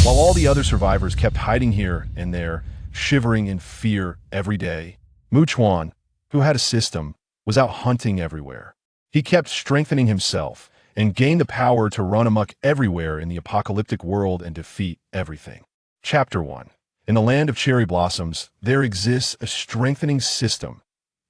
While all the other survivors kept hiding here and there, shivering in fear every day, Chuan, who had a system, was out hunting everywhere. He kept strengthening himself and gained the power to run amok everywhere in the apocalyptic world and defeat everything. Chapter 1. In the land of cherry blossoms, there exists a strengthening system.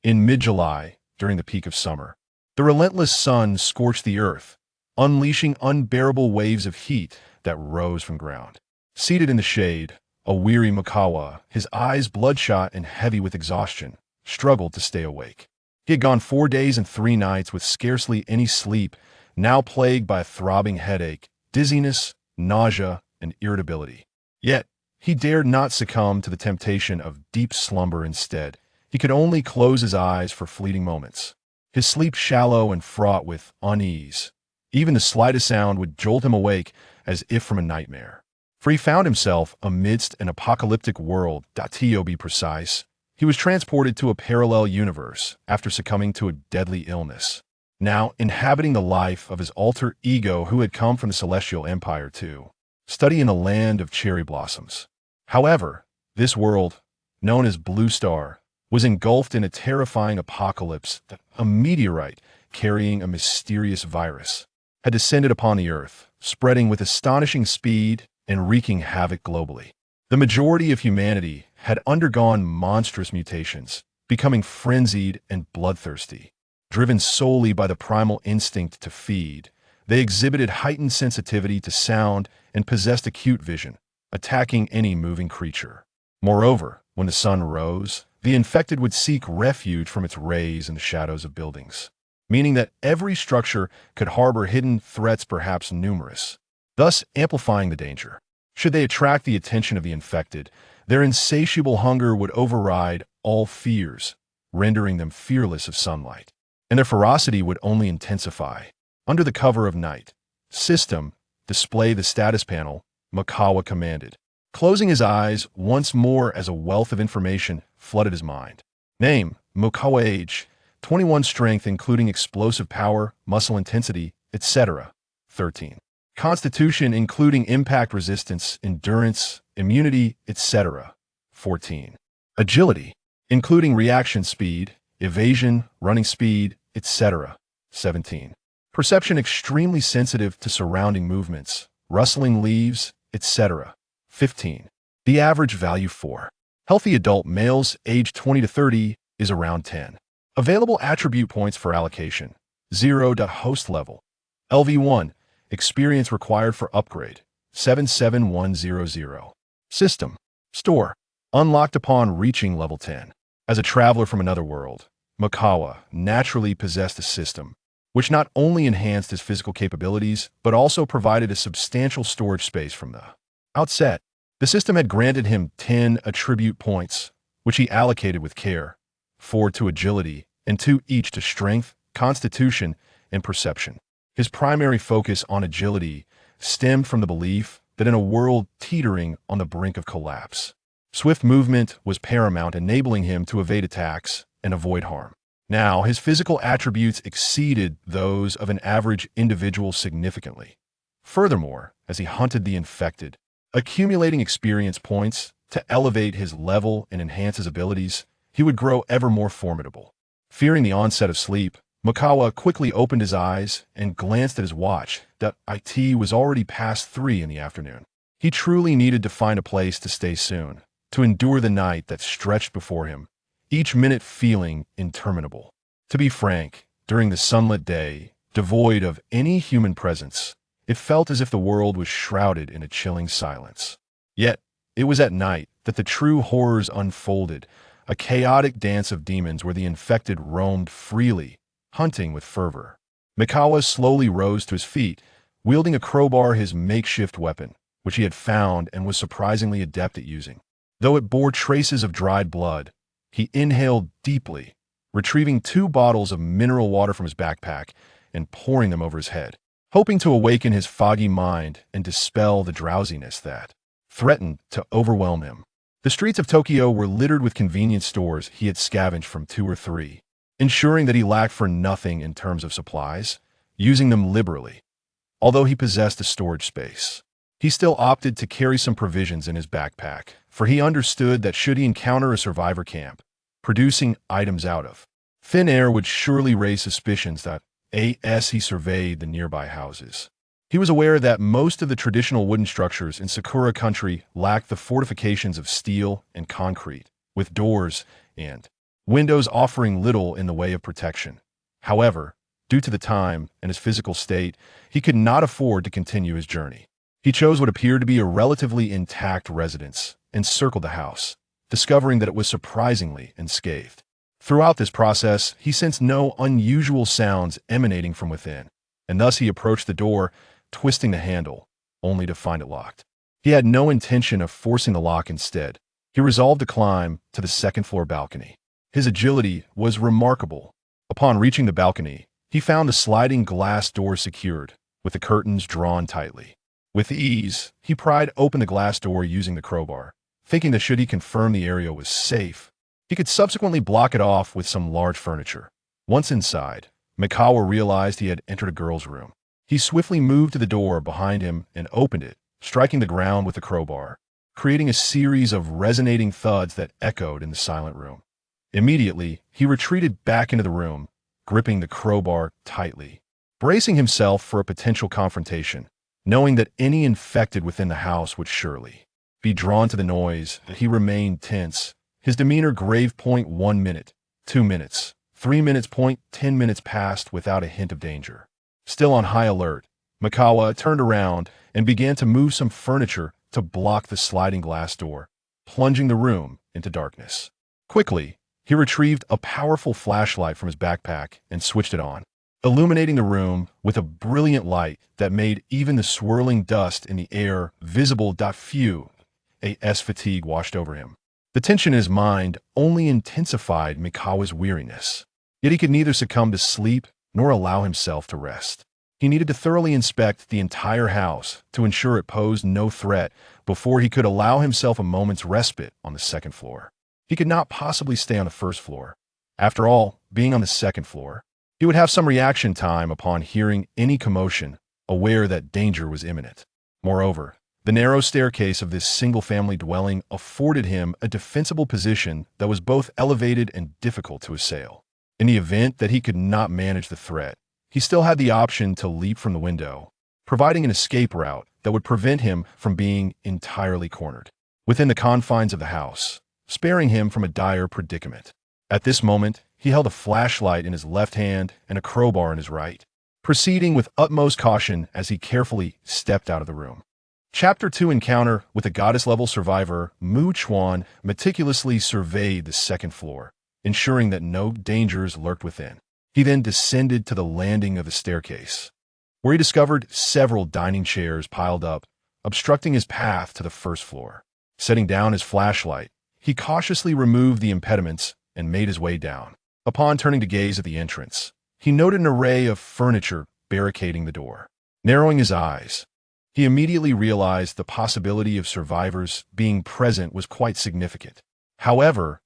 In mid-July, during the peak of summer, the relentless sun scorched the earth, unleashing unbearable waves of heat that rose from ground. Seated in the shade, a weary Makawa, his eyes bloodshot and heavy with exhaustion, struggled to stay awake. He had gone 4 days and 3 nights with scarcely any sleep, now plagued by a throbbing headache, dizziness, nausea, and irritability. Yet, he dared not succumb to the temptation of deep slumber instead. He could only close his eyes for fleeting moments. His sleep shallow and fraught with unease. Even the slightest sound would jolt him awake as if from a nightmare. For he found himself amidst an apocalyptic world, to be precise. He was transported to a parallel universe after succumbing to a deadly illness, now inhabiting the life of his alter ego who had come from the Celestial Empire to study in a land of cherry blossoms. However, this world, known as Blue Star, was engulfed in a terrifying apocalypse that a meteorite carrying a mysterious virus had descended upon the Earth, spreading with astonishing speed and wreaking havoc globally. The majority of humanity had undergone monstrous mutations, becoming frenzied and bloodthirsty. Driven solely by the primal instinct to feed, they exhibited heightened sensitivity to sound and possessed acute vision, attacking any moving creature. Moreover, when the sun rose, the infected would seek refuge from its rays in the shadows of buildings, meaning that every structure could harbor hidden threats, perhaps numerous, thus amplifying the danger. Should they attract the attention of the infected, their insatiable hunger would override all fears, rendering them fearless of sunlight, and their ferocity would only intensify. Under the cover of night, "System, display the status panel," Makawa commanded, closing his eyes once more as a wealth of information flooded his mind. Name, Makawa. Age, 21. Strength including explosive power, muscle intensity, etc. 13. Constitution including impact resistance, endurance, immunity, etc. 14. Agility, including reaction speed, evasion, running speed, etc. 17. Perception extremely sensitive to surrounding movements, rustling leaves, etc. 15. The average value for healthy adult males aged 20 to 30 is around 10. Available attribute points for allocation: 0. Host level. LV1. Experience required for upgrade: 77100. System. Store. Unlocked upon reaching level 10. As a traveler from another world, Makawa naturally possessed a system, which not only enhanced his physical capabilities, but also provided a substantial storage space from the outset. The system had granted him 10 attribute points, which he allocated with care, 4 to agility, and 2 each to strength, constitution, and perception. His primary focus on agility stemmed from the belief that in a world teetering on the brink of collapse, swift movement was paramount, enabling him to evade attacks and avoid harm. Now, his physical attributes exceeded those of an average individual significantly. Furthermore, as he hunted the infected, accumulating experience points to elevate his level and enhance his abilities, he would grow ever more formidable. Fearing the onset of sleep, Makawa quickly opened his eyes and glanced at his watch. It was already past 3 in the afternoon. He truly needed to find a place to stay soon, to endure the night that stretched before him, each minute feeling interminable. To be frank, during the sunlit day, devoid of any human presence, it felt as if the world was shrouded in a chilling silence. Yet, it was at night that the true horrors unfolded, a chaotic dance of demons where the infected roamed freely, hunting with fervor. Makawa slowly rose to his feet, wielding a crowbar, his makeshift weapon, which he had found and was surprisingly adept at using. Though it bore traces of dried blood, he inhaled deeply, retrieving 2 bottles of mineral water from his backpack and pouring them over his head, hoping to awaken his foggy mind and dispel the drowsiness that threatened to overwhelm him. The streets of Tokyo were littered with convenience stores he had scavenged from 2 or 3, ensuring that he lacked for nothing in terms of supplies, using them liberally. Although he possessed a storage space, he still opted to carry some provisions in his backpack, for he understood that should he encounter a survivor camp, producing items out of thin air would surely raise suspicions that as he surveyed the nearby houses. He was aware that most of the traditional wooden structures in Sakura country lacked the fortifications of steel and concrete, with doors and windows offering little in the way of protection. However, due to the time and his physical state, he could not afford to continue his journey. He chose what appeared to be a relatively intact residence and circled the house, discovering that it was surprisingly unscathed. Throughout this process, he sensed no unusual sounds emanating from within, and thus he approached the door, twisting the handle, only to find it locked. He had no intention of forcing the lock instead. He resolved to climb to the second-floor balcony. His agility was remarkable. Upon reaching the balcony, he found the sliding glass door secured, with the curtains drawn tightly. With ease, he pried open the glass door using the crowbar, thinking that should he confirm the area was safe, he could subsequently block it off with some large furniture. Once inside, Mikawa realized he had entered a girl's room. He swiftly moved to the door behind him and opened it, striking the ground with the crowbar, creating a series of resonating thuds that echoed in the silent room. Immediately, he retreated back into the room, gripping the crowbar tightly, bracing himself for a potential confrontation, knowing that any infected within the house would surely be drawn to the noise. He remained tense, his demeanor grave. 1 minute, 2 minutes, 3 minutes. 10 minutes passed without a hint of danger. Still on high alert, Mikawa turned around and began to move some furniture to block the sliding glass door, plunging the room into darkness. Quickly, he retrieved a powerful flashlight from his backpack and switched it on, illuminating the room with a brilliant light that made even the swirling dust in the air visible. Phew, fatigue washed over him. The tension in his mind only intensified Mikawa's weariness. Yet he could neither succumb to sleep nor allow himself to rest. He needed to thoroughly inspect the entire house to ensure it posed no threat before he could allow himself a moment's respite on the second floor. He could not possibly stay on the first floor. After all, being on the second floor, he would have some reaction time upon hearing any commotion, aware that danger was imminent. Moreover, the narrow staircase of this single-family dwelling afforded him a defensible position that was both elevated and difficult to assail. In the event that he could not manage the threat, he still had the option to leap from the window, providing an escape route that would prevent him from being entirely cornered within the confines of the house, sparing him from a dire predicament. At this moment, he held a flashlight in his left hand and a crowbar in his right, proceeding with utmost caution as he carefully stepped out of the room. Chapter 2 Encounter with a goddess-level survivor, Chuan meticulously surveyed the second floor, ensuring that no dangers lurked within. He then descended to the landing of the staircase, where he discovered several dining chairs piled up, obstructing his path to the first floor. Setting down his flashlight, he cautiously removed the impediments and made his way down. Upon turning to gaze at the entrance, he noted an array of furniture barricading the door. Narrowing his eyes, he immediately realized the possibility of survivors being present was quite significant. However,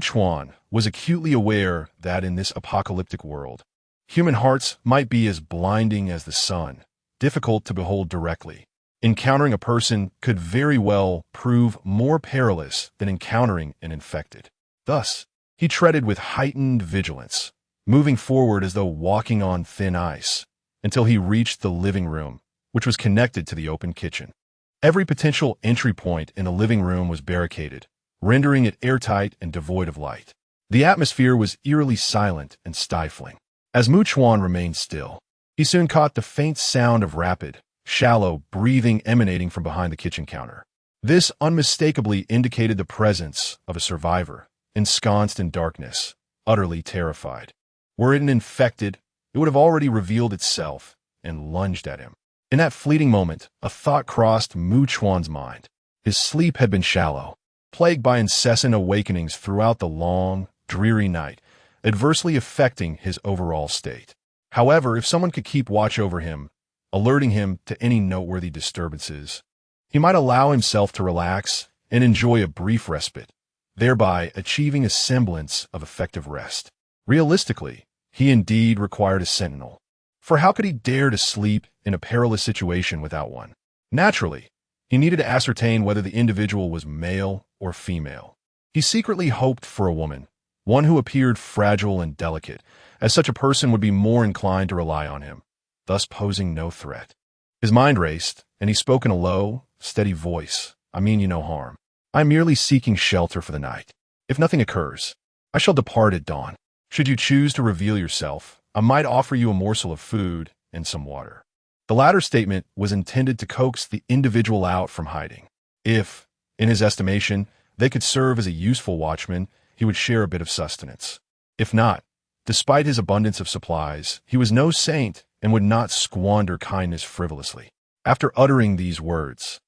Chuan was acutely aware that in this apocalyptic world, human hearts might be as blinding as the sun, difficult to behold directly. Encountering a person could very well prove more perilous than encountering an infected. Thus, he treaded with heightened vigilance, moving forward as though walking on thin ice, until he reached the living room, which was connected to the open kitchen. Every potential entry point in the living room was barricaded, rendering it airtight and devoid of light. The atmosphere was eerily silent and stifling. As Chuan remained still, he soon caught the faint sound of rapid, shallow breathing emanating from behind the kitchen counter. This unmistakably indicated the presence of a survivor, ensconced in darkness, utterly terrified. Were it an infected, it would have already revealed itself and lunged at him. In that fleeting moment, a thought crossed Chuan's mind. His sleep had been shallow, plagued by incessant awakenings throughout the long, dreary night, adversely affecting his overall state. However, if someone could keep watch over him, alerting him to any noteworthy disturbances, he might allow himself to relax and enjoy a brief respite, thereby achieving a semblance of effective rest. Realistically, he indeed required a sentinel. For how could he dare to sleep in a perilous situation without one? Naturally, He needed to ascertain whether the individual was male or female. He secretly hoped for a woman, one who appeared fragile and delicate, as such a person would be more inclined to rely on him, thus posing no threat. His mind raced, and he spoke in a low, steady voice. I mean you no harm. I am merely seeking shelter for the night. If nothing occurs, I shall depart at dawn. Should you choose to reveal yourself, I might offer you a morsel of food and some water. The latter statement was intended to coax the individual out from hiding. If, in his estimation, they could serve as a useful watchman, he would share a bit of sustenance. If not, despite his abundance of supplies, he was no saint and would not squander kindness frivolously. After uttering these words,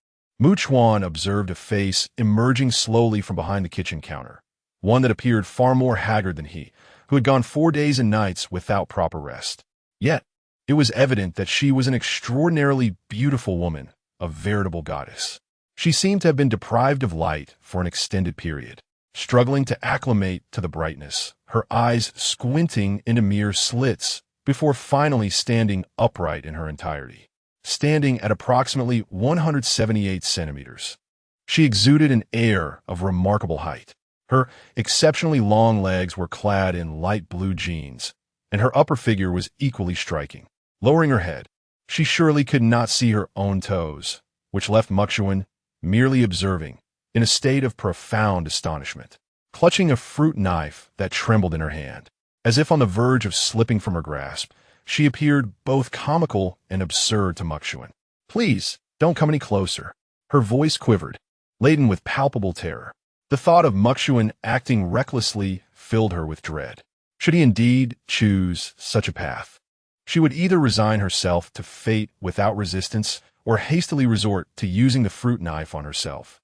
Chuan observed a face emerging slowly from behind the kitchen counter, one that appeared far more haggard than he, who had gone 4 days and nights without proper rest. Yet, it was evident that she was an extraordinarily beautiful woman, a veritable goddess. She seemed to have been deprived of light for an extended period, struggling to acclimate to the brightness, her eyes squinting into mere slits before finally standing upright in her entirety. Standing at approximately 178 centimeters, she exuded an air of remarkable height. Her exceptionally long legs were clad in light blue jeans, and her upper figure was equally striking. Lowering her head, she surely could not see her own toes, which left Chuan merely observing, in a state of profound astonishment, clutching a fruit knife that trembled in her hand. As if on the verge of slipping from her grasp, she appeared both comical and absurd to Chuan. Please, don't come any closer. Her voice quivered, laden with palpable terror. The thought of Chuan acting recklessly filled her with dread. Should he indeed choose such a path, she would either resign herself to fate without resistance or hastily resort to using the fruit knife on herself.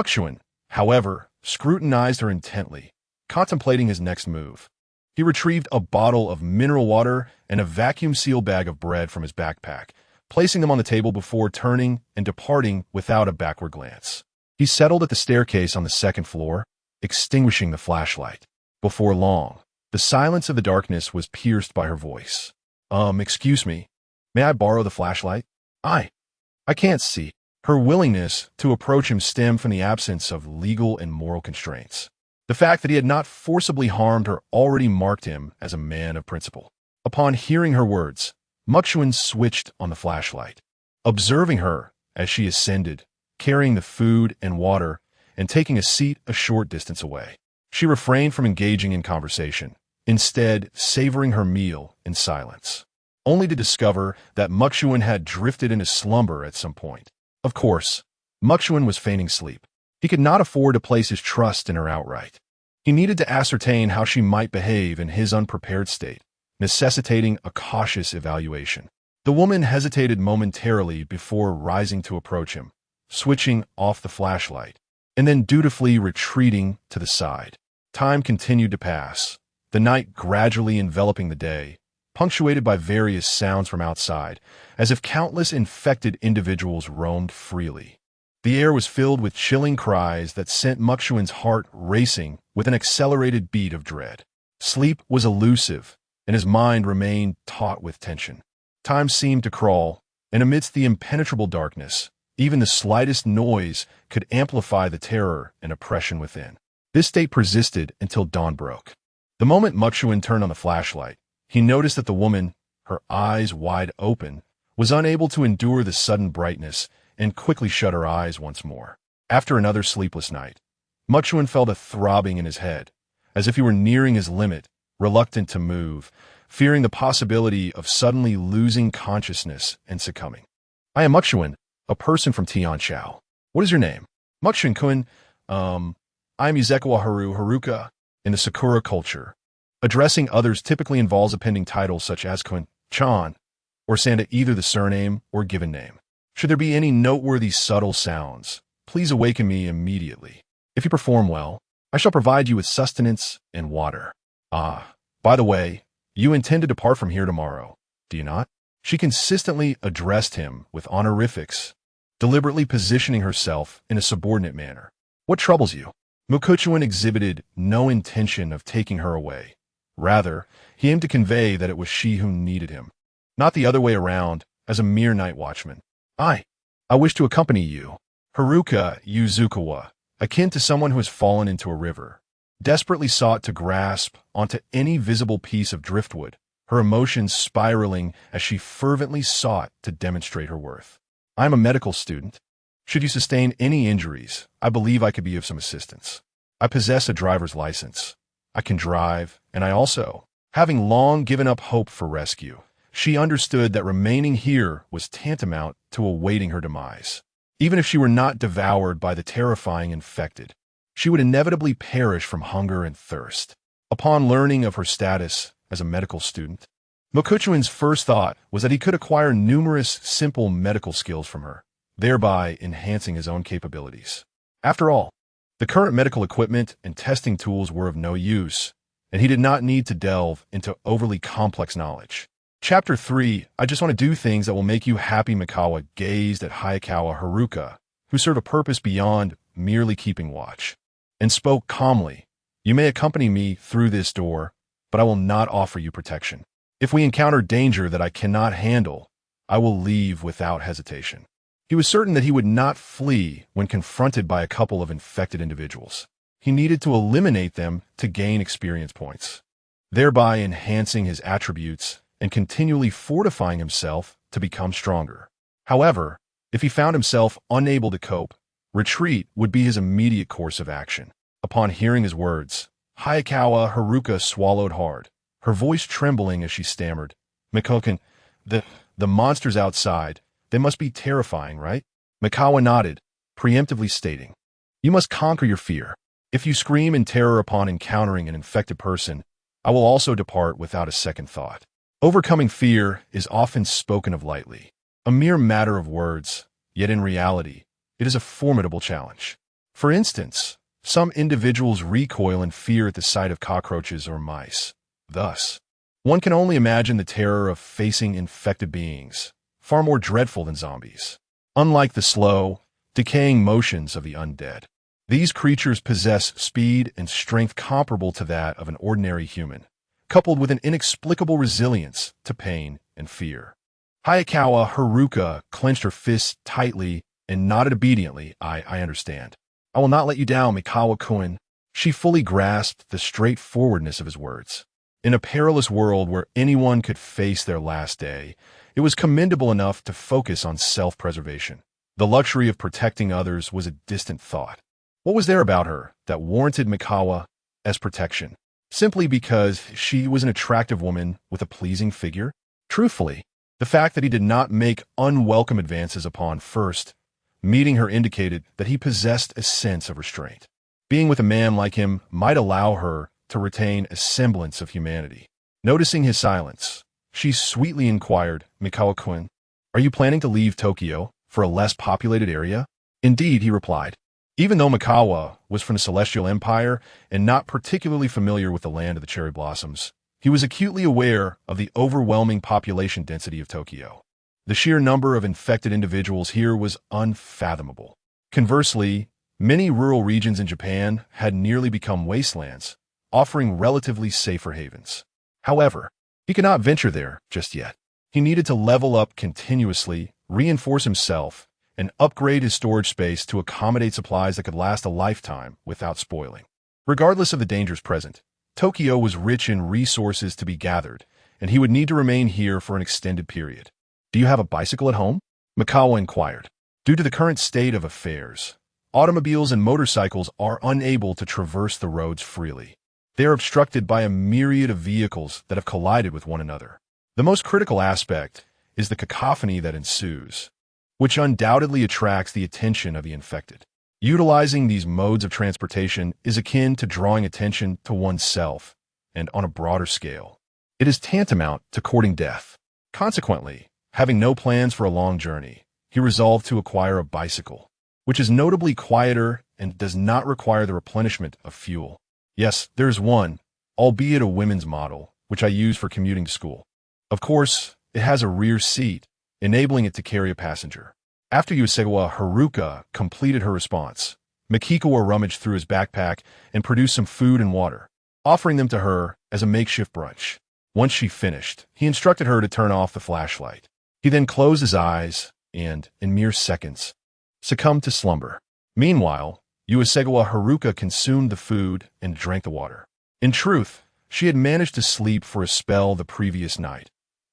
Chuan, however, scrutinized her intently, contemplating his next move. He retrieved a bottle of mineral water and a vacuum-sealed bag of bread from his backpack, placing them on the table before turning and departing without a backward glance. He settled at the staircase on the second floor, extinguishing the flashlight. Before long, the silence of the darkness was pierced by her voice. Excuse me, may I borrow the flashlight? I can't see. Her willingness to approach him stemmed from the absence of legal and moral constraints. The fact that he had not forcibly harmed her already marked him as a man of principle. Upon hearing her words, Chuan switched on the flashlight. Observing her as she ascended, carrying the food and water, and taking a seat a short distance away, she refrained from engaging in conversation, instead savoring her meal in silence, only to discover that Chuan had drifted into slumber at some point. Of course, Chuan was feigning sleep. He could not afford to place his trust in her outright. He needed to ascertain how she might behave in his unprepared state, necessitating a cautious evaluation. The woman hesitated momentarily before rising to approach him, switching off the flashlight, and then dutifully retreating to the side. Time continued to pass, the night gradually enveloping the day, punctuated by various sounds from outside, as if countless infected individuals roamed freely. The air was filled with chilling cries that sent Chuan's heart racing with an accelerated beat of dread. Sleep was elusive, and his mind remained taut with tension. Time seemed to crawl, and amidst the impenetrable darkness, even the slightest noise could amplify the terror and oppression within. This state persisted until dawn broke. The moment Chuan turned on the flashlight, he noticed that the woman, her eyes wide open, was unable to endure the sudden brightness and quickly shut her eyes once more. After another sleepless night, Chuan felt a throbbing in his head, as if he were nearing his limit, reluctant to move, fearing the possibility of suddenly losing consciousness and succumbing. I am Chuan, a person from Tianchao. What is your name? Chuan. I am Yuzekiwa Haruka in the Sakura culture. Addressing others typically involves appending titles such as Kun, Chan, or Sanda, either the surname or given name. Should there be any noteworthy subtle sounds, please awaken me immediately. If you perform well, I shall provide you with sustenance and water. By the way, you intend to depart from here tomorrow, do you not? She consistently addressed him with honorifics, deliberately positioning herself in a subordinate manner. What troubles you? Chuan exhibited no intention of taking her away. Rather, he aimed to convey that it was she who needed him, not the other way around, as a mere night watchman. I wish to accompany you. Haruka Yuzukawa, akin to someone who has fallen into a river, desperately sought to grasp onto any visible piece of driftwood, her emotions spiraling as she fervently sought to demonstrate her worth. I am a medical student. Should you sustain any injuries, I believe I could be of some assistance. I possess a driver's license. I can drive, and I also, having long given up hope for rescue, she understood that remaining here was tantamount to awaiting her demise. Even if she were not devoured by the terrifying infected, she would inevitably perish from hunger and thirst. Upon learning of her status as a medical student, Mokuchuin's first thought was that he could acquire numerous simple medical skills from her, thereby enhancing his own capabilities. After all, the current medical equipment and testing tools were of no use, and he did not need to delve into overly complex knowledge. Chapter 3, I just want to do things that will make you happy. Mikawa gazed at Hayakawa Haruka, who served a purpose beyond merely keeping watch, and spoke calmly. You may accompany me through this door, but I will not offer you protection. If we encounter danger that I cannot handle, I will leave without hesitation. He was certain that he would not flee when confronted by a couple of infected individuals. He needed to eliminate them to gain experience points, thereby enhancing his attributes and continually fortifying himself to become stronger. However, if he found himself unable to cope, retreat would be his immediate course of action. Upon hearing his words, Hayakawa Haruka swallowed hard, her voice trembling as she stammered, "Mikoken, the monsters outside, they must be terrifying, right?" Mikawa nodded, preemptively stating, "You must conquer your fear. If you scream in terror upon encountering an infected person, I will also depart without a second thought." Overcoming fear is often spoken of lightly, a mere matter of words, yet in reality, it is a formidable challenge. For instance, some individuals recoil in fear at the sight of cockroaches or mice. Thus, one can only imagine the terror of facing infected beings, far more dreadful than zombies. Unlike the slow, decaying motions of the undead, these creatures possess speed and strength comparable to that of an ordinary human, coupled with an inexplicable resilience to pain and fear. Hayakawa Haruka clenched her fists tightly and nodded obediently. I understand. I will not let you down, Mikawa-kun." She fully grasped the straightforwardness of his words. In a perilous world where anyone could face their last day, it was commendable enough to focus on self-preservation. The luxury of protecting others was a distant thought. What was there about her that warranted Mikawa as protection? Simply because she was an attractive woman with a pleasing figure? Truthfully, the fact that he did not make unwelcome advances upon first meeting her indicated that he possessed a sense of restraint. Being with a man like him might allow her to retain a semblance of humanity. Noticing his silence, she sweetly inquired, "Mikawa-kun, are you planning to leave Tokyo for a less populated area?" "Indeed," he replied. Even though Mikawa was from the Celestial Empire and not particularly familiar with the land of the cherry blossoms, he was acutely aware of the overwhelming population density of Tokyo. The sheer number of infected individuals here was unfathomable. Conversely, many rural regions in Japan had nearly become wastelands, offering relatively safer havens. However, he could not venture there just yet. He needed to level up continuously, reinforce himself, and upgrade his storage space to accommodate supplies that could last a lifetime without spoiling. Regardless of the dangers present, Tokyo was rich in resources to be gathered, and he would need to remain here for an extended period. "Do you have a bicycle at home?" Mikawa inquired. Due to the current state of affairs, automobiles and motorcycles are unable to traverse the roads freely. They are obstructed by a myriad of vehicles that have collided with one another. The most critical aspect is the cacophony that ensues, which undoubtedly attracts the attention of the infected. Utilizing these modes of transportation is akin to drawing attention to oneself, and on a broader scale, it is tantamount to courting death. Consequently, having no plans for a long journey, he resolved to acquire a bicycle, which is notably quieter and does not require the replenishment of fuel. Yes, there's one, albeit a women's model, which I use for commuting to school. Of course, it has a rear seat, enabling it to carry a passenger. After Yusegawa Haruka completed her response, Mikikawa rummaged through his backpack and produced some food and water, offering them to her as a makeshift brunch. Once she finished, he instructed her to turn off the flashlight. He then closed his eyes and, in mere seconds, succumbed to slumber. Meanwhile, Uesegawa Haruka consumed the food and drank the water. In truth, she had managed to sleep for a spell the previous night,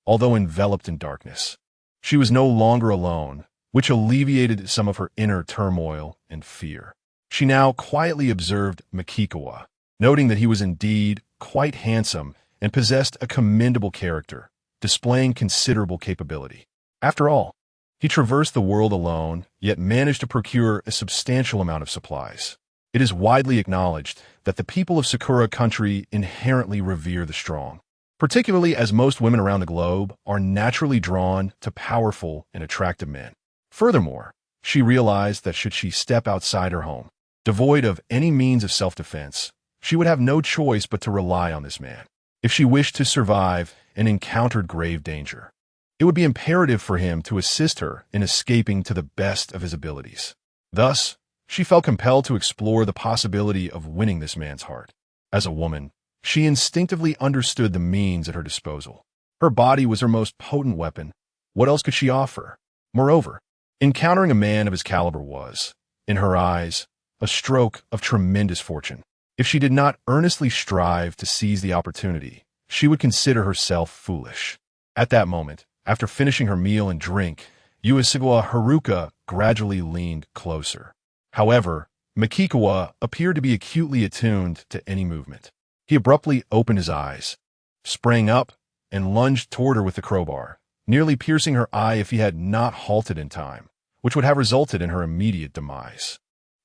although enveloped in darkness. She was no longer alone, which alleviated some of her inner turmoil and fear. She now quietly observed Makikawa, noting that he was indeed quite handsome and possessed a commendable character, displaying considerable capability. After all, he traversed the world alone, yet managed to procure a substantial amount of supplies. It is widely acknowledged that the people of Sakura country inherently revere the strong, particularly as most women around the globe are naturally drawn to powerful and attractive men. Furthermore, she realized that should she step outside her home, devoid of any means of self-defense, she would have no choice but to rely on this man. If she wished to survive and encountered grave danger, it would be imperative for him to assist her in escaping to the best of his abilities. Thus, she felt compelled to explore the possibility of winning this man's heart. As a woman, she instinctively understood the means at her disposal. Her body was her most potent weapon. What else could she offer? Moreover, encountering a man of his caliber was, in her eyes, a stroke of tremendous fortune. If she did not earnestly strive to seize the opportunity, she would consider herself foolish. At that moment, after finishing her meal and drink, Uesugiwa Haruka gradually leaned closer. However, Makikawa appeared to be acutely attuned to any movement. He abruptly opened his eyes, sprang up, and lunged toward her with the crowbar, nearly piercing her eye if he had not halted in time, which would have resulted in her immediate demise.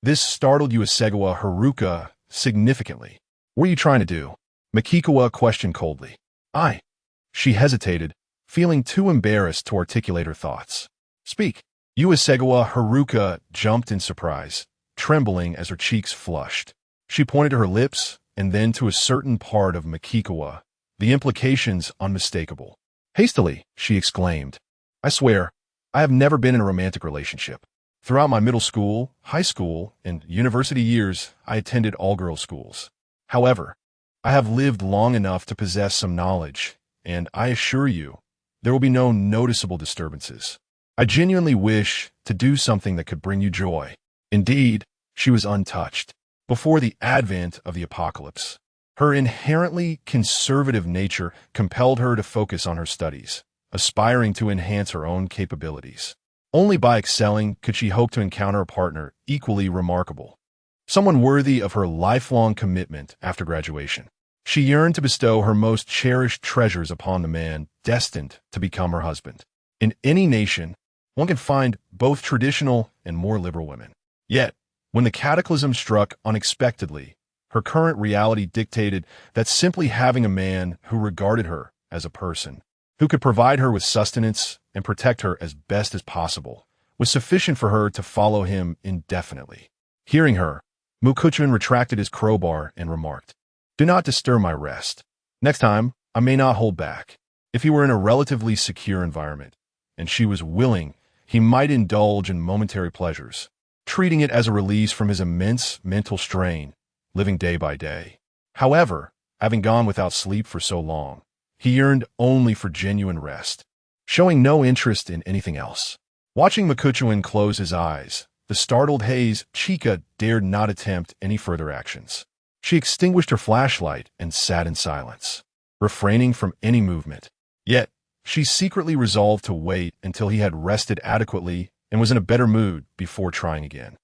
This startled Uesugiwa Haruka significantly. "What are you trying to do?" Makikawa questioned coldly. She hesitated, feeling too embarrassed to articulate her thoughts. "Speak." Uesugiwa Haruka jumped in surprise, trembling as her cheeks flushed. She pointed to her lips and then to a certain part of Makikawa, the implications unmistakable. Hastily, she exclaimed, "I swear, I have never been in a romantic relationship. Throughout my middle school, high school, and university years, I attended all-girls schools. However, I have lived long enough to possess some knowledge, and I assure you, there will be no noticeable disturbances. I genuinely wish to do something that could bring you joy." Indeed, she was untouched. Before the advent of the apocalypse, her inherently conservative nature compelled her to focus on her studies, aspiring to enhance her own capabilities. Only by excelling could she hope to encounter a partner equally remarkable, someone worthy of her lifelong commitment after graduation. She yearned to bestow her most cherished treasures upon the man destined to become her husband. In any nation, one can find both traditional and more liberal women. Yet, when the cataclysm struck unexpectedly, her current reality dictated that simply having a man who regarded her as a person, who could provide her with sustenance and protect her as best as possible, was sufficient for her to follow him indefinitely. Hearing her, Mukuchun retracted his crowbar and remarked, "Do not disturb my rest. Next time, I may not hold back." If he were in a relatively secure environment, and she was willing, he might indulge in momentary pleasures, treating it as a release from his immense mental strain, living day by day. However, having gone without sleep for so long, he yearned only for genuine rest, showing no interest in anything else. Watching Mukuchun close his eyes, the startled Haze Chika dared not attempt any further actions. She extinguished her flashlight and sat in silence, refraining from any movement. Yet, she secretly resolved to wait until he had rested adequately and was in a better mood before trying again.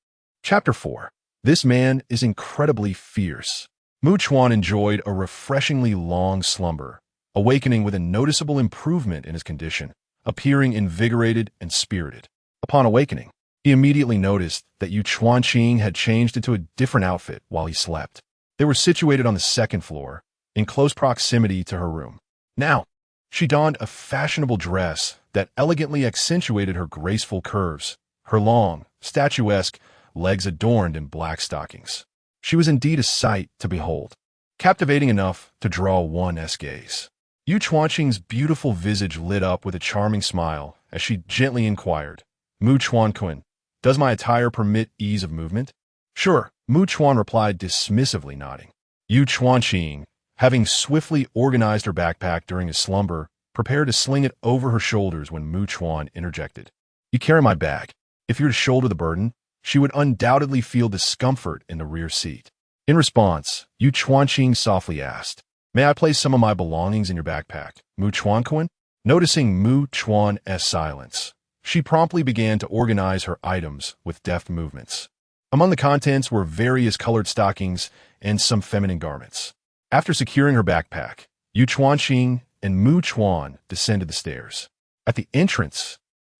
Chapter 4. This man is incredibly fierce. Chuan enjoyed a refreshingly long slumber, awakening with a noticeable improvement in his condition, appearing invigorated and spirited. Upon awakening, he immediately noticed that Chuan had changed into a different outfit while he slept. They were situated on the second floor, in close proximity to her room. Now, she donned a fashionable dress that elegantly accentuated her graceful curves, her long, statuesque legs adorned in black stockings. She was indeed a sight to behold, captivating enough to draw one's gaze. Chuan's beautiful visage lit up with a charming smile as she gently inquired, "Chuan-kun, does my attire permit ease of movement?" "Sure," Chuan replied dismissively, nodding. Chuan, having swiftly organized her backpack during his slumber, prepared to sling it over her shoulders when Chuan interjected, "You carry my bag. If you were to shoulder the burden, she would undoubtedly feel discomfort in the rear seat. In response, Yu Chuanqing softly asked, "May I place some of my belongings in your backpack, Mu Chuan?" Noticing Mu Chuan's silence, she promptly began to organize her items with deft movements. Among the contents were various colored stockings and some feminine garments. After securing her backpack, Yu Chuanqing and Mu Chuan descended the stairs. At the entrance,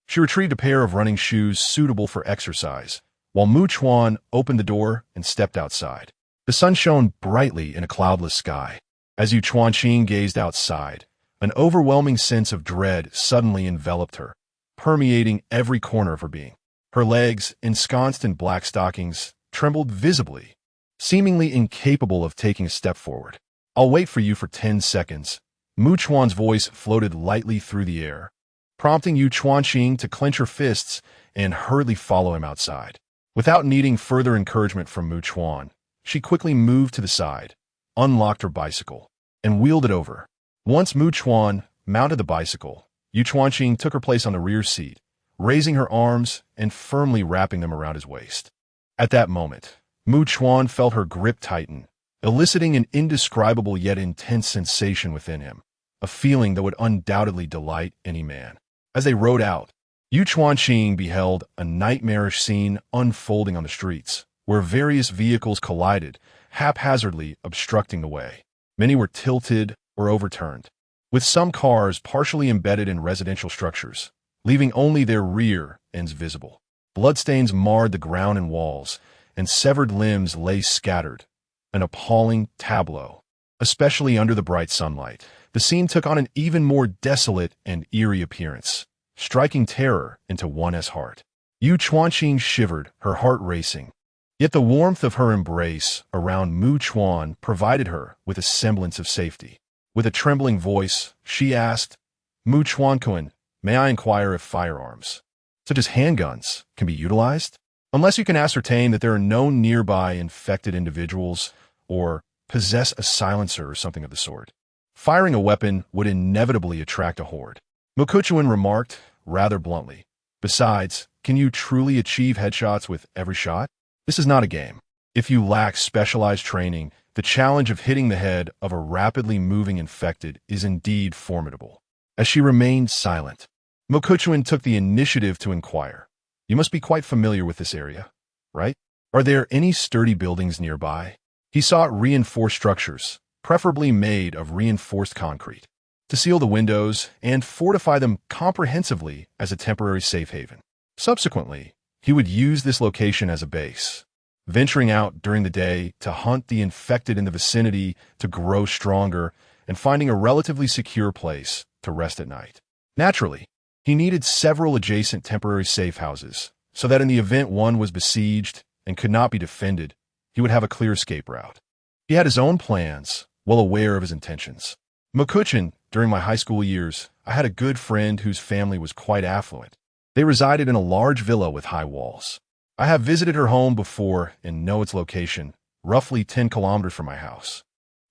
she retrieved a pair of running shoes suitable for exercise, while Mu Chuan opened the door and stepped outside. The sun shone brightly in a cloudless sky. As Yu Chuanqing gazed outside, an overwhelming sense of dread suddenly enveloped her, permeating every corner of her being. Her legs, ensconced in black stockings, trembled visibly, seemingly incapable of taking a step forward. "I'll wait for you for 10 seconds. Mu Chuan's voice floated lightly through the air, prompting Yu Chuanqing to clench her fists and hurriedly follow him outside. Without needing further encouragement from Mu Chuan, she quickly moved to the side, unlocked her bicycle, and wheeled it over. Once Mu Chuan mounted the bicycle, Yu Chuanqing took her place on the rear seat, raising her arms and firmly wrapping them around his waist. At that moment, Mu Chuan felt her grip tighten, eliciting an indescribable yet intense sensation within him, a feeling that would undoubtedly delight any man. As they rode out, Yu Chuanqing beheld a nightmarish scene unfolding on the streets, where various vehicles collided, haphazardly obstructing the way. Many were tilted or overturned, with some cars partially embedded in residential structures, leaving only their rear ends visible. Bloodstains marred the ground and walls, and severed limbs lay scattered, an appalling tableau. Especially under the bright sunlight, the scene took on an even more desolate and eerie appearance, striking terror into one's heart. Yu Chuanqing shivered, her heart racing. Yet the warmth of her embrace around Mu Chuan provided her with a semblance of safety. With a trembling voice, she asked, "Mu Chuan, may I inquire if firearms, such as handguns, can be utilized? Unless you can ascertain that there are no nearby infected individuals or possess a silencer or something of the sort. Firing a weapon would inevitably attract a horde." Mu Chuan remarked, rather bluntly. "Besides, can you truly achieve headshots with every shot? This is not a game. If you lack specialized training, the challenge of hitting the head of a rapidly moving infected is indeed formidable." As she remained silent, Mu Chuan took the initiative to inquire, "You must be quite familiar with this area, right? Are there any sturdy buildings nearby?" He sought reinforced structures, preferably made of reinforced concrete, to seal the windows and fortify them comprehensively as a temporary safe haven. Subsequently, he would use this location as a base, venturing out during the day to hunt the infected in the vicinity to grow stronger and finding a relatively secure place to rest at night. Naturally, he needed several adjacent temporary safe houses, so that in the event one was besieged and could not be defended, he would have a clear escape route. He had his own plans, well aware of his intentions. Mu Chuan, during my high school years, I had a good friend whose family was quite affluent. They resided in a large villa with high walls. I have visited her home before and know its location, roughly 10 kilometers from my house.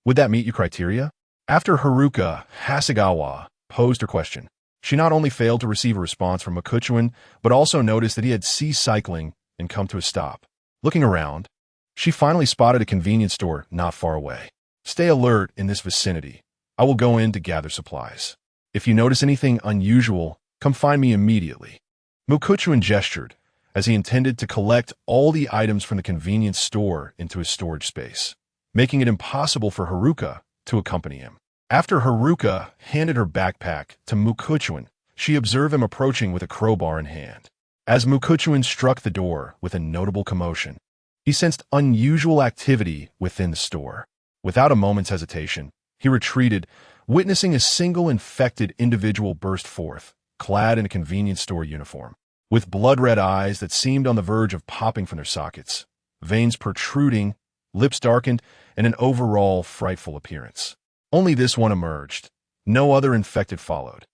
Would that meet your criteria? After Haruka Hasegawa posed her question, she not only failed to receive a response from Mu Chuan, but also noticed that he had ceased cycling and come to a stop. Looking around, she finally spotted a convenience store not far away. "Stay alert in this vicinity. I will go in to gather supplies. If you notice anything unusual, come find me immediately." Mu Chuan gestured, as he intended to collect all the items from the convenience store into his storage space, making it impossible for Haruka to accompany him. After Haruka handed her backpack to Mu Chuan, she observed him approaching with a crowbar in hand. As Mu Chuan struck the door with a notable commotion, he sensed unusual activity within the store. Without a moment's hesitation, he retreated, witnessing a single infected individual burst forth, clad in a convenience store uniform, with blood-red eyes that seemed on the verge of popping from their sockets, veins protruding, lips darkened, and an overall frightful appearance. Only this one emerged. No other infected followed,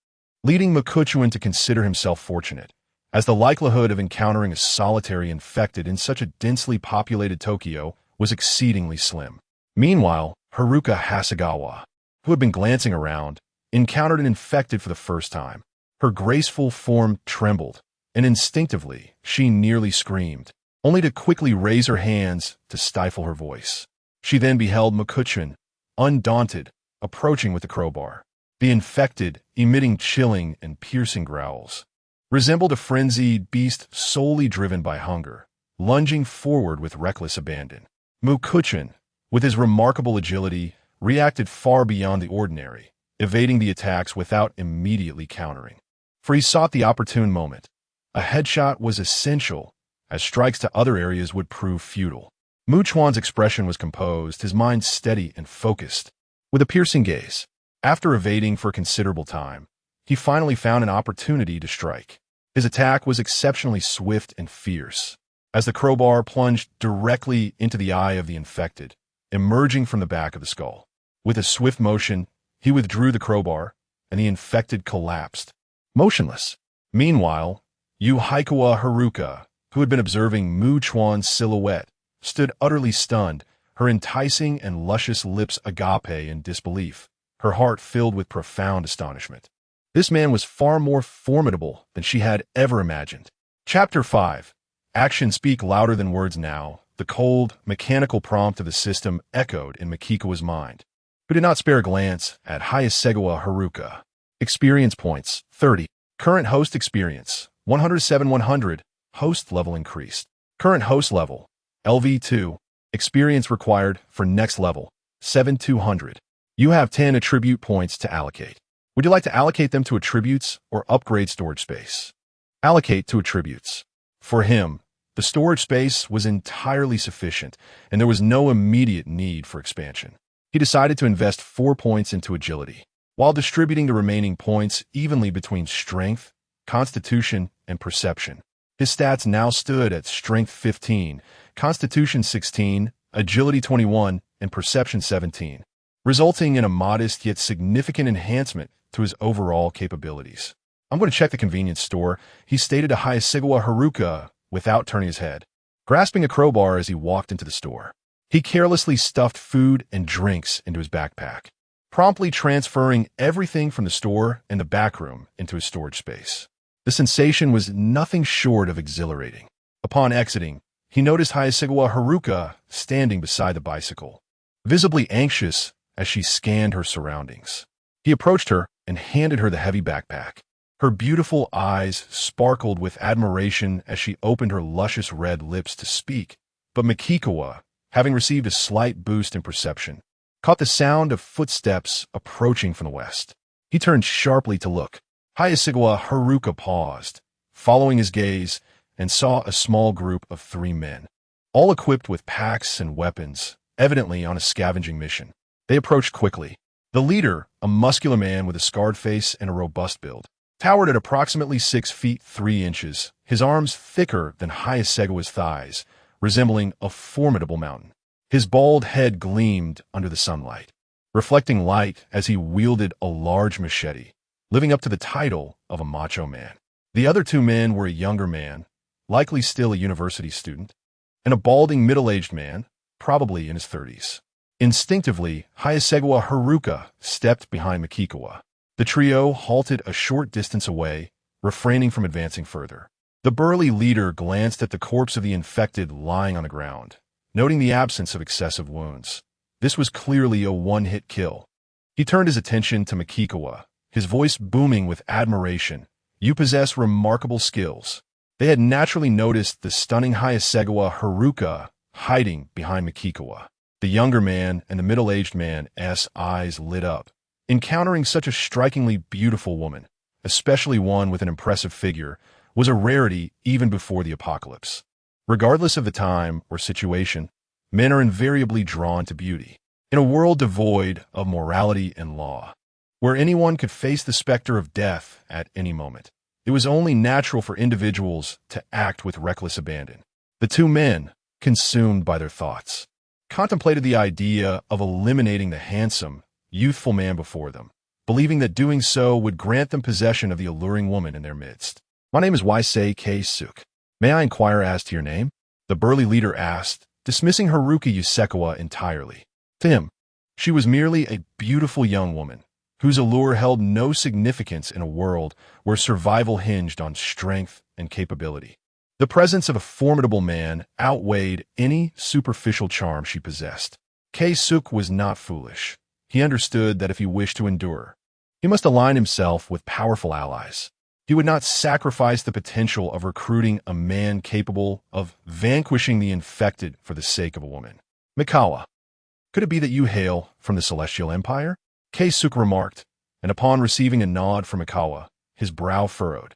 leading Mu Chuan to consider himself fortunate, as the likelihood of encountering a solitary infected in such a densely populated Tokyo was exceedingly slim. Meanwhile, Haruka Hasegawa, who had been glancing around, encountered an infected for the first time. Her graceful form trembled, and instinctively she nearly screamed, only to quickly raise her hands to stifle her voice. She then beheld Makuchin, undaunted, approaching with the crowbar. The infected, emitting chilling and piercing growls, resembled a frenzied beast solely driven by hunger, lunging forward with reckless abandon. Makuchin, with his remarkable agility, reacted far beyond the ordinary, evading the attacks without immediately countering. For he sought the opportune moment. A headshot was essential, as strikes to other areas would prove futile. Chuan's expression was composed, his mind steady and focused. With a piercing gaze, after evading for considerable time, he finally found an opportunity to strike. His attack was exceptionally swift and fierce, as the crowbar plunged directly into the eye of the infected, emerging from the back of the skull. With a swift motion, he withdrew the crowbar, and the infected collapsed, motionless. Meanwhile, Haikawa Haruka, who had been observing Chuan's silhouette, stood utterly stunned, her enticing and luscious lips agape in disbelief, her heart filled with profound astonishment. This man was far more formidable than she had ever imagined. Chapter 5. Actions speak louder than words now. The cold, mechanical prompt of the system echoed in Makikawa's mind, who did not spare a glance at Hayasegawa Haruka. Experience points, 30. Current host experience, 107-100. Host level increased. Current host level, LV2. Experience required for next level, 7-200. You have 10 attribute points to allocate. Would you like to allocate them to attributes or upgrade storage space? Allocate to attributes. For him, the storage space was entirely sufficient, and there was no immediate need for expansion. He decided to invest 4 points into agility, while distributing the remaining points evenly between strength, constitution, and perception. His stats now stood at strength 15, constitution 16, agility 21, and perception 17, resulting in a modest yet significant enhancement to his overall capabilities. I'm going to check the convenience store, he stated to Hayasegawa Haruka without turning his head, grasping a crowbar as he walked into the store. He carelessly stuffed food and drinks into his backpack, promptly transferring everything from the store and the back room into his storage space. The sensation was nothing short of exhilarating. Upon exiting, he noticed Hayasegawa Haruka standing beside the bicycle, visibly anxious as she scanned her surroundings. He approached her and handed her the heavy backpack. Her beautiful eyes sparkled with admiration as she opened her luscious red lips to speak, but Makikawa, having received a slight boost in perception, caught the sound of footsteps approaching from the west. He turned sharply to look. Hayasegawa Haruka paused, following his gaze, and saw a small group of 3 men, all equipped with packs and weapons, evidently on a scavenging mission. They approached quickly. The leader, a muscular man with a scarred face and a robust build, towered at approximately 6 feet 3 inches, his arms thicker than Hayasegawa's thighs, resembling a formidable mountain. His bald head gleamed under the sunlight, reflecting light as he wielded a large machete, living up to the title of a macho man. The other 2 men were a younger man, likely still a university student, and a balding middle-aged man, probably in his 30s. Instinctively, Hayasegawa Haruka stepped behind Makikawa. The trio halted a short distance away, refraining from advancing further. The burly leader glanced at the corpse of the infected lying on the ground, noting the absence of excessive wounds. This was clearly a one-hit kill. He turned his attention to Makikawa, his voice booming with admiration. You possess remarkable skills. They had naturally noticed the stunning Hayasegawa Haruka hiding behind Makikawa. The younger man and the middle-aged man's eyes lit up. Encountering such a strikingly beautiful woman, especially one with an impressive figure, was a rarity even before the apocalypse. Regardless of the time or situation, men are invariably drawn to beauty. In a world devoid of morality and law, where anyone could face the specter of death at any moment, it was only natural for individuals to act with reckless abandon. The 2 men, consumed by their thoughts, contemplated the idea of eliminating the handsome, youthful man before them, believing that doing so would grant them possession of the alluring woman in their midst. My name is Waisei K-Suk. May I inquire as to your name? The burly leader asked, dismissing Haruka Yusekawa entirely. To him, she was merely a beautiful young woman, whose allure held no significance in a world where survival hinged on strength and capability. The presence of a formidable man outweighed any superficial charm she possessed. Kei-suk was not foolish. He understood that if he wished to endure, he must align himself with powerful allies. He would not sacrifice the potential of recruiting a man capable of vanquishing the infected for the sake of a woman. Mikawa, could it be that you hail from the Celestial Empire? Kei-suk remarked, and upon receiving a nod from Mikawa, his brow furrowed,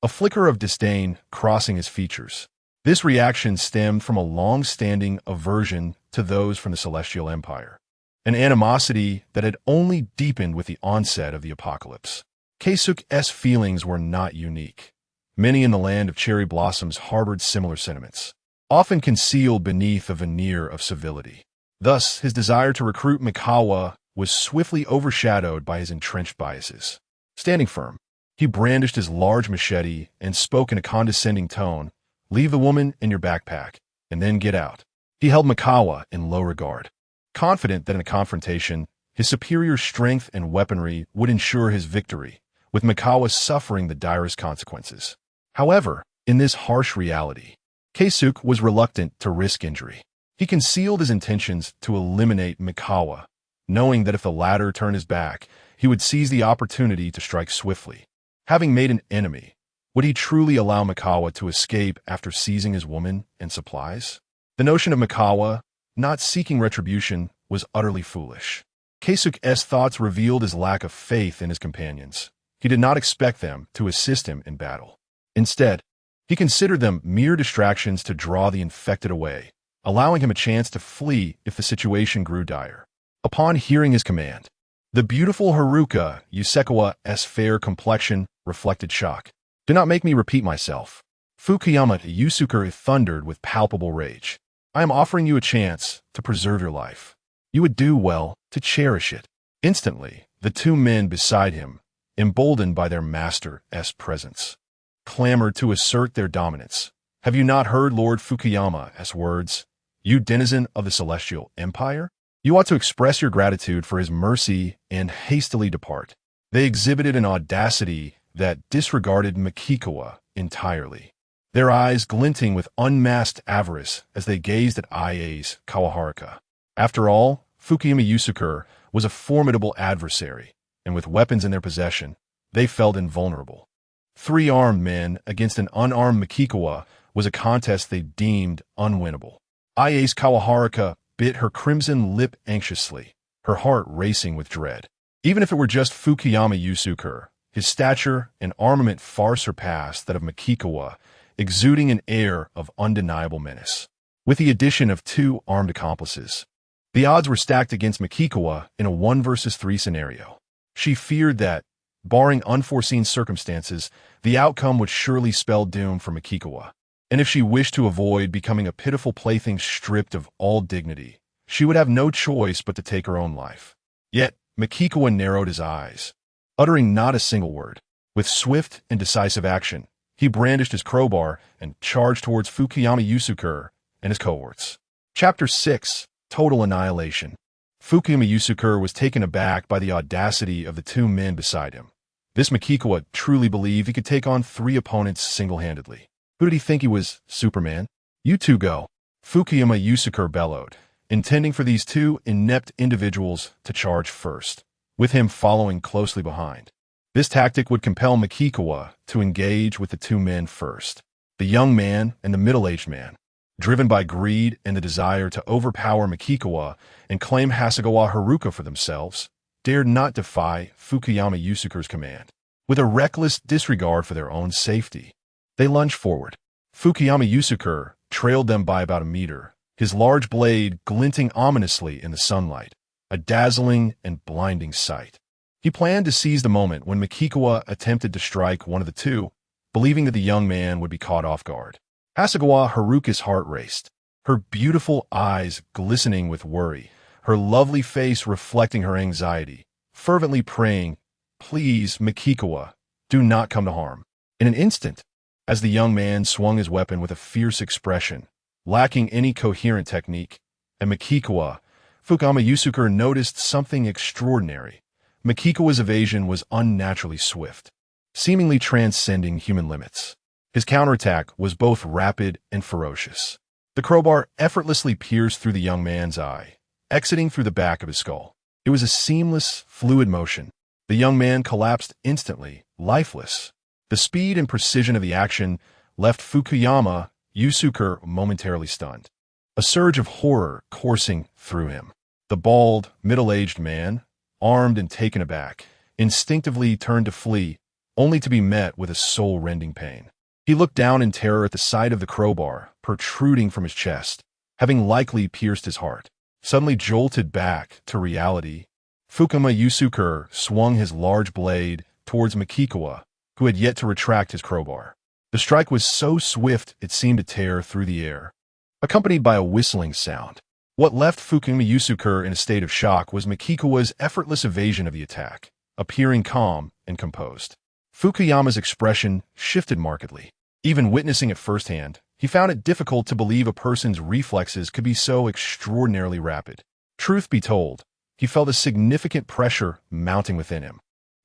a flicker of disdain crossing his features. This reaction stemmed from a long-standing aversion to those from the Celestial Empire, an animosity that had only deepened with the onset of the apocalypse. Kei-suk's feelings were not unique. Many in the land of cherry blossoms harbored similar sentiments, often concealed beneath a veneer of civility. Thus, his desire to recruit Mikawa was swiftly overshadowed by his entrenched biases. Standing firm, he brandished his large machete and spoke in a condescending tone, "Leave the woman in your backpack, and then get out." He held Mikawa in low regard, confident that in a confrontation, his superior strength and weaponry would ensure his victory, with Mikawa suffering the direst consequences. However, in this harsh reality, Kei-suk was reluctant to risk injury. He concealed his intentions to eliminate Mikawa, knowing that if the latter turned his back, he would seize the opportunity to strike swiftly. Having made an enemy, would he truly allow Mikawa to escape after seizing his woman and supplies? The notion of Mikawa not seeking retribution was utterly foolish. Kei-suk's thoughts revealed his lack of faith in his companions. He did not expect them to assist him in battle. Instead, he considered them mere distractions to draw the infected away, allowing him a chance to flee if the situation grew dire. Upon hearing his command, the beautiful Haruka Yusekawa's fair complexion reflected shock. "Do not make me repeat myself." Fukuyama Yusuke thundered with palpable rage. "I am offering you a chance to preserve your life. You would do well to cherish it." Instantly, the two men beside him, emboldened by their master's presence, clamored to assert their dominance. "Have you not heard Lord Fukuyama's words? You denizen of the Celestial Empire? You ought to express your gratitude for his mercy and hastily depart." They exhibited an audacity that disregarded Mikikawa entirely, their eyes glinting with unmasked avarice as they gazed at Ia's Kawaharika. After all, Fukuyama Yusuke was a formidable adversary, and with weapons in their possession, they felt invulnerable. 3 armed men against an unarmed Mikikawa was a contest they deemed unwinnable. Ia's Kawaharika bit her crimson lip anxiously, her heart racing with dread. Even if it were just Fukuyama Yusuke, his stature and armament far surpassed that of Mikikawa, exuding an air of undeniable menace. With the addition of 2 armed accomplices, the odds were stacked against Mikikawa in a 1 versus 3 scenario. She feared that, barring unforeseen circumstances, the outcome would surely spell doom for Mikikawa. And if she wished to avoid becoming a pitiful plaything stripped of all dignity, she would have no choice but to take her own life. Yet, Mikikawa narrowed his eyes, uttering not a single word. With swift and decisive action, he brandished his crowbar and charged towards Fukuyama Yusuke and his cohorts. Chapter 6: Total Annihilation. Fukuyama Yusuke was taken aback by the audacity of the 2 men beside him. This Mikikawa truly believed he could take on 3 opponents single-handedly. Who did he think he was, Superman? "You 2 go," Fukuyama Yusuke bellowed, intending for these 2 inept individuals to charge first, with him following closely behind. This tactic would compel Mikikawa to engage with the 2 men first. The young man and the middle-aged man, driven by greed and the desire to overpower Mikikawa and claim Hasegawa Haruka for themselves, dared not defy Fukuyama Yusuke's command. With a reckless disregard for their own safety, they lunged forward. Fukuyama Yusuke trailed them by about a meter, his large blade glinting ominously in the sunlight, a dazzling and blinding sight. He planned to seize the moment when Mikikawa attempted to strike one of the 2, believing that the young man would be caught off guard. Hasegawa Haruka's heart raced, her beautiful eyes glistening with worry, her lovely face reflecting her anxiety, fervently praying, "Please, Mikikawa, do not come to harm." In an instant, as the young man swung his weapon with a fierce expression, lacking any coherent technique, and Mikikawa, Fukuyama Yusuke noticed something extraordinary. Makikawa's evasion was unnaturally swift, seemingly transcending human limits. His counterattack was both rapid and ferocious. The crowbar effortlessly pierced through the young man's eye, exiting through the back of his skull. It was a seamless, fluid motion. The young man collapsed instantly, lifeless. The speed and precision of the action left Fukuyama Yusuke momentarily stunned. A surge of horror coursing through him. The bald, middle-aged man, armed and taken aback, instinctively turned to flee, only to be met with a soul-rending pain. He looked down in terror at the sight of the crowbar protruding from his chest, having likely pierced his heart. Suddenly jolted back to reality, Fukuyama Yusuke swung his large blade towards Makikawa, who had yet to retract his crowbar. The strike was so swift it seemed to tear through the air, accompanied by a whistling sound. What left Fukuyama Yusuke in a state of shock was Makikawa's effortless evasion of the attack, appearing calm and composed. Fukuyama's expression shifted markedly. Even witnessing it firsthand, he found it difficult to believe a person's reflexes could be so extraordinarily rapid. Truth be told, he felt a significant pressure mounting within him.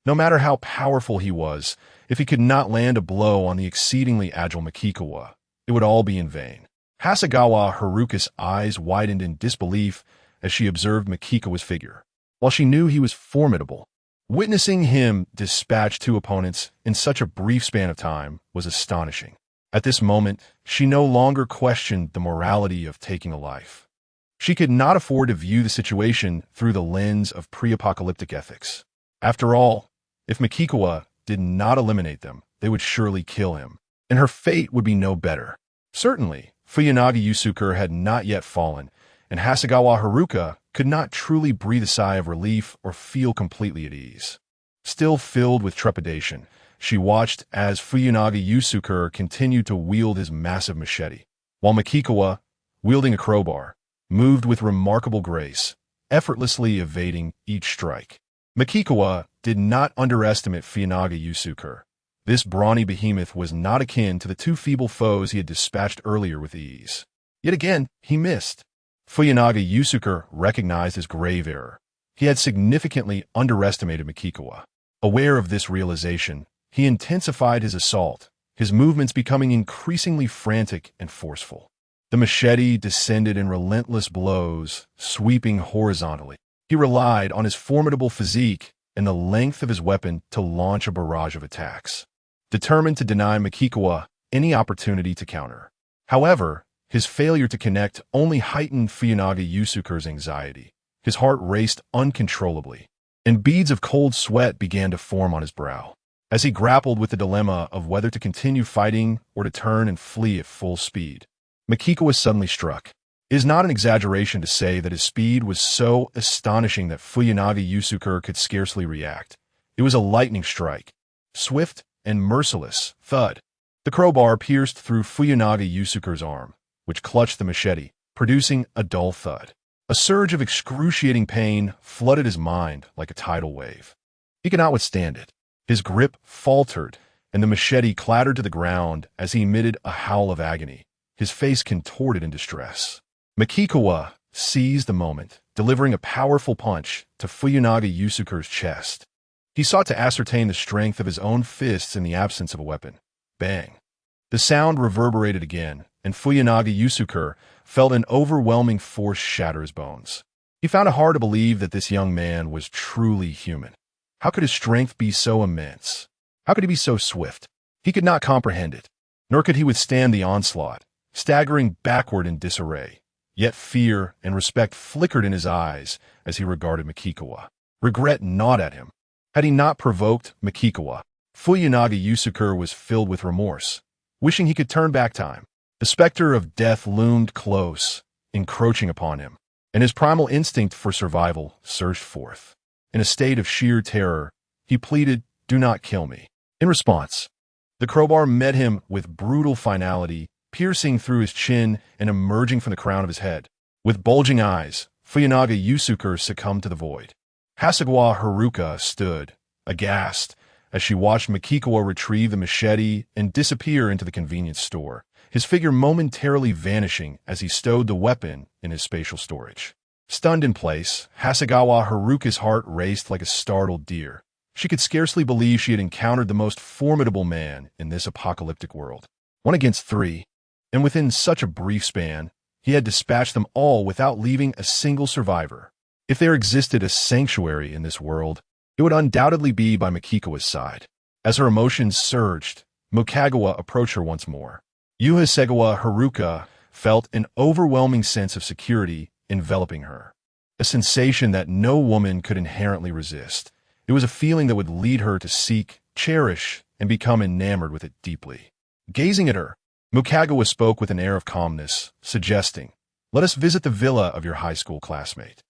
No matter how powerful he was, if he could not land a blow on the exceedingly agile Makikawa, it would all be in vain. Hasegawa Haruka's eyes widened in disbelief as she observed Makikawa's figure. While she knew he was formidable, witnessing him dispatch two opponents in such a brief span of time was astonishing. At this moment, she no longer questioned the morality of taking a life. She could not afford to view the situation through the lens of pre-apocalyptic ethics. After all, if Makikawa did not eliminate them, they would surely kill him, and her fate would be no better. Certainly, Fuyanaga Yusuke had not yet fallen, and Hasegawa Haruka could not truly breathe a sigh of relief or feel completely at ease. Still filled with trepidation, she watched as Fuyanaga Yusuke continued to wield his massive machete, while Makikawa, wielding a crowbar, moved with remarkable grace, effortlessly evading each strike. Makikawa did not underestimate Fuyanaga Yusuke. This brawny behemoth was not akin to the two feeble foes he had dispatched earlier with ease. Yet again, he missed. Fuyanaga Yusuke recognized his grave error. He had significantly underestimated Makikawa. Aware of this realization, he intensified his assault, his movements becoming increasingly frantic and forceful. The machete descended in relentless blows, sweeping horizontally. He relied on his formidable physique and the length of his weapon to launch a barrage of attacks, determined to deny Makikawa any opportunity to counter. However, his failure to connect only heightened Fuyanaga Yusuke's anxiety. His heart raced uncontrollably, and beads of cold sweat began to form on his brow. As he grappled with the dilemma of whether to continue fighting or to turn and flee at full speed, Makikawa suddenly struck. It is not an exaggeration to say that his speed was so astonishing that Fuyanaga Yusuke could scarcely react. It was a lightning strike, swift and merciless. Thud. The crowbar pierced through Fuyanaga Yusuke's arm, which clutched the machete, producing a dull thud. A surge of excruciating pain flooded his mind like a tidal wave. He could not withstand it. His grip faltered, and the machete clattered to the ground as he emitted a howl of agony, his face contorted in distress. Makikawa seized the moment, delivering a powerful punch to Fuyanaga Yusuke's chest. He sought to ascertain the strength of his own fists in the absence of a weapon. Bang! The sound reverberated again, and Fuyanaga Yusuke felt an overwhelming force shatter his bones. He found it hard to believe that this young man was truly human. How could his strength be so immense? How could he be so swift? He could not comprehend it, nor could he withstand the onslaught, staggering backward in disarray. Yet fear and respect flickered in his eyes as he regarded Makikawa. Regret gnawed at him. Had he not provoked Makikawa, Fuyanaga Yusuke was filled with remorse, wishing he could turn back time. The specter of death loomed close, encroaching upon him, and his primal instinct for survival surged forth. In a state of sheer terror, he pleaded, "Do not kill me." In response, the crowbar met him with brutal finality, piercing through his chin and emerging from the crown of his head. With bulging eyes, Fuyanaga Yusuke succumbed to the void. Hasegawa Haruka stood, aghast, as she watched Makikawa retrieve the machete and disappear into the convenience store, his figure momentarily vanishing as he stowed the weapon in his spatial storage. Stunned in place, Hasegawa Haruka's heart raced like a startled deer. She could scarcely believe she had encountered the most formidable man in this apocalyptic world. 1 against 3, and within such a brief span, he had dispatched them all without leaving a single survivor. If there existed a sanctuary in this world, it would undoubtedly be by Makikawa's side. As her emotions surged, Mokagawa approached her once more. Hasegawa Haruka felt an overwhelming sense of security enveloping her, a sensation that no woman could inherently resist. It was a feeling that would lead her to seek, cherish, and become enamored with it deeply. Gazing at her, Mokagawa spoke with an air of calmness, suggesting, "Let us visit the villa of your high school classmate."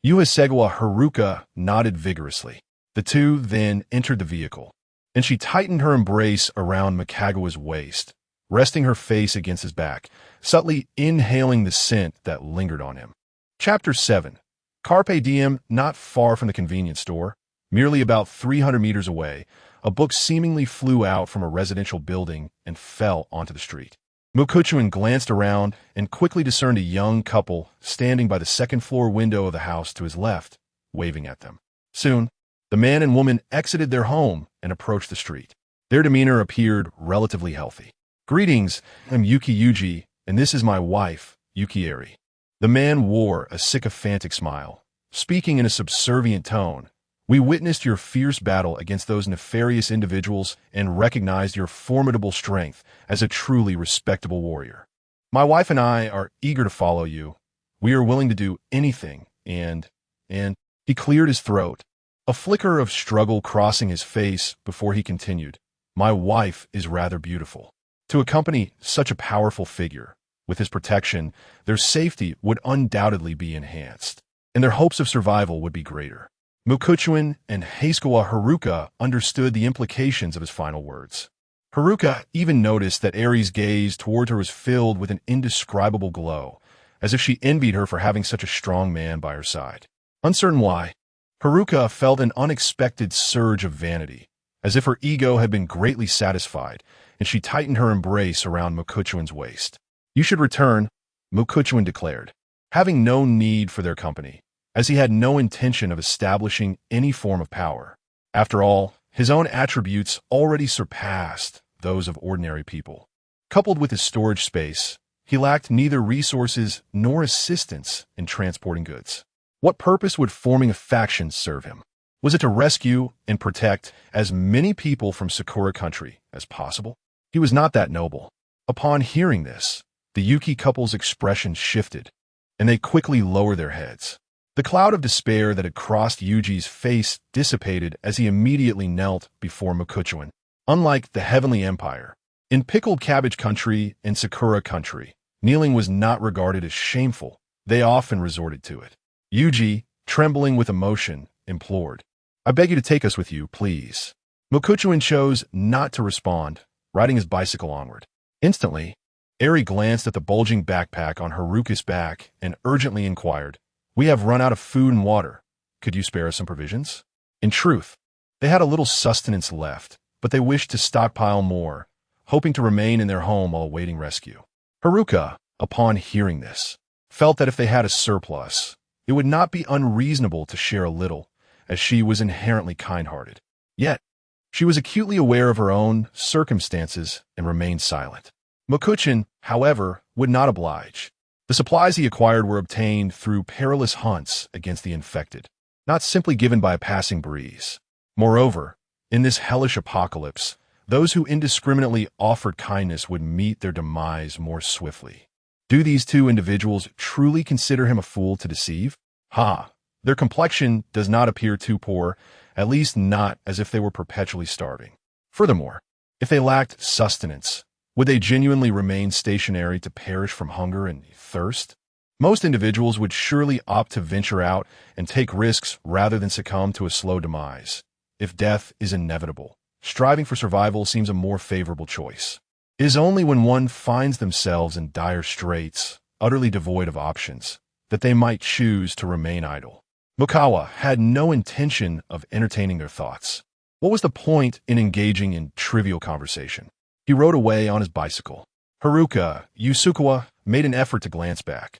Hasegawa Haruka nodded vigorously. The two then entered the vehicle, and she tightened her embrace around Mokagawa's waist, resting her face against his back, subtly inhaling the scent that lingered on him. Chapter 7. Carpe Diem. Not far from the convenience store, merely about 300 meters away, a book seemingly flew out from a residential building and fell onto the street. Mukuchuan glanced around and quickly discerned a young couple standing by the second-floor window of the house to his left, waving at them. Soon, the man and woman exited their home and approached the street. Their demeanor appeared relatively healthy. "Greetings, I'm Yuki Yuji, and this is my wife, Yukieri." The man wore a sycophantic smile, speaking in a subservient tone. "We witnessed your fierce battle against those nefarious individuals and recognized your formidable strength as a truly respectable warrior. My wife and I are eager to follow you. We are willing to do anything, and he cleared his throat, a flicker of struggle crossing his face before he continued, "My wife is rather beautiful. To accompany such a powerful figure, with his protection, their safety would undoubtedly be enhanced, and their hopes of survival would be greater." Mukuchuan and Hasegawa Haruka understood the implications of his final words. Haruka even noticed that Eri's gaze toward her was filled with an indescribable glow, as if she envied her for having such a strong man by her side. Uncertain why, Haruka felt an unexpected surge of vanity, as if her ego had been greatly satisfied, and she tightened her embrace around Mukuchuan's waist. "You should return," Mukuchuan declared, having no need for their company, as he had no intention of establishing any form of power. After all, his own attributes already surpassed those of ordinary people. Coupled with his storage space, he lacked neither resources nor assistance in transporting goods. What purpose would forming a faction serve him? Was it to rescue and protect as many people from Sakura country as possible? He was not that noble. Upon hearing this, the Yuki couple's expression shifted, and they quickly lowered their heads. The cloud of despair that had crossed Yuji's face dissipated as he immediately knelt before Mukuchuan. Unlike the Heavenly Empire, in Pickled Cabbage Country and Sakura Country, kneeling was not regarded as shameful. They often resorted to it. Yuji, trembling with emotion, implored, "I beg you to take us with you, please." Mukuchuan chose not to respond, riding his bicycle onward. Instantly, Eri glanced at the bulging backpack on Haruka's back and urgently inquired, "We have run out of food and water. Could you spare us some provisions?" In truth, they had a little sustenance left, but they wished to stockpile more, hoping to remain in their home while awaiting rescue. Haruka, upon hearing this, felt that if they had a surplus, it would not be unreasonable to share a little, as she was inherently kind-hearted. Yet, she was acutely aware of her own circumstances and remained silent. Mukuchuan, however, would not oblige. The supplies he acquired were obtained through perilous hunts against the infected, not simply given by a passing breeze. Moreover, in this hellish apocalypse, those who indiscriminately offered kindness would meet their demise more swiftly. Do these two individuals truly consider him a fool to deceive? Their complexion does not appear too poor, at least not as if they were perpetually starving. Furthermore, if they lacked sustenance, would they genuinely remain stationary to perish from hunger and thirst? Most individuals would surely opt to venture out and take risks rather than succumb to a slow demise. If death is inevitable, striving for survival seems a more favorable choice. It is only when one finds themselves in dire straits, utterly devoid of options, that they might choose to remain idle. Mukawa had no intention of entertaining their thoughts. What was the point in engaging in trivial conversation? He rode away on his bicycle. Haruka Yusukawa made an effort to glance back,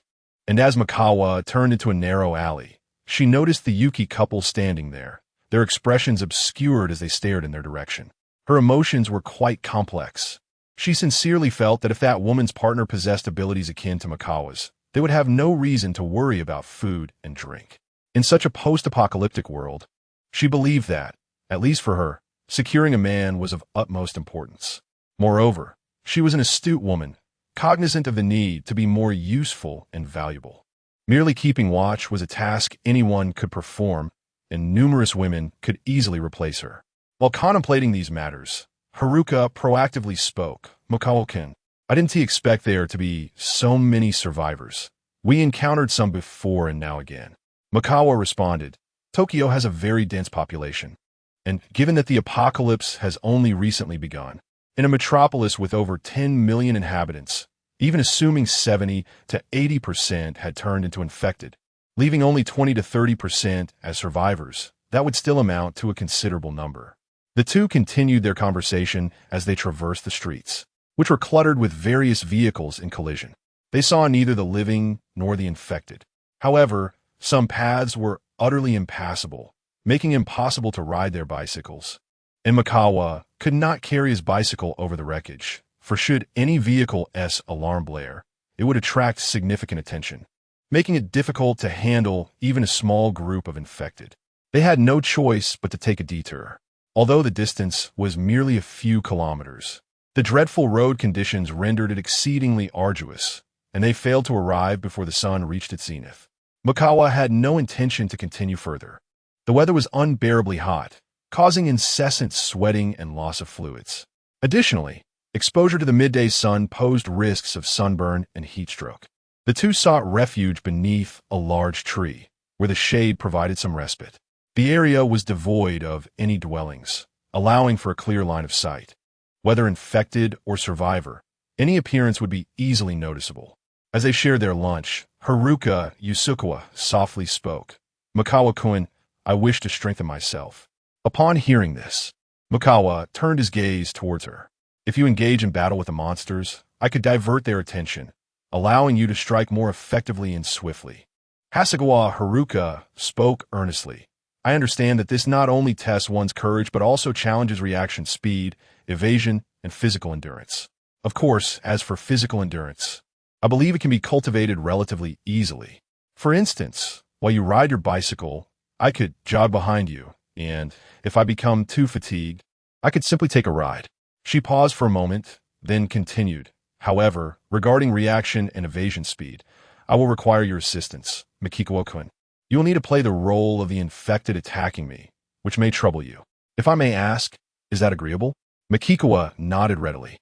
And as Mikawa turned into a narrow alley, she noticed the Yuki couple standing there, their expressions obscured as they stared in their direction. Her emotions were quite complex. She sincerely felt that if that woman's partner possessed abilities akin to Mikawa's, they would have no reason to worry about food and drink. In such a post-apocalyptic world, she believed that, at least for her, securing a man was of utmost importance. Moreover, she was an astute woman, cognizant of the need to be more useful and valuable. Merely keeping watch was a task anyone could perform, and numerous women could easily replace her. While contemplating these matters, Haruka proactively spoke. "Mikawa-kun, I didn't expect there to be so many survivors. We encountered some before and now again." Mikawa responded, "Tokyo has a very dense population, and given that the apocalypse has only recently begun, in a metropolis with over 10 million inhabitants, even assuming 70 to 80% had turned into infected, leaving only 20 to 30% as survivors, that would still amount to a considerable number." The two continued their conversation as they traversed the streets, which were cluttered with various vehicles in collision. They saw neither the living nor the infected. However, some paths were utterly impassable, making it impossible to ride their bicycles. And Mikawa could not carry his bicycle over the wreckage, for should any vehicle's alarm blare, it would attract significant attention, making it difficult to handle even a small group of infected. They had no choice but to take a detour. Although the distance was merely a few kilometers, the dreadful road conditions rendered it exceedingly arduous, and they failed to arrive before the sun reached its zenith. Mikawa had no intention to continue further. The weather was unbearably hot, causing incessant sweating and loss of fluids. Additionally, exposure to the midday sun posed risks of sunburn and heatstroke. The two sought refuge beneath a large tree, where the shade provided some respite. The area was devoid of any dwellings, allowing for a clear line of sight. Whether infected or survivor, any appearance would be easily noticeable. As they shared their lunch, Haruka Yusukawa softly spoke. "Mikawa-kun, I wish to strengthen myself." Upon hearing this, Mikawa turned his gaze towards her. "If you engage in battle with the monsters, I could divert their attention, allowing you to strike more effectively and swiftly." Hasegawa Haruka spoke earnestly. "I understand that this not only tests one's courage but also challenges reaction speed, evasion, and physical endurance. Of course, as for physical endurance, I believe it can be cultivated relatively easily. For instance, while you ride your bicycle, I could jog behind you, and if I become too fatigued, I could simply take a ride." She paused for a moment, then continued. "However, regarding reaction and evasion speed, I will require your assistance, Mikiko-kun. You will need to play the role of the infected attacking me, which may trouble you. If I may ask, is that agreeable?" Mikiko nodded readily.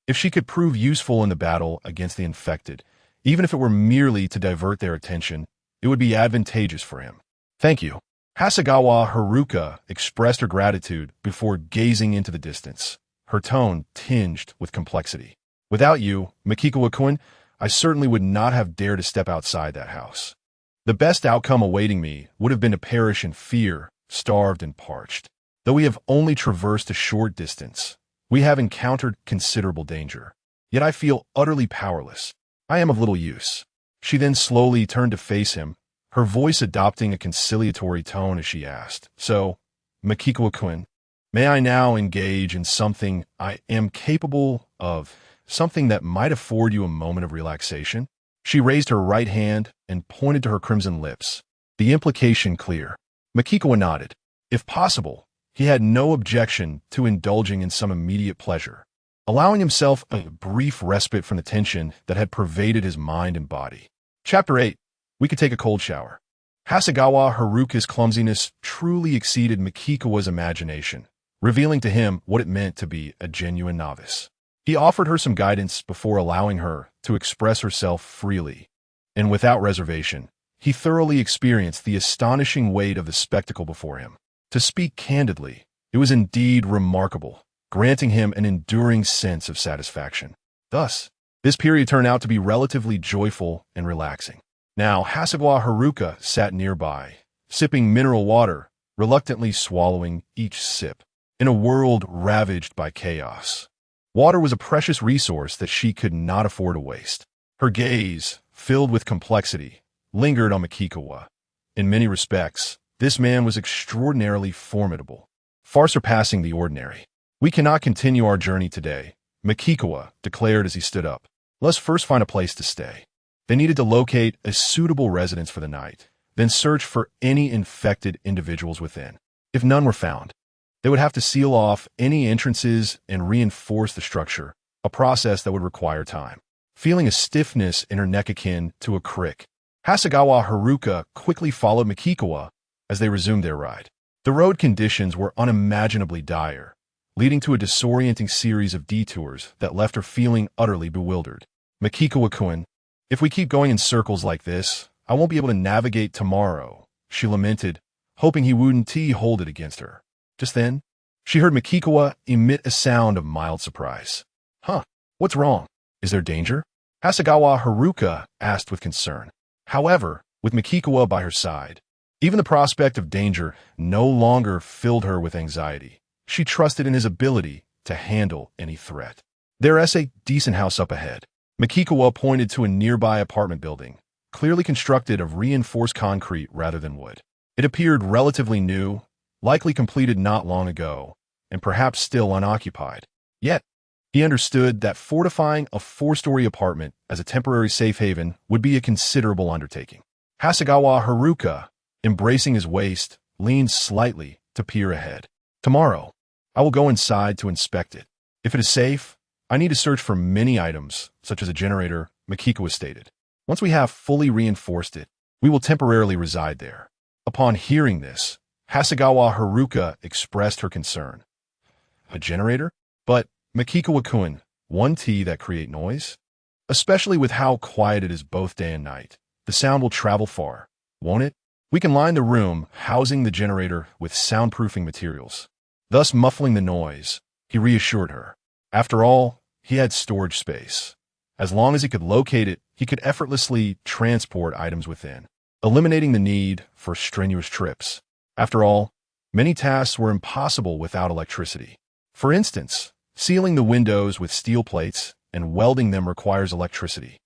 If she could prove useful in the battle against the infected, even if it were merely to divert their attention, it would be advantageous for him. "Thank you." Hasegawa Haruka expressed her gratitude before gazing into the distance, her tone tinged with complexity. "Without you, Mikiko-kun, I certainly would not have dared to step outside that house. The best outcome awaiting me would have been to perish in fear, starved and parched. Though we have only traversed a short distance, we have encountered considerable danger. Yet I feel utterly powerless. I am of little use." She then slowly turned to face him, her voice adopting a conciliatory tone as she asked, "So, Mikiko-kun, may I now engage in something I am capable of, something that might afford you a moment of relaxation?" She raised her right hand and pointed to her crimson lips, the implication clear. Mikiko nodded. If possible, he had no objection to indulging in some immediate pleasure, allowing himself a brief respite from the tension that had pervaded his mind and body. Chapter 8. We could take a cold shower. Hasegawa Haruka's clumsiness truly exceeded Mikiko's imagination, revealing to him what it meant to be a genuine novice. He offered her some guidance before allowing her to express herself freely, and without reservation, he thoroughly experienced the astonishing weight of the spectacle before him. To speak candidly, it was indeed remarkable, granting him an enduring sense of satisfaction. Thus, this period turned out to be relatively joyful and relaxing. Now, Hasegawa Haruka sat nearby, sipping mineral water, reluctantly swallowing each sip. In a world ravaged by chaos, water was a precious resource that she could not afford to waste. Her gaze, filled with complexity, lingered on Makikawa. In many respects, this man was extraordinarily formidable, far surpassing the ordinary. "We cannot continue our journey today," Makikawa declared as he stood up. "Let's first find a place to stay." They needed to locate a suitable residence for the night, then search for any infected individuals within. If none were found, they would have to seal off any entrances and reinforce the structure, a process that would require time. Feeling a stiffness in her neck akin to a crick, Hasegawa Haruka quickly followed Makikawa as they resumed their ride. The road conditions were unimaginably dire, leading to a disorienting series of detours that left her feeling utterly bewildered. "Makikawa-kun, if we keep going in circles like this, I won't be able to navigate tomorrow," she lamented, hoping he wouldn't hold it against her. Just then, she heard Makikawa emit a sound of mild surprise. "Huh, what's wrong? Is there danger?" Hasegawa Haruka asked with concern. However, with Makikawa by her side, even the prospect of danger no longer filled her with anxiety. She trusted in his ability to handle any threat. "There's a decent house up ahead." Makikawa pointed to a nearby apartment building, clearly constructed of reinforced concrete rather than wood. It appeared relatively new, likely completed not long ago, and perhaps still unoccupied. Yet, he understood that fortifying a 4-story apartment as a temporary safe haven would be a considerable undertaking. Hasegawa Haruka, embracing his waist, leaned slightly to peer ahead. "Tomorrow, I will go inside to inspect it. If it is safe, I need to search for many items, such as a generator," Makikawa stated. "Once we have fully reinforced it, we will temporarily reside there." Upon hearing this, Hasegawa Haruka expressed her concern. "A generator? But, Makikawa-kun, won't that create noise? Especially with how quiet it is both day and night. The sound will travel far, won't it? We can line the room housing the generator with soundproofing materials, thus muffling the noise," he reassured her. After all, he had storage space. As long as he could locate it, he could effortlessly transport items within, eliminating the need for strenuous trips. After all, many tasks were impossible without electricity. For instance, sealing the windows with steel plates and welding them requires electricity.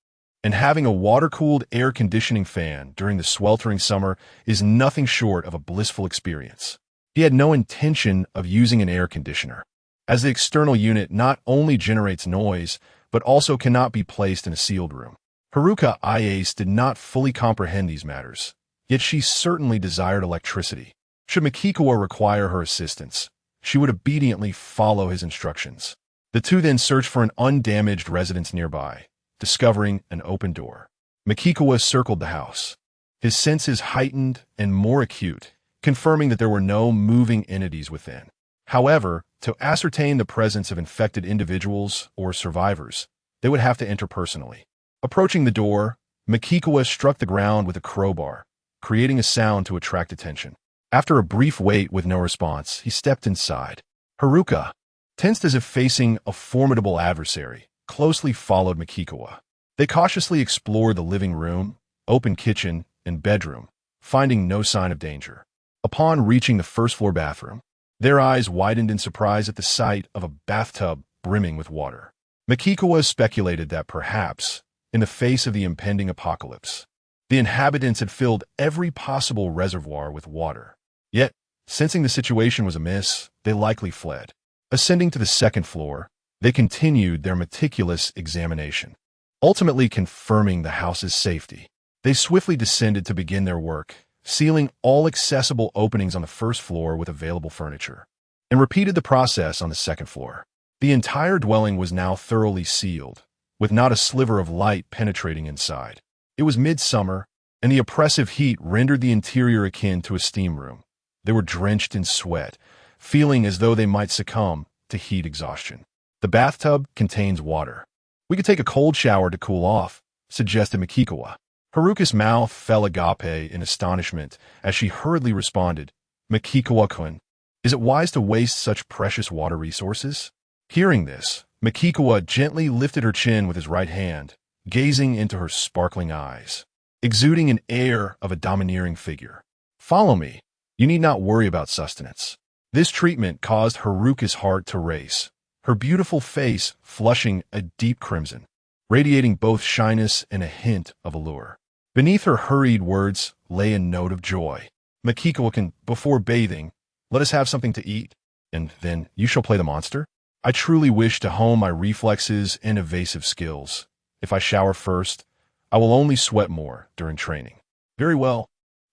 And having a water-cooled air conditioning fan during the sweltering summer is nothing short of a blissful experience. He had no intention of using an air conditioner, as the external unit not only generates noise, but also cannot be placed in a sealed room. Haruka Iase did not fully comprehend these matters, yet she certainly desired electricity. Should Makikawa require her assistance, she would obediently follow his instructions. The two then searched for an undamaged residence nearby, discovering an open door. Makikawa circled the house, his senses heightened and more acute, confirming that there were no moving entities within. However, to ascertain the presence of infected individuals or survivors, they would have to enter personally. Approaching the door, Makikawa struck the ground with a crowbar, creating a sound to attract attention. After a brief wait with no response, he stepped inside. Haruka, tensed as if facing a formidable adversary, closely followed Makikawa. They cautiously explored the living room, open kitchen, and bedroom, finding no sign of danger. Upon reaching the first-floor bathroom, their eyes widened in surprise at the sight of a bathtub brimming with water. Makikawa speculated that perhaps, in the face of the impending apocalypse, the inhabitants had filled every possible reservoir with water. Yet, sensing the situation was amiss, they likely fled. Ascending to the second floor, they continued their meticulous examination, ultimately confirming the house's safety. They swiftly descended to begin their work, sealing all accessible openings on the first floor with available furniture, and repeated the process on the second floor. The entire dwelling was now thoroughly sealed, with not a sliver of light penetrating inside. It was midsummer, and the oppressive heat rendered the interior akin to a steam room. They were drenched in sweat, feeling as though they might succumb to heat exhaustion. "The bathtub contains water. We could take a cold shower to cool off," suggested Makikawa. Haruka's mouth fell agape in astonishment as she hurriedly responded, "Makikawa-kun, is it wise to waste such precious water resources?" Hearing this, Makikawa gently lifted her chin with his right hand, gazing into her sparkling eyes, exuding an air of a domineering figure. "Follow me. You need not worry about sustenance." This treatment caused Haruka's heart to race, her beautiful face flushing a deep crimson. radiating both shyness and a hint of allure. Beneath her hurried words lay a note of joy. Makiko-can, before bathing, let us have something to eat, and then you shall play the monster? I truly wish to hone my reflexes and evasive skills. If I shower first, I will only sweat more during training. Very well.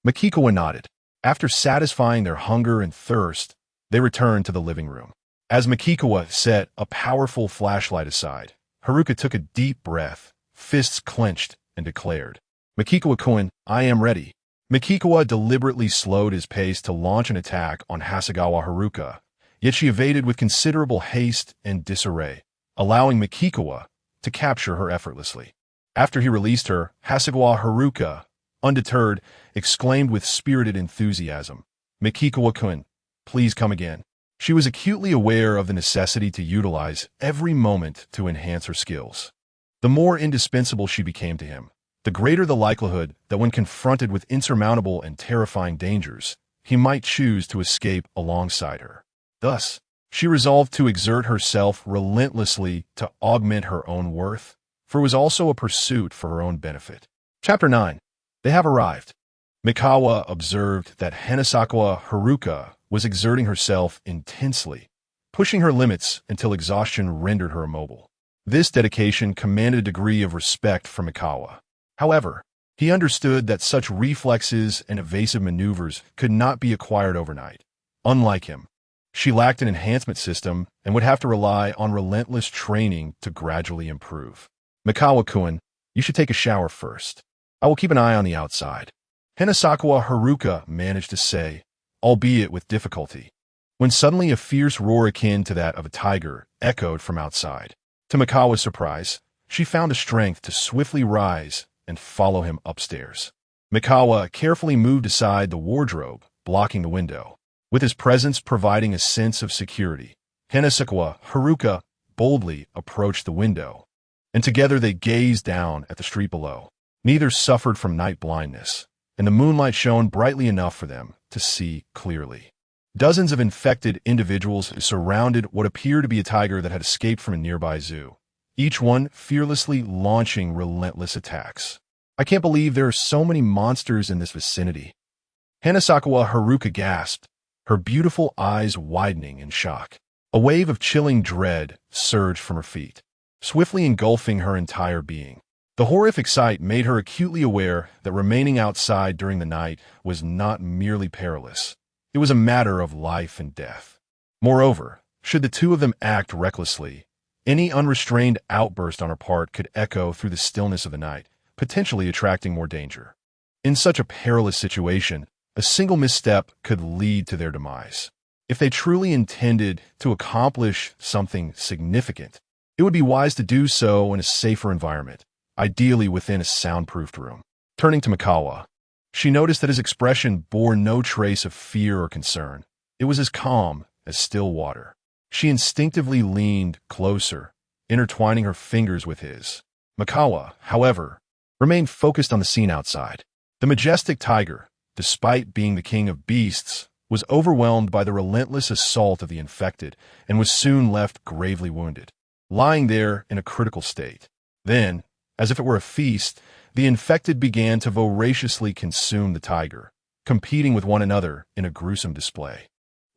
Makiko nodded. After satisfying their hunger and thirst, they returned to the living room. As Makiko set a powerful flashlight aside, Haruka took a deep breath, fists clenched, and declared, Makiko-kun, I am ready. Makiko deliberately slowed his pace to launch an attack on Hasegawa Haruka, yet she evaded with considerable haste and disarray, allowing Makiko to capture her effortlessly. After he released her, Hasegawa Haruka, undeterred, exclaimed with spirited enthusiasm, Makiko-kun, please come again. She was acutely aware of the necessity to utilize every moment to enhance her skills. The more indispensable she became to him, the greater the likelihood that when confronted with insurmountable and terrifying dangers, he might choose to escape alongside her. Thus, she resolved to exert herself relentlessly to augment her own worth, for it was also a pursuit for her own benefit. Chapter 9. They have arrived. Mikawa observed that Hanasawa Haruka was exerting herself intensely, pushing her limits until exhaustion rendered her immobile. This dedication commanded a degree of respect from Mikawa. However, he understood that such reflexes and evasive maneuvers could not be acquired overnight. Unlike him, she lacked an enhancement system and would have to rely on relentless training to gradually improve. Mikawa-kun, you should take a shower first. I will keep an eye on the outside. Hanasawa Haruka managed to say, albeit with difficulty, when suddenly a fierce roar akin to that of a tiger echoed from outside. To Mikawa's surprise, she found the strength to swiftly rise and follow him upstairs. Mikawa carefully moved aside the wardrobe, blocking the window. With his presence providing a sense of security, Hanasawa Haruka boldly approached the window, and together they gazed down at the street below. Neither suffered from night blindness, and the moonlight shone brightly enough for them to see clearly. Dozens of infected individuals surrounded what appeared to be a tiger that had escaped from a nearby zoo, each one fearlessly launching relentless attacks. I can't believe there are so many monsters in this vicinity. Hanasawa Haruka gasped, her beautiful eyes widening in shock. A wave of chilling dread surged from her feet, swiftly engulfing her entire being. The horrific sight made her acutely aware that remaining outside during the night was not merely perilous. It was a matter of life and death. Moreover, should the two of them act recklessly, any unrestrained outburst on her part could echo through the stillness of the night, potentially attracting more danger. In such a perilous situation, a single misstep could lead to their demise. If they truly intended to accomplish something significant, it would be wise to do so in a safer environment, ideally within a soundproofed room. Turning to Mikawa, she noticed that his expression bore no trace of fear or concern. It was as calm as still water. She instinctively leaned closer, intertwining her fingers with his. Mikawa, however, remained focused on the scene outside. The majestic tiger, despite being the king of beasts, was overwhelmed by the relentless assault of the infected and was soon left gravely wounded, lying there in a critical state. Then, as if it were a feast, the infected began to voraciously consume the tiger, competing with one another in a gruesome display.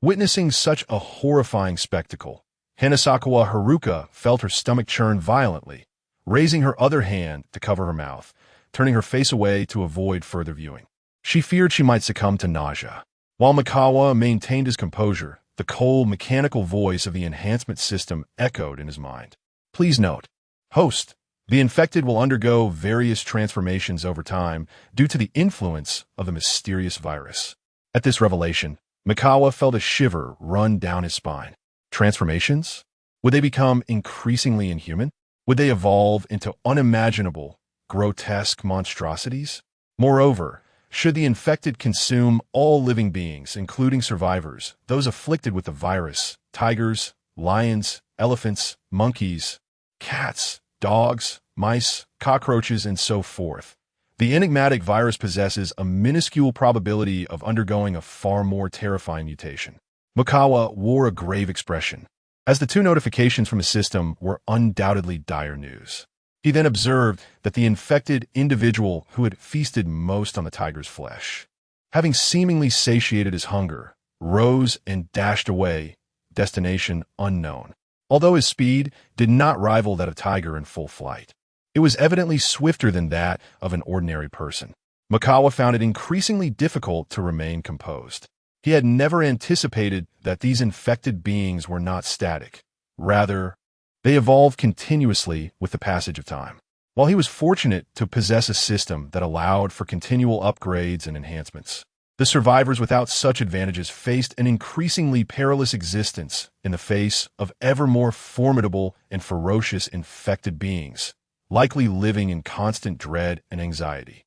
Witnessing such a horrifying spectacle, Hanasawa Haruka felt her stomach churn violently, raising her other hand to cover her mouth, turning her face away to avoid further viewing. She feared she might succumb to nausea. While Mikawa maintained his composure, the cold, mechanical voice of the enhancement system echoed in his mind. Please note, host, the infected will undergo various transformations over time due to the influence of the mysterious virus. At this revelation, Mikawa felt a shiver run down his spine. Transformations? Would they become increasingly inhuman? Would they evolve into unimaginable, grotesque monstrosities? Moreover, should the infected consume all living beings, including survivors, those afflicted with the virus, tigers, lions, elephants, monkeys, cats, dogs, mice, cockroaches, and so forth, the enigmatic virus possesses a minuscule probability of undergoing a far more terrifying mutation. Mikawa wore a grave expression, as the two notifications from his system were undoubtedly dire news. He then observed that the infected individual who had feasted most on the tiger's flesh, having seemingly satiated his hunger, rose and dashed away, destination unknown. Although his speed did not rival that of tiger in full flight, it was evidently swifter than that of an ordinary person. Mikawa found it increasingly difficult to remain composed. He had never anticipated that these infected beings were not static. Rather, they evolved continuously with the passage of time. While he was fortunate to possess a system that allowed for continual upgrades and enhancements, the survivors without such advantages faced an increasingly perilous existence in the face of ever more formidable and ferocious infected beings, likely living in constant dread and anxiety,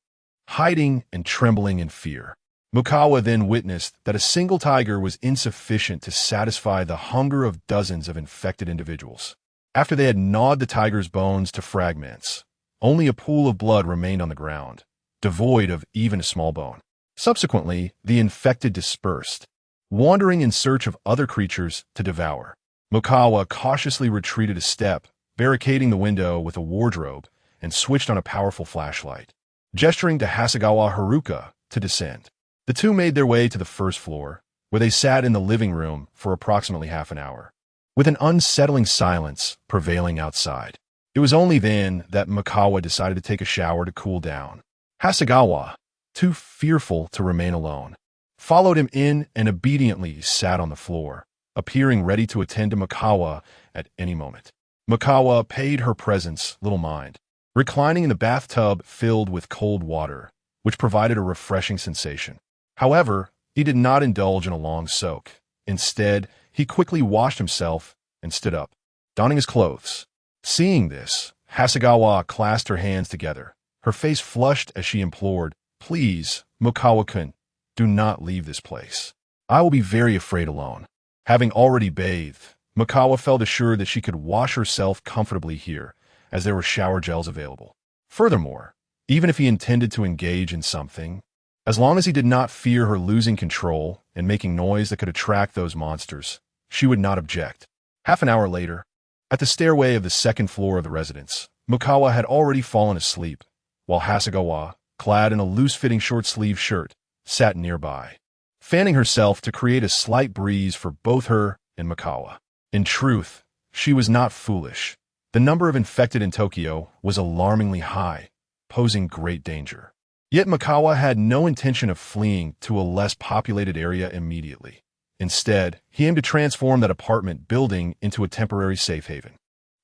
hiding and trembling in fear. Mukawa then witnessed that a single tiger was insufficient to satisfy the hunger of dozens of infected individuals. After they had gnawed the tiger's bones to fragments, only a pool of blood remained on the ground, devoid of even a small bone. Subsequently, the infected dispersed, wandering in search of other creatures to devour. Mukawa cautiously retreated a step, barricading the window with a wardrobe, and switched on a powerful flashlight, gesturing to Hasegawa Haruka to descend. The two made their way to the first floor, where they sat in the living room for approximately half an hour, with an unsettling silence prevailing outside. It was only then that Mikawa decided to take a shower to cool down. Hasegawa, too fearful to remain alone, followed him in and obediently sat on the floor, appearing ready to attend to Mikawa at any moment. Mikawa paid her presence little mind, reclining in the bathtub filled with cold water, which provided a refreshing sensation. However, he did not indulge in a long soak. Instead, he quickly washed himself and stood up, donning his clothes. Seeing this, Hasegawa clasped her hands together, her face flushed as she implored, "Please, Mukawa-kun, do not leave this place. I will be very afraid alone." Having already bathed, Mukawa felt assured that she could wash herself comfortably here, as there were shower gels available. Furthermore, even if he intended to engage in something, as long as he did not fear her losing control and making noise that could attract those monsters, she would not object. Half an hour later, at the stairway of the second floor of the residence, Mukawa had already fallen asleep, while Hasegawa, clad in a loose-fitting short-sleeved shirt, sat nearby, fanning herself to create a slight breeze for both her and Mukawa. In truth, she was not foolish. The number of infected in Tokyo was alarmingly high, posing great danger. Yet Mukawa had no intention of fleeing to a less populated area immediately. Instead, he aimed to transform that apartment building into a temporary safe haven.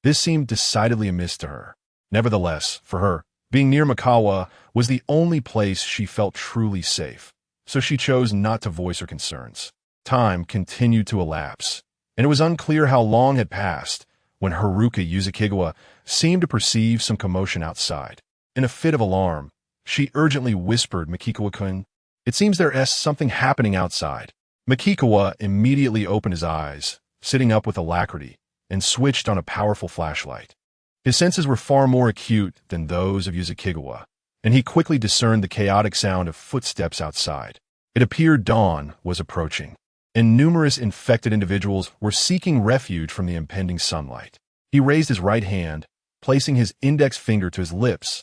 This seemed decidedly amiss to her. Nevertheless, for her, being near Mukawa was the only place she felt truly safe, so she chose not to voice her concerns. Time continued to elapse, and it was unclear how long had passed when Haruka Yuzakigawa seemed to perceive some commotion outside. In a fit of alarm, she urgently whispered, "Mikikawa-kun, it seems there's something happening outside." Mikikawa immediately opened his eyes, sitting up with alacrity, and switched on a powerful flashlight. His senses were far more acute than those of Yuzakigawa, and he quickly discerned the chaotic sound of footsteps outside. It appeared dawn was approaching, and numerous infected individuals were seeking refuge from the impending sunlight. He raised his right hand, placing his index finger to his lips,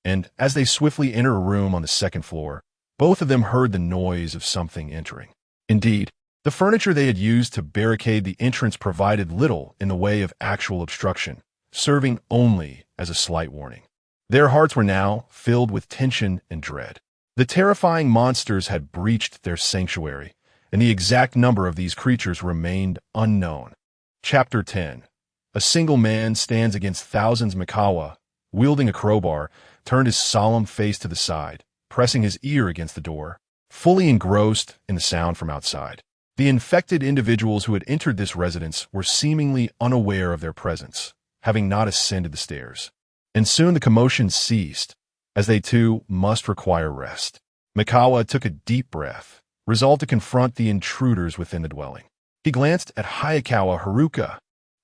and as they swiftly entered a room on the second floor, both of them heard the noise of something entering. Indeed, the furniture they had used to barricade the entrance provided little in the way of actual obstruction, serving only as a slight warning. Their hearts were now filled with tension and dread. The terrifying monsters had breached their sanctuary, and the exact number of these creatures remained unknown. Chapter 10. A single man stands against thousands. Mikawa, wielding a crowbar, turned his solemn face to the side, pressing his ear against the door, fully engrossed in the sound from outside. The infected individuals who had entered this residence were seemingly unaware of their presence, having not ascended the stairs. And soon the commotion ceased, as they too must require rest. Mikawa took a deep breath, resolved to confront the intruders within the dwelling. He glanced at Hayakawa Haruka,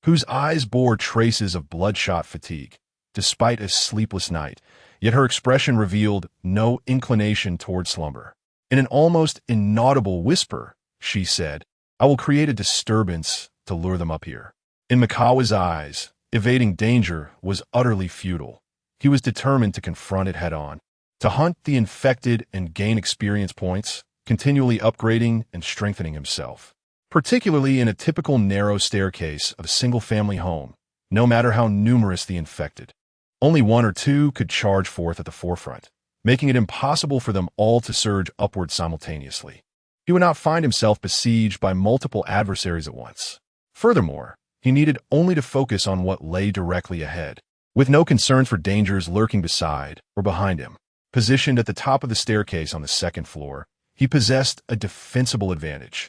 whose eyes bore traces of bloodshot fatigue, despite a sleepless night, yet her expression revealed no inclination toward slumber. In an almost inaudible whisper, she said, "I will create a disturbance to lure them up here." In Mikawa's eyes, evading danger was utterly futile. he was determined to confront it head-on, to hunt the infected and gain experience points, continually upgrading and strengthening himself. Particularly in a typical narrow staircase of a single-family home, no matter how numerous the infected. Only one or two could charge forth at the forefront, making it impossible for them all to surge upward simultaneously. He would not find himself besieged by multiple adversaries at once. Furthermore, he needed only to focus on what lay directly ahead, with no concerns for dangers lurking beside or behind him. Positioned at the top of the staircase on the second floor, he possessed a defensible advantage.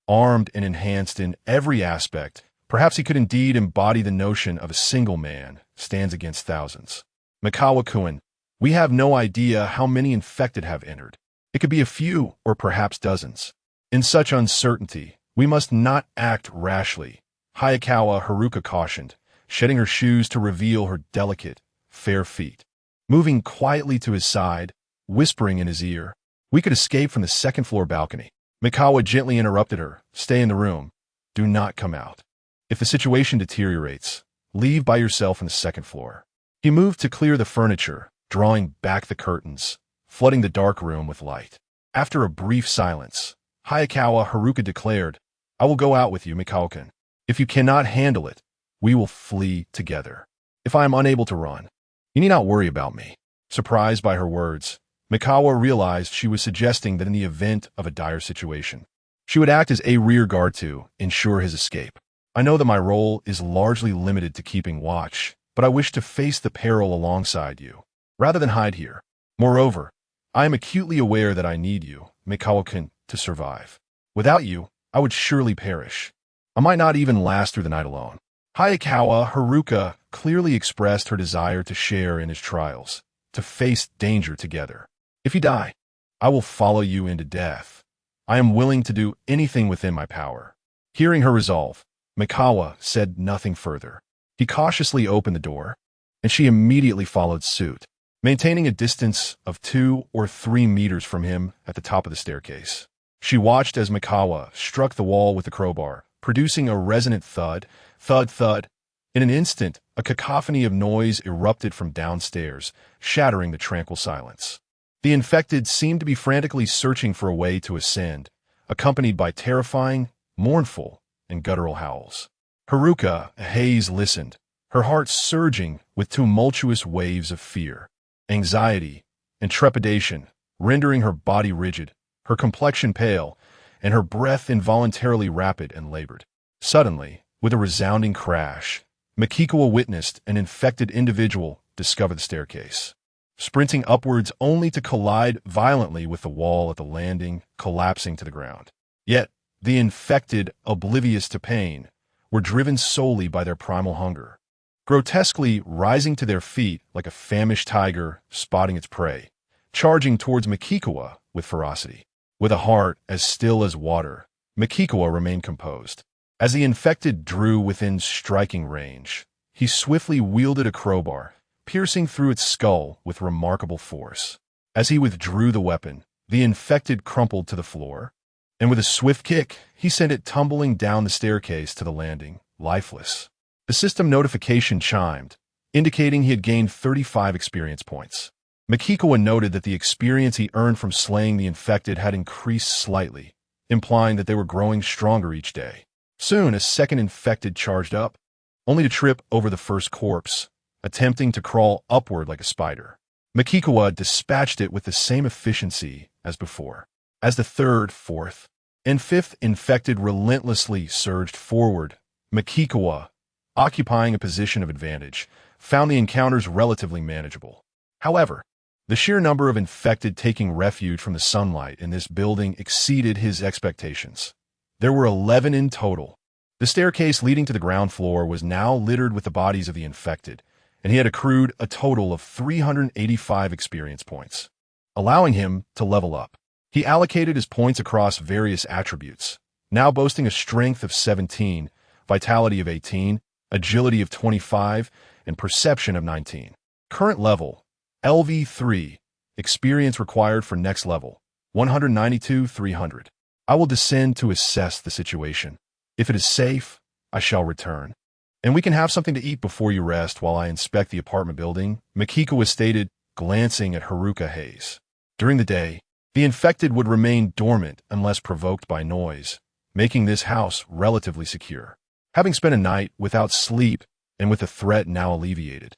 Armed and enhanced in every aspect, perhaps he could indeed embody the notion of a single man stands against thousands. Mikawa-kun, we have no idea how many infected have entered. It could be a few or perhaps dozens. In such uncertainty, we must not act rashly, Hayakawa Haruka cautioned, shedding her shoes to reveal her delicate, fair feet. Moving quietly to his side, whispering in his ear, we could escape from the second-floor balcony. Mikawa gently interrupted her. Stay in the room. Do not come out. If the situation deteriorates, leave by yourself on the second floor. He moved to clear the furniture, drawing back the curtains, flooding the dark room with light. After a brief silence, Hayakawa Haruka declared, I will go out with you, Mikawa-kun. If you cannot handle it, we will flee together. If I am unable to run, you need not worry about me. Surprised by her words, Mikawa realized she was suggesting that in the event of a dire situation, she would act as a rear guard to ensure his escape. I know that my role is largely limited to keeping watch, but I wish to face the peril alongside you, rather than hide here. Moreover, I am acutely aware that I need you, Mikawa-kun, to survive. Without you, I would surely perish. I might not even last through the night alone. Hayakawa Haruka clearly expressed her desire to share in his trials, to face danger together. If you die, I will follow you into death. I am willing to do anything within my power. Hearing her resolve, Mikawa said nothing further. He cautiously opened the door, and she immediately followed suit, maintaining a distance of 2 or 3 meters from him at the top of the staircase. She watched as Mikawa struck the wall with the crowbar, producing a resonant thud, thud, thud. In an instant, a cacophony of noise erupted from downstairs, shattering the tranquil silence. The infected seemed to be frantically searching for a way to ascend, accompanied by terrifying, mournful, and guttural howls. Haruka Hayes listened, her heart surging with tumultuous waves of fear, anxiety, and trepidation, rendering her body rigid, her complexion pale, and her breath involuntarily rapid and labored. Suddenly, with a resounding crash, Mikikawa witnessed an infected individual discover the staircase, sprinting upwards only to collide violently with the wall at the landing, collapsing to the ground. Yet, the infected, oblivious to pain, were driven solely by their primal hunger, grotesquely rising to their feet like a famished tiger spotting its prey, charging towards Mikikawa with ferocity. With a heart as still as water, Mikikawa remained composed. As the infected drew within striking range, he swiftly wielded a crowbar, piercing through its skull with remarkable force. As he withdrew the weapon, the infected crumpled to the floor, and with a swift kick, he sent it tumbling down the staircase to the landing, lifeless. The system notification chimed, indicating he had gained 35 experience points. Mikikawa noted that the experience he earned from slaying the infected had increased slightly, implying that they were growing stronger each day. Soon, a second infected charged up, only to trip over the first corpse, attempting to crawl upward like a spider. Mikikawa dispatched it with the same efficiency as before. As the third, fourth, and fifth infected relentlessly surged forward, Mikikawa, occupying a position of advantage, found the encounters relatively manageable. However, the sheer number of infected taking refuge from the sunlight in this building exceeded his expectations. There were 11 in total. The staircase leading to the ground floor was now littered with the bodies of the infected, and he had accrued a total of 385 experience points, allowing him to level up. He allocated his points across various attributes, now boasting a strength of 17, vitality of 18, agility of 25, and perception of 19. Current level, LV3, experience required for next level, 192-300. I will descend to assess the situation. If it is safe, I shall return. And we can have something to eat before you rest while I inspect the apartment building, Makikawa stated, glancing at Haruka Hayes. During the day, the infected would remain dormant unless provoked by noise, making this house relatively secure. Having spent a night without sleep and with the threat now alleviated,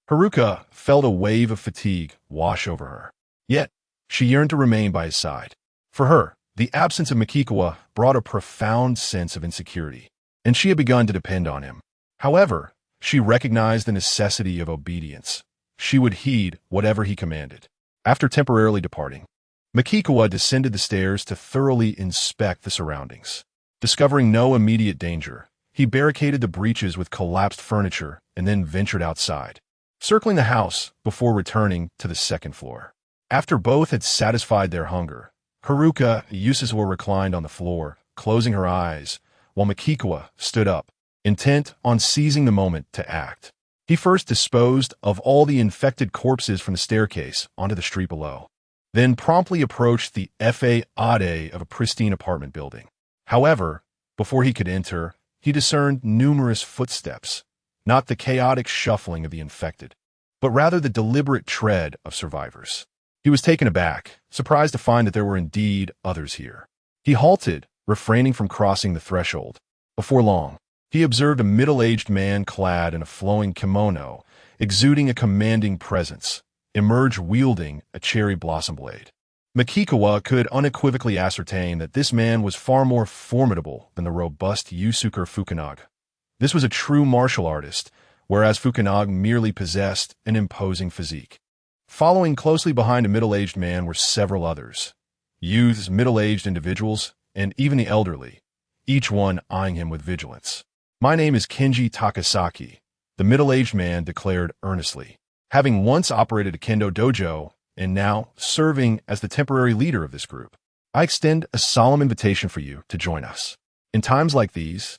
Haruka felt a wave of fatigue wash over her. Yet, she yearned to remain by his side. For her, the absence of Makikawa brought a profound sense of insecurity, and she had begun to depend on him. However, she recognized the necessity of obedience. She would heed whatever he commanded. After temporarily departing, Makikawa descended the stairs to thoroughly inspect the surroundings. Discovering no immediate danger, he barricaded the breaches with collapsed furniture and then ventured outside, circling the house before returning to the second floor. After both had satisfied their hunger, Haruka Yasuzawa reclined on the floor, closing her eyes, while Makikawa stood up, intent on seizing the moment to act. He first disposed of all the infected corpses from the staircase onto the street below, then promptly approached the facade of a pristine apartment building. However, before he could enter, he discerned numerous footsteps, not the chaotic shuffling of the infected, but rather the deliberate tread of survivors. He was taken aback, surprised to find that there were indeed others here. He halted, refraining from crossing the threshold. Before long, he observed a middle-aged man clad in a flowing kimono, exuding a commanding presence, emerge wielding a cherry blossom blade. Makikawa could unequivocally ascertain that this man was far more formidable than the robust Yusuke Fukunaga. This was a true martial artist, whereas Fukunaga merely possessed an imposing physique. Following closely behind a middle-aged man were several others, youths, middle-aged individuals, and even the elderly, each one eyeing him with vigilance. "My name is Kenji Takasaki," the middle-aged man declared earnestly, having once operated a kendo dojo and now serving as the temporary leader of this group. "I extend a solemn invitation for you to join us. In times like these,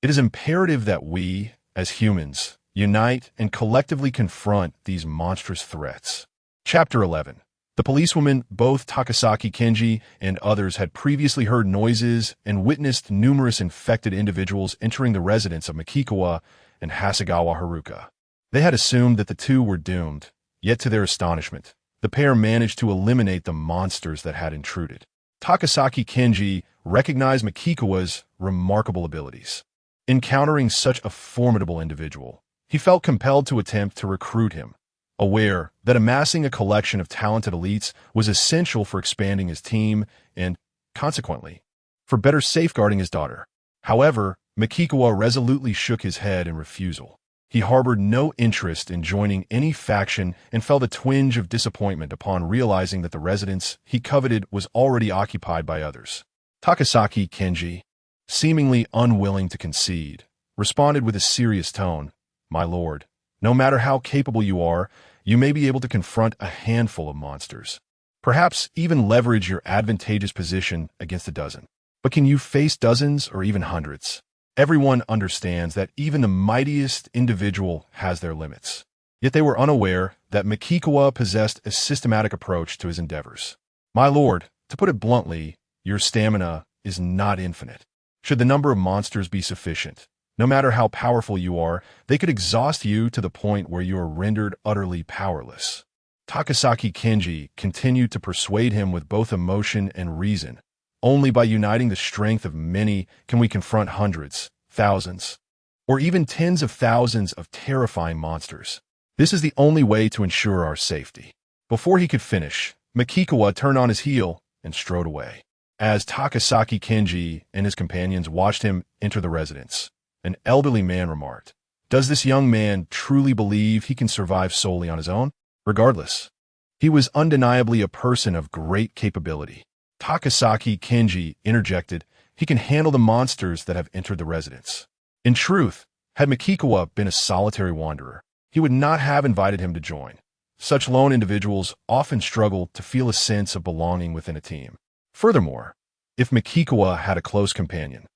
it is imperative that we, as humans, unite and collectively confront these monstrous threats." Chapter 11. The policewoman, both Takasaki Kenji and others, had previously heard noises and witnessed numerous infected individuals entering the residence of Makikawa and Hasegawa Haruka. They had assumed that the two were doomed, yet to their astonishment, the pair managed to eliminate the monsters that had intruded. Takasaki Kenji recognized Makikawa's remarkable abilities. Encountering such a formidable individual, he felt compelled to attempt to recruit him, aware that amassing a collection of talented elites was essential for expanding his team and, consequently, for better safeguarding his daughter. However, Makikawa resolutely shook his head in refusal. He harbored no interest in joining any faction and felt a twinge of disappointment upon realizing that the residence he coveted was already occupied by others. Takasaki Kenji, seemingly unwilling to concede, responded with a serious tone, "My lord, no matter how capable you are, you may be able to confront a handful of monsters. Perhaps even leverage your advantageous position against a dozen. But can you face dozens or even hundreds? Everyone understands that even the mightiest individual has their limits." Yet they were unaware that Makikawa possessed a systematic approach to his endeavors. "My lord, to put it bluntly, your stamina is not infinite. Should the number of monsters be sufficient, no matter how powerful you are, they could exhaust you to the point where you are rendered utterly powerless." Takasaki Kenji continued to persuade him with both emotion and reason. "Only by uniting the strength of many can we confront hundreds, thousands, or even tens of thousands of terrifying monsters. This is the only way to ensure our safety." Before he could finish, Makikawa turned on his heel and strode away. As Takasaki Kenji and his companions watched him enter the residence, an elderly man remarked, "Does this young man truly believe he can survive solely on his own? Regardless, he was undeniably a person of great capability." Takasaki Kenji interjected, "He can handle the monsters that have entered the residence." In truth, had Makikawa been a solitary wanderer, he would not have invited him to join. Such lone individuals often struggle to feel a sense of belonging within a team. Furthermore, if Makikawa had a close companion,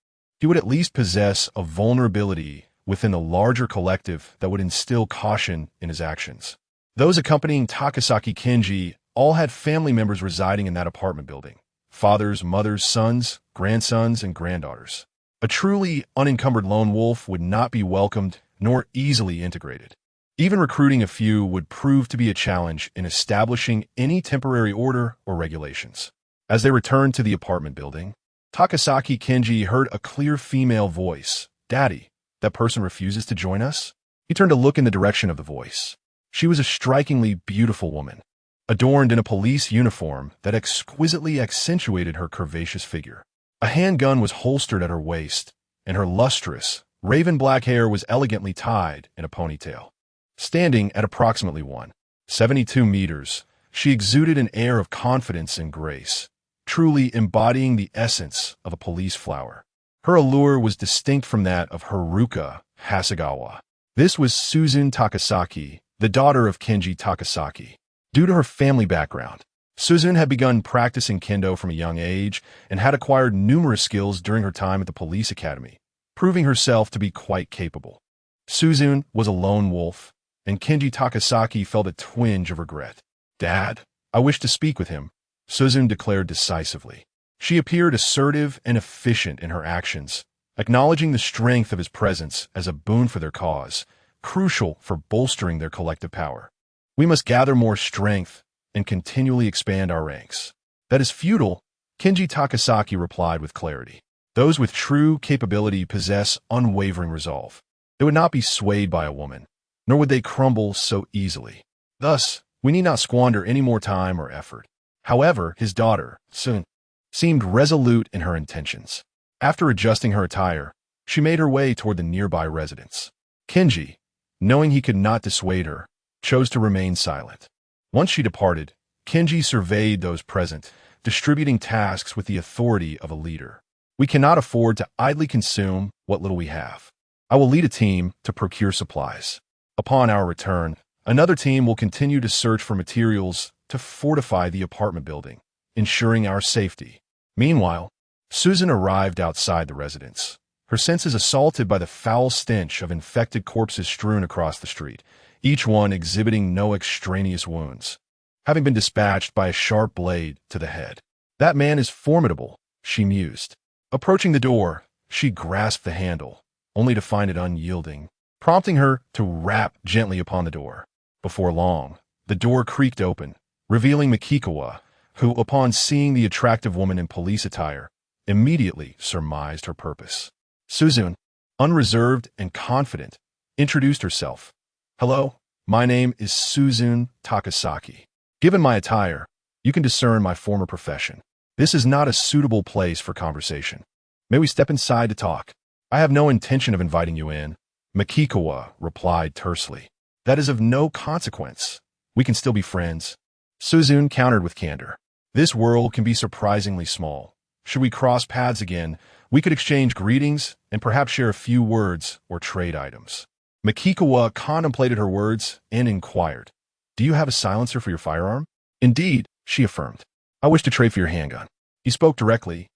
he would at least possess a vulnerability within the larger collective that would instill caution in his actions. Those accompanying Takasaki Kenji all had family members residing in that apartment building. Fathers, mothers, sons, grandsons, and granddaughters. A truly unencumbered lone wolf would not be welcomed nor easily integrated. Even recruiting a few would prove to be a challenge in establishing any temporary order or regulations. As they returned to the apartment building, Takasaki Kenji heard a clear female voice. "Daddy, that person refuses to join us?" He turned to look in the direction of the voice. She was a strikingly beautiful woman, adorned in a police uniform that exquisitely accentuated her curvaceous figure. A handgun was holstered at her waist, and her lustrous, raven black hair was elegantly tied in a ponytail. Standing at approximately 172 meters, she exuded an air of confidence and grace, truly embodying the essence of a police flower. Her allure was distinct from that of Haruka Hasegawa. This was Susan Takasaki, the daughter of Kenji Takasaki. Due to her family background, Susan had begun practicing kendo from a young age and had acquired numerous skills during her time at the police academy, proving herself to be quite capable. Susan was a lone wolf, and Kenji Takasaki felt a twinge of regret. "Dad, I wish to speak with him," Susan declared decisively. She appeared assertive and efficient in her actions, acknowledging the strength of his presence as a boon for their cause, crucial for bolstering their collective power. "We must gather more strength and continually expand our ranks." "That is futile," Kenji Takasaki replied with clarity. "Those with true capability possess unwavering resolve. They would not be swayed by a woman, nor would they crumble so easily. Thus, we need not squander any more time or effort." However, his daughter, Sun, seemed resolute in her intentions. After adjusting her attire, she made her way toward the nearby residence. Kenji, knowing he could not dissuade her, chose to remain silent. Once she departed, Kenji surveyed those present, distributing tasks with the authority of a leader. "We cannot afford to idly consume what little we have. I will lead a team to procure supplies. Upon our return, another team will continue to search for materials to fortify the apartment building, ensuring our safety." Meanwhile, Susan arrived outside the residence, her senses assaulted by the foul stench of infected corpses strewn across the street, each one exhibiting no extraneous wounds, having been dispatched by a sharp blade to the head. "That man is formidable," she mused. Approaching the door, she grasped the handle, only to find it unyielding, prompting her to rap gently upon the door. Before long, the door creaked open, revealing Mikikawa, who, upon seeing the attractive woman in police attire, immediately surmised her purpose. Susan, unreserved and confident, introduced herself. "Hello, my name is Susan Takasaki. Given my attire, you can discern my former profession. This is not a suitable place for conversation. May we step inside to talk?" "I have no intention of inviting you in," Mikikawa replied tersely. "That is of no consequence. We can still be friends." Susan countered with candor. "This world can be surprisingly small. Should we cross paths again, we could exchange greetings and perhaps share a few words or trade items." Mikikawa contemplated her words and inquired, "Do you have a silencer for your firearm?" "Indeed," she affirmed. "I wish to trade for your handgun." He spoke directly,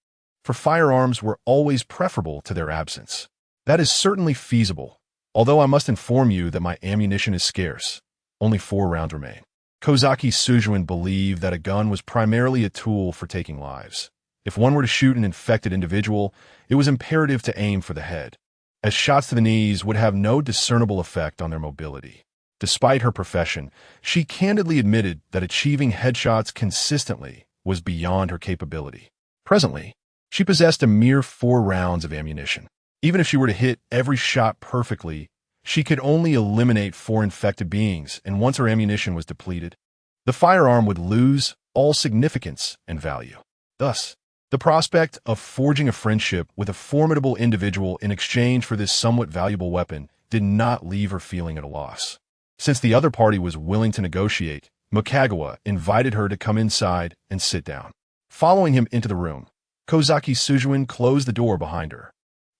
for firearms were always preferable to their absence. "That is certainly feasible, although I must inform you that my ammunition is scarce. Only 4 rounds remain." Kozaki Sujuin believed that a gun was primarily a tool for taking lives. If one were to shoot an infected individual, it was imperative to aim for the head, as shots to the knees would have no discernible effect on their mobility. Despite her profession, she candidly admitted that achieving headshots consistently was beyond her capability. Presently, she possessed a mere 4 rounds of ammunition. Even if she were to hit every shot perfectly, she could only eliminate 4 infected beings, and once her ammunition was depleted, the firearm would lose all significance and value. Thus, the prospect of forging a friendship with a formidable individual in exchange for this somewhat valuable weapon did not leave her feeling at a loss. Since the other party was willing to negotiate, Mikagawa invited her to come inside and sit down. Following him into the room, Kozaki Sujuin closed the door behind her.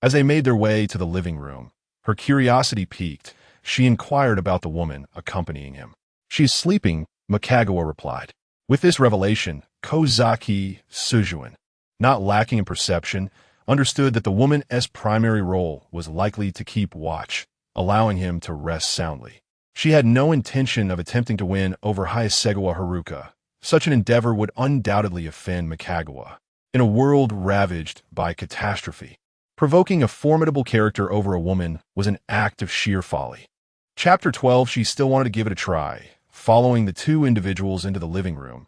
As they made their way to the living room, her curiosity piqued. She inquired about the woman accompanying him. "She is sleeping," Mikagawa replied. With this revelation, Kozaki Sujuin, not lacking in perception, understood that the woman's primary role was likely to keep watch, allowing him to rest soundly. She had no intention of attempting to win over Hasegawa Haruka. Such an endeavor would undoubtedly offend Mikagawa. In a world ravaged by catastrophe, Provoking a formidable character over a woman was an act of sheer folly. Chapter 12. She still wanted to give it a try. Following the two individuals into the living room,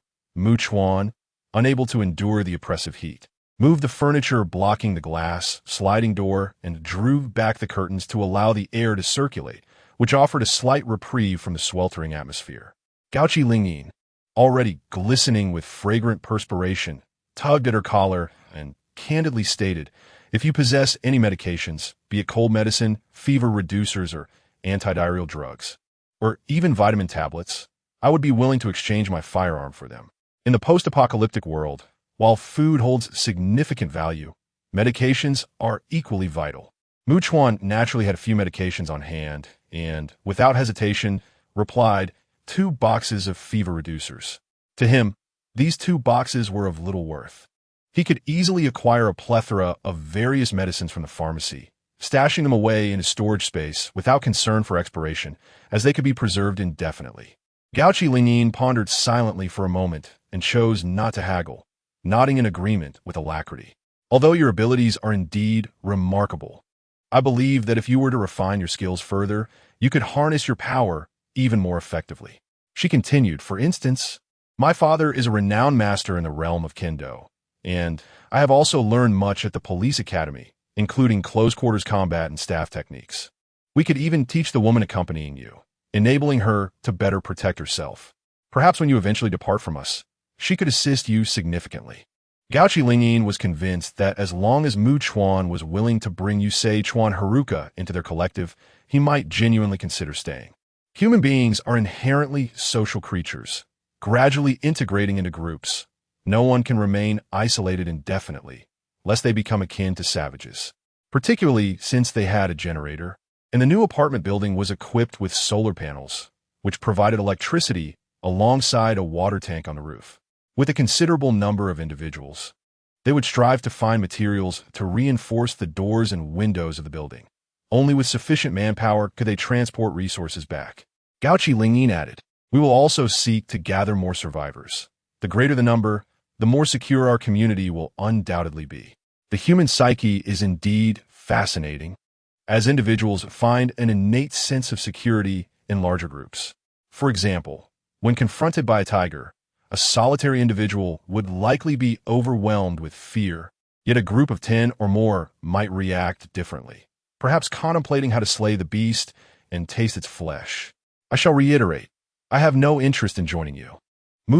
Chuan, unable to endure the oppressive heat, moved the furniture blocking the glass sliding door and drew back the curtains to allow the air to circulate, which offered a slight reprieve from the sweltering atmosphere. Gouchi Lingyin, already glistening with fragrant perspiration, tugged at her collar and candidly stated, "If you possess any medications, be it cold medicine, fever reducers, or antidiarrheal drugs, or even vitamin tablets, I would be willing to exchange my firearm for them." In the post-apocalyptic world, while food holds significant value, medications are equally vital. Chuan naturally had a few medications on hand and, without hesitation, replied, 2 boxes of fever reducers. To him, these 2 boxes were of little worth. He could easily acquire a plethora of various medicines from the pharmacy, stashing them away in his storage space without concern for expiration, as they could be preserved indefinitely. Gouchi Lingyin pondered silently for a moment and chose not to haggle, nodding in agreement with alacrity. "Although your abilities are indeed remarkable, I believe that if you were to refine your skills further, you could harness your power even more effectively." She continued, "For instance, my father is a renowned master in the realm of kendo, and I have also learned much at the police academy, including close-quarters combat and staff techniques. We could even teach the woman accompanying you, enabling her to better protect herself. Perhaps when you eventually depart from us, she could assist you significantly." Gouchi Lingyin was convinced that as long as Chuan was willing to bring Yusei Chuan Haruka into their collective, he might genuinely consider staying. Human beings are inherently social creatures, gradually integrating into groups. No one can remain isolated indefinitely, lest they become akin to savages, particularly since they had a generator, and the new apartment building was equipped with solar panels, which provided electricity alongside a water tank on the roof. With a considerable number of individuals, they would strive to find materials to reinforce the doors and windows of the building. Only with sufficient manpower could they transport resources back. Gouchi Lingyin added, "We will also seek to gather more survivors. The greater the number, the more secure our community will undoubtedly be." The human psyche is indeed fascinating, as individuals find an innate sense of security in larger groups. For example, when confronted by a tiger, a solitary individual would likely be overwhelmed with fear, yet a group of 10 or more might react differently, perhaps contemplating how to slay the beast and taste its flesh. "I shall reiterate, I have no interest in joining you,"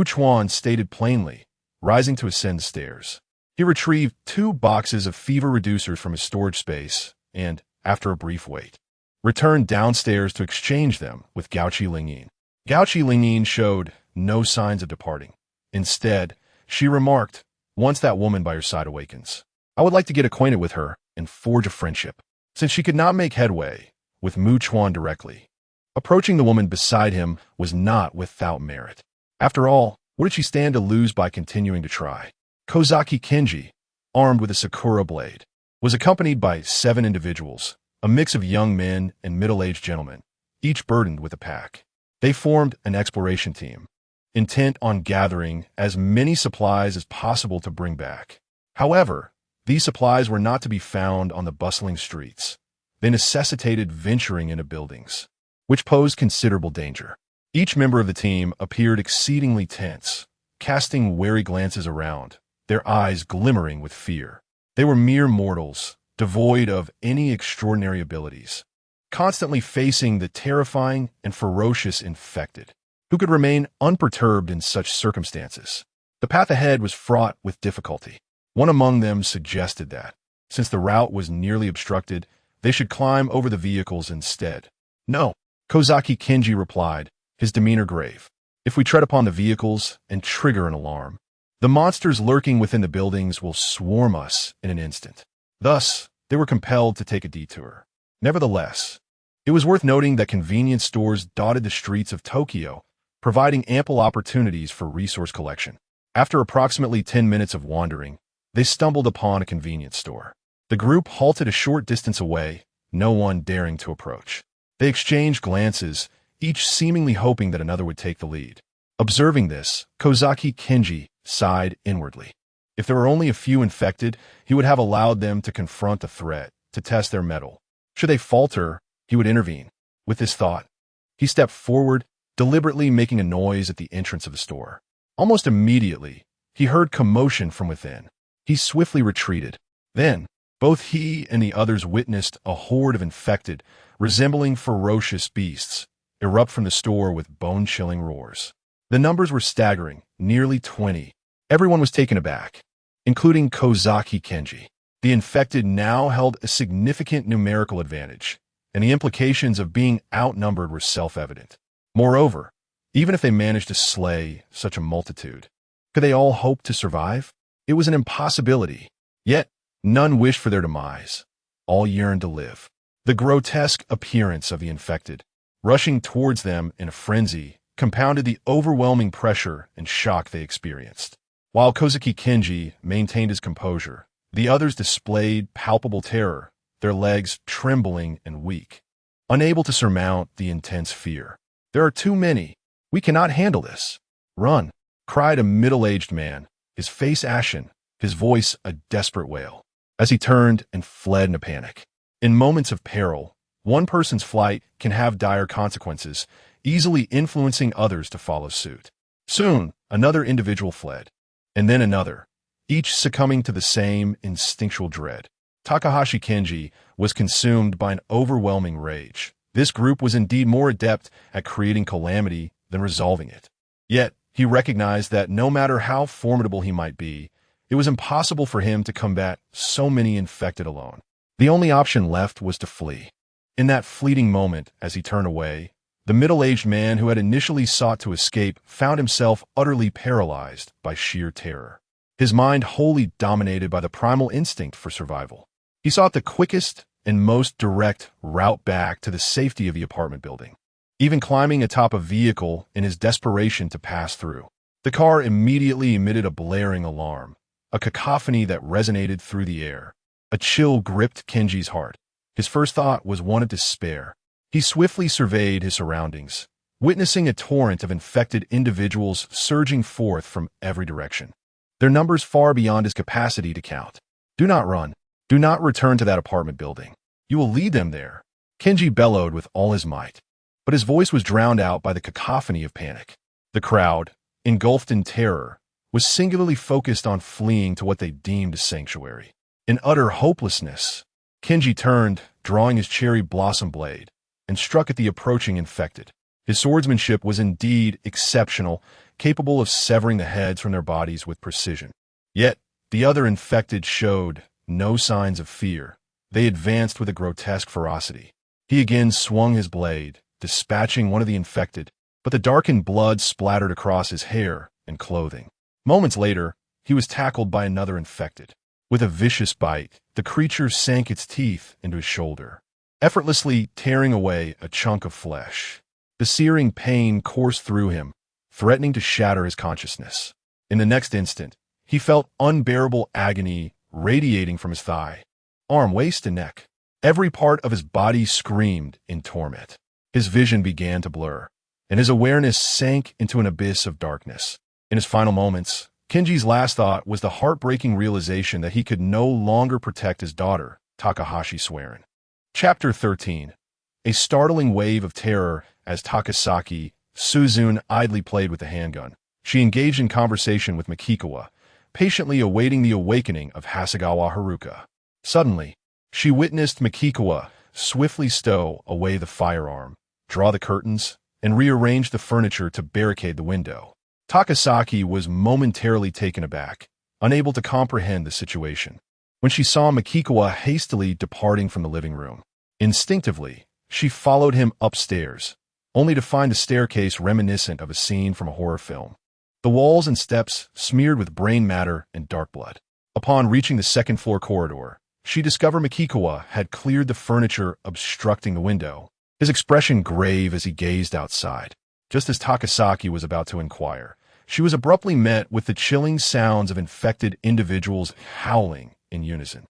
Chuan stated plainly, rising to ascend the stairs. He retrieved 2 boxes of fever reducers from his storage space and, after a brief wait, returned downstairs to exchange them with Gouchi Lingyin. Gouchi Lingyin showed no signs of departing. Instead, she remarked, "Once that woman by your side awakens, I would like to get acquainted with her and forge a friendship." Since she could not make headway with Chuan directly, approaching the woman beside him was not without merit. After all, what did she stand to lose by continuing to try? Kozaki Kenji, armed with a sakura blade, was accompanied by 7 individuals, a mix of young men and middle-aged gentlemen, each burdened with a pack. They formed an exploration team, intent on gathering as many supplies as possible to bring back. However, these supplies were not to be found on the bustling streets. They necessitated venturing into buildings, which posed considerable danger. Each member of the team appeared exceedingly tense, casting wary glances around, their eyes glimmering with fear. They were mere mortals, devoid of any extraordinary abilities, constantly facing the terrifying and ferocious infected, who could remain unperturbed in such circumstances. The path ahead was fraught with difficulty. One among them suggested that, since the route was nearly obstructed, they should climb over the vehicles instead. "No," Kozaki Kenji replied, his demeanor grave. "If we tread upon the vehicles and trigger an alarm, the monsters lurking within the buildings will swarm us in an instant." Thus, they were compelled to take a detour. Nevertheless, it was worth noting that convenience stores dotted the streets of Tokyo, providing ample opportunities for resource collection. After approximately 10 minutes of wandering, they stumbled upon a convenience store. The group halted a short distance away, no one daring to approach. They exchanged glances, each seemingly hoping that another would take the lead. Observing this, Kozaki Kenji sighed inwardly. If there were only a few infected, he would have allowed them to confront the threat, to test their mettle. Should they falter, he would intervene. With this thought, he stepped forward, deliberately making a noise at the entrance of the store. Almost immediately, he heard commotion from within. He swiftly retreated. Then, both he and the others witnessed a horde of infected, resembling ferocious beasts, erupt from the store with bone-chilling roars. The numbers were staggering, nearly 20. Everyone was taken aback, including Kozaki Kenji. The infected now held a significant numerical advantage, and the implications of being outnumbered were self-evident. Moreover, even if they managed to slay such a multitude, could they all hope to survive? It was an impossibility. Yet, none wished for their demise. All yearned to live. The grotesque appearance of the infected, rushing towards them in a frenzy, compounded the overwhelming pressure and shock they experienced. While Kozaki Kenji maintained his composure, the others displayed palpable terror, their legs trembling and weak, unable to surmount the intense fear. "There are too many. We cannot handle this." "Run!" cried a middle-aged man, his face ashen, his voice a desperate wail, as he turned and fled in a panic. In moments of peril, one person's flight can have dire consequences, easily influencing others to follow suit. Soon, another individual fled, and then another, each succumbing to the same instinctual dread. Takahashi Kenji was consumed by an overwhelming rage. This group was indeed more adept at creating calamity than resolving it. Yet, he recognized that no matter how formidable he might be, it was impossible for him to combat so many infected alone. The only option left was to flee. In that fleeting moment, as he turned away, the middle-aged man who had initially sought to escape found himself utterly paralyzed by sheer terror. His mind wholly dominated by the primal instinct for survival. He sought the quickest and most direct route back to the safety of the apartment building, even climbing atop a vehicle in his desperation to pass through. The car immediately emitted a blaring alarm, a cacophony that resonated through the air. A chill gripped Kenji's heart. His first thought was one of despair. He swiftly surveyed his surroundings, witnessing a torrent of infected individuals surging forth from every direction, their numbers far beyond his capacity to count. "Do not run. Do not return to that apartment building. You will lead them there," Kenji bellowed with all his might. But his voice was drowned out by the cacophony of panic. The crowd, engulfed in terror, was singularly focused on fleeing to what they deemed a sanctuary. In utter hopelessness, Kenji turned, drawing his cherry blossom blade, and struck at the approaching infected. His swordsmanship was indeed exceptional, capable of severing the heads from their bodies with precision. Yet, the other infected showed no signs of fear. They advanced with a grotesque ferocity. He again swung his blade, dispatching one of the infected, but the darkened blood splattered across his hair and clothing. Moments later, he was tackled by another infected. With a vicious bite, the creature sank its teeth into his shoulder, effortlessly tearing away a chunk of flesh. The searing pain coursed through him, threatening to shatter his consciousness. In the next instant, he felt unbearable agony radiating from his thigh, arm, waist, and neck. Every part of his body screamed in torment. His vision began to blur, and his awareness sank into an abyss of darkness. In his final moments, Kenji's last thought was the heartbreaking realization that he could no longer protect his daughter, Takahashi Swearin. Chapter 13. A startling wave of terror as Takasaki Suzune idly played with the handgun. She engaged in conversation with Makikawa, patiently awaiting the awakening of Hasegawa Haruka. Suddenly, she witnessed Makikawa swiftly stow away the firearm, draw the curtains, and rearrange the furniture to barricade the window. Takasaki was momentarily taken aback, unable to comprehend the situation, when she saw Makikawa hastily departing from the living room. Instinctively, she followed him upstairs, only to find the staircase reminiscent of a scene from a horror film. The walls and steps smeared with brain matter and dark blood. Upon reaching the second-floor corridor, she discovered Makikawa had cleared the furniture obstructing the window, his expression grave as he gazed outside. Just as Takasaki was about to inquire, she was abruptly met with the chilling sounds of infected individuals howling in unison.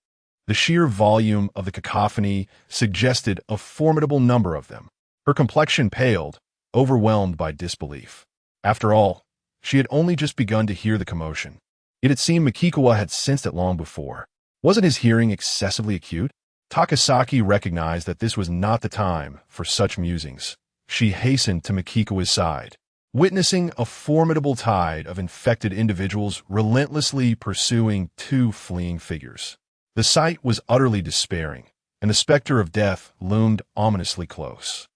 The sheer volume of the cacophony suggested a formidable number of them. Her complexion paled, overwhelmed by disbelief. After all, she had only just begun to hear the commotion. Yet it seemed Makikawa had sensed it long before. Wasn't his hearing excessively acute? Takasaki recognized that this was not the time for such musings. She hastened to Makikawa's side, witnessing a formidable tide of infected individuals relentlessly pursuing two fleeing figures. The sight was utterly despairing, and the specter of death loomed ominously close.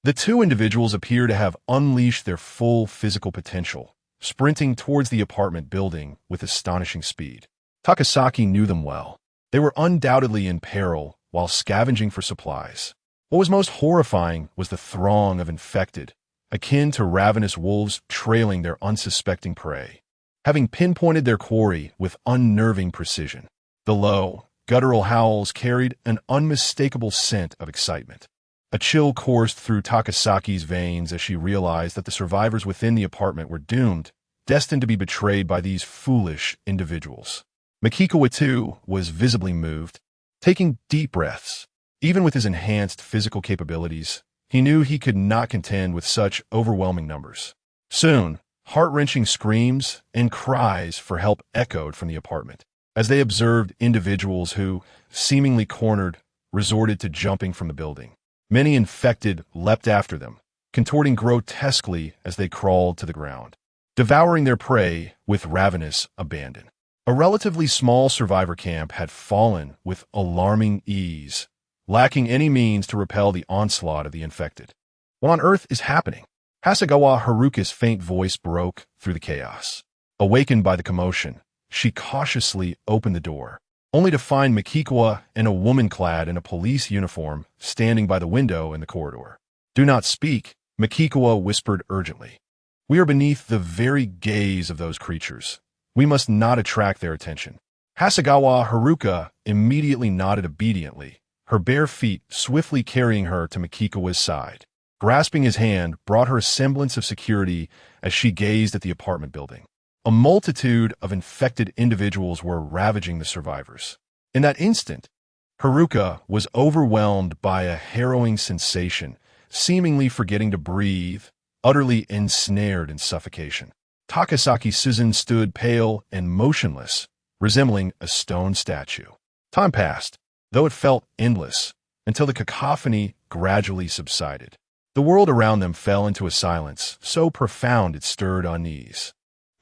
The two individuals appear to have unleashed their full physical potential, sprinting towards the apartment building with astonishing speed. Takasaki knew them well. They were undoubtedly in peril while scavenging for supplies. What was most horrifying was the throng of infected, akin to ravenous wolves trailing their unsuspecting prey, having pinpointed their quarry with unnerving precision. The low, guttural howls carried an unmistakable scent of excitement. A chill coursed through Takasaki's veins as she realized that the survivors within the apartment were doomed, destined to be betrayed by these foolish individuals. Makikawa, too, was visibly moved, taking deep breaths. Even with his enhanced physical capabilities, he knew he could not contend with such overwhelming numbers. Soon, heart-wrenching screams and cries for help echoed from the apartment, as they observed individuals who, seemingly cornered, resorted to jumping from the building. Many infected leapt after them, contorting grotesquely as they crawled to the ground, devouring their prey with ravenous abandon. A relatively small survivor camp had fallen with alarming ease, lacking any means to repel the onslaught of the infected. What on earth is happening? Hasegawa Haruka's faint voice broke through the chaos. Awakened by the commotion, she cautiously opened the door, only to find Makikawa and a woman clad in a police uniform standing by the window in the corridor. "Do not speak," Makikawa whispered urgently. "We are beneath the very gaze of those creatures. We must not attract their attention." Hasegawa Haruka immediately nodded obediently, her bare feet swiftly carrying her to Makikawa's side. Grasping his hand brought her a semblance of security as she gazed at the apartment building. A multitude of infected individuals were ravaging the survivors. In that instant, Haruka was overwhelmed by a harrowing sensation, seemingly forgetting to breathe, utterly ensnared in suffocation. Takasaki Suzen stood pale and motionless, resembling a stone statue. Time passed, though it felt endless, until the cacophony gradually subsided. The world around them fell into a silence so profound it stirred unease.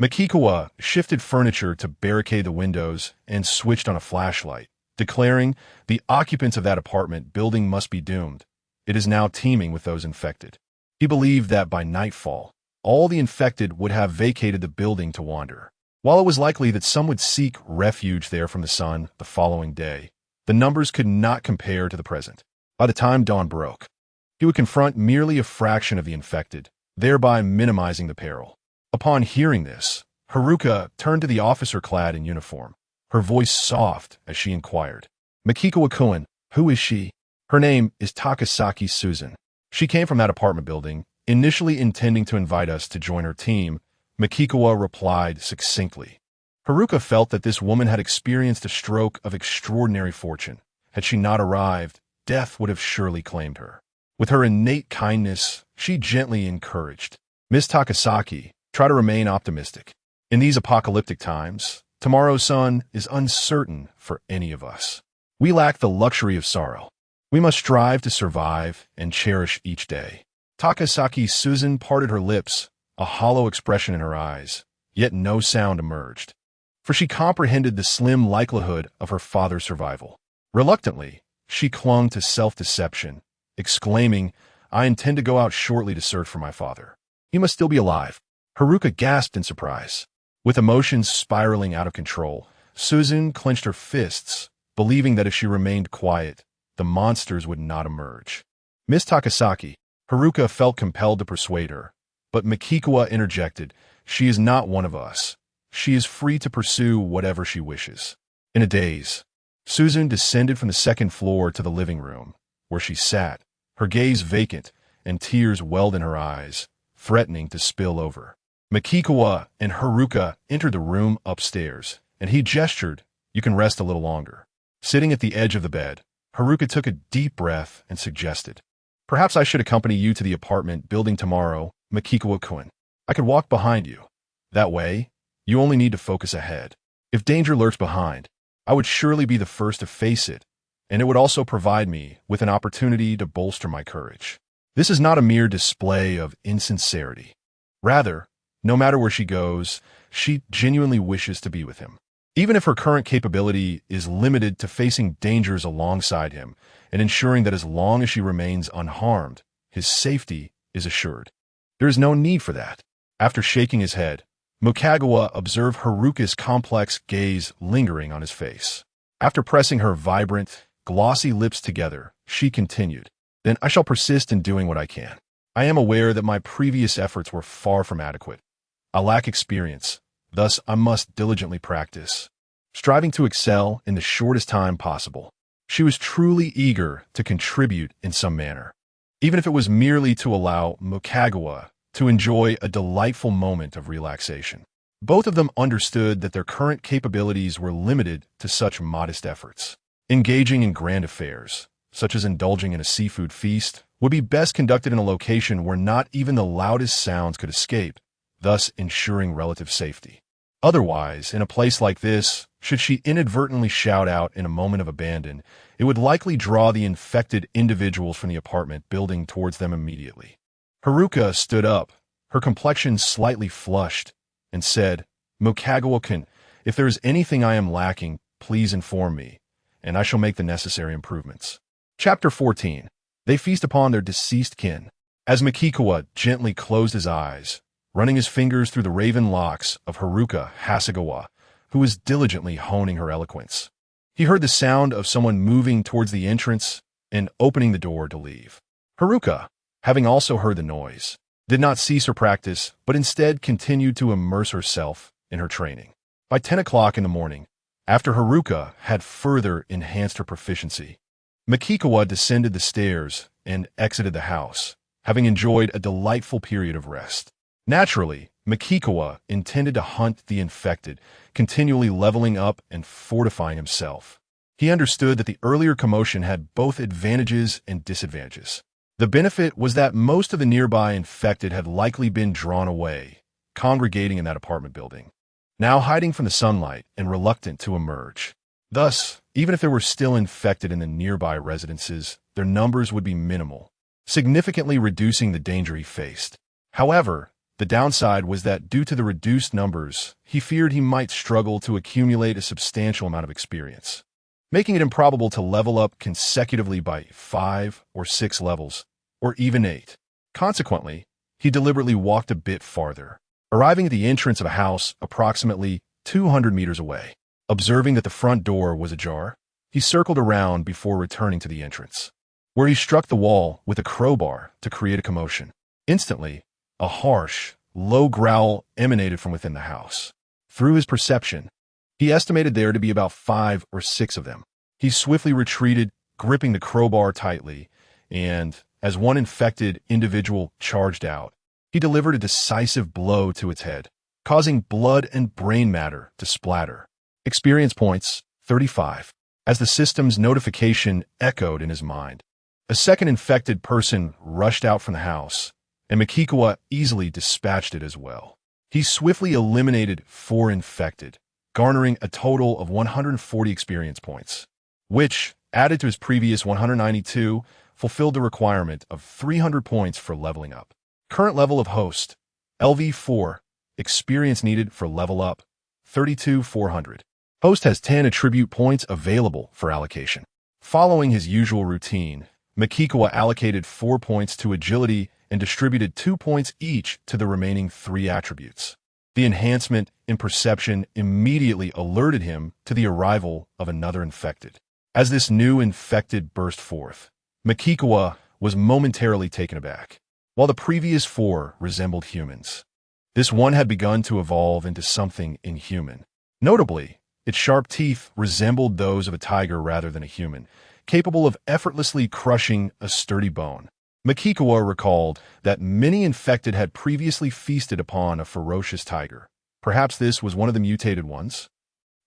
Makikawa shifted furniture to barricade the windows and switched on a flashlight, declaring, "The occupants of that apartment building must be doomed. It is now teeming with those infected." He believed that by nightfall, all the infected would have vacated the building to wander. While it was likely that some would seek refuge there from the sun the following day, the numbers could not compare to the present. By the time dawn broke, he would confront merely a fraction of the infected, thereby minimizing the peril. Upon hearing this, Haruka turned to the officer clad in uniform, her voice soft as she inquired, "Makikawa-kun, who is she?" "Her name is Takasaki Suzen. She came from that apartment building, initially intending to invite us to join her team," Makikawa replied succinctly. Haruka felt that this woman had experienced a stroke of extraordinary fortune. Had she not arrived, death would have surely claimed her. With her innate kindness, she gently encouraged, "Miss Takasaki, try to remain optimistic. In these apocalyptic times, tomorrow's sun is uncertain for any of us. We lack the luxury of sorrow. We must strive to survive and cherish each day." Takasaki Suzen parted her lips, a hollow expression in her eyes, yet no sound emerged, for she comprehended the slim likelihood of her father's survival. Reluctantly, she clung to self-deception, exclaiming, "I intend to go out shortly to search for my father. He must still be alive." Haruka gasped in surprise. With emotions spiraling out of control, Suzen clenched her fists, believing that if she remained quiet, the monsters would not emerge. "Miss Takasaki," Haruka felt compelled to persuade her, but Makikawa interjected, "She is not one of us. She is free to pursue whatever she wishes." In a daze, Suzen descended from the second floor to the living room, where she sat, her gaze vacant and tears welled in her eyes, threatening to spill over. Makikawa and Haruka entered the room upstairs, and he gestured, "You can rest a little longer." Sitting at the edge of the bed, Haruka took a deep breath and suggested, "Perhaps I should accompany you to the apartment building tomorrow, Makikawa-kun. I could walk behind you. That way, you only need to focus ahead." If danger lurks behind, I would surely be the first to face it, and it would also provide me with an opportunity to bolster my courage. This is not a mere display of insincerity. Rather, no matter where she goes, she genuinely wishes to be with him. Even if her current capability is limited to facing dangers alongside him and ensuring that as long as she remains unharmed, his safety is assured. There is no need for that. After shaking his head, Mukagawa observed Haruka's complex gaze lingering on his face. After pressing her vibrant, glossy lips together, she continued, "Then I shall persist in doing what I can. I am aware that my previous efforts were far from adequate. I lack experience, thus I must diligently practice, striving to excel in the shortest time possible." She was truly eager to contribute in some manner, even if it was merely to allow Mukagawa to enjoy a delightful moment of relaxation. Both of them understood that their current capabilities were limited to such modest efforts. Engaging in grand affairs, such as indulging in a seafood feast, would be best conducted in a location where not even the loudest sounds could escape, thus ensuring relative safety. Otherwise, in a place like this, should she inadvertently shout out in a moment of abandon, it would likely draw the infected individuals from the apartment building towards them immediately. Haruka stood up, her complexion slightly flushed, and said, "Mukagawa-kun, if there is anything I am lacking, please inform me, and I shall make the necessary improvements." Chapter 14. They feast upon their deceased kin. As Mukagawa gently closed his eyes, running his fingers through the raven locks of Haruka Hasegawa, who was diligently honing her eloquence, he heard the sound of someone moving towards the entrance and opening the door to leave. Haruka, having also heard the noise, did not cease her practice, but instead continued to immerse herself in her training. By 10 o'clock in the morning, after Haruka had further enhanced her proficiency, Mukagawa descended the stairs and exited the house, having enjoyed a delightful period of rest. Naturally, Mukagawa intended to hunt the infected, continually leveling up and fortifying himself. He understood that the earlier commotion had both advantages and disadvantages. The benefit was that most of the nearby infected had likely been drawn away, congregating in that apartment building, now hiding from the sunlight and reluctant to emerge. Thus, even if there were still infected in the nearby residences, their numbers would be minimal, significantly reducing the danger he faced. However, the downside was that due to the reduced numbers, he feared he might struggle to accumulate a substantial amount of experience, making it improbable to level up consecutively by 5 or 6 levels, or even 8. Consequently, he deliberately walked a bit farther, arriving at the entrance of a house approximately 200 meters away. Observing that the front door was ajar, he circled around before returning to the entrance, where he struck the wall with a crowbar to create a commotion. Instantly, a harsh, low growl emanated from within the house. Through his perception, he estimated there to be about 5 or 6 of them. He swiftly retreated, gripping the crowbar tightly, and, as one infected individual charged out, he delivered a decisive blow to its head, causing blood and brain matter to splatter. Experience points, 35. As the system's notification echoed in his mind, a second infected person rushed out from the house, and Mukagawa easily dispatched it as well. He swiftly eliminated 4 infected, garnering a total of 140 experience points, which, added to his previous 192, fulfilled the requirement of 300 points for leveling up. Current level of host, LV4, experience needed for level up, 32,400. Host has 10 attribute points available for allocation. Following his usual routine, Mukagawa allocated 4 points to agility and distributed 2 points each to the remaining 3 attributes. The enhancement in perception immediately alerted him to the arrival of another infected. As this new infected burst forth, Mukagawa was momentarily taken aback. While the previous 4 resembled humans, this one had begun to evolve into something inhuman. Notably, its sharp teeth resembled those of a tiger rather than a human, capable of effortlessly crushing a sturdy bone. Mukagawa recalled that many infected had previously feasted upon a ferocious tiger. Perhaps this was one of the mutated ones?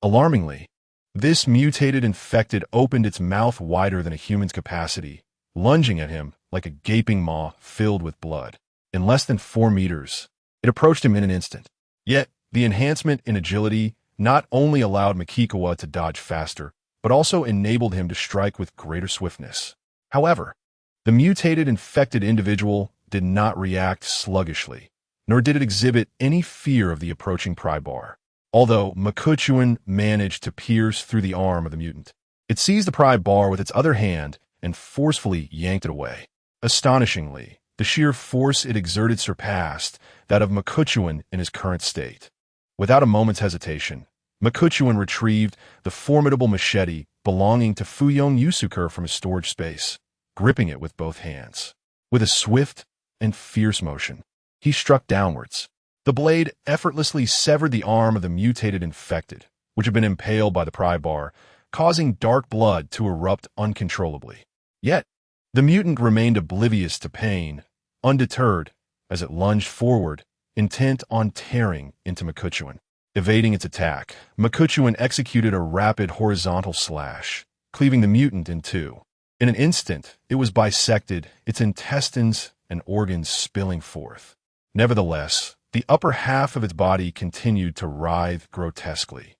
Alarmingly, this mutated infected opened its mouth wider than a human's capacity, lunging at him like a gaping maw filled with blood. In less than 4 meters, it approached him in an instant. Yet, the enhancement in agility not only allowed Makikawa to dodge faster, but also enabled him to strike with greater swiftness. However, the mutated infected individual did not react sluggishly, nor did it exhibit any fear of the approaching pry bar. Although Chuan managed to pierce through the arm of the mutant, it seized the pry bar with its other hand and forcefully yanked it away. Astonishingly, the sheer force it exerted surpassed that of Chuan in his current state. Without a moment's hesitation, Chuan retrieved the formidable machete belonging to Fuyong Yusuker from his storage space, gripping it with both hands. With a swift and fierce motion, he struck downwards. The blade effortlessly severed the arm of the mutated infected, which had been impaled by the pry bar, causing dark blood to erupt uncontrollably. Yet, the mutant remained oblivious to pain, undeterred, as it lunged forward, intent on tearing into Chuan. Evading its attack, Chuan executed a rapid horizontal slash, cleaving the mutant in two. In an instant, it was bisected, its intestines and organs spilling forth. Nevertheless, the upper half of its body continued to writhe grotesquely.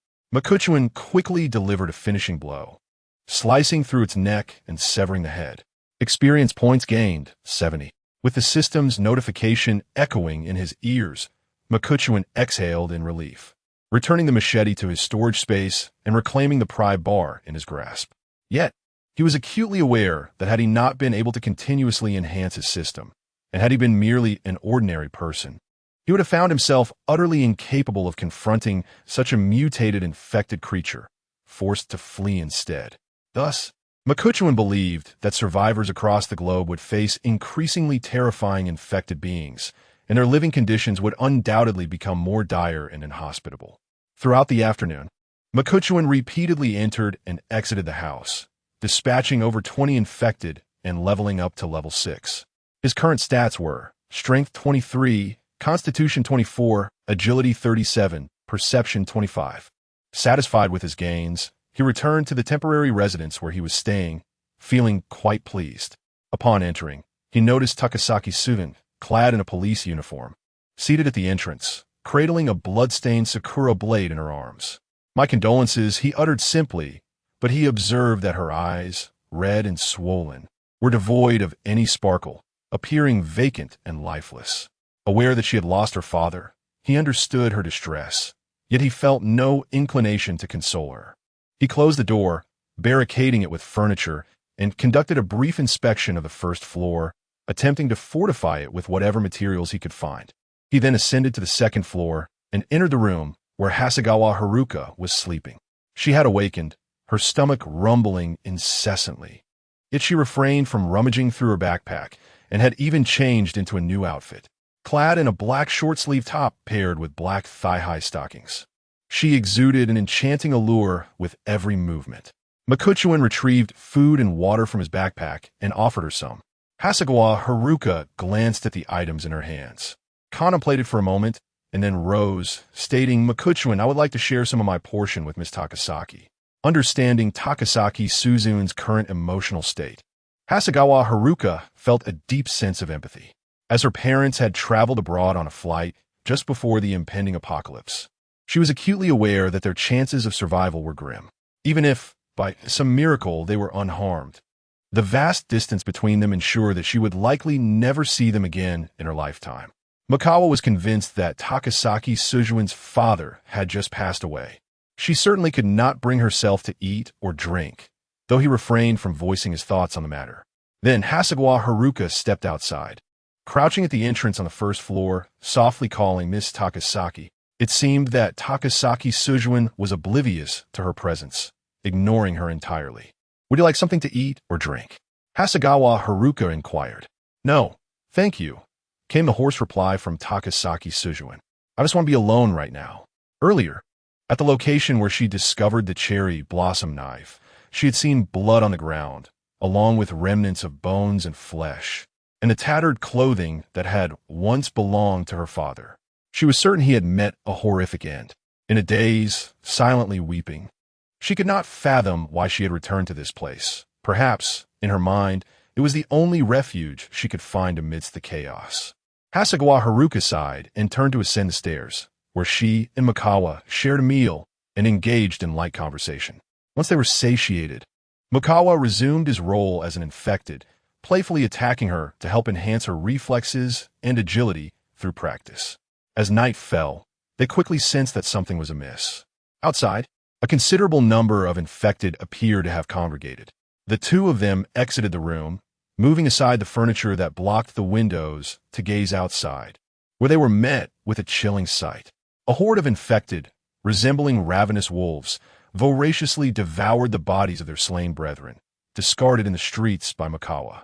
Chuan quickly delivered a finishing blow, slicing through its neck and severing the head. Experience points gained, 70. With the system's notification echoing in his ears, Chuan exhaled in relief, returning the machete to his storage space and reclaiming the pry bar in his grasp. Yet, he was acutely aware that had he not been able to continuously enhance his system, and had he been merely an ordinary person, he would have found himself utterly incapable of confronting such a mutated infected creature, forced to flee instead. Thus, Chuan believed that survivors across the globe would face increasingly terrifying infected beings, and their living conditions would undoubtedly become more dire and inhospitable. Throughout the afternoon, Chuan repeatedly entered and exited the house, dispatching over 20 infected and leveling up to level 6. His current stats were Strength 23, Constitution 24, Agility 37, Perception 25. Satisfied with his gains, he returned to the temporary residence where he was staying, feeling quite pleased. Upon entering, he noticed Takasaki Suven, clad in a police uniform, seated at the entrance, cradling a blood-stained Sakura blade in her arms. "My condolences," he uttered simply, but he observed that her eyes, red and swollen, were devoid of any sparkle, appearing vacant and lifeless. Aware that she had lost her father, he understood her distress, yet he felt no inclination to console her. He closed the door, barricading it with furniture, and conducted a brief inspection of the first floor, attempting to fortify it with whatever materials he could find. He then ascended to the second floor and entered the room where Hasegawa Haruka was sleeping. She had awakened, her stomach rumbling incessantly. Yet she refrained from rummaging through her backpack and had even changed into a new outfit, clad in a black short-sleeved top paired with black thigh-high stockings. She exuded an enchanting allure with every movement. Chuan retrieved food and water from his backpack and offered her some. Hasegawa Haruka glanced at the items in her hands, contemplated for a moment, and then rose, stating, "Chuan, I would like to share some of my portion with Miss Takasaki." Understanding Takasaki Suzun's current emotional state, Hasegawa Haruka felt a deep sense of empathy, as her parents had traveled abroad on a flight just before the impending apocalypse. She was acutely aware that their chances of survival were grim, even if, by some miracle, they were unharmed. The vast distance between them ensured that she would likely never see them again in her lifetime. Mikawa was convinced that Takasaki Suzun's father had just passed away. She certainly could not bring herself to eat or drink, though he refrained from voicing his thoughts on the matter. Then Hasegawa Haruka stepped outside. Crouching at the entrance on the first floor, softly calling Miss Takasaki, it seemed that Takasaki Suzun was oblivious to her presence, ignoring her entirely. "Would you like something to eat or drink?" Hasegawa Haruka inquired. "No, thank you," came the hoarse reply from Takasaki Suzun. "I just want to be alone right now." Earlier, at the location where she discovered the cherry blossom knife, she had seen blood on the ground, along with remnants of bones and flesh, and the tattered clothing that had once belonged to her father. She was certain he had met a horrific end. In a daze, silently weeping, she could not fathom why she had returned to this place. Perhaps, in her mind, it was the only refuge she could find amidst the chaos. Hasegawa Haruka sighed and turned to ascend the stairs, where she and Mikawa shared a meal and engaged in light conversation. Once they were satiated, Mukawa resumed his role as an infected, playfully attacking her to help enhance her reflexes and agility through practice. As night fell, they quickly sensed that something was amiss. Outside, a considerable number of infected appeared to have congregated. The two of them exited the room, moving aside the furniture that blocked the windows to gaze outside, where they were met with a chilling sight. A horde of infected, resembling ravenous wolves, voraciously devoured the bodies of their slain brethren, discarded in the streets by Mukawa.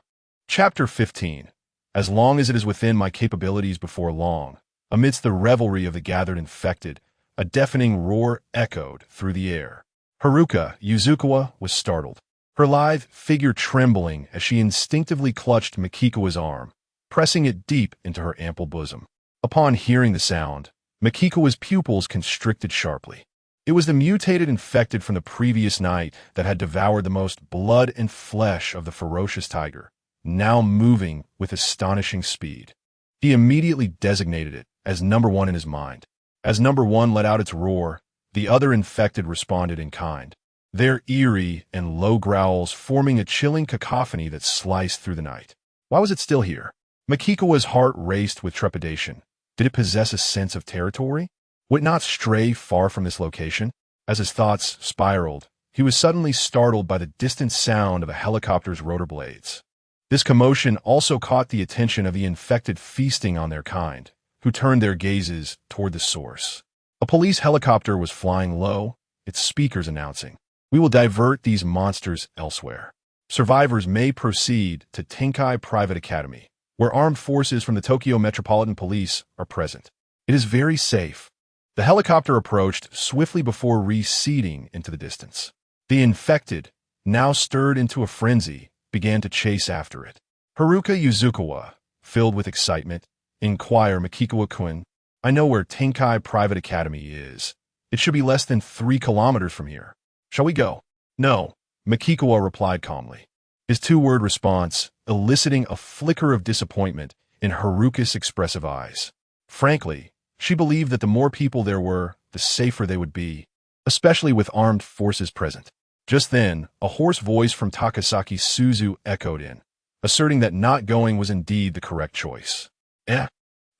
Chapter 15. As long as it is within my capabilities before long, amidst the revelry of the gathered infected, a deafening roar echoed through the air. Haruka Yuzukawa was startled, her lithe figure trembling as she instinctively clutched Makikawa's arm, pressing it deep into her ample bosom. Upon hearing the sound, Makikawa's pupils constricted sharply. It was the mutated infected from the previous night that had devoured the most blood and flesh of the ferocious tiger, now moving with astonishing speed. He immediately designated it as number one in his mind. As number one let out its roar, the other infected responded in kind, their eerie and low growls forming a chilling cacophony that sliced through the night. Why was it still here? Makikawa's heart raced with trepidation. Did it possess a sense of territory? Would it not stray far from this location? As his thoughts spiraled, he was suddenly startled by the distant sound of a helicopter's rotor blades. This commotion also caught the attention of the infected feasting on their kind, who turned their gazes toward the source. A police helicopter was flying low, its speakers announcing, "We will divert these monsters elsewhere. Survivors may proceed to Tenkai Private Academy, where armed forces from the Tokyo Metropolitan Police are present. It is very safe." The helicopter approached swiftly before receding into the distance. The infected, now stirred into a frenzy, began to chase after it. Haruka Yuzukawa, filled with excitement, inquired Makikawa-kun, "I know where Tenkai Private Academy is. It should be less than 3 kilometers from here. Shall we go?" "No," Makikawa replied calmly, his two-word response eliciting a flicker of disappointment in Haruka's expressive eyes. Frankly, she believed that the more people there were, the safer they would be, especially with armed forces present. Just then, a hoarse voice from Takasaki Suzu echoed in, asserting that not going was indeed the correct choice.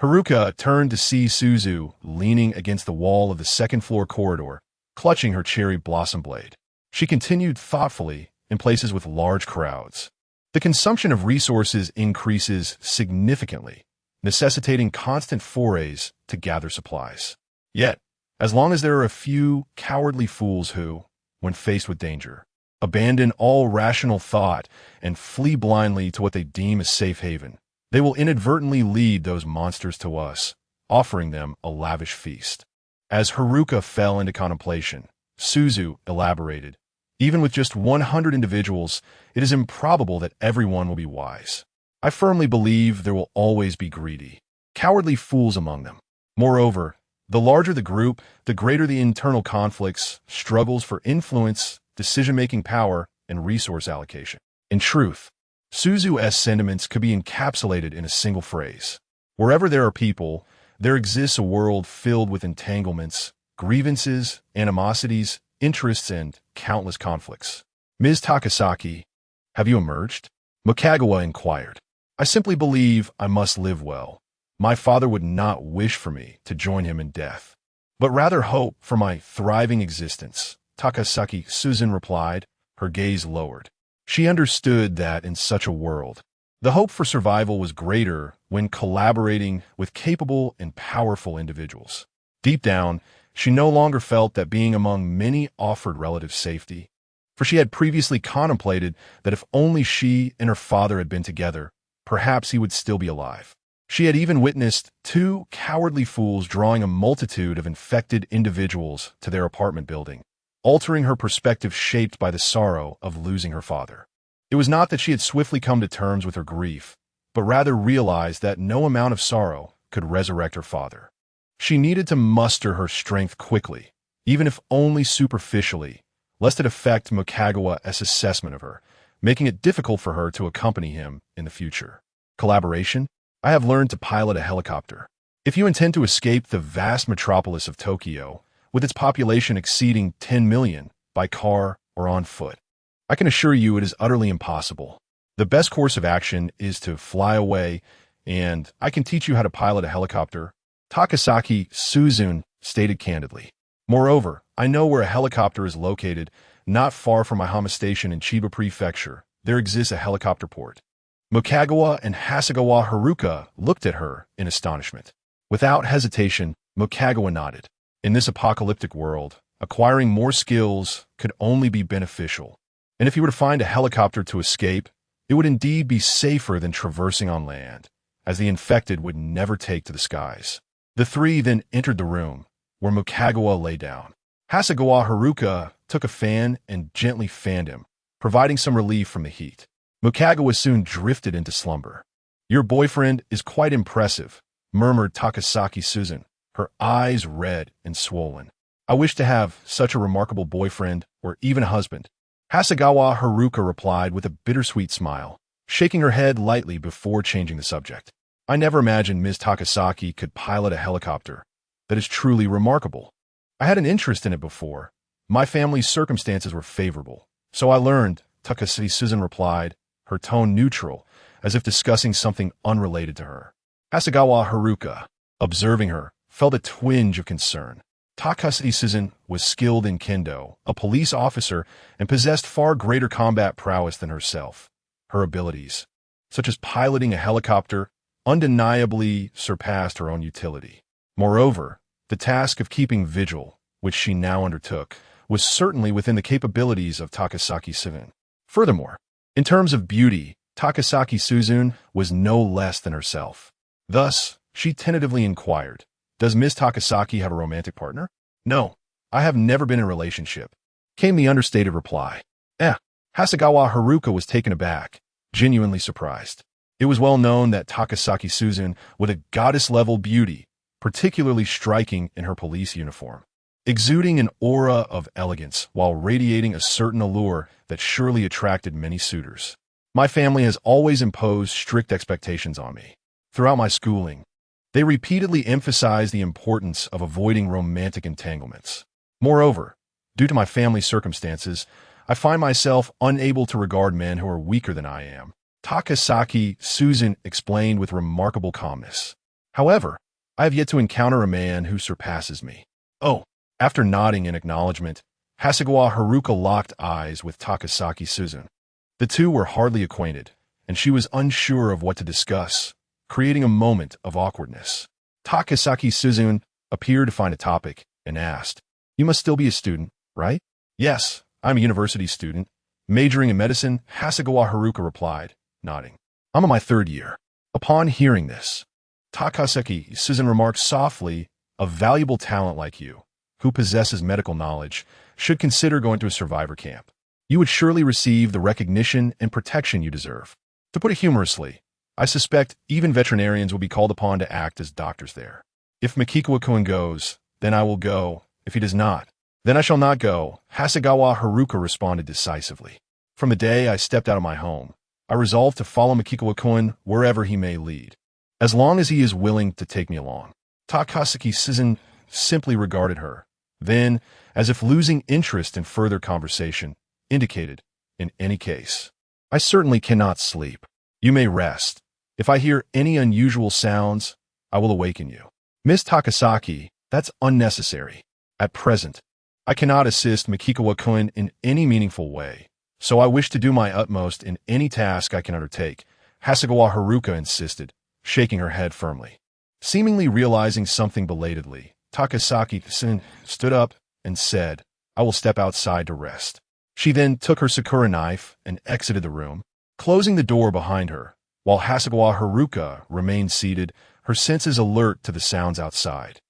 Haruka turned to see Suzu leaning against the wall of the second-floor corridor, clutching her cherry blossom blade. She continued thoughtfully in places with large crowds. The consumption of resources increases significantly, necessitating constant forays to gather supplies. Yet, as long as there are a few cowardly fools who, when faced with danger, abandon all rational thought and flee blindly to what they deem a safe haven, they will inadvertently lead those monsters to us, offering them a lavish feast. As Haruka fell into contemplation, Suzu elaborated, "Even with just 100 individuals, it is improbable that everyone will be wise. I firmly believe there will always be greedy, cowardly fools among them. Moreover, the larger the group, the greater the internal conflicts, struggles for influence, decision-making power, and resource allocation." In truth, Suzu's sentiments could be encapsulated in a single phrase. Wherever there are people, there exists a world filled with entanglements, grievances, animosities, interests, and countless conflicts. "Ms. Takasaki, have you emerged?" Mukawa inquired. "I simply believe I must live well. My father would not wish for me to join him in death, but rather hope for my thriving existence," Takasaki Susan replied, her gaze lowered. She understood that in such a world, the hope for survival was greater when collaborating with capable and powerful individuals. Deep down, she no longer felt that being among many offered relative safety, for she had previously contemplated that if only she and her father had been together, perhaps he would still be alive. She had even witnessed 2 cowardly fools drawing a multitude of infected individuals to their apartment building, altering her perspective shaped by the sorrow of losing her father. It was not that she had swiftly come to terms with her grief, but rather realized that no amount of sorrow could resurrect her father. She needed to muster her strength quickly, even if only superficially, lest it affect Mukawa's assessment of her, making it difficult for her to accompany him in the future. Collaboration? I have learned to pilot a helicopter. If you intend to escape the vast metropolis of Tokyo, with its population exceeding 10 million by car or on foot. I can assure you it is utterly impossible. The best course of action is to fly away, and I can teach you how to pilot a helicopter, Takasaki Suzune stated candidly. Moreover, I know where a helicopter is located. Not far from my home station in Chiba Prefecture, there exists a helicopter port. Mukagawa and Hasegawa Haruka looked at her in astonishment. Without hesitation, Mukagawa nodded. In this apocalyptic world, acquiring more skills could only be beneficial. And if you were to find a helicopter to escape, it would indeed be safer than traversing on land, as the infected would never take to the skies. The three then entered the room, where Mukagawa lay down. Hasegawa Haruka took a fan and gently fanned him, providing some relief from the heat. Mukagawa soon drifted into slumber. "Your boyfriend is quite impressive," murmured Takasaki Suzune, her eyes red and swollen. "I wish to have such a remarkable boyfriend or even a husband." Hasegawa Haruka replied with a bittersweet smile, shaking her head lightly before changing the subject. "I never imagined Ms. Takasaki could pilot a helicopter. That is truly remarkable. I had an interest in it before. My family's circumstances were favorable, so I learned," Takasaki Suzune replied, her tone neutral, as if discussing something unrelated to her. Hasegawa Haruka, observing her, felt a twinge of concern. Takasaki Suzune was skilled in kendo, a police officer, and possessed far greater combat prowess than herself. Her abilities, such as piloting a helicopter, undeniably surpassed her own utility. Moreover, the task of keeping vigil, which she now undertook, was certainly within the capabilities of Takasaki Suzune. Furthermore, in terms of beauty, Takasaki Suzune was no less than herself. Thus, she tentatively inquired, "Does Miss Takasaki have a romantic partner?" "No, I have never been in a relationship," came the understated reply. Hasegawa Haruka was taken aback, genuinely surprised. It was well known that Takasaki Suzune was a goddess-level beauty, particularly striking in her police uniform, exuding an aura of elegance while radiating a certain allure that surely attracted many suitors. My family has always imposed strict expectations on me. Throughout my schooling, they repeatedly emphasized the importance of avoiding romantic entanglements. Moreover, due to my family circumstances, I find myself unable to regard men who are weaker than I am, Takasaki Suzune explained with remarkable calmness. However, I have yet to encounter a man who surpasses me. "Oh." After nodding in acknowledgement, Hasegawa Haruka locked eyes with Takasaki Suzune. The two were hardly acquainted, and she was unsure of what to discuss, creating a moment of awkwardness. Takasaki Suzune appeared to find a topic and asked, "You must still be a student, right?" "Yes, I'm a university student, majoring in medicine," Hasegawa Haruka replied, nodding. "I'm in my third year." Upon hearing this, Takasaki Suzune remarked softly, "A valuable talent like you, who possesses medical knowledge, should consider going to a survivor camp. You would surely receive the recognition and protection you deserve. To put it humorously, I suspect even veterinarians will be called upon to act as doctors there. If Mikikawa-kun goes, then I will go. If he does not, then I shall not go," Hasegawa Haruka responded decisively. "From the day I stepped out of my home, I resolved to follow Mikikawa-kun wherever he may lead, as long as he is willing to take me along." Takasaki Suzune simply regarded her, then, as if losing interest in further conversation, indicated, "In any case, I certainly cannot sleep. You may rest. If I hear any unusual sounds, I will awaken you." "Miss Takasaki, that's unnecessary. At present, I cannot assist Mikikawa-kun in any meaningful way, so I wish to do my utmost in any task I can undertake," Hasegawa Haruka insisted, shaking her head firmly. Seemingly realizing something belatedly, Takasaki Suzune stood up and said, "I will step outside to rest." She then took her Sakura knife and exited the room, closing the door behind her, while Hasegawa Haruka remained seated, her senses alert to the sounds outside.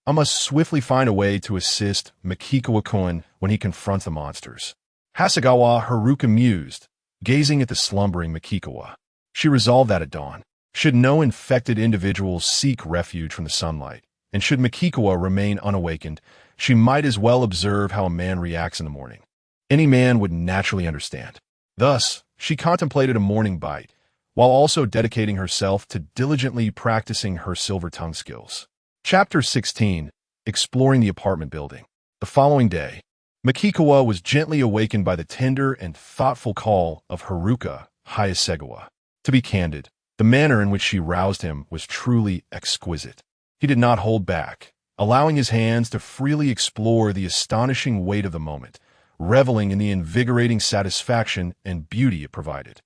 "I must swiftly find a way to assist Mikikawa-kun when he confronts the monsters," Hasegawa Haruka mused, gazing at the slumbering Mikikawa. She resolved that at dawn, should no infected individuals seek refuge from the sunlight, and should Mikikawa remain unawakened, she might as well observe how a man reacts in the morning. Any man would naturally understand. Thus, she contemplated a morning bite, while also dedicating herself to diligently practicing her silver tongue skills. Chapter 16. Exploring the apartment building. The following day, Makikawa was gently awakened by the tender and thoughtful call of Haruka Hayasegawa. To be candid, the manner in which she roused him was truly exquisite. He did not hold back, allowing his hands to freely explore the astonishing weight of the moment, reveling in the invigorating satisfaction and beauty it provided.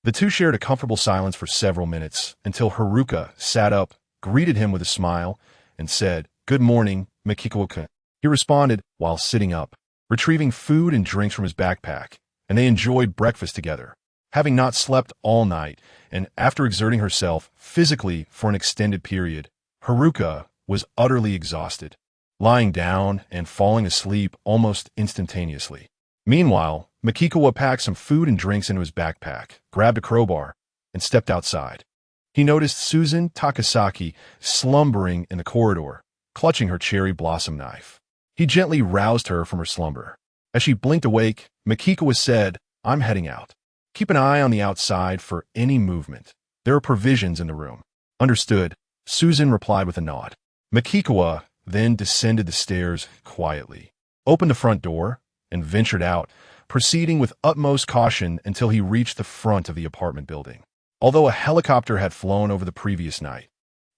The two shared a comfortable silence for several minutes until Haruka sat up, greeted him with a smile, and said, "Good morning, Makikawa-kun." He responded while sitting up, retrieving food and drinks from his backpack, and they enjoyed breakfast together. Having not slept all night, and after exerting herself physically for an extended period, Haruka was utterly exhausted, lying down and falling asleep almost instantaneously. Meanwhile, Makikawa packed some food and drinks into his backpack, grabbed a crowbar, and stepped outside. He noticed Susan Takasaki slumbering in the corridor, clutching her cherry blossom knife. He gently roused her from her slumber. As she blinked awake, Makikawa said, "I'm heading out. Keep an eye on the outside for any movement. There are provisions in the room." "Understood," Susan replied with a nod. Makikawa then descended the stairs quietly, opened the front door, and ventured out, proceeding with utmost caution until he reached the front of the apartment building. Although a helicopter had flown over the previous night,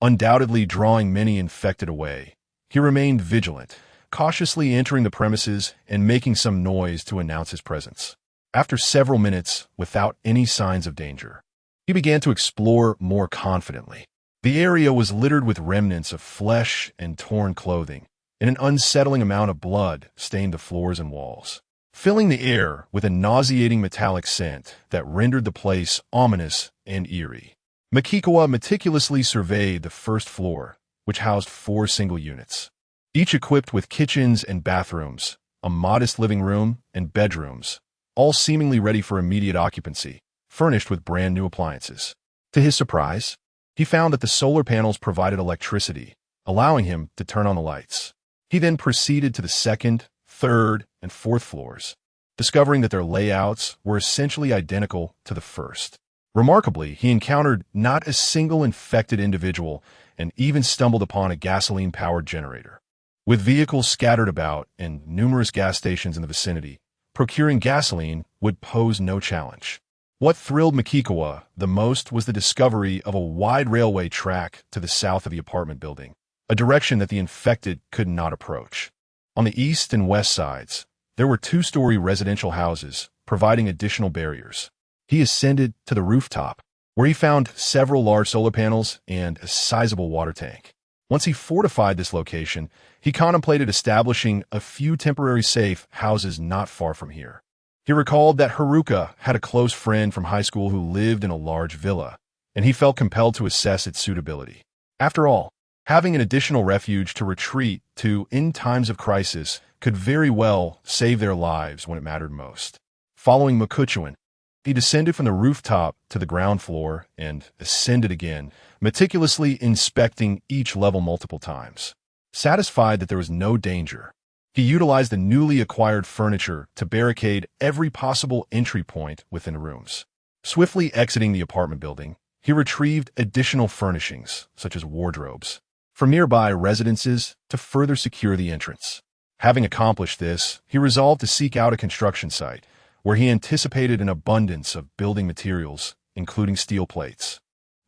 undoubtedly drawing many infected away, he remained vigilant, cautiously entering the premises and making some noise to announce his presence. After several minutes, without any signs of danger, he began to explore more confidently. The area was littered with remnants of flesh and torn clothing, and an unsettling amount of blood stained the floors and walls, filling the air with a nauseating metallic scent that rendered the place ominous and eerie. Makikawa meticulously surveyed the first floor, which housed 4 single units, each equipped with kitchens and bathrooms, a modest living room, and bedrooms, all seemingly ready for immediate occupancy, furnished with brand new appliances. To his surprise, he found that the solar panels provided electricity, allowing him to turn on the lights. He then proceeded to the second, third, and fourth floors, discovering that their layouts were essentially identical to the first. Remarkably, he encountered not a single infected individual and even stumbled upon a gasoline-powered generator. With vehicles scattered about and numerous gas stations in the vicinity, procuring gasoline would pose no challenge. What thrilled Makikawa the most was the discovery of a wide railway track to the south of the apartment building, a direction that the infected could not approach. On the east and west sides, there were 2-story residential houses, providing additional barriers. He ascended to the rooftop, where he found several large solar panels and a sizable water tank. Once he fortified this location, he contemplated establishing a few temporary safe houses not far from here. He recalled that Haruka had a close friend from high school who lived in a large villa, and he felt compelled to assess its suitability. After all, having an additional refuge to retreat to in times of crisis could very well save their lives when it mattered most. Following Makuchuan, he descended from the rooftop to the ground floor and ascended again, meticulously inspecting each level multiple times. Satisfied that there was no danger, he utilized the newly acquired furniture to barricade every possible entry point within the rooms. Swiftly exiting the apartment building, he retrieved additional furnishings, such as wardrobes, from nearby residences to further secure the entrance. Having accomplished this, he resolved to seek out a construction site, where he anticipated an abundance of building materials, including steel plates,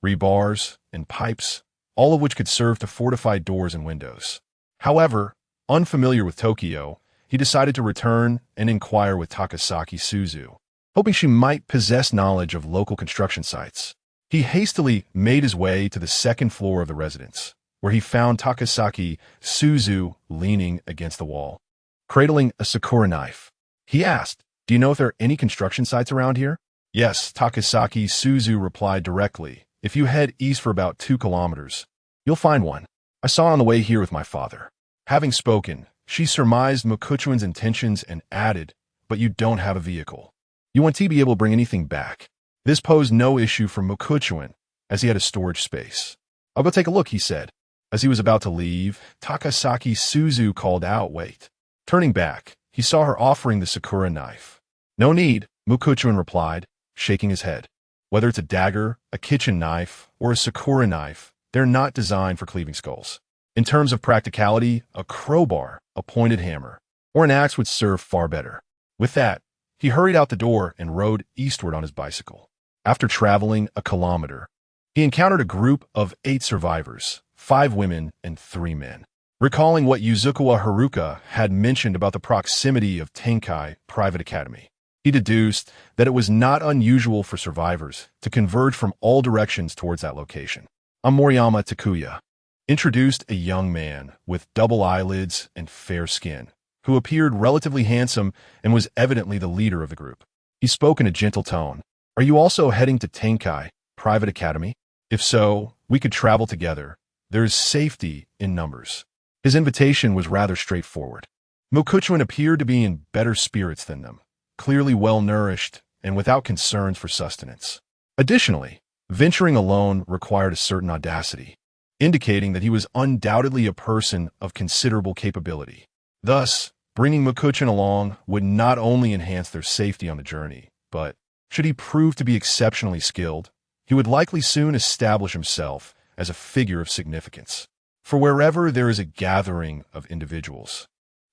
rebars, and pipes, all of which could serve to fortify doors and windows. However, unfamiliar with Tokyo, he decided to return and inquire with Takasaki Suzu, hoping she might possess knowledge of local construction sites. He hastily made his way to the second floor of the residence, where he found Takasaki Suzu leaning against the wall, cradling a sakura knife. He asked, "Do you know if there are any construction sites around here?" "Yes," Takasaki Suzu replied directly. "If you head east for about 2 kilometers, you'll find one. I saw it on the way here with my father." Having spoken, she surmised Mokuchuan's intentions and added, "But you don't have a vehicle. You want to be able to bring anything back." This posed no issue for Mokuchuan, as he had a storage space. "I'll go take a look," he said. As he was about to leave, Takasaki Suzu called out, "Wait." Turning back, he saw her offering the sakura knife. "No need," Mokuchuan replied, shaking his head. "Whether it's a dagger, a kitchen knife, or a sakura knife, they're not designed for cleaving skulls. In terms of practicality, a crowbar, a pointed hammer, or an axe would serve far better. With that, he hurried out the door and rode eastward on his bicycle. After traveling a kilometer, he encountered a group of 8 survivors, 5 women and 3 men. Recalling what Yuzukawa Haruka had mentioned about the proximity of Tenkai Private Academy, he deduced that it was not unusual for survivors to converge from all directions towards that location. Moriyama Takuya introduced a young man with double eyelids and fair skin, who appeared relatively handsome and was evidently the leader of the group. He spoke in a gentle tone. "Are you also heading to Tenkai Private Academy? If so, we could travel together. There is safety in numbers." His invitation was rather straightforward. Mokuchuan appeared to be in better spirits than them, clearly well-nourished and without concerns for sustenance. Additionally, venturing alone required a certain audacity, indicating that he was undoubtedly a person of considerable capability. Thus, bringing Mokuchuan along would not only enhance their safety on the journey, but, should he prove to be exceptionally skilled, he would likely soon establish himself as a figure of significance. For wherever there is a gathering of individuals,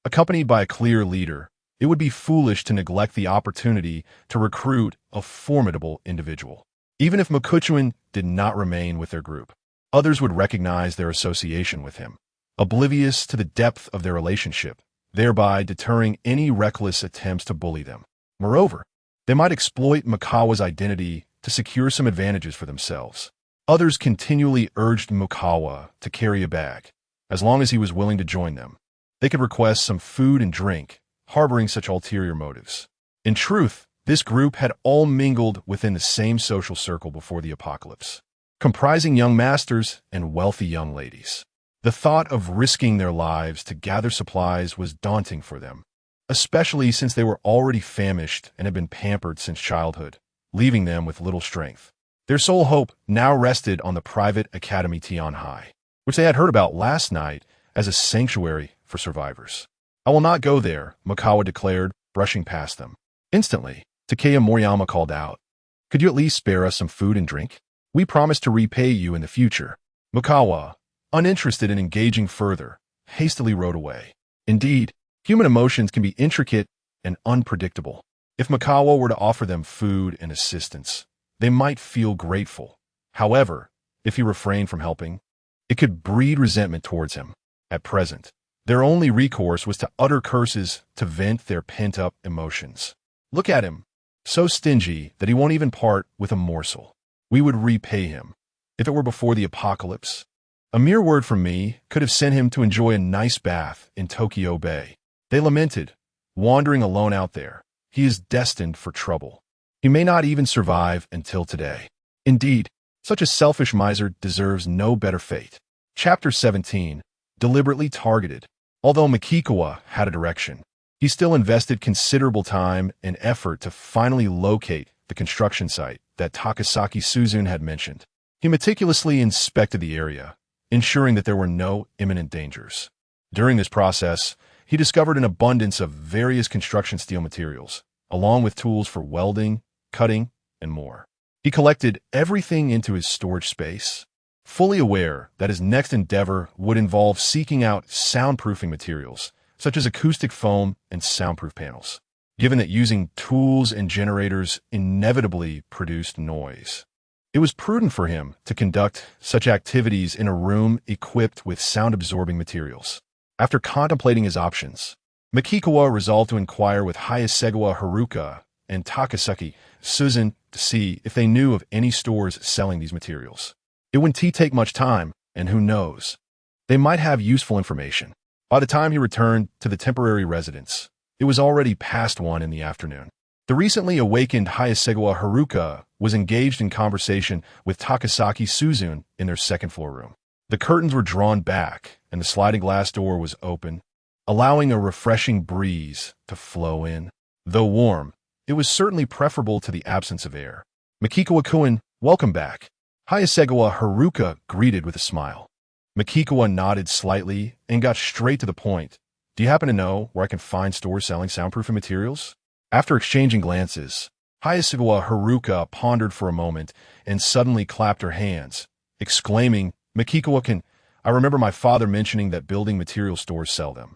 accompanied by a clear leader, it would be foolish to neglect the opportunity to recruit a formidable individual. Even if Mokuchuan did not remain with their group, others would recognize their association with him, oblivious to the depth of their relationship, thereby deterring any reckless attempts to bully them. Moreover, they might exploit Mikawa's identity to secure some advantages for themselves. Others continually urged Mikawa to carry a bag, as long as he was willing to join them. They could request some food and drink, harboring such ulterior motives. In truth, this group had all mingled within the same social circle before the apocalypse, comprising young masters and wealthy young ladies. The thought of risking their lives to gather supplies was daunting for them, especially since they were already famished and had been pampered since childhood, leaving them with little strength. Their sole hope now rested on the private academy Tianhai, which they had heard about last night as a sanctuary for survivors. "I will not go there," Mikawa declared, brushing past them. Instantly, Takeya Moriyama called out, "Could you at least spare us some food and drink? We promise to repay you in the future." Mikawa, uninterested in engaging further, hastily rode away. Indeed, human emotions can be intricate and unpredictable. If Mikawa were to offer them food and assistance, they might feel grateful. However, if he refrained from helping, it could breed resentment towards him. At present, their only recourse was to utter curses to vent their pent-up emotions. "Look at him, so stingy that he won't even part with a morsel. We would repay him, if it were before the apocalypse. A mere word from me could have sent him to enjoy a nice bath in Tokyo Bay." They lamented, wandering alone out there. "He is destined for trouble. He may not even survive until today." Indeed, such a selfish miser deserves no better fate. Chapter 17. Deliberately targeted. Although Mikikawa had a direction, he still invested considerable time and effort to finally locate the construction site that Takasaki Suzune had mentioned. He meticulously inspected the area, ensuring that there were no imminent dangers. During this process, he discovered an abundance of various construction steel materials, along with tools for welding, cutting, and more. He collected everything into his storage space, fully aware that his next endeavor would involve seeking out soundproofing materials, such as acoustic foam and soundproof panels, given that using tools and generators inevitably produced noise. It was prudent for him to conduct such activities in a room equipped with sound-absorbing materials. After contemplating his options, Mikikawa resolved to inquire with Hayasegawa Haruka and Takasaki Suzune to see if they knew of any stores selling these materials. It wouldn't take much time, and who knows, they might have useful information. By the time he returned to the temporary residence, it was already past 1 in the afternoon. The recently awakened Hayasegawa Haruka was engaged in conversation with Takasaki Suzune in their second-floor room. The curtains were drawn back, and the sliding glass door was open, allowing a refreshing breeze to flow in. Though warm, it was certainly preferable to the absence of air. "Mikikawa-kun, welcome back," Hayasegawa Haruka greeted with a smile. Mikikawa nodded slightly and got straight to the point. "Do you happen to know where I can find stores selling soundproofing materials?" After exchanging glances, Hayasegawa Haruka pondered for a moment and suddenly clapped her hands, exclaiming, "Mikikawa-kun, I remember my father mentioning that building material stores sell them.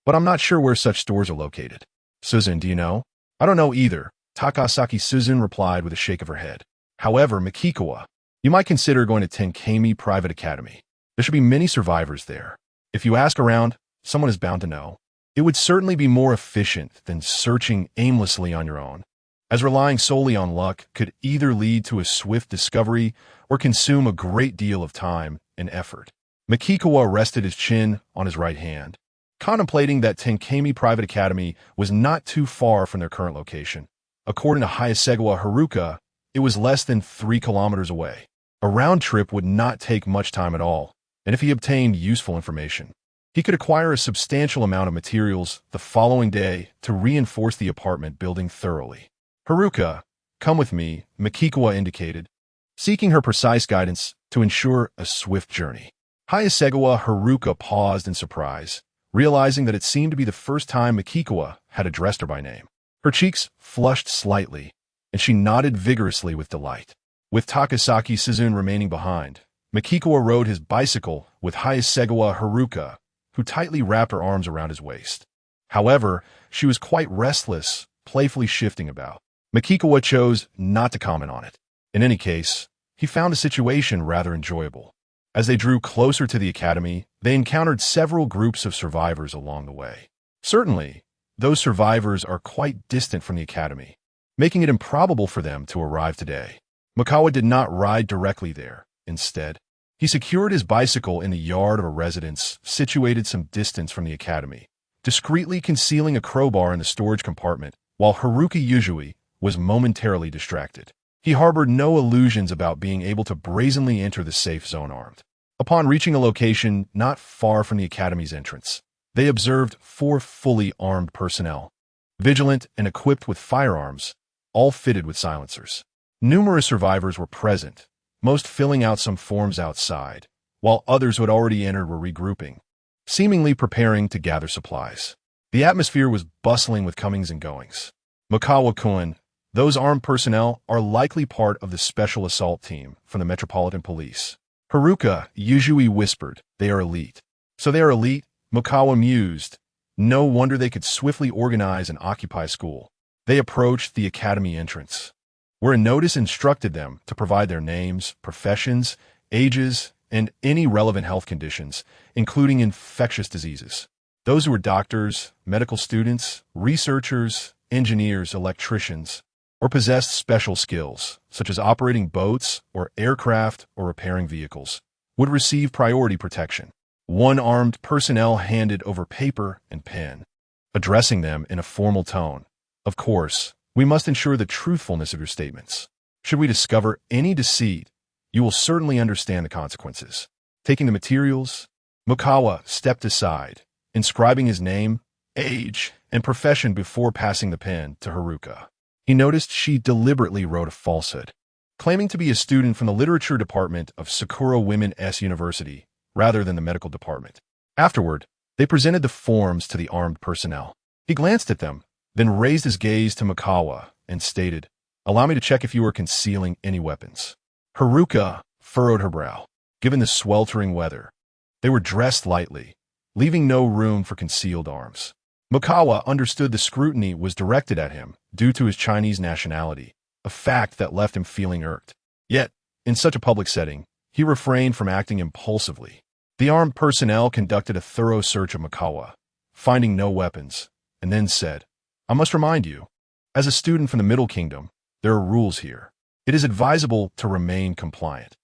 but I'm not sure where such stores are located. Suzun, do you know? I don't know either, Takasaki Suzun replied with a shake of her head. However, Mikikawa, you might consider going to Tenkami Private Academy. There should be many survivors there. If you ask around, someone is bound to know. It would certainly be more efficient than searching aimlessly on your own, as relying solely on luck could either lead to a swift discovery or consume a great deal of time and effort. Mikikawa rested his chin on his right hand, contemplating that Tenkami Private Academy was not too far from their current location. According to Hayasegawa Haruka, it was less than 3 kilometers away. A round trip would not take much time at all, and if he obtained useful information, he could acquire a substantial amount of materials the following day to reinforce the apartment building thoroughly. Haruka, come with me, Mikikawa indicated, seeking her precise guidance to ensure a swift journey. Hayasegawa Haruka paused in surprise, realizing that it seemed to be the first time Mikikawa had addressed her by name. Her cheeks flushed slightly, and she nodded vigorously with delight. With Takasaki Suzun remaining behind, Mikikawa rode his bicycle with Hayasegawa Haruka, who tightly wrapped her arms around his waist. However, she was quite restless, playfully shifting about. Mikikawa chose not to comment on it. In any case, he found the situation rather enjoyable. As they drew closer to the academy, they encountered several groups of survivors along the way. Certainly, those survivors are quite distant from the academy, making it improbable for them to arrive today. Mikawa did not ride directly there. Instead, he secured his bicycle in the yard of a residence situated some distance from the academy, discreetly concealing a crowbar in the storage compartment, while Haruka Yuzui was momentarily distracted. He harbored no illusions about being able to brazenly enter the safe zone armed. Upon reaching a location not far from the academy's entrance, they observed 4 fully armed personnel, vigilant and equipped with firearms, all fitted with silencers. Numerous survivors were present, most filling out some forms outside, while others who had already entered were regrouping, seemingly preparing to gather supplies. The atmosphere was bustling with comings and goings. Mikawa-kun, those armed personnel are likely part of the special assault team from the Metropolitan Police. Haruka Yuzui whispered, they are elite. So they are elite, Mikawa mused. No wonder they could swiftly organize and occupy school. They approached the academy entrance, where a notice instructed them to provide their names, professions, ages, and any relevant health conditions, including infectious diseases. Those who were doctors, medical students, researchers, engineers, electricians, or possessed special skills, such as operating boats or aircraft or repairing vehicles, would receive priority protection. One armed personnel handed over paper and pen, addressing them in a formal tone. Of course, we must ensure the truthfulness of your statements. Should we discover any deceit, you will certainly understand the consequences. Taking the materials, Mikawa stepped aside, inscribing his name, age, and profession before passing the pen to Haruka. He noticed she deliberately wrote a falsehood, claiming to be a student from the literature department of Sakura Women's University rather than the medical department. Afterward, they presented the forms to the armed personnel. He glanced at them, then raised his gaze to Mikawa and stated, allow me to check if you are concealing any weapons. Haruka furrowed her brow. Given the sweltering weather, they were dressed lightly, leaving no room for concealed arms. Mikawa understood the scrutiny was directed at him due to his Chinese nationality, a fact that left him feeling irked. Yet, in such a public setting, he refrained from acting impulsively. The armed personnel conducted a thorough search of Mikawa, finding no weapons, and then said, I must remind you, as a student from the Middle Kingdom, there are rules here. It is advisable to remain compliant.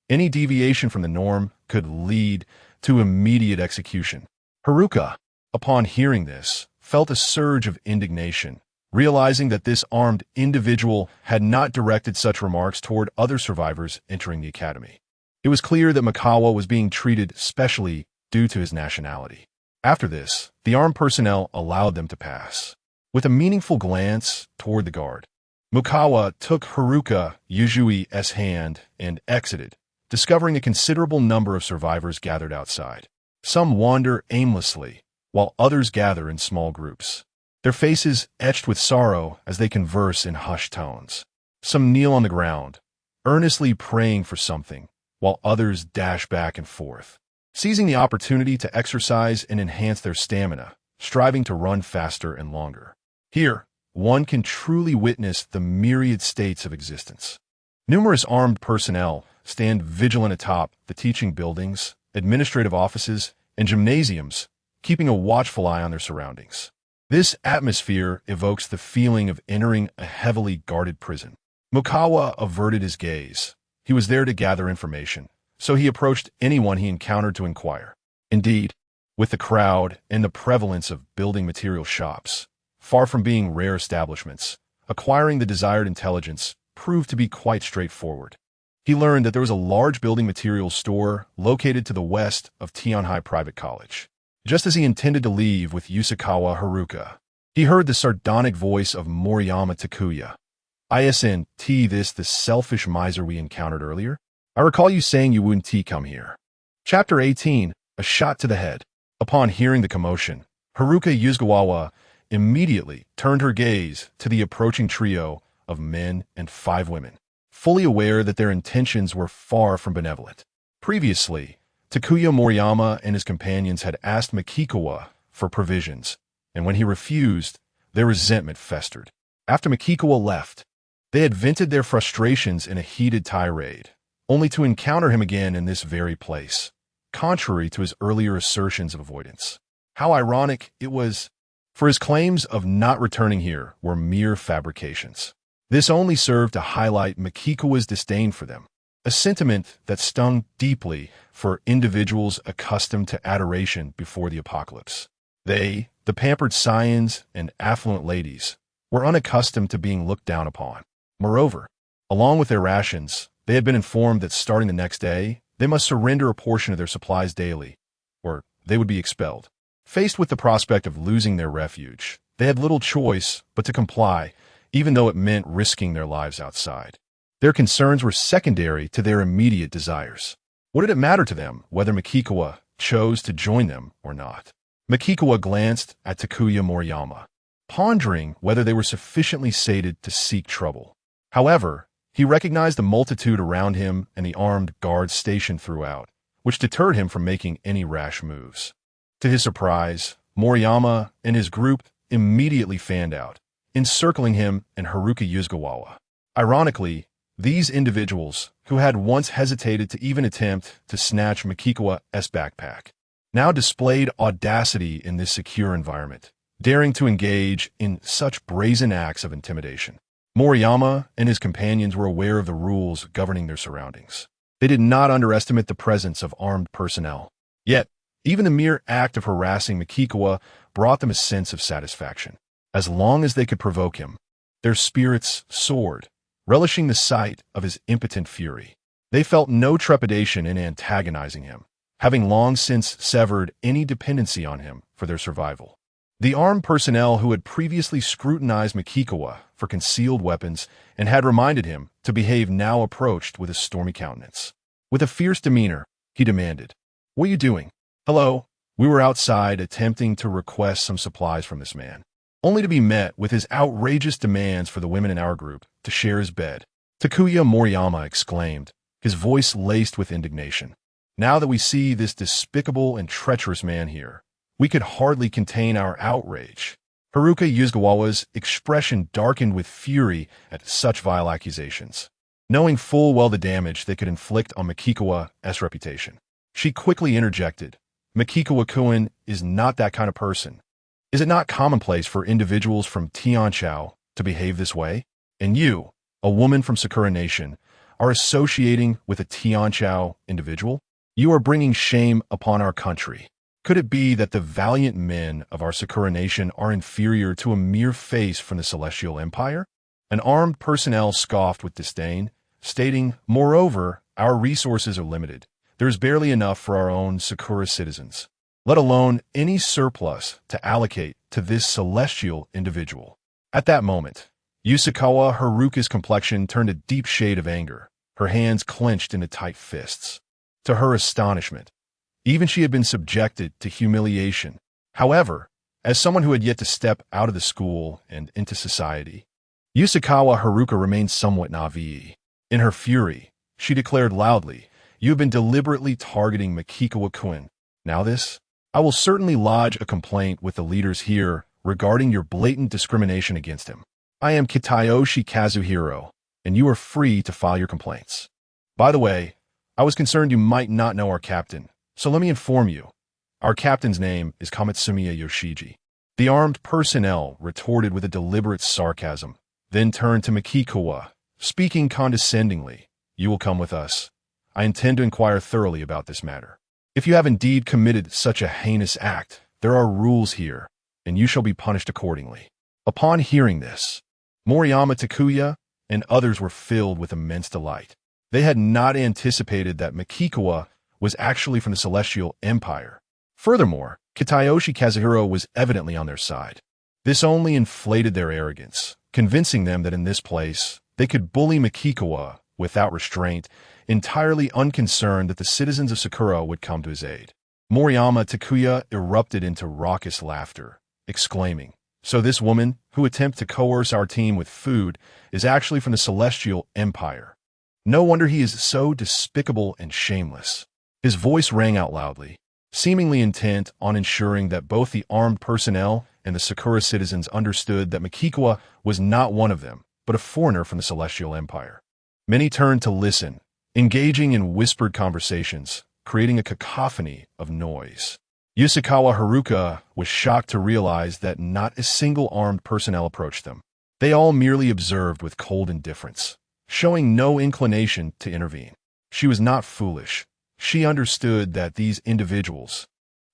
Any deviation from the norm could lead to immediate execution. Haruka, upon hearing this, felt a surge of indignation, realizing that this armed individual had not directed such remarks toward other survivors entering the academy. It was clear that Mikawa was being treated specially due to his nationality. After this, the armed personnel allowed them to pass. With a meaningful glance toward the guard, Mikawa took Haruka Yuzui's hand and exited, discovering a considerable number of survivors gathered outside. Some wander aimlessly, while others gather in small groups, their faces etched with sorrow as they converse in hushed tones. Some kneel on the ground, earnestly praying for something, while others dash back and forth, seizing the opportunity to exercise and enhance their stamina striving to run faster and longer. Here, one can truly witness the myriad states of existence. Numerous armed personnel stand vigilant atop the teaching buildings, administrative offices, and gymnasiums, keeping a watchful eye on their surroundings. This atmosphere evokes the feeling of entering a heavily guarded prison. Mukawa averted his gaze. He was there to gather information, so he approached anyone he encountered to inquire. Indeed, with the crowd and the prevalence of building material shops, far from being rare establishments, acquiring the desired intelligence proved to be quite straightforward. He learned that there was a large building materials store located to the west of Tianhai Private College. Just as he intended to leave with Yusakawa Haruka, he heard the sardonic voice of Moriyama Takuya. "Isn't this the selfish miser we encountered earlier? I recall you saying you wouldn't come here." Chapter 18, A Shot to the Head. Upon hearing the commotion, Haruka Yuzgawa immediately turned her gaze to the approaching trio of men and 5 women, fully aware that their intentions were far from benevolent. Previously, Takuya Moriyama and his companions had asked Mikikawa for provisions, and when he refused, their resentment festered. After Mikikawa left, they had vented their frustrations in a heated tirade, only to encounter him again in this very place, contrary to his earlier assertions of avoidance. How ironic it was, for his claims of not returning here were mere fabrications. This only served to highlight Mikikawa's disdain for them, a sentiment that stung deeply for individuals accustomed to adoration before the apocalypse. They, the pampered scions and affluent ladies, were unaccustomed to being looked down upon. Moreover, along with their rations, they had been informed that starting the next day, they must surrender a portion of their supplies daily, or they would be expelled. Faced with the prospect of losing their refuge, they had little choice but to comply, even though it meant risking their lives outside. Their concerns were secondary to their immediate desires. What did it matter to them whether Mikikawa chose to join them or not? Mikikawa glanced at Takuya Moriyama, pondering whether they were sufficiently sated to seek trouble. However, he recognized the multitude around him and the armed guards stationed throughout, which deterred him from making any rash moves. To his surprise, Moriyama and his group immediately fanned out, encircling him and Haruka Yuzgawa. Ironically, these individuals, who had once hesitated to even attempt to snatch Mikikawa's backpack, now displayed audacity in this secure environment, daring to engage in such brazen acts of intimidation. Moriyama and his companions were aware of the rules governing their surroundings. They did not underestimate the presence of armed personnel. Yet, even the mere act of harassing Mikikawa brought them a sense of satisfaction. As long as they could provoke him, their spirits soared, relishing the sight of his impotent fury. They felt no trepidation in antagonizing him, having long since severed any dependency on him for their survival. The armed personnel who had previously scrutinized Mikikawa for concealed weapons and had reminded him to behave now approached with a stormy countenance. With a fierce demeanor, he demanded, "What are you doing?" "Hello." We were outside attempting to request some supplies from this man, only to be met with his outrageous demands for the women in our group to share his bed. Takuya Moriyama exclaimed, his voice laced with indignation. "Now that we see this despicable and treacherous man here, we could hardly contain our outrage." Haruka Yuzgawa's expression darkened with fury at such vile accusations. Knowing full well the damage they could inflict on Mikikawa's reputation, she quickly interjected, "Mikikawa-kun is not that kind of person. Is it not commonplace for individuals from Tianchao to behave this way? And you, a woman from Sakura Nation, are associating with a Tianchao individual? You are bringing shame upon our country. Could it be that the valiant men of our Sakura Nation are inferior to a mere face from the Celestial Empire?" An armed personnel scoffed with disdain, stating, "Moreover, our resources are limited. There is barely enough for our own Sakura citizens, let alone any surplus to allocate to this celestial individual." At that moment, Yusakawa Haruka's complexion turned a deep shade of anger, her hands clenched into tight fists. To her astonishment, even she had been subjected to humiliation. However, as someone who had yet to step out of the school and into society, Yusakawa Haruka remained somewhat naive. In her fury, she declared loudly, "You have been deliberately targeting Mikikawa-kun. Now this?" I will certainly lodge a complaint with the leaders here regarding your blatant discrimination against him. I am Kitayoshi Kazuhiro, and you are free to file your complaints. By the way, I was concerned you might not know our captain, so let me inform you. Our captain's name is Kamitsumiya Yoshiji. The armed personnel retorted with a deliberate sarcasm, then turned to Makikawa, speaking condescendingly. You will come with us. I intend to inquire thoroughly about this matter. If you have indeed committed such a heinous act, there are rules here, and you shall be punished accordingly. Upon hearing this, Moriyama Takuya and others were filled with immense delight. They had not anticipated that Makikawa was actually from the Celestial Empire. Furthermore, Kitayoshi Kazuhiro was evidently on their side. This only inflated their arrogance, convincing them that in this place, they could bully Makikawa without restraint, entirely unconcerned that the citizens of Sakura would come to his aid. Moriyama Takuya erupted into raucous laughter, exclaiming, "So this woman, who attempts to coerce our team with food, is actually from the Celestial Empire. No wonder he is so despicable and shameless." His voice rang out loudly, seemingly intent on ensuring that both the armed personnel and the Sakura citizens understood that Makikawa was not one of them, but a foreigner from the Celestial Empire. Many turned to listen, engaging in whispered conversations, creating a cacophony of noise. Yasukawa Haruka was shocked to realize that not a single armed personnel approached them. They all merely observed with cold indifference, showing no inclination to intervene. She was not foolish. She understood that these individuals,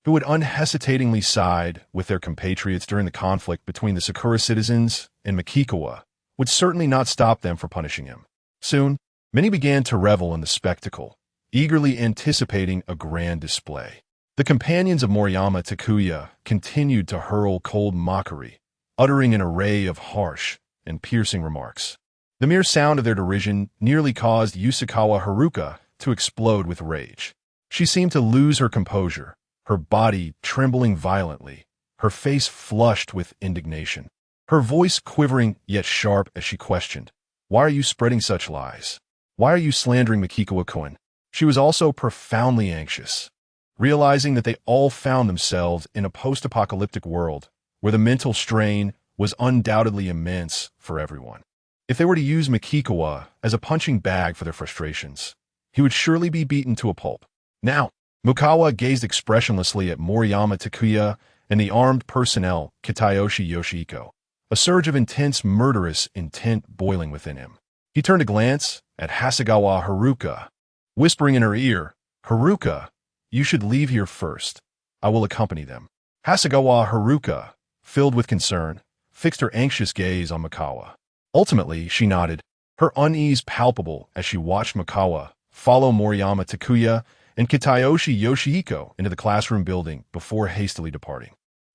who would unhesitatingly side with their compatriots during the conflict between the Sakura citizens and Makikawa, would certainly not stop them from punishing him. Soon, many began to revel in the spectacle, eagerly anticipating a grand display. The companions of Moriyama Takuya continued to hurl cold mockery, uttering an array of harsh and piercing remarks. The mere sound of their derision nearly caused Yasukawa Haruka to explode with rage. She seemed to lose her composure, her body trembling violently, her face flushed with indignation, her voice quivering yet sharp as she questioned, "Why are you spreading such lies? Why are you slandering Makikawa-kun?" She was also profoundly anxious, realizing that they all found themselves in a post-apocalyptic world where the mental strain was undoubtedly immense for everyone. If they were to use Makikawa as a punching bag for their frustrations, he would surely be beaten to a pulp. Now, Mukawa gazed expressionlessly at Moriyama Takuya and the armed personnel, Kitayoshi Yoshihiko, a surge of intense murderous intent boiling within him. He turned a glance at Hasegawa Haruka, whispering in her ear, "Haruka, you should leave here first. I will accompany them." Hasegawa Haruka, filled with concern, fixed her anxious gaze on Mukawa. Ultimately, she nodded, her unease palpable as she watched Mukawa follow Moriyama Takuya and Kitayoshi Yoshihiko into the classroom building before hastily departing.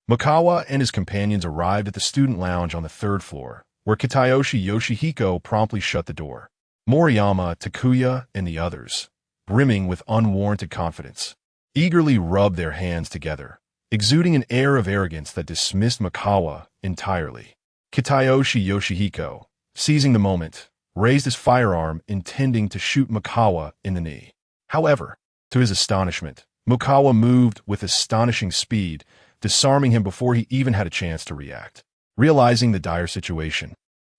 Mukawa and his companions arrived at the student lounge on the third floor, where Kitayoshi Yoshihiko promptly shut the door. Moriyama, Takuya, and the others, brimming with unwarranted confidence, eagerly rubbed their hands together, exuding an air of arrogance that dismissed Mukawa entirely. Kitayoshi Yoshihiko, seizing the moment, raised his firearm intending to shoot Mukawa in the knee. However, to his astonishment, Mukawa moved with astonishing speed, disarming him before he even had a chance to react. Realizing the dire situation,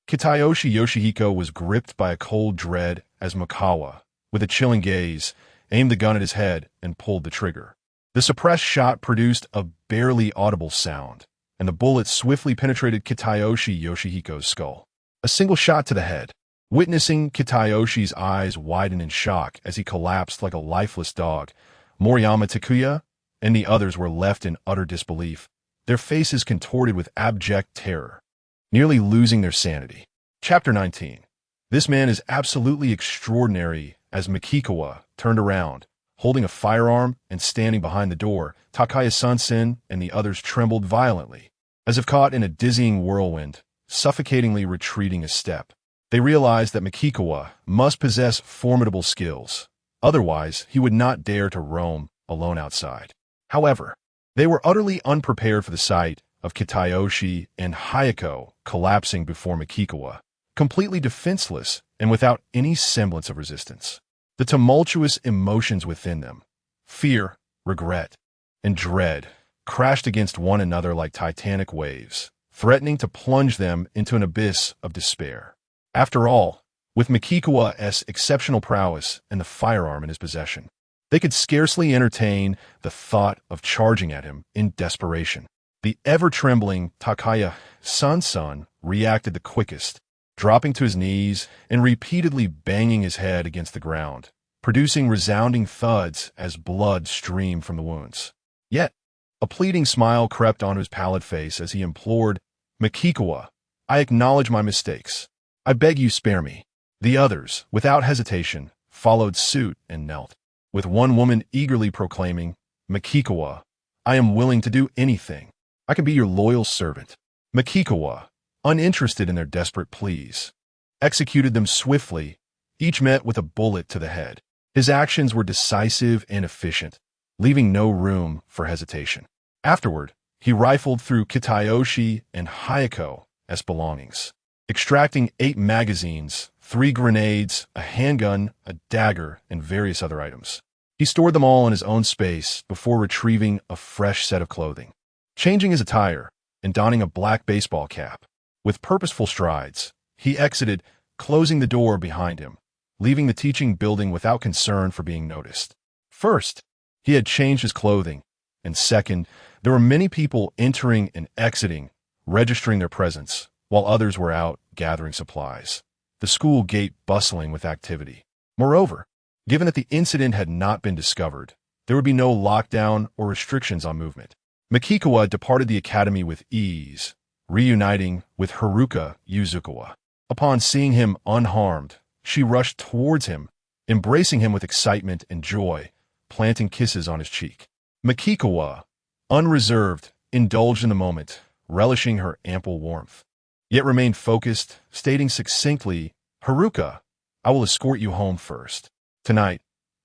Kitayoshi Yoshihiko was gripped by a cold dread as Mukawa, with a chilling gaze, aimed the gun at his head and pulled the trigger. The suppressed shot produced a barely audible sound, and the bullet swiftly penetrated Kitayoshi Yoshihiko's skull. A single shot to the head. Witnessing Kitayoshi's eyes widen in shock as he collapsed like a lifeless dog, Moriyama Takuya and the others were left in utter disbelief, their faces contorted with abject terror, nearly losing their sanity. Chapter 19. This man is absolutely extraordinary. As Makikawa turned around, holding a firearm and standing behind the door, Takaya Sansen and the others trembled violently, as if caught in a dizzying whirlwind, suffocatingly retreating a step. They realized that Makikawa must possess formidable skills, otherwise he would not dare to roam alone outside. However, they were utterly unprepared for the sight of Kitayoshi and Hayako collapsing before Makikawa, completely defenseless and without any semblance of resistance. The tumultuous emotions within them, fear, regret, and dread crashed against one another like titanic waves, threatening to plunge them into an abyss of despair. After all, with Mikikawa's exceptional prowess and the firearm in his possession, they could scarcely entertain the thought of charging at him in desperation. The ever-trembling Takaya Sansan reacted the quickest, dropping to his knees and repeatedly banging his head against the ground, producing resounding thuds as blood streamed from the wounds. Yet, a pleading smile crept onto his pallid face as he implored, "Mikikawa, I acknowledge my mistakes. I beg you spare me." The others, without hesitation, followed suit and knelt, with one woman eagerly proclaiming, "Mikikawa, I am willing to do anything. I can be your loyal servant." Mikikawa, uninterested in their desperate pleas, executed them swiftly, each met with a bullet to the head. His actions were decisive and efficient, leaving no room for hesitation. Afterward, he rifled through Kitayoshi and Hayako's belongings, extracting 8 magazines, 3 grenades, a handgun, a dagger, and various other items. He stored them all in his own space before retrieving a fresh set of clothing. Changing his attire and donning a black baseball cap, with purposeful strides, he exited, closing the door behind him, leaving the teaching building without concern for being noticed. First, he had changed his clothing, and second, there were many people entering and exiting, registering their presence, while others were out gathering supplies, the school gate bustling with activity. Moreover, given that the incident had not been discovered, there would be no lockdown or restrictions on movement. Mikikawa departed the academy with ease, reuniting with Haruka Yuzukawa. Upon seeing him unharmed, she rushed towards him, embracing him with excitement and joy, planting kisses on his cheek. Mikikawa, unreserved, indulged in the moment, relishing her ample warmth, yet remained focused, stating succinctly, "Haruka, I will escort you home first. Tonight,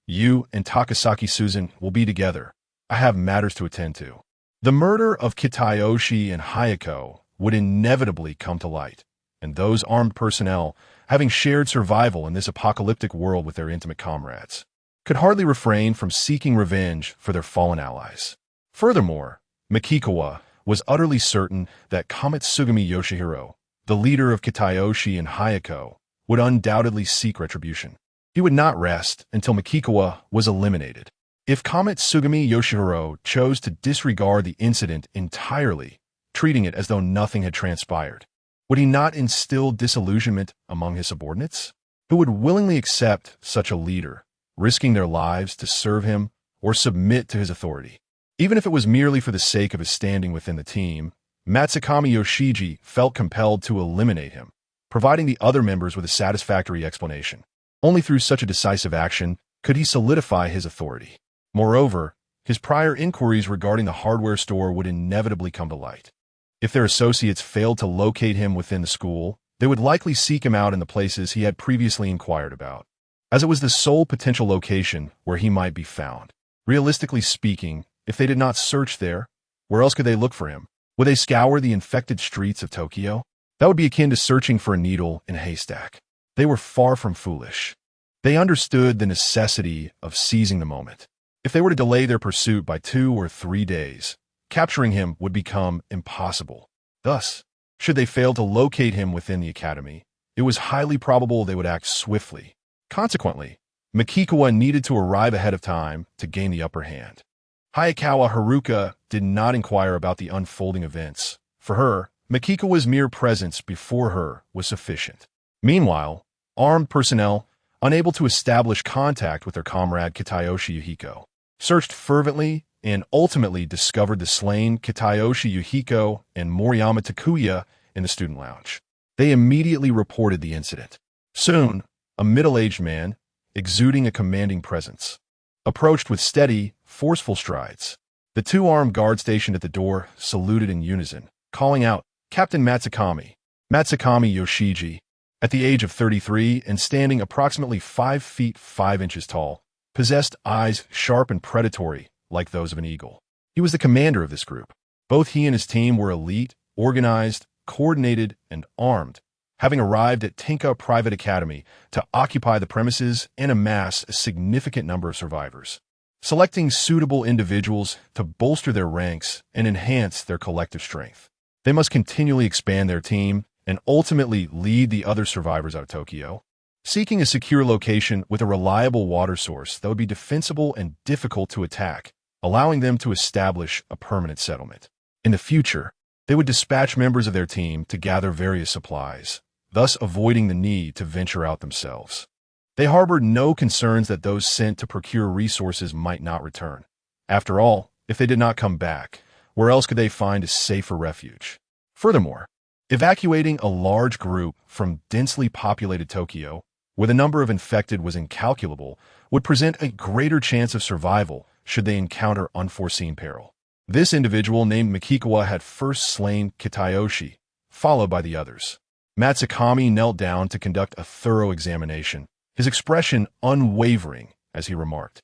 you and Takasaki Susan will be together. I have matters to attend to." The murder of Kitayoshi and Hayako would inevitably come to light, and those armed personnel, having shared survival in this apocalyptic world with their intimate comrades, could hardly refrain from seeking revenge for their fallen allies. Furthermore, Mikikawa was utterly certain that Kametsugami Yoshihiro, the leader of Kitayoshi and Hayako, would undoubtedly seek retribution. He would not rest until Mikikawa was eliminated. If Kametsugami Yoshihiro chose to disregard the incident entirely, treating it as though nothing had transpired, would he not instill disillusionment among his subordinates? Who would willingly accept such a leader, risking their lives to serve him or submit to his authority? Even if it was merely for the sake of his standing within the team, Matsukami Yoshiji felt compelled to eliminate him, providing the other members with a satisfactory explanation. Only through such a decisive action could he solidify his authority. Moreover, his prior inquiries regarding the hardware store would inevitably come to light. If their associates failed to locate him within the school, they would likely seek him out in the places he had previously inquired about, as it was the sole potential location where he might be found. Realistically speaking, if they did not search there, where else could they look for him? Would they scour the infected streets of Tokyo? That would be akin to searching for a needle in a haystack. They were far from foolish. They understood the necessity of seizing the moment. If they were to delay their pursuit by 2 or 3 days, capturing him would become impossible. Thus, should they fail to locate him within the academy, it was highly probable they would act swiftly. Consequently, Mikikawa needed to arrive ahead of time to gain the upper hand. Hayakawa Haruka did not inquire about the unfolding events. For her, Mikikawa's mere presence before her was sufficient. Meanwhile, armed personnel, unable to establish contact with their comrade Kitayoshi Yuhiko, searched fervently and ultimately discovered the slain Kitayoshi Yuhiko and Moriyama Takuya in the student lounge. They immediately reported the incident. Soon, a middle-aged man, exuding a commanding presence, approached with steady, forceful strides. The 2 armed guards stationed at the door saluted in unison, calling out, "Captain Matsukami, Matsukami Yoshiji." At the age of 33 and standing approximately 5 feet 5 inches tall, possessed eyes sharp and predatory like those of an eagle. He was the commander of this group. Both he and his team were elite, organized, coordinated, and armed, having arrived at Tinka Private Academy to occupy the premises and amass a significant number of survivors. selecting suitable individuals to bolster their ranks and enhance their collective strength. They must continually expand their team and ultimately lead the other survivors out of Tokyo, seeking a secure location with a reliable water source that would be defensible and difficult to attack, allowing them to establish a permanent settlement. In the future, they would dispatch members of their team to gather various supplies, thus avoiding the need to venture out themselves. They harbored no concerns that those sent to procure resources might not return. After all, if they did not come back, where else could they find a safer refuge? Furthermore, evacuating a large group from densely populated Tokyo, where the number of infected was incalculable, would present a greater chance of survival should they encounter unforeseen peril. This individual named Mikikawa had first slain Kitayoshi, followed by the others. Matsukami knelt down to conduct a thorough examination, his expression unwavering as he remarked.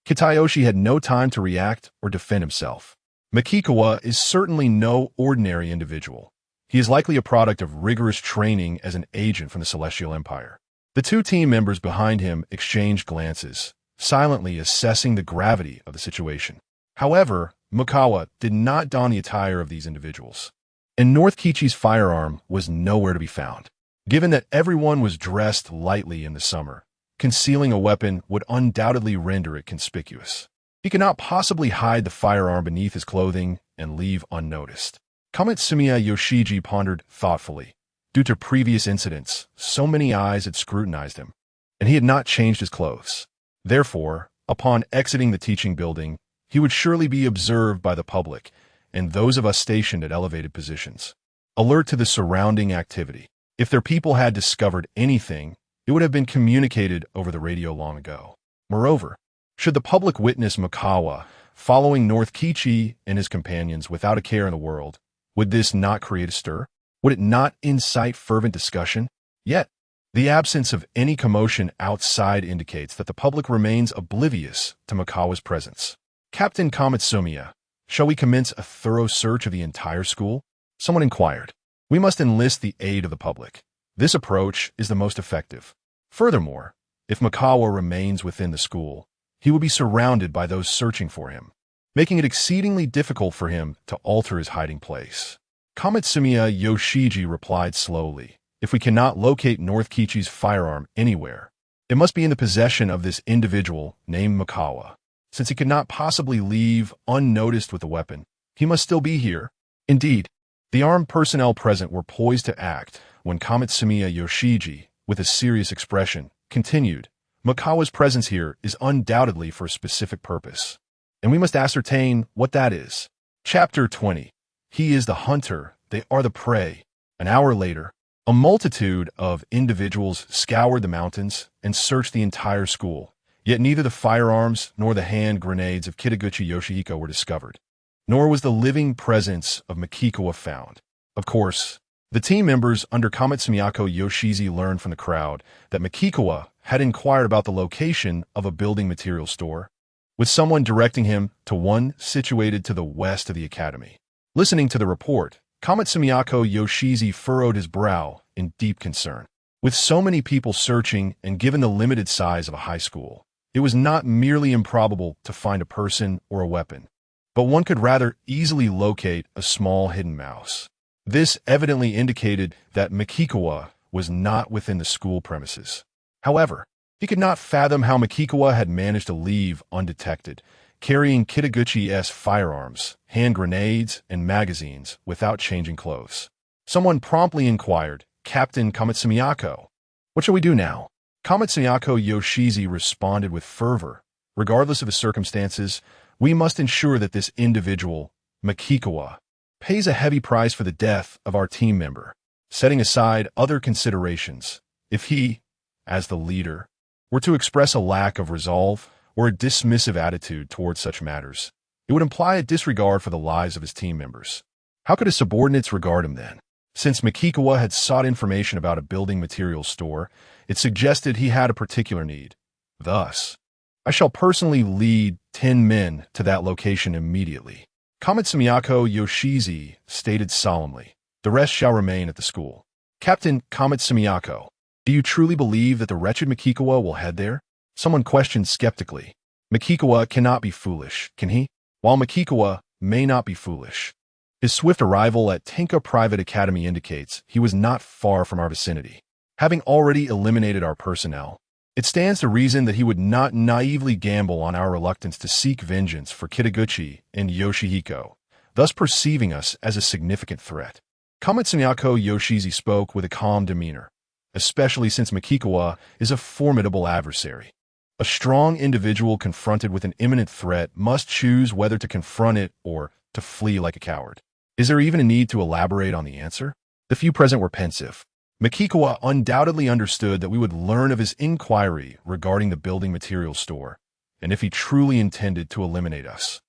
Kitayoshi had no time to react or defend himself. Mikikawa is certainly no ordinary individual. He is likely a product of rigorous training as an agent from the Celestial Empire. The two team members behind him exchanged glances, silently assessing the gravity of the situation. However, Mikikawa did not don the attire of these individuals, and North Kichi's firearm was nowhere to be found. Given that everyone was dressed lightly in the summer, concealing a weapon would undoubtedly render it conspicuous. He could not possibly hide the firearm beneath his clothing and leave unnoticed. Kamitsumiya Yoshiji pondered thoughtfully. Due to previous incidents, so many eyes had scrutinized him, and he had not changed his clothes. Therefore, upon exiting the teaching building, he would surely be observed by the public and those of us stationed at elevated positions, alert to the surrounding activity. If their people had discovered anything, it would have been communicated over the radio long ago. Moreover, should the public witness Mikikawa following North Kichi and his companions without a care in the world, would this not create a stir? Would it not incite fervent discussion? Yet, the absence of any commotion outside indicates that the public remains oblivious to Mikikawa's presence. Captain Kamitsumiya, shall we commence a thorough search of the entire school? Someone inquired. We must enlist the aid of the public. This approach is the most effective. Furthermore, if Mikikawa remains within the school, he will be surrounded by those searching for him, making it exceedingly difficult for him to alter his hiding place. Kamitsumiya Yoshiji replied slowly, if we cannot locate North Kichi's firearm anywhere, it must be in the possession of this individual named Mikikawa. Since he could not possibly leave unnoticed with the weapon, he must still be here. Indeed, the armed personnel present were poised to act when Kamitsumiya Yoshiji, with a serious expression, continued, Mikikawa's presence here is undoubtedly for a specific purpose, and we must ascertain what that is. Chapter 20. He is the hunter, they are the prey. An hour later, a multitude of individuals scoured the mountains and searched the entire school, yet neither the firearms nor the hand grenades of Kitaguchi Yoshihiko were discovered, nor was the living presence of Mikikawa found. Of course, the team members under Kamitsumiya Yoshiji learned from the crowd that Mikikawa had inquired about the location of a building material store, with someone directing him to one situated to the west of the academy. Listening to the report, Kamitsumiya Yoshiji furrowed his brow in deep concern. With so many people searching and given the limited size of a high school, it was not merely improbable to find a person or a weapon, but one could rather easily locate a small hidden mouse. This evidently indicated that Mikikawa was not within the school premises. However, he could not fathom how Mikikawa had managed to leave undetected, carrying Kitaguchi's firearms, hand grenades, and magazines without changing clothes. Someone promptly inquired, Captain Kamitsumiya, what shall we do now? Kamitsumiya Yoshiji responded with fervor. Regardless of the circumstances, we must ensure that this individual, Mikikawa, pays a heavy price for the death of our team member, setting aside other considerations. If he, as the leader, were to express a lack of resolve or a dismissive attitude towards such matters, it would imply a disregard for the lives of his team members. How could his subordinates regard him then? Since Mikikawa had sought information about a building materials store, it suggested he had a particular need. Thus, I shall personally lead 10 men to that location immediately. Kamitsumiya Yoshiji stated solemnly, the rest shall remain at the school. Captain Kamitsumiya, do you truly believe that the wretched Mikikawa will head there? Someone questioned skeptically. Makikawa cannot be foolish, can he? While Makikawa may not be foolish, his swift arrival at Tenka Private Academy indicates he was not far from our vicinity. Having already eliminated our personnel, it stands to reason that he would not naively gamble on our reluctance to seek vengeance for Kitaguchi and Yoshihiko, thus perceiving us as a significant threat. Kamitsunako Yoshizi spoke with a calm demeanor, especially since Makikawa is a formidable adversary. A strong individual confronted with an imminent threat must choose whether to confront it or to flee like a coward. Is there even a need to elaborate on the answer? The few present were pensive. Makikawa undoubtedly understood that we would learn of his inquiry regarding the building materials store, and if he truly intended to eliminate us,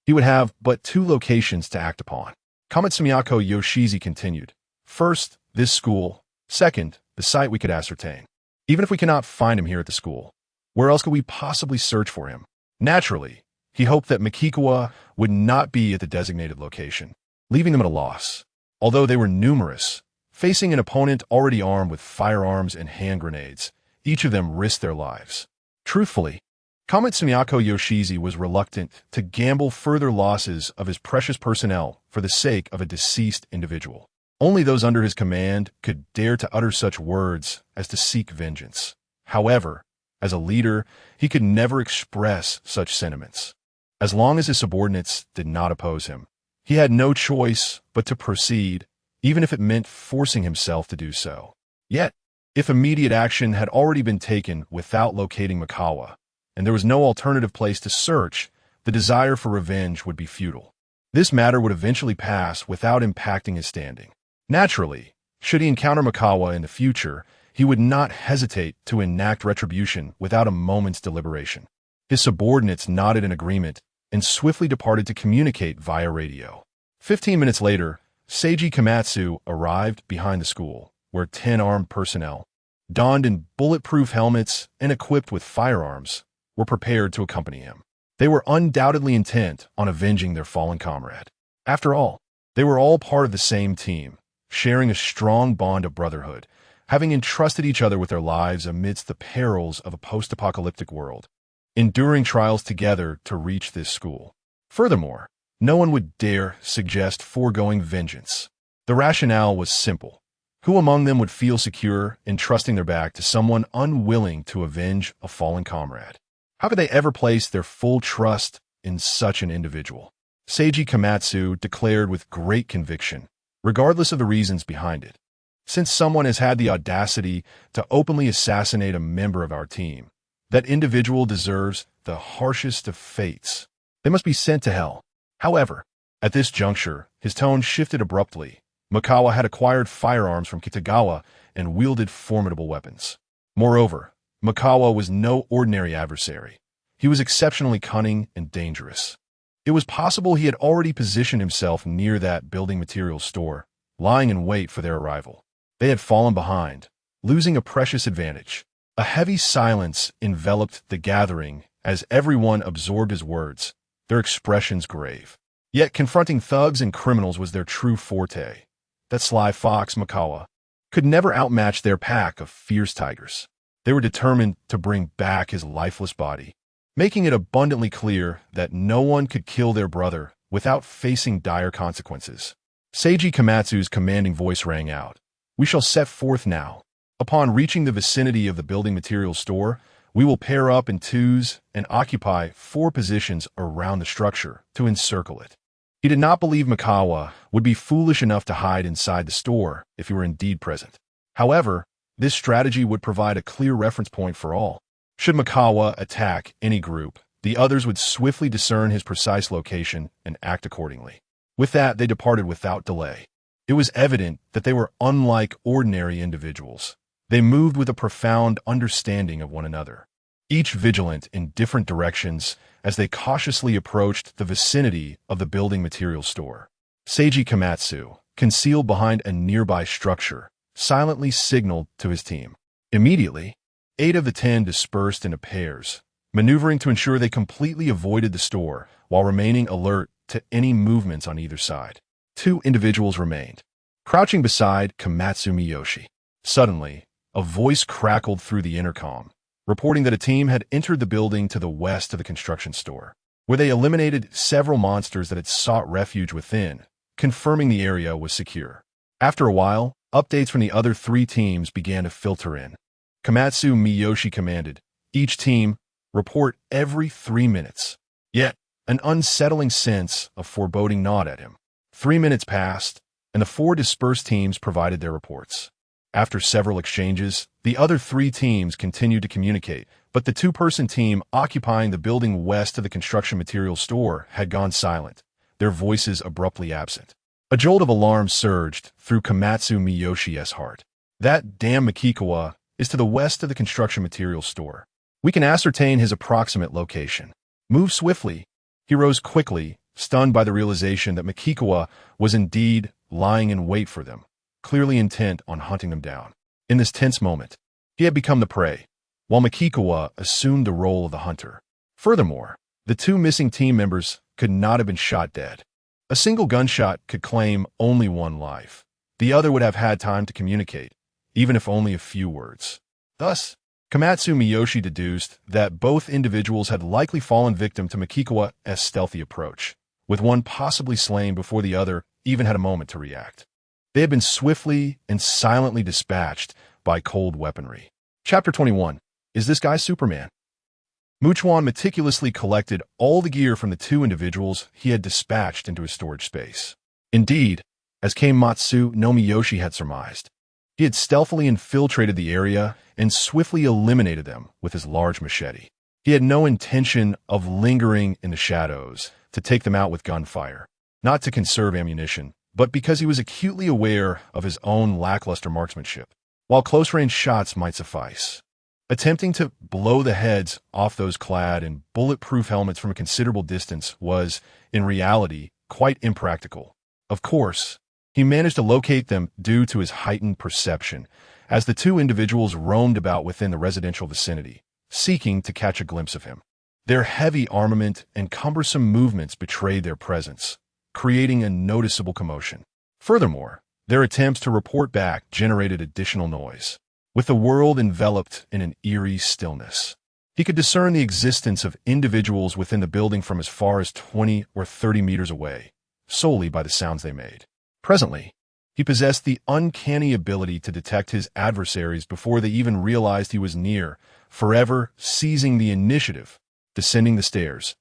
he would have but two locations to act upon. Kamitsunako Yoshizi continued. First, this school. Second, the site we could ascertain. Even if we cannot find him here at the school, where else could we possibly search for him? Naturally, he hoped that Makikawa would not be at the designated location, leaving them at a loss. Although they were numerous, facing an opponent already armed with firearms and hand grenades, each of them risked their lives. Truthfully, Kamitsunako Yoshizi was reluctant to gamble further losses of his precious personnel for the sake of a deceased individual. Only those under his command could dare to utter such words as to seek vengeance. However, as a leader, he could never express such sentiments. As long as his subordinates did not oppose him, he had no choice but to proceed, even if it meant forcing himself to do so. Yet, if immediate action had already been taken without locating Makawa, and there was no alternative place to search, the desire for revenge would be futile. This matter would eventually pass without impacting his standing. Naturally, should he encounter Makawa in the future, he would not hesitate to enact retribution without a moment's deliberation. His subordinates nodded in agreement and swiftly departed to communicate via radio. 15 minutes later, Seiji Komatsu arrived behind the school, where 10 armed personnel, donned in bulletproof helmets and equipped with firearms, were prepared to accompany him. They were undoubtedly intent on avenging their fallen comrade. After all, they were all part of the same team, sharing a strong bond of brotherhood, having entrusted each other with their lives amidst the perils of a post-apocalyptic world, enduring trials together to reach this school. Furthermore, no one would dare suggest foregoing vengeance. The rationale was simple. Who among them would feel secure in trusting their back to someone unwilling to avenge a fallen comrade? How could they ever place their full trust in such an individual? Seiji Komatsu declared with great conviction, regardless of the reasons behind it. Since someone has had the audacity to openly assassinate a member of our team, that individual deserves the harshest of fates. They must be sent to hell. However, at this juncture, his tone shifted abruptly. Makawa had acquired firearms from Kitagawa and wielded formidable weapons. Moreover, Makawa was no ordinary adversary. He was exceptionally cunning and dangerous. It was possible he had already positioned himself near that building materials store, lying in wait for their arrival. They had fallen behind, losing a precious advantage. A heavy silence enveloped the gathering as everyone absorbed his words, their expressions grave. Yet confronting thugs and criminals was their true forte. That sly fox, Makawa, could never outmatch their pack of fierce tigers. They were determined to bring back his lifeless body, making it abundantly clear that no one could kill their brother without facing dire consequences. Seiji Komatsu's commanding voice rang out. We shall set forth now. Upon reaching the vicinity of the building materials store, we will pair up in twos and occupy 4 positions around the structure to encircle it. He did not believe Makawa would be foolish enough to hide inside the store if he were indeed present. However, this strategy would provide a clear reference point for all. Should Makawa attack any group, the others would swiftly discern his precise location and act accordingly. With that, they departed without delay. It was evident that they were unlike ordinary individuals. They moved with a profound understanding of one another, each vigilant in different directions as they cautiously approached the vicinity of the building materials store. Seiji Komatsu, concealed behind a nearby structure, silently signaled to his team. Immediately, 8 of the 10 dispersed into pairs, maneuvering to ensure they completely avoided the store while remaining alert to any movements on either side. 2 individuals remained, crouching beside Komatsu Miyoshi. Suddenly, a voice crackled through the intercom. reporting that a team had entered the building to the west of the construction store, where they eliminated several monsters that had sought refuge within, confirming the area was secure. After a while, updates from the other 3 teams began to filter in. Komatsu Miyoshi commanded, each team, report every 3 minutes. Yet, an unsettling sense of foreboding gnawed at him. 3 minutes passed, and the 4 dispersed teams provided their reports. After several exchanges, the other 3 teams continued to communicate, but the 2-person team occupying the building west of the construction materials store had gone silent, their voices abruptly absent. A jolt of alarm surged through Komatsu Miyoshi's heart. That damn Makikawa is to the west of the construction materials store. We can ascertain his approximate location. Move swiftly. He rose quickly, stunned by the realization that Makikawa was indeed lying in wait for them, clearly intent on hunting them down. In this tense moment, he had become the prey, while Makikawa assumed the role of the hunter. Furthermore, the 2 missing team members could not have been shot dead. A single gunshot could claim only 1 life. The other would have had time to communicate, even if only a few words. Thus, Komatsu Miyoshi deduced that both individuals had likely fallen victim to Makikawa's stealthy approach, with one possibly slain before the other even had a moment to react. They had been swiftly and silently dispatched by cold weaponry. Chapter 21. Is this guy Superman? Chuan meticulously collected all the gear from the 2 individuals he had dispatched into his storage space. Indeed, as Komatsu no Miyoshi had surmised, he had stealthily infiltrated the area and swiftly eliminated them with his large machete. He had no intention of lingering in the shadows to take them out with gunfire, not to conserve ammunition, but because he was acutely aware of his own lackluster marksmanship, while close-range shots might suffice. Attempting to blow the heads off those clad in bulletproof helmets from a considerable distance was, in reality, quite impractical. Of course, he managed to locate them due to his heightened perception, as the 2 individuals roamed about within the residential vicinity, seeking to catch a glimpse of him. Their heavy armament and cumbersome movements betrayed their presence, creating a noticeable commotion. Furthermore, their attempts to report back generated additional noise, with the world enveloped in an eerie stillness. He could discern the existence of individuals within the building from as far as 20 or 30 meters away, solely by the sounds they made. Presently, he possessed the uncanny ability to detect his adversaries before they even realized he was near, forever seizing the initiative. Descending the stairs,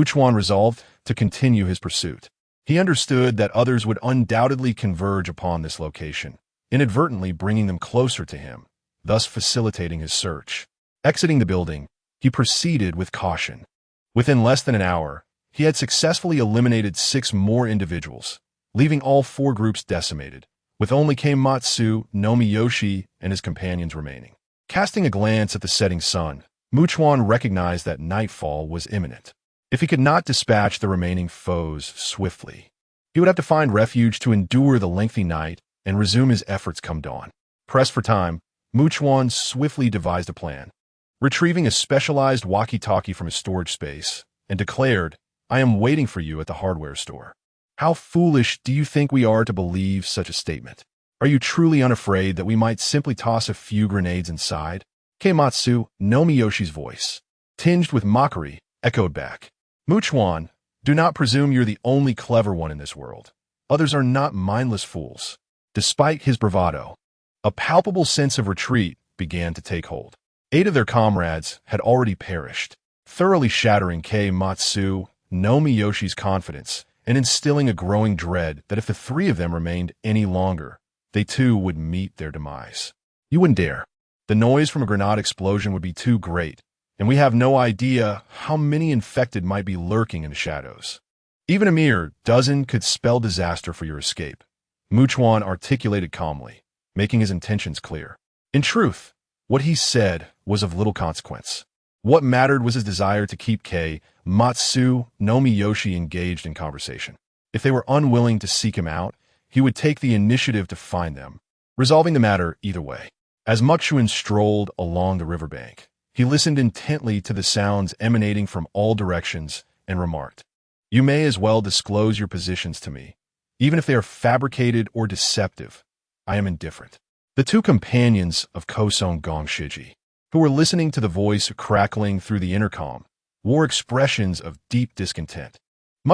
Chuan resolved to continue his pursuit. He understood that others would undoubtedly converge upon this location, inadvertently bringing them closer to him, thus facilitating his search. Exiting the building, he proceeded with caution. Within less than an hour, he had successfully eliminated 6 more individuals, leaving all 4 groups decimated, with only Komatsu no Miyoshi and his companions remaining. Casting a glance at the setting sun, Chuan recognized that nightfall was imminent. If he could not dispatch the remaining foes swiftly, he would have to find refuge to endure the lengthy night and resume his efforts come dawn. Pressed for time, Chuan swiftly devised a plan. Retrieving a specialized walkie-talkie from his storage space, and declared, "I am waiting for you at the hardware store." How foolish do you think we are to believe such a statement? Are you truly unafraid that we might simply toss a few grenades inside? Komatsu no Miyoshi's voice, tinged with mockery, echoed back. Chuan, do not presume you're the only clever one in this world. Others are not mindless fools. Despite his bravado, a palpable sense of retreat began to take hold. 8 of their comrades had already perished, thoroughly shattering Komatsu no Miyoshi's confidence and instilling a growing dread that if the 3 of them remained any longer, they too would meet their demise. You wouldn't dare. The noise from a grenade explosion would be too great, and we have no idea how many infected might be lurking in the shadows. Even a mere dozen could spell disaster for your escape, Chuan articulated calmly, making his intentions clear. In truth, what he said was of little consequence. What mattered was his desire to keep Komatsu no Miyoshi engaged in conversation. If they were unwilling to seek him out, he would take the initiative to find them, resolving the matter either way. As Chuan strolled along the riverbank, he listened intently to the sounds emanating from all directions and remarked, "You may as well disclose your positions to me. Even if they are fabricated or deceptive, I am indifferent." The 2 companions of Koson Gongshiji, who were listening to the voice crackling through the intercom, wore expressions of deep discontent.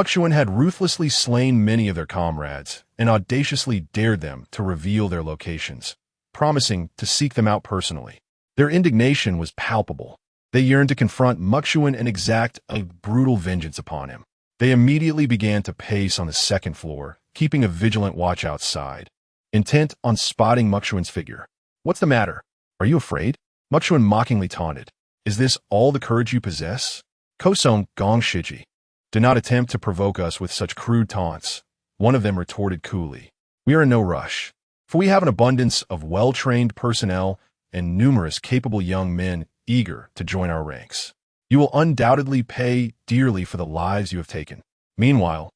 Chuan had ruthlessly slain many of their comrades and audaciously dared them to reveal their locations, promising to seek them out personally. Their indignation was palpable. They yearned to confront Chuan and exact a brutal vengeance upon him. They immediately began to pace on the second floor, keeping a vigilant watch outside, intent on spotting Chuan's figure. "What's the matter? Are you afraid?" Chuan mockingly taunted. "Is this all the courage you possess?" Kosong Gong Shiji. "Do not attempt to provoke us with such crude taunts," one of them retorted coolly. "We are in no rush, for we have an abundance of well-trained personnel and numerous capable young men eager to join our ranks. You will undoubtedly pay dearly for the lives you have taken." Meanwhile,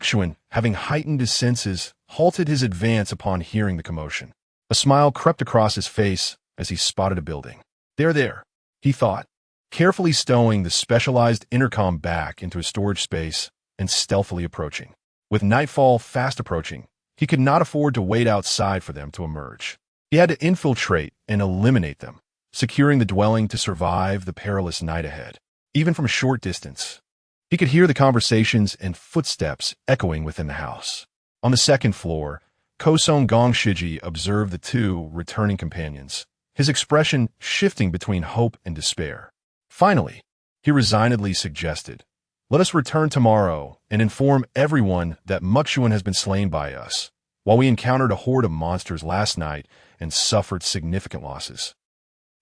Chuan, having heightened his senses, halted his advance upon hearing the commotion. A smile crept across his face as he spotted a building. There, he thought, carefully stowing the specialized intercom back into his storage space and stealthily approaching. With nightfall fast approaching, he could not afford to wait outside for them to emerge. He had to infiltrate and eliminate them, securing the dwelling to survive the perilous night ahead. Even from a short distance, he could hear the conversations and footsteps echoing within the house. On the second floor, Kosong Gong Shiji observed the two returning companions, his expression shifting between hope and despair. Finally, he resignedly suggested, "Let us return tomorrow and inform everyone that Chuan has been slain by us, while we encountered a horde of monsters last night and suffered significant losses."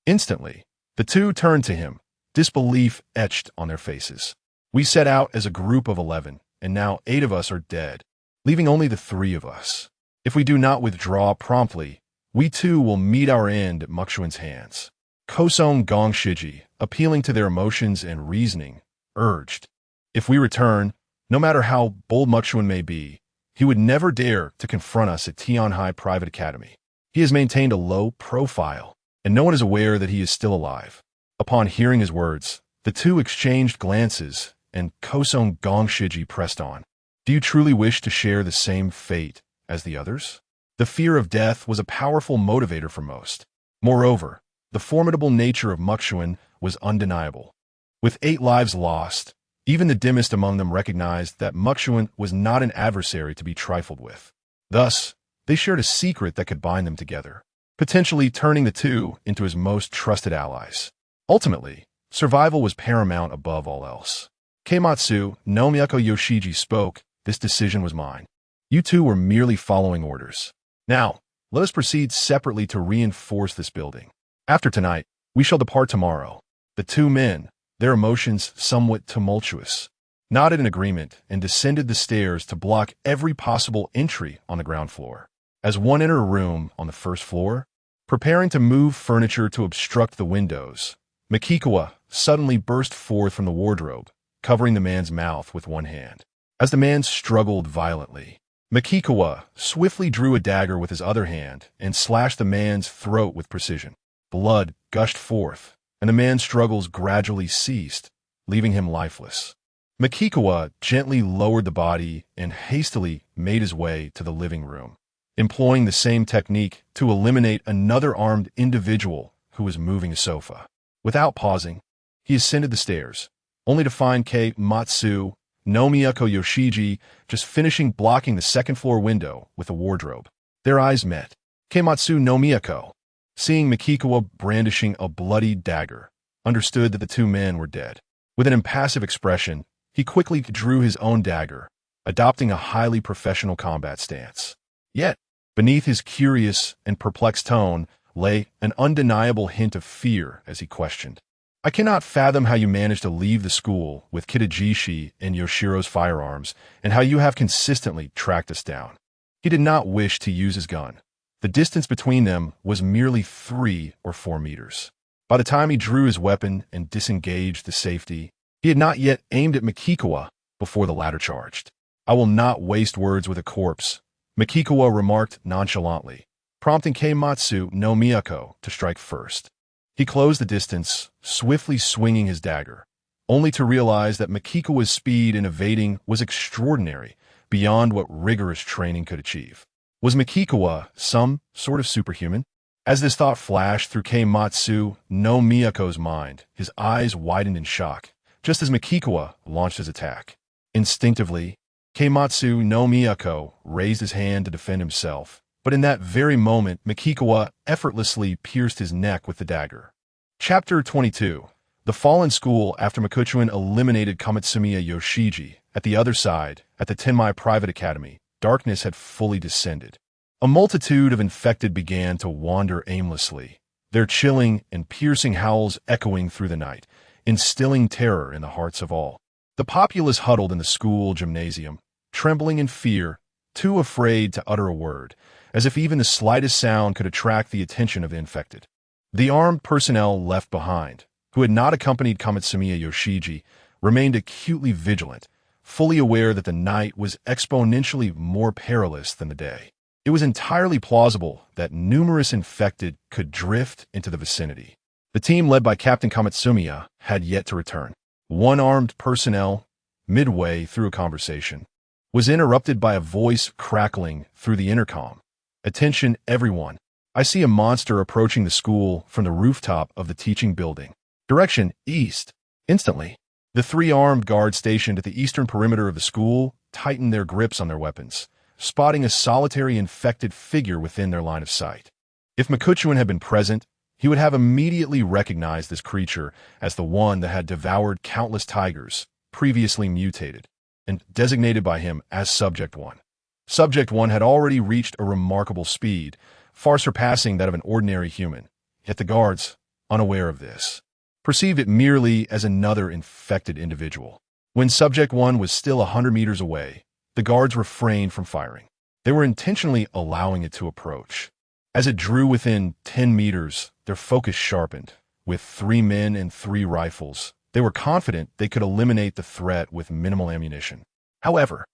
Instantly, the two turned to him, disbelief etched on their faces. "We set out as a group of 11, and now 8 of us are dead, leaving only the 3 of us. If we do not withdraw promptly, we too will meet our end at Chuan's hands." Kosong Gong Shiji, appealing to their emotions and reasoning, urged, "If we return, no matter how bold Chuan may be, he would never dare to confront us at Tianhai Private Academy. He has maintained a low profile, and no one is aware that he is still alive." Upon hearing his words, the two exchanged glances, and Kosong Gong Shiji pressed on. "Do you truly wish to share the same fate as the others?" The fear of death was a powerful motivator for most. Moreover, the formidable nature of Chuan was undeniable. With 8 lives lost, even the dimmest among them recognized that Chuan was not an adversary to be trifled with. Thus, they shared a secret that could bind them together, potentially turning the two into his most trusted allies. Ultimately, survival was paramount above all else. Keimatsu no Miyako Yoshiji spoke, "This decision was mine. You two were merely following orders. Now, let us proceed separately to reinforce this building. After tonight, we shall depart tomorrow." The two men, their emotions somewhat tumultuous, nodded in agreement and descended the stairs to block every possible entry on the ground floor. As one entered a room on the first floor, preparing to move furniture to obstruct the windows, Mikikawa suddenly burst forth from the wardrobe, covering the man's mouth with one hand. As the man struggled violently, Mikikawa swiftly drew a dagger with his other hand and slashed the man's throat with precision. Blood gushed forth, and the man's struggles gradually ceased, leaving him lifeless. Mikikawa gently lowered the body and hastily made his way to the living room, employing the same technique to eliminate another armed individual who was moving a sofa. Without pausing, he ascended the stairs, only to find Keimatsu no Miyako Yoshiji just finishing blocking the second-floor window with a wardrobe. Their eyes met. Keimatsu no Miyako, seeing Mikikawa brandishing a bloody dagger, understood that the two men were dead. With an impassive expression, he quickly drew his own dagger, adopting a highly professional combat stance. Yet, beneath his curious and perplexed tone lay an undeniable hint of fear as he questioned, "I cannot fathom how you managed to leave the school with Kitajishi and Yoshiro's firearms, and how you have consistently tracked us down." He did not wish to use his gun. The distance between them was merely 3 or 4 meters. By the time he drew his weapon and disengaged the safety, he had not yet aimed at Mikikawa before the latter charged. "I will not waste words with a corpse," Mikikawa remarked nonchalantly, prompting Keimatsu no Miyako to strike first. He closed the distance, swiftly swinging his dagger, only to realize that Mikikawa's speed in evading was extraordinary, beyond what rigorous training could achieve. Was Mikikawa some sort of superhuman? As this thought flashed through Keimatsu no Miyako's mind, his eyes widened in shock, just as Mikikawa launched his attack. Instinctively, Keimatsu no Miyako raised his hand to defend himself, but in that very moment, Mikikawa effortlessly pierced his neck with the dagger. Chapter 22. The Fallen School. After Mikochuan eliminated Kamitsumiya Yoshiji, at the other side, at the Tenmai Private Academy, darkness had fully descended. A multitude of infected began to wander aimlessly, their chilling and piercing howls echoing through the night, instilling terror in the hearts of all. The populace huddled in the school gymnasium, trembling in fear, too afraid to utter a word, as if even the slightest sound could attract the attention of the infected. The armed personnel left behind, who had not accompanied Kamitsumiya Yoshiji, remained acutely vigilant, fully aware that the night was exponentially more perilous than the day. It was entirely plausible that numerous infected could drift into the vicinity. The team led by Captain Kamitsumiya had yet to return. One armed personnel, midway through a conversation, was interrupted by a voice crackling through the intercom. "Attention, everyone. I see a monster approaching the school from the rooftop of the teaching building. Direction east." Instantly, the three armed guards stationed at the eastern perimeter of the school tightened their grips on their weapons, spotting a solitary infected figure within their line of sight. If Mikochuan had been present, he would have immediately recognized this creature as the one that had devoured countless tigers, previously mutated, and designated by him as Subject 1. Subject 1 had already reached a remarkable speed, far surpassing that of an ordinary human, yet the guards, unaware of this, perceived it merely as another infected individual. When Subject 1 was still 100 meters away, the guards refrained from firing. They were intentionally allowing it to approach. As it drew within 10 meters, their focus sharpened. With 3 men and 3 rifles, they were confident they could eliminate the threat with minimal ammunition. However,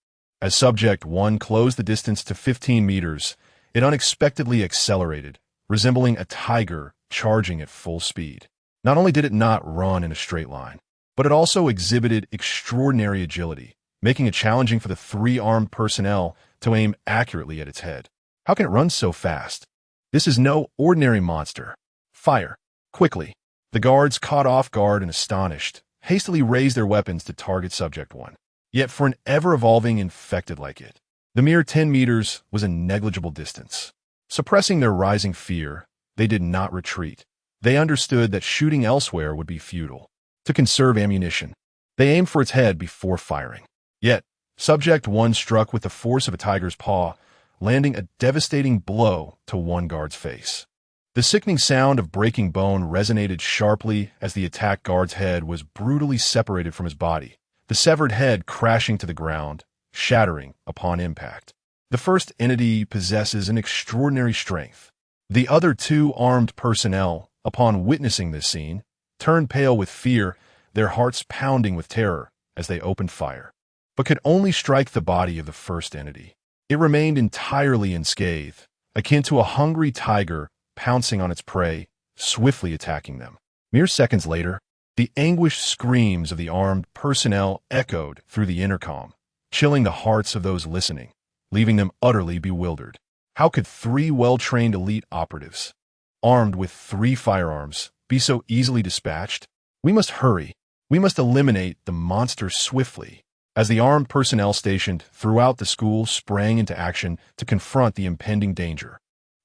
as Subject 1 closed the distance to 15 meters, it unexpectedly accelerated, resembling a tiger charging at full speed. Not only did it not run in a straight line, but it also exhibited extraordinary agility, making it challenging for the 3 armed personnel to aim accurately at its head. How can it run so fast? This is no ordinary monster. Fire. Quickly. The guards, caught off guard and astonished, hastily raised their weapons to target Subject 1. Yet for an ever-evolving infected like it, the mere 10 meters was a negligible distance. Suppressing their rising fear, they did not retreat. They understood that shooting elsewhere would be futile. To conserve ammunition, they aimed for its head before firing. Yet, Subject 1 struck with the force of a tiger's paw, landing a devastating blow to one guard's face. The sickening sound of breaking bone resonated sharply as the attack guard's head was brutally separated from his body, the severed head crashing to the ground, shattering upon impact. The first entity possesses an extraordinary strength. The other 2 armed personnel, upon witnessing this scene, turned pale with fear, their hearts pounding with terror as they opened fire, but could only strike the body of the first entity. It remained entirely unscathed, akin to a hungry tiger pouncing on its prey, swiftly attacking them. Mere seconds later, the anguished screams of the armed personnel echoed through the intercom, chilling the hearts of those listening, leaving them utterly bewildered. How could 3 well-trained elite operatives, armed with 3 firearms, be so easily dispatched? We must hurry. We must eliminate the monster swiftly. As the armed personnel stationed throughout the school sprang into action to confront the impending danger,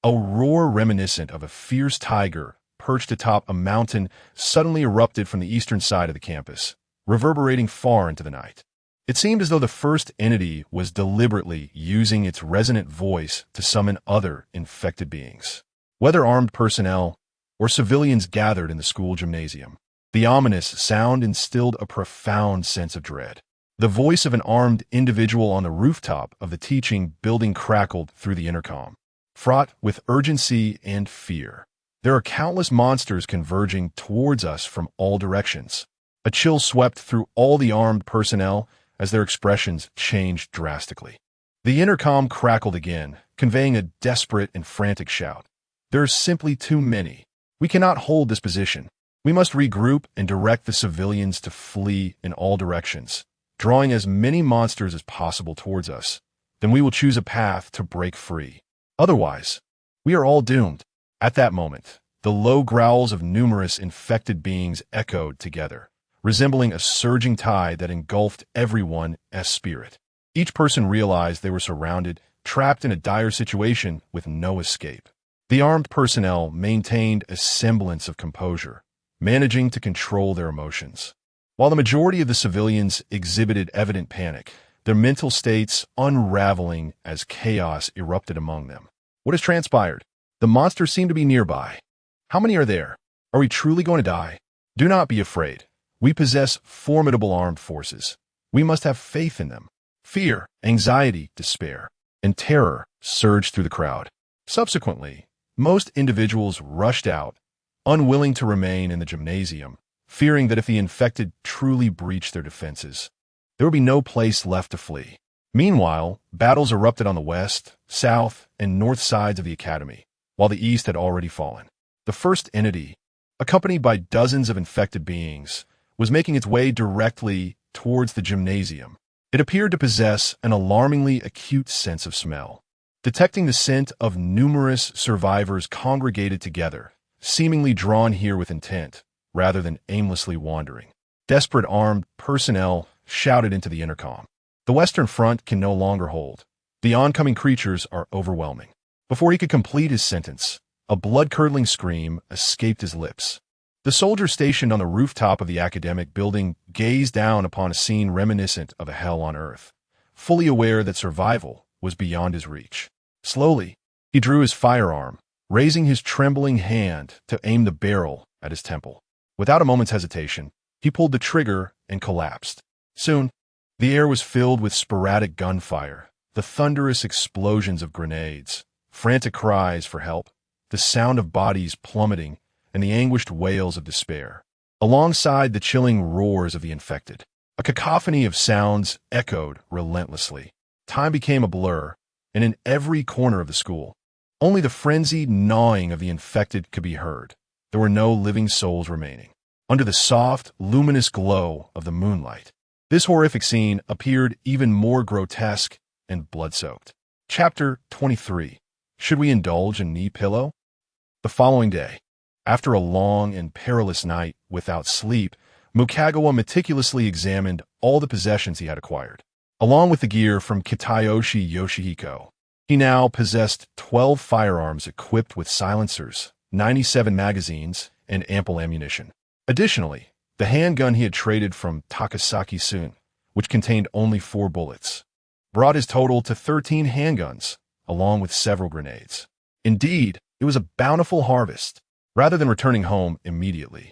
a roar reminiscent of a fierce tiger perched atop a mountain suddenly erupted from the eastern side of the campus, reverberating far into the night. It seemed as though the first entity was deliberately using its resonant voice to summon other infected beings. Whether armed personnel or civilians gathered in the school gymnasium, the ominous sound instilled a profound sense of dread. The voice of an armed individual on the rooftop of the teaching building crackled through the intercom, fraught with urgency and fear. There are countless monsters converging towards us from all directions. A chill swept through all the armed personnel as their expressions changed drastically. The intercom crackled again, conveying a desperate and frantic shout. There are simply too many. We cannot hold this position. We must regroup and direct the civilians to flee in all directions, drawing as many monsters as possible towards us. Then we will choose a path to break free. Otherwise, we are all doomed. At that moment, the low growls of numerous infected beings echoed together, resembling a surging tide that engulfed everyone's spirit. Each person realized they were surrounded, trapped in a dire situation with no escape. The armed personnel maintained a semblance of composure, managing to control their emotions. While the majority of the civilians exhibited evident panic, their mental states unraveling as chaos erupted among them. What has transpired? The monsters seem to be nearby. How many are there? Are we truly going to die? Do not be afraid. We possess formidable armed forces. We must have faith in them. Fear, anxiety, despair, and terror surged through the crowd. Subsequently, most individuals rushed out, unwilling to remain in the gymnasium, fearing that if the infected truly breached their defenses, there would be no place left to flee. Meanwhile, battles erupted on the west, south, and north sides of the academy, while the east had already fallen. The first entity, accompanied by dozens of infected beings, was making its way directly towards the gymnasium. It appeared to possess an alarmingly acute sense of smell. Detecting the scent of numerous survivors congregated together, seemingly drawn here with intent, rather than aimlessly wandering, desperate armed personnel shouted into the intercom. The Western Front can no longer hold. The oncoming creatures are overwhelming. Before he could complete his sentence, a blood-curdling scream escaped his lips. The soldier stationed on the rooftop of the academic building gazed down upon a scene reminiscent of a hell on earth, fully aware that survival was beyond his reach. Slowly, he drew his firearm, raising his trembling hand to aim the barrel at his temple. Without a moment's hesitation, he pulled the trigger and collapsed. Soon, the air was filled with sporadic gunfire, the thunderous explosions of grenades, frantic cries for help, the sound of bodies plummeting, and the anguished wails of despair, alongside the chilling roars of the infected. A cacophony of sounds echoed relentlessly. Time became a blur, and in every corner of the school, only the frenzied gnawing of the infected could be heard. There were no living souls remaining. Under the soft, luminous glow of the moonlight, this horrific scene appeared even more grotesque and blood-soaked. Chapter 23. Should we indulge in knee pillow? The following day, after a long and perilous night without sleep, Mukagawa meticulously examined all the possessions he had acquired, along with the gear from Kitayoshi Yoshihiko. He now possessed 12 firearms equipped with silencers, 97 magazines, and ample ammunition. Additionally, the handgun he had traded from Takasaki-sun, which contained only 4 bullets, brought his total to 13 handguns, along with several grenades. Indeed, it was a bountiful harvest. Rather than returning home immediately,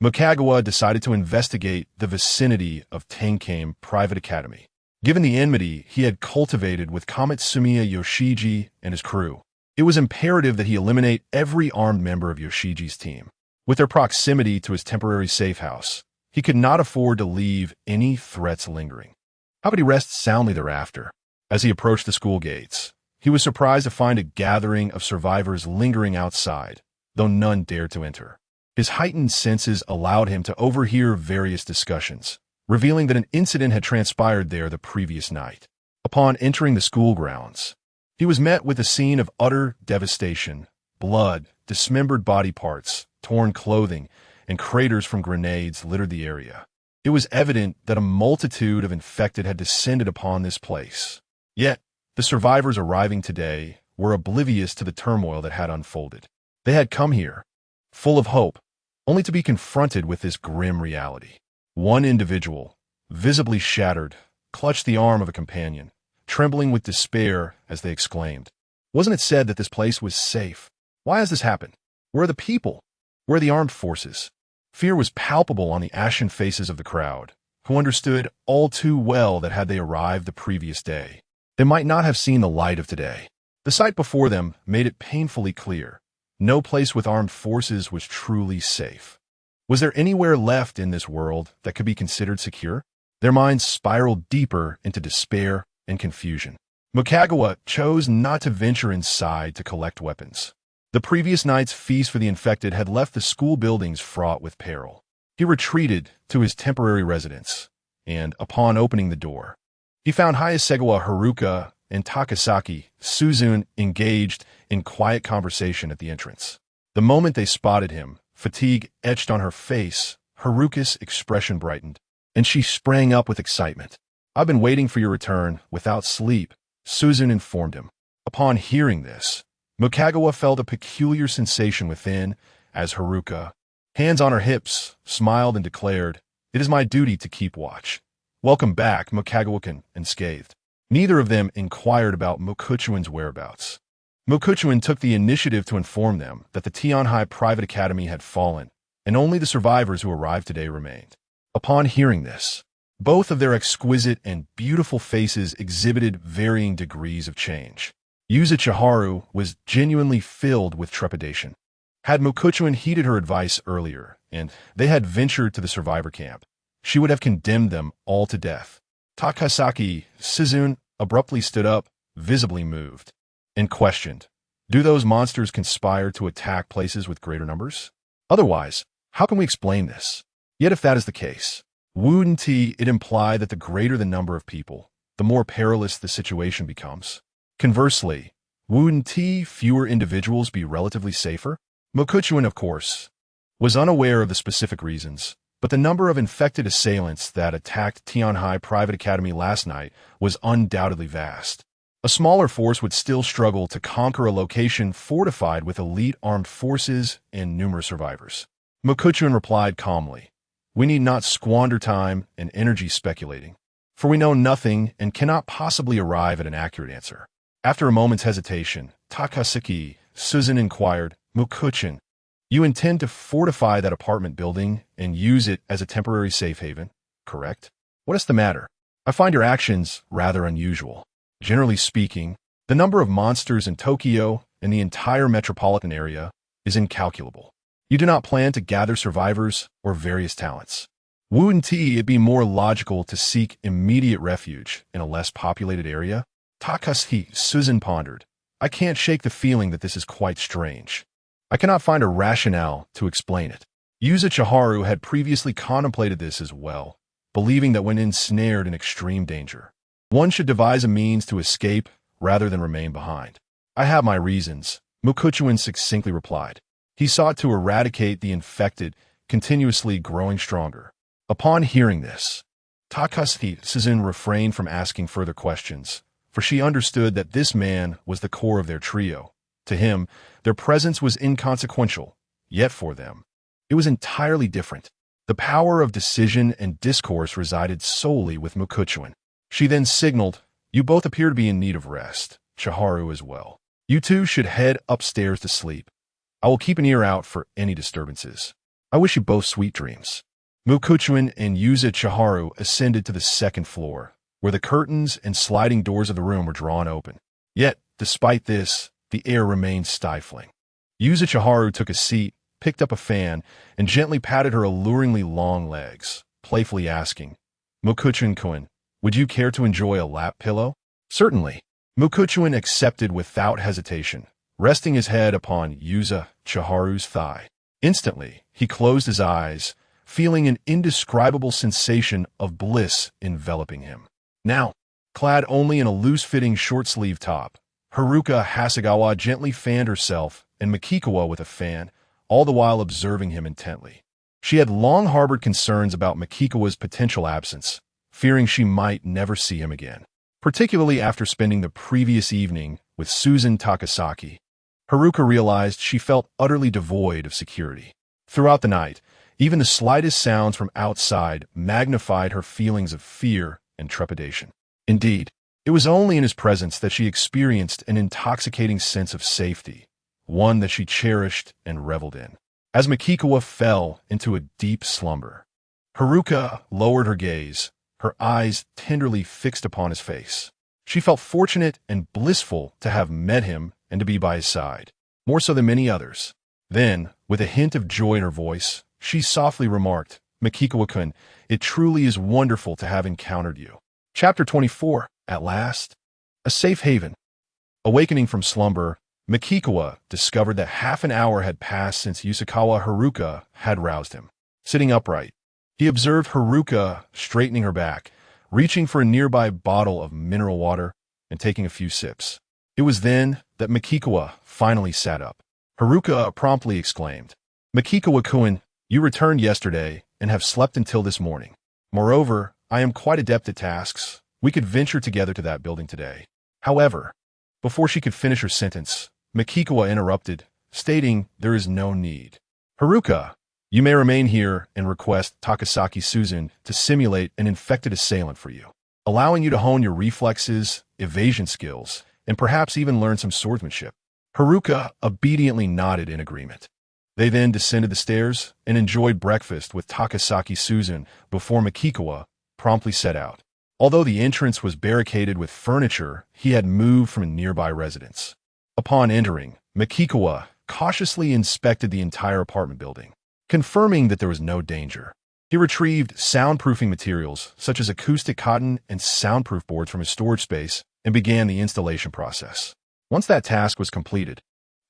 Mukagawa decided to investigate the vicinity of Tenkame Private Academy. Given the enmity he had cultivated with Kamitsumiya Yoshiji and his crew, it was imperative that he eliminate every armed member of Yoshiji's team. With their proximity to his temporary safe house, he could not afford to leave any threats lingering. How could he rest soundly thereafter? As he approached the school gates, he was surprised to find a gathering of survivors lingering outside, though none dared to enter. His heightened senses allowed him to overhear various discussions, revealing that an incident had transpired there the previous night. Upon entering the school grounds, he was met with a scene of utter devastation. Blood, dismembered body parts, torn clothing, and craters from grenades littered the area. It was evident that a multitude of infected had descended upon this place. Yet, the survivors arriving today were oblivious to the turmoil that had unfolded. They had come here, full of hope, only to be confronted with this grim reality. One individual, visibly shattered, clutched the arm of a companion, trembling with despair as they exclaimed, "Wasn't it said that this place was safe? Why has this happened? Where are the people? Where are the armed forces?" Fear was palpable on the ashen faces of the crowd, who understood all too well that had they arrived the previous day, they might not have seen the light of today. The sight before them made it painfully clear. No place with armed forces was truly safe. Was there anywhere left in this world that could be considered secure? Their minds spiraled deeper into despair and confusion. Mukagawa chose not to venture inside to collect weapons. The previous night's feast for the infected had left the school buildings fraught with peril. He retreated to his temporary residence, and upon opening the door, he found Hayasegawa Haruka and Takasaki Suzune engaged in quiet conversation at the entrance. The moment they spotted him, fatigue etched on her face, Haruka's expression brightened, and she sprang up with excitement. "I've been waiting for your return, without sleep," Susan informed him. Upon hearing this, Mukagawa felt a peculiar sensation within as Haruka, hands on her hips, smiled and declared, "It is my duty to keep watch." "Welcome back," Mukagawa unscathed. Neither of them inquired about Mokuchuan's whereabouts. Mokuchuan took the initiative to inform them that the Tianhai Private Academy had fallen, and only the survivors who arrived today remained. Upon hearing this, both of their exquisite and beautiful faces exhibited varying degrees of change. Yuza Chiharu was genuinely filled with trepidation. Had Mokuchuan heeded her advice earlier, and they had ventured to the survivor camp, she would have condemned them all to death. Takasaki Suzune abruptly stood up, visibly moved, and questioned, "Do those monsters conspire to attack places with greater numbers? Otherwise, how can we explain this? Yet if that is the case, wouldn't it imply that the greater the number of people, the more perilous the situation becomes? Conversely, wouldn't fewer individuals be relatively safer?" Mokuchuan, of course, was unaware of the specific reasons, but the number of infected assailants that attacked Tianhai Private Academy last night was undoubtedly vast. A smaller force would still struggle to conquer a location fortified with elite armed forces and numerous survivors. Mokuchuan replied calmly, "We need not squander time and energy speculating, for we know nothing and cannot possibly arrive at an accurate answer." After a moment's hesitation, Takasaki Suzune inquired, "Mokuchuan, you intend to fortify that apartment building and use it as a temporary safe haven, correct? What is the matter? I find your actions rather unusual. Generally speaking, the number of monsters in Tokyo and the entire metropolitan area is incalculable. You do not plan to gather survivors or various talents. Wouldn't it be more logical to seek immediate refuge in a less populated area?" Takasaki Suzune pondered. "I can't shake the feeling that this is quite strange. I cannot find a rationale to explain it." Yuza Chiharu had previously contemplated this as well, believing that when ensnared in extreme danger, one should devise a means to escape rather than remain behind. "I have my reasons," Mokuchuan succinctly replied. He sought to eradicate the infected, continuously growing stronger. Upon hearing this, Takasaki Suzune refrained from asking further questions, for she understood that this man was the core of their trio. To him, their presence was inconsequential, yet for them, it was entirely different. The power of decision and discourse resided solely with Mokuchuan. She then signaled, "You both appear to be in need of rest, Chiharu as well. You two should head upstairs to sleep. I will keep an ear out for any disturbances. I wish you both sweet dreams." Mokuchuan and Yuza Chiharu ascended to the second floor, where the curtains and sliding doors of the room were drawn open. Yet, despite this, the air remained stifling. Yuza Chiharu took a seat, picked up a fan, and gently patted her alluringly long legs, playfully asking, "Mokuchuan-kun, would you care to enjoy a lap pillow?" "Certainly." Mokuchuan accepted without hesitation, resting his head upon Yuza Chiharu's thigh. Instantly, he closed his eyes, feeling an indescribable sensation of bliss enveloping him. Now, clad only in a loose-fitting short-sleeve top, Haruka Hasegawa gently fanned herself and Makikawa with a fan, all the while observing him intently. She had long harbored concerns about Makikawa's potential absence, fearing she might never see him again, particularly after spending the previous evening with Susan Takasaki. Haruka realized she felt utterly devoid of security. Throughout the night, even the slightest sounds from outside magnified her feelings of fear and trepidation. Indeed, it was only in his presence that she experienced an intoxicating sense of safety, one that she cherished and reveled in. As Makikawa fell into a deep slumber, Haruka lowered her gaze, her eyes tenderly fixed upon his face. She felt fortunate and blissful to have met him and to be by his side, more so than many others. Then, with a hint of joy in her voice, she softly remarked, "Makikawa-kun, it truly is wonderful to have encountered you." Chapter 24. At last, a safe haven. Awakening from slumber, Makikawa discovered that half an hour had passed since Yusakawa Haruka had roused him. Sitting upright, he observed Haruka straightening her back, reaching for a nearby bottle of mineral water and taking a few sips. It was then that Makikawa finally sat up. Haruka promptly exclaimed. Makikawa-kun, you returned yesterday and have slept until this morning. Moreover, I am quite adept at tasks. We could venture together to that building today. However, before she could finish her sentence, Makikawa interrupted, stating there is no need. Haruka, you may remain here and request Takasaki Suzun to simulate an infected assailant for you, allowing you to hone your reflexes, evasion skills, and perhaps even learn some swordsmanship. Haruka obediently nodded in agreement. They then descended the stairs and enjoyed breakfast with Takasaki Suzun before Makikawa promptly set out. Although the entrance was barricaded with furniture, he had moved from a nearby residence. Upon entering, Makikawa cautiously inspected the entire apartment building, confirming that there was no danger. He retrieved soundproofing materials such as acoustic cotton and soundproof boards from his storage space and began the installation process. Once that task was completed,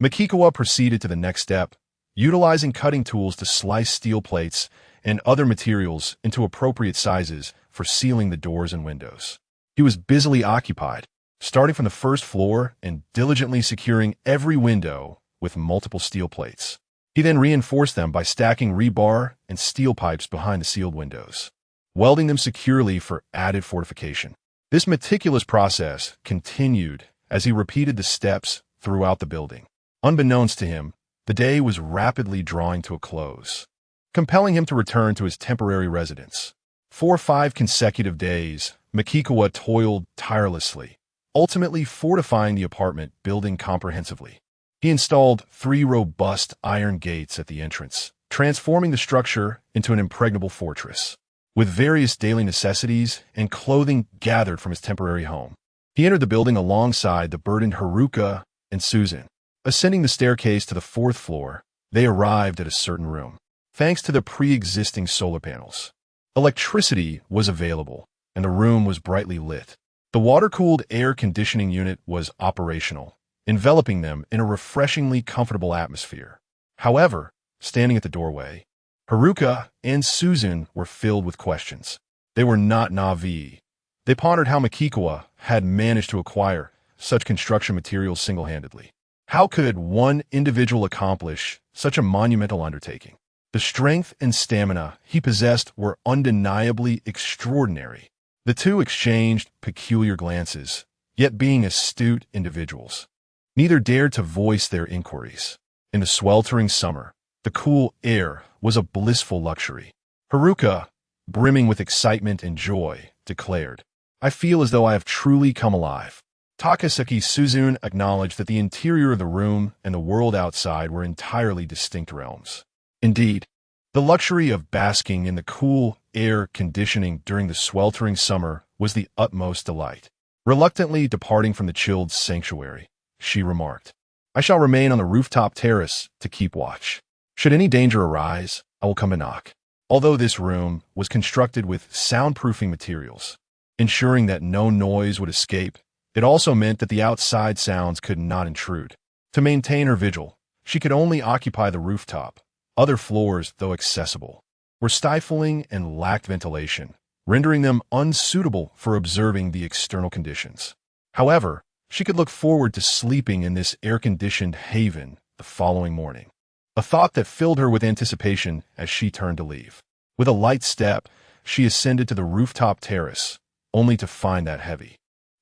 Makikawa proceeded to the next step, utilizing cutting tools to slice steel plates and other materials into appropriate sizes for sealing the doors and windows. He was busily occupied, starting from the first floor and diligently securing every window with multiple steel plates. He then reinforced them by stacking rebar and steel pipes behind the sealed windows, welding them securely for added fortification. This meticulous process continued as he repeated the steps throughout the building. Unbeknownst to him, the day was rapidly drawing to a close, compelling him to return to his temporary residence. For 5 consecutive days, Makikawa toiled tirelessly, ultimately fortifying the apartment building comprehensively. He installed 3 robust iron gates at the entrance, transforming the structure into an impregnable fortress. With various daily necessities and clothing gathered from his temporary home, he entered the building alongside the burdened Haruka and Suzun. Ascending the staircase to the 4th floor, they arrived at a certain room. Thanks to the pre-existing solar panels, electricity was available, and the room was brightly lit. The water-cooled air conditioning unit was operational, enveloping them in a refreshingly comfortable atmosphere. However, standing at the doorway, Haruka and Suzun were filled with questions. They were not naive. They pondered how Makikawa had managed to acquire such construction materials single-handedly. How could one individual accomplish such a monumental undertaking? The strength and stamina he possessed were undeniably extraordinary. The two exchanged peculiar glances, yet being astute individuals, neither dared to voice their inquiries. In the sweltering summer, the cool air was a blissful luxury. Haruka, brimming with excitement and joy, declared, I feel as though I have truly come alive. Takasaki Suzun acknowledged that the interior of the room and the world outside were entirely distinct realms. Indeed, the luxury of basking in the cool air conditioning during the sweltering summer was the utmost delight. Reluctantly departing from the chilled sanctuary, she remarked, I shall remain on the rooftop terrace to keep watch. Should any danger arise, I will come and knock. Although this room was constructed with soundproofing materials, ensuring that no noise would escape, it also meant that the outside sounds could not intrude. To maintain her vigil, she could only occupy the rooftop. Other floors, though accessible, were stifling and lacked ventilation, rendering them unsuitable for observing the external conditions. However, she could look forward to sleeping in this air-conditioned haven the following morning, a thought that filled her with anticipation as she turned to leave. With a light step, she ascended to the rooftop terrace, only to find that heavy,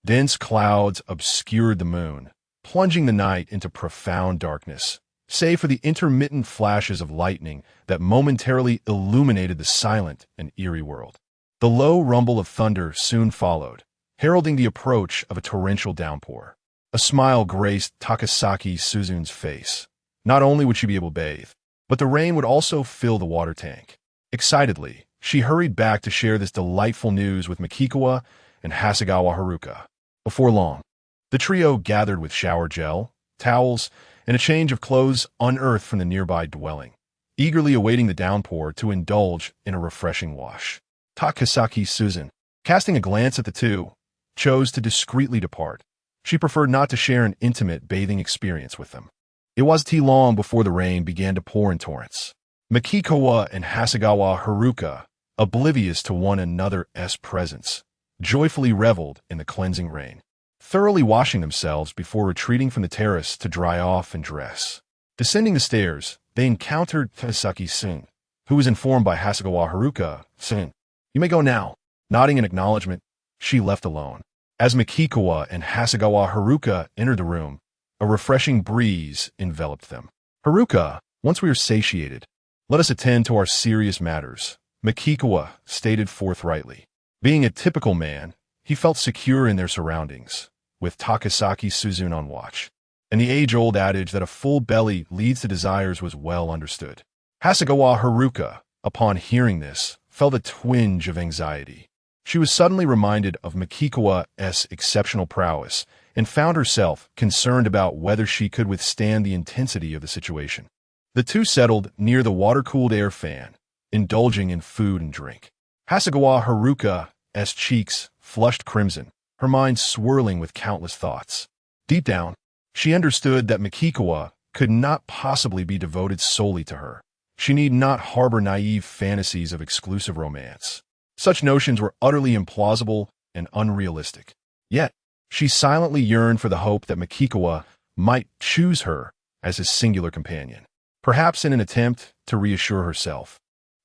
dense clouds obscured the moon, plunging the night into profound darkness, save for the intermittent flashes of lightning that momentarily illuminated the silent and eerie world. The low rumble of thunder soon followed, heralding the approach of a torrential downpour. A smile graced Takasaki Suzun's face. Not only would she be able to bathe, but the rain would also fill the water tank. Excitedly, she hurried back to share this delightful news with Makikawa and Hasegawa Haruka. Before long, the trio gathered with shower gel, towels, and a change of clothes unearthed from the nearby dwelling, eagerly awaiting the downpour to indulge in a refreshing wash. Takasaki Suzun, casting a glance at the two, chose to discreetly depart. She preferred not to share an intimate bathing experience with them. It wasn't long before the rain began to pour in torrents. Makikawa and Hasegawa Haruka, oblivious to one another's presence, joyfully reveled in the cleansing rain, thoroughly washing themselves before retreating from the terrace to dry off and dress. Descending the stairs, they encountered Takasaki-san, who was informed by Hasegawa Haruka-san. "You may go now." Nodding in acknowledgement, she left alone. As Mikikawa and Hasegawa Haruka entered the room, a refreshing breeze enveloped them. "Haruka, once we are satiated, let us attend to our serious matters," Mikikawa stated forthrightly. Being a typical man, he felt secure in their surroundings, with Takasaki Suzune on watch. And the age-old adage that a full belly leads to desires was well understood. Hasegawa Haruka, upon hearing this, felt a twinge of anxiety. She was suddenly reminded of Mikikawa's exceptional prowess and found herself concerned about whether she could withstand the intensity of the situation. The two settled near the water-cooled air fan, indulging in food and drink. Hasegawa Haruka's cheeks flushed crimson, her mind swirling with countless thoughts. Deep down, she understood that Mikikawa could not possibly be devoted solely to her. She need not harbor naive fantasies of exclusive romance. Such notions were utterly implausible and unrealistic. Yet, she silently yearned for the hope that Mikikawa might choose her as his singular companion, perhaps in an attempt to reassure herself.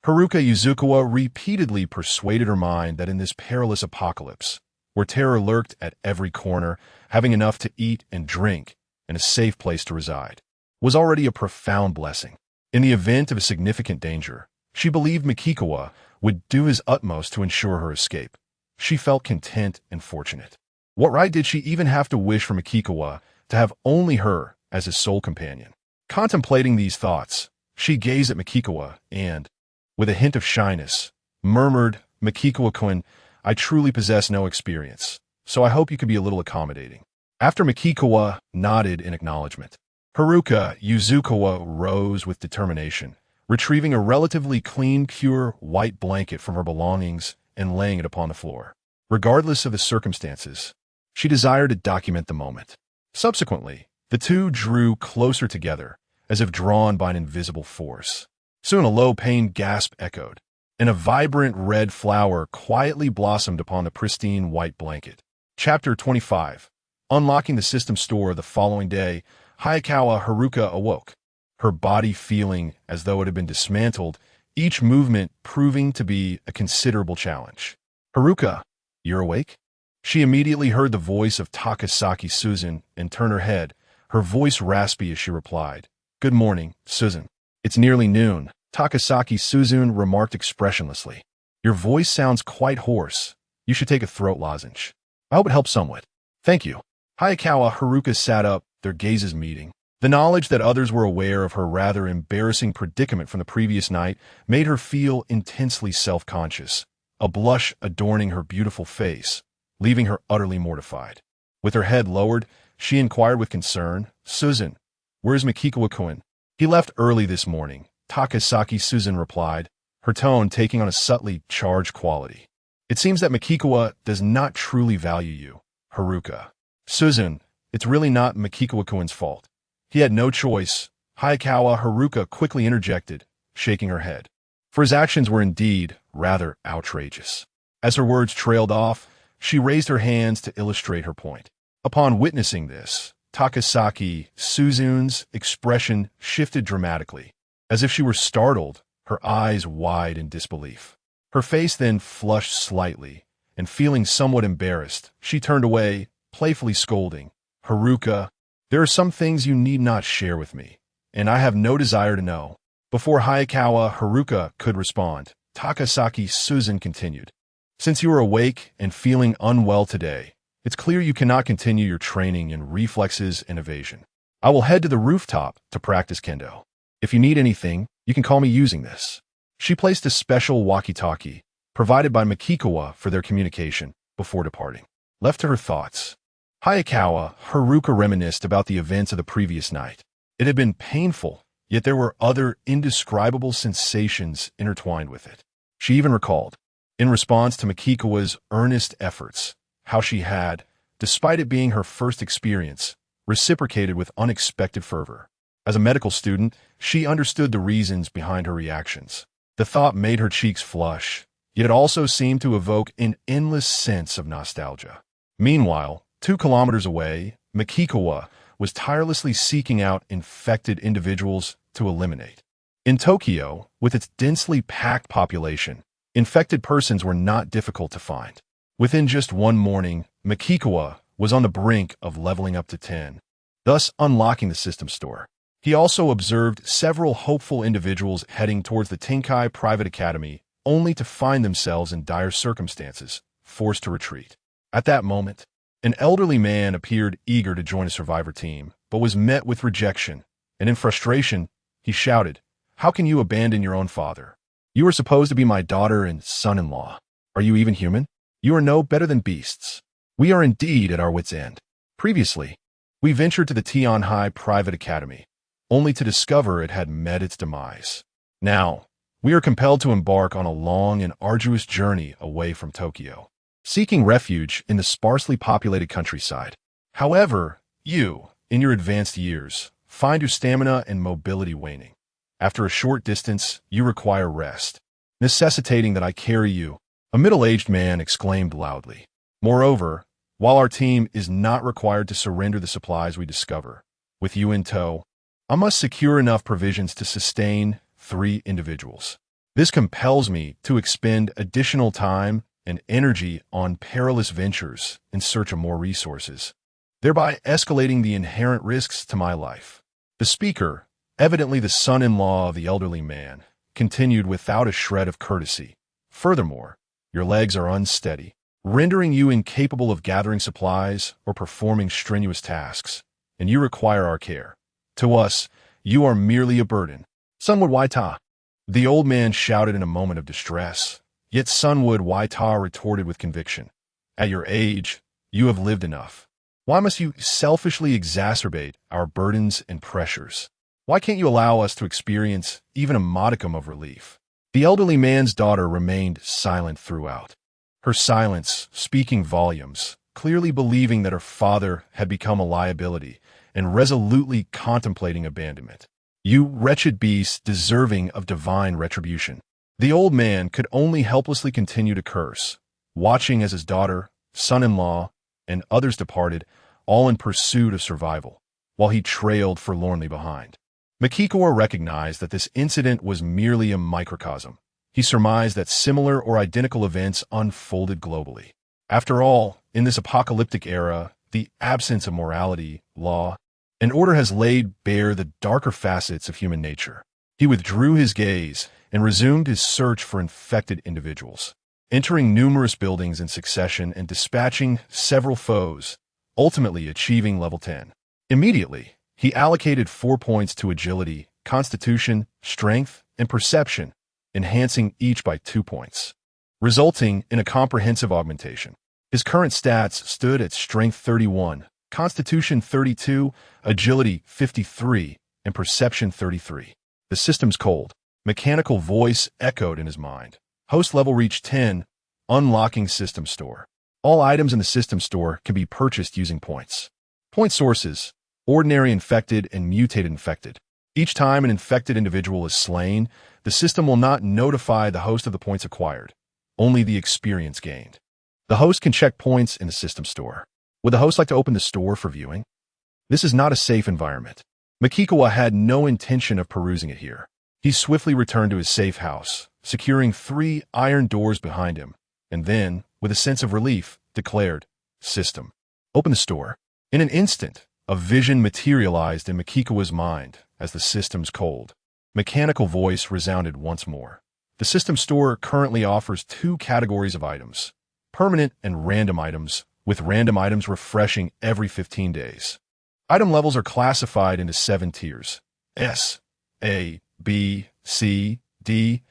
Haruka Yuzukawa repeatedly persuaded her mind that in this perilous apocalypse, where terror lurked at every corner, having enough to eat and drink and a safe place to reside was already a profound blessing. In the event of a significant danger, she believed Mikikawa would do his utmost to ensure her escape. She felt content and fortunate. What right did she even have to wish for Mikikawa to have only her as his sole companion? Contemplating these thoughts, she gazed at Mikikawa and, with a hint of shyness, murmured, "Mikikawa-kun, I truly possess no experience, so I hope you can be a little accommodating." After Mikikawa nodded in acknowledgement, Haruka Yuzukawa rose with determination, retrieving a relatively clean, pure white blanket from her belongings and laying it upon the floor. Regardless of the circumstances, she desired to document the moment. Subsequently, the two drew closer together, as if drawn by an invisible force. Soon a low-pained gasp echoed, and a vibrant red flower quietly blossomed upon the pristine white blanket. Chapter 25. Unlocking the system store the following day, Hayakawa Haruka awoke, her body feeling as though it had been dismantled, each movement proving to be a considerable challenge. "Haruka, you're awake?" She immediately heard the voice of Takasaki Suzune and turned her head, her voice raspy as she replied, "Good morning, Suzune." "It's nearly noon," Takasaki Suzune remarked expressionlessly. "Your voice sounds quite hoarse. You should take a throat lozenge. I hope it helps somewhat." "Thank you." Hayakawa Haruka sat up, their gazes meeting. The knowledge that others were aware of her rather embarrassing predicament from the previous night made her feel intensely self-conscious, a blush adorning her beautiful face, leaving her utterly mortified. With her head lowered, she inquired with concern, "Suzune, where's Mikikawa-kun?" "He left early this morning," Takasaki Suzune replied, her tone taking on a subtly charged quality. "It seems that Mikikawa does not truly value you, Haruka." "Suzune, it's really not Mikikawa-kun's fault. He had no choice," Hayakawa Haruka quickly interjected, shaking her head. For his actions were indeed rather outrageous. As her words trailed off, she raised her hands to illustrate her point. Upon witnessing this, Takasaki Suzune's expression shifted dramatically, as if she were startled, her eyes wide in disbelief. Her face then flushed slightly, and feeling somewhat embarrassed, she turned away, playfully scolding, "Haruka, there are some things you need not share with me, and I have no desire to know." Before Hayakawa Haruka could respond, Takasaki Suzune continued, "Since you are awake and feeling unwell today, it's clear you cannot continue your training in reflexes and evasion. I will head to the rooftop to practice kendo. If you need anything, you can call me using this." She placed a special walkie-talkie, provided by Mikikawa for their communication, before departing. Left to her thoughts, Hayakawa Haruka reminisced about the events of the previous night. It had been painful, yet there were other indescribable sensations intertwined with it. She even recalled, in response to Mikikawa's earnest efforts, how she had, despite it being her first experience, reciprocated with unexpected fervor. As a medical student, she understood the reasons behind her reactions. The thought made her cheeks flush, yet it also seemed to evoke an endless sense of nostalgia. Meanwhile, 2 kilometers away, Mikikawa was tirelessly seeking out infected individuals to eliminate. In Tokyo, with its densely packed population, infected persons were not difficult to find. Within just one morning, Makikawa was on the brink of leveling up to 10, thus unlocking the system store. He also observed several hopeful individuals heading towards the Tenkai Private Academy, only to find themselves in dire circumstances, forced to retreat. At that moment, an elderly man appeared eager to join a survivor team, but was met with rejection, and in frustration, he shouted, "How can you abandon your own father? You are supposed to be my daughter and son-in-law. Are you even human? You are no better than beasts. We are indeed at our wits' end." Previously, we ventured to the Tianhai Private Academy, only to discover it had met its demise. Now, we are compelled to embark on a long and arduous journey away from Tokyo, seeking refuge in the sparsely populated countryside. However, you, in your advanced years, find your stamina and mobility waning. After a short distance, you require rest, necessitating that I carry you, a middle-aged man exclaimed loudly. Moreover, while our team is not required to surrender the supplies we discover, with you in tow, I must secure enough provisions to sustain 3 individuals. This compels me to expend additional time and energy on perilous ventures in search of more resources, thereby escalating the inherent risks to my life. The speaker, evidently the son-in-law of the elderly man, continued without a shred of courtesy. Furthermore, your legs are unsteady, rendering you incapable of gathering supplies or performing strenuous tasks, and you require our care. To us, you are merely a burden. Sunwood Waita. The old man shouted in a moment of distress, yet Sunwood Waita retorted with conviction. At your age, you have lived enough. Why must you selfishly exacerbate our burdens and pressures? Why can't you allow us to experience even a modicum of relief? The elderly man's daughter remained silent throughout, her silence speaking volumes, clearly believing that her father had become a liability and resolutely contemplating abandonment. You wretched beast deserving of divine retribution. The old man could only helplessly continue to curse, watching as his daughter, son-in-law, and others departed, all in pursuit of survival, while he trailed forlornly behind. Makikawa recognized that this incident was merely a microcosm. He surmised that similar or identical events unfolded globally. After all, in this apocalyptic era, the absence of morality, law, and order has laid bare the darker facets of human nature. He withdrew his gaze and resumed his search for infected individuals, entering numerous buildings in succession and dispatching several foes, ultimately achieving level 10. Immediately, he allocated 4 points to agility, constitution, strength, and perception, enhancing each by 2 points, resulting in a comprehensive augmentation. His current stats stood at strength 31, constitution 32, agility 53, and perception 33. The system's cold, mechanical voice echoed in his mind. Host level reached 10, unlocking system store. All items in the system store can be purchased using points. Point sources: ordinary infected and mutated infected. Each time an infected individual is slain, the system will not notify the host of the points acquired, only the experience gained. The host can check points in the system store. Would the host like to open the store for viewing? This is not a safe environment. Makikawa had no intention of perusing it here. He swiftly returned to his safe house, securing 3 iron doors behind him, and then, with a sense of relief, declared, "System, open the store." In an instant, a vision materialized in Makikawa's mind as the system's cold, mechanical voice resounded once more. The system store currently offers 2 categories of items: permanent and random items, with random items refreshing every 15 days. Item levels are classified into 7 tiers: S, A, B, C, D,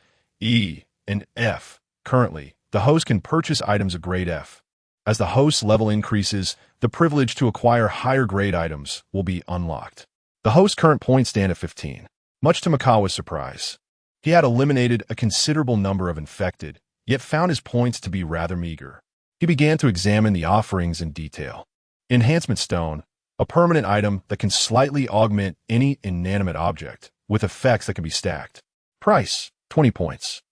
E, and F. Currently, the host can purchase items of grade F. As the host's level increases, the privilege to acquire higher grade items will be unlocked. The host's current points stand at 15. Much to Makawa's surprise, he had eliminated a considerable number of infected, yet found his points to be rather meager. He began to examine the offerings in detail. Enhancement Stone, a permanent item that can slightly augment any inanimate object, with effects that can be stacked. Price, 20 points.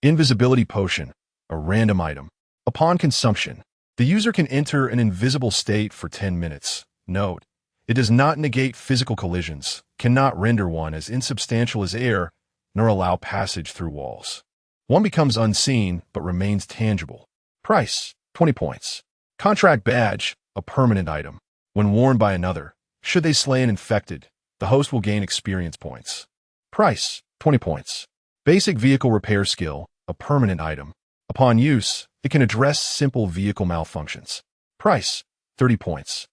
Invisibility Potion, a random item. Upon consumption, the user can enter an invisible state for 10 minutes. Note, It does not negate physical collisions, cannot render one as insubstantial as air, nor allow passage through walls. One becomes unseen, but remains tangible. Price, 20 points. Contract badge, a permanent item. When worn by another, should they slay an infected, the host will gain experience points. Price, 20 points. Basic vehicle repair skill, a permanent item. Upon use, it can address simple vehicle malfunctions. Price, 30 points.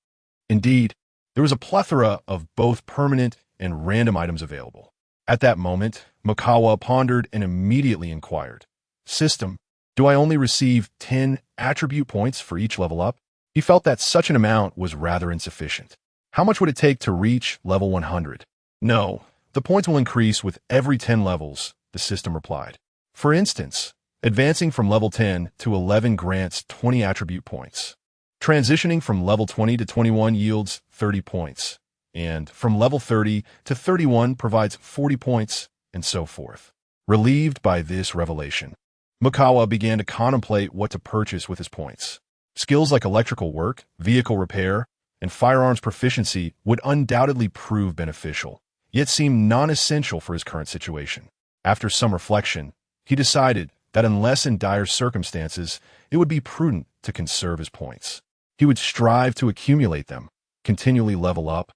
Indeed, there was a plethora of both permanent and random items available. At that moment, Mikawa pondered and immediately inquired, "System, do I only receive 10 attribute points for each level up?" He felt that such an amount was rather insufficient. How much would it take to reach level 100? "No, the points will increase with every 10 levels," the system replied. For instance, advancing from level 10 to 11 grants 20 attribute points. Transitioning from level 20 to 21 yields 30 points. And from level 30 to 31 provides 40 points, and so forth. Relieved by this revelation, Mikawa began to contemplate what to purchase with his points. Skills like electrical work, vehicle repair, and firearms proficiency would undoubtedly prove beneficial, yet seemed non-essential for his current situation. After some reflection, he decided that unless in dire circumstances, it would be prudent to conserve his points. He would strive to accumulate them, continually level up,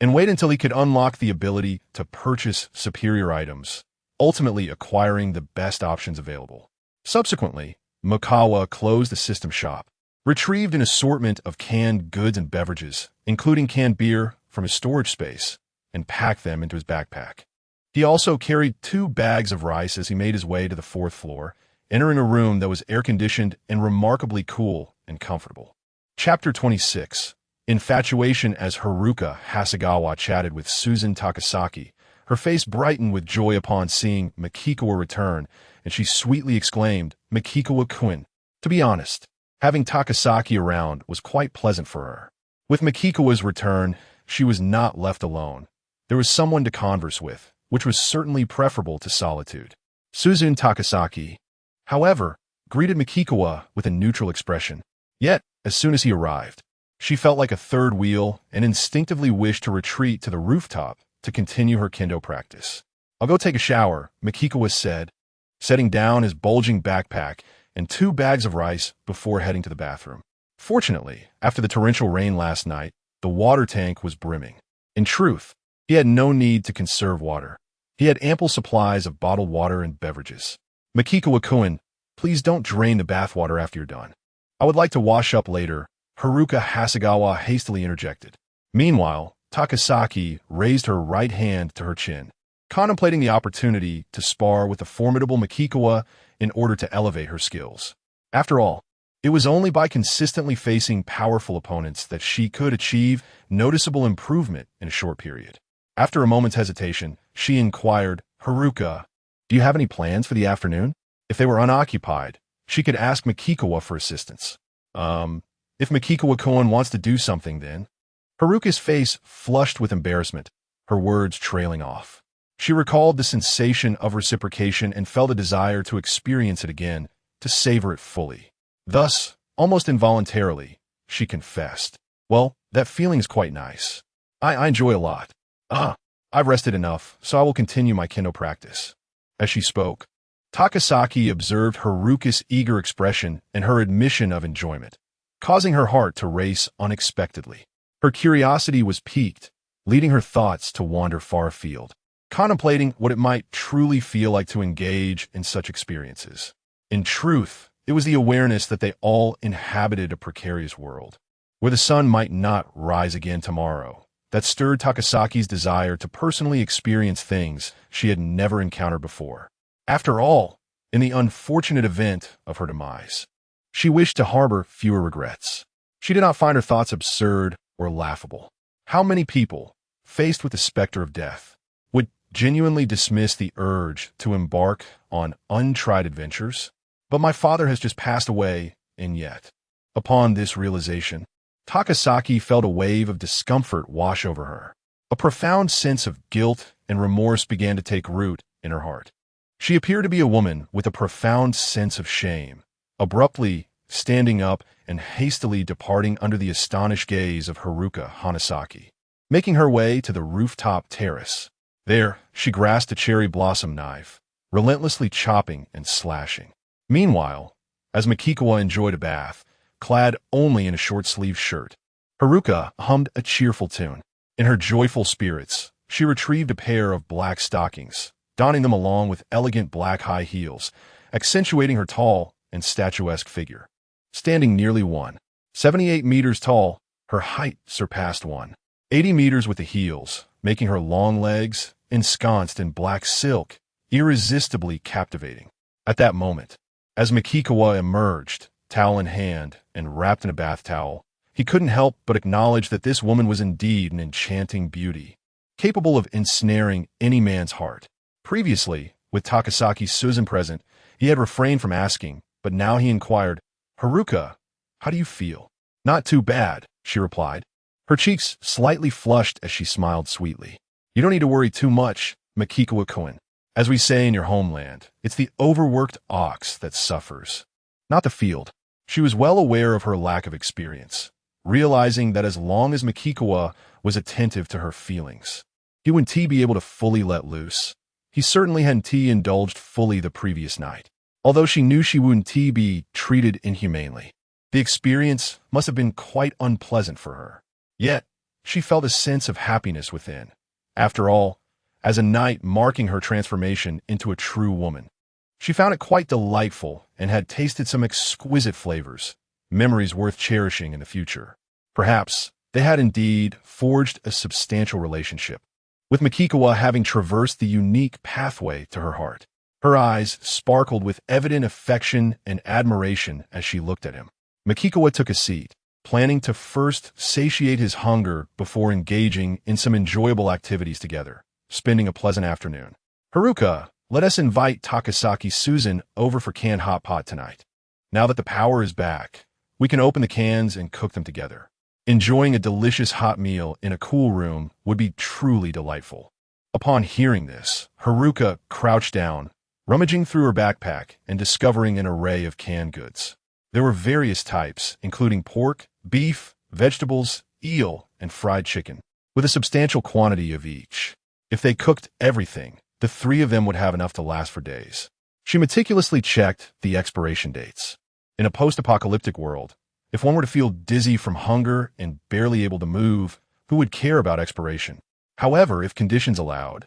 and wait until he could unlock the ability to purchase superior items, ultimately acquiring the best options available. Subsequently, Mikawa closed the system shop, retrieved an assortment of canned goods and beverages, including canned beer, from his storage space, and packed them into his backpack. He also carried 2 bags of rice as he made his way to the 4th floor, entering a room that was air-conditioned and remarkably cool and comfortable. Chapter 26. Infatuation. As Haruka Hasegawa chatted with Susan Takasaki, her face brightened with joy upon seeing Mikikawa return, and she sweetly exclaimed, "Mikikawa-kun." To be honest, having Takasaki around was quite pleasant for her. With Mikikawa's return, she was not left alone. There was someone to converse with, which was certainly preferable to solitude. Susan Takasaki, however, greeted Mikikawa with a neutral expression. Yet, as soon as he arrived, she felt like a third wheel and instinctively wished to retreat to the rooftop to continue her kendo practice. "I'll go take a shower," Mikikawa said, setting down his bulging backpack and 2 bags of rice before heading to the bathroom. Fortunately, after the torrential rain last night, the water tank was brimming. In truth, he had no need to conserve water. He had ample supplies of bottled water and beverages. "Mikikawa-kun, please don't drain the bathwater after you're done. I would like to wash up later," Haruka Hasegawa hastily interjected. Meanwhile, Takasaki raised her right hand to her chin, contemplating the opportunity to spar with the formidable Mikikawa in order to elevate her skills. After all, it was only by consistently facing powerful opponents that she could achieve noticeable improvement in a short period. After a moment's hesitation, she inquired, "Haruka, do you have any plans for the afternoon?" If they were unoccupied, she could ask Mikikawa for assistance. If Mikikawa-kun wants to do something, then." Haruka's face flushed with embarrassment, her words trailing off. She recalled the sensation of reciprocation and felt a desire to experience it again, to savor it fully. Thus, almost involuntarily, she confessed, "Well, that feeling is quite nice. I enjoy a lot. I've rested enough, so I will continue my kendo practice." As she spoke, Takasaki observed Haruka's eager expression and her admission of enjoyment, causing her heart to race unexpectedly. Her curiosity was piqued, leading her thoughts to wander far afield, contemplating what it might truly feel like to engage in such experiences. In truth, it was the awareness that they all inhabited a precarious world, where the sun might not rise again tomorrow, that stirred Takasaki's desire to personally experience things she had never encountered before. After all, in the unfortunate event of her demise, she wished to harbor fewer regrets. She did not find her thoughts absurd or laughable. How many people, faced with the specter of death, would genuinely dismiss the urge to embark on untried adventures? But my father has just passed away, and yet. Upon this realization, Takasaki felt a wave of discomfort wash over her. A profound sense of guilt and remorse began to take root in her heart. She appeared to be a woman with a profound sense of shame, abruptly standing up and hastily departing under the astonished gaze of Haruka Hanasaki. making her way to the rooftop terrace. There, she grasped a cherry blossom knife, relentlessly chopping and slashing. Meanwhile, as Makikawa enjoyed a bath, clad only in a short-sleeved shirt, Haruka hummed a cheerful tune. In her joyful spirits, she retrieved a pair of black stockings, donning them along with elegant black high heels, accentuating her tall and statuesque figure. Standing nearly 178 meters tall, her height surpassed 180 meters with the heels, making her long legs, ensconced in black silk, irresistibly captivating. At that moment, as Makikawa emerged, towel in hand and wrapped in a bath towel, he couldn't help but acknowledge that this woman was indeed an enchanting beauty, capable of ensnaring any man's heart. Previously, with Takasaki Susan present, he had refrained from asking, but now he inquired, "Haruka, how do you feel?" "Not too bad," she replied. Her cheeks slightly flushed as she smiled sweetly. "You don't need to worry too much, Makikawa-kun. As we say in your homeland, it's the overworked ox that suffers, not the field." She was well aware of her lack of experience, realizing that as long as Makikawa was attentive to her feelings, he wouldn't be able to fully let loose. He certainly hadn't indulged fully the previous night, although she knew she wouldn't be treated inhumanely. The experience must have been quite unpleasant for her. Yet, she felt a sense of happiness within. After all, as a night marking her transformation into a true woman, she found it quite delightful and had tasted some exquisite flavors, memories worth cherishing in the future. Perhaps they had indeed forged a substantial relationship, with Makikawa having traversed the unique pathway to her heart. Her eyes sparkled with evident affection and admiration as she looked at him. Makikawa took a seat, planning to first satiate his hunger before engaging in some enjoyable activities together, spending a pleasant afternoon. "Haruka, let us invite Takasaki Susan over for canned hot pot tonight. Now that the power is back, we can open the cans and cook them together. Enjoying a delicious hot meal in a cool room would be truly delightful." Upon hearing this, Haruka crouched down, rummaging through her backpack and discovering an array of canned goods. There were various types, including pork, beef, vegetables, eel, and fried chicken, with a substantial quantity of each. If they cooked everything, the three of them would have enough to last for days. She meticulously checked the expiration dates. In a post-apocalyptic world, if one were to feel dizzy from hunger and barely able to move, who would care about expiration? However, if conditions allowed,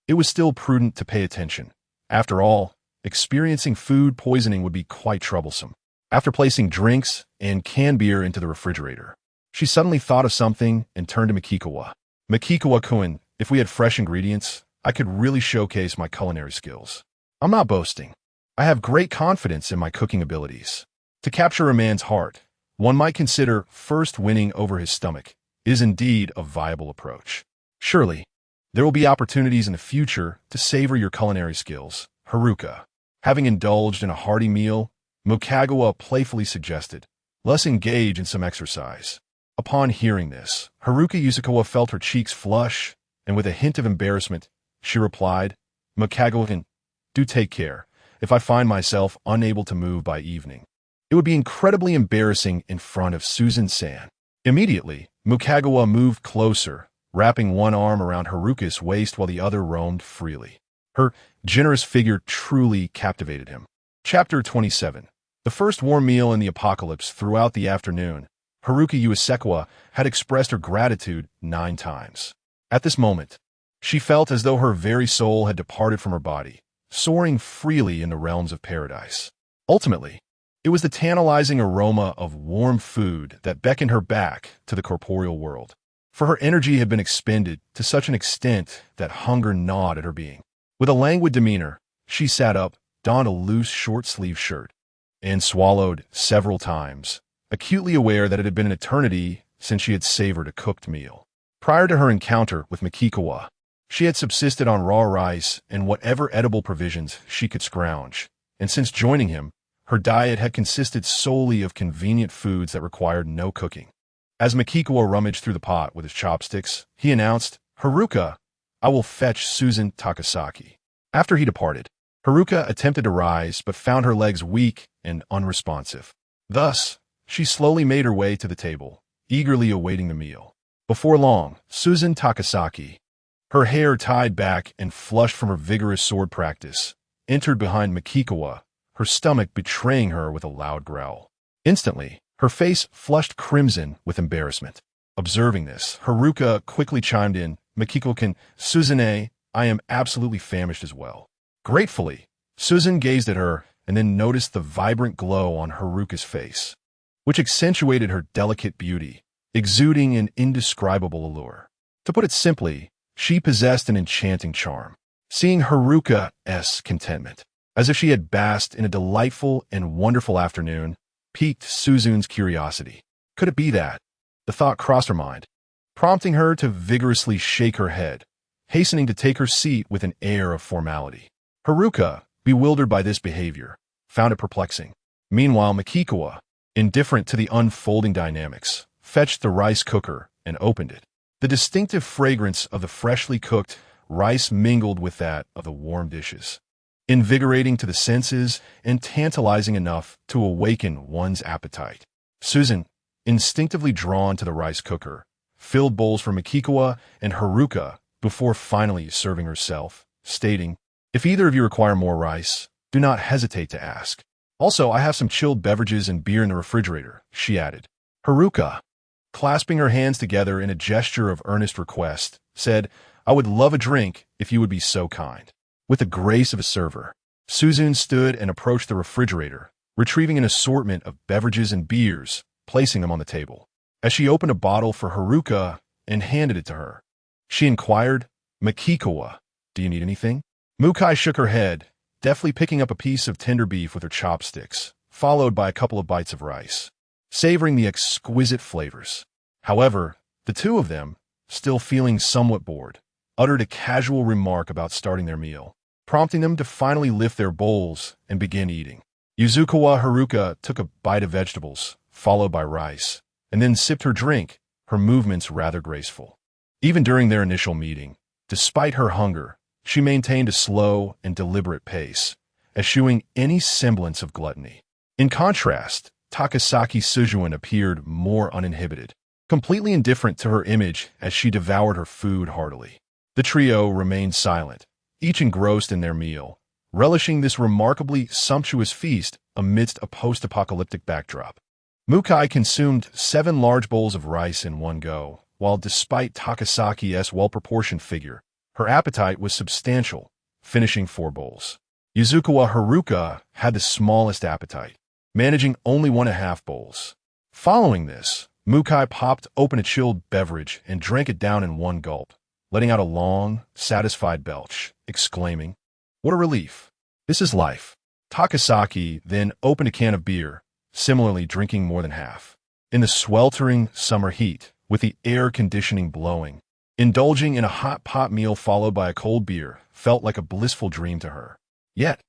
it was still prudent to pay attention. After all, experiencing food poisoning would be quite troublesome. After placing drinks and canned beer into the refrigerator, she suddenly thought of something and turned to Makikawa. "Makikawa-kun, if we had fresh ingredients, I could really showcase my culinary skills. I'm not boasting. I have great confidence in my cooking abilities. To capture a man's heart, one might consider first winning over his stomach is indeed a viable approach. Surely, there will be opportunities in the future to savor your culinary skills, Haruka." Having indulged in a hearty meal, Makikawa playfully suggested, "Let's engage in some exercise." Upon hearing this, Haruka Yasukawa felt her cheeks flush, and with a hint of embarrassment, she replied, "Makikawa-kun, do take care if I find myself unable to move by evening. It would be incredibly embarrassing in front of Susan-san." Immediately, Makikawa moved closer, wrapping one arm around Haruka's waist while the other roamed freely. Her generous figure truly captivated him. Chapter 27. The first warm meal in the apocalypse. Throughout the afternoon, Haruka Yasukawa had expressed her gratitude 9 times. At this moment, she felt as though her very soul had departed from her body, soaring freely in the realms of paradise. Ultimately, it was the tantalizing aroma of warm food that beckoned her back to the corporeal world, for her energy had been expended to such an extent that hunger gnawed at her being. With a languid demeanor, she sat up, donned a loose short-sleeved shirt, and swallowed several times, acutely aware that it had been an eternity since she had savored a cooked meal. Prior to her encounter with Makikawa, she had subsisted on raw rice and whatever edible provisions she could scrounge, and since joining him, her diet had consisted solely of convenient foods that required no cooking. As Makikawa rummaged through the pot with his chopsticks, he announced, "Haruka, I will fetch Susan Takasaki." After he departed, Haruka attempted to rise but found her legs weak and unresponsive. Thus, she slowly made her way to the table, eagerly awaiting the meal. Before long, Susan Takasaki, her hair tied back and flushed from her vigorous sword practice, entered behind Makikawa, her stomach betraying her with a loud growl. Instantly, her face flushed crimson with embarrassment. Observing this, Haruka quickly chimed in, "Makiko-can, Suzune, I am absolutely famished as well." Gratefully, Susan gazed at her and then noticed the vibrant glow on Haruka's face, which accentuated her delicate beauty, exuding an indescribable allure. To put it simply, she possessed an enchanting charm. Seeing Haruka's contentment, as if she had basked in a delightful and wonderful afternoon, piqued Suzune's curiosity. Could it be that? The thought crossed her mind, prompting her to vigorously shake her head, hastening to take her seat with an air of formality. Haruka, bewildered by this behavior, found it perplexing. Meanwhile, Makikawa, indifferent to the unfolding dynamics, fetched the rice cooker and opened it. The distinctive fragrance of the freshly cooked rice mingled with that of the warm dishes, invigorating to the senses and tantalizing enough to awaken one's appetite. Susan, instinctively drawn to the rice cooker, filled bowls for Makikawa and Haruka before finally serving herself, stating, "If either of you require more rice, do not hesitate to ask. Also, I have some chilled beverages and beer in the refrigerator," she added. Haruka, clasping her hands together in a gesture of earnest request, said, "I would love a drink if you would be so kind." With the grace of a server, Suzune stood and approached the refrigerator, retrieving an assortment of beverages and beers, placing them on the table. As she opened a bottle for Haruka and handed it to her, she inquired, "Makikawa, do you need anything?" Mukai shook her head, deftly picking up a piece of tender beef with her chopsticks, followed by a couple of bites of rice, savoring the exquisite flavors. However, the two of them, still feeling somewhat bored, uttered a casual remark about starting their meal, prompting them to finally lift their bowls and begin eating. Yuzukawa Haruka took a bite of vegetables, followed by rice, and then sipped her drink, her movements rather graceful. Even during their initial meeting, despite her hunger, she maintained a slow and deliberate pace, eschewing any semblance of gluttony. In contrast, Takasaki Suzune appeared more uninhibited, completely indifferent to her image as she devoured her food heartily. The trio remained silent, each engrossed in their meal, relishing this remarkably sumptuous feast amidst a post-apocalyptic backdrop. Mukai consumed 7 large bowls of rice in one go, while despite Takasaki's well-proportioned figure, her appetite was substantial, finishing 4 bowls. Yuzukawa Haruka had the smallest appetite, managing only 1.5 bowls. Following this, Mukai popped open a chilled beverage and drank it down in one gulp, letting out a long, satisfied belch, exclaiming, "What a relief! This is life." Takasaki then opened a can of beer, similarly drinking more than half. In the sweltering summer heat, with the air conditioning blowing, indulging in a hot pot meal followed by a cold beer felt like a blissful dream to her. Yet,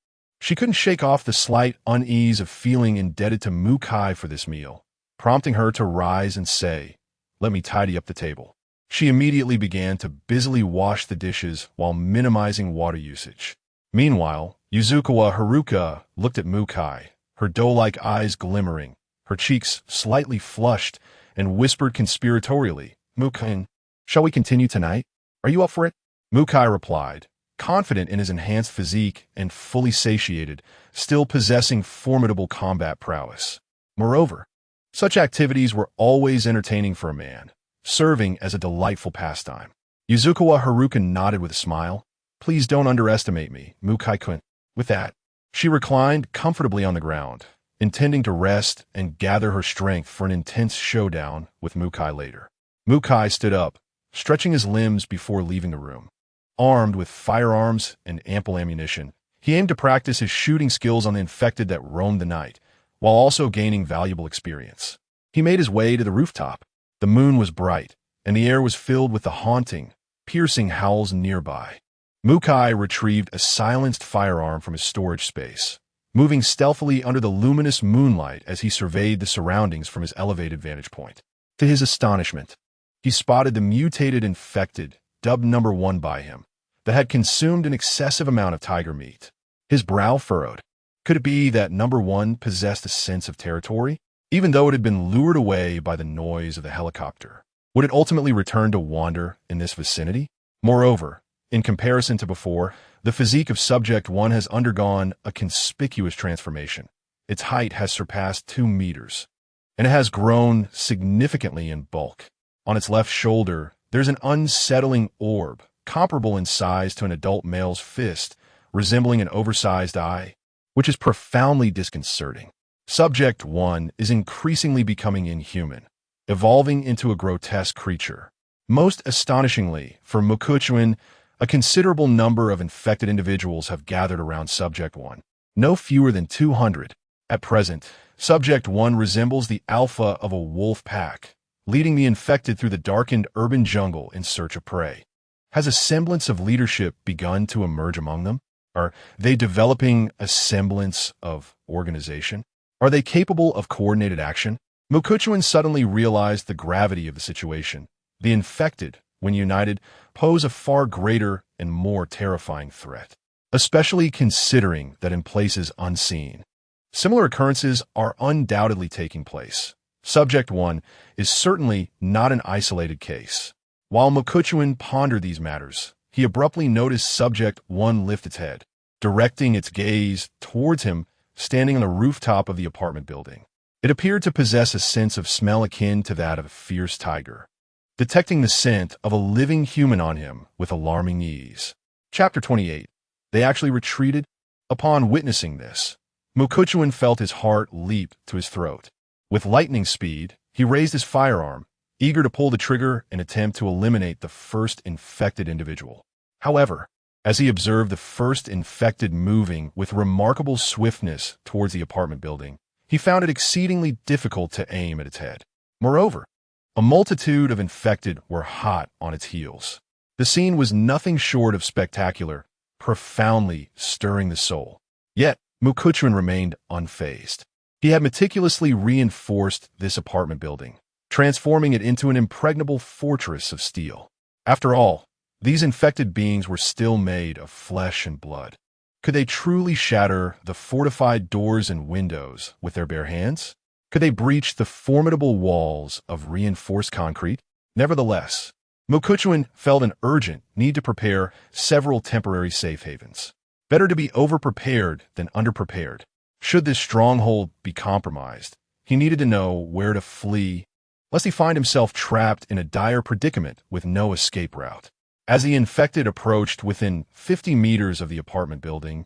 she couldn't shake off the slight unease of feeling indebted to Mukai for this meal, prompting her to rise and say, "Let me tidy up the table." She immediately began to busily wash the dishes while minimizing water usage. Meanwhile, Yuzukawa Haruka looked at Mukai, her doe-like eyes glimmering, her cheeks slightly flushed, and whispered conspiratorially, "Mukai, shall we continue tonight? Are you up for it?" Mukai replied, confident in his enhanced physique and fully satiated, still possessing formidable combat prowess. Moreover, such activities were always entertaining for a man, serving as a delightful pastime. Yuzukawa Haruka nodded with a smile. "Please don't underestimate me, Mukai-kun." With that, she reclined comfortably on the ground, intending to rest and gather her strength for an intense showdown with Mukai later. Mukai stood up, stretching his limbs before leaving the room. Armed with firearms and ample ammunition, he aimed to practice his shooting skills on the infected that roamed the night, while also gaining valuable experience. He made his way to the rooftop. The moon was bright, and the air was filled with the haunting, piercing howls nearby. Mukai retrieved a silenced firearm from his storage space, moving stealthily under the luminous moonlight as he surveyed the surroundings from his elevated vantage point. To his astonishment, he spotted the mutated infected, dubbed Number 1 by him, that had consumed an excessive amount of tiger meat. His brow furrowed. Could it be that Number 1 possessed a sense of territory, even though it had been lured away by the noise of the helicopter? Would it ultimately return to wander in this vicinity? Moreover, in comparison to before, the physique of Subject 1 has undergone a conspicuous transformation. Its height has surpassed 2 meters, and it has grown significantly in bulk. On its left shoulder, there's an unsettling orb, comparable in size to an adult male's fist, resembling an oversized eye, which is profoundly disconcerting. Subject 1 is increasingly becoming inhuman, evolving into a grotesque creature. Most astonishingly, for Chuan, a considerable number of infected individuals have gathered around Subject 1, no fewer than 200. At present, Subject 1 resembles the alpha of a wolf pack, leading the infected through the darkened urban jungle in search of prey. Has a semblance of leadership begun to emerge among them? Are they developing a semblance of organization? Are they capable of coordinated action? Chuan suddenly realized the gravity of the situation. The infected, when united, pose a far greater and more terrifying threat, especially considering that in places unseen, similar occurrences are undoubtedly taking place. Subject 1 is certainly not an isolated case. While Chuan pondered these matters, he abruptly noticed Subject 1 lift its head, directing its gaze towards him standing on the rooftop of the apartment building. It appeared to possess a sense of smell akin to that of a fierce tiger, detecting the scent of a living human on him with alarming ease. Chapter 28. They actually retreated? Upon witnessing this, Chuan felt his heart leap to his throat. With lightning speed, he raised his firearm, eager to pull the trigger and attempt to eliminate the first infected individual. However, as he observed the first infected moving with remarkable swiftness towards the apartment building, he found it exceedingly difficult to aim at its head. Moreover, a multitude of infected were hot on its heels. The scene was nothing short of spectacular, profoundly stirring the soul. Yet, Chuan remained unfazed. He had meticulously reinforced this apartment building, transforming it into an impregnable fortress of steel. After all, these infected beings were still made of flesh and blood. Could they truly shatter the fortified doors and windows with their bare hands? Could they breach the formidable walls of reinforced concrete? Nevertheless, Chuan felt an urgent need to prepare several temporary safe havens. Better to be over-prepared than under-prepared. Should this stronghold be compromised, he needed to know where to flee, lest he find himself trapped in a dire predicament with no escape route. As the infected approached within 50 meters of the apartment building,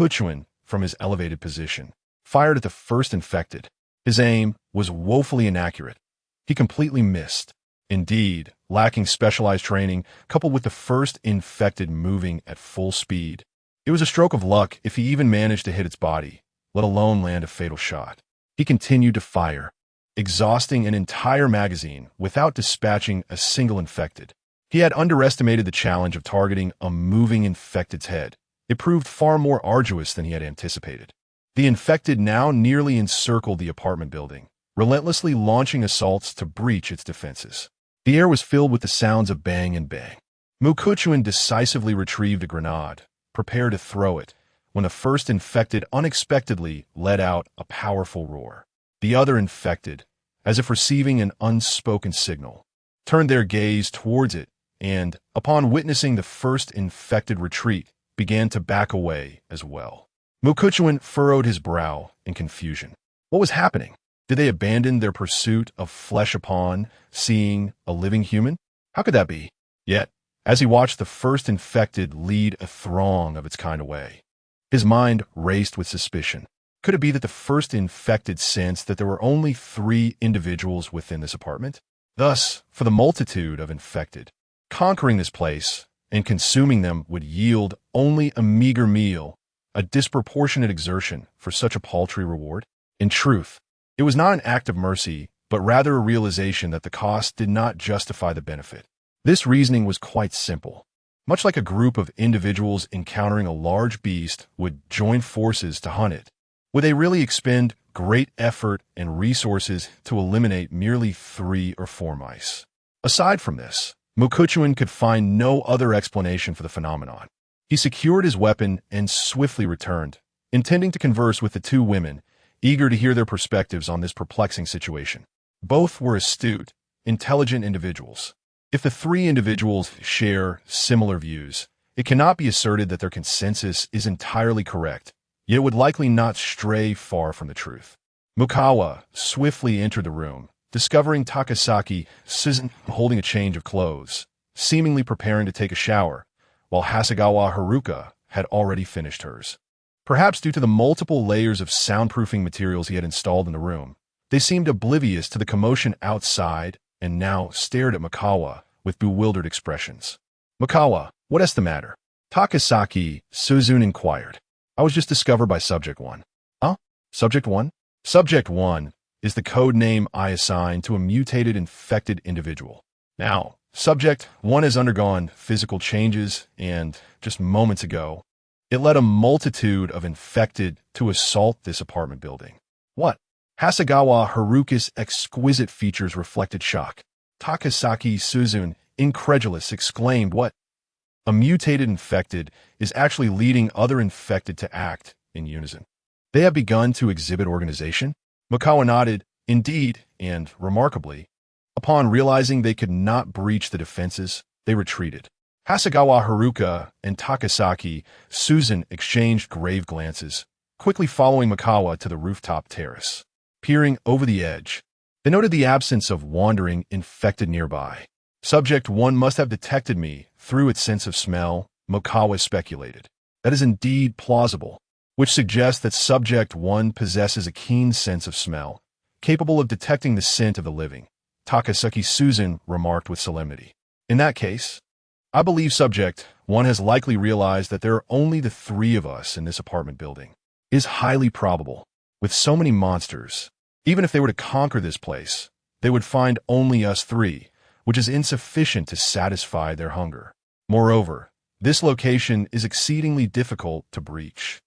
Chuan, from his elevated position, fired at the first infected. His aim was woefully inaccurate. He completely missed. Indeed, lacking specialized training, coupled with the first infected moving at full speed, it was a stroke of luck if he even managed to hit its body, let alone land a fatal shot. He continued to fire, exhausting an entire magazine without dispatching a single infected. He had underestimated the challenge of targeting a moving infected's head. It proved far more arduous than he had anticipated. The infected now nearly encircled the apartment building, relentlessly launching assaults to breach its defenses. The air was filled with the sounds of bang and bang. Chuan decisively retrieved a grenade, prepared to throw it, when the first infected unexpectedly let out a powerful roar. The other infected, as if receiving an unspoken signal, turned their gaze towards it and, upon witnessing the first infected retreat, began to back away as well. Chuan furrowed his brow in confusion. What was happening? Did they abandon their pursuit of flesh upon seeing a living human? How could that be? Yet, as he watched the first infected lead a throng of its kind away, his mind raced with suspicion. Could it be that the first infected sensed that there were only 3 individuals within this apartment? Thus, for the multitude of infected, conquering this place and consuming them would yield only a meager meal, a disproportionate exertion for such a paltry reward? In truth, it was not an act of mercy, but rather a realization that the cost did not justify the benefit. This reasoning was quite simple. Much like a group of individuals encountering a large beast would join forces to hunt it, would they really expend great effort and resources to eliminate merely 3 or 4 mice? Aside from this, Chuan could find no other explanation for the phenomenon. He secured his weapon and swiftly returned, intending to converse with the 2 women, eager to hear their perspectives on this perplexing situation. Both were astute, intelligent individuals. If the three individuals share similar views, it cannot be asserted that their consensus is entirely correct, yet it would likely not stray far from the truth. Mukawa swiftly entered the room, discovering Takasaki Susan holding a change of clothes, seemingly preparing to take a shower, while Hasegawa Haruka had already finished hers. Perhaps due to the multiple layers of soundproofing materials he had installed in the room, they seemed oblivious to the commotion outside and now stared at Mukawa with bewildered expressions. "Mukawa, what is the matter?" Takasaki Suzun inquired. "I was just discovered by Subject 1. Huh? Subject 1? Subject 1 is the code name I assign to a mutated infected individual. Now, Subject 1 has undergone physical changes, and just moments ago, it led a multitude of infected to assault this apartment building." "What?" Hasegawa Haruka's exquisite features reflected shock. Takasaki Suzun, incredulous, exclaimed, "What? A mutated infected is actually leading other infected to act in unison. They have begun to exhibit organization?" Mukawa nodded, "Indeed, and remarkably, upon realizing they could not breach the defenses, they retreated." Hasegawa Haruka and Takasaki Suzun exchanged grave glances, quickly following Mukawa to the rooftop terrace. Peering over the edge, they noted the absence of wandering infected nearby. "Subject 1 must have detected me through its sense of smell," Mukawa speculated. "That is indeed plausible, which suggests that Subject 1 possesses a keen sense of smell, capable of detecting the scent of the living," Takasaki Suzun remarked with solemnity. "In that case, I believe Subject 1 has likely realized that there are only the three of us in this apartment building. It is highly probable, with so many monsters, even if they were to conquer this place, they would find only us three, which is insufficient to satisfy their hunger. Moreover, this location is exceedingly difficult to breach.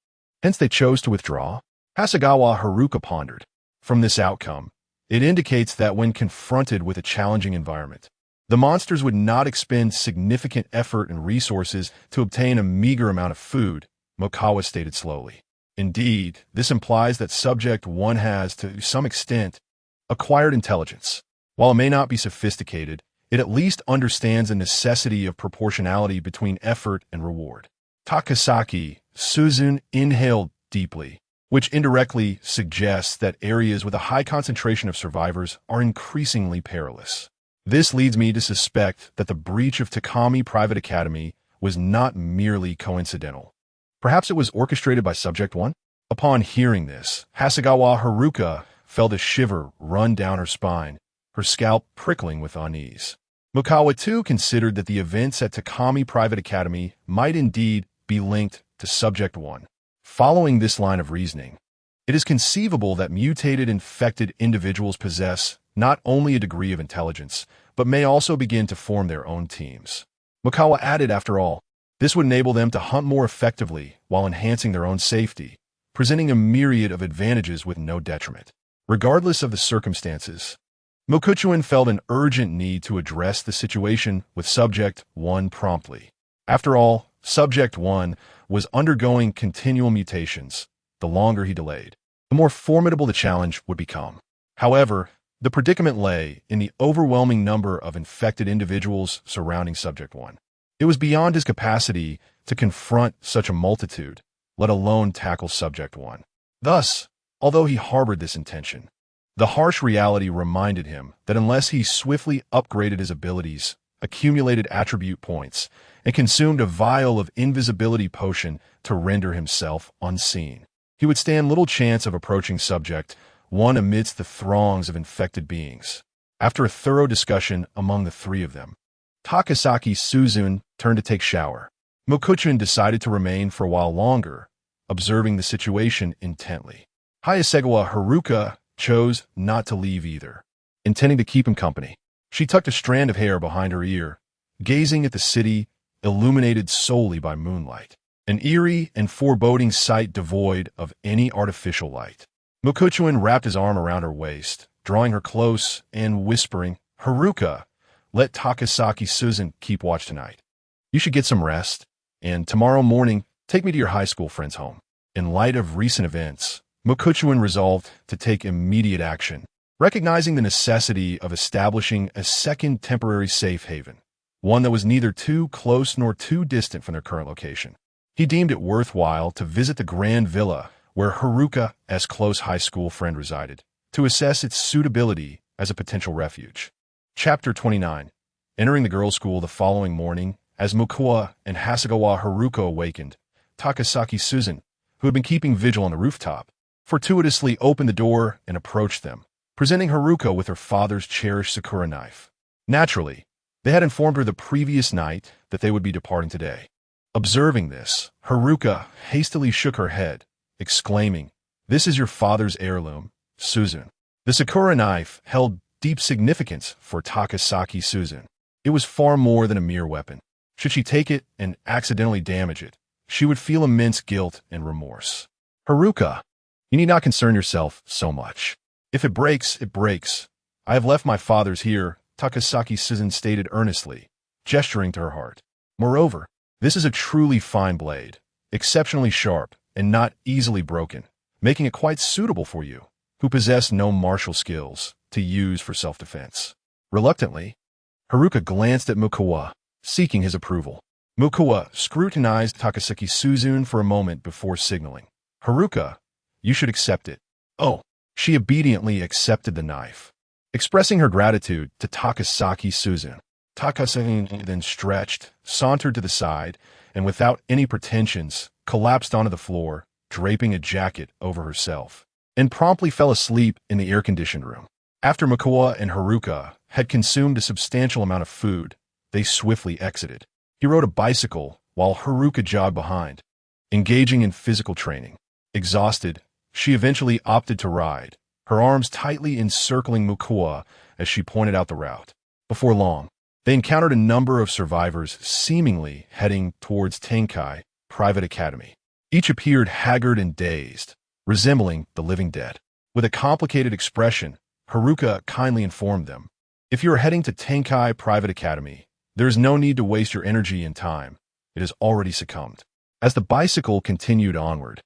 Hence they chose to withdraw." Hasegawa Haruka pondered. From this outcome, it indicates that when confronted with a challenging environment, the monsters would not expend significant effort and resources to obtain a meager amount of food, Mukawa stated slowly. "Indeed, this implies that Subject 1 has, to some extent, acquired intelligence. While it may not be sophisticated, it at least understands the necessity of proportionality between effort and reward." Takasaki Suzun inhaled deeply, which indirectly suggests that areas with a high concentration of survivors are increasingly perilous. "This leads me to suspect that the breach of Takami Private Academy was not merely coincidental. Perhaps it was orchestrated by Subject 1? Upon hearing this, Hasegawa Haruka felt a shiver run down her spine, her scalp prickling with unease. Mukawa too considered that the events at Takami Private Academy might indeed be linked to Subject 1. Following this line of reasoning, it is conceivable that mutated infected individuals possess not only a degree of intelligence, but may also begin to form their own teams. Mukawa added, after all, this would enable them to hunt more effectively while enhancing their own safety, presenting a myriad of advantages with no detriment. Regardless of the circumstances, Mokuchuin felt an urgent need to address the situation with Subject 1 promptly. After all, Subject 1 was undergoing continual mutations. The longer he delayed, the more formidable the challenge would become. However, the predicament lay in the overwhelming number of infected individuals surrounding Subject 1. It was beyond his capacity to confront such a multitude, let alone tackle Subject 1. Thus, although he harbored this intention, the harsh reality reminded him that unless he swiftly upgraded his abilities, accumulated attribute points, and consumed a vial of invisibility potion to render himself unseen, he would stand little chance of approaching Subject 1 amidst the throngs of infected beings. After a thorough discussion among the three of them, Takasaki Suzun turned to take shower. Mokuchuin decided to remain for a while longer, observing the situation intently. Hasegawa Haruka chose not to leave either, intending to keep him company. She tucked a strand of hair behind her ear, gazing at the city illuminated solely by moonlight, an eerie and foreboding sight devoid of any artificial light. Mokuchuin wrapped his arm around her waist, drawing her close and whispering, "Haruka, let Takasaki Suzun keep watch tonight. You should get some rest, and tomorrow morning, take me to your high school friend's home." In light of recent events, Mokuchuin resolved to take immediate action. Recognizing the necessity of establishing a second temporary safe haven, one that was neither too close nor too distant from their current location, he deemed it worthwhile to visit the grand villa where Haruka's close high school friend resided, to assess its suitability as a potential refuge. Chapter 29. Entering the girls' school the following morning, as Mukoa and Hasegawa Haruka awakened, Takasaki Susan, who had been keeping vigil on the rooftop, fortuitously opened the door and approached them, presenting Haruka with her father's cherished sakura knife. Naturally, they had informed her the previous night that they would be departing today. Observing this, Haruka hastily shook her head, exclaiming, "This is your father's heirloom, Susan." The sakura knife held deep significance for Takasaki Susan. It was far more than a mere weapon. Should she take it and accidentally damage it, she would feel immense guilt and remorse. "Haruka, you need not concern yourself so much. If it breaks, it breaks. I have left my father's here," Takasaki Susan stated earnestly, gesturing to her heart. "Moreover, this is a truly fine blade, exceptionally sharp and not easily broken, making it quite suitable for you, who possess no martial skills, to use for self-defense." Reluctantly, Haruka glanced at Mukoa, seeking his approval. Mukoa scrutinized Takasaki Susan for a moment before signaling, "Haruka, you should accept it." "Oh." She obediently accepted the knife. Expressing her gratitude to Takasaki Susan, Takasaki then stretched, sauntered to the side, and without any pretensions, collapsed onto the floor, draping a jacket over herself, and promptly fell asleep in the air-conditioned room. After Mukoa and Haruka had consumed a substantial amount of food, they swiftly exited. He rode a bicycle while Haruka jogged behind, engaging in physical training. Exhausted, she eventually opted to ride, her arms tightly encircling Mukoa as she pointed out the route. Before long, they encountered a number of survivors seemingly heading towards Tenkai Private Academy. Each appeared haggard and dazed, resembling the living dead. With a complicated expression, Haruka kindly informed them, "If you are heading to Tenkai Private Academy, there is no need to waste your energy and time. It has already succumbed." As the bicycle continued onward,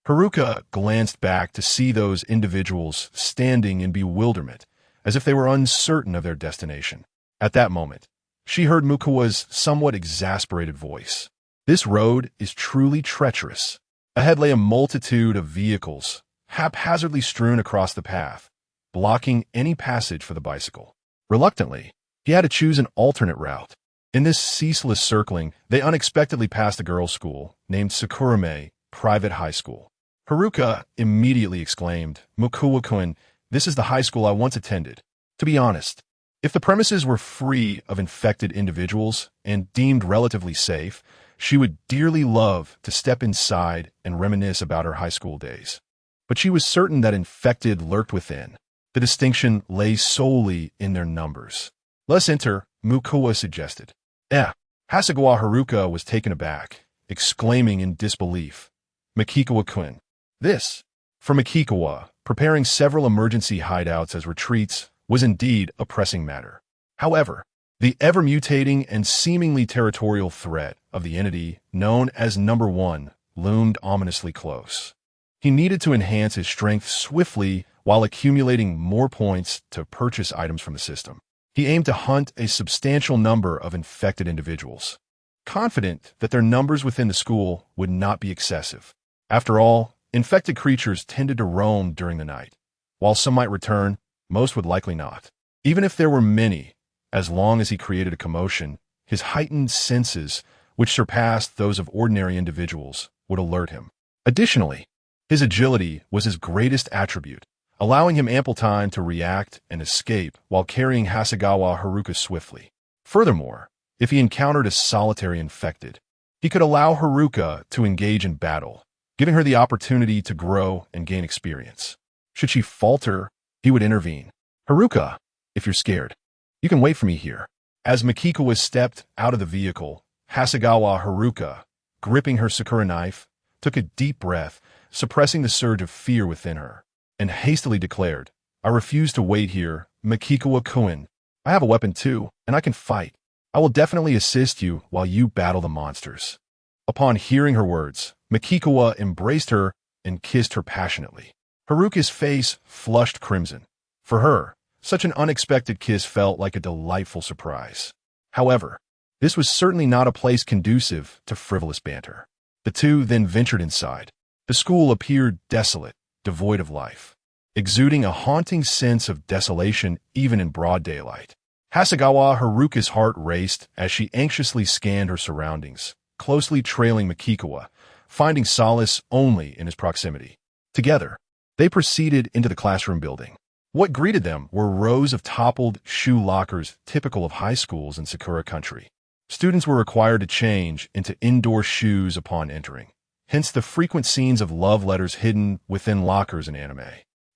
Haruka glanced back to see those individuals standing in bewilderment, as if they were uncertain of their destination. At that moment, she heard Mukoa's somewhat exasperated voice. "This road is truly treacherous." Ahead lay a multitude of vehicles, haphazardly strewn across the path, blocking any passage for the bicycle. Reluctantly, he had to choose an alternate route. In this ceaseless circling, they unexpectedly passed a girls' school named Sakurame Private High School. Haruka immediately exclaimed, "Mukoa-kun, this is the high school I once attended." To be honest, if the premises were free of infected individuals and deemed relatively safe, she would dearly love to step inside and reminisce about her high school days. But she was certain that infected lurked within. The distinction lay solely in their numbers. "Let's enter," Mukoa suggested. Hasegawa Haruka was taken aback, exclaiming in disbelief, "Makikawa-kun." This, for Makikawa, preparing several emergency hideouts as retreats, was indeed a pressing matter. However, the ever-mutating and seemingly territorial threat of the entity known as Number One loomed ominously close. He needed to enhance his strength swiftly while accumulating more points to purchase items from the system. He aimed to hunt a substantial number of infected individuals, confident that their numbers within the school would not be excessive. After all, infected creatures tended to roam during the night. While some might return, most would likely not. Even if there were many, as long as he created a commotion, his heightened senses, which surpassed those of ordinary individuals, would alert him. Additionally, his agility was his greatest attribute, allowing him ample time to react and escape while carrying Hasegawa Haruka swiftly. Furthermore, if he encountered a solitary infected, he could allow Haruka to engage in battle, giving her the opportunity to grow and gain experience. Should she falter, he would intervene. "Haruka, if you're scared, you can wait for me here." As Makikawa stepped out of the vehicle, Hasegawa Haruka, gripping her sakura knife, took a deep breath, suppressing the surge of fear within her, and hastily declared, "I refuse to wait here, Makikawa-kun. I have a weapon too, and I can fight. I will definitely assist you while you battle the monsters." Upon hearing her words, Makikawa embraced her and kissed her passionately. Haruka's face flushed crimson, For her, such an unexpected kiss felt like a delightful surprise. However, this was certainly not a place conducive to frivolous banter. The two then ventured inside. The school appeared desolate, devoid of life, exuding a haunting sense of desolation even in broad daylight. Hasegawa Haruka's heart raced as she anxiously scanned her surroundings, closely trailing Mikikawa, finding solace only in his proximity. Together, they proceeded into the classroom building. What greeted them were rows of toppled shoe lockers typical of high schools in Sakura Country. Students were required to change into indoor shoes upon entering, hence the frequent scenes of love letters hidden within lockers in anime.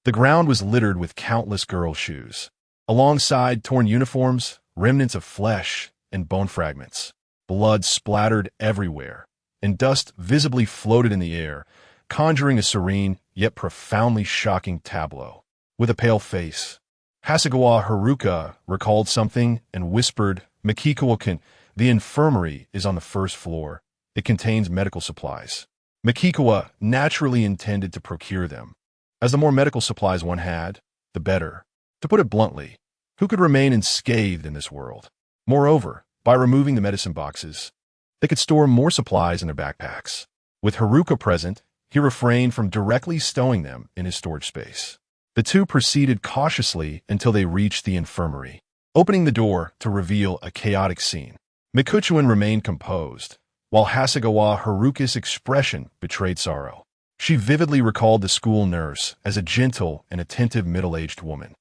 The ground was littered with countless girls' shoes. Alongside torn uniforms, remnants of flesh, and bone fragments. Blood splattered everywhere, and dust visibly floated in the air, conjuring a serene yet profoundly shocking tableau. With a pale face, Hasegawa Haruka recalled something and whispered, "Mikikawa-kun, the infirmary is on the first floor. It contains medical supplies." Mikikawa naturally intended to procure them, as the more medical supplies one had, the better. To put it bluntly, who could remain unscathed in this world? Moreover, by removing the medicine boxes, they could store more supplies in their backpacks. With Haruka present, he refrained from directly stowing them in his storage space. The two proceeded cautiously until they reached the infirmary, opening the door to reveal a chaotic scene. Mikuchuan remained composed, while Hasegawa Haruka's expression betrayed sorrow. She vividly recalled the school nurse as a gentle and attentive middle-aged woman.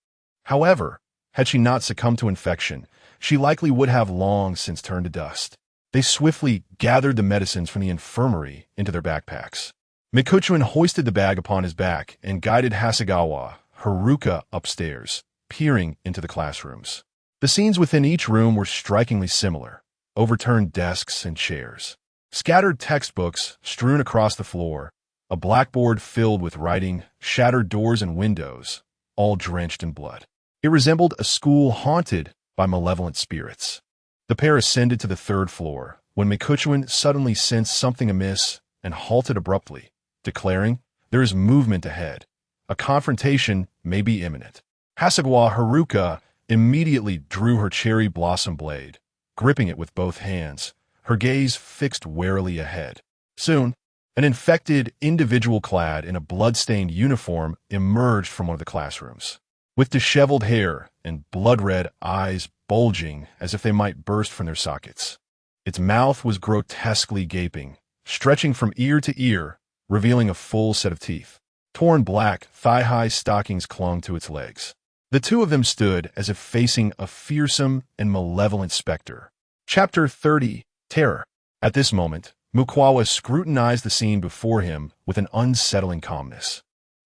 However, had she not succumbed to infection, she likely would have long since turned to dust. They swiftly gathered the medicines from the infirmary into their backpacks. Mikuchuan hoisted the bag upon his back and guided Hasegawa Haruka upstairs, peering into the classrooms. The scenes within each room were strikingly similar: overturned desks and chairs, scattered textbooks strewn across the floor, a blackboard filled with writing, shattered doors and windows, all drenched in blood. It resembled a school haunted by malevolent spirits. The pair ascended to the third floor when Mikuchuan suddenly sensed something amiss and halted abruptly, declaring, "There is movement ahead. A confrontation may be imminent." Hasegawa Haruka immediately drew her cherry blossom blade, gripping it with both hands, her gaze fixed warily ahead. Soon, an infected individual clad in a blood-stained uniform emerged from one of the classrooms. With disheveled hair and blood-red eyes bulging as if they might burst from their sockets. Its mouth was grotesquely gaping, stretching from ear to ear, revealing a full set of teeth. Torn black, thigh-high stockings clung to its legs. The two of them stood as if facing a fearsome and malevolent specter. Chapter 30, Terror. At this moment, Mukwawa scrutinized the scene before him with an unsettling calmness,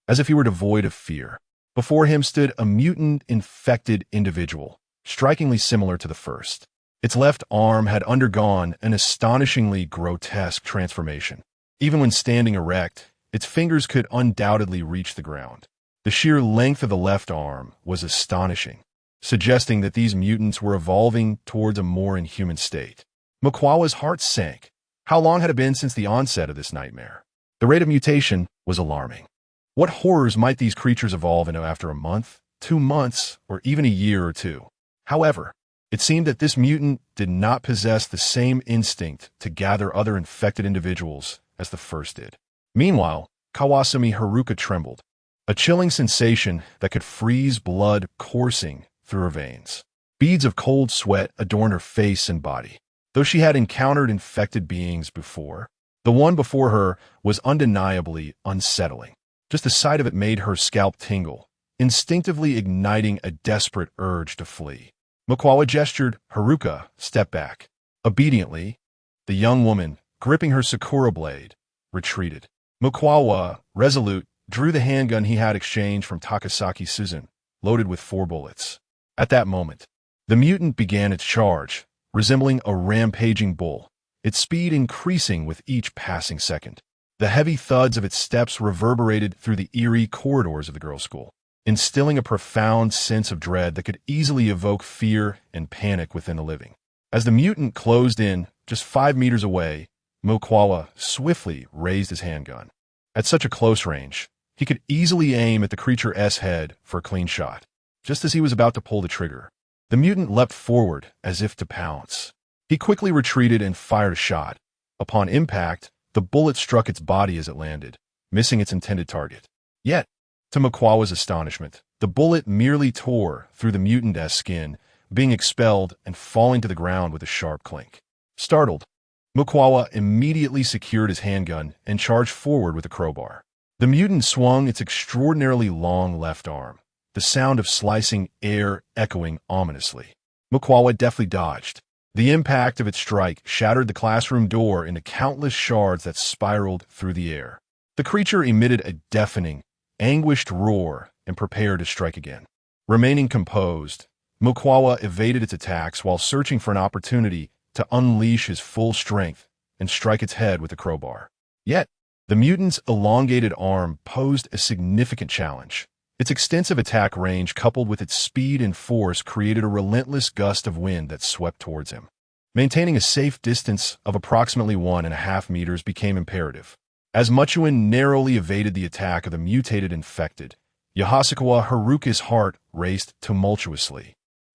as if he were devoid of fear. Before him stood a mutant, infected individual, strikingly similar to the first. Its left arm had undergone an astonishingly grotesque transformation. Even when standing erect, its fingers could undoubtedly reach the ground. The sheer length of the left arm was astonishing, suggesting that these mutants were evolving towards a more inhuman state. Mukwawa's heart sank. How long had it been since the onset of this nightmare? The rate of mutation was alarming. What horrors might these creatures evolve into after a month, 2 months, or even a year or two? However, it seemed that this mutant did not possess the same instinct to gather other infected individuals as the first did. Meanwhile, Kawasumi Haruka trembled, a chilling sensation that could freeze blood coursing through her veins. Beads of cold sweat adorned her face and body. Though she had encountered infected beings before, the one before her was undeniably unsettling. Just the sight of it made her scalp tingle, instinctively igniting a desperate urge to flee. Mukwawa gestured. Haruka stepped back. Obediently, the young woman, gripping her Sakura blade, retreated. Mukwawa, resolute, drew the handgun he had exchanged from Takasaki Suzun, loaded with 4 bullets. At that moment, the mutant began its charge, resembling a rampaging bull, its speed increasing with each passing second. The heavy thuds of its steps reverberated through the eerie corridors of the girls' school, instilling a profound sense of dread that could easily evoke fear and panic within the living. As the mutant closed in, just 5 meters away, Mukwawa swiftly raised his handgun. At such a close range, he could easily aim at the creature's head for a clean shot. just as he was about to pull the trigger. The mutant leapt forward as if to pounce. He quickly retreated and fired a shot. Upon impact, the bullet struck its body as it landed, missing its intended target. Yet, to Mukwawa's astonishment, the bullet merely tore through the mutant's skin, being expelled and falling to the ground with a sharp clink. Startled, Mukwawa immediately secured his handgun and charged forward with a crowbar. The mutant swung its extraordinarily long left arm, the sound of slicing air echoing ominously. Mukwawa deftly dodged. The impact of its strike shattered the classroom door into countless shards that spiraled through the air. The creature emitted a deafening, anguished roar and prepared to strike again. Remaining composed, Mukwawa evaded its attacks while searching for an opportunity to unleash his full strength and strike its head with a crowbar. Yet, the mutant's elongated arm posed a significant challenge. Its extensive attack range coupled with its speed and force created a relentless gust of wind that swept towards him. Maintaining a safe distance of approximately 1.5 meters became imperative. As Muchuan narrowly evaded the attack of the mutated infected, Yahasakawa Haruka's heart raced tumultuously,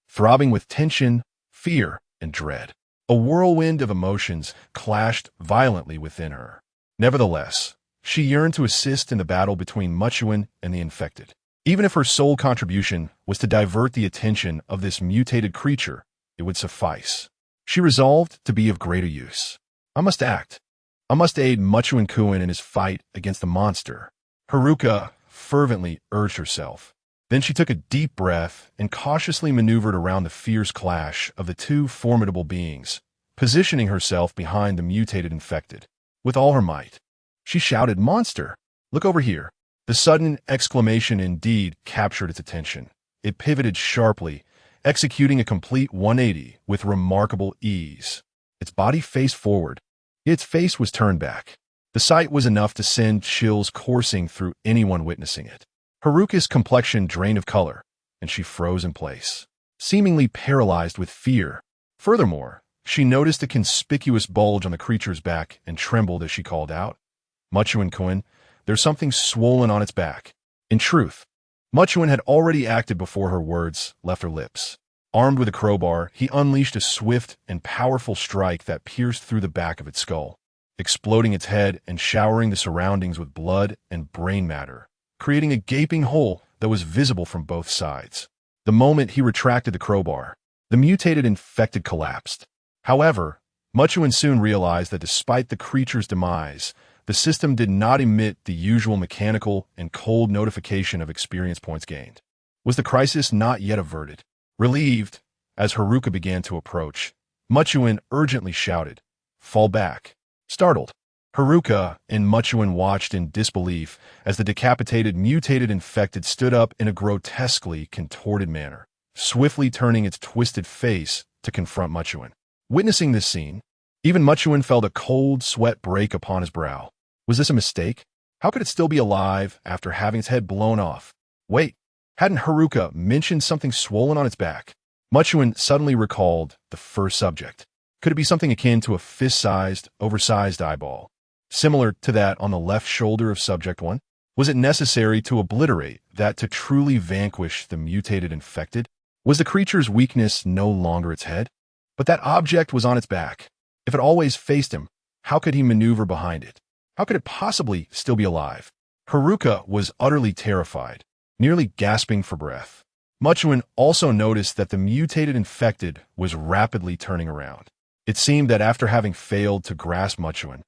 throbbing with tension, fear, and dread. A whirlwind of emotions clashed violently within her. Nevertheless, she yearned to assist in the battle between Muchuan and the infected. Even if her sole contribution was to divert the attention of this mutated creature, it would suffice. She resolved to be of greater use. I must act. I must aid Muchuan-kun in his fight against the monster. Haruka fervently urged herself. Then she took a deep breath and cautiously maneuvered around the fierce clash of the two formidable beings, positioning herself behind the mutated infected. With all her might, she shouted, "Monster! Look over here!" The sudden exclamation indeed captured its attention. It pivoted sharply, executing a complete 180 with remarkable ease. Its body faced forward, yet its face was turned back. The sight was enough to send chills coursing through anyone witnessing it. Haruka's complexion drained of color, and she froze in place, seemingly paralyzed with fear. Furthermore, she noticed a conspicuous bulge on the creature's back and trembled as she called out, "Muchuan-kun, there's something swollen on its back." In truth, Muchuan had already acted before her words left her lips. Armed with a crowbar, he unleashed a swift and powerful strike that pierced through the back of its skull, exploding its head and showering the surroundings with blood and brain matter, creating a gaping hole that was visible from both sides. The moment he retracted the crowbar, the mutated infected collapsed. However, Muchuan soon realized that despite the creature's demise, the system did not emit the usual mechanical and cold notification of experience points gained. Was the crisis not yet averted? Relieved, as Haruka began to approach, Muchuan urgently shouted, "Fall back." Startled, Haruka and Muchuan watched in disbelief as the decapitated mutated infected stood up in a grotesquely contorted manner, swiftly turning its twisted face to confront Muchuan. Witnessing this scene, even Muchuan felt a cold sweat break upon his brow. Was this a mistake? How could it still be alive after having its head blown off? Wait, hadn't Haruka mentioned something swollen on its back? Muchuan suddenly recalled the first subject. Could it be something akin to a fist-sized, oversized eyeball, similar to that on the left shoulder of Subject 1? Was it necessary to obliterate that to truly vanquish the mutated infected? Was the creature's weakness no longer its head? But that object was on its back. If it always faced him, how could he maneuver behind it? How could it possibly still be alive? Haruka was utterly terrified, nearly gasping for breath. Muchuan also noticed that the mutated infected was rapidly turning around. It seemed that after having failed to grasp Muchuan,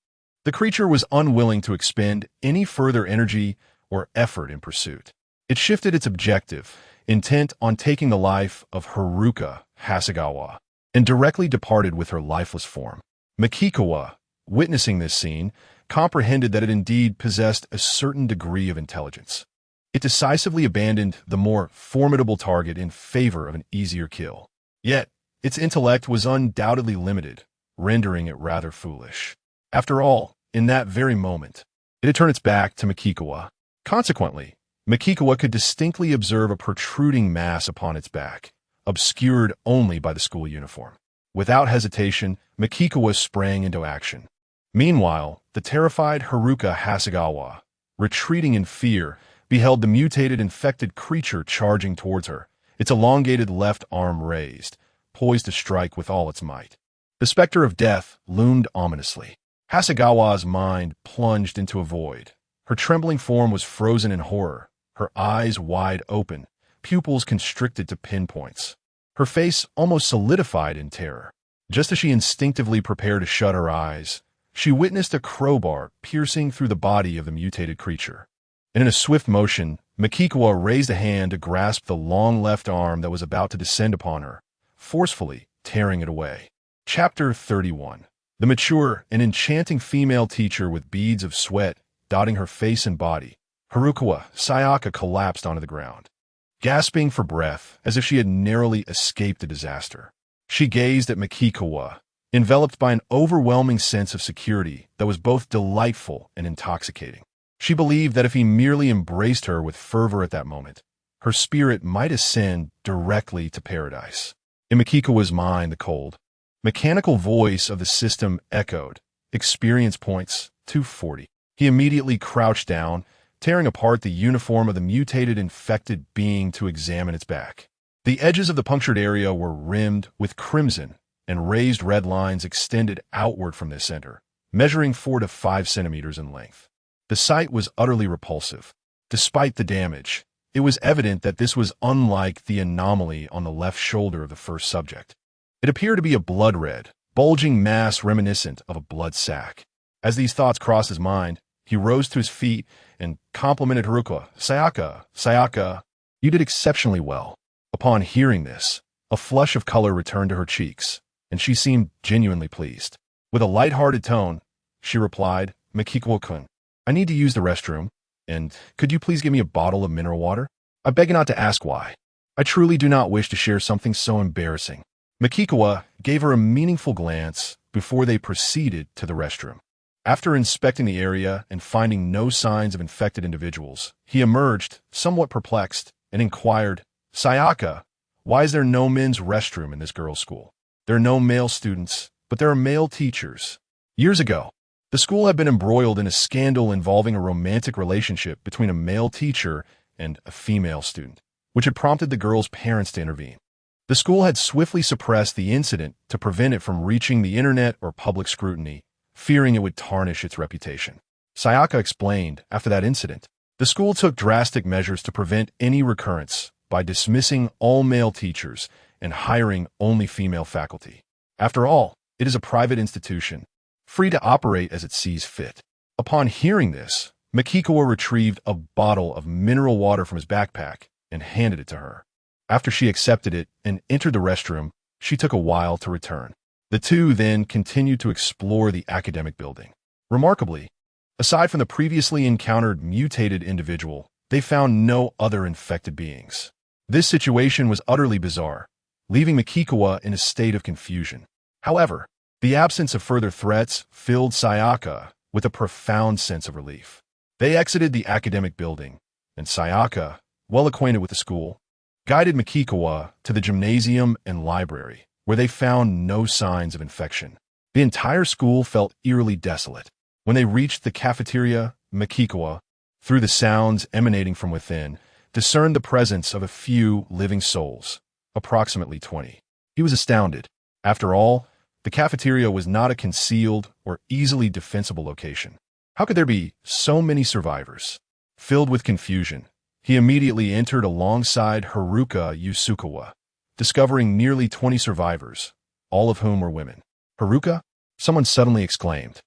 the creature was unwilling to expend any further energy or effort in pursuit. It shifted its objective, intent on taking the life of Haruka Hasegawa, and directly departed with her lifeless form. Makikawa, witnessing this scene, comprehended that it indeed possessed a certain degree of intelligence. It decisively abandoned the more formidable target in favor of an easier kill. Yet, its intellect was undoubtedly limited, rendering it rather foolish. After all, in that very moment, it had turned its back to Makikawa. Consequently, Makikawa could distinctly observe a protruding mass upon its back, obscured only by the school uniform. Without hesitation, Makikawa sprang into action. Meanwhile, the terrified Haruka Hasegawa, retreating in fear, beheld the mutated infected creature charging towards her, its elongated left arm raised, poised to strike with all its might. The specter of death loomed ominously. Hasegawa's mind plunged into a void. Her trembling form was frozen in horror, her eyes wide open, pupils constricted to pinpoints. Her face almost solidified in terror. Just as she instinctively prepared to shut her eyes, she witnessed a crowbar piercing through the body of the mutated creature. And in a swift motion, Makikawa raised a hand to grasp the long left arm that was about to descend upon her, forcefully tearing it away. Chapter 31. The mature and enchanting female teacher with beads of sweat dotting her face and body, Harukawa Sayaka collapsed onto the ground, gasping for breath as if she had narrowly escaped a disaster. She gazed at Makikawa, enveloped by an overwhelming sense of security that was both delightful and intoxicating. She believed that if he merely embraced her with fervor at that moment, her spirit might ascend directly to paradise. In Makikawa's mind, the cold, mechanical voice of the system echoed, "Experience points 240. He immediately crouched down, tearing apart the uniform of the mutated infected being to examine its back. The edges of the punctured area were rimmed with crimson, and raised red lines extended outward from the center, measuring 4 to 5 centimeters in length. The sight was utterly repulsive. Despite the damage, it was evident that this was unlike the anomaly on the left shoulder of the first subject. It appeared to be a blood-red, bulging mass reminiscent of a blood sac. As these thoughts crossed his mind, he rose to his feet and complimented Haruka. Sayaka, you did exceptionally well." Upon hearing this, a flush of color returned to her cheeks, and she seemed genuinely pleased. With a light-hearted tone, she replied, "Makikawa-kun, I need to use the restroom, and could you please give me a bottle of mineral water? I beg you not to ask why. I truly do not wish to share something so embarrassing." Makikawa gave her a meaningful glance before they proceeded to the restroom. After inspecting the area and finding no signs of infected individuals, he emerged, somewhat perplexed, and inquired, "Sayaka, why is there no men's restroom in this girls' school? There are no male students, but there are male teachers." Years ago, the school had been embroiled in a scandal involving a romantic relationship between a male teacher and a female student, which had prompted the girl's parents to intervene. The school had swiftly suppressed the incident to prevent it from reaching the internet or public scrutiny, fearing it would tarnish its reputation. Sayaka explained, after that incident, the school took drastic measures to prevent any recurrence by dismissing all male teachers and hiring only female faculty. After all, it is a private institution, free to operate as it sees fit. Upon hearing this, Makikawa retrieved a bottle of mineral water from his backpack and handed it to her. After she accepted it and entered the restroom, she took a while to return. The two then continued to explore the academic building. Remarkably, aside from the previously encountered mutated individual, they found no other infected beings. This situation was utterly bizarre, leaving Makikawa in a state of confusion. However, the absence of further threats filled Sayaka with a profound sense of relief. They exited the academic building, and Sayaka, well acquainted with the school, guided Makikawa to the gymnasium and library, where they found no signs of infection. The entire school felt eerily desolate. When they reached the cafeteria, Makikawa, through the sounds emanating from within, discerned the presence of a few living souls, approximately 20. He was astounded. After all, the cafeteria was not a concealed or easily defensible location. How could there be so many survivors? Filled with confusion, he immediately entered alongside Haruka Yusukawa, discovering nearly 20 survivors, all of whom were women. "Haruka?" someone suddenly exclaimed.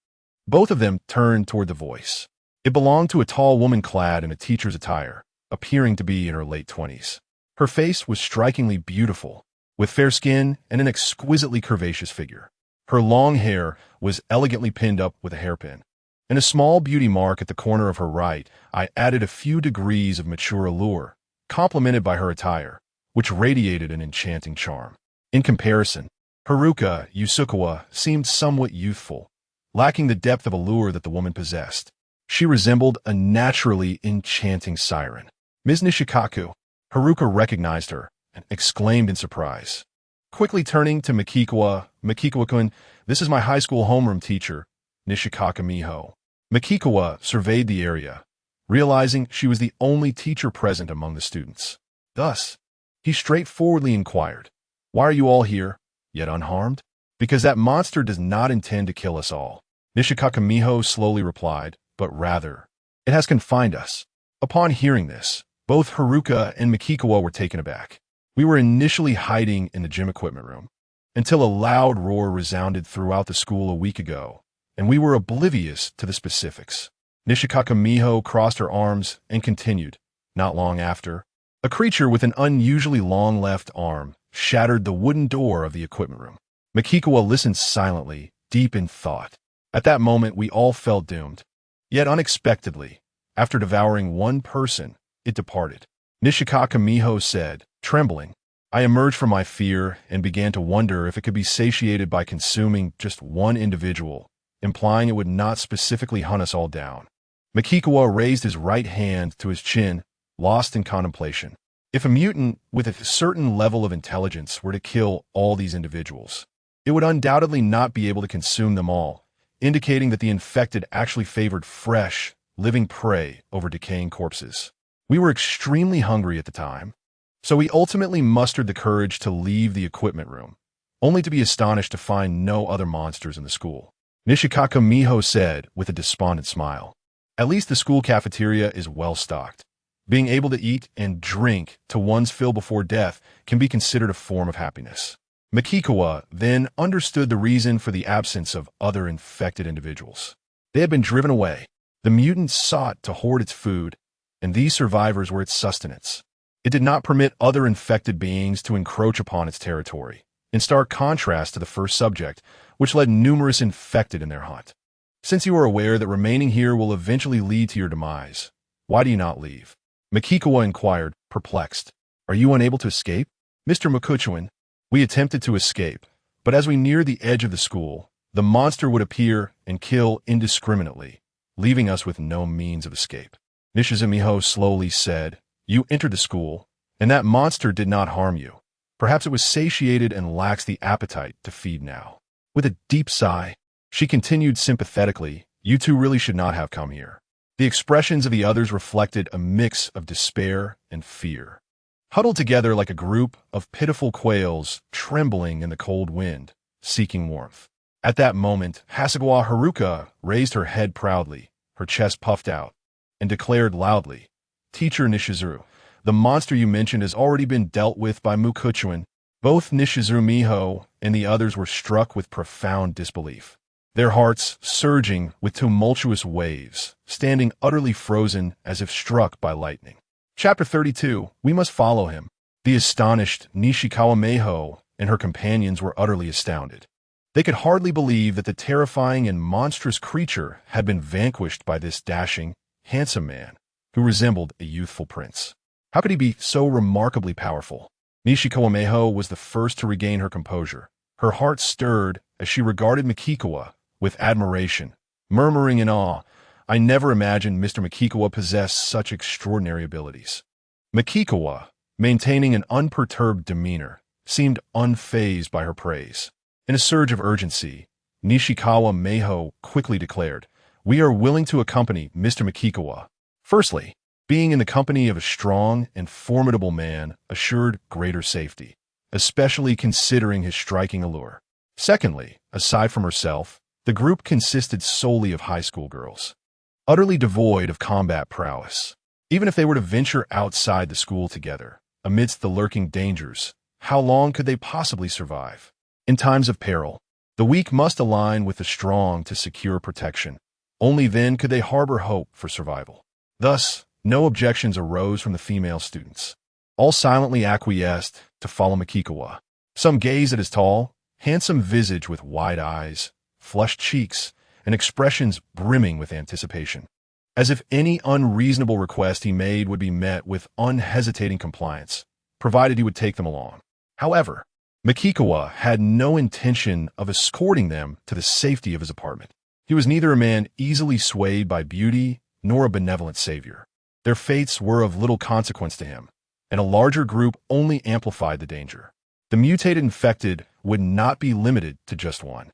Both of them turned toward the voice. It belonged to a tall woman clad in a teacher's attire, appearing to be in her late 20s. Her face was strikingly beautiful, with fair skin and an exquisitely curvaceous figure. Her long hair was elegantly pinned up with a hairpin. In a small beauty mark at the corner of her right, I added a few degrees of mature allure, complemented by her attire, which radiated an enchanting charm. In comparison, Haruka Yusukawa seemed somewhat youthful, lacking the depth of allure that the woman possessed. She resembled a naturally enchanting siren. "Ms. Nishikaku." Haruka recognized her and exclaimed in surprise. Quickly turning to Makikawa, "Makikawa-kun, this is my high school homeroom teacher, Nishikaka Miho." Makikawa surveyed the area, realizing she was the only teacher present among the students. Thus, He straightforwardly inquired, "Why are you all here, yet unharmed?" "Because that monster does not intend to kill us all," Nishikaka Miho slowly replied, "but rather, it has confined us." Upon hearing this, both Haruka and Mikikawa were taken aback. We were initially hiding in the gym equipment room, until a loud roar resounded throughout the school a week ago, and we were oblivious to the specifics. Nishikaka Miho crossed her arms and continued, "Not long after, a creature with an unusually long left arm shattered the wooden door of the equipment room." Mikikawa listened silently, deep in thought. At that moment, we all felt doomed. Yet unexpectedly, after devouring one person, it departed. Nishikaka Miho said, trembling, "I emerged from my fear and began to wonder if it could be satiated by consuming just one individual, implying it would not specifically hunt us all down." Mikikawa raised his right hand to his chin, lost in contemplation. If a mutant with a certain level of intelligence were to kill all these individuals, it would undoubtedly not be able to consume them all, indicating that the infected actually favored fresh, living prey over decaying corpses. We were extremely hungry at the time, so we ultimately mustered the courage to leave the equipment room, only to be astonished to find no other monsters in the school. Nishikaka Miho said with a despondent smile, "At least the school cafeteria is well stocked. Being able to eat and drink to one's fill before death can be considered a form of happiness." Mikikawa then understood the reason for the absence of other infected individuals. They had been driven away. The mutant sought to hoard its food, and these survivors were its sustenance. It did not permit other infected beings to encroach upon its territory, in stark contrast to the first subject, which led numerous infected in their hunt. "Since you are aware that remaining here will eventually lead to your demise, why do you not leave?" Mikikawa inquired, perplexed. "Are you unable to escape?" "Mr. Mukuchuan, we attempted to escape, but as we neared the edge of the school, the monster would appear and kill indiscriminately, leaving us with no means of escape." Nishizumiho slowly said, "You entered the school, and that monster did not harm you. Perhaps it was satiated and lacks the appetite to feed now." With a deep sigh, she continued sympathetically, "You two really should not have come here." The expressions of the others reflected a mix of despair and fear. Huddled together like a group of pitiful quails trembling in the cold wind, seeking warmth. At that moment, Hasegawa Haruka raised her head proudly, her chest puffed out, and declared loudly, "Teacher Nishizuru, the monster you mentioned has already been dealt with by Mukuchuan." Both Nishizuru Miho and the others were struck with profound disbelief, their hearts surging with tumultuous waves, standing utterly frozen as if struck by lightning. Chapter 32, We Must Follow Him. The astonished Nishikawa Miho and her companions were utterly astounded. They could hardly believe that the terrifying and monstrous creature had been vanquished by this dashing, handsome man who resembled a youthful prince. How could he be so remarkably powerful? Nishikawa Miho was the first to regain her composure. Her heart stirred as she regarded Mikikawa with admiration, murmuring in awe, "I never imagined Mr. Mikikawa possessed such extraordinary abilities." Mikikawa, maintaining an unperturbed demeanor, seemed unfazed by her praise. In a surge of urgency, Nishikawa Miho quickly declared, "We are willing to accompany Mr. Mikikawa." Firstly, being in the company of a strong and formidable man assured greater safety, especially considering his striking allure. Secondly, aside from herself, the group consisted solely of high school girls, utterly devoid of combat prowess. Even if they were to venture outside the school together, amidst the lurking dangers, how long could they possibly survive? In times of peril, the weak must align with the strong to secure protection. Only then could they harbor hope for survival. Thus, no objections arose from the female students. All silently acquiesced to follow Mikikawa. Some gazed at his tall, handsome visage with wide eyes, flushed cheeks, and expressions brimming with anticipation, as if any unreasonable request he made would be met with unhesitating compliance, provided he would take them along. However, Mikikawa had no intention of escorting them to the safety of his apartment. He was neither a man easily swayed by beauty nor a benevolent savior. Their fates were of little consequence to him, and a larger group only amplified the danger. The mutated infected would not be limited to just one.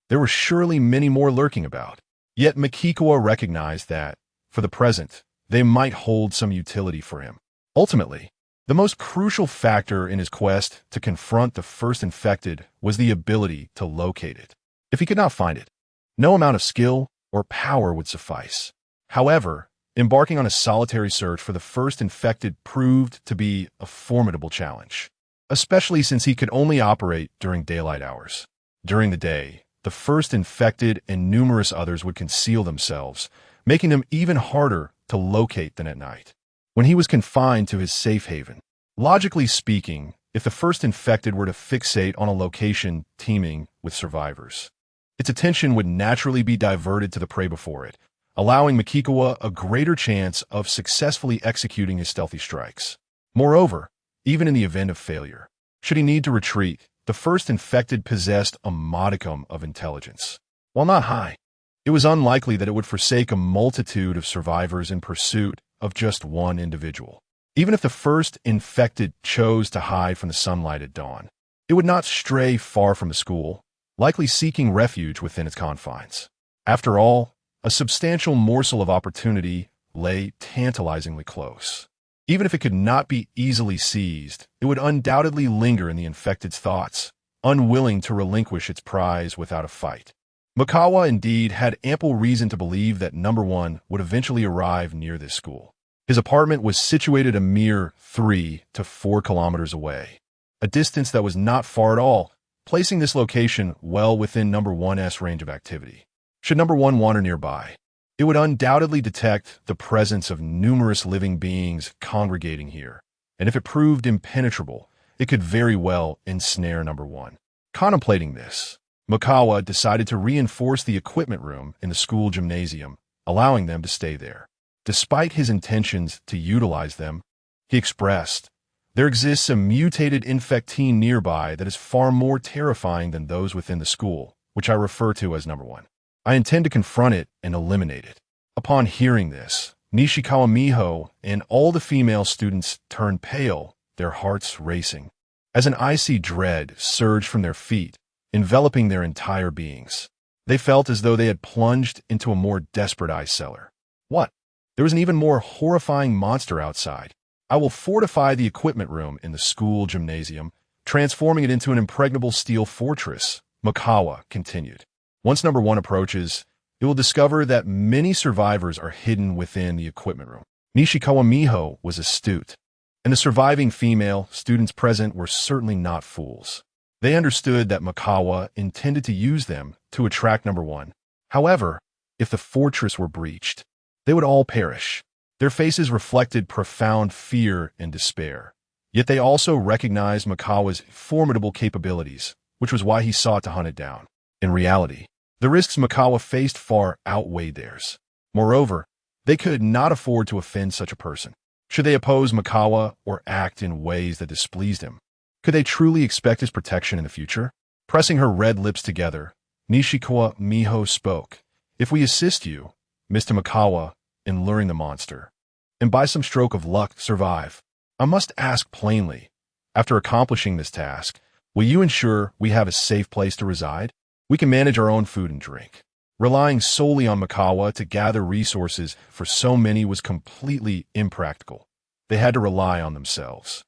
There were surely many more lurking about. Yet Mikikawa recognized that, for the present, they might hold some utility for him. Ultimately, The most crucial factor in his quest to confront the first infected was the ability to locate it. If he could not find it, no amount of skill or power would suffice. However, embarking on a solitary search for the first infected proved to be a formidable challenge, especially since he could only operate during daylight hours. During the day, the first infected and numerous others would conceal themselves, making them even harder to locate than at night, when he was confined to his safe haven. Logically speaking, if the first infected were to fixate on a location teeming with survivors, its attention would naturally be diverted to the prey before it, allowing Makikawa a greater chance of successfully executing his stealthy strikes. Moreover, even in the event of failure, should he need to retreat, the first infected possessed a modicum of intelligence. While not high, it was unlikely that it would forsake a multitude of survivors in pursuit of just one individual. Even if the first infected chose to hide from the sunlight at dawn, it would not stray far from the school, likely seeking refuge within its confines. After all, a substantial morsel of opportunity lay tantalizingly close. Even if it could not be easily seized, it would undoubtedly linger in the infected's thoughts, unwilling to relinquish its prize without a fight. Makawa indeed had ample reason to believe that number one would eventually arrive near this school. His apartment was situated a mere 3 to 4 kilometers away, a distance that was not far at all, placing this location well within number one's range of activity. Should number one wander nearby, it would undoubtedly detect the presence of numerous living beings congregating here, and if it proved impenetrable, it could very well ensnare number one. Contemplating this, Makawa decided to reinforce the equipment room in the school gymnasium, allowing them to stay there. Despite his intentions to utilize them, he expressed, "There exists a mutated infectine nearby that is far more terrifying than those within the school, which I refer to as number one. I intend to confront it and eliminate it." Upon hearing this, Nishikawa Miho and all the female students turned pale, their hearts racing, as an icy dread surged from their feet, enveloping their entire beings. They felt as though they had plunged into a more desperate ice cellar. What? There was an even more horrifying monster outside. I will fortify the equipment room in the school gymnasium, transforming it into an impregnable steel fortress, Makawa continued. Once number one approaches, it will discover that many survivors are hidden within the equipment room. Nishikawa Miho was astute, and the surviving female students present were certainly not fools. They understood that Makawa intended to use them to attract number one. However, if the fortress were breached, they would all perish. Their faces reflected profound fear and despair. Yet they also recognized Makawa's formidable capabilities, which was why he sought to hunt it down. In reality, the risks Makawa faced far outweighed theirs. Moreover, they could not afford to offend such a person. Should they oppose Makawa or act in ways that displeased him? Could they truly expect his protection in the future? Pressing her red lips together, Nishikawa Miho spoke. "If we assist you, Mr. Makawa, in luring the monster, and by some stroke of luck survive, I must ask plainly, after accomplishing this task, will you ensure we have a safe place to reside? We can manage our own food and drink." Relying solely on Makawa to gather resources for so many was completely impractical. They had to rely on themselves.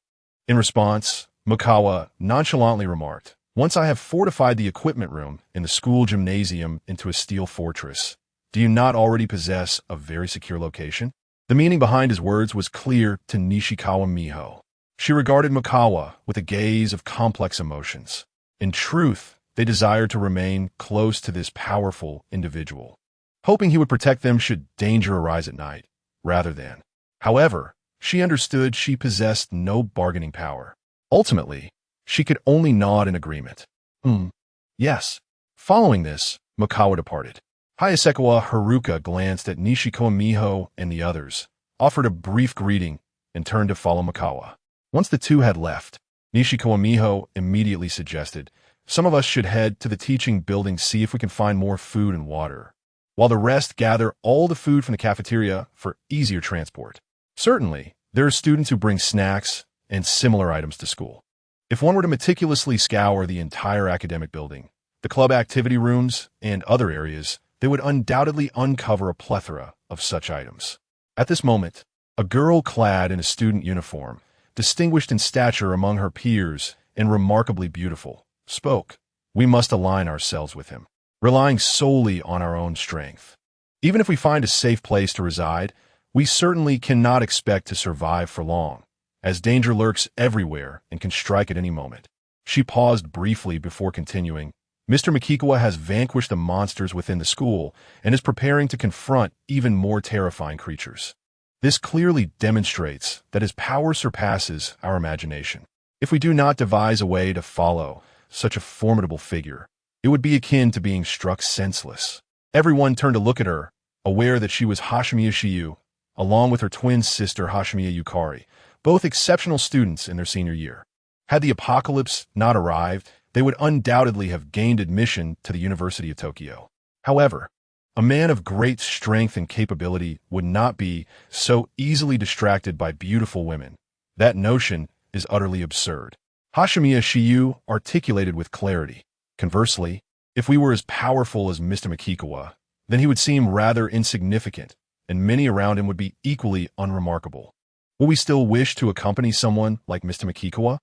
In response, Makawa nonchalantly remarked, "Once I have fortified the equipment room in the school gymnasium into a steel fortress, do you not already possess a very secure location?" The meaning behind his words was clear to Nishikawa Miho. She regarded Makawa with a gaze of complex emotions. In truth, they desired to remain close to this powerful individual, hoping he would protect them should danger arise at night, rather than. However, she understood she possessed no bargaining power. Ultimately, she could only nod in agreement. Yes. Following this, Makawa departed. Hayasekawa Haruka glanced at Nishikawa Miho and the others, offered a brief greeting, and turned to follow Makawa. Once the two had left, Nishikawa Miho immediately suggested, "Some of us should head to the teaching building to see if we can find more food and water, while the rest gather all the food from the cafeteria for easier transport. Certainly, there are students who bring snacks and similar items to school. If one were to meticulously scour the entire academic building, the club activity rooms, and other areas, they would undoubtedly uncover a plethora of such items." At this moment, a girl clad in a student uniform distinguished in stature among her peers and remarkably beautiful, spoke. We must align ourselves with him, relying solely on our own strength. Even if we find a safe place to reside, we certainly cannot expect to survive for long, as danger lurks everywhere and can strike at any moment. She paused briefly before continuing. Mr. Makikawa has vanquished the monsters within the school and is preparing to confront even more terrifying creatures. This clearly demonstrates that his power surpasses our imagination. If we do not devise a way to follow such a formidable figure, it would be akin to being struck senseless. Everyone turned to look at her, aware that she was Hashimiya Shiyu, along with her twin sister Hashimiya Yukari, both exceptional students in their senior year. Had the apocalypse not arrived, they would undoubtedly have gained admission to the University of Tokyo. However, a man of great strength and capability would not be so easily distracted by beautiful women. That notion is utterly absurd. Hashimiya Shiyu articulated with clarity. Conversely, if we were as powerful as Mr. Makikawa, then he would seem rather insignificant, and many around him would be equally unremarkable. Will we still wish to accompany someone like Mr. Makikawa?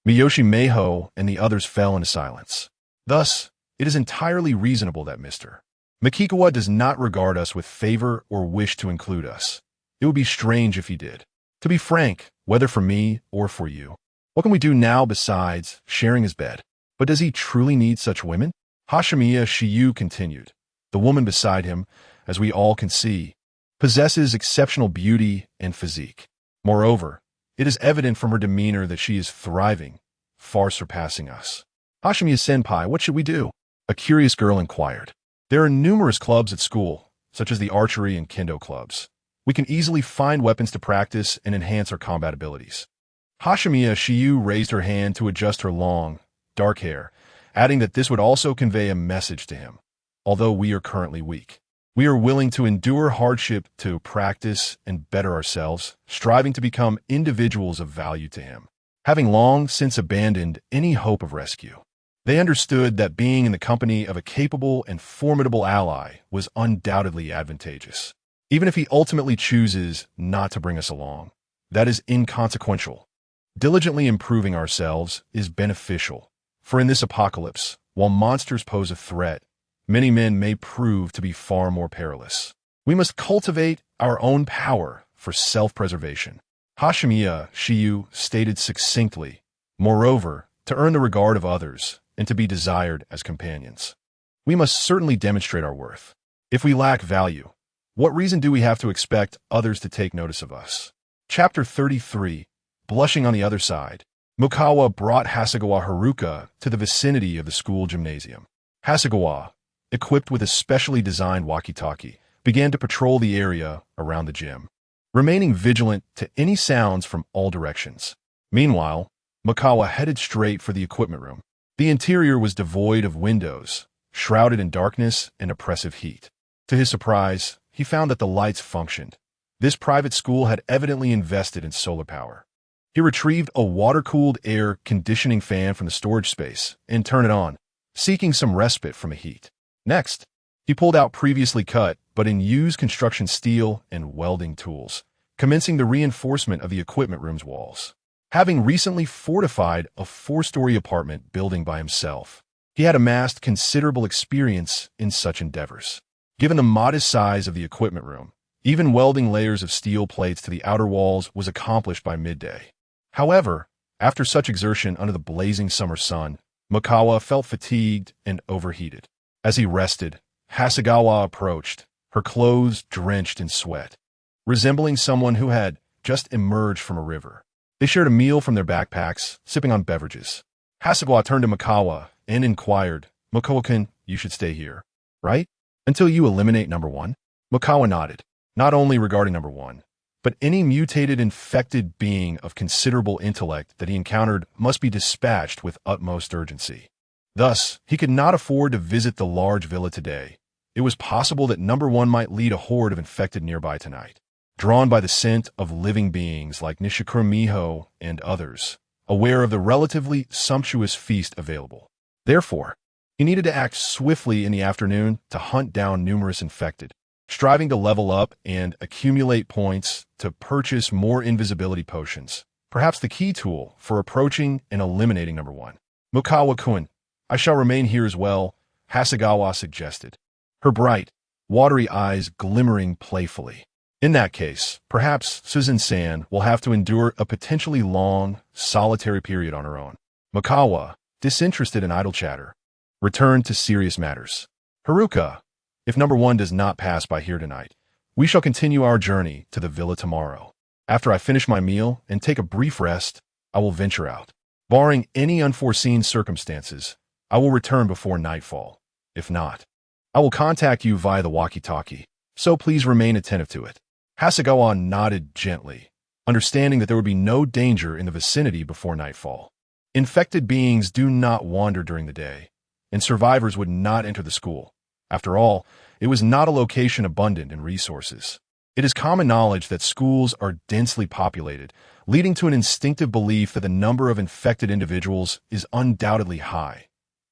Miyoshi Meiho and the others fell into silence. Thus, it is entirely reasonable that Mr. Makikawa does not regard us with favor or wish to include us. It would be strange if he did. To be frank, whether for me or for you, what can we do now besides sharing his bed? But does he truly need such women? Hashimiya Shiyu continued. The woman beside him, as we all can see, possesses exceptional beauty and physique. Moreover, it is evident from her demeanor that she is thriving, far surpassing us. Hashimiya-senpai, what should we do? A curious girl inquired. There are numerous clubs at school, such as the archery and kendo clubs. We can easily find weapons to practice and enhance our combat abilities. Hashimiya Shiyu raised her hand to adjust her long, dark hair, adding that this would also convey a message to him. Although we are currently weak, we are willing to endure hardship to practice and better ourselves, striving to become individuals of value to him. Having long since abandoned any hope of rescue, they understood that being in the company of a capable and formidable ally was undoubtedly advantageous. Even if he ultimately chooses not to bring us along, that is inconsequential. Diligently improving ourselves is beneficial, for in this apocalypse, while monsters pose a threat, many men may prove to be far more perilous. We must cultivate our own power for self-preservation. Hashimiya Shiyu stated succinctly, moreover, to earn the regard of others and to be desired as companions. We must certainly demonstrate our worth. If we lack value, what reason do we have to expect others to take notice of us? Chapter 33, Blushing on the Other Side. Mukawa brought Hasegawa Haruka to the vicinity of the school gymnasium. Hasegawa, equipped with a specially designed walkie-talkie, began to patrol the area around the gym, remaining vigilant to any sounds from all directions. Meanwhile, Mukawa headed straight for the equipment room. The interior was devoid of windows, shrouded in darkness and oppressive heat. To his surprise, he found that the lights functioned. This private school had evidently invested in solar power. He retrieved a water-cooled air conditioning fan from the storage space and turned it on, seeking some respite from the heat. Next, he pulled out previously cut but in use construction steel and welding tools, commencing the reinforcement of the equipment room's walls. Having recently fortified a 4-story apartment building by himself, he had amassed considerable experience in such endeavors. Given the modest size of the equipment room, even welding layers of steel plates to the outer walls was accomplished by midday. However, after such exertion under the blazing summer sun, Mukawa felt fatigued and overheated. As he rested, Hasegawa approached, her clothes drenched in sweat, resembling someone who had just emerged from a river. They shared a meal from their backpacks, sipping on beverages. Hasegawa turned to Mukawa and inquired, "Mukawa-kun, you should stay here, right? Until you eliminate number 1? Mukawa nodded, not only regarding number 1, but any mutated infected being of considerable intellect that he encountered must be dispatched with utmost urgency. Thus, he could not afford to visit the large villa today. It was possible that number 1 might lead a horde of infected nearby tonight, drawn by the scent of living beings like Nishikura Miho and others, aware of the relatively sumptuous feast available. Therefore, he needed to act swiftly in the afternoon to hunt down numerous infected, striving to level up and accumulate points to purchase more invisibility potions, perhaps the key tool for approaching and eliminating number one. Mukawa-kun, I shall remain here as well, Hasegawa suggested, her bright, watery eyes glimmering playfully. In that case, perhaps Susan-san will have to endure a potentially long, solitary period on her own. Mukawa, disinterested in idle chatter, returned to serious matters. Haruka, if number one does not pass by here tonight, we shall continue our journey to the villa tomorrow. After I finish my meal and take a brief rest, I will venture out. Barring any unforeseen circumstances, I will return before nightfall. If not, I will contact you via the walkie-talkie, so please remain attentive to it. Hasegawa nodded gently, understanding that there would be no danger in the vicinity before nightfall. Infected beings do not wander during the day, and survivors would not enter the school. After all, it was not a location abundant in resources. It is common knowledge that schools are densely populated, leading to an instinctive belief that the number of infected individuals is undoubtedly high,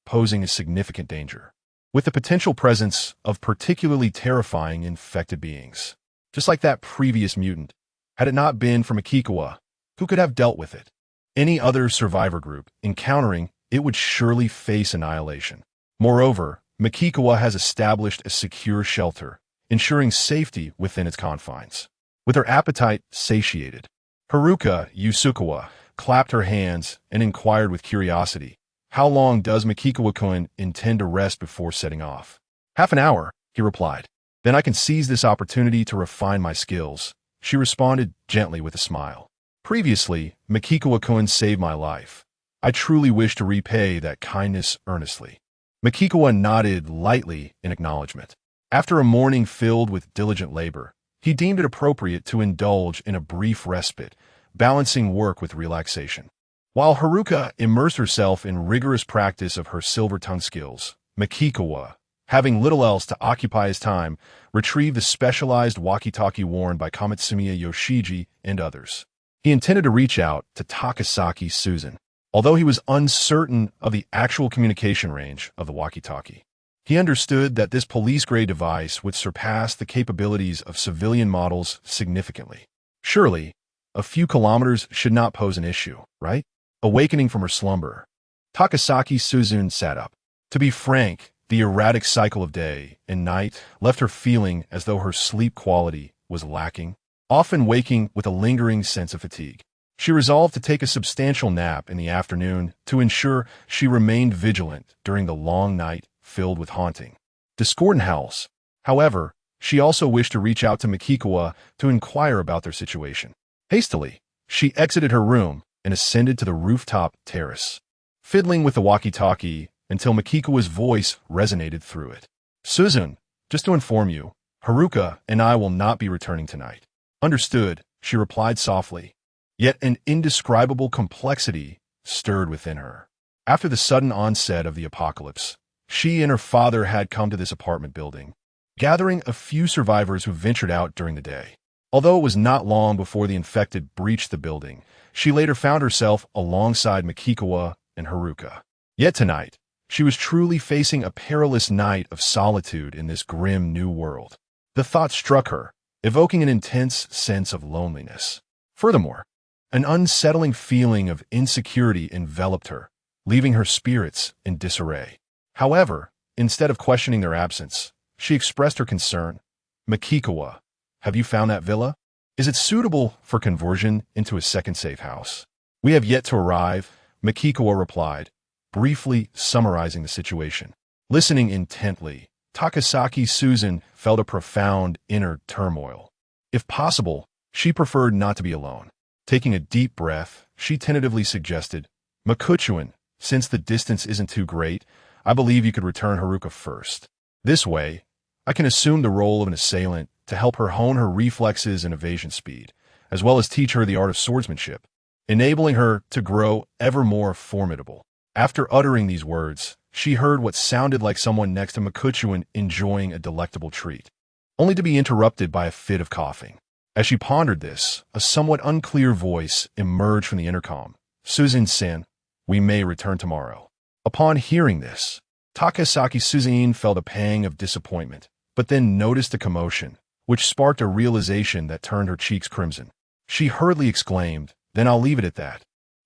posing a significant danger, with the potential presence of particularly terrifying infected beings. Just like that previous mutant, had it not been for Makikawa, who could have dealt with it? Any other survivor group encountering it would surely face annihilation. Moreover, Makikawa has established a secure shelter, ensuring safety within its confines. With her appetite satiated, Haruka Yusukawa clapped her hands and inquired with curiosity, "How long does Makikawa-kun intend to rest before setting off?" "Half an hour," he replied. "Then I can seize this opportunity to refine my skills," she responded gently with a smile. "Previously, Makikawa-kun saved my life. I truly wish to repay that kindness earnestly." Makikawa nodded lightly in acknowledgement. After a morning filled with diligent labor, he deemed it appropriate to indulge in a brief respite, balancing work with relaxation. While Haruka immersed herself in rigorous practice of her silver-tongue skills, Makikawa, having little else to occupy his time, retrieved the specialized walkie-talkie worn by Kamitsumiya Yoshiji and others. He intended to reach out to Takasaki Susan, although he was uncertain of the actual communication range of the walkie-talkie. He understood that this police-grade device would surpass the capabilities of civilian models significantly. Surely, a few kilometers should not pose an issue, right? Awakening from her slumber, Takasaki Susan sat up. To be frank, the erratic cycle of day and night left her feeling as though her sleep quality was lacking, often waking with a lingering sense of fatigue. She resolved to take a substantial nap in the afternoon to ensure she remained vigilant during the long night filled with haunting, discordant howls. However, she also wished to reach out to Makikawa to inquire about their situation. Hastily, she exited her room and ascended to the rooftop terrace, fiddling with the walkie-talkie until Makikawa's voice resonated through it. "Susan, just to inform you, Haruka and I will not be returning tonight." "Understood," she replied softly. Yet an indescribable complexity stirred within her. After the sudden onset of the apocalypse, she and her father had come to this apartment building, gathering a few survivors who ventured out during the day. Although it was not long before the infected breached the building, she later found herself alongside Makikawa and Haruka. Yet tonight, she was truly facing a perilous night of solitude in this grim new world. The thought struck her, evoking an intense sense of loneliness. Furthermore, an unsettling feeling of insecurity enveloped her, leaving her spirits in disarray. However, instead of questioning their absence, she expressed her concern. "Makikawa, have you found that villa? Is it suitable for conversion into a second safe house?" "We have yet to arrive," Makikawa replied, briefly summarizing the situation. Listening intently, Takasaki Susan felt a profound inner turmoil. If possible, she preferred not to be alone. Taking a deep breath, she tentatively suggested, "Makuchuan, since the distance isn't too great, I believe you could return Haruka first. This way, I can assume the role of an assailant to help her hone her reflexes and evasion speed, as well as teach her the art of swordsmanship, enabling her to grow ever more formidable." After uttering these words, she heard what sounded like someone next to Makuchuan enjoying a delectable treat, only to be interrupted by a fit of coughing. As she pondered this, a somewhat unclear voice emerged from the intercom. "Susan-san, we may return tomorrow." Upon hearing this, Takasaki Susan felt a pang of disappointment, but then noticed a commotion, which sparked a realization that turned her cheeks crimson. She hurriedly exclaimed, Then I'll leave it at that.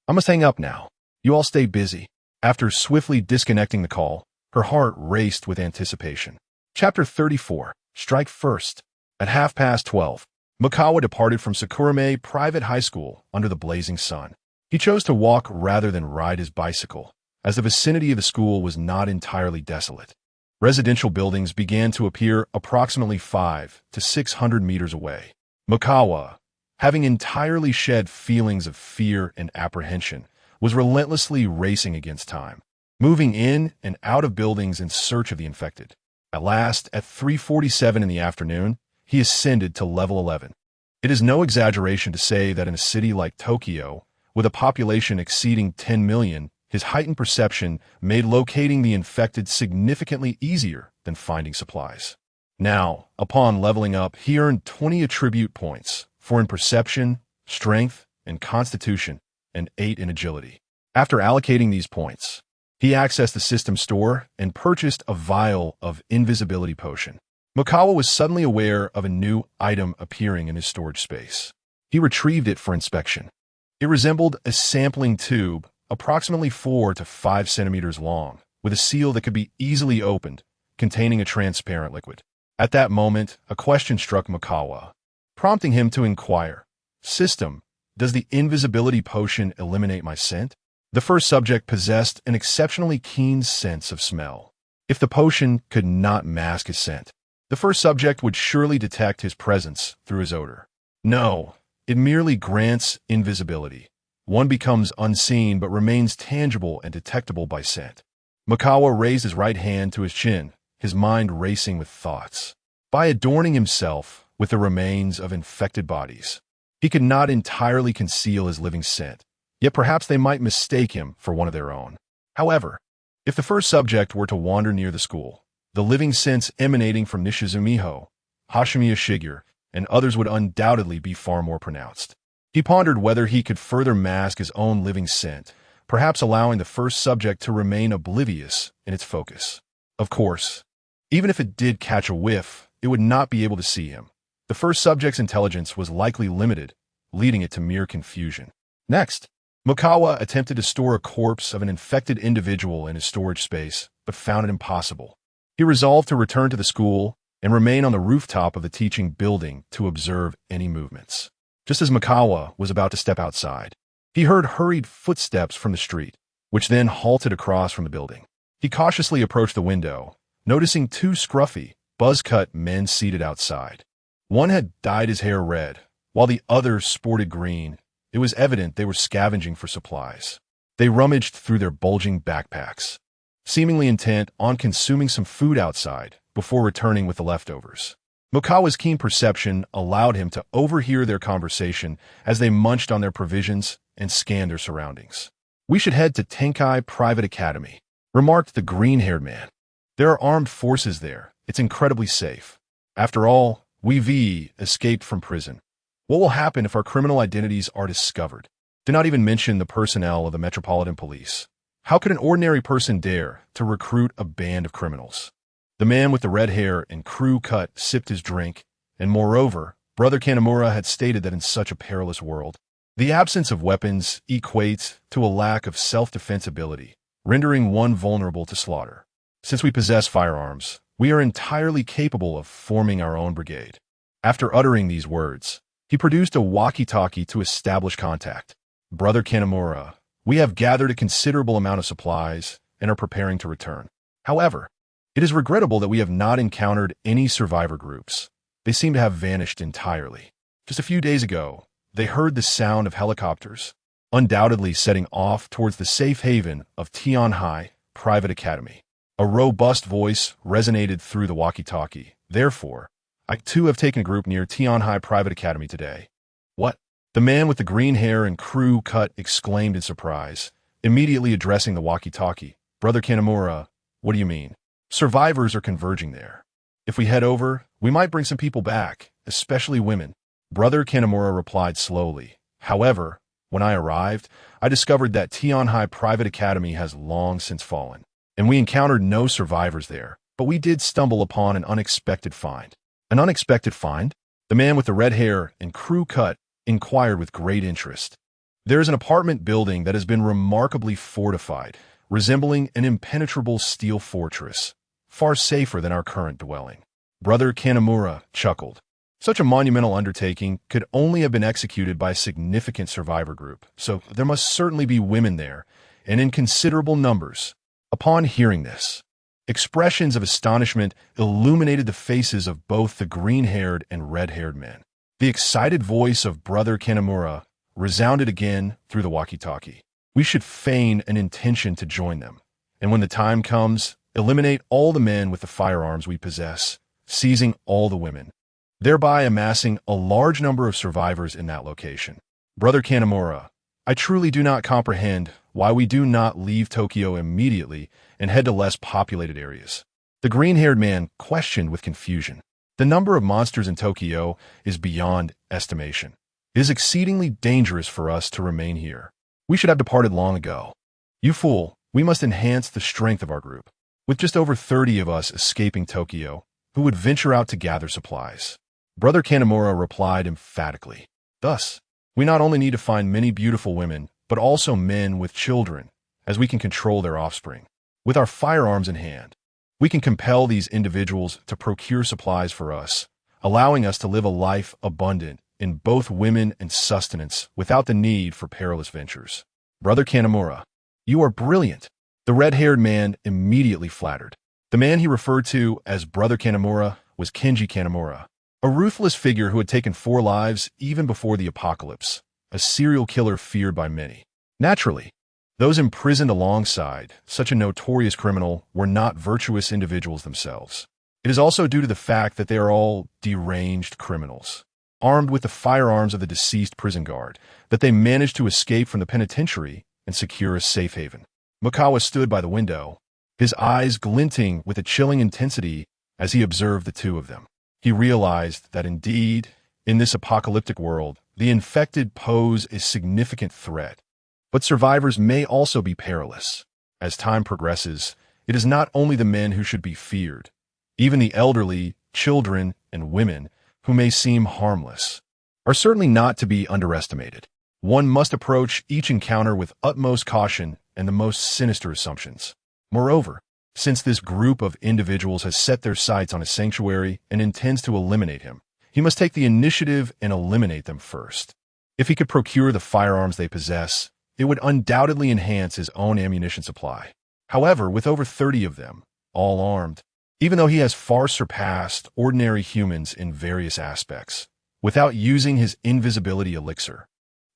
I must hang up now. You all stay busy. After swiftly disconnecting the call, her heart raced with anticipation. Chapter 34. Strike First. At 12:30, Mikawa departed from Sakurame Private High School under the blazing sun. He chose to walk rather than ride his bicycle, as the vicinity of the school was not entirely desolate. Residential buildings began to appear approximately 500 to 600 meters away. Mikawa, having entirely shed feelings of fear and apprehension, was relentlessly racing against time, moving in and out of buildings in search of the infected. At last, at 3:47 in the afternoon, he ascended to level 11. It is no exaggeration to say that in a city like Tokyo, with a population exceeding 10 million, his heightened perception made locating the infected significantly easier than finding supplies. Now, upon leveling up, he earned 20 attribute points, 4 in perception, strength, and constitution, and 8 in agility. After allocating these points, he accessed the system store and purchased a vial of invisibility potion. Mikawa was suddenly aware of a new item appearing in his storage space. He retrieved it for inspection. It resembled a sampling tube, approximately 4 to 5 centimeters long, with a seal that could be easily opened, containing a transparent liquid. At that moment, a question struck Mikawa, prompting him to inquire, "System, does the invisibility potion eliminate my scent?" The first subject possessed an exceptionally keen sense of smell. If the potion could not mask his scent, the first subject would surely detect his presence through his odor. No, it merely grants invisibility. One becomes unseen but remains tangible and detectable by scent. Mikawa raised his right hand to his chin, his mind racing with thoughts. By adorning himself with the remains of infected bodies, he could not entirely conceal his living scent, yet perhaps they might mistake him for one of their own. However, if the first subject were to wander near the school, the living scents emanating from Nishizumiho, Hashimiya Shigeru, and others would undoubtedly be far more pronounced. He pondered whether he could further mask his own living scent, perhaps allowing the first subject to remain oblivious in its focus. Of course, even if it did catch a whiff, it would not be able to see him. The first subject's intelligence was likely limited, leading it to mere confusion. Next, Mikawa attempted to store a corpse of an infected individual in his storage space, but found it impossible. He resolved to return to the school and remain on the rooftop of the teaching building to observe any movements. Just as Mikawa was about to step outside, he heard hurried footsteps from the street, which then halted across from the building. He cautiously approached the window, noticing 2 scruffy, buzz-cut men seated outside. One had dyed his hair red, while the other sported green. It was evident they were scavenging for supplies. They rummaged through their bulging backpacks, seemingly intent on consuming some food outside before returning with the leftovers. Mikawa's keen perception allowed him to overhear their conversation as they munched on their provisions and scanned their surroundings. "We should head to Tenkai Private Academy," remarked the green-haired man. "There are armed forces there. It's incredibly safe. After all, we escaped from prison. What will happen if our criminal identities are discovered? Do not even mention the personnel of the Metropolitan Police. How could an ordinary person dare to recruit a band of criminals?" The man with the red hair and crew cut sipped his drink, and moreover, Brother Kanamura had stated that in such a perilous world, the absence of weapons equates to a lack of self-defense ability, rendering one vulnerable to slaughter. Since we possess firearms, we are entirely capable of forming our own brigade. After uttering these words, he produced a walkie-talkie to establish contact. "Brother Kanamura, we have gathered a considerable amount of supplies and are preparing to return. However, it is regrettable that we have not encountered any survivor groups. They seem to have vanished entirely. Just a few days ago, they heard the sound of helicopters, undoubtedly setting off towards the safe haven of Tianhai Private Academy." A robust voice resonated through the walkie-talkie. "Therefore, I too have taken a group near Tianhai Private Academy today." "What?" The man with the green hair and crew cut exclaimed in surprise, immediately addressing the walkie-talkie. "Brother Kanamura, what do you mean?" "Survivors are converging there. If we head over, we might bring some people back, especially women." Brother Kanamura replied slowly. "However, when I arrived, I discovered that Tianhai Private Academy has long since fallen, and we encountered no survivors there, but we did stumble upon an unexpected find." "An unexpected find?" The man with the red hair and crew cut inquired with great interest. There is an apartment building that has been remarkably fortified, resembling an impenetrable steel fortress, far safer than our current dwelling. Brother Kanamura chuckled. Such a monumental undertaking could only have been executed by a significant survivor group, so there must certainly be women there, and in considerable numbers. Upon hearing this, expressions of astonishment illuminated the faces of both the green-haired and red-haired men. The excited voice of Brother Kanamura resounded again through the walkie-talkie. We should feign an intention to join them, and when the time comes, eliminate all the men with the firearms we possess, seizing all the women, thereby amassing a large number of survivors in that location. Brother Kanamura, I truly do not comprehend why we do not leave Tokyo immediately and head to less populated areas. The green-haired man questioned with confusion. The number of monsters in Tokyo is beyond estimation. It is exceedingly dangerous for us to remain here. We should have departed long ago. You fool, we must enhance the strength of our group, with just over 30 of us escaping Tokyo, who would venture out to gather supplies. Brother Kanamura replied emphatically. Thus, we not only need to find many beautiful women, but also men with children, as we can control their offspring. With our firearms in hand, we can compel these individuals to procure supplies for us, allowing us to live a life abundant in both women and sustenance without the need for perilous ventures. Brother Kanamura, you are brilliant. The red-haired man immediately flattered. The man he referred to as Brother Kanamura was Kenji Kanamura, a ruthless figure who had taken 4 lives even before the apocalypse, a serial killer feared by many. Naturally, those imprisoned alongside such a notorious criminal were not virtuous individuals themselves. It is also due to the fact that they are all deranged criminals, armed with the firearms of the deceased prison guard, that they managed to escape from the penitentiary and secure a safe haven. Mikawa stood by the window, his eyes glinting with a chilling intensity as he observed the two of them. He realized that indeed, in this apocalyptic world, the infected pose a significant threat. But survivors may also be perilous. As time progresses, it is not only the men who should be feared. Even the elderly, children, and women, who may seem harmless, are certainly not to be underestimated. One must approach each encounter with utmost caution and the most sinister assumptions. Moreover, since this group of individuals has set their sights on a sanctuary and intends to eliminate him, he must take the initiative and eliminate them first. If he could procure the firearms they possess, it would undoubtedly enhance his own ammunition supply. However, with over 30 of them, all armed, even though he has far surpassed ordinary humans in various aspects, without using his invisibility elixir,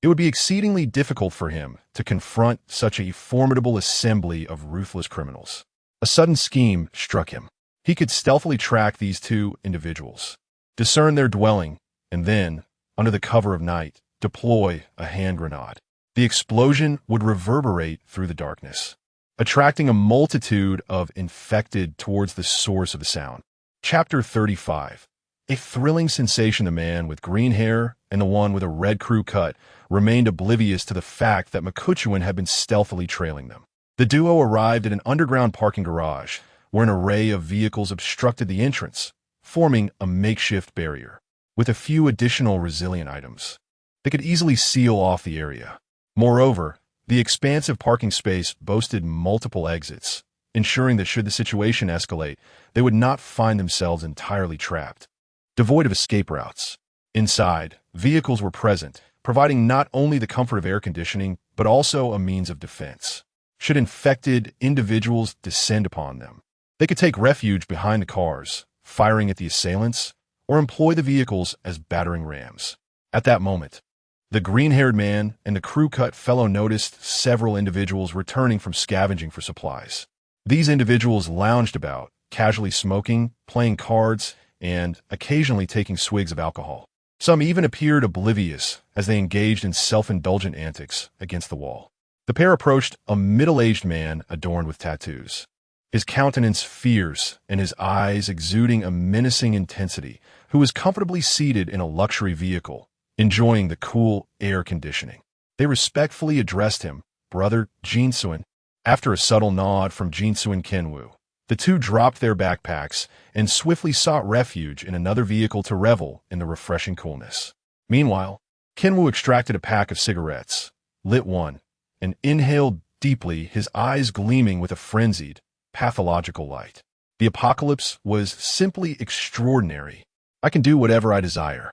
it would be exceedingly difficult for him to confront such a formidable assembly of ruthless criminals. A sudden scheme struck him. He could stealthily track these two individuals, discern their dwelling, and then, under the cover of night, deploy a hand grenade. The explosion would reverberate through the darkness, attracting a multitude of infected towards the source of the sound. Chapter 35. A thrilling sensation. The man with green hair and the one with a red crew cut remained oblivious to the fact that Chuan had been stealthily trailing them. The duo arrived at an underground parking garage, where an array of vehicles obstructed the entrance, forming a makeshift barrier. With a few additional resilient items, they could easily seal off the area. Moreover, the expansive parking space boasted multiple exits, ensuring that should the situation escalate, they would not find themselves entirely trapped, devoid of escape routes. Inside, vehicles were present, providing not only the comfort of air conditioning, but also a means of defense. Should infected individuals descend upon them, they could take refuge behind the cars, firing at the assailants, or employ the vehicles as battering rams. At that moment, the green-haired man and the crew-cut fellow noticed several individuals returning from scavenging for supplies. These individuals lounged about, casually smoking, playing cards, and occasionally taking swigs of alcohol. Some even appeared oblivious as they engaged in self-indulgent antics against the wall. The pair approached a middle-aged man adorned with tattoos, his countenance fierce and his eyes exuding a menacing intensity, who was comfortably seated in a luxury vehicle, enjoying the cool air conditioning. They respectfully addressed him, Brother Jinsuin. After a subtle nod from Jinsuin Kenwu, the two dropped their backpacks and swiftly sought refuge in another vehicle to revel in the refreshing coolness. Meanwhile, Kenwu extracted a pack of cigarettes, lit one, and inhaled deeply, his eyes gleaming with a frenzied, pathological light. The apocalypse was simply extraordinary. I can do whatever I desire.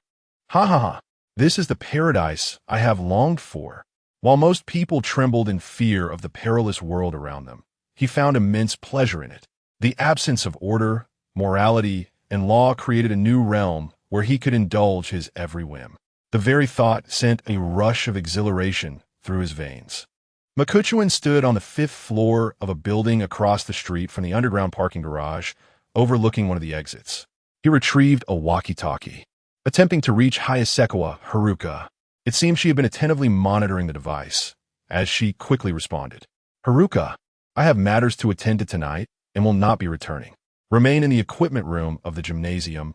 Ha ha ha. This is the paradise I have longed for. While most people trembled in fear of the perilous world around them, he found immense pleasure in it. The absence of order, morality, and law created a new realm where he could indulge his every whim. The very thought sent a rush of exhilaration through his veins. Chuan stood on the 5th floor of a building across the street from the underground parking garage, overlooking one of the exits. He retrieved a walkie-talkie. Attempting to reach Hayasekiwa Haruka, it seemed she had been attentively monitoring the device, as she quickly responded. Haruka, I have matters to attend to tonight and will not be returning. Remain in the equipment room of the gymnasium,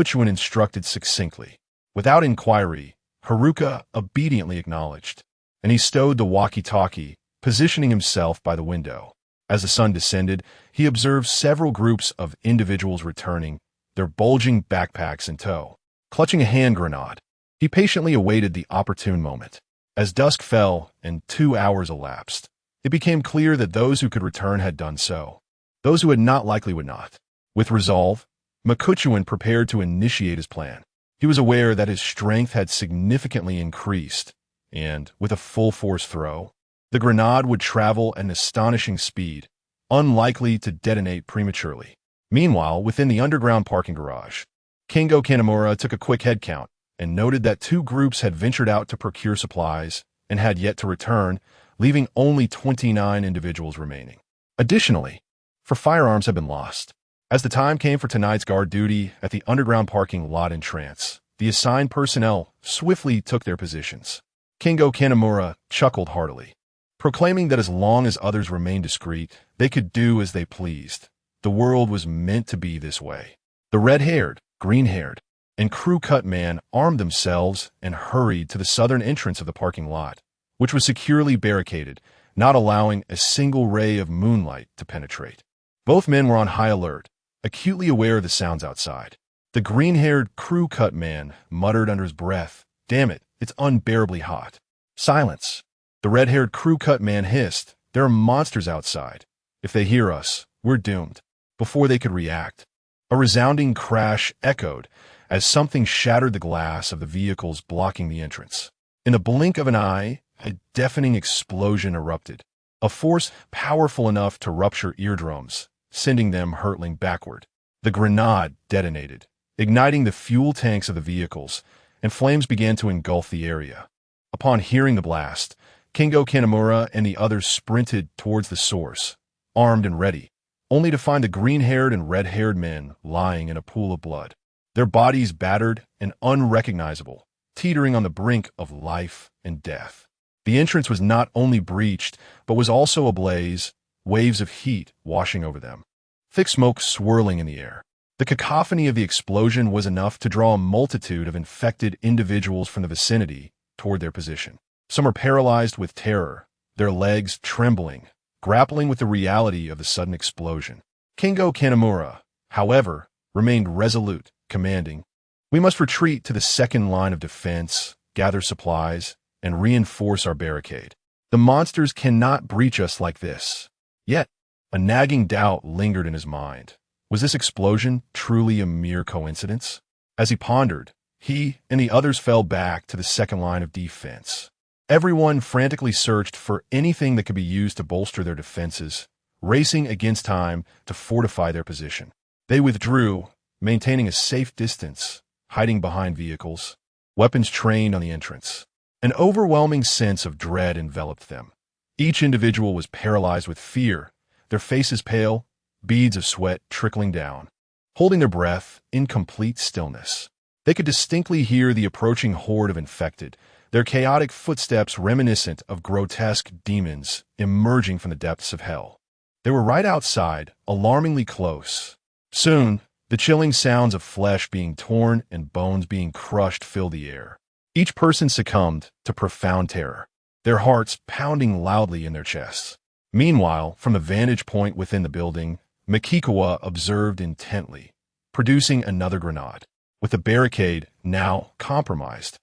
Chuan instructed succinctly. Without inquiry, Haruka obediently acknowledged, and he stowed the walkie-talkie, positioning himself by the window. As the sun descended, he observed several groups of individuals returning, their bulging backpacks in tow. Clutching a hand grenade, he patiently awaited the opportune moment. As dusk fell and 2 hours elapsed, it became clear that those who could return had done so. Those who had not likely would not. With resolve, Chuan prepared to initiate his plan. He was aware that his strength had significantly increased, and, with a full-force throw, the grenade would travel at an astonishing speed, unlikely to detonate prematurely. Meanwhile, within the underground parking garage, Kengo Kanamura took a quick head count and noted that 2 groups had ventured out to procure supplies and had yet to return, leaving only 29 individuals remaining. Additionally, 4 firearms had been lost. As the time came for tonight's guard duty at the underground parking lot entrance, the assigned personnel swiftly took their positions. Kengo Kanamura chuckled heartily, proclaiming that as long as others remained discreet, they could do as they pleased. The world was meant to be this way. The red-haired, green-haired, and crew-cut man armed themselves and hurried to the southern entrance of the parking lot, which was securely barricaded, not allowing a single ray of moonlight to penetrate. Both men were on high alert, acutely aware of the sounds outside. The green-haired crew-cut man muttered under his breath, "Damn it, it's unbearably hot." Silence. The red-haired crew-cut man hissed, "There are monsters outside. If they hear us, we're doomed." Before they could react, a resounding crash echoed as something shattered the glass of the vehicles blocking the entrance. In the blink of an eye, a deafening explosion erupted, a force powerful enough to rupture eardrums, sending them hurtling backward. The grenade detonated, igniting the fuel tanks of the vehicles, and flames began to engulf the area. Upon hearing the blast, Kengo Kanamura and the others sprinted towards the source, armed and ready, only to find the green-haired and red-haired men lying in a pool of blood, their bodies battered and unrecognizable, teetering on the brink of life and death. The entrance was not only breached, but was also ablaze, waves of heat washing over them, thick smoke swirling in the air. The cacophony of the explosion was enough to draw a multitude of infected individuals from the vicinity toward their position. Some were paralyzed with terror, their legs trembling, grappling with the reality of the sudden explosion. Kengo Kanamura, however, remained resolute, commanding, "We must retreat to the second line of defense, gather supplies, and reinforce our barricade. The monsters cannot breach us like this." Yet, a nagging doubt lingered in his mind. Was this explosion truly a mere coincidence? As he pondered, he and the others fell back to the second line of defense. Everyone frantically searched for anything that could be used to bolster their defenses, racing against time to fortify their position. They withdrew, maintaining a safe distance, hiding behind vehicles, weapons trained on the entrance. An overwhelming sense of dread enveloped them. Each individual was paralyzed with fear, their faces pale, beads of sweat trickling down, holding their breath in complete stillness. They could distinctly hear the approaching horde of infected, their chaotic footsteps reminiscent of grotesque demons emerging from the depths of hell. They were right outside, alarmingly close. Soon, the chilling sounds of flesh being torn and bones being crushed filled the air. Each person succumbed to profound terror, their hearts pounding loudly in their chests. Meanwhile, from the vantage point within the building, Mikikawa observed intently, producing another grenade. With the barricade now compromised,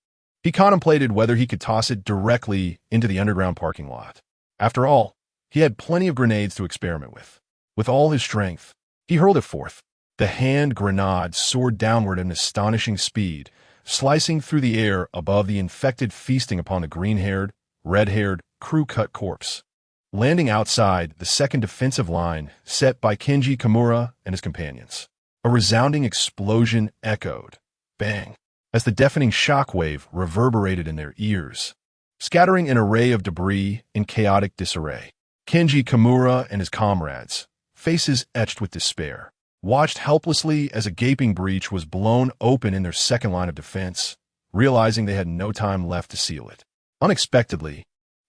He contemplated whether he could toss it directly into the underground parking lot. After all, he had plenty of grenades to experiment with. With all his strength, he hurled it forth. The hand grenade soared downward at an astonishing speed, slicing through the air above the infected feasting upon the green-haired, red-haired, crew-cut corpse, landing outside the second defensive line set by Kenji Kimura and his companions. A resounding explosion echoed, bang, as the deafening shockwave reverberated in their ears, scattering an array of debris in chaotic disarray. Kenji Kimura and his comrades, faces etched with despair, watched helplessly as a gaping breach was blown open in their second line of defense, realizing they had no time left to seal it. Unexpectedly,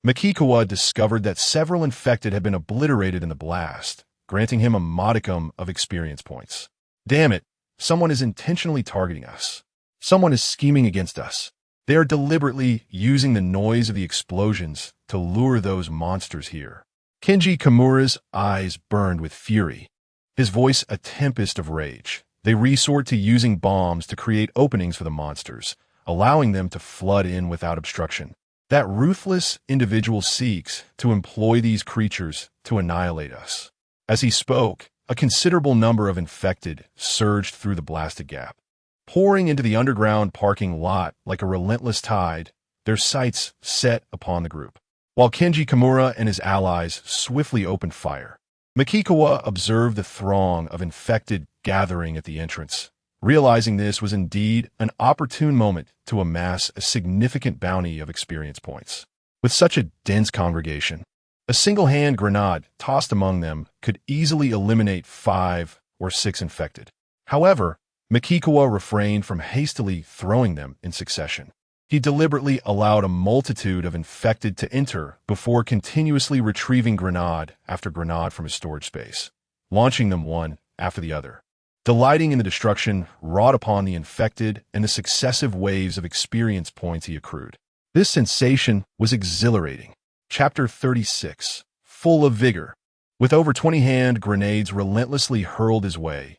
Makikawa discovered that several infected had been obliterated in the blast, granting him a modicum of experience points. Damn it, someone is intentionally targeting us. Someone is scheming against us. They are deliberately using the noise of the explosions to lure those monsters here. Kenji Kimura's eyes burned with fury, his voice a tempest of rage. They resort to using bombs to create openings for the monsters, allowing them to flood in without obstruction. That ruthless individual seeks to employ these creatures to annihilate us. As he spoke, a considerable number of infected surged through the blasted gap, pouring into the underground parking lot like a relentless tide, their sights set upon the group. While Kenji Kimura and his allies swiftly opened fire, Makikawa observed the throng of infected gathering at the entrance, realizing this was indeed an opportune moment to amass a significant bounty of experience points. With such a dense congregation, a single-hand grenade tossed among them could easily eliminate 5 or 6 infected. However, Makikawa refrained from hastily throwing them in succession. He deliberately allowed a multitude of infected to enter before continuously retrieving grenade after grenade from his storage space, launching them one after the other, delighting in the destruction wrought upon the infected and the successive waves of experience points he accrued. This sensation was exhilarating. Chapter 36. Full of vigor. With over 20 hand grenades relentlessly hurled his way,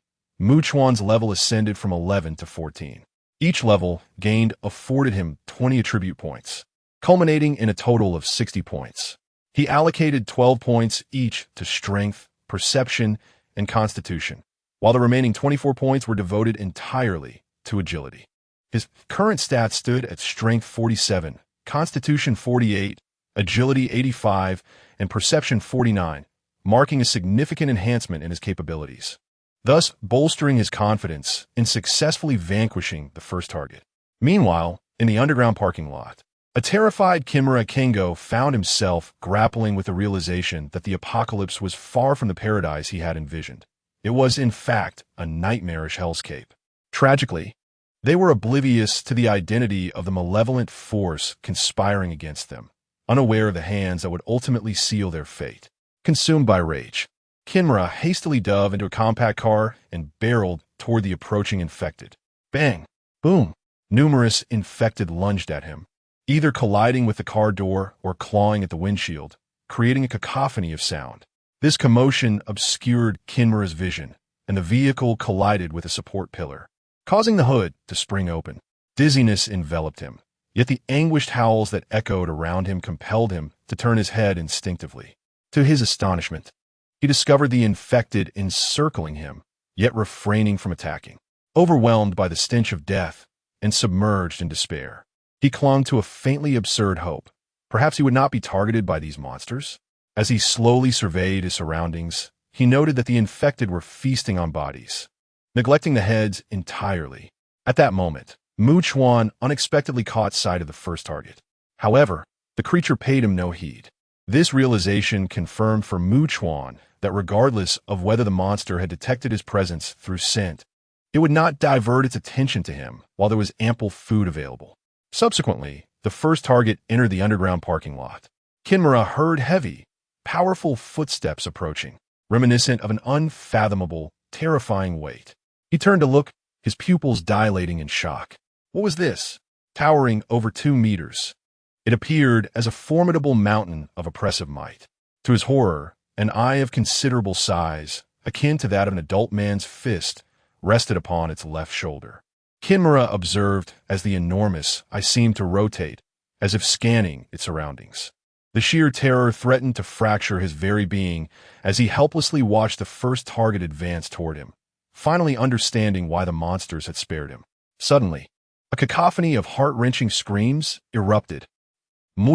Chuan's level ascended from 11 to 14. Each level gained afforded him 20 attribute points, culminating in a total of 60 points. He allocated 12 points each to strength, perception, and constitution, while the remaining 24 points were devoted entirely to agility. His current stats stood at strength 47, constitution 48, agility 85, and perception 49, marking a significant enhancement in his capabilities, thus bolstering his confidence in successfully vanquishing the first target. Meanwhile, in the underground parking lot, a terrified Kimura Kengo found himself grappling with the realization that the apocalypse was far from the paradise he had envisioned. It was, in fact, a nightmarish hellscape. Tragically, they were oblivious to the identity of the malevolent force conspiring against them, unaware of the hands that would ultimately seal their fate. Consumed by rage, Kimura hastily dove into a compact car and barreled toward the approaching infected. Bang! Boom! Numerous infected lunged at him, either colliding with the car door or clawing at the windshield, creating a cacophony of sound. This commotion obscured Kimura's vision, and the vehicle collided with a support pillar, causing the hood to spring open. Dizziness enveloped him, yet the anguished howls that echoed around him compelled him to turn his head instinctively. To his astonishment, he discovered the infected encircling him, yet refraining from attacking. Overwhelmed by the stench of death and submerged in despair, he clung to a faintly absurd hope. Perhaps he would not be targeted by these monsters. As he slowly surveyed his surroundings, he noted that the infected were feasting on bodies, neglecting the heads entirely. At that moment, Chuan unexpectedly caught sight of the first target. However, the creature paid him no heed. This realization confirmed for Chuan that regardless of whether the monster had detected his presence through scent, it would not divert its attention to him while there was ample food available. Subsequently, the first target entered the underground parking lot. Kimura heard heavy, powerful footsteps approaching, reminiscent of an unfathomable, terrifying weight. He turned to look, his pupils dilating in shock. What was this? Towering over 2 meters, it appeared as a formidable mountain of oppressive might. To his horror, an eye of considerable size, akin to that of an adult man's fist, rested upon its left shoulder. Kinmura observed as the enormous eye seemed to rotate, as if scanning its surroundings. The sheer terror threatened to fracture his very being as he helplessly watched the first target advance toward him, finally understanding why the monsters had spared him. Suddenly, a cacophony of heart-wrenching screams erupted.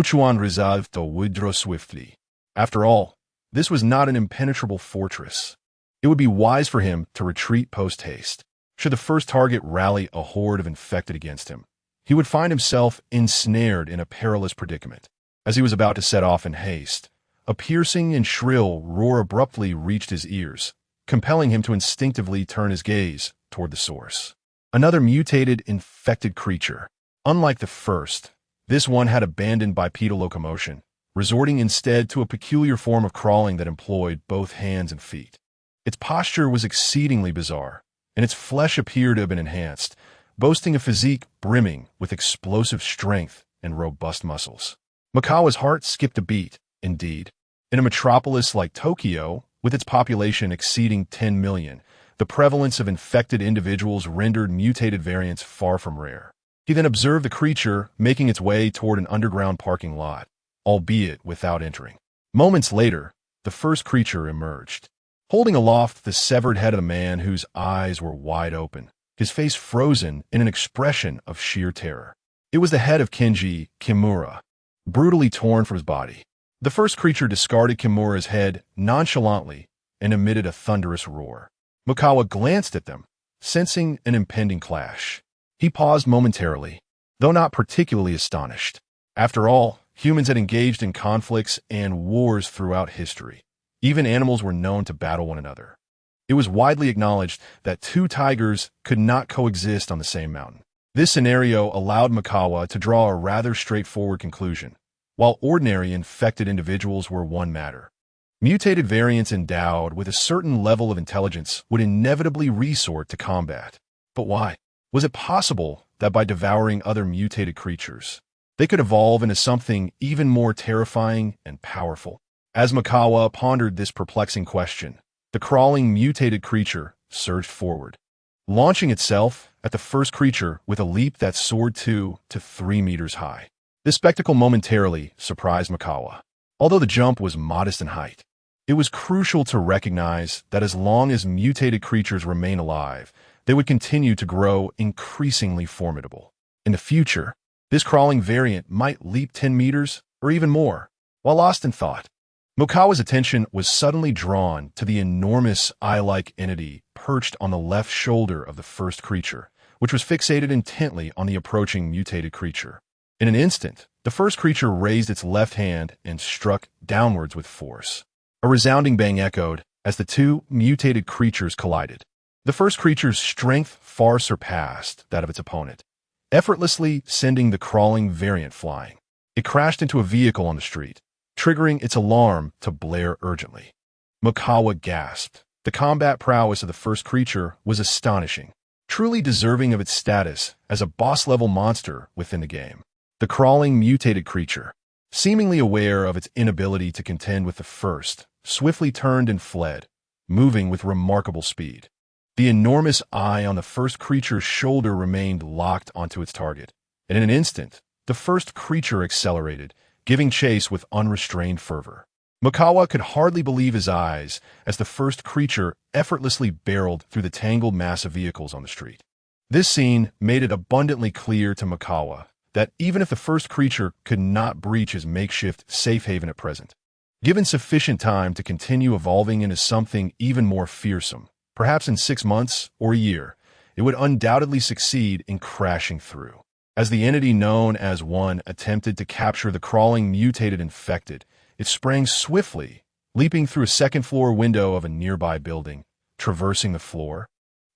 Chuan resolved to withdraw swiftly. After all, this was not an impenetrable fortress. It would be wise for him to retreat post-haste. Should the first target rally a horde of infected against him, he would find himself ensnared in a perilous predicament. As he was about to set off in haste, a piercing and shrill roar abruptly reached his ears, compelling him to instinctively turn his gaze toward the source. Another mutated, infected creature. Unlike the first, this one had abandoned bipedal locomotion, resorting instead to a peculiar form of crawling that employed both hands and feet. Its posture was exceedingly bizarre, and its flesh appeared to have been enhanced, boasting a physique brimming with explosive strength and robust muscles. Makawa's heart skipped a beat, indeed. In a metropolis like Tokyo, with its population exceeding 10 million, the prevalence of infected individuals rendered mutated variants far from rare. He then observed the creature making its way toward an underground parking lot, albeit without entering. Moments later, the first creature emerged, holding aloft the severed head of a man whose eyes were wide open, his face frozen in an expression of sheer terror. It was the head of Kenji Kimura, brutally torn from his body. The first creature discarded Kimura's head nonchalantly and emitted a thunderous roar. Makawa glanced at them, sensing an impending clash. He paused momentarily, though not particularly astonished. After all, humans had engaged in conflicts and wars throughout history. Even animals were known to battle one another. It was widely acknowledged that two tigers could not coexist on the same mountain. This scenario allowed Makawa to draw a rather straightforward conclusion. While ordinary infected individuals were one matter, mutated variants endowed with a certain level of intelligence would inevitably resort to combat. But why? Was it possible that by devouring other mutated creatures, they could evolve into something even more terrifying and powerful? As Makawa pondered this perplexing question, the crawling mutated creature surged forward, launching itself at the first creature with a leap that soared 2 to 3 meters high. This spectacle momentarily surprised Makawa. Although the jump was modest in height, it was crucial to recognize that as long as mutated creatures remain alive, they would continue to grow increasingly formidable. In the future, this crawling variant might leap 10 meters or even more. While lost in thought, Makawa's attention was suddenly drawn to the enormous eye-like entity perched on the left shoulder of the first creature, which was fixated intently on the approaching mutated creature. In an instant, the first creature raised its left hand and struck downwards with force. A resounding bang echoed as the two mutated creatures collided. The first creature's strength far surpassed that of its opponent, effortlessly sending the crawling variant flying. It crashed into a vehicle on the street, triggering its alarm to blare urgently. Makawa gasped. The combat prowess of the first creature was astonishing, truly deserving of its status as a boss-level monster within the game. The crawling mutated creature, seemingly aware of its inability to contend with the first, swiftly turned and fled, moving with remarkable speed. The enormous eye on the first creature's shoulder remained locked onto its target, and in an instant, the first creature accelerated, giving chase with unrestrained fervor. Makawa could hardly believe his eyes as the first creature effortlessly barreled through the tangled mass of vehicles on the street. This scene made it abundantly clear to Makawa that even if the first creature could not breach his makeshift safe haven at present, given sufficient time to continue evolving into something even more fearsome, perhaps in 6 months or a year, it would undoubtedly succeed in crashing through. As the entity known as One attempted to capture the crawling mutated infected, it sprang swiftly, leaping through a second-floor window of a nearby building, traversing the floor,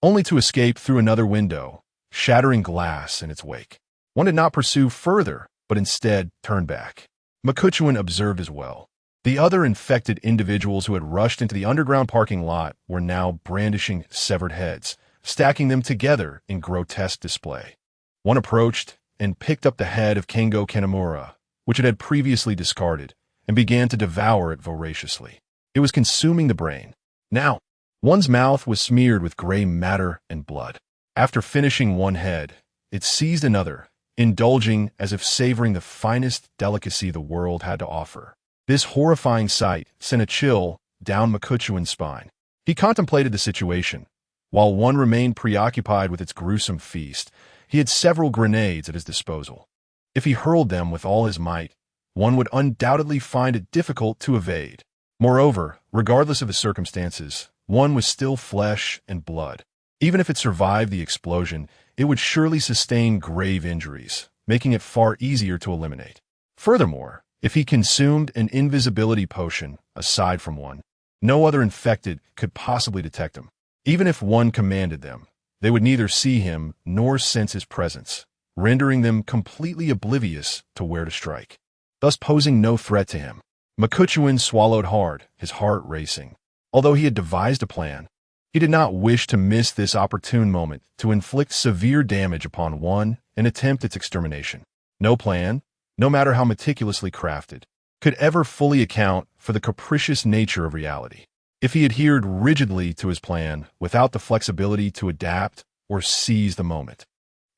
only to escape through another window, shattering glass in its wake. One did not pursue further, but instead turned back. Chuan observed as well. The other infected individuals who had rushed into the underground parking lot were now brandishing severed heads, stacking them together in grotesque display. One approached and picked up the head of Kengo Kanamura, which it had previously discarded, and began to devour it voraciously. It was consuming the brain. Now, one's mouth was smeared with gray matter and blood. After finishing one head, it seized another, indulging as if savoring the finest delicacy the world had to offer. This horrifying sight sent a chill down McCutcheon's spine. He contemplated the situation. While one remained preoccupied with its gruesome feast, he had several grenades at his disposal. If he hurled them with all his might, one would undoubtedly find it difficult to evade. Moreover, regardless of the circumstances, one was still flesh and blood. Even if it survived the explosion, it would surely sustain grave injuries, making it far easier to eliminate. Furthermore, if he consumed an invisibility potion, aside from one, no other infected could possibly detect him. Even if one commanded them, they would neither see him nor sense his presence, rendering them completely oblivious to where to strike, thus posing no threat to him. McCutcheon swallowed hard, his heart racing. Although he had devised a plan, he did not wish to miss this opportune moment to inflict severe damage upon one and attempt its extermination. No plan, no matter how meticulously crafted, could ever fully account for the capricious nature of reality. If he adhered rigidly to his plan without the flexibility to adapt or seize the moment,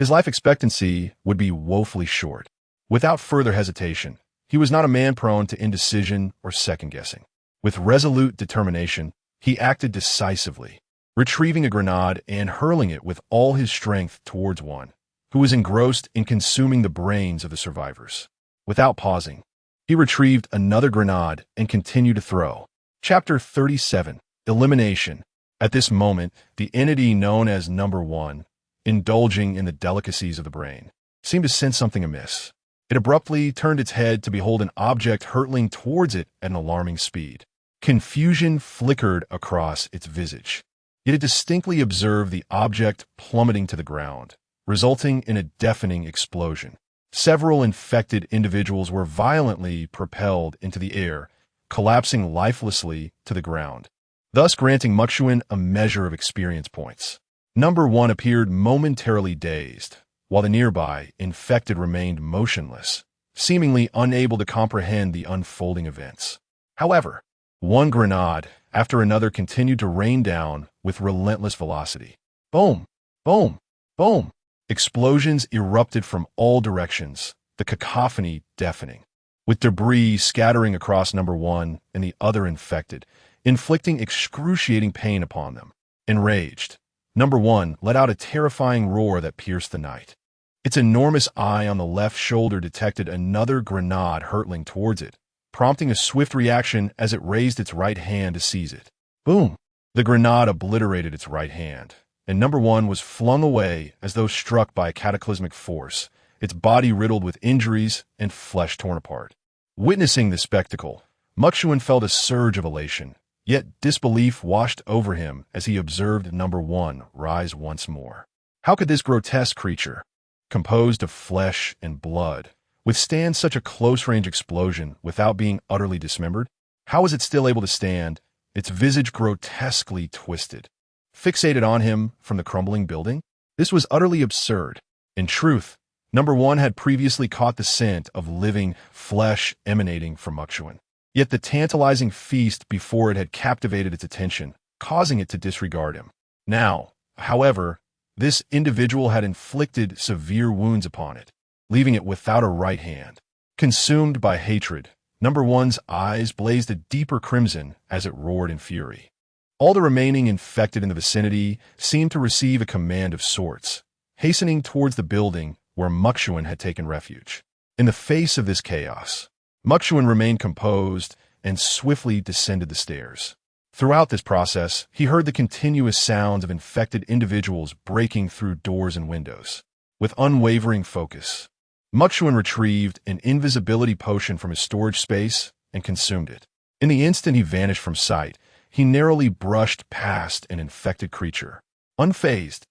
his life expectancy would be woefully short. Without further hesitation, he was not a man prone to indecision or second-guessing. With resolute determination, he acted decisively, retrieving a grenade and hurling it with all his strength towards one who was engrossed in consuming the brains of the survivors. Without pausing, he retrieved another grenade and continued to throw. Chapter 37. Elimination. At this moment, the entity known as Number One, indulging in the delicacies of the brain, seemed to sense something amiss. It abruptly turned its head to behold an object hurtling towards it at an alarming speed. Confusion flickered across its visage. Yet it distinctly observed the object plummeting to the ground, resulting in a deafening explosion. Several infected individuals were violently propelled into the air, collapsing lifelessly to the ground, thus granting McCutcheon a measure of experience points. Number One appeared momentarily dazed, while the nearby infected remained motionless, seemingly unable to comprehend the unfolding events. However, one grenade after another continued to rain down with relentless velocity. Boom! Boom! Boom! Explosions erupted from all directions, the cacophony deafening, with debris scattering across Number One and the other infected, inflicting excruciating pain upon them. Enraged, Number One let out a terrifying roar that pierced the night. Its enormous eye on the left shoulder detected another grenade hurtling towards it, prompting a swift reaction as it raised its right hand to seize it. Boom! The grenade obliterated its right hand, and Number One was flung away as though struck by a cataclysmic force, its body riddled with injuries and flesh torn apart. Witnessing this spectacle, McCutcheon felt a surge of elation, yet disbelief washed over him as he observed Number One rise once more. How could this grotesque creature, composed of flesh and blood, withstand such a close-range explosion without being utterly dismembered? How was it still able to stand, its visage grotesquely twisted, fixated on him from the crumbling building? This was utterly absurd. In truth, Number One had previously caught the scent of living flesh emanating from McCutcheon. Yet the tantalizing feast before it had captivated its attention, causing it to disregard him. Now, however, this individual had inflicted severe wounds upon it, leaving it without a right hand. Consumed by hatred, Number One's eyes blazed a deeper crimson as it roared in fury. All the remaining infected in the vicinity seemed to receive a command of sorts, hastening towards the building where McCutcheon had taken refuge. In the face of this chaos, McCutcheon remained composed and swiftly descended the stairs. Throughout this process, he heard the continuous sounds of infected individuals breaking through doors and windows. With unwavering focus, McCutcheon retrieved an invisibility potion from his storage space and consumed it. In the instant he vanished from sight, he narrowly brushed past an infected creature. Unfazed,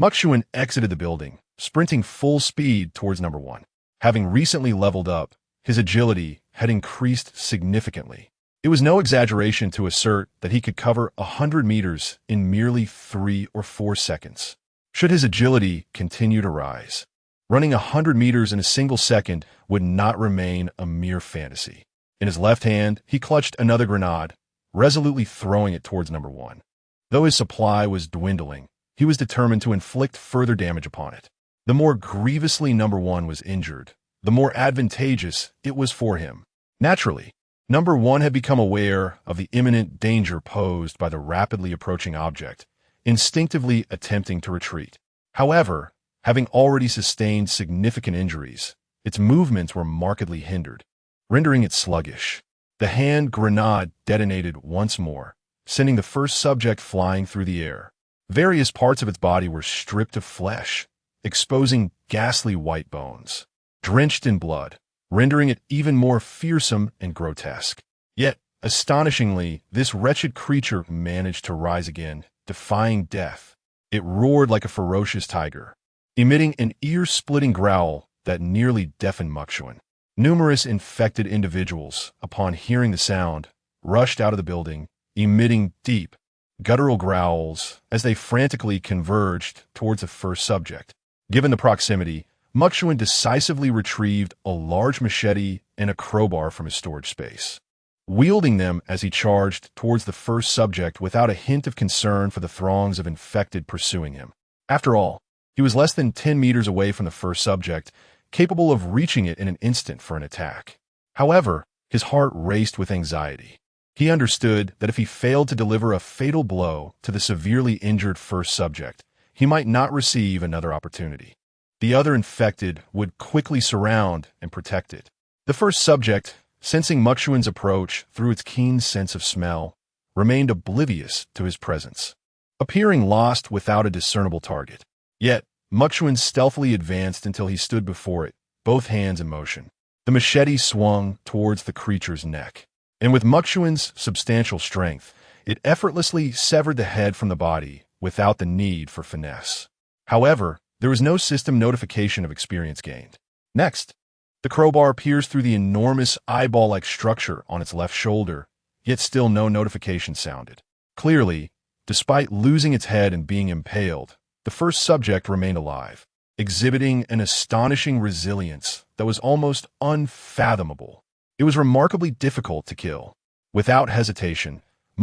McCutcheon exited the building, sprinting full speed towards Number One. Having recently leveled up, his agility had increased significantly. It was no exaggeration to assert that he could cover 100 meters in merely 3 or 4 seconds. Should his agility continue to rise, running 100 meters in a single second would not remain a mere fantasy. In his left hand, he clutched another grenade, resolutely throwing it towards Number One. Though his supply was dwindling, he was determined to inflict further damage upon it. The more grievously Number 1 was injured, the more advantageous it was for him. Naturally, Number 1 had become aware of the imminent danger posed by the rapidly approaching object, instinctively attempting to retreat. However, having already sustained significant injuries, its movements were markedly hindered, rendering it sluggish. The hand grenade detonated once more, sending the first subject flying through the air. Various parts of its body were stripped of flesh, exposing ghastly white bones, drenched in blood, rendering it even more fearsome and grotesque. Yet, astonishingly, this wretched creature managed to rise again, defying death. It roared like a ferocious tiger, emitting an ear-splitting growl that nearly deafened Chuan. Numerous infected individuals, upon hearing the sound, rushed out of the building, emitting deep, guttural growls as they frantically converged towards the first subject. Given the proximity, Chuan decisively retrieved a large machete and a crowbar from his storage space, wielding them as he charged towards the first subject without a hint of concern for the throngs of infected pursuing him. After all, he was less than 10 meters away from the first subject, capable of reaching it in an instant for an attack. However, his heart raced with anxiety. He understood that if he failed to deliver a fatal blow to the severely injured first subject, he might not receive another opportunity. The other infected would quickly surround and protect it. The first subject, sensing Chuan's approach through its keen sense of smell, remained oblivious to his presence, appearing lost without a discernible target. Yet, Chuan stealthily advanced until he stood before it, both hands in motion. The machete swung towards the creature's neck, and with Chuan's substantial strength, it effortlessly severed the head from the body without the need for finesse. However, there was no system notification of experience gained. Next, the crowbar pierced through the enormous eyeball-like structure on its left shoulder, yet still no notification sounded. Clearly, despite losing its head and being impaled, the first subject remained alive, exhibiting an astonishing resilience that was almost unfathomable. It was remarkably difficult to kill. Without hesitation,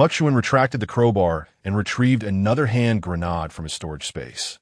Chuan retracted the crowbar and retrieved another hand grenade from his storage space,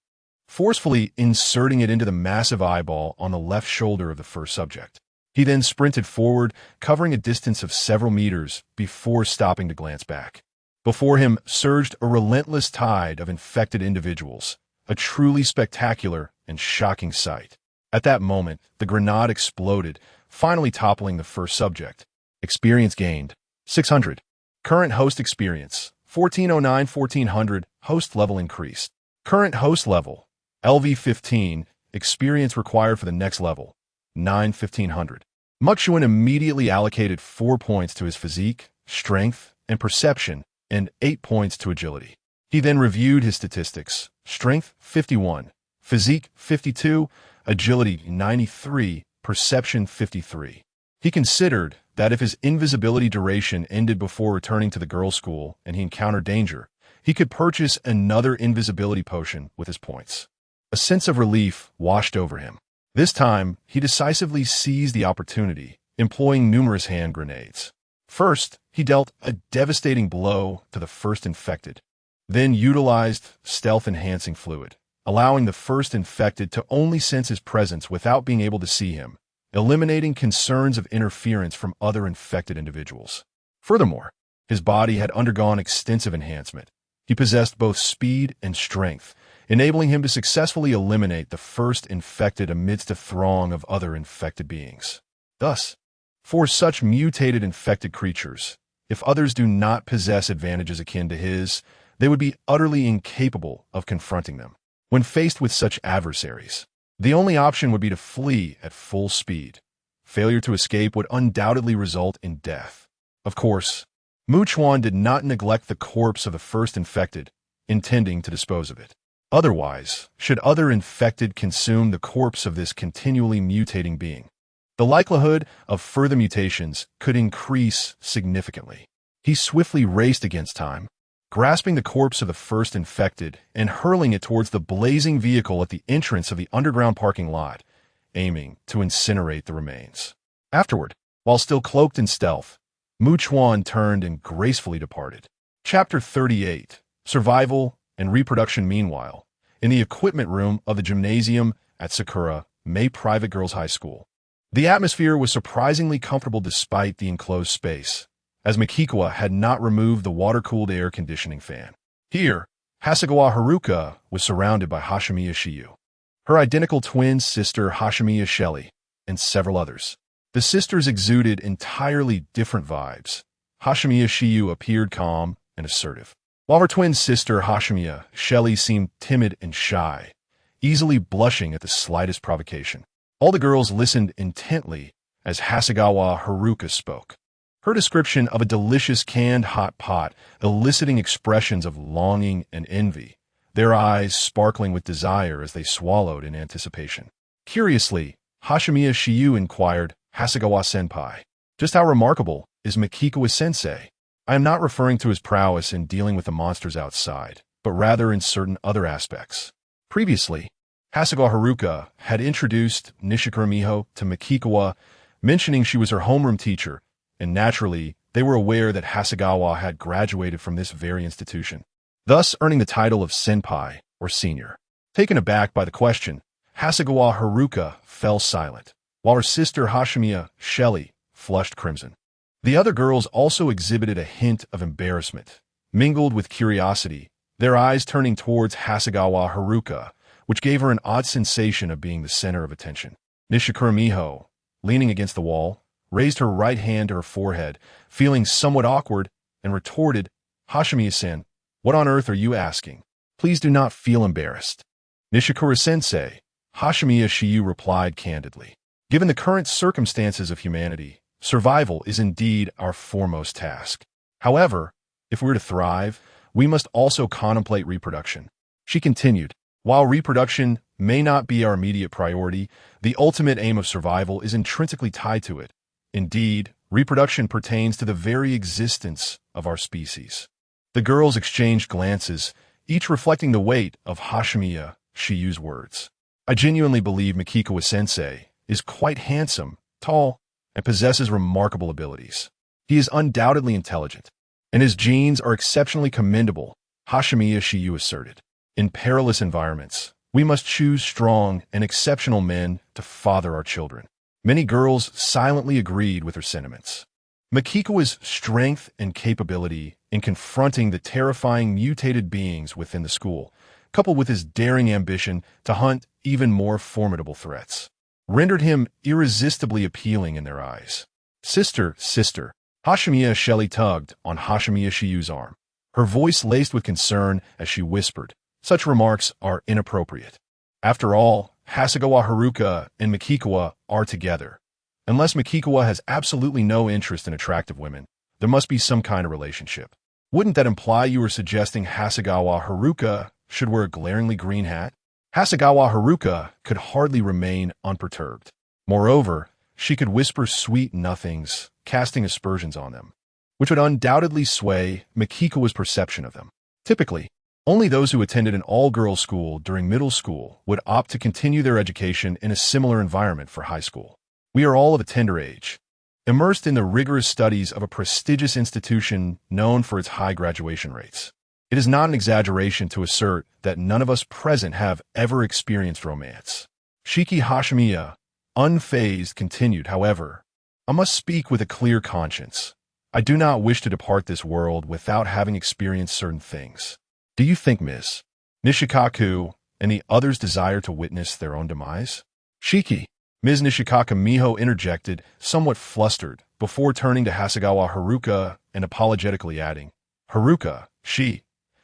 forcefully inserting it into the massive eyeball on the left shoulder of the first subject. He then sprinted forward, covering a distance of several meters before stopping to glance back. Before him surged a relentless tide of infected individuals, a truly spectacular and shocking sight. At that moment, the grenade exploded, finally toppling the first subject. Experience gained, 600. Current host experience, 1409-1400, host level increased. Current host level, LV15, experience required for the next level, 9-1500. Chuan immediately allocated 4 points to his physique, strength, and perception, and 8 points to agility. He then reviewed his statistics, strength 51, physique 52, agility 93, perception 53. He considered that if his invisibility duration ended before returning to the girls' school and he encountered danger, he could purchase another invisibility potion with his points. A sense of relief washed over him. This time, he decisively seized the opportunity, employing numerous hand grenades. First, he dealt a devastating blow to the first infected, then utilized stealth-enhancing fluid, allowing the first infected to only sense his presence without being able to see him, eliminating concerns of interference from other infected individuals. Furthermore, his body had undergone extensive enhancement. He possessed both speed and strength, enabling him to successfully eliminate the first infected amidst a throng of other infected beings. Thus, for such mutated infected creatures, if others do not possess advantages akin to his, they would be utterly incapable of confronting them. When faced with such adversaries, the only option would be to flee at full speed. Failure to escape would undoubtedly result in death. Of course, Chuan did not neglect the corpse of the first infected, intending to dispose of it. Otherwise, should other infected consume the corpse of this continually mutating being, the likelihood of further mutations could increase significantly. He swiftly raced against time, grasping the corpse of the first infected and hurling it towards the blazing vehicle at the entrance of the underground parking lot, aiming to incinerate the remains. Afterward, while still cloaked in stealth, Chuan turned and gracefully departed. Chapter 38. Survival and reproduction. Meanwhile, in the equipment room of the gymnasium at Sakura May Private Girls High School, the atmosphere was surprisingly comfortable despite the enclosed space, as Makikawa had not removed the water-cooled air conditioning fan. Here, Hasegawa Haruka was surrounded by Hashimiya Shiyu, her identical twin sister Hashimiya Shelly, and several others. The sisters exuded entirely different vibes. Hashimiya Shiyu appeared calm and assertive, while her twin sister Hashimiya Shelly seemed timid and shy, easily blushing at the slightest provocation. All the girls listened intently as Hasegawa Haruka spoke, her description of a delicious canned hot pot eliciting expressions of longing and envy, their eyes sparkling with desire as they swallowed in anticipation. Curiously, Hashimiya Shiyu inquired, "Hasegawa-senpai, just how remarkable is Makikawa-sensei?" I am not referring to his prowess in dealing with the monsters outside, but rather in certain other aspects. Previously, Hasegawa Haruka had introduced Nishikura Miho to Makikawa, mentioning she was her homeroom teacher, and naturally, they were aware that Hasegawa had graduated from this very institution, thus earning the title of senpai, or senior. Taken aback by the question, Hasegawa Haruka fell silent, while her sister Hashimiya Shelly flushed crimson. The other girls also exhibited a hint of embarrassment, mingled with curiosity, their eyes turning towards Hasegawa Haruka, which gave her an odd sensation of being the center of attention. Nishikura Miho, leaning against the wall, raised her right hand to her forehead, feeling somewhat awkward, and retorted, "Hashimiya-sen, what on earth are you asking? Please do not feel embarrassed." "Nishikura-sensei," Hashimiya Shiyu replied candidly. "Given the current circumstances of humanity, survival is indeed our foremost task. However, if we're to thrive, we must also contemplate reproduction." She continued, "While reproduction may not be our immediate priority, the ultimate aim of survival is intrinsically tied to it. Indeed, reproduction pertains to the very existence of our species." The girls exchanged glances, each reflecting the weight of Hashimiya Shiyu's words. "I genuinely believe Makikawa-sensei is quite handsome, tall, and possesses remarkable abilities. He is undoubtedly intelligent, and his genes are exceptionally commendable," Hashimiya Shiyu asserted. "In perilous environments, we must choose strong and exceptional men to father our children." Many girls silently agreed with her sentiments. Makikawa's strength and capability in confronting the terrifying mutated beings within the school, coupled with his daring ambition to hunt even more formidable threats, rendered him irresistibly appealing in their eyes. Sister, Hashimiya Shelly tugged on Hashimiya Shiyu's arm, her voice laced with concern as she whispered, "Such remarks are inappropriate. After all, Hasegawa Haruka and Makikawa are together. Unless Makikawa has absolutely no interest in attractive women, there must be some kind of relationship. Wouldn't that imply you were suggesting Hasegawa Haruka should wear a glaringly green hat?" Hasegawa Haruka could hardly remain unperturbed. Moreover, she could whisper sweet nothings, casting aspersions on them, which would undoubtedly sway Makikawa's perception of them. Typically, only those who attended an all-girls school during middle school would opt to continue their education in a similar environment for high school. We are all of a tender age, immersed in the rigorous studies of a prestigious institution known for its high graduation rates. It is not an exaggeration to assert that none of us present have ever experienced romance. Shiki Hashimiya, unfazed, continued, "However, I must speak with a clear conscience. I do not wish to depart this world without having experienced certain things. Do you think Ms. Nishikaku and the others desire to witness their own demise?" "Shiki," Ms. Nishikaku Miho interjected, somewhat flustered, before turning to Hasegawa Haruka and apologetically adding, "Haruka,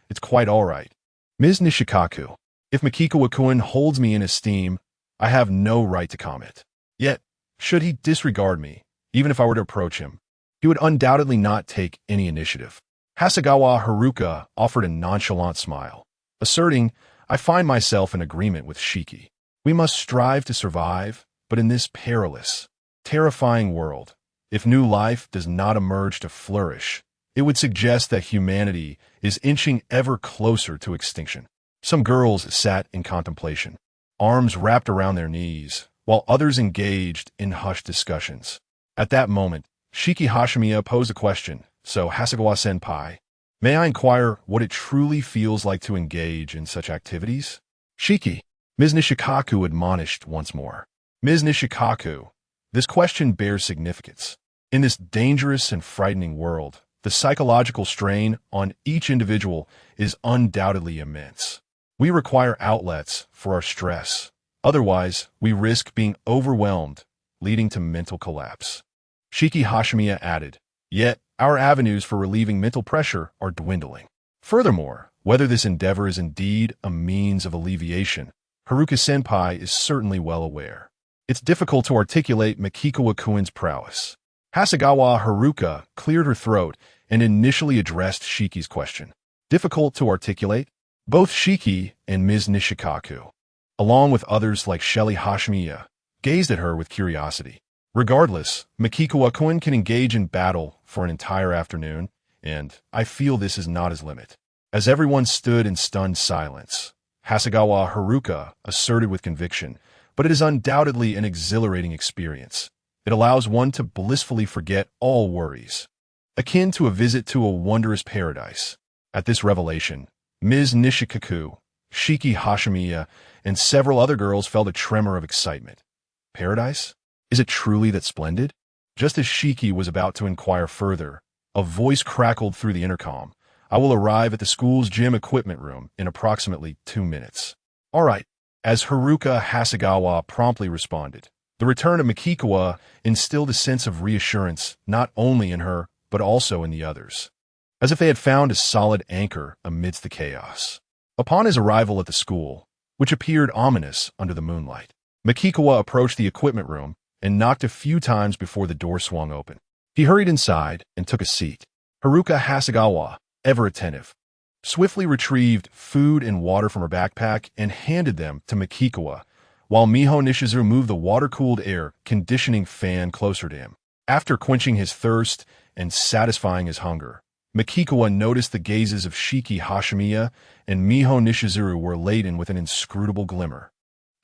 it's quite all right. Ms. Nishikaku, if Makikawa-kun holds me in esteem, I have no right to comment. Yet, should he disregard me, even if I were to approach him, he would undoubtedly not take any initiative." Hasegawa Haruka offered a nonchalant smile, asserting, "I find myself in agreement with Shiki. We must strive to survive, but in this perilous, terrifying world, if new life does not emerge to flourish, it would suggest that humanity is inching ever closer to extinction." Some girls sat in contemplation, arms wrapped around their knees, while others engaged in hushed discussions. At that moment, Shiki Hashimiya posed a question, "So, Hasegawa-senpai, May I inquire what it truly feels like to engage in such activities? Shiki, Ms. Nishikaku admonished once more. Ms. Nishikaku, this question bears significance. In this dangerous and frightening world, the psychological strain on each individual is undoubtedly immense. We require outlets for our stress. Otherwise, we risk being overwhelmed, leading to mental collapse. Shiki Hashimiya added, yet our avenues for relieving mental pressure are dwindling. Furthermore, whether this endeavor is indeed a means of alleviation, Haruka-senpai is certainly well aware. It's difficult to articulate Makikawa-kun's prowess. Hasegawa Haruka cleared her throat and initially addressed Shiki's question. Difficult to articulate? Both Shiki and Ms. Nishikaku, along with others like Shelly Hashimiya, gazed at her with curiosity. Regardless, Makikawa-kun can engage in battle for an entire afternoon, and I feel this is not his limit. As everyone stood in stunned silence, Hasegawa Haruka asserted with conviction, but it is undoubtedly an exhilarating experience. It allows one to blissfully forget all worries, akin to a visit to a wondrous paradise. At this revelation, Ms. Nishikaku, Shiki Hashimiya, and several other girls felt a tremor of excitement. Paradise? Is it truly that splendid? Just as Shiki was about to inquire further, a voice crackled through the intercom. I will arrive at the school's gym equipment room in approximately 2 minutes. All right. As Haruka Hasegawa promptly responded, the return of Makikawa instilled a sense of reassurance not only in her, but also in the others, as if they had found a solid anchor amidst the chaos. Upon his arrival at the school, which appeared ominous under the moonlight, Makikawa approached the equipment room and knocked a few times before the door swung open. He hurried inside and took a seat. Haruka Hasegawa, ever attentive, swiftly retrieved food and water from her backpack and handed them to Makikawa, while Miho Nishizuru moved the water-cooled air conditioning fan closer to him. After quenching his thirst and satisfying his hunger, Makikawa noticed the gazes of Shiki Hashimiya and Miho Nishizuru were laden with an inscrutable glimmer,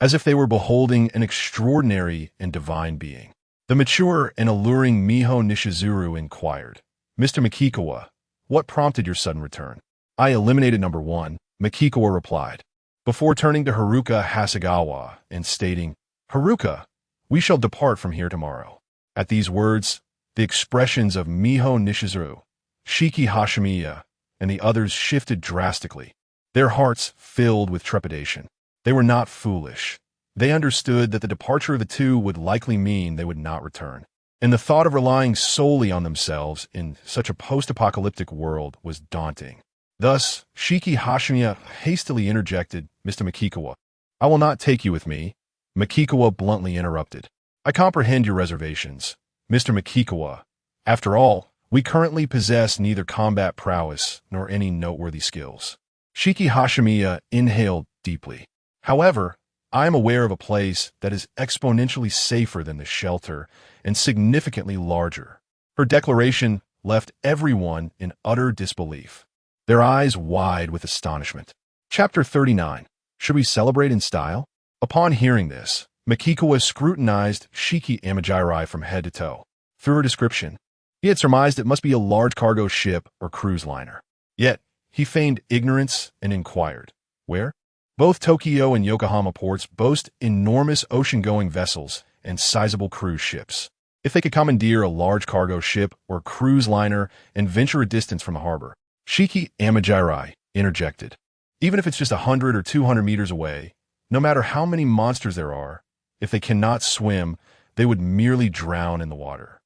as if they were beholding an extraordinary and divine being. The mature and alluring Miho Nishizuru inquired, Mr. Makikawa, what prompted your sudden return? I eliminated number 1, Makikawa replied, before turning to Haruka Hasegawa and stating, Haruka, we shall depart from here tomorrow. At these words, the expressions of Miho Nishizuru, Shiki Hashimiya, and the others shifted drastically, their hearts filled with trepidation. They were not foolish. They understood that the departure of the two would likely mean they would not return, and the thought of relying solely on themselves in such a post-apocalyptic world was daunting. Thus, Shiki Hashimiya hastily interjected, Mr. Makikawa, I will not take you with me. Makikawa bluntly interrupted. I comprehend your reservations, Mr. Makikawa. After all, we currently possess neither combat prowess nor any noteworthy skills. Shiki Hashimiya inhaled deeply. However, I am aware of a place that is exponentially safer than the shelter and significantly larger. Her declaration left everyone in utter disbelief, their eyes wide with astonishment. Chapter 39. Should we celebrate in style? Upon hearing this, Makikawa scrutinized Shiki Amajiri from head to toe. Through her description, he had surmised it must be a large cargo ship or cruise liner. Yet, he feigned ignorance and inquired, where? Both Tokyo and Yokohama ports boast enormous ocean-going vessels and sizable cruise ships. If they could commandeer a large cargo ship or cruise liner and venture a distance from the harbor, Shiki Amajiri interjected. Even if it's just 100 or 200 meters away, no matter how many monsters there are, if they cannot swim, they would merely drown in the water.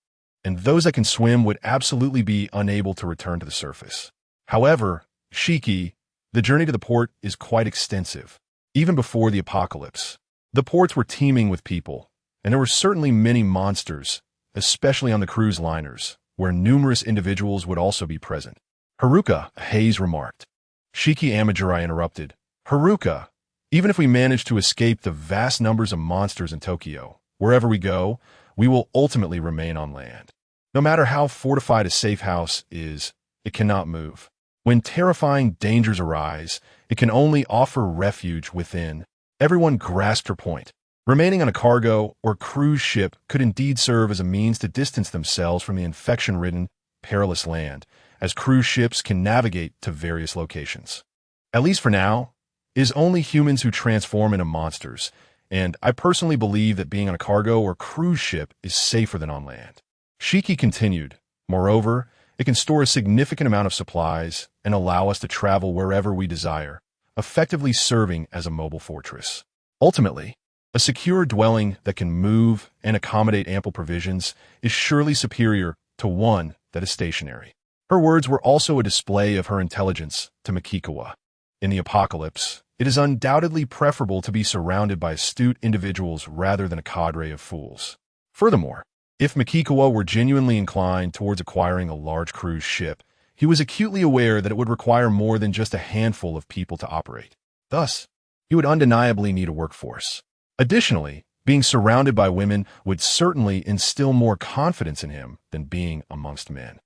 And those that can swim would absolutely be unable to return to the surface. However, Shiki, the journey to the port is quite extensive, even before the apocalypse. The ports were teeming with people, and there were certainly many monsters, especially on the cruise liners, where numerous individuals would also be present. Haruka, Hayes remarked. Shiki Amajiri interrupted. Haruka, even if we manage to escape the vast numbers of monsters in Tokyo, wherever we go, we will ultimately remain on land. No matter how fortified a safe house is, it cannot move. When terrifying dangers arise, it can only offer refuge within. Everyone grasped her point. Remaining on a cargo or cruise ship could indeed serve as a means to distance themselves from the infection-ridden, perilous land, as cruise ships can navigate to various locations. At least for now, it is only humans who transform into monsters, and I personally believe that being on a cargo or cruise ship is safer than on land. Shiki continued, moreover, it can store a significant amount of supplies and allow us to travel wherever we desire, effectively serving as a mobile fortress. Ultimately, a secure dwelling that can move and accommodate ample provisions is surely superior to one that is stationary. Her words were also a display of her intelligence to Makikawa. In the apocalypse, it is undoubtedly preferable to be surrounded by astute individuals rather than a cadre of fools. Furthermore, if Makikawa were genuinely inclined towards acquiring a large cruise ship, he was acutely aware that it would require more than just a handful of people to operate. Thus, he would undeniably need a workforce. Additionally, being surrounded by women would certainly instill more confidence in him than being amongst men.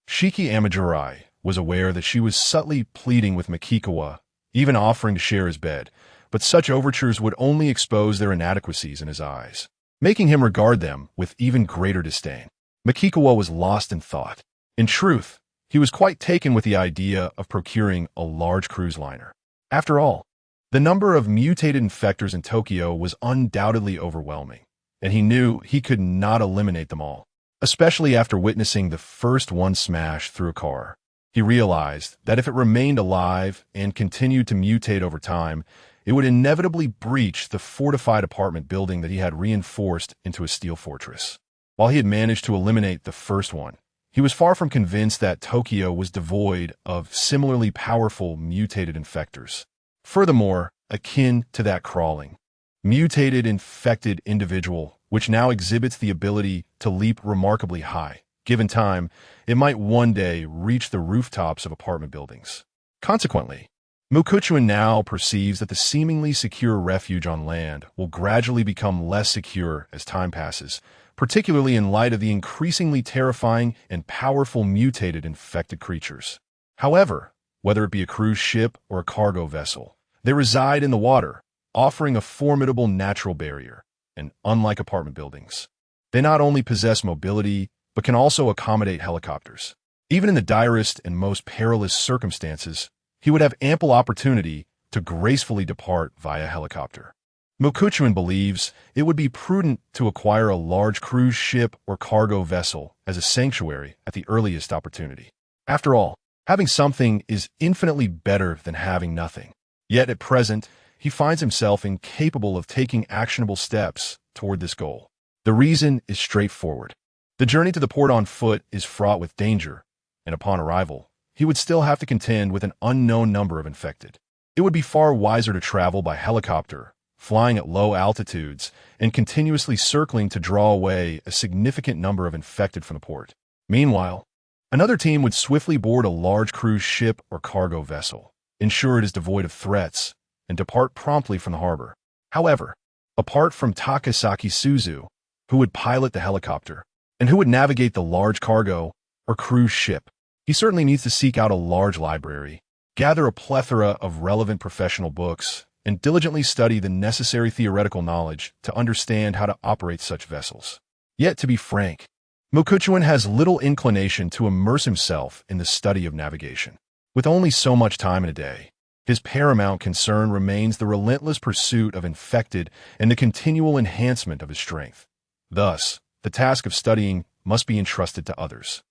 Shiki Amajurai was aware that she was subtly pleading with Makikawa, even offering to share his bed, but such overtures would only expose their inadequacies in his eyes, making him regard them with even greater disdain. Makikawa was lost in thought. In truth, he was quite taken with the idea of procuring a large cruise liner. After all, the number of mutated infectors in Tokyo was undoubtedly overwhelming, and he knew he could not eliminate them all, especially after witnessing the first one smash through a car. He realized that if it remained alive and continued to mutate over time, it would inevitably breach the fortified apartment building that he had reinforced into a steel fortress. While he had managed to eliminate the first one, he was far from convinced that Tokyo was devoid of similarly powerful mutated infectors. Furthermore, akin to that crawling, mutated infected individual, which now exhibits the ability to leap remarkably high. Given time, it might one day reach the rooftops of apartment buildings. Consequently, Mukuchuan now perceives that the seemingly secure refuge on land will gradually become less secure as time passes, particularly in light of the increasingly terrifying and powerful mutated infected creatures. However, whether it be a cruise ship or a cargo vessel, they reside in the water, offering a formidable natural barrier, and unlike apartment buildings, they not only possess mobility, but can also accommodate helicopters. Even in the direst and most perilous circumstances, he would have ample opportunity to gracefully depart via helicopter. Mukuchuan believes it would be prudent to acquire a large cruise ship or cargo vessel as a sanctuary at the earliest opportunity. After all, having something is infinitely better than having nothing. Yet at present, he finds himself incapable of taking actionable steps toward this goal. The reason is straightforward. The journey to the port on foot is fraught with danger, and upon arrival, he would still have to contend with an unknown number of infected. It would be far wiser to travel by helicopter, flying at low altitudes, and continuously circling to draw away a significant number of infected from the port. Meanwhile, another team would swiftly board a large cruise ship or cargo vessel, ensure it is devoid of threats, and depart promptly from the harbor. However, apart from Takasaki Suzu, who would pilot the helicopter, and who would navigate the large cargo or cruise ship, he certainly needs to seek out a large library, gather a plethora of relevant professional books, and diligently study the necessary theoretical knowledge to understand how to operate such vessels. Yet, to be frank, Mukuchuan has little inclination to immerse himself in the study of navigation. With only so much time in a day, his paramount concern remains the relentless pursuit of infected and the continual enhancement of his strength. Thus, the task of studying must be entrusted to others.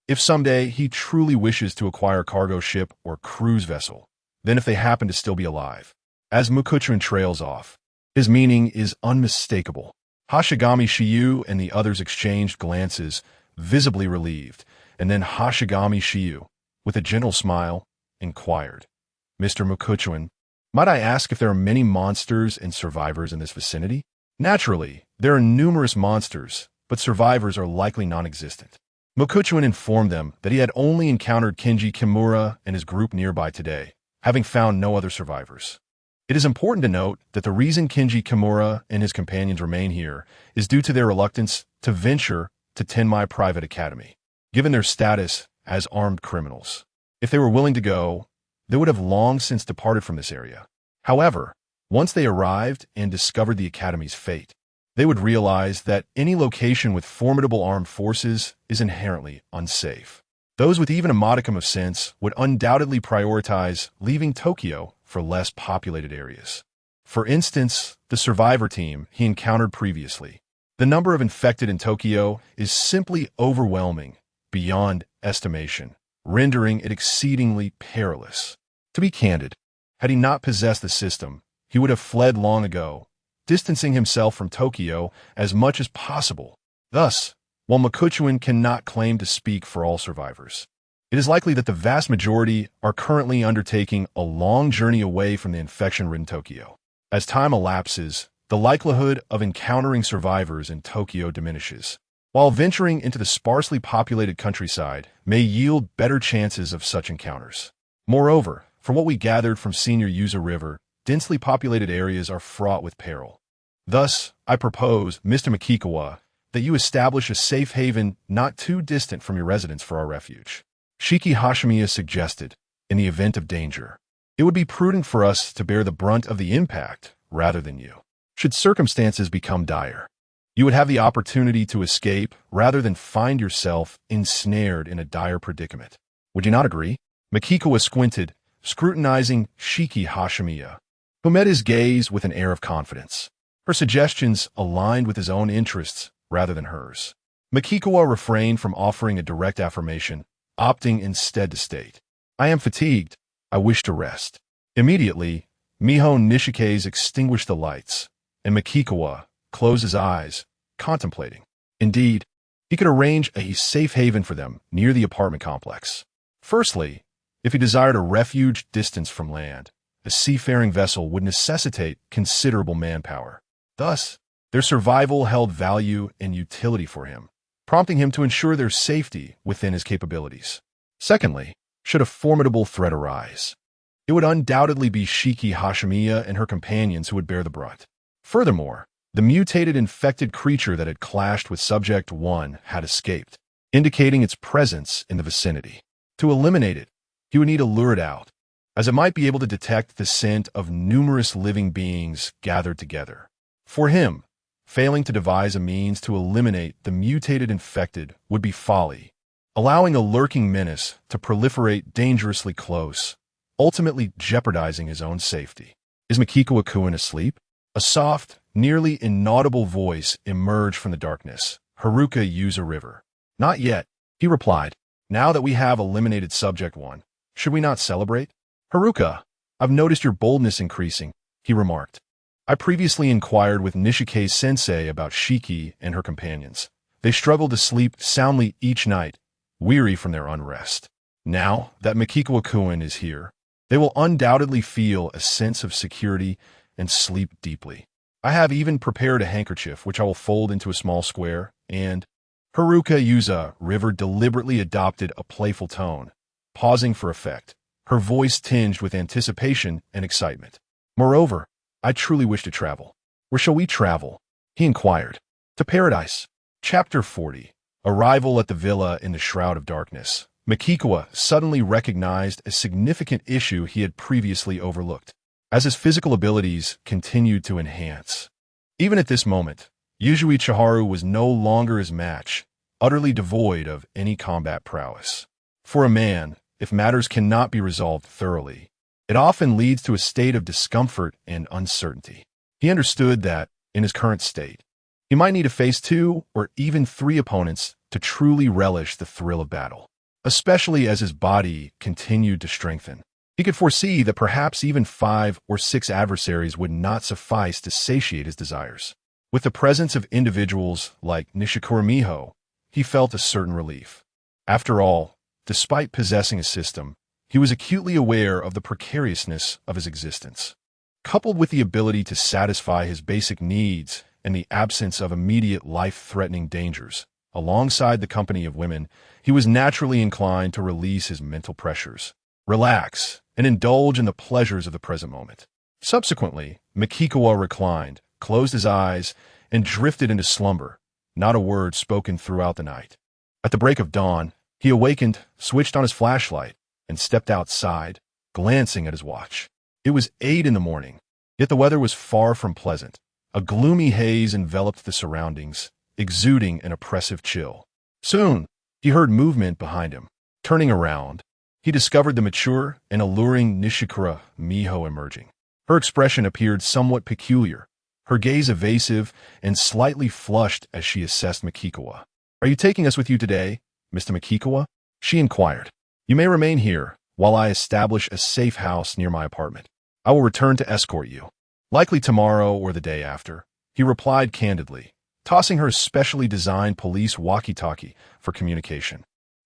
If someday he truly wishes to acquire a cargo ship or cruise vessel, then if they happen to still be alive. As Mukuchuan trails off, his meaning is unmistakable. Hashigami Shiyu and the others exchanged glances, visibly relieved, and then Hashigami Shiyu, with a gentle smile, inquired, "Mr. Mukuchuan, might I ask if there are many monsters and survivors in this vicinity?" Naturally, there are numerous monsters, but survivors are likely non-existent. Mukuchuan informed them that he had only encountered Kenji Kimura and his group nearby today, having found no other survivors. It is important to note that the reason Kenji Kimura and his companions remain here is due to their reluctance to venture to Tenmai Private Academy, given their status as armed criminals. If they were willing to go, they would have long since departed from this area. However, once they arrived and discovered the Academy's fate, they would realize that any location with formidable armed forces is inherently unsafe. Those with even a modicum of sense would undoubtedly prioritize leaving Tokyo for less populated areas. For instance, the survivor team he encountered previously. The number of infected in Tokyo is simply overwhelming, beyond estimation, rendering it exceedingly perilous. To be candid, had he not possessed the system, he would have fled long ago, distancing himself from Tokyo as much as possible. Thus, while Makuchuan cannot claim to speak for all survivors, it is likely that the vast majority are currently undertaking a long journey away from the infection-ridden Tokyo. As time elapses, the likelihood of encountering survivors in Tokyo diminishes, while venturing into the sparsely populated countryside may yield better chances of such encounters. Moreover, from what we gathered from Senior Yuza River, densely populated areas are fraught with peril. Thus, I propose, Mr. Makikawa, that you establish a safe haven not too distant from your residence for our refuge. Shiki Hashimiya suggested, in the event of danger. It would be prudent for us to bear the brunt of the impact rather than you. Should circumstances become dire, you would have the opportunity to escape rather than find yourself ensnared in a dire predicament. Would you not agree? Makikawa squinted, scrutinizing Shiki Hashimiya, who met his gaze with an air of confidence. Her suggestions aligned with his own interests rather than hers. Makikawa refrained from offering a direct affirmation, opting instead to state, I am fatigued. I wish to rest. Immediately, Miho Nishike's extinguished the lights, and Makikawa closed his eyes, contemplating. Indeed, he could arrange a safe haven for them near the apartment complex. Firstly, if he desired a refuge distance from land, a seafaring vessel would necessitate considerable manpower. Thus, their survival held value and utility for him, prompting him to ensure their safety within his capabilities. Secondly, should a formidable threat arise, it would undoubtedly be Shiki Hashimiya and her companions who would bear the brunt. Furthermore, the mutated infected creature that had clashed with Subject 1 had escaped, indicating its presence in the vicinity. To eliminate it, he would need to lure it out, as it might be able to detect the scent of numerous living beings gathered together. For him, failing to devise a means to eliminate the mutated infected would be folly, allowing a lurking menace to proliferate dangerously close, ultimately jeopardizing his own safety. Is Makikawa-kun asleep? A soft, nearly inaudible voice emerged from the darkness. Haruka Yuza River. Not yet, he replied. Now that we have eliminated Subject 1, should we not celebrate? Haruka, I've noticed your boldness increasing, he remarked. I previously inquired with Nishike's sensei about Shiki and her companions. They struggled to sleep soundly each night, weary from their unrest. Now that Makikawa-kun is here, they will undoubtedly feel a sense of security and sleep deeply. I have even prepared a handkerchief which I will fold into a small square, and Haruka Yuza River deliberately adopted a playful tone, pausing for effect, her voice tinged with anticipation and excitement. Moreover, I truly wish to travel. Where shall we travel? He inquired. To paradise. Chapter 40. Arrival at the villa in the shroud of darkness. Makikawa suddenly recognized a significant issue he had previously overlooked, as his physical abilities continued to enhance. Even at this moment, Yuzui Chiharu was no longer his match, utterly devoid of any combat prowess. For a man, if matters cannot be resolved thoroughly, it often leads to a state of discomfort and uncertainty. He understood that, in his current state, he might need to face 2 or even 3 opponents to truly relish the thrill of battle, especially as his body continued to strengthen. He could foresee that perhaps even 5 or 6 adversaries would not suffice to satiate his desires. With the presence of individuals like Nishikura Miho, he felt a certain relief. After all, despite possessing a system, he was acutely aware of the precariousness of his existence. Coupled with the ability to satisfy his basic needs and the absence of immediate life-threatening dangers, alongside the company of women, he was naturally inclined to release his mental pressures, relax, and indulge in the pleasures of the present moment. Subsequently, Makikawa reclined, closed his eyes, and drifted into slumber, not a word spoken throughout the night. At the break of dawn, he awakened, switched on his flashlight, and stepped outside, glancing at his watch. It was 8 in the morning, yet the weather was far from pleasant. A gloomy haze enveloped the surroundings, exuding an oppressive chill. Soon, he heard movement behind him. Turning around, he discovered the mature and alluring Nishikura Miho emerging. Her expression appeared somewhat peculiar, her gaze evasive and slightly flushed as she assessed Makikawa. "Are you taking us with you today, Mr. Makikawa?" she inquired. "You may remain here while I establish a safe house near my apartment. I will return to escort you. Likely tomorrow or the day after," he replied candidly, tossing her a specially designed police walkie-talkie for communication.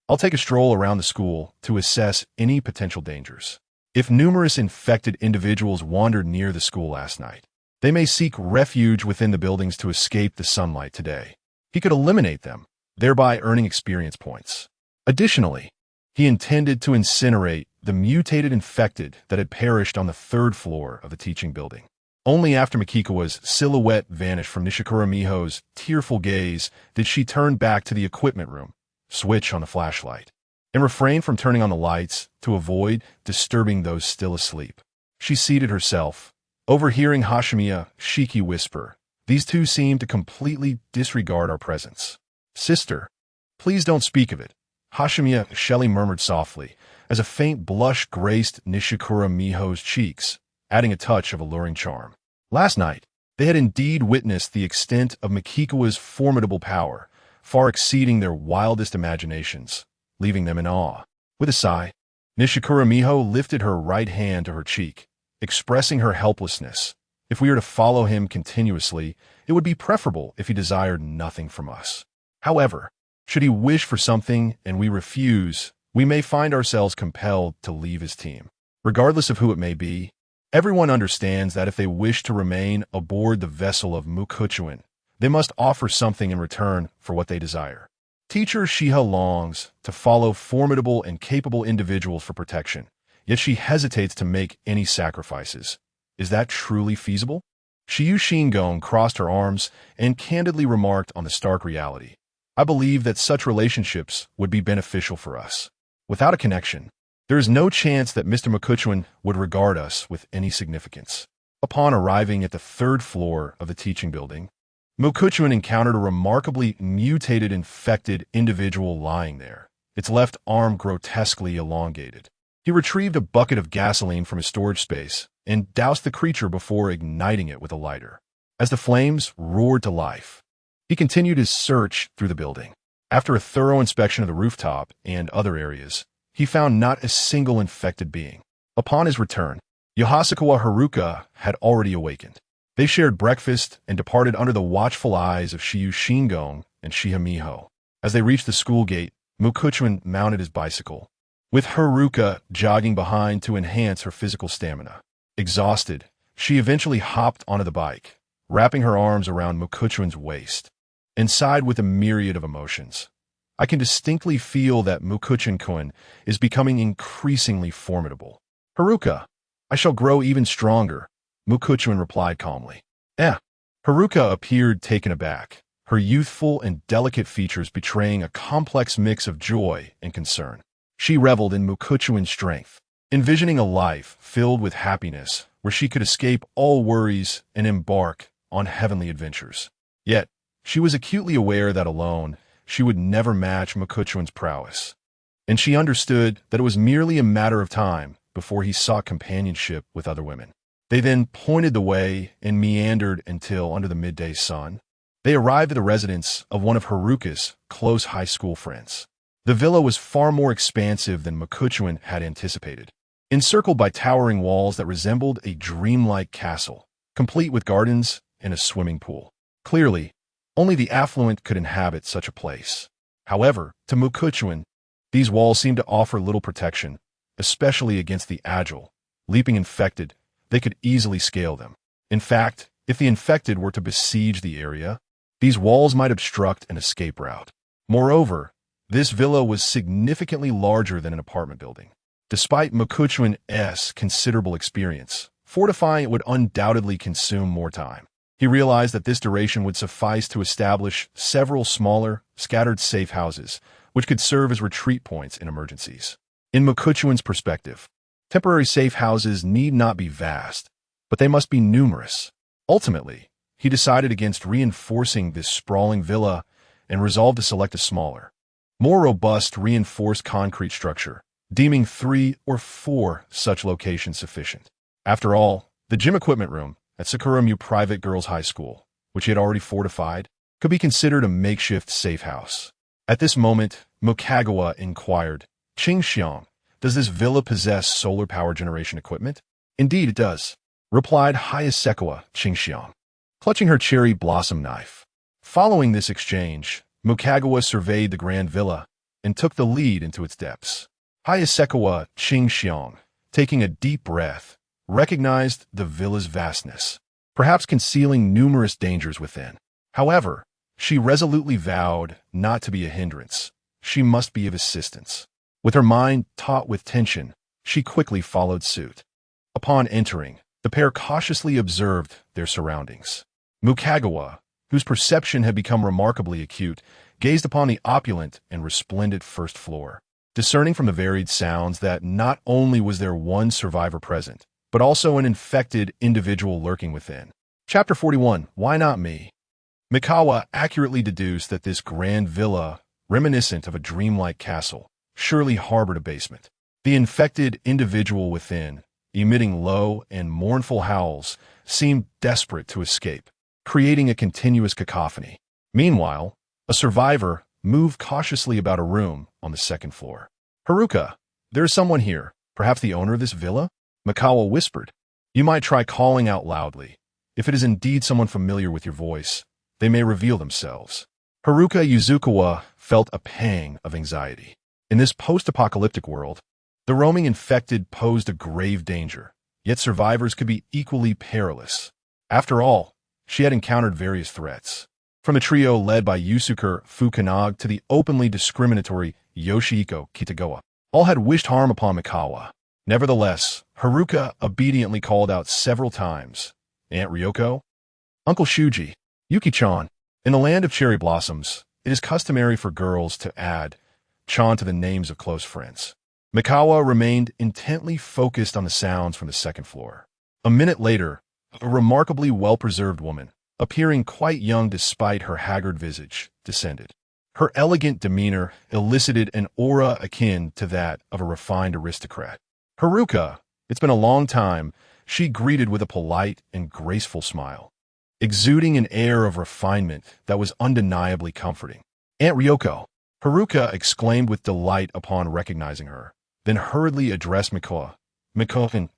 "I'll take a stroll around the school to assess any potential dangers. If numerous infected individuals wandered near the school last night, they may seek refuge within the buildings to escape the sunlight today. He could eliminate them, thereby earning experience points. Additionally, he intended to incinerate the mutated infected that had perished on the third floor of the teaching building." Only after Makikawa's silhouette vanished from Nishikura Miho's tearful gaze did she turn back to the equipment room, switch on the flashlight, and refrain from turning on the lights to avoid disturbing those still asleep. She seated herself, overhearing Hashimiya Shiki whisper, "These two seem to completely disregard our presence." "Sister, please don't speak of it," Hashimiya Shelley murmured softly, as a faint blush graced Nishikura Miho's cheeks, adding a touch of alluring charm. Last night, they had indeed witnessed the extent of Makikawa's formidable power, far exceeding their wildest imaginations, leaving them in awe. With a sigh, Nishikura Miho lifted her right hand to her cheek, expressing her helplessness. "If we are to follow him continuously, it would be preferable if he desired nothing from us. However, should he wish for something and we refuse, we may find ourselves compelled to leave his team. Regardless of who it may be, everyone understands that if they wish to remain aboard the vessel of Mukuchuan, they must offer something in return for what they desire. Teacher Shiha longs to follow formidable and capable individuals for protection, yet she hesitates to make any sacrifices. Is that truly feasible?" Shiyu Shingon crossed her arms and candidly remarked on the stark reality. "I believe that such relationships would be beneficial for us. Without a connection, there is no chance that Mr. Mukuchuan would regard us with any significance." Upon arriving at the third floor of the teaching building, Mukuchuan encountered a remarkably mutated infected individual lying there, its left arm grotesquely elongated. He retrieved a bucket of gasoline from his storage space and doused the creature before igniting it with a lighter. As the flames roared to life, he continued his search through the building. After a thorough inspection of the rooftop and other areas, he found not a single infected being. Upon his return, Yohasakawa Haruka had already awakened. They shared breakfast and departed under the watchful eyes of Shiyu Shingon and Shiha Miho. As they reached the school gate, Mukuchuan mounted his bicycle, with Haruka jogging behind to enhance her physical stamina. Exhausted, she eventually hopped onto the bike, wrapping her arms around Mukuchuan's waist, and sighed with a myriad of emotions. "I can distinctly feel that Mukuchuan-kun is becoming increasingly formidable. Haruka, I shall grow even stronger," Mukuchuan replied calmly. Haruka appeared taken aback, her youthful and delicate features betraying a complex mix of joy and concern. She reveled in Mukuchuan's strength, envisioning a life filled with happiness where she could escape all worries and embark on heavenly adventures. Yet, she was acutely aware that alone, she would never match Mukuchuan's prowess, and she understood that it was merely a matter of time before he sought companionship with other women. They then pointed the way and meandered until, under the midday sun, they arrived at the residence of one of Haruka's close high school friends. The villa was far more expansive than Mukuchuan had anticipated, encircled by towering walls that resembled a dreamlike castle, complete with gardens and a swimming pool. Clearly, only the affluent could inhabit such a place. However, to Mukuchuan, these walls seemed to offer little protection, especially against the agile, leaping infected. They could easily scale them. In fact, if the infected were to besiege the area, these walls might obstruct an escape route. Moreover, this villa was significantly larger than an apartment building. Despite Mukuchuan's considerable experience, fortifying it would undoubtedly consume more time. He realized that this duration would suffice to establish several smaller, scattered safe houses, which could serve as retreat points in emergencies. In Mukuchuan's perspective, temporary safe houses need not be vast, but they must be numerous. Ultimately, he decided against reinforcing this sprawling villa and resolved to select a smaller, more robust reinforced concrete structure, deeming 3 or 4 such locations sufficient. After all, the gym equipment room at Sakuramu Private Girls High School, which he had already fortified, could be considered a makeshift safe house. At this moment, Mokagawa inquired, "Qingxiang, does this villa possess solar power generation equipment?" "Indeed it does," replied Hayasekawa Qingxiang, clutching her cherry blossom knife. Following this exchange, Mokagawa surveyed the grand villa and took the lead into its depths. Hayasekawa Qingxiang, taking a deep breath, recognized the villa's vastness, perhaps concealing numerous dangers within. However, she resolutely vowed not to be a hindrance. She must be of assistance. With her mind taut with tension, she quickly followed suit. Upon entering, the pair cautiously observed their surroundings. Mokagawa, whose perception had become remarkably acute, gazed upon the opulent and resplendent first floor, discerning from the varied sounds that not only was there one survivor present, but also an infected individual lurking within. Chapter 41, Why Not Me? Mikawa accurately deduced that this grand villa, reminiscent of a dreamlike castle, surely harbored a basement. The infected individual within, emitting low and mournful howls, seemed desperate to escape, creating a continuous cacophony. Meanwhile, a survivor moved cautiously about a room on the second floor. "Haruka, there is someone here, perhaps the owner of this villa?" Mikawa whispered. "You might try calling out loudly. If it is indeed someone familiar with your voice, they may reveal themselves." Haruka Yuzukawa felt a pang of anxiety. In this post-apocalyptic world, the roaming infected posed a grave danger, yet survivors could be equally perilous. After all, she had encountered various threats, from the trio led by Yusuke Fukunaga to the openly discriminatory Yoshihiko Kitagawa. All had wished harm upon Mikawa. Nevertheless, Haruka obediently called out several times, "Aunt Ryoko? Uncle Shuji? Yuki-chan?" In the land of cherry blossoms, it is customary for girls to add chan to the names of close friends. Mikawa remained intently focused on the sounds from the second floor. A minute later, a remarkably well-preserved woman, appearing quite young despite her haggard visage, descended. Her elegant demeanor elicited an aura akin to that of a refined aristocrat. "Haruka, it's been a long time," she greeted with a polite and graceful smile, exuding an air of refinement that was undeniably comforting. "Aunt Ryoko," Haruka exclaimed with delight upon recognizing her, then hurriedly addressed Mikoa. "Mikoa,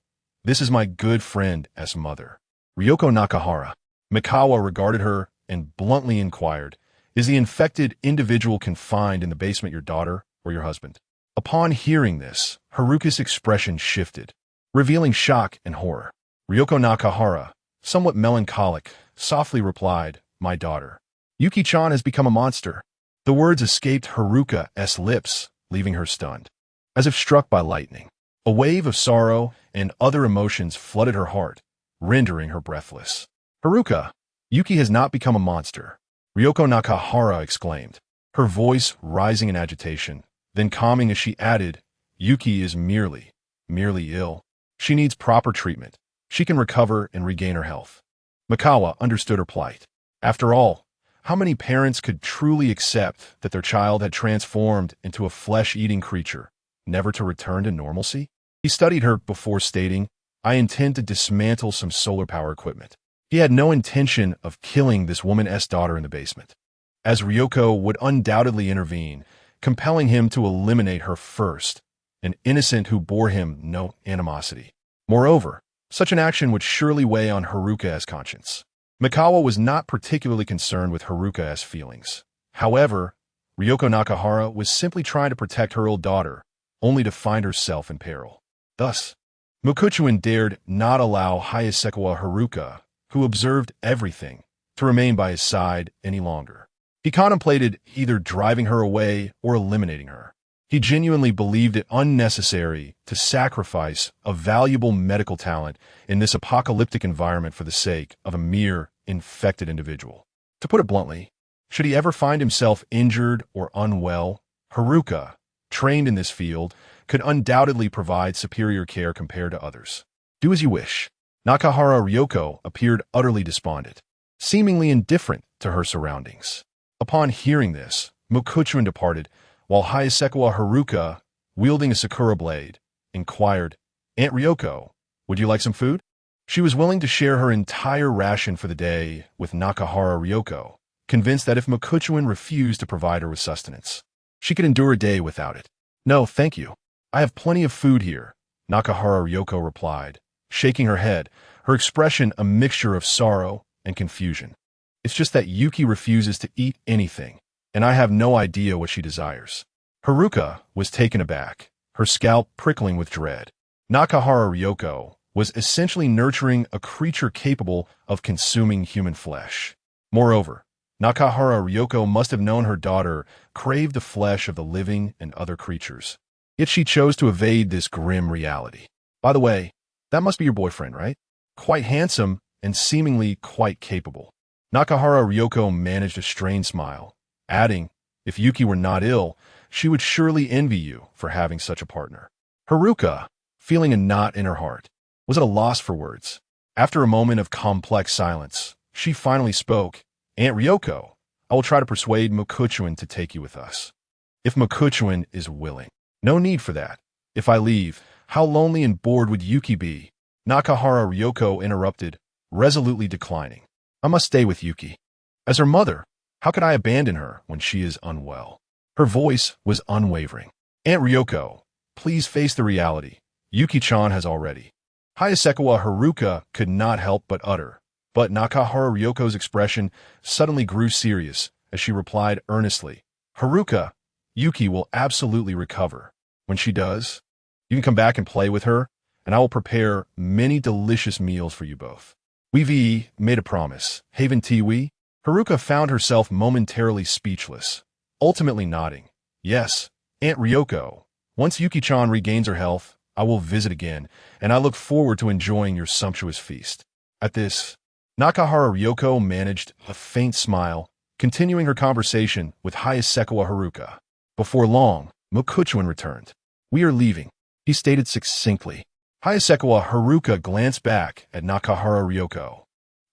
this is my good friend S. mother, Ryoko Nakahara." Mikawa regarded her and bluntly inquired, "Is the infected individual confined in the basement your daughter or your husband?" Upon hearing this, Haruka's expression shifted, revealing shock and horror. Ryoko Nakahara, somewhat melancholic, softly replied, "My daughter. Yuki-chan has become a monster." The words escaped Haruka's lips, leaving her stunned. As if struck by lightning, a wave of sorrow and other emotions flooded her heart, rendering her breathless. "Haruka, Yuki has not become a monster," Ryoko Nakahara exclaimed, her voice rising in agitation, then calming as she added, "Yuki is merely ill. She needs proper treatment. She can recover and regain her health." Mikawa understood her plight. After all, how many parents could truly accept that their child had transformed into a flesh-eating creature, never to return to normalcy? He studied her before stating, "I intend to dismantle some solar power equipment." He had no intention of killing this woman's daughter in the basement, as Ryoko would undoubtedly intervene, compelling him to eliminate her first, an innocent who bore him no animosity. Moreover, such an action would surely weigh on Haruka's conscience. Mikawa was not particularly concerned with Haruka's feelings. However, Ryoko Nakahara was simply trying to protect her old daughter, only to find herself in peril. Thus, Mokuchuin dared not allow Hayasekawa Haruka, who observed everything, to remain by his side any longer. He contemplated either driving her away or eliminating her. He genuinely believed it unnecessary to sacrifice a valuable medical talent in this apocalyptic environment for the sake of a mere infected individual. To put it bluntly, should he ever find himself injured or unwell, Haruka, trained in this field, could undoubtedly provide superior care compared to others. "Do as you wish." Nakahara Ryoko appeared utterly despondent, seemingly indifferent to her surroundings. Upon hearing this, Mokuchuin departed, while Hayasegawa Haruka, wielding a Sakura blade, inquired, "Aunt Ryoko, would you like some food?" She was willing to share her entire ration for the day with Nakahara Ryoko, convinced that if Mokuchuin refused to provide her with sustenance, she could endure a day without it. "No, thank you. I have plenty of food here," Nakahara Ryoko replied, shaking her head, her expression a mixture of sorrow and confusion. "It's just that Yuki refuses to eat anything, and I have no idea what she desires." Haruka was taken aback, her scalp prickling with dread. Nakahara Ryoko was essentially nurturing a creature capable of consuming human flesh. Moreover, Nakahara Ryoko must have known her daughter craved the flesh of the living and other creatures. Yet she chose to evade this grim reality. "By the way, that must be your boyfriend, right? Quite handsome and seemingly quite capable." Nakahara Ryoko managed a strained smile, adding, "If Yuki were not ill, she would surely envy you for having such a partner." Haruka, feeling a knot in her heart, was at a loss for words. After a moment of complex silence, she finally spoke, "Aunt Ryoko, I will try to persuade Mokuchuin to take you with us. If Mokuchuin is willing." "No need for that. If I leave, how lonely and bored would Yuki be?" Nakahara Ryoko interrupted, resolutely declining. "I must stay with Yuki. As her mother, how could I abandon her when she is unwell?" Her voice was unwavering. "Aunt Ryoko, please face the reality. Yuki-chan has already." Hayasegawa Haruka could not help but utter, but Nakahara Ryoko's expression suddenly grew serious as she replied earnestly, "Haruka, Yuki will absolutely recover. When she does, you can come back and play with her, and I will prepare many delicious meals for you both." "We made a promise, haven't we?" Haruka found herself momentarily speechless, ultimately nodding. "Yes, Aunt Ryoko. Once Yuki-chan regains her health, I will visit again, and I look forward to enjoying your sumptuous feast." At this, Nakahara Ryoko managed a faint smile, continuing her conversation with Hayasegawa Haruka. Before long, Mokuchuin returned. "We are leaving," he stated succinctly. Hayasegawa Haruka glanced back at Nakahara Ryoko,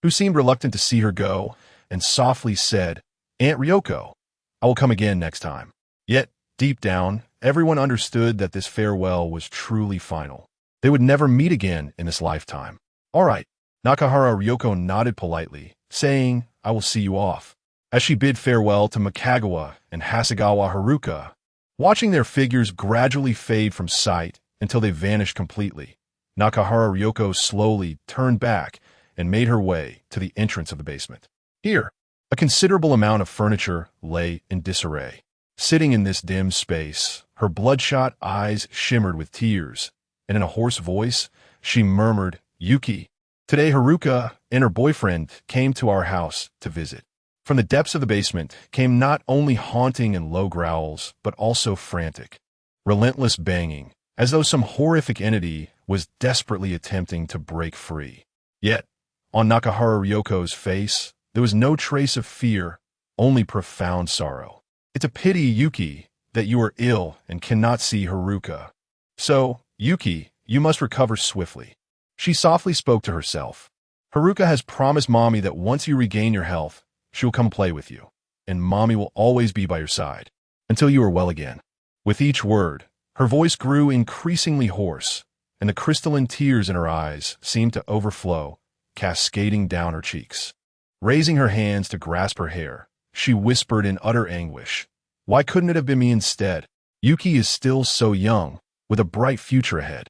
who seemed reluctant to see her go, and softly said, "Aunt Ryoko, I will come again next time." Yet, deep down, everyone understood that this farewell was truly final. They would never meet again in this lifetime. "All right." Nakahara Ryoko nodded politely, saying, "I will see you off," as she bid farewell to Mikagawa and Hasegawa Haruka, watching their figures gradually fade from sight until they vanished completely. Nakahara Ryoko slowly turned back and made her way to the entrance of the basement. Here, a considerable amount of furniture lay in disarray. Sitting in this dim space, her bloodshot eyes shimmered with tears, and in a hoarse voice, she murmured, "Yuki, today Haruka and her boyfriend came to our house to visit." From the depths of the basement came not only haunting and low growls, but also frantic, relentless banging, as though some horrific entity was desperately attempting to break free. Yet, on Nakahara Ryoko's face, there was no trace of fear, only profound sorrow. "It's a pity, Yuki, that you are ill and cannot see Haruka. So, Yuki, you must recover swiftly." She softly spoke to herself. "Haruka has promised Mommy that once you regain your health, she will come play with you, and Mommy will always be by your side, until you are well again." With each word, her voice grew increasingly hoarse, and the crystalline tears in her eyes seemed to overflow, cascading down her cheeks. Raising her hands to grasp her hair, she whispered in utter anguish, "Why couldn't it have been me instead? Yuki is still so young, with a bright future ahead.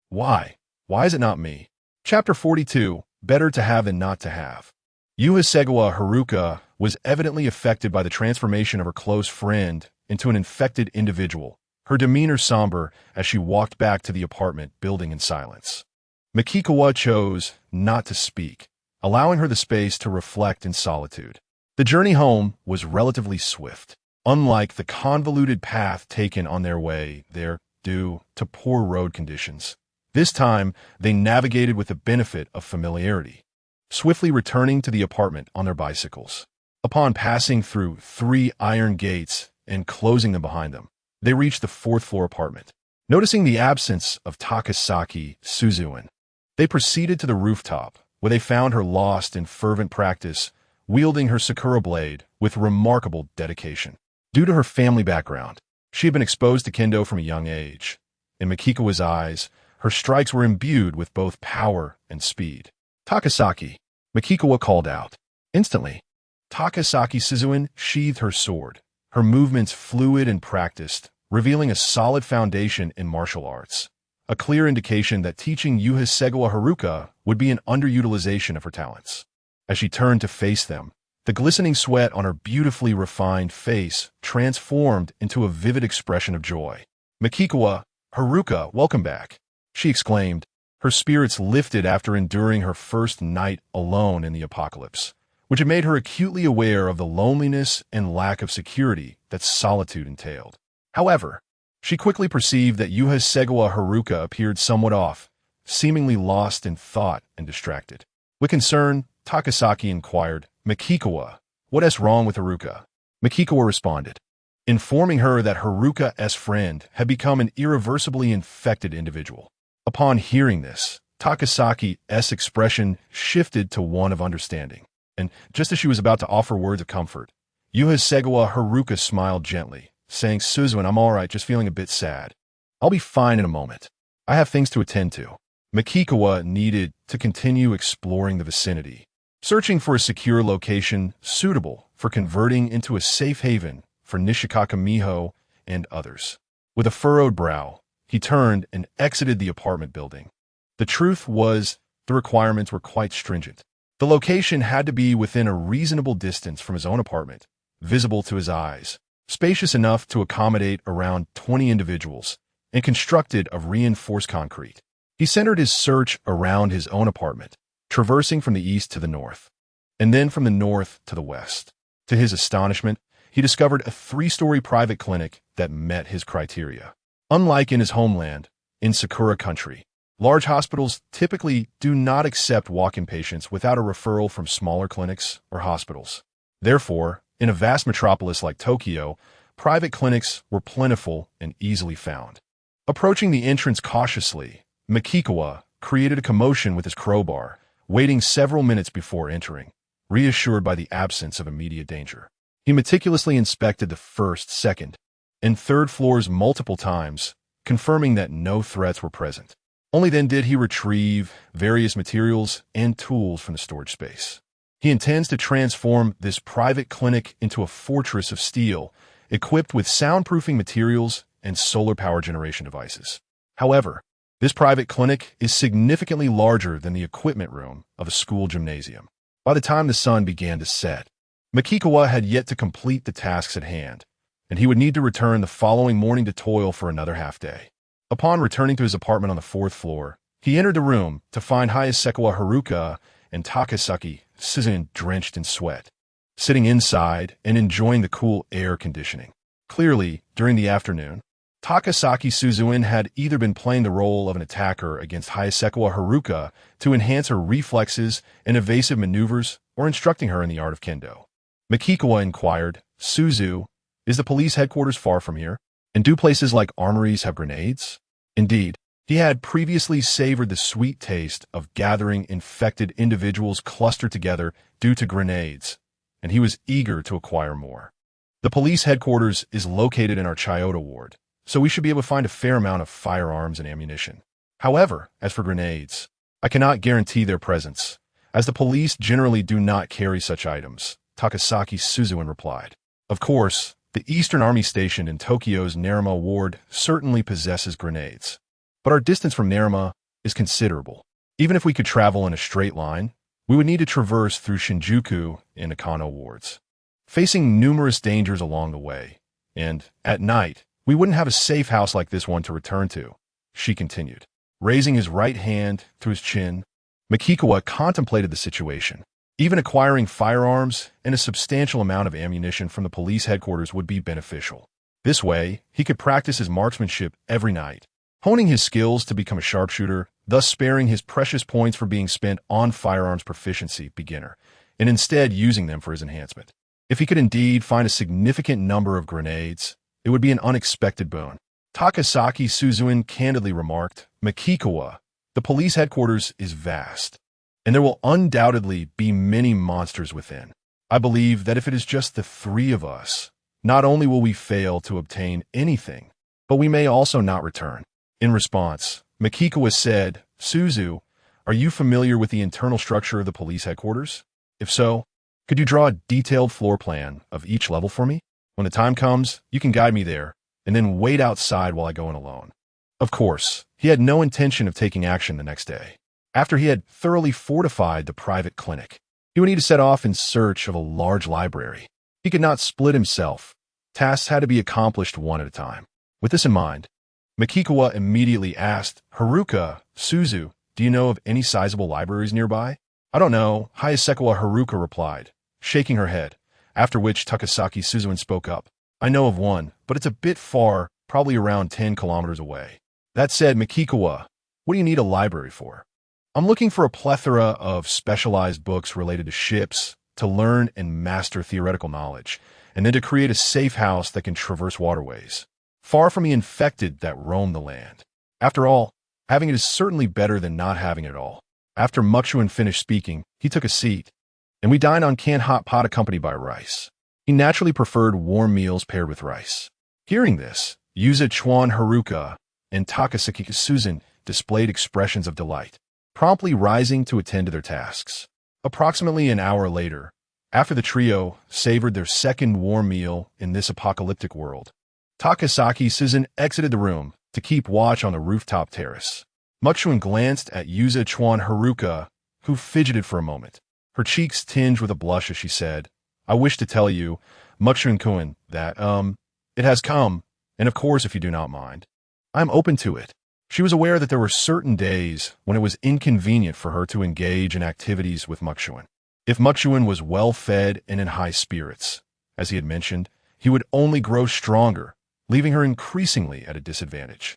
Why? Why is it not me?" Chapter 42, Better to Have Than Not to Have. Hasegawa Haruka was evidently affected by the transformation of her close friend into an infected individual, her demeanor somber as she walked back to the apartment building in silence. Mikikawa chose not to speak, allowing her the space to reflect in solitude. The journey home was relatively swift, unlike the convoluted path taken on their way there due to poor road conditions. This time, they navigated with the benefit of familiarity, swiftly returning to the apartment on their bicycles. Upon passing through 3 iron gates and closing them behind them, they reached the 4th-floor apartment. Noticing the absence of Takasaki Suzuan, they proceeded to the rooftop, where they found her lost in fervent practice, wielding her Sakura blade with remarkable dedication. Due to her family background, She had been exposed to kendo from a young age. In Makikawa's eyes, her strikes were imbued with both power and speed. "Takasaki," Makikawa called out. Instantly, Takasaki Suzuin sheathed her sword, her movements fluid and practiced, revealing a solid foundation in martial arts, a clear indication that teaching Yuhasegawa Haruka would be an underutilization of her talents. As she turned to face them, the glistening sweat on her beautifully refined face transformed into a vivid expression of joy. "Makikawa, Haruka, welcome back," she exclaimed, her spirits lifted after enduring her first night alone in the apocalypse, which had made her acutely aware of the loneliness and lack of security that solitude entailed. However, she quickly perceived that Yuhasegawa Haruka appeared somewhat off, seemingly lost in thought and distracted. With concern, Takasaki inquired, "Makikawa, what is wrong with Haruka?" Makikawa responded, informing her that Haruka's friend had become an irreversibly infected individual. Upon hearing this, Takasaki's expression shifted to one of understanding, and just as she was about to offer words of comfort, Yuhasegawa Haruka smiled gently, saying, "Suzuin, I'm all right, just feeling a bit sad. I'll be fine in a moment. I have things to attend to." Makikawa needed to continue exploring the vicinity, searching for a secure location suitable for converting into a safe haven for Nishikaka Miho and others. With a furrowed brow, he turned and exited the apartment building. The truth was, the requirements were quite stringent. The location had to be within a reasonable distance from his own apartment, visible to his eyes, spacious enough to accommodate around 20 individuals, and constructed of reinforced concrete. He centered his search around his own apartment, traversing from the east to the north, and then from the north to the west. To his astonishment, he discovered a 3-story private clinic that met his criteria. Unlike in his homeland, in Sakura country, large hospitals typically do not accept walk-in patients without a referral from smaller clinics or hospitals. Therefore, in a vast metropolis like Tokyo, private clinics were plentiful and easily found. Approaching the entrance cautiously, Makikawa created a commotion with his crowbar, waiting several minutes before entering, reassured by the absence of immediate danger. He meticulously inspected the first, second, and third floors multiple times, confirming that no threats were present. Only then did he retrieve various materials and tools from the storage space. He intends to transform this private clinic into a fortress of steel, equipped with soundproofing materials and solar power generation devices. However, this private clinic is significantly larger than the equipment room of a school gymnasium. By the time the sun began to set, Makikawa had yet to complete the tasks at hand, and he would need to return the following morning to toil for another half-day. Upon returning to his apartment on the 4th floor, he entered the room to find Hayasekawa Haruka and Takasaki Suzuin drenched in sweat, sitting inside and enjoying the cool air conditioning. Clearly, during the afternoon, Takasaki Suzuin had either been playing the role of an attacker against Hayasekawa Haruka to enhance her reflexes and evasive maneuvers, or instructing her in the art of kendo. Makikawa inquired, "Suzu, is the police headquarters far from here? And do places like armories have grenades?" Indeed, he had previously savored the sweet taste of gathering infected individuals clustered together due to grenades, and he was eager to acquire more. "The police headquarters is located in our Chiyoda ward, so we should be able to find a fair amount of firearms and ammunition. However, as for grenades, I cannot guarantee their presence, as the police generally do not carry such items," Takasaki Suzuin replied. Of course, the Eastern Army stationed in Tokyo's Narima ward certainly possesses grenades, but our distance from Narima is considerable. Even if we could travel in a straight line, we would need to traverse through Shinjuku and Nakano wards, facing numerous dangers along the way, and, at night, we wouldn't have a safe house like this one to return to, she continued. Raising his right hand to his chin, Makikawa contemplated the situation. Even acquiring firearms and a substantial amount of ammunition from the police headquarters would be beneficial. This way, he could practice his marksmanship every night, honing his skills to become a sharpshooter, thus sparing his precious points for being spent on firearms proficiency beginner, and instead using them for his enhancement. If he could indeed find a significant number of grenades, it would be an unexpected boon. Takasaki Suzuin candidly remarked, "Makikawa, the police headquarters is vast, and there will undoubtedly be many monsters within. I believe that if it is just the 3 of us, not only will we fail to obtain anything, but we may also not return. In response, Makikawa said, Suzu, are you familiar with the internal structure of the police headquarters? If so, could you draw a detailed floor plan of each level for me? When the time comes, you can guide me there, and then wait outside while I go in alone. Of course, he had no intention of taking action the next day. After he had thoroughly fortified the private clinic, he would need to set off in search of a large library. He could not split himself. Tasks had to be accomplished one at a time. With this in mind, Makikawa immediately asked, Haruka, Suzu, do you know of any sizable libraries nearby? I don't know, Hayasekawa Haruka replied, shaking her head, after which Takasaki Suzuen spoke up. I know of one, but it's a bit far, probably around 10 kilometers away. That said, Makikawa, what do you need a library for? I'm looking for a plethora of specialized books related to ships, to learn and master theoretical knowledge, and then to create a safe house that can traverse waterways, far from the infected that roam the land. After all, having it is certainly better than not having it at all. After Mukshuan finished speaking, he took a seat, and we dined on canned hot pot accompanied by rice. He naturally preferred warm meals paired with rice. Hearing this, Yuza Chuan Haruka and Takasaki Suzuen displayed expressions of delight, promptly rising to attend to their tasks. Approximately an hour later, after the trio savored their second warm meal in this apocalyptic world, Takasaki Suzuen exited the room to keep watch on the rooftop terrace. Mukshuan glanced at Yuza Chuan Haruka, who fidgeted for a moment. Her cheeks tinged with a blush as she said, I wish to tell you, Mukshuan-kun, that, it has come, and of course if you do not mind, I am open to it. She was aware that there were certain days when it was inconvenient for her to engage in activities with Mukshuan. If Mukshuan was well-fed and in high spirits, as he had mentioned, he would only grow stronger, leaving her increasingly at a disadvantage.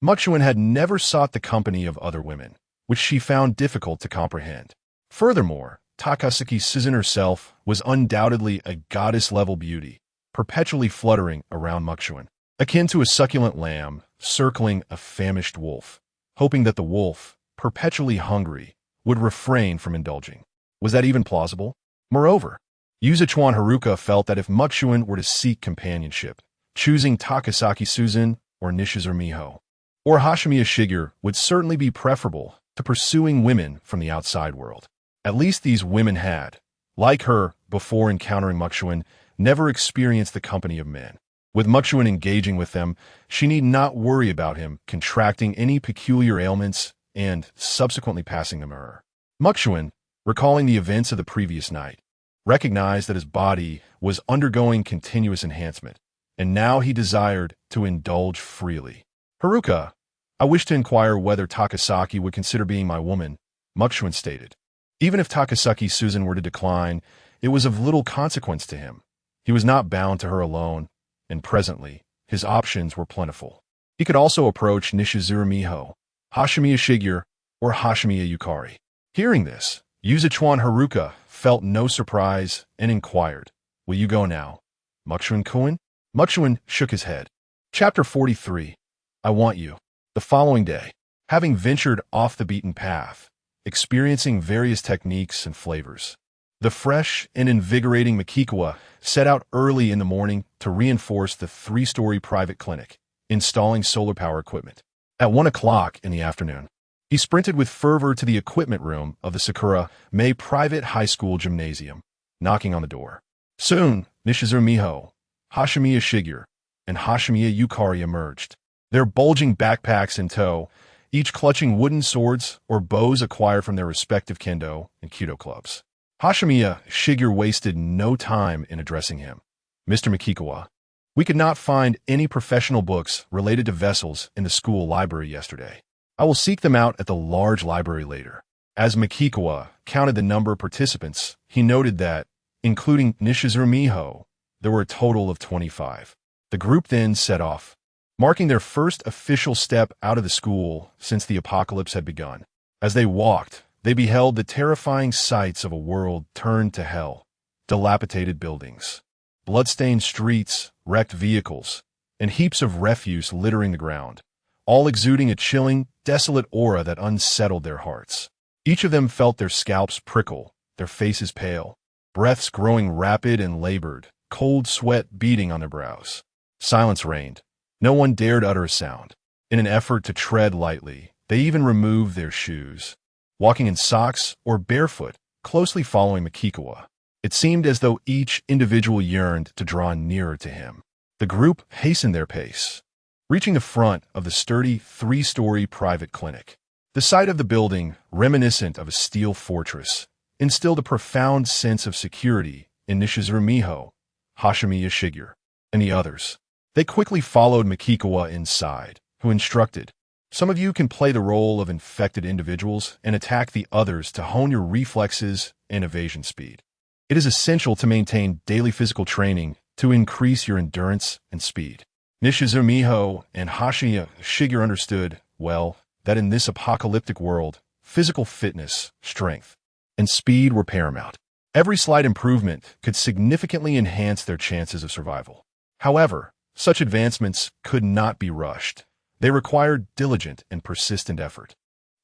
Mukshuan had never sought the company of other women, which she found difficult to comprehend. Furthermore, Takasaki Suzuen herself was undoubtedly a goddess-level beauty, perpetually fluttering around Mukshuan, akin to a succulent lamb circling a famished wolf, hoping that the wolf, perpetually hungry, would refrain from indulging. Was that even plausible? Moreover, Yuza Chuan Haruka felt that if Mukshuan were to seek companionship, choosing Takasaki Suzuen or Nishizuru Miho, or Hashimiya Shigeru would certainly be preferable to pursuing women from the outside world. At least these women had, like her, before encountering Mukshuan, never experienced the company of men. With Mukshuan engaging with them, she need not worry about him contracting any peculiar ailments and subsequently passing them to her. Mukshuan, recalling the events of the previous night, recognized that his body was undergoing continuous enhancement, and now he desired to indulge freely. Haruka, I wish to inquire whether Takasaki would consider being my woman, Mukshuan stated. Even if Takasaki Suzuen were to decline, it was of little consequence to him. He was not bound to her alone, and presently, his options were plentiful. He could also approach Nishizuru Miho, Hashimiya Shigeru, or Hashimiya Yukari. Hearing this, Yuza Chuan Haruka felt no surprise and inquired, Will you go now, Mukshuan-kun? Mukshuan shook his head. Chapter 43. I Want You. The following day, having ventured off the beaten path, experiencing various techniques and flavors, the fresh and invigorating Makikawa set out early in the morning to reinforce the 3-story private clinic, installing solar power equipment. At 1 o'clock in the afternoon, he sprinted with fervor to the equipment room of the Sakura Mei Private High School Gymnasium, knocking on the door. Soon, Nishizuru Miho, Hashimiya Shigeru, and Hashimiya Yukari emerged, their bulging backpacks in tow, each clutching wooden swords or bows acquired from their respective kendo and kyudo clubs. Hashimiya Shigeru wasted no time in addressing him. Mr. Makikawa, we could not find any professional books related to vessels in the school library yesterday. I will seek them out at the large library later. As Makikawa counted the number of participants, he noted that, including Nishizuru Miho, there were a total of 25. The group then set off, marking their first official step out of the school since the apocalypse had begun. As they walked, they beheld the terrifying sights of a world turned to hell: dilapidated buildings, blood-stained streets, wrecked vehicles, and heaps of refuse littering the ground, all exuding a chilling, desolate aura that unsettled their hearts. Each of them felt their scalps prickle, their faces pale, breaths growing rapid and labored, cold sweat beading on their brows. Silence reigned. No one dared utter a sound. In an effort to tread lightly, they even removed their shoes, walking in socks or barefoot, closely following Makikawa. It seemed as though each individual yearned to draw nearer to him. The group hastened their pace, reaching the front of the sturdy three-story private clinic. The sight of the building, reminiscent of a steel fortress, instilled a profound sense of security in Nishizuru Miho, Hashimiya Shigeru, and the others. They quickly followed Makikawa inside, who instructed, "Some of you can play the role of infected individuals and attack the others to hone your reflexes and evasion speed. It is essential to maintain daily physical training to increase your endurance and speed." Nishizuru Miho and Hashimiya Shigeru understood, well, that in this apocalyptic world, physical fitness, strength, and speed were paramount. Every slight improvement could significantly enhance their chances of survival. However, such advancements could not be rushed. They required diligent and persistent effort.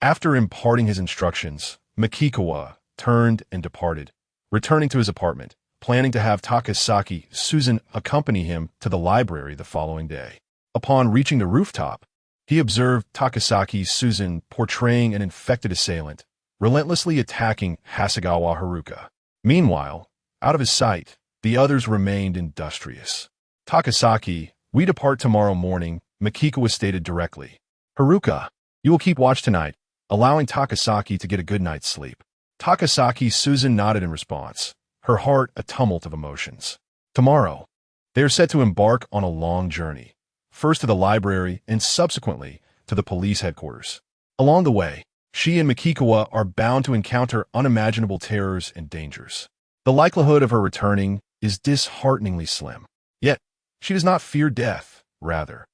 After imparting his instructions, Makikawa turned and departed, returning to his apartment, planning to have Takasaki Susan accompany him to the library the following day. Upon reaching the rooftop, he observed Takasaki Susan portraying an infected assailant, relentlessly attacking Hasegawa Haruka. Meanwhile, out of his sight, the others remained industrious. "Takasaki, we depart tomorrow morning," Makikawa stated directly. "Haruka, you will keep watch tonight," allowing Takasaki to get a good night's sleep. Takasaki Susan nodded in response, her heart a tumult of emotions. Tomorrow, they are set to embark on a long journey, first to the library and subsequently to the police headquarters. Along the way, she and Makikawa are bound to encounter unimaginable terrors and dangers. The likelihood of her returning is dishearteningly slim. Yet, she does not fear death, rather.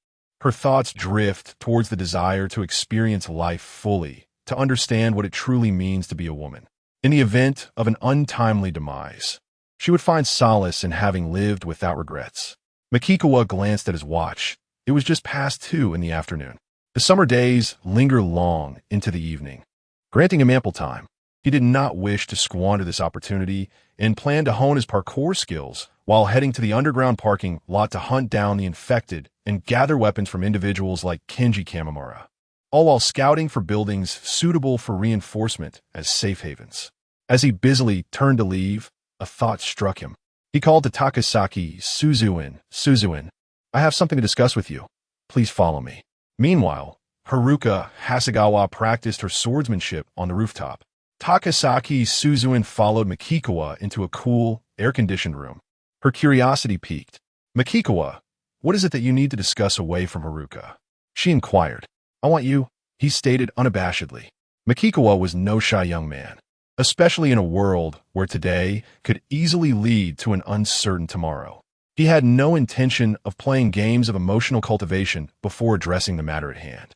Her thoughts drift towards the desire to experience life fully, to understand what it truly means to be a woman. In the event of an untimely demise, she would find solace in having lived without regrets. Makikawa glanced at his watch. It was just past 2 in the afternoon. The summer days linger long into the evening, granting him ample time. He did not wish to squander this opportunity and planned to hone his parkour skills while heading to the underground parking lot to hunt down the infected and gather weapons from individuals like Kenji Kamimura, all while scouting for buildings suitable for reinforcement as safe havens. As he busily turned to leave, a thought struck him. He called to Takasaki Suzuin, "I have something to discuss with you. Please follow me." Meanwhile, Haruka Hasegawa practiced her swordsmanship on the rooftop. Takasaki Suzuin followed Makikawa into a cool, air-conditioned room. Her curiosity piqued. "Makikawa, what is it that you need to discuss away from Haruka?" she inquired. "I want you," he stated unabashedly. Makikawa was no shy young man, especially in a world where today could easily lead to an uncertain tomorrow. He had no intention of playing games of emotional cultivation before addressing the matter at hand.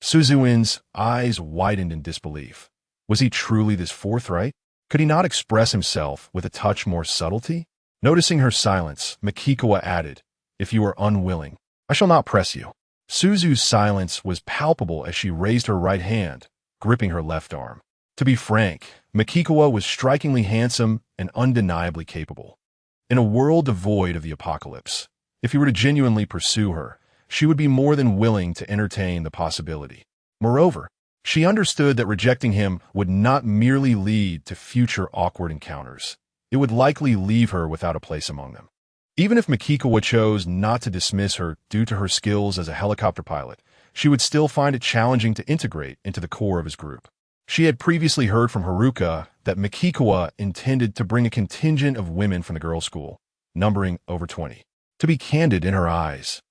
Suzuin's eyes widened in disbelief. Was he truly this forthright? Could he not express himself with a touch more subtlety? Noticing her silence, Makikawa added, "If you are unwilling, I shall not press you." Suzu's silence was palpable as she raised her right hand, gripping her left arm. To be frank, Makikawa was strikingly handsome and undeniably capable. In a world devoid of the apocalypse, if he were to genuinely pursue her, she would be more than willing to entertain the possibility. Moreover, she understood that rejecting him would not merely lead to future awkward encounters. It would likely leave her without a place among them. Even if Makikawa chose not to dismiss her due to her skills as a helicopter pilot, she would still find it challenging to integrate into the core of his group. She had previously heard from Haruka that Makikawa intended to bring a contingent of women from the girls' school, numbering over 20. To be candid in her eyes,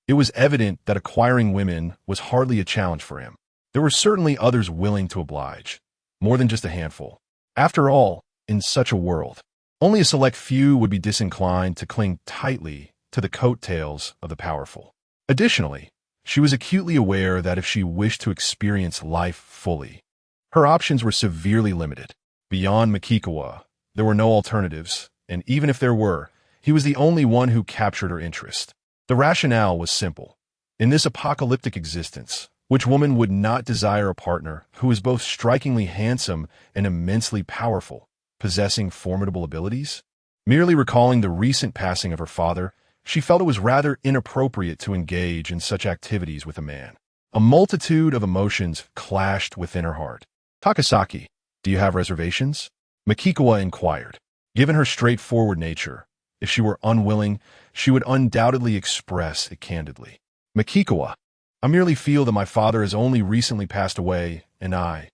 it was evident that acquiring women was hardly a challenge for him. There were certainly others willing to oblige, more than just a handful. After all, in such a world, only a select few would be disinclined to cling tightly to the coattails of the powerful. Additionally, she was acutely aware that if she wished to experience life fully, her options were severely limited. Beyond Makikawa, there were no alternatives, and even if there were, he was the only one who captured her interest. The rationale was simple. In this apocalyptic existence, which woman would not desire a partner who is both strikingly handsome and immensely powerful, possessing formidable abilities? Merely recalling the recent passing of her father, she felt it was rather inappropriate to engage in such activities with a man. A multitude of emotions clashed within her heart. "Takasaki, do you have reservations?" Makikawa inquired. Given her straightforward nature, if she were unwilling, she would undoubtedly express it candidly. "Makikawa, I merely feel that my father has only recently passed away, and I—"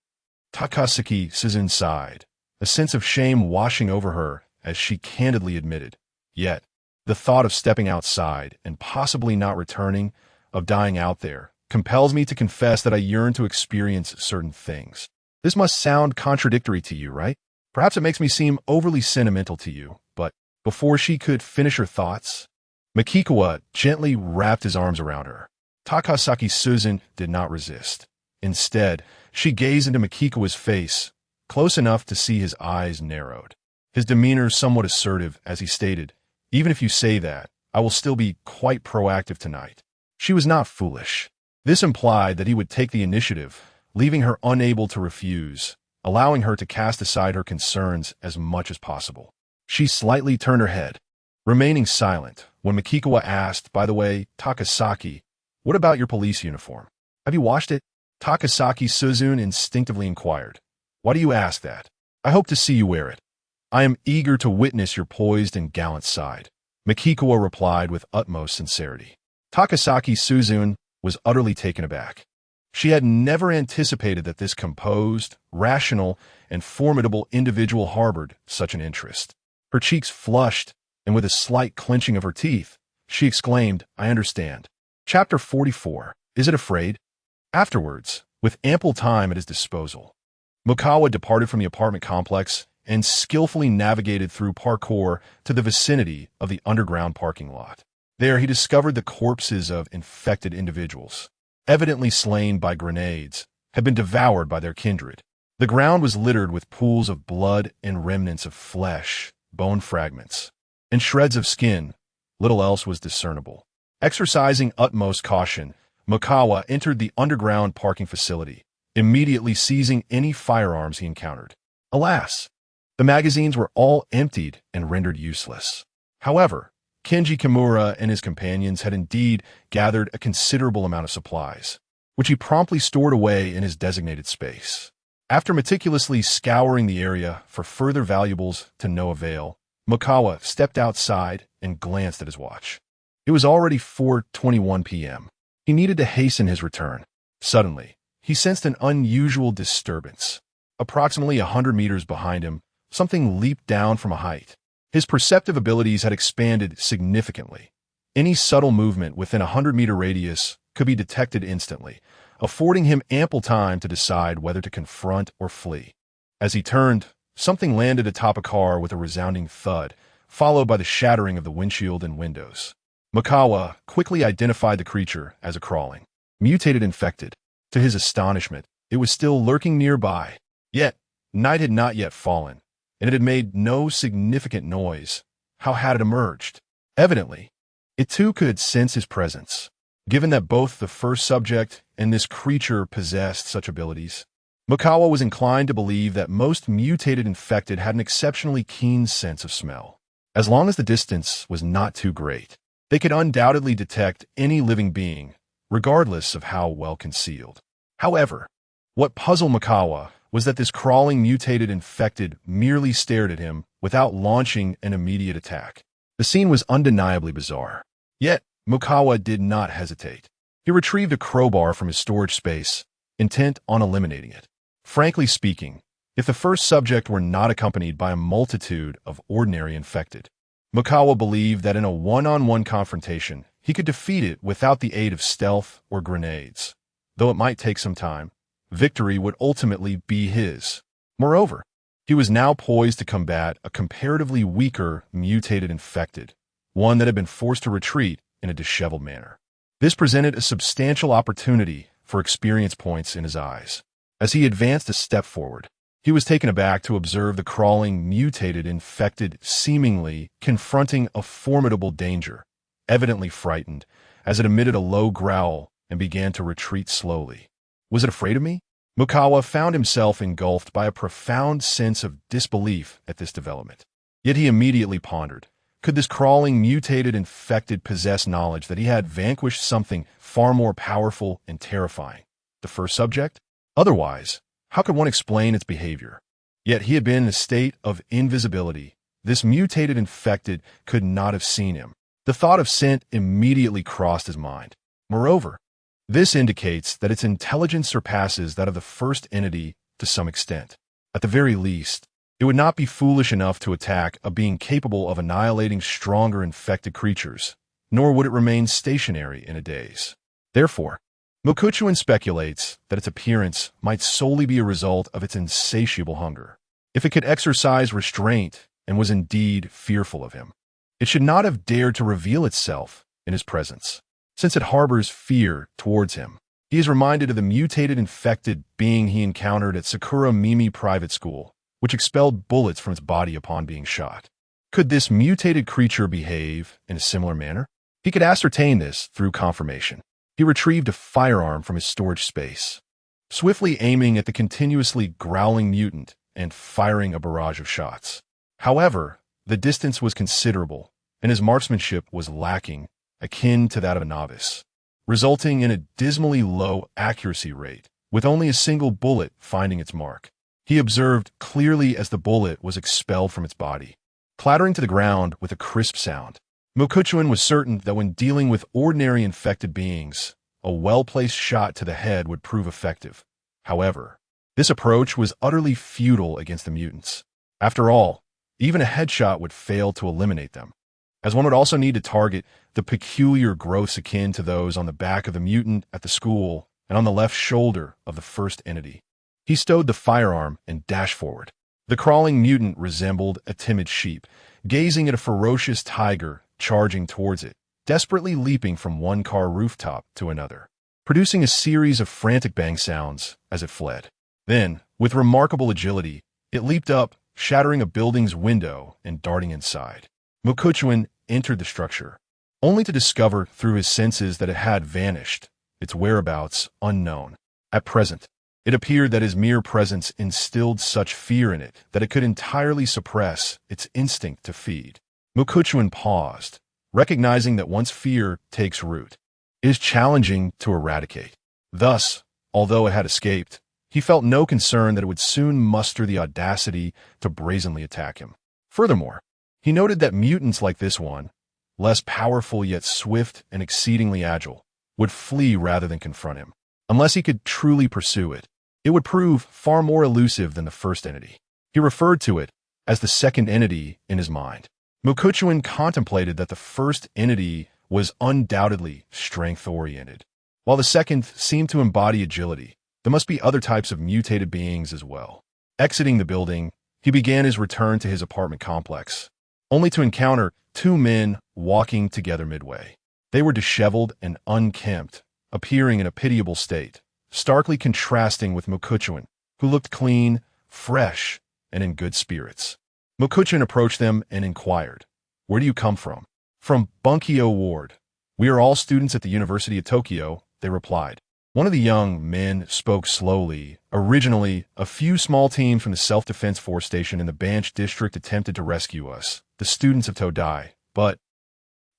Takasaki Suzune sighed, a sense of shame washing over her as she candidly admitted. Yet, the thought of stepping outside and possibly not returning, of dying out there, compels me to confess that I yearn to experience certain things. This must sound contradictory to you, right? Perhaps it makes me seem overly sentimental to you, but before she could finish her thoughts, Makikawa gently wrapped his arms around her. Takasaki Suzune did not resist. Instead, she gazed into Makikawa's face, close enough to see his eyes narrowed. His demeanor somewhat assertive as he stated, "Even if you say that, I will still be quite proactive tonight." She was not foolish. This implied that he would take the initiative, leaving her unable to refuse, allowing her to cast aside her concerns as much as possible. She slightly turned her head, remaining silent when Makikawa asked, "By the way, Takasaki, what about your police uniform? Have you washed it?" Takasaki Suzune instinctively inquired. "Why do you ask that? I hope to see you wear it. I am eager to witness your poised and gallant side," Makikawa replied with utmost sincerity. Takasaki Suzune was utterly taken aback. She had never anticipated that this composed, rational, and formidable individual harbored such an interest. Her cheeks flushed, and with a slight clenching of her teeth, she exclaimed, "I understand." Chapter 44. Is it afraid? Afterwards, with ample time at his disposal, Mukawa departed from the apartment complex and skillfully navigated through parkour to the vicinity of the underground parking lot. There he discovered the corpses of infected individuals, evidently slain by grenades, had been devoured by their kindred. The ground was littered with pools of blood and remnants of flesh, bone fragments, and shreds of skin. Little else was discernible. Exercising utmost caution, Mukawa entered the underground parking facility, immediately seizing any firearms he encountered. Alas, the magazines were all emptied and rendered useless. However, Kenji Kimura and his companions had indeed gathered a considerable amount of supplies, which he promptly stored away in his designated space. After meticulously scouring the area for further valuables to no avail, Mukawa stepped outside and glanced at his watch. It was already 4:21 p.m. He needed to hasten his return. Suddenly, he sensed an unusual disturbance. Approximately 100 meters behind him, something leaped down from a height. His perceptive abilities had expanded significantly. Any subtle movement within a 100-meter radius could be detected instantly, affording him ample time to decide whether to confront or flee. As he turned, something landed atop a car with a resounding thud, followed by the shattering of the windshield and windows. Mukawa quickly identified the creature as a crawling, mutated infected. To his astonishment, it was still lurking nearby. Yet, night had not yet fallen, and it had made no significant noise. How had it emerged? Evidently, it too could sense his presence. Given that both the first subject and this creature possessed such abilities, Mukawa was inclined to believe that most mutated infected had an exceptionally keen sense of smell. As long as the distance was not too great, they could undoubtedly detect any living being, regardless of how well concealed. However, what puzzled Mukawa was that this crawling mutated infected merely stared at him without launching an immediate attack. The scene was undeniably bizarre. Yet, Mukawa did not hesitate. He retrieved a crowbar from his storage space, intent on eliminating it. Frankly speaking, if the first subject were not accompanied by a multitude of ordinary infected, Mukawa believed that in a one-on-one confrontation, he could defeat it without the aid of stealth or grenades. Though it might take some time, victory would ultimately be his. Moreover, he was now poised to combat a comparatively weaker mutated infected, one that had been forced to retreat in a disheveled manner. This presented a substantial opportunity for experience points in his eyes. As he advanced a step forward, he was taken aback to observe the crawling mutated infected seemingly confronting a formidable danger, evidently frightened, as it emitted a low growl and began to retreat slowly. Was it afraid of me? Mukawa found himself engulfed by a profound sense of disbelief at this development. Yet he immediately pondered, could this crawling, mutated infected possess knowledge that he had vanquished something far more powerful and terrifying? The first subject? Otherwise, how could one explain its behavior? Yet he had been in a state of invisibility. This mutated infected could not have seen him. The thought of scent immediately crossed his mind. Moreover, this indicates that its intelligence surpasses that of the first entity to some extent. At the very least, it would not be foolish enough to attack a being capable of annihilating stronger infected creatures, nor would it remain stationary in a daze. Therefore, Mokuchuan speculates that its appearance might solely be a result of its insatiable hunger. If it could exercise restraint and was indeed fearful of him, it should not have dared to reveal itself in his presence. Since it harbors fear towards him, he is reminded of the mutated infected being he encountered at Sakura Mimi Private School, which expelled bullets from its body upon being shot. Could this mutated creature behave in a similar manner? He could ascertain this through confirmation. He retrieved a firearm from his storage space, swiftly aiming at the continuously growling mutant and firing a barrage of shots. However, the distance was considerable, and his marksmanship was lacking, akin to that of a novice, resulting in a dismally low accuracy rate, with only a single bullet finding its mark. He observed clearly as the bullet was expelled from its body, clattering to the ground with a crisp sound. Mokuchuan was certain that when dealing with ordinary infected beings, a well-placed shot to the head would prove effective. However, this approach was utterly futile against the mutants. After all, even a headshot would fail to eliminate them, as one would also need to target the peculiar growths akin to those on the back of the mutant at the school and on the left shoulder of the first entity. He stowed the firearm and dashed forward. The crawling mutant resembled a timid sheep, gazing at a ferocious tiger charging towards it, desperately leaping from one car rooftop to another, producing a series of frantic bang sounds as it fled. Then, with remarkable agility, it leaped up, shattering a building's window and darting inside. Mokuchuan entered the structure, only to discover through his senses that it had vanished, its whereabouts unknown. At present, it appeared that his mere presence instilled such fear in it that it could entirely suppress its instinct to feed. Mokuchuan paused, recognizing that once fear takes root, it is challenging to eradicate. Thus, although it had escaped, he felt no concern that it would soon muster the audacity to brazenly attack him. Furthermore, he noted that mutants like this one, less powerful yet swift and exceedingly agile, would flee rather than confront him. Unless he could truly pursue it, it would prove far more elusive than the first entity. He referred to it as the second entity in his mind. Mokuchuan contemplated that the first entity was undoubtedly strength-oriented, while the second seemed to embody agility. There must be other types of mutated beings as well. Exiting the building, he began his return to his apartment complex, only to encounter two men walking together midway. They were disheveled and unkempt, appearing in a pitiable state, starkly contrasting with Mokuchuan, who looked clean, fresh, and in good spirits. Mokuchuan approached them and inquired, "Where do you come from?" "From Bunkyo Ward. We are all students at the University of Tokyo," they replied. One of the young men spoke slowly. "Originally, a few small teams from the Self-Defense Force station in the Banch district attempted to rescue us, the students of Todai, but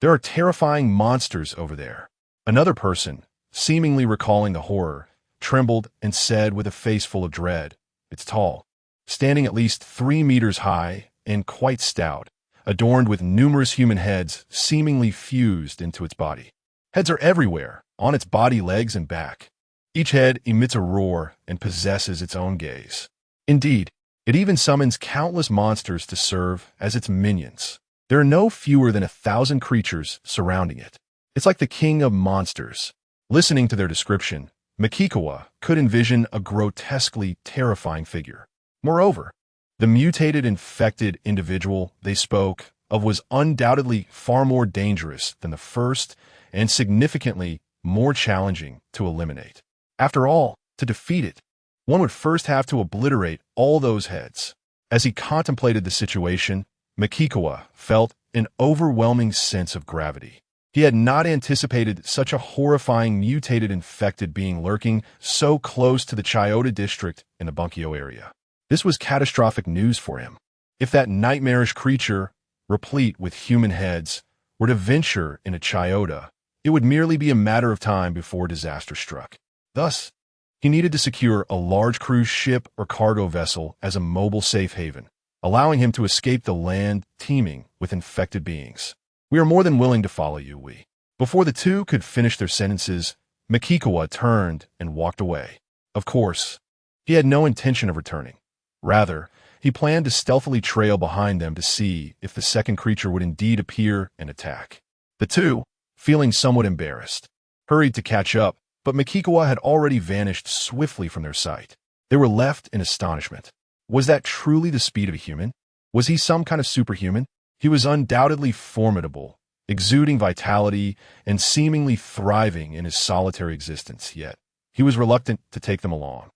there are terrifying monsters over there." Another person, seemingly recalling the horror, trembled and said with a face full of dread, "It's tall, standing at least 3 meters high and quite stout, adorned with numerous human heads seemingly fused into its body. Heads are everywhere, on its body, legs, and back. Each head emits a roar and possesses its own gaze. Indeed, it even summons countless monsters to serve as its minions. There are no fewer than 1,000 creatures surrounding it. It's like the king of monsters." Listening to their description, Mikikawa could envision a grotesquely terrifying figure. Moreover, the mutated infected individual they spoke of was undoubtedly far more dangerous than the first and significantly more challenging to eliminate. After all, to defeat it, one would first have to obliterate all those heads. As he contemplated the situation, Mikikawa felt an overwhelming sense of gravity. He had not anticipated such a horrifying mutated infected being lurking so close to the Chiyoda district in the Bunkyo area. This was catastrophic news for him. If that nightmarish creature, replete with human heads, were to venture in a Chiota, it would merely be a matter of time before disaster struck. Thus, he needed to secure a large cruise ship or cargo vessel as a mobile safe haven, allowing him to escape the land teeming with infected beings. We are more than willing to follow you, we. Before the two could finish their sentences, Mikikawa turned and walked away. Of course, he had no intention of returning. Rather, he planned to stealthily trail behind them to see if the second creature would indeed appear and attack. The two, feeling somewhat embarrassed, hurried to catch up, but Mikikawa had already vanished swiftly from their sight. They were left in astonishment. Was that truly the speed of a human? Was he some kind of superhuman? He was undoubtedly formidable, exuding vitality and seemingly thriving in his solitary existence, yet he was reluctant to take them along.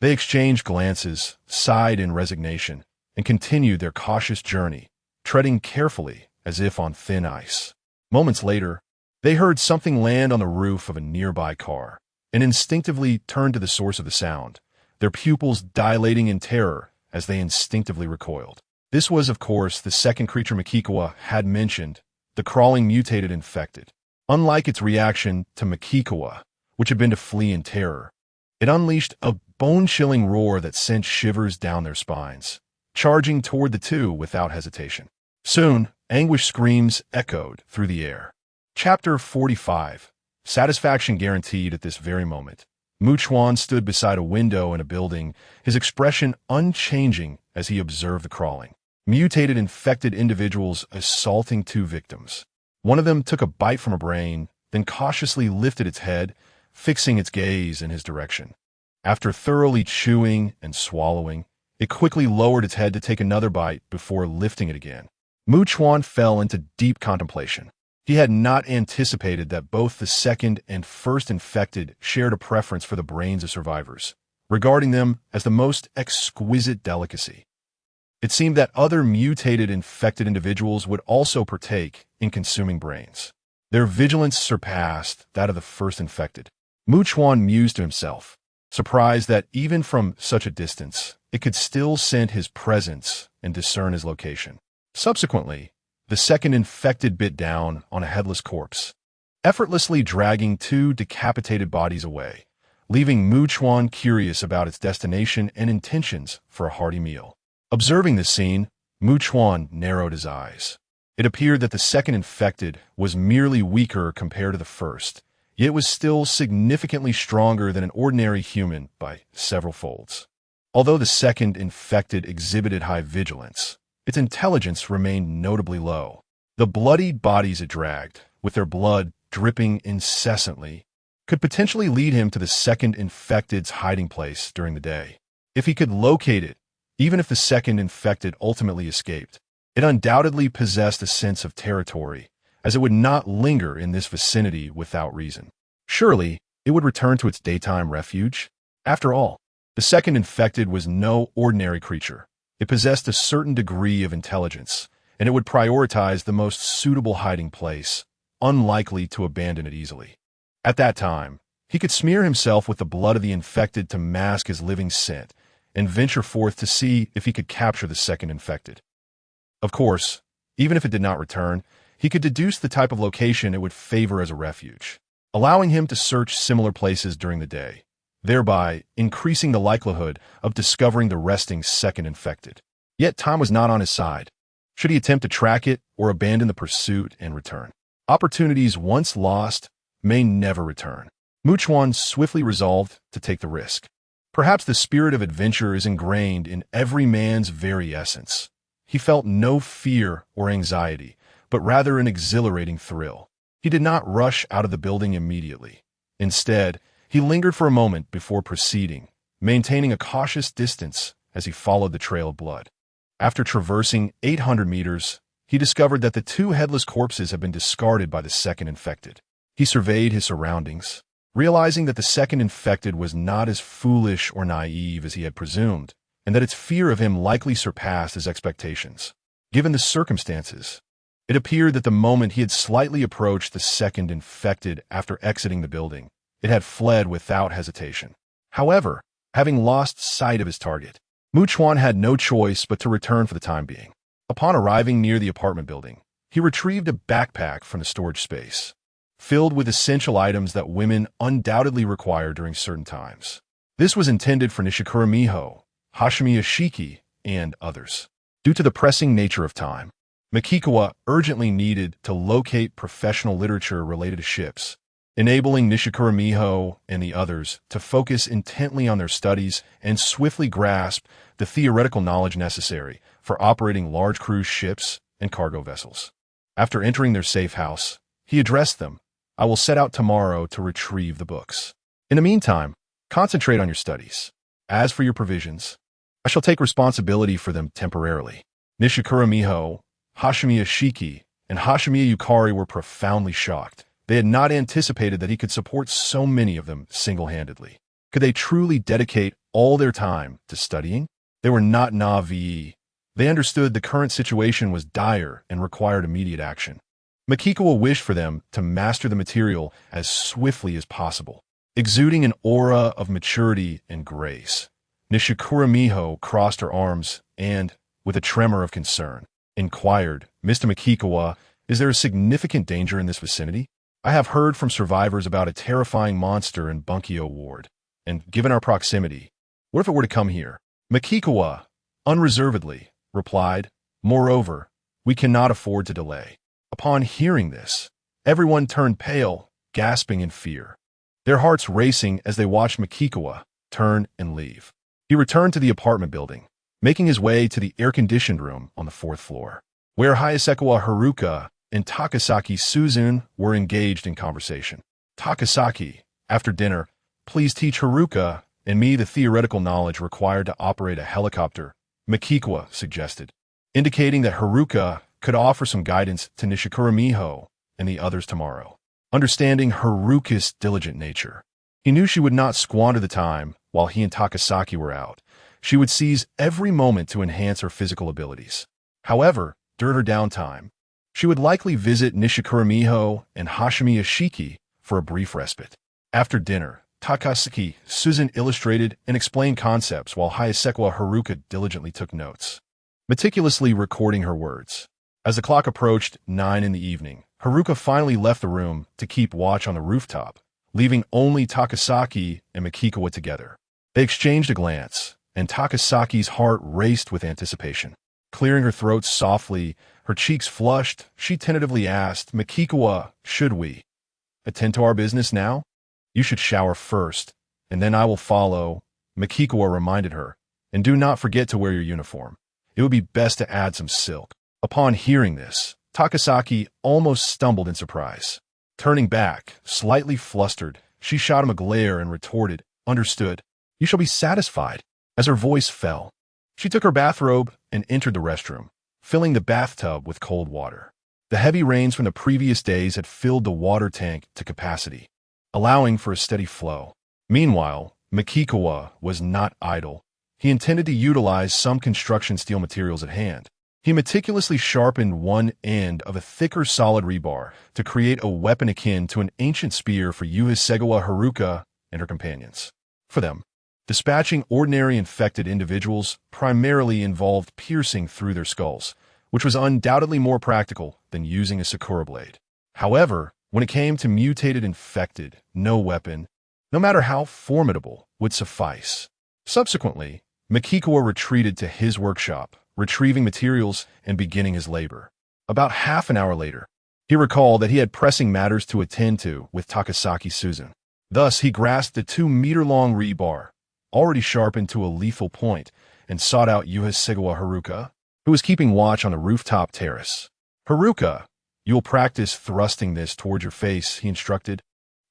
They exchanged glances, sighed in resignation, and continued their cautious journey, treading carefully as if on thin ice. Moments later, they heard something land on the roof of a nearby car, and instinctively turned to the source of the sound, their pupils dilating in terror as they instinctively recoiled. This was, of course, the second creature Mikikawa had mentioned, the crawling mutated infected. Unlike its reaction to Mikikawa, which had been to flee in terror, it unleashed a bone-chilling roar that sent shivers down their spines, charging toward the two without hesitation. Soon, anguished screams echoed through the air. Chapter 45. Satisfaction guaranteed at this very moment. Chuan stood beside a window in a building, his expression unchanging as he observed the crawling, mutated infected individuals assaulting two victims. One of them took a bite from a brain, then cautiously lifted its head, fixing its gaze in his direction. After thoroughly chewing and swallowing, it quickly lowered its head to take another bite before lifting it again. Chuan fell into deep contemplation. He had not anticipated that both the second and first infected shared a preference for the brains of survivors, regarding them as the most exquisite delicacy. It seemed that other mutated infected individuals would also partake in consuming brains. Their vigilance surpassed that of the first infected. Chuan mused to himself, surprised that even from such a distance, it could still scent his presence and discern his location. Subsequently, the second infected bit down on a headless corpse, effortlessly dragging two decapitated bodies away, leaving Chuan curious about its destination and intentions for a hearty meal. Observing this scene, Chuan narrowed his eyes. It appeared that the second infected was merely weaker compared to the first, yet was still significantly stronger than an ordinary human by several folds. Although the second infected exhibited high vigilance, its intelligence remained notably low. The bloodied bodies it dragged, with their blood dripping incessantly, could potentially lead him to the second infected's hiding place during the day. If he could locate it, even if the second infected ultimately escaped, it undoubtedly possessed a sense of territory, as it would not linger in this vicinity without reason. Surely, it would return to its daytime refuge? After all, the second infected was no ordinary creature. It possessed a certain degree of intelligence, and it would prioritize the most suitable hiding place, unlikely to abandon it easily. At that time, he could smear himself with the blood of the infected to mask his living scent, and venture forth to see if he could capture the second infected. Of course, even if it did not return, he could deduce the type of location it would favor as a refuge, allowing him to search similar places during the day, thereby increasing the likelihood of discovering the resting second infected. Yet time was not on his side. Should he attempt to track it or abandon the pursuit and return? Opportunities once lost may never return. Chuan swiftly resolved to take the risk. Perhaps the spirit of adventure is ingrained in every man's very essence. He felt no fear or anxiety, but rather an exhilarating thrill. He did not rush out of the building immediately. Instead, he lingered for a moment before proceeding, maintaining a cautious distance as he followed the trail of blood. After traversing 800 meters, he discovered that the two headless corpses had been discarded by the second infected. He surveyed his surroundings, realizing that the second infected was not as foolish or naive as he had presumed, and that its fear of him likely surpassed his expectations. Given the circumstances, it appeared that the moment he had slightly approached the second infected after exiting the building, it had fled without hesitation. However, having lost sight of his target, Chuan had no choice but to return for the time being. Upon arriving near the apartment building, he retrieved a backpack from the storage space, filled with essential items that women undoubtedly require during certain times. This was intended for Nishikura Miho, Hashimi Ashiki, and others. Due to the pressing nature of time, Makikawa urgently needed to locate professional literature related to ships, enabling Nishikura Miho and the others to focus intently on their studies and swiftly grasp the theoretical knowledge necessary for operating large cruise ships and cargo vessels. After entering their safe house, he addressed them. I will set out tomorrow to retrieve the books. In the meantime, concentrate on your studies. As for your provisions, I shall take responsibility for them temporarily. Nishikura Miho, Hashimi Ashiki, and Hashimi Yukari were profoundly shocked. They had not anticipated that he could support so many of them single-handedly. Could they truly dedicate all their time to studying? They were not naive. They understood the current situation was dire and required immediate action. Makikawa wished for them to master the material as swiftly as possible. Exuding an aura of maturity and grace, Nishikura Miho crossed her arms and, with a tremor of concern, inquired, Mr. Makikawa, is there a significant danger in this vicinity? I have heard from survivors about a terrifying monster in Bunkyo Ward, and given our proximity, what if it were to come here? Makikawa, unreservedly, replied, moreover, we cannot afford to delay. Upon hearing this, everyone turned pale, gasping in fear, their hearts racing as they watched Makikawa turn and leave. He returned to the apartment building, making his way to the air-conditioned room on the 4th floor, where Hayasekawa Haruka and Takasaki Suzune were engaged in conversation. Takasaki, after dinner, please teach Haruka and me the theoretical knowledge required to operate a helicopter, Makikawa suggested, indicating that Haruka could offer some guidance to Nishikura Miho and the others tomorrow. Understanding Haruka's diligent nature, he knew she would not squander the time while he and Takasaki were out. She would seize every moment to enhance her physical abilities. However, during her downtime, she would likely visit Nishikura Miho and Hashimi Ashiki for a brief respite. After dinner, Takasaki Suzune illustrated and explained concepts while Hayasekawa Haruka diligently took notes, meticulously recording her words. As the clock approached 9 in the evening, Haruka finally left the room to keep watch on the rooftop, leaving only Takasaki and Makikawa together. They exchanged a glance, and Takasaki's heart raced with anticipation. Clearing her throat softly, her cheeks flushed, she tentatively asked, Makikawa, should we attend to our business now? You should shower first, and then I will follow, Makikawa reminded her, and do not forget to wear your uniform. It would be best to add some silk. Upon hearing this, Takasaki almost stumbled in surprise. Turning back, slightly flustered, she shot him a glare and retorted, understood. You shall be satisfied. As her voice fell, she took her bathrobe and entered the restroom, filling the bathtub with cold water. The heavy rains from the previous days had filled the water tank to capacity, allowing for a steady flow. Meanwhile, Makikawa was not idle. He intended to utilize some construction steel materials at hand. He meticulously sharpened one end of a thicker solid rebar to create a weapon akin to an ancient spear for Hayasekawa Haruka and her companions. For them, dispatching ordinary infected individuals primarily involved piercing through their skulls, which was undoubtedly more practical than using a Sakura blade. However, when it came to mutated infected, no weapon, no matter how formidable, would suffice. Subsequently, Makikawa retreated to his workshop, retrieving materials and beginning his labor. About half an hour later, he recalled that he had pressing matters to attend to with Takasaki Suzune. Thus, he grasped the 2-meter-long rebar, already sharpened to a lethal point, and sought out Hayasekawa Haruka, who was keeping watch on the rooftop terrace. Haruka, you will practice thrusting this toward your face, he instructed,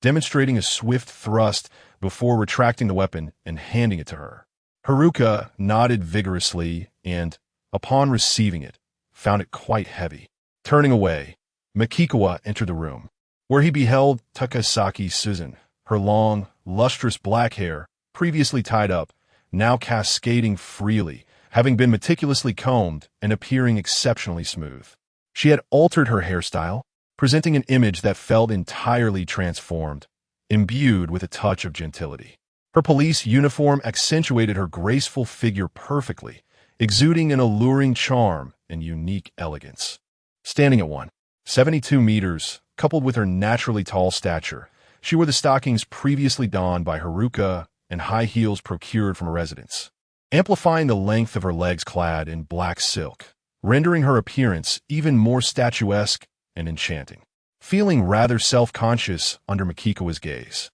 demonstrating a swift thrust before retracting the weapon and handing it to her. Haruka nodded vigorously and, upon receiving it, found it quite heavy. Turning away, Makikawa entered the room, where he beheld Takasaki Suzune, her long, lustrous black hair, previously tied up, now cascading freely, having been meticulously combed and appearing exceptionally smooth. She had altered her hairstyle, presenting an image that felt entirely transformed, imbued with a touch of gentility. Her police uniform accentuated her graceful figure perfectly, exuding an alluring charm and unique elegance. Standing at 172 meters, coupled with her naturally tall stature, she wore the stockings previously donned by Haruka and high heels procured from a residence, amplifying the length of her legs clad in black silk, rendering her appearance even more statuesque and enchanting. Feeling rather self-conscious under Makikawa's gaze,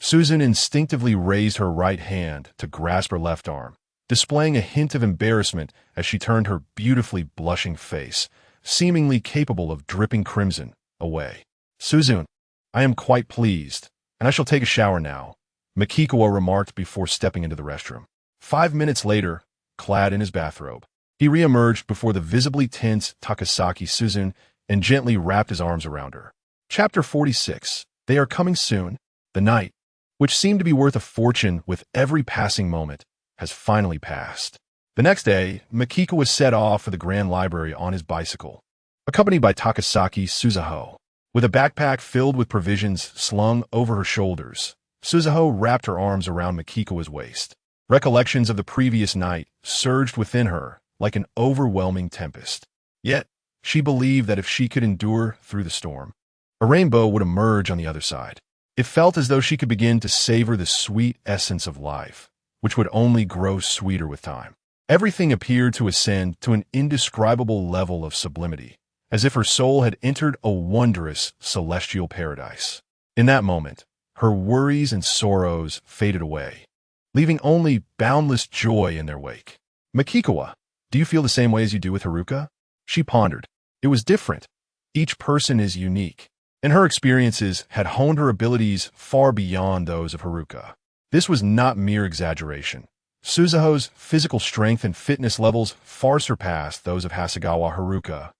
Susan instinctively raised her right hand to grasp her left arm, displaying a hint of embarrassment as she turned her beautifully blushing face, seemingly capable of dripping crimson, away. "Susan, I am quite pleased, and I shall take a shower now," Makikawa remarked before stepping into the restroom. 5 minutes later, clad in his bathrobe, he re-emerged before the visibly tense Takasaki Susan and gently wrapped his arms around her. Chapter 46. They are coming soon. The night, which seemed to be worth a fortune with every passing moment, has finally passed. The next day, Makikawa set off for the Grand Library on his bicycle, accompanied by Takasaki Suzuho. With a backpack filled with provisions slung over her shoulders, Suzuho wrapped her arms around Makikawa's waist. Recollections of the previous night surged within her like an overwhelming tempest. Yet, she believed that if she could endure through the storm, a rainbow would emerge on the other side. It felt as though she could begin to savor the sweet essence of life, which would only grow sweeter with time. Everything appeared to ascend to an indescribable level of sublimity, as if her soul had entered a wondrous celestial paradise. In that moment, her worries and sorrows faded away, leaving only boundless joy in their wake. "Makikawa, do you feel the same way as you do with Haruka?" She pondered. It was different. Each person is unique, and her experiences had honed her abilities far beyond those of Haruka. This was not mere exaggeration. Suzuho's physical strength and fitness levels far surpassed those of Hasegawa Haruka,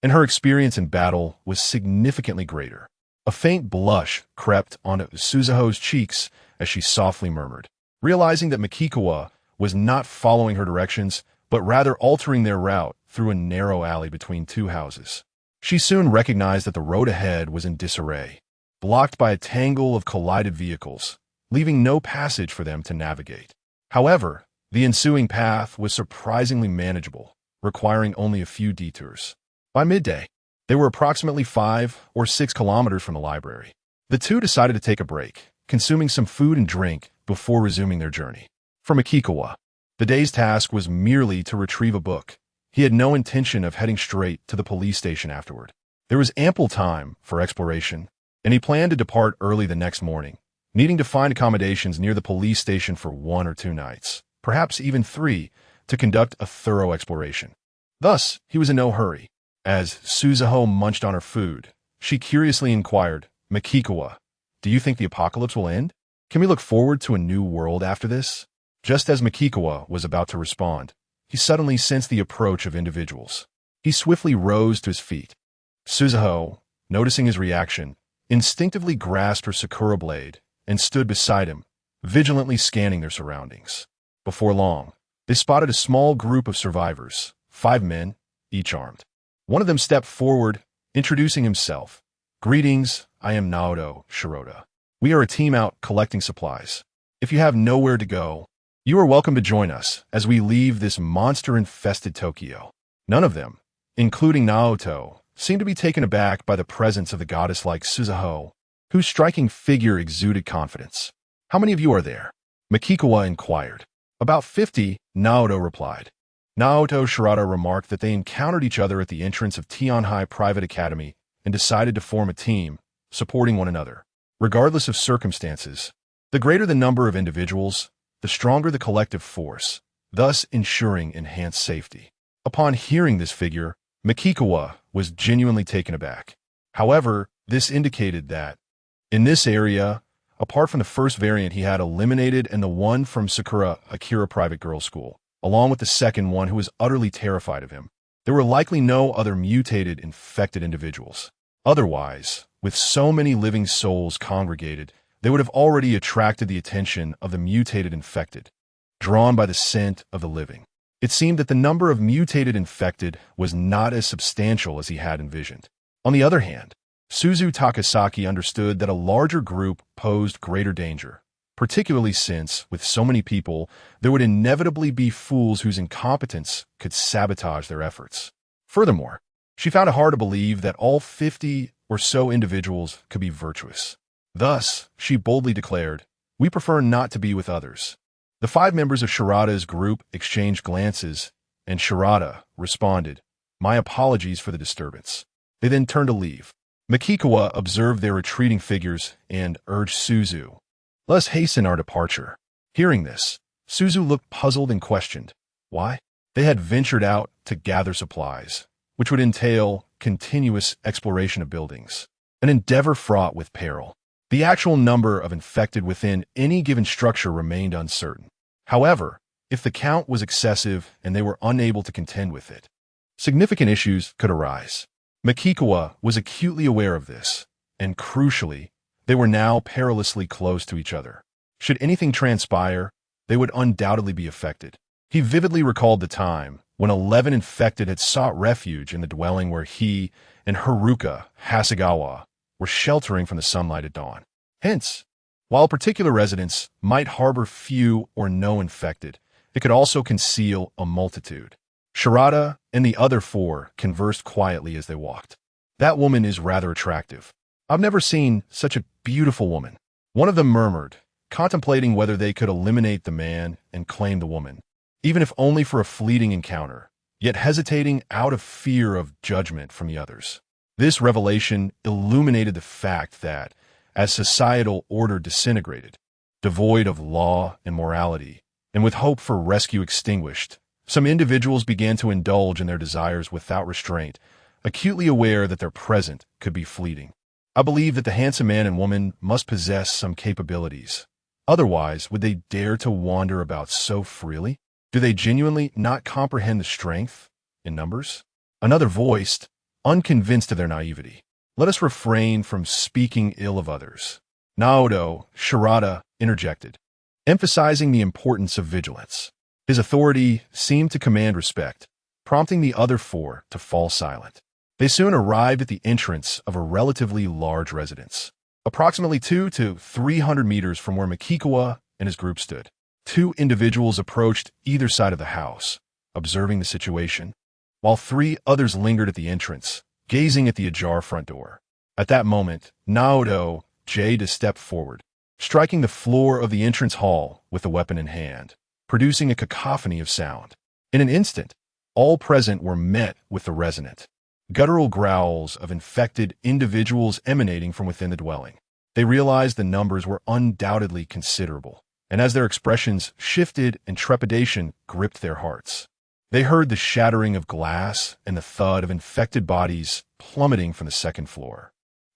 and her experience in battle was significantly greater. A faint blush crept onto Suzuho's cheeks as she softly murmured, realizing that Makikawa was not following her directions, but rather altering their route through a narrow alley between two houses. She soon recognized that the road ahead was in disarray, blocked by a tangle of collided vehicles, leaving no passage for them to navigate. However, the ensuing path was surprisingly manageable, requiring only a few detours. By midday, they were approximately 5 or 6 kilometers from the library. The two decided to take a break, consuming some food and drink before resuming their journey. For Makikawa, the day's task was merely to retrieve a book. He had no intention of heading straight to the police station afterward. There was ample time for exploration, and he planned to depart early the next morning, needing to find accommodations near the police station for 1 or 2 nights, perhaps even 3, to conduct a thorough exploration. Thus, he was in no hurry. As Suzuho munched on her food, she curiously inquired, "Makikawa, do you think the apocalypse will end? Can we look forward to a new world after this?" Just as Makikawa was about to respond, he suddenly sensed the approach of individuals. He swiftly rose to his feet. Suzuho, noticing his reaction, instinctively grasped her Sakura blade and stood beside him, vigilantly scanning their surroundings. Before long, they spotted a small group of survivors, 5 men, each armed. One of them stepped forward, introducing himself. "Greetings, I am Naoto Shirota. We are a team out collecting supplies. If you have nowhere to go, you are welcome to join us as we leave this monster-infested Tokyo." None of them, including Naoto, seemed to be taken aback by the presence of the goddess-like Suzuho, whose striking figure exuded confidence. "How many of you are there?" Makikawa inquired. "About 50, Naoto replied. Naoto Shirata remarked that they encountered each other at the entrance of Tianhai Private Academy and decided to form a team, supporting one another. Regardless of circumstances, the greater the number of individuals, the stronger the collective force, thus ensuring enhanced safety. Upon hearing this figure, Makikawa was genuinely taken aback. However, this indicated that, in this area, apart from the first variant he had eliminated and the one from Sakura Akira Private Girls School, along with the second one who was utterly terrified of him, there were likely no other mutated, infected individuals. Otherwise, with so many living souls congregated, they would have already attracted the attention of the mutated infected, drawn by the scent of the living. It seemed that the number of mutated infected was not as substantial as he had envisioned. On the other hand, Suzu Takasaki understood that a larger group posed greater danger, particularly since, with so many people, there would inevitably be fools whose incompetence could sabotage their efforts. Furthermore, she found it hard to believe that all 50 or so individuals could be virtuous. Thus, she boldly declared, "We prefer not to be with others." The 5 members of Sharada's group exchanged glances, and Sharada responded, "My apologies for the disturbance." They then turned to leave. Makikawa observed their retreating figures and urged Suzu, "Let us hasten our departure." Hearing this, Suzu looked puzzled and questioned, why? They had ventured out to gather supplies, which would entail continuous exploration of buildings, an endeavor fraught with peril. The actual number of infected within any given structure remained uncertain. However, if the count was excessive and they were unable to contend with it, significant issues could arise. Makikawa was acutely aware of this, and crucially, they were now perilously close to each other. Should anything transpire, they would undoubtedly be affected. He vividly recalled the time when 11 infected had sought refuge in the dwelling where he and Haruka Hasegawa were sheltering from the sunlight at dawn. Hence, while particular residents might harbor few or no infected, it could also conceal a multitude. Sharada and the other 4 conversed quietly as they walked. "That woman is rather attractive. I've never seen such a beautiful woman," one of them murmured, contemplating whether they could eliminate the man and claim the woman, even if only for a fleeting encounter, yet hesitating out of fear of judgment from the others. This revelation illuminated the fact that, as societal order disintegrated, devoid of law and morality, and with hope for rescue extinguished, some individuals began to indulge in their desires without restraint, acutely aware that their present could be fleeting. I believe that the handsome man and woman must possess some capabilities. Otherwise, would they dare to wander about so freely? Do they genuinely not comprehend the strength in numbers? Another voiced, unconvinced of their naivety, "Let us refrain from speaking ill of others." Naoto Sharada interjected, emphasizing the importance of vigilance. His authority seemed to command respect, prompting the other 4 to fall silent. They soon arrived at the entrance of a relatively large residence, approximately 200 to 300 meters from where Makikawa and his group stood. 2 individuals approached either side of the house, observing the situation, while 3 others lingered at the entrance, gazing at the ajar front door. At that moment, Naoto Jada stepped forward, striking the floor of the entrance hall with a weapon in hand, producing a cacophony of sound. In an instant, all present were met with the resonant, guttural growls of infected individuals emanating from within the dwelling. They realized the numbers were undoubtedly considerable, and as their expressions shifted and trepidation gripped their hearts, they heard the shattering of glass and the thud of infected bodies plummeting from the second floor.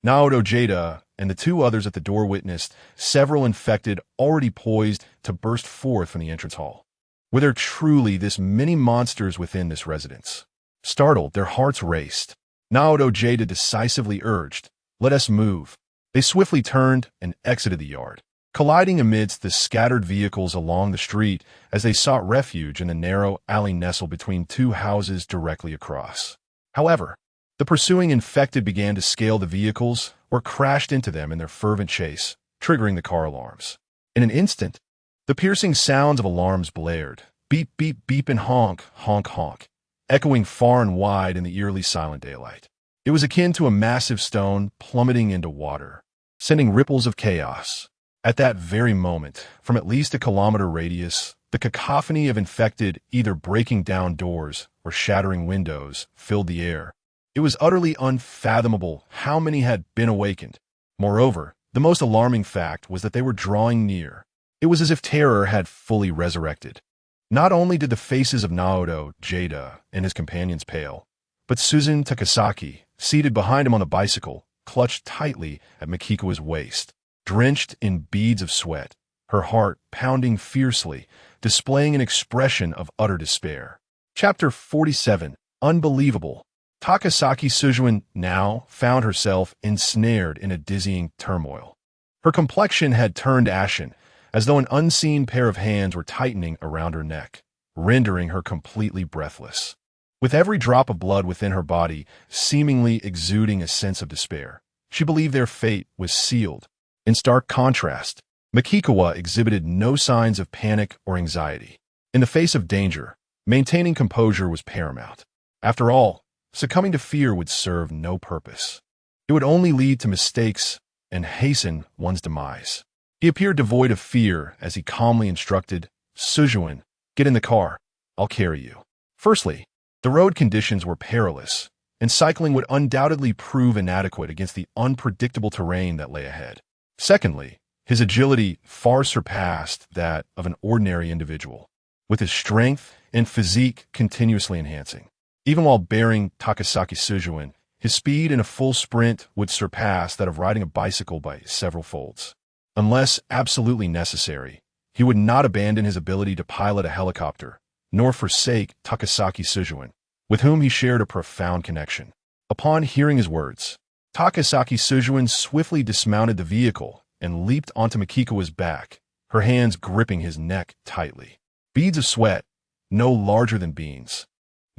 Naoto Jada and the 2 others at the door witnessed several infected already poised to burst forth from the entrance hall. Were there truly this many monsters within this residence? Startled, their hearts raced. Naoto Jada decisively urged, "Let us move." They swiftly turned and exited the yard, colliding amidst the scattered vehicles along the street as they sought refuge in the narrow alley nestled between 2 houses directly across. However, the pursuing infected began to scale the vehicles or crashed into them in their fervent chase, triggering the car alarms. In an instant, the piercing sounds of alarms blared, beep, beep, beep, and honk, honk, honk, echoing far and wide in the eerily silent daylight. It was akin to a massive stone plummeting into water, sending ripples of chaos. At that very moment, from at least a kilometer radius, the cacophony of infected either breaking down doors or shattering windows filled the air. It was utterly unfathomable how many had been awakened. Moreover, the most alarming fact was that they were drawing near. It was as if terror had fully resurrected. Not only did the faces of Naoto Jada and his companions pale, but Susan Takasaki, seated behind him on the bicycle, clutched tightly at Makikawa's waist, drenched in beads of sweat, her heart pounding fiercely, displaying an expression of utter despair. Chapter 47. Unbelievable. Takasaki Sujuin now found herself ensnared in a dizzying turmoil. Her complexion had turned ashen, as though an unseen pair of hands were tightening around her neck, rendering her completely breathless. With every drop of blood within her body seemingly exuding a sense of despair, she believed their fate was sealed. In stark contrast, Makikawa exhibited no signs of panic or anxiety. In the face of danger, maintaining composure was paramount. After all, succumbing to fear would serve no purpose. It would only lead to mistakes and hasten one's demise. He appeared devoid of fear as he calmly instructed, "Sujuin, get in the car. I'll carry you." Firstly, the road conditions were perilous, and cycling would undoubtedly prove inadequate against the unpredictable terrain that lay ahead. Secondly, his agility far surpassed that of an ordinary individual, with his strength and physique continuously enhancing. Even while bearing Takasaki Sujuin, his speed in a full sprint would surpass that of riding a bicycle by several folds. Unless absolutely necessary, he would not abandon his ability to pilot a helicopter, nor forsake Takasaki Sujuin, with whom he shared a profound connection. Upon hearing his words, Takasaki Sujuin swiftly dismounted the vehicle and leaped onto Makikawa's back, her hands gripping his neck tightly. Beads of sweat, no larger than beans,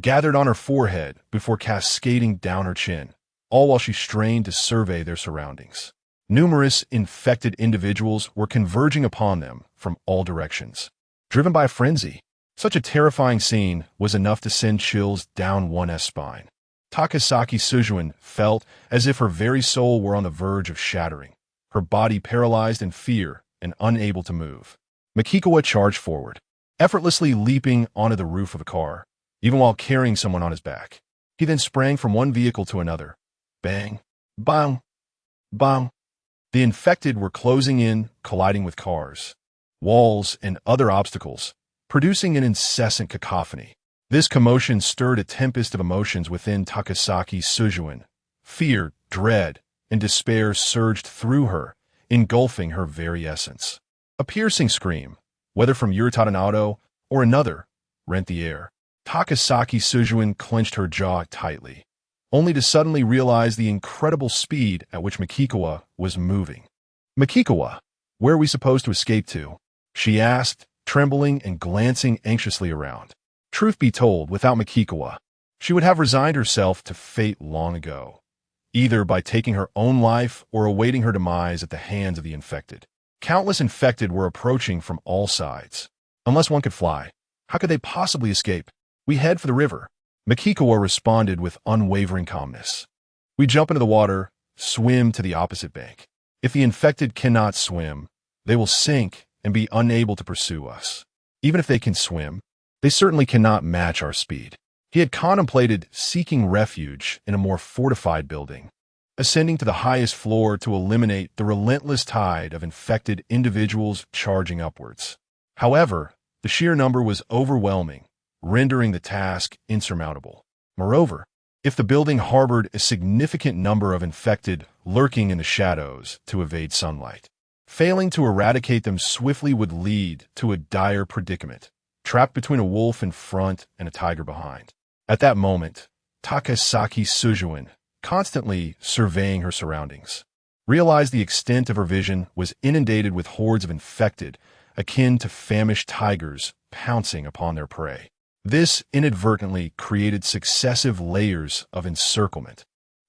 gathered on her forehead before cascading down her chin, all while she strained to survey their surroundings. Numerous infected individuals were converging upon them from all directions. Driven by a frenzy, such a terrifying scene was enough to send chills down one's spine. Takasaki Sujuin felt as if her very soul were on the verge of shattering, her body paralyzed in fear and unable to move. Makikawa charged forward, effortlessly leaping onto the roof of a car, even while carrying someone on his back. He then sprang from one vehicle to another. Bang! Bang! Bang! The infected were closing in, colliding with cars, walls, and other obstacles, producing an incessant cacophony. This commotion stirred a tempest of emotions within Takasaki Sujuin. Fear, dread, and despair surged through her, engulfing her very essence. A piercing scream, whether from Yuritadanato or another, rent the air. Takasaki Sujuin clenched her jaw tightly, only to suddenly realize the incredible speed at which Makikawa was moving. "Makikawa, where are we supposed to escape to?" she asked, trembling and glancing anxiously around. Truth be told, without Makikawa, she would have resigned herself to fate long ago, either by taking her own life or awaiting her demise at the hands of the infected. Countless infected were approaching from all sides. Unless one could fly, how could they possibly escape? "We head for the river," Makikawa responded with unwavering calmness. "We jump into the water, swim to the opposite bank. If the infected cannot swim, they will sink and be unable to pursue us. Even if they can swim, they certainly cannot match our speed." He had contemplated seeking refuge in a more fortified building, ascending to the highest floor to eliminate the relentless tide of infected individuals charging upwards. However, the sheer number was overwhelming, rendering the task insurmountable. Moreover, if the building harbored a significant number of infected lurking in the shadows to evade sunlight, failing to eradicate them swiftly would lead to a dire predicament, trapped between a wolf in front and a tiger behind. At that moment, Takasaki Sujuin, constantly surveying her surroundings, realized the extent of her vision was inundated with hordes of infected, akin to famished tigers pouncing upon their prey. This inadvertently created successive layers of encirclement,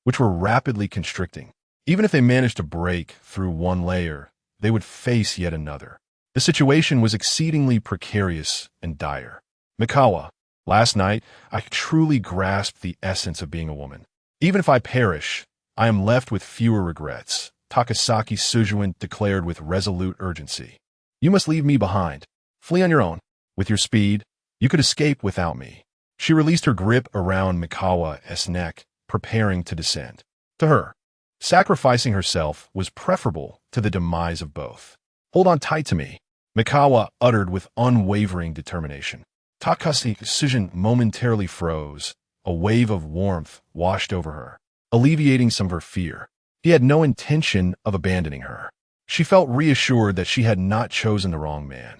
which were rapidly constricting. Even if they managed to break through one layer, they would face yet another. The situation was exceedingly precarious and dire. "Mikawa, last night I truly grasped the essence of being a woman. Even if I perish, I am left with fewer regrets," Takasaki Sujuin declared with resolute urgency. "You must leave me behind. Flee on your own. With your speed, you could escape without me." She released her grip around Mikawa's neck, preparing to descend. To her, sacrificing herself was preferable to the demise of both. "Hold on tight to me," Mikawa uttered with unwavering determination. Takasaki Sujuin momentarily froze. A wave of warmth washed over her, alleviating some of her fear. He had no intention of abandoning her. She felt reassured that she had not chosen the wrong man,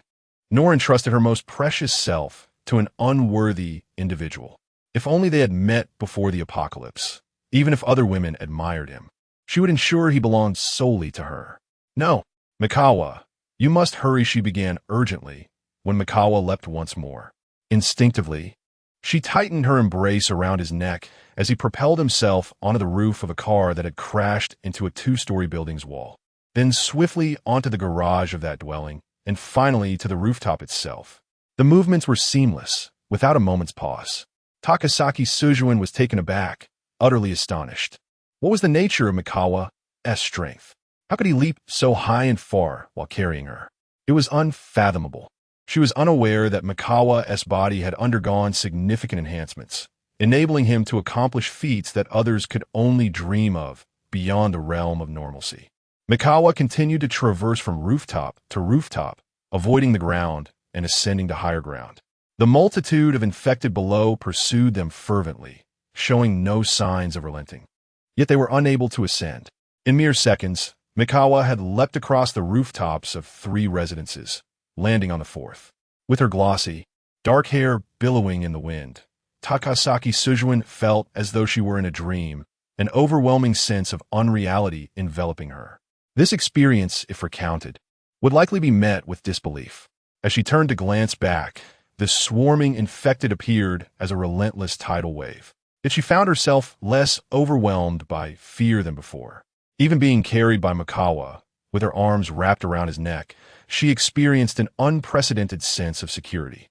nor entrusted her most precious self to an unworthy individual. If only they had met before the apocalypse, even if other women admired him, she would ensure he belonged solely to her. "No, Mikawa, you must hurry," she began urgently, when Mikawa leapt once more. Instinctively, she tightened her embrace around his neck as he propelled himself onto the roof of a car that had crashed into a two-story building's wall. then swiftly onto the garage of that dwelling, and finally to the rooftop itself. The movements were seamless, without a moment's pause. Takasaki Sujuin was taken aback, utterly astonished. What was the nature of Mikawa's strength? How could he leap so high and far while carrying her? It was unfathomable. She was unaware that Mikawa's body had undergone significant enhancements, enabling him to accomplish feats that others could only dream of beyond the realm of normalcy. Mikawa continued to traverse from rooftop to rooftop, avoiding the ground and ascending to higher ground. The multitude of infected below pursued them fervently, showing no signs of relenting. Yet they were unable to ascend. In mere seconds, Mikawa had leapt across the rooftops of 3 residences, landing on the 4th. With her glossy, dark hair billowing in the wind, Takasaki Sujuin felt as though she were in a dream, an overwhelming sense of unreality enveloping her. This experience, if recounted, would likely be met with disbelief. As she turned to glance back, the swarming infected appeared as a relentless tidal wave. Yet she found herself less overwhelmed by fear than before. Even being carried by Mikawa, with her arms wrapped around his neck, she experienced an unprecedented sense of security.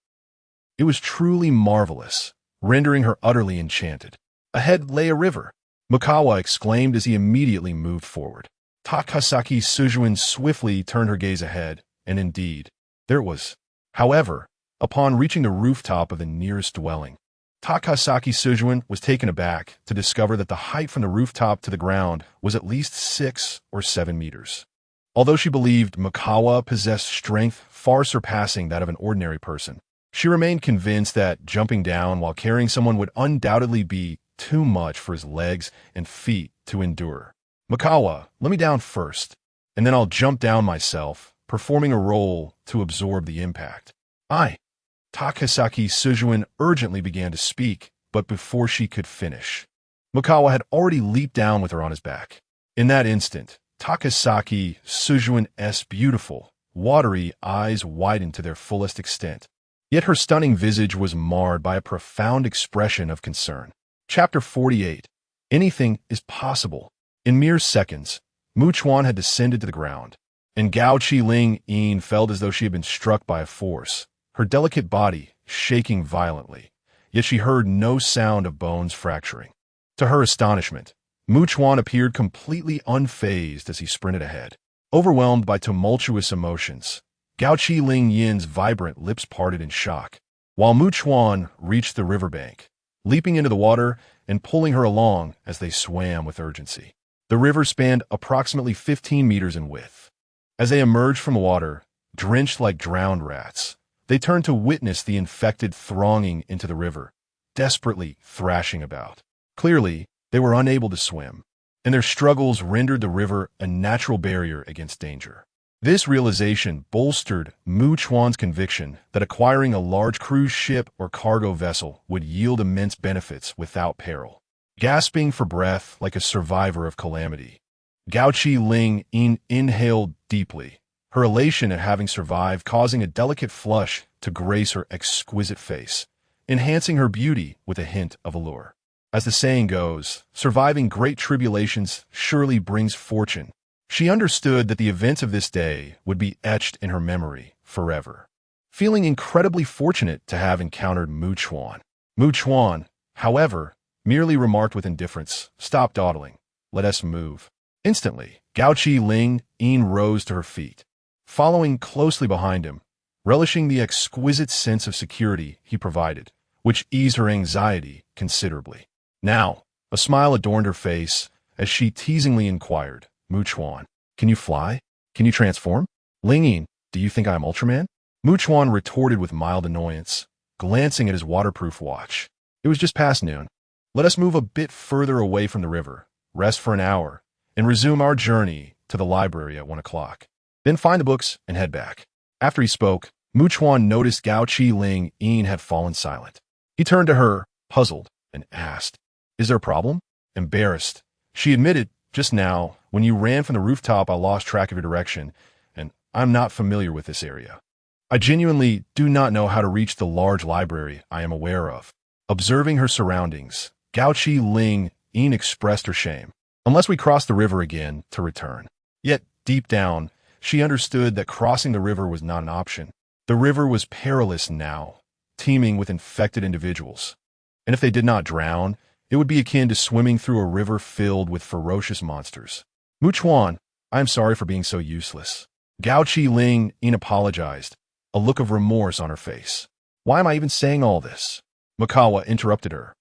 It was truly marvelous, rendering her utterly enchanted. Ahead lay a river, Mikawa exclaimed as he immediately moved forward. Takasaki Sujuin swiftly turned her gaze ahead, and indeed, there it was. However, upon reaching the rooftop of the nearest dwelling, Takasaki Sujuin was taken aback to discover that the height from the rooftop to the ground was at least 6 or 7 meters. Although she believed Mikawa possessed strength far surpassing that of an ordinary person, she remained convinced that jumping down while carrying someone would undoubtedly be too much for his legs and feet to endure. Mikawa, let me down first, and then I'll jump down myself, performing a roll to absorb the impact. Takasaki Sujuin urgently began to speak, but before she could finish, Mikawa had already leaped down with her on his back. In that instant, Takasaki Sujuin's beautiful, watery eyes widened to their fullest extent. Yet her stunning visage was marred by a profound expression of concern. Chapter 48. Anything is possible. In mere seconds, Chuan had descended to the ground, and Gao Ling felt as though she had been struck by a force, her delicate body shaking violently, yet she heard no sound of bones fracturing. To her astonishment, Chuan appeared completely unfazed as he sprinted ahead. Overwhelmed by tumultuous emotions, Gao Ling's vibrant lips parted in shock, while Chuan reached the riverbank, leaping into the water and pulling her along as they swam with urgency. The river spanned approximately 15 meters in width. As they emerged from the water, drenched like drowned rats, they turned to witness the infected thronging into the river, desperately thrashing about. Clearly, they were unable to swim, and their struggles rendered the river a natural barrier against danger. This realization bolstered Chuan's conviction that acquiring a large cruise ship or cargo vessel would yield immense benefits without peril. Gasping for breath like a survivor of calamity, Gao Ling inhaled deeply, her elation at having survived causing a delicate flush to grace her exquisite face, enhancing her beauty with a hint of allure. As the saying goes, surviving great tribulations surely brings fortune. She understood that the events of this day would be etched in her memory forever. Feeling incredibly fortunate to have encountered Chuan. Chuan, however, merely remarked with indifference, "Stop dawdling. Let us move." Instantly, Gao Ling rose to her feet, following closely behind him, relishing the exquisite sense of security he provided, which eased her anxiety considerably. Now, a smile adorned her face as she teasingly inquired, "Chuan, can you fly? Can you transform? Ling, do you think I am Ultraman?" Chuan retorted with mild annoyance, glancing at his waterproof watch. It was just past noon. Let us move a bit further away from the river, rest for an hour, and resume our journey to the library at 1 o'clock. Then find the books and head back. After he spoke, Chuan noticed Gao Ling had fallen silent. He turned to her, puzzled, and asked, "Is there a problem?" Embarrassed, she admitted, "Just now, when you ran from the rooftop, I lost track of your direction, and I'm not familiar with this area. I genuinely do not know how to reach the large library I am aware of." Observing her surroundings, Gao Ling expressed her shame. "Unless we cross the river again to return." Yet, Deep down, she understood that crossing the river was not an option. The river was perilous now, teeming with infected individuals. And if they did not drown, it would be akin to swimming through a river filled with ferocious monsters. Chuan, I am sorry for being so useless. Gao Ling apologized, a look of remorse on her face. Why am I even saying all this? Makawa interrupted her.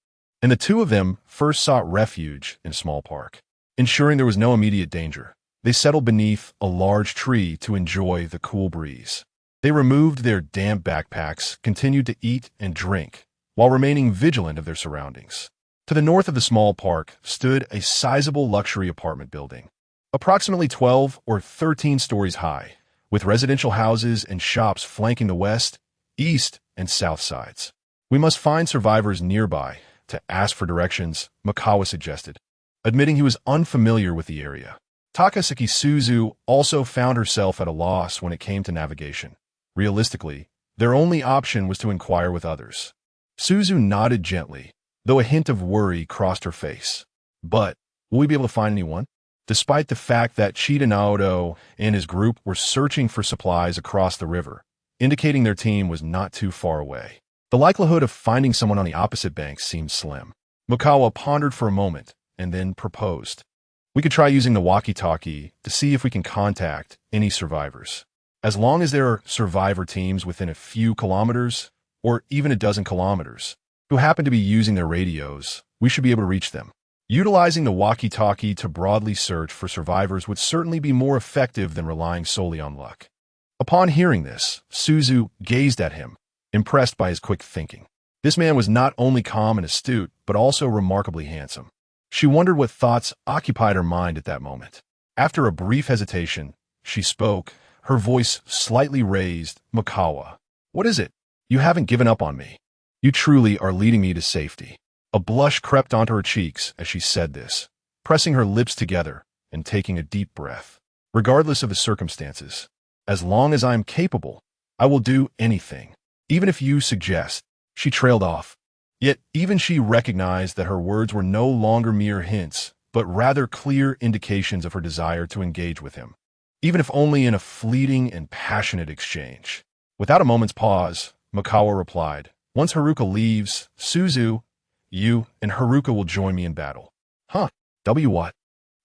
And the two of them first sought refuge in a small park. Ensuring there was no immediate danger, they settled beneath a large tree to enjoy the cool breeze. They removed their damp backpacks, continued to eat and drink, while remaining vigilant of their surroundings. To the north of the small park stood a sizable luxury apartment building, approximately 12 or 13 stories high, with residential houses and shops flanking the west, east, and south sides. We must find survivors nearby to ask for directions, Makawa suggested, admitting he was unfamiliar with the area. Takasaki Suzu also found herself at a loss when it came to navigation. Realistically, their only option was to inquire with others. Suzu nodded gently, though a hint of worry crossed her face. But, will we be able to find anyone? Despite the fact that Chida Naoto and his group were searching for supplies across the river, indicating their team was not too far away. The likelihood of finding someone on the opposite bank seemed slim. Makawa pondered for a moment, and then proposed. We could try using the walkie-talkie to see if we can contact any survivors. As long as there are survivor teams within a few kilometers, or even a dozen kilometers, who happen to be using their radios, we should be able to reach them. Utilizing the walkie-talkie to broadly search for survivors would certainly be more effective than relying solely on luck. Upon hearing this, Suzu gazed at him, impressed by his quick thinking. This man was not only calm and astute, but also remarkably handsome. She wondered what thoughts occupied her mind at that moment. After a brief hesitation, she spoke, her voice slightly raised. Makawa, what is it? You haven't given up on me. You truly are leading me to safety. A blush crept onto her cheeks as she said this, pressing her lips together and taking a deep breath. Regardless of the circumstances, as long as I am capable, I will do anything, even if you suggest. She trailed off. Yet even she recognized that her words were no longer mere hints, but rather clear indications of her desire to engage with him, even if only in a fleeting and passionate exchange. Without a moment's pause, Makawa replied, once Haruka leaves, Suzu, you and Haruka will join me in battle. Huh? What?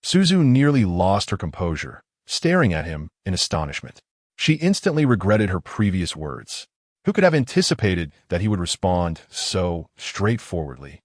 Suzu nearly lost her composure, staring at him in astonishment. She instantly regretted her previous words. Who could have anticipated that he would respond so straightforwardly?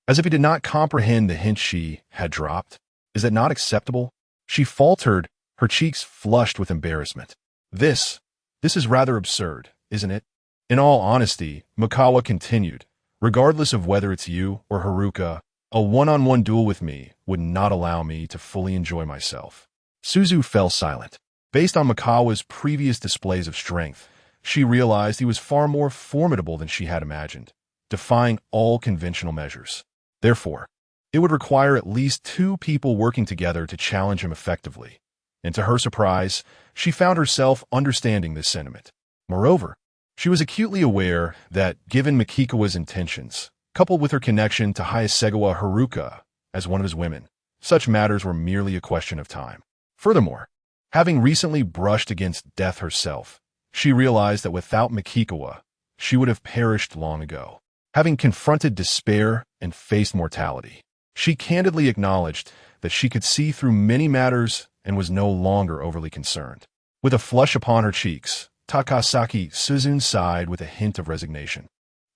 As if he did not comprehend the hint she had dropped. Is that not acceptable? She faltered, her cheeks flushed with embarrassment. This is rather absurd, isn't it? In all honesty, Makawa continued, regardless of whether it's you or Haruka, a one-on-one duel with me would not allow me to fully enjoy myself. Suzu fell silent. Based on Makawa's previous displays of strength, she realized he was far more formidable than she had imagined, defying all conventional measures. Therefore, it would require at least two people working together to challenge him effectively. And to her surprise, she found herself understanding this sentiment. Moreover, she was acutely aware that, given Mikikawa's intentions, coupled with her connection to Hayasegawa Haruka as one of his women, such matters were merely a question of time. Furthermore, having recently brushed against death herself, she realized that without Mikikawa, she would have perished long ago. Having confronted despair and faced mortality, she candidly acknowledged that she could see through many matters and was no longer overly concerned. With a flush upon her cheeks, Takasaki Suzu sighed with a hint of resignation.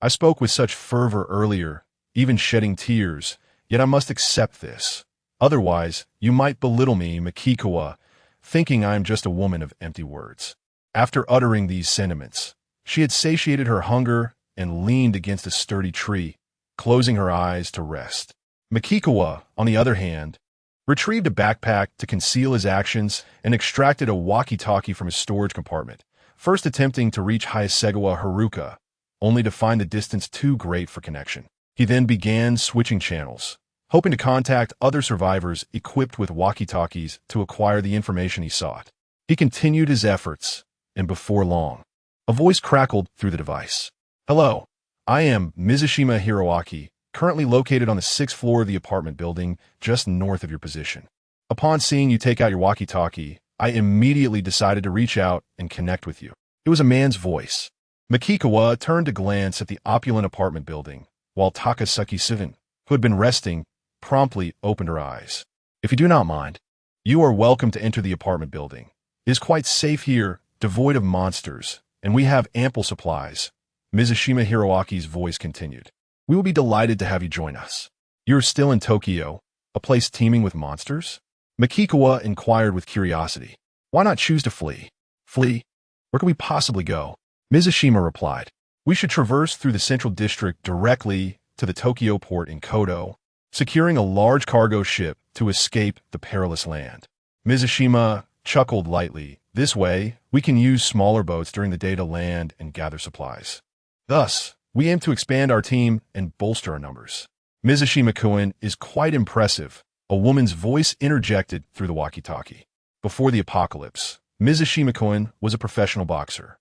I spoke with such fervor earlier, even shedding tears, yet I must accept this. Otherwise, you might belittle me, Mikikawa, thinking I am just a woman of empty words. After uttering these sentiments, she had satiated her hunger and leaned against a sturdy tree, closing her eyes to rest. Mikikawa, on the other hand, retrieved a backpack to conceal his actions and extracted a walkie-talkie from his storage compartment, first attempting to reach Hayasegawa Haruka, only to find the distance too great for connection. He then began switching channels, hoping to contact other survivors equipped with walkie-talkies to acquire the information he sought. He continued his efforts, and before long, a voice crackled through the device. Hello, I am Mizushima Hiroaki, currently located on the 6th floor of the apartment building just north of your position. Upon seeing you take out your walkie-talkie, I immediately decided to reach out and connect with you. It was a man's voice. Makikawa turned to glance at the opulent apartment building, while Takasaki Sivan, who had been resting, promptly opened her eyes. If you do not mind, you are welcome to enter the apartment building. It is quite safe here, devoid of monsters, and we have ample supplies. Mizushima Hiroaki's voice continued. We will be delighted to have you join us. You are still in Tokyo, a place teeming with monsters? Makikawa inquired with curiosity. Why not choose to flee? Flee? Where can we possibly go? Mizushima replied. We should traverse through the central district directly to the Tokyo port in Kodo, securing a large cargo ship to escape the perilous land. Mizushima chuckled lightly. This way, we can use smaller boats during the day to land and gather supplies. Thus, we aim to expand our team and bolster our numbers. Mizushima-kun is quite impressive, a woman's voice interjected through the walkie-talkie. Before the apocalypse, Mizushima-kun was a professional boxer.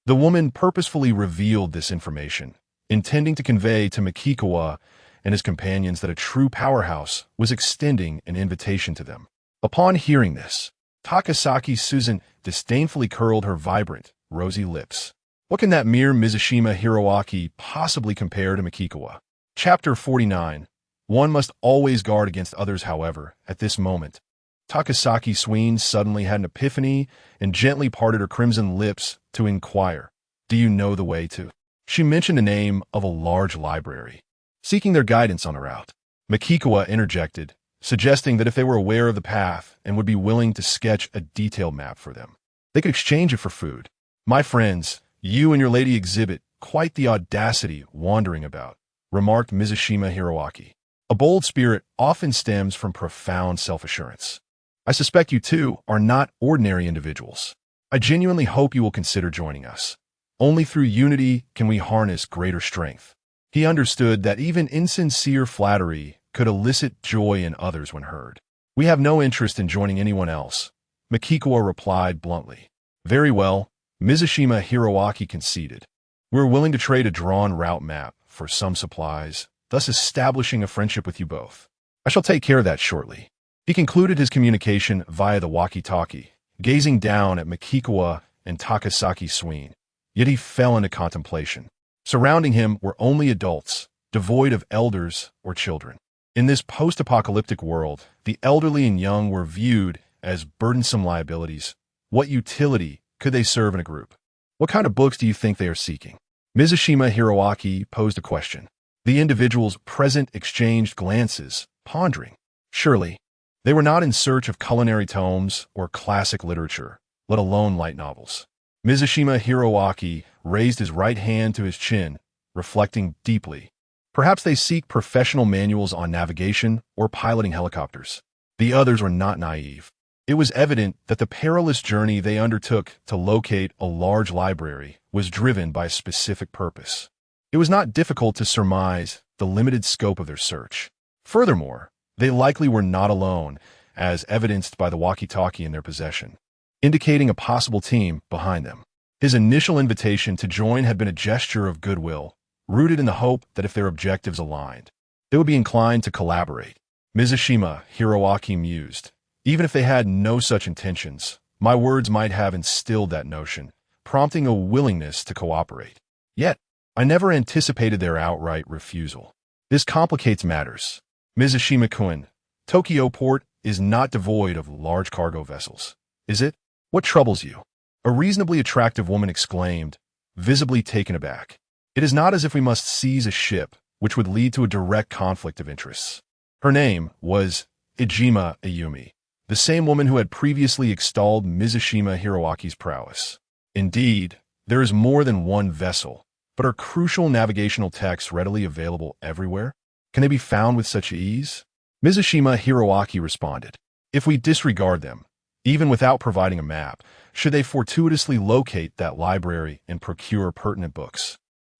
The woman purposefully revealed this information, intending to convey to Makikawa and his companions that a true powerhouse was extending an invitation to them. Upon hearing this, Takasaki Susan disdainfully curled her vibrant, rosy lips. What can that mere Mizushima Hiroaki possibly compare to Makikawa? Chapter 49. One must always guard against others, however, at this moment. Takasaki Swain suddenly had an epiphany and gently parted her crimson lips to inquire, Do you know the way to? She mentioned the name of a large library. Seeking their guidance on the route, Makikawa interjected, suggesting that if they were aware of the path and would be willing to sketch a detailed map for them, they could exchange it for food. My friends, you and your lady exhibit quite the audacity wandering about, remarked Mizushima Hiroaki. A bold spirit often stems from profound self-assurance. I suspect you two are not ordinary individuals. I genuinely hope you will consider joining us. Only through unity can we harness greater strength. He understood that even insincere flattery could elicit joy in others when heard. We have no interest in joining anyone else, Makikawa replied bluntly. Very well, Mizushima Hiroaki conceded. We're willing to trade a drawn route map for some supplies, thus establishing a friendship with you both. I shall take care of that shortly. He concluded his communication via the walkie-talkie, gazing down at Makikawa and Takasaki Swain. Yet he fell into contemplation. Surrounding him were only adults, devoid of elders or children. In this post-apocalyptic world, the elderly and young were viewed as burdensome liabilities. What utility could they serve in a group? What kind of books do you think they are seeking? Mizushima Hiroaki posed a question. The individuals present exchanged glances, pondering. Surely, they were not in search of culinary tomes or classic literature, let alone light novels. Mizushima Hiroaki raised his right hand to his chin, reflecting deeply. Perhaps they seek professional manuals on navigation or piloting helicopters. The others were not naive. It was evident that the perilous journey they undertook to locate a large library was driven by a specific purpose. It was not difficult to surmise the limited scope of their search. Furthermore, they likely were not alone, as evidenced by the walkie-talkie in their possession, indicating a possible team behind them. His initial invitation to join had been a gesture of goodwill, rooted in the hope that if their objectives aligned, they would be inclined to collaborate. Mizushima Hiroaki mused. Even if they had no such intentions, my words might have instilled that notion, prompting a willingness to cooperate. Yet, I never anticipated their outright refusal. This complicates matters. Mizushima-kun, Tokyo port is not devoid of large cargo vessels, is it? What troubles you? A reasonably attractive woman exclaimed, visibly taken aback. It is not as if we must seize a ship, which would lead to a direct conflict of interests. Her name was Ijima Ayumi, the same woman who had previously extolled Mizushima Hiroaki's prowess. Indeed, there is more than one vessel, but are crucial navigational texts readily available everywhere? Can they be found with such ease? Mizushima Hiroaki responded. If we disregard them, even without providing a map, should they fortuitously locate that library and procure pertinent books,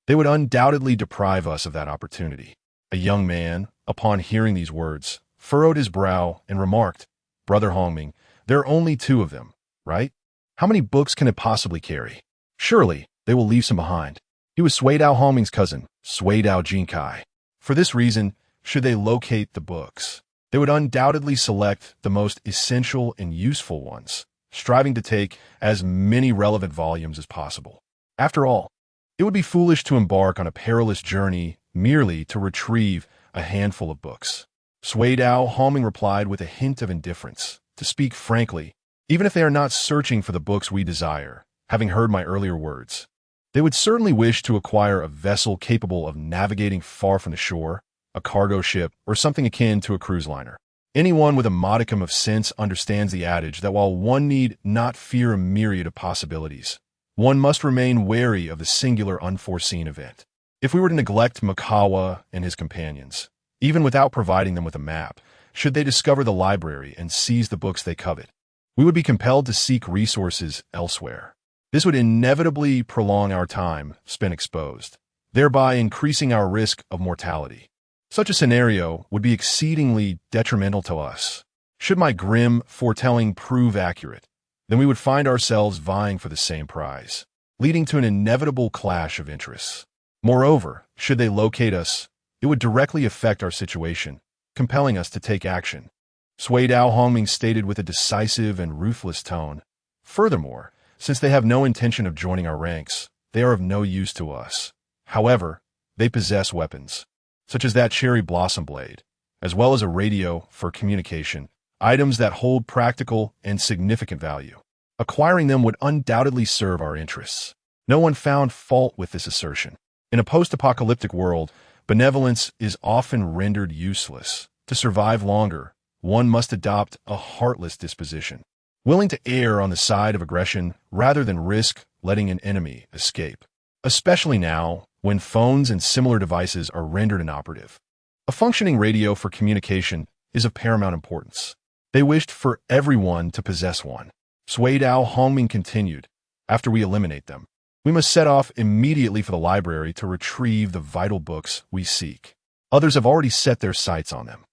they would undoubtedly deprive us of that opportunity. A young man, upon hearing these words, furrowed his brow and remarked, Brother Hongming, there are only two of them, right? How many books can it possibly carry? Surely, they will leave some behind. He was Suidao Hongming's cousin, Suidao Jinkai. For this reason, should they locate the books, they would undoubtedly select the most essential and useful ones, striving to take as many relevant volumes as possible. After all, it would be foolish to embark on a perilous journey merely to retrieve a handful of books. Sui Dao Hongming replied with a hint of indifference. To speak frankly, even if they are not searching for the books we desire, having heard my earlier words, they would certainly wish to acquire a vessel capable of navigating far from the shore, a cargo ship, or something akin to a cruise liner. Anyone with a modicum of sense understands the adage that while one need not fear a myriad of possibilities, one must remain wary of the singular unforeseen event. If we were to neglect Makawa and his companions, even without providing them with a map, should they discover the library and seize the books they covet, we would be compelled to seek resources elsewhere. This would inevitably prolong our time spent exposed, thereby increasing our risk of mortality. Such a scenario would be exceedingly detrimental to us. Should my grim foretelling prove accurate, then we would find ourselves vying for the same prize, leading to an inevitable clash of interests. Moreover, should they locate us, it would directly affect our situation, compelling us to take action. Sui Dao Hongming stated with a decisive and ruthless tone. Furthermore, since they have no intention of joining our ranks, they are of no use to us. However, they possess weapons, such as that cherry blossom blade, as well as a radio for communication, items that hold practical and significant value. Acquiring them would undoubtedly serve our interests. No one found fault with this assertion. In a post-apocalyptic world, benevolence is often rendered useless. To survive longer, one must adopt a heartless disposition, willing to err on the side of aggression rather than risk letting an enemy escape, especially now when phones and similar devices are rendered inoperative. A functioning radio for communication is of paramount importance. They wished for everyone to possess one. Sui Dao Hongming continued, after we eliminate them, we must set off immediately for the library to retrieve the vital books we seek. Others have already set their sights on them.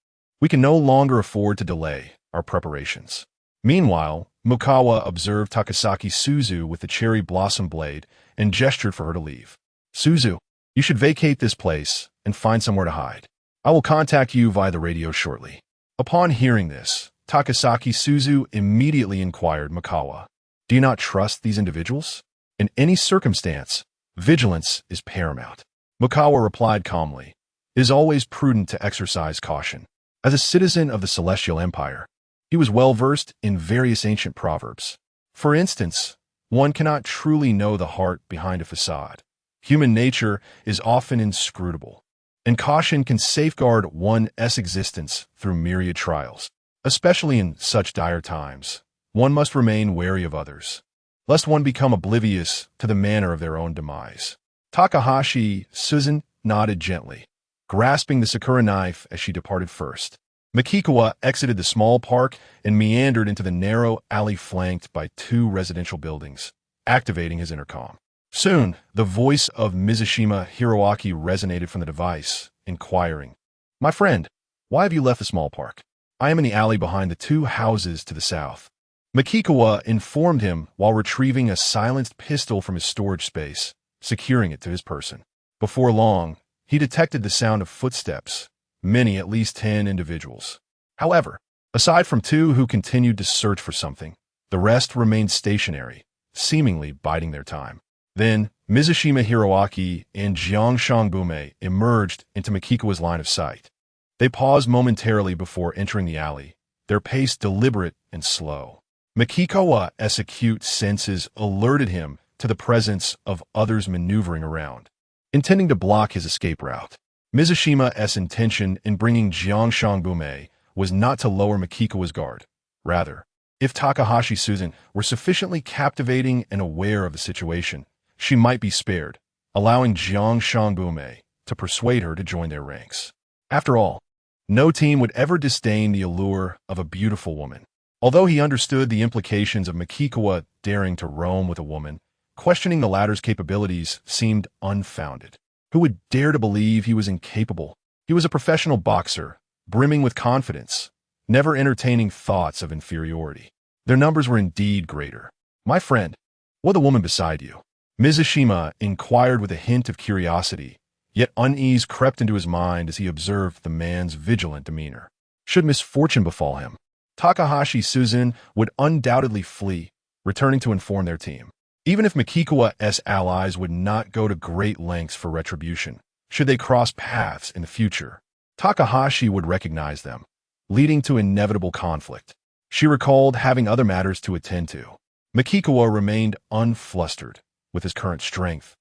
We can no longer afford to delay our preparations. Meanwhile, Mukawa observed Takasaki Suzu with the cherry blossom blade and gestured for her to leave. Suzu, you should vacate this place and find somewhere to hide. I will contact you via the radio shortly. Upon hearing this, Takasaki Suzu immediately inquired Mukawa, do you not trust these individuals? In any circumstance, vigilance is paramount. Mukawa replied calmly, it is always prudent to exercise caution. As a citizen of the Celestial Empire, he was well versed in various ancient proverbs. For instance, one cannot truly know the heart behind a facade. Human nature is often inscrutable, and caution can safeguard one's existence through myriad trials. Especially in such dire times, one must remain wary of others, lest one become oblivious to the manner of their own demise. Takahashi Susan nodded gently, grasping the sakura knife as she departed first. Makikawa exited the small park and meandered into the narrow alley flanked by 2 residential buildings, activating his intercom. Soon, the voice of Mizushima Hiroaki resonated from the device, inquiring, my friend, why have you left the small park? I am in the alley behind the 2 houses to the south. Makikawa informed him while retrieving a silenced pistol from his storage space, securing it to his person. Before long, he detected the sound of footsteps, many at least 10 individuals. However, aside from 2 who continued to search for something, the rest remained stationary, seemingly biding their time. Then, Mizushima Hiroaki and Jiangshang Bume emerged into Makikawa's line of sight. They paused momentarily before entering the alley, their pace deliberate and slow. Makikawa's acute senses alerted him to the presence of others maneuvering around, intending to block his escape route. Mizushima's intention in bringing Jiangshang Bume was not to lower Makikawa's guard. Rather, if Takahashi Susan were sufficiently captivating and aware of the situation, she might be spared, allowing Jiangshang Bume to persuade her to join their ranks. After all, no team would ever disdain the allure of a beautiful woman. Although he understood the implications of Makikawa daring to roam with a woman, questioning the latter's capabilities seemed unfounded. Who would dare to believe he was incapable? He was a professional boxer, brimming with confidence, never entertaining thoughts of inferiority. Their numbers were indeed greater. My friend, what the woman beside you? Mizushima inquired with a hint of curiosity, yet unease crept into his mind as he observed the man's vigilant demeanor. Should misfortune befall him, Takahashi Suzun would undoubtedly flee, returning to inform their team. Even if Mikikawa's allies would not go to great lengths for retribution, should they cross paths in the future, Takahashi would recognize them, leading to inevitable conflict. She recalled having other matters to attend to. Mikikawa remained unflustered with his current strength.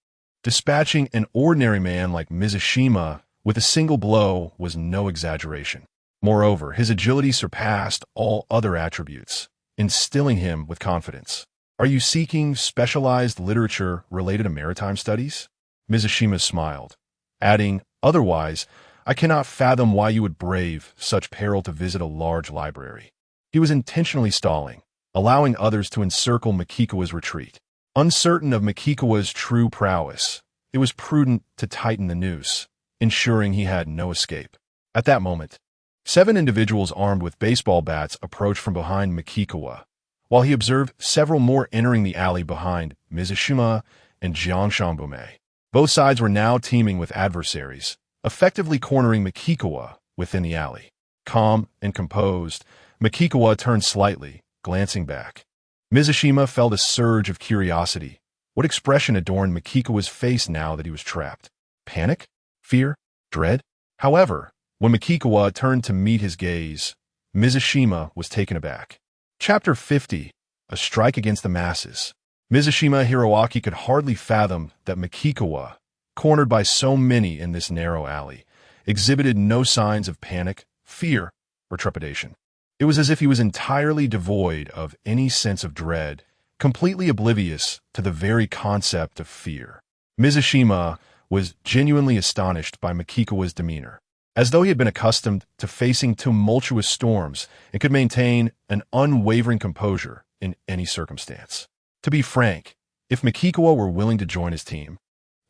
Dispatching an ordinary man like Mizushima with a single blow was no exaggeration. Moreover, his agility surpassed all other attributes, instilling him with confidence. Are you seeking specialized literature related to maritime studies? Mizushima smiled, adding, otherwise, I cannot fathom why you would brave such peril to visit a large library. He was intentionally stalling, allowing others to encircle Mikikawa's retreat. Uncertain of Mikikawa's true prowess, it was prudent to tighten the noose, ensuring he had no escape. At that moment, 7 individuals armed with baseball bats approached from behind Mikikawa, while he observed several more entering the alley behind Mizushima and Jiangshanbume. Both sides were now teeming with adversaries, effectively cornering Mikikawa within the alley. Calm and composed, Mikikawa turned slightly, glancing back. Mizushima felt a surge of curiosity. What expression adorned Mikikawa's face now that he was trapped? Panic? Fear? Dread? However, when Mikikawa turned to meet his gaze, Mizushima was taken aback. Chapter 50, A Strike Against the Masses. Mizushima Hiroaki could hardly fathom that Mikikawa, cornered by so many in this narrow alley, exhibited no signs of panic, fear, or trepidation. It was as if he was entirely devoid of any sense of dread, completely oblivious to the very concept of fear. Mizushima was genuinely astonished by Mikikawa's demeanor, as though he had been accustomed to facing tumultuous storms and could maintain an unwavering composure in any circumstance. To be frank, if Mikikawa were willing to join his team,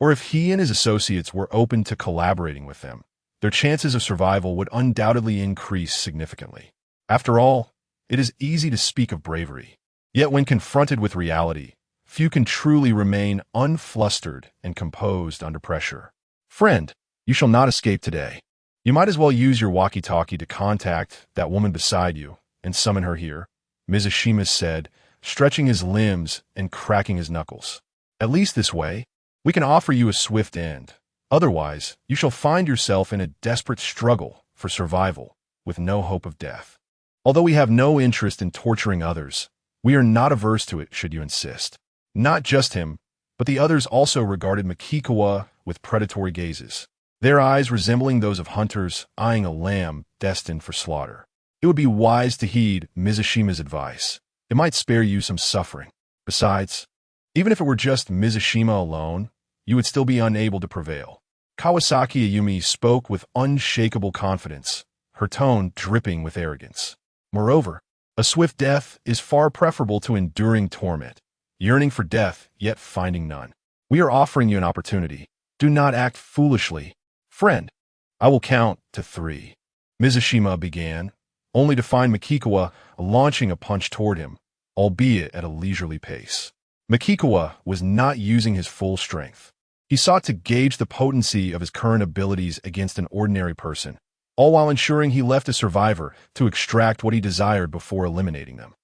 or if he and his associates were open to collaborating with them, their chances of survival would undoubtedly increase significantly. After all, it is easy to speak of bravery. Yet when confronted with reality, few can truly remain unflustered and composed under pressure. Friend, you shall not escape today. You might as well use your walkie-talkie to contact that woman beside you and summon her here, Mizushima said, stretching his limbs and cracking his knuckles. At least this way, we can offer you a swift end. Otherwise, you shall find yourself in a desperate struggle for survival with no hope of death. Although we have no interest in torturing others, we are not averse to it should you insist. Not just him, but the others also regarded Mikikawa with predatory gazes, their eyes resembling those of hunters eyeing a lamb destined for slaughter. It would be wise to heed Mizushima's advice. It might spare you some suffering. Besides, even if it were just Mizushima alone, you would still be unable to prevail. Kawasaki Ayumi spoke with unshakable confidence, her tone dripping with arrogance. Moreover, a swift death is far preferable to enduring torment, yearning for death yet finding none. We are offering you an opportunity. Do not act foolishly. Friend, I will count to 3. Mizushima began, only to find Mikikawa launching a punch toward him, albeit at a leisurely pace. Mikikawa was not using his full strength. He sought to gauge the potency of his current abilities against an ordinary person, all while ensuring he left a survivor to extract what he desired before eliminating them.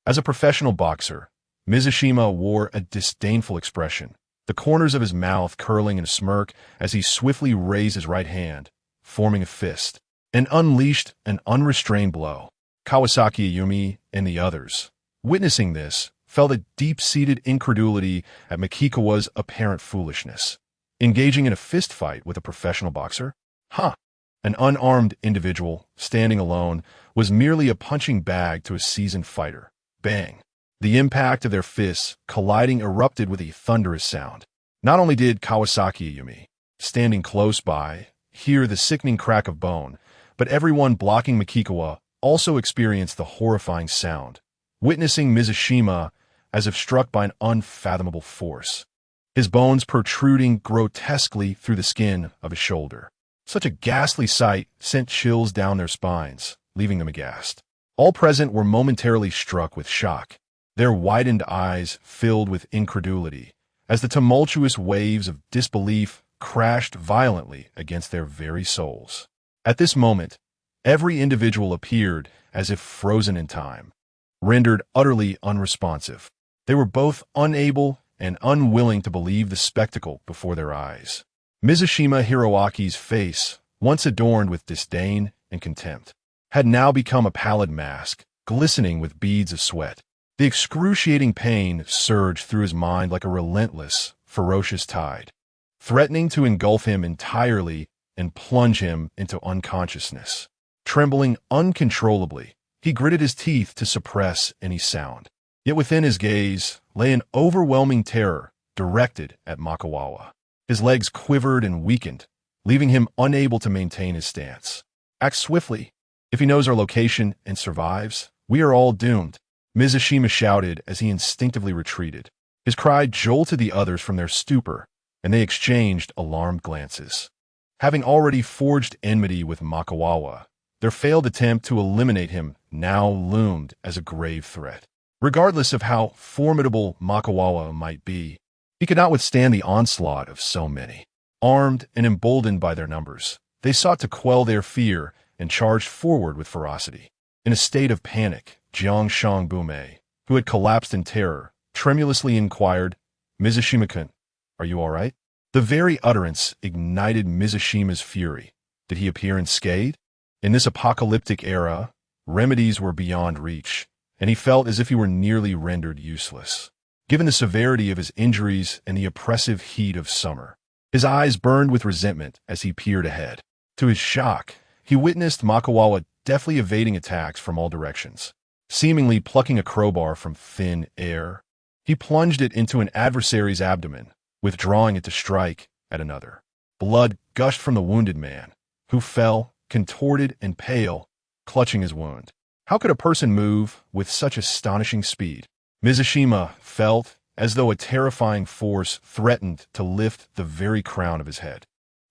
As a professional boxer, Mizushima wore a disdainful expression, the corners of his mouth curling in a smirk as he swiftly raised his right hand, forming a fist, and unleashed an unrestrained blow. Kawasaki Ayumi and the others, witnessing this, felt a deep-seated incredulity at Mikikawa's apparent foolishness. Engaging in a fist fight with a professional boxer? An unarmed individual, standing alone, was merely a punching bag to a seasoned fighter. Bang! The impact of their fists colliding erupted with a thunderous sound. Not only did Kawasaki Ayumi, standing close by, hear the sickening crack of bone, but everyone blocking Mikikawa also experienced the horrifying sound, witnessing Mizushima as if struck by an unfathomable force, his bones protruding grotesquely through the skin of his shoulder. Such a ghastly sight sent chills down their spines, leaving them aghast. All present were momentarily struck with shock, their widened eyes filled with incredulity, as the tumultuous waves of disbelief crashed violently against their very souls. At this moment, Every individual appeared as if frozen in time, rendered utterly unresponsive. They were both unable and unwilling to believe the spectacle before their eyes. Mizushima Hiroaki's face, once adorned with disdain and contempt, had now become a pallid mask, glistening with beads of sweat. The excruciating pain surged through his mind like a relentless, ferocious tide, threatening to engulf him entirely and plunge him into unconsciousness. Trembling uncontrollably, he gritted his teeth to suppress any sound. Yet within his gaze lay an overwhelming terror directed at Makawawa. His legs quivered and weakened, leaving him unable to maintain his stance. Act swiftly. If he knows our location and survives, we are all doomed, Mizushima shouted as he instinctively retreated. His cry jolted the others from their stupor, and they exchanged alarmed glances. Having already forged enmity with Makawawa, their failed attempt to eliminate him now loomed as a grave threat. Regardless of how formidable Makawawa might be, he could not withstand the onslaught of so many. Armed and emboldened by their numbers, they sought to quell their fear and charged forward with ferocity. In a state of panic, Jiang Shangbume, who had collapsed in terror, tremulously inquired, "Mizushima-kun, are you all right?" The very utterance ignited Mizushima's fury. Did he appear unscathed? In this apocalyptic era, remedies were beyond reach, and he felt as if he were nearly rendered useless. Given the severity of his injuries and the oppressive heat of summer, his eyes burned with resentment as he peered ahead. To his shock, he witnessed Makawawa deftly evading attacks from all directions. Seemingly plucking a crowbar from thin air, he plunged it into an adversary's abdomen, withdrawing it to strike at another. Blood gushed from the wounded man, who fell, contorted and pale, clutching his wound. How could a person move with such astonishing speed? Mizushima felt as though a terrifying force threatened to lift the very crown of his head.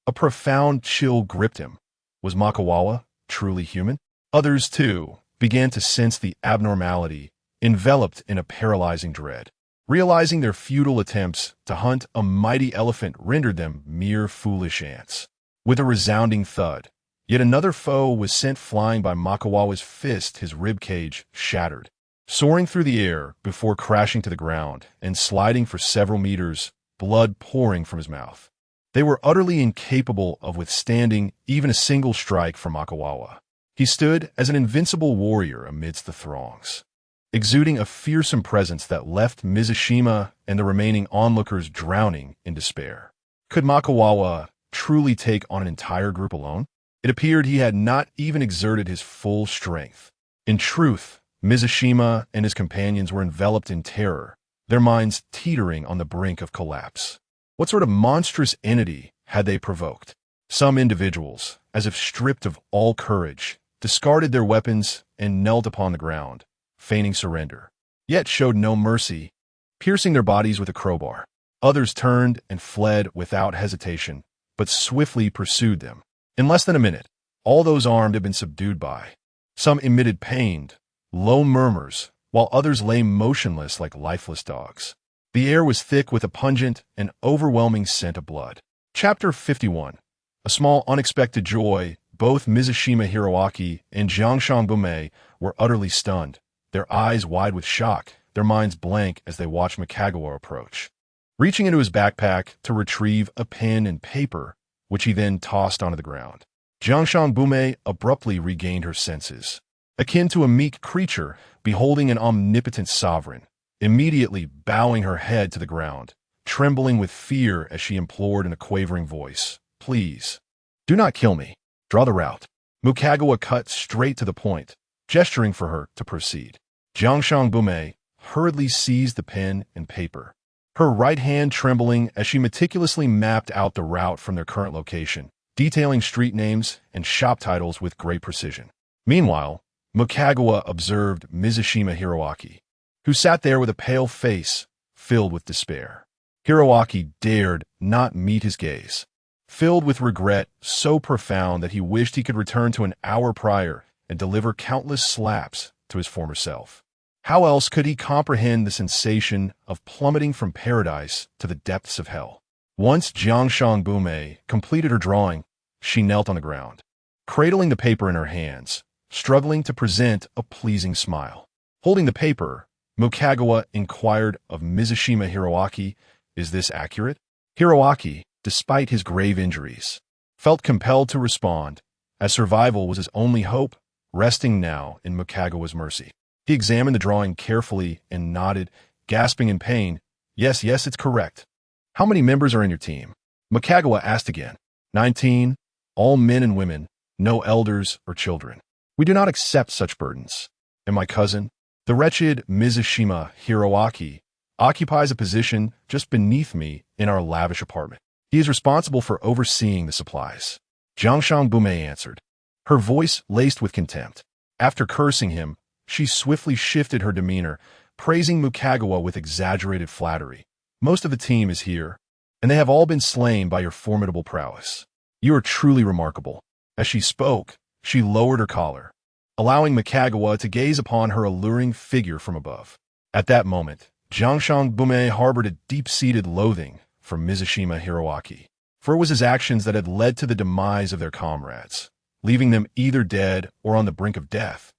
A profound chill gripped him. Was Makawawa truly human? Others, too, began to sense the abnormality, enveloped in a paralyzing dread. Realizing their futile attempts to hunt a mighty elephant rendered them mere foolish ants. With a resounding thud, yet another foe was sent flying by Makawawa's fist, his ribcage shattered. Soaring through the air before crashing to the ground and sliding for several meters, blood pouring from his mouth. They were utterly incapable of withstanding even a single strike from Makawawa. He stood as an invincible warrior amidst the throngs, exuding a fearsome presence that left Mizushima and the remaining onlookers drowning in despair. Could Makawawa truly take on an entire group alone? It appeared he had not even exerted his full strength. In truth, Mizushima and his companions were enveloped in terror, their minds teetering on the brink of collapse. What sort of monstrous entity had they provoked? Some individuals, as if stripped of all courage, discarded their weapons and knelt upon the ground, feigning surrender, yet showed no mercy, piercing their bodies with a crowbar. Others turned and fled without hesitation, but swiftly pursued them. In less than a minute, all those armed had been subdued by. Some emitted pained, low murmurs, while others lay motionless like lifeless dogs. The air was thick with a pungent and overwhelming scent of blood. Chapter 51. A small unexpected joy. Both Mizushima Hiroaki and Jiang Shangbume were utterly stunned, their eyes wide with shock, their minds blank as they watched Makawawa approach. Reaching into his backpack to retrieve a pen and paper, which he then tossed onto the ground, Jiang Shangbume abruptly regained her senses. Akin to a meek creature beholding an omnipotent sovereign, immediately bowing her head to the ground, trembling with fear as she implored in a quavering voice, "Please, do not kill me. Draw the route." Mukagawa cut straight to the point, gesturing for her to proceed. Jiang Shangbume hurriedly seized the pen and paper, her right hand trembling as she meticulously mapped out the route from their current location, detailing street names and shop titles with great precision. Meanwhile, Mukagawa observed Mizushima Hiroaki, who sat there with a pale face filled with despair. Hiroaki dared not meet his gaze, filled with regret so profound that he wished he could return to an hour prior and deliver countless slaps to his former self. How else could he comprehend the sensation of plummeting from paradise to the depths of hell? Once Jiang Shangbume completed her drawing, she knelt on the ground, cradling the paper in her hands, struggling to present a pleasing smile. Holding the paper, Mukagawa inquired of Mizushima Hiroaki, "Is this accurate?" Hiroaki, despite his grave injuries, felt compelled to respond, as survival was his only hope, resting now in Mukagawa's mercy. He examined the drawing carefully and nodded, gasping in pain. Yes, it's correct. How many members are in your team?" Mukagawa asked again. 19, all men and women, no elders or children. We do not accept such burdens. And my cousin, the wretched Mizushima Hiroaki, occupies a position just beneath me in our lavish apartment. He is responsible for overseeing the supplies. Jiangshang Bumei answered, her voice laced with contempt. After cursing him, she swiftly shifted her demeanor, praising Mukagawa with exaggerated flattery. Most of the team is here, and they have all been slain by your formidable prowess. You are truly remarkable. As she spoke, she lowered her collar, allowing Mukagawa to gaze upon her alluring figure from above. At that moment, Jiangshang Bumei harbored a deep-seated loathing for Mizushima Hiroaki, for it was his actions that had led to the demise of their comrades, leaving them either dead or on the brink of death.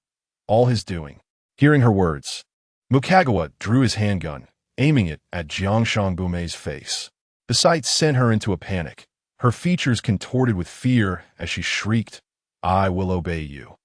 All his doing. Hearing her words, Mukagawa drew his handgun, aiming it at Jiangshang Bumei's face. The sight sent her into a panic, her features contorted with fear as she shrieked, "I will obey you."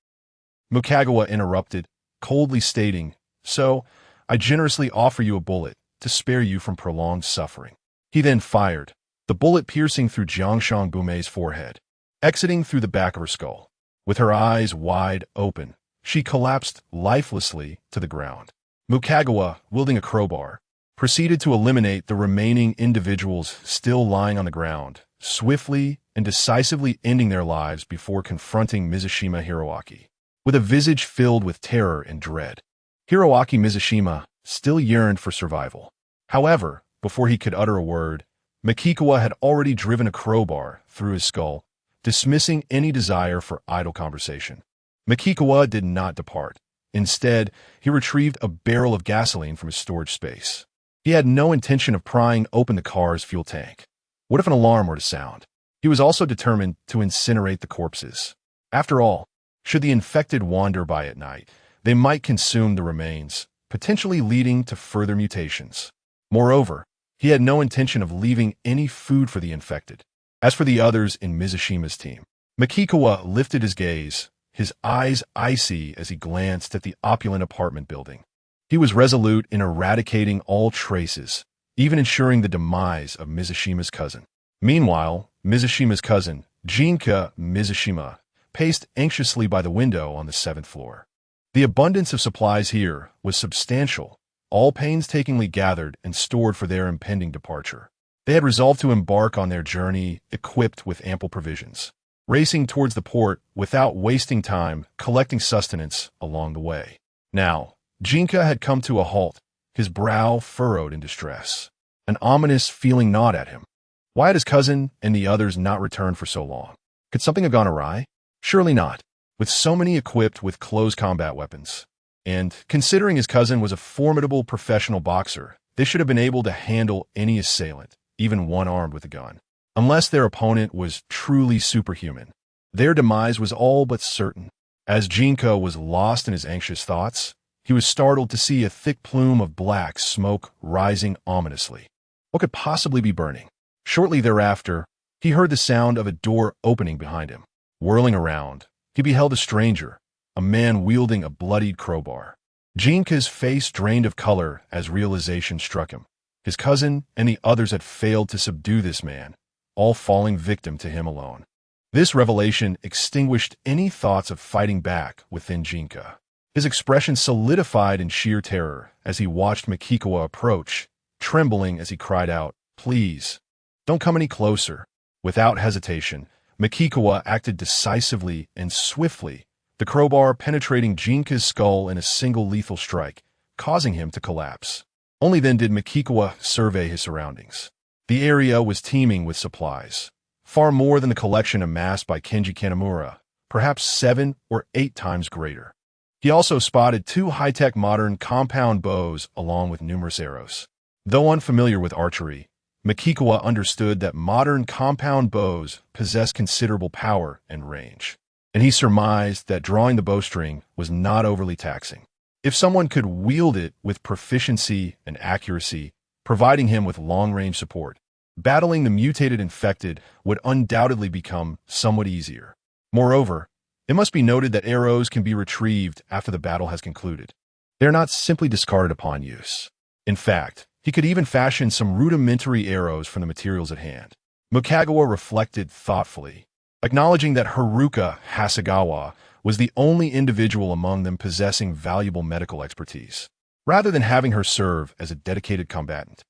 Mukagawa interrupted, coldly stating, "So, I generously offer you a bullet to spare you from prolonged suffering." He then fired, the bullet piercing through Jiangshang Bumei's forehead, exiting through the back of her skull. With her eyes wide open, she collapsed lifelessly to the ground. Mukagawa, wielding a crowbar, proceeded to eliminate the remaining individuals still lying on the ground, swiftly and decisively ending their lives before confronting Mizushima Hiroaki. With a visage filled with terror and dread, Hiroaki Mizushima still yearned for survival. However, before he could utter a word, Mukagawa had already driven a crowbar through his skull, dismissing any desire for idle conversation. Mukagawa did not depart. Instead, he retrieved a barrel of gasoline from his storage space. He had no intention of prying open the car's fuel tank. What if an alarm were to sound? He was also determined to incinerate the corpses. After all, should the infected wander by at night, they might consume the remains, potentially leading to further mutations. Moreover, he had no intention of leaving any food for the infected. As for the others in Mizushima's team, Mukagawa lifted his gaze, his eyes icy as he glanced at the opulent apartment building. He was resolute in eradicating all traces, even ensuring the demise of Mizushima's cousin. Meanwhile, Mizushima's cousin, Jinka Mizushima, paced anxiously by the window on the 7th floor. The abundance of supplies here was substantial, all painstakingly gathered and stored for their impending departure. They had resolved to embark on their journey equipped with ample provisions, racing towards the port without wasting time collecting sustenance along the way. Now, Jinka had come to a halt, his brow furrowed in distress. An ominous feeling gnawed at him. Why had his cousin and the others not returned for so long? Could something have gone awry? Surely not, with so many equipped with close combat weapons. And, considering his cousin was a formidable professional boxer, they should have been able to handle any assailant, even one armed with a gun. Unless their opponent was truly superhuman, their demise was all but certain. As Jinka was lost in his anxious thoughts, he was startled to see a thick plume of black smoke rising ominously. What could possibly be burning? Shortly thereafter, he heard the sound of a door opening behind him. Whirling around, he beheld a stranger, a man wielding a bloodied crowbar. Jinka's face drained of color as realization struck him. His cousin and the others had failed to subdue this man, all falling victim to him alone. This revelation extinguished any thoughts of fighting back within Jinka. His expression solidified in sheer terror as he watched Mukagawa approach, trembling as he cried out, "Please, don't come any closer." Without hesitation, Mukagawa acted decisively and swiftly, the crowbar penetrating Jinka's skull in a single lethal strike, causing him to collapse. Only then did Mukagawa survey his surroundings. The area was teeming with supplies, far more than the collection amassed by Kenji Kanemura, perhaps 7 or 8 times greater. He also spotted 2 high-tech modern compound bows along with numerous arrows. Though unfamiliar with archery, Mukagawa understood that modern compound bows possess considerable power and range. and he surmised that drawing the bowstring was not overly taxing. If someone could wield it with proficiency and accuracy, providing him with long-range support, battling the mutated infected would undoubtedly become somewhat easier. Moreover, it must be noted that arrows can be retrieved after the battle has concluded. They are not simply discarded upon use. In fact, he could even fashion some rudimentary arrows from the materials at hand. Mukagawa reflected thoughtfully, acknowledging that Haruka Hasegawa was the only individual among them possessing valuable medical expertise. Rather than having her serve as a dedicated combatant,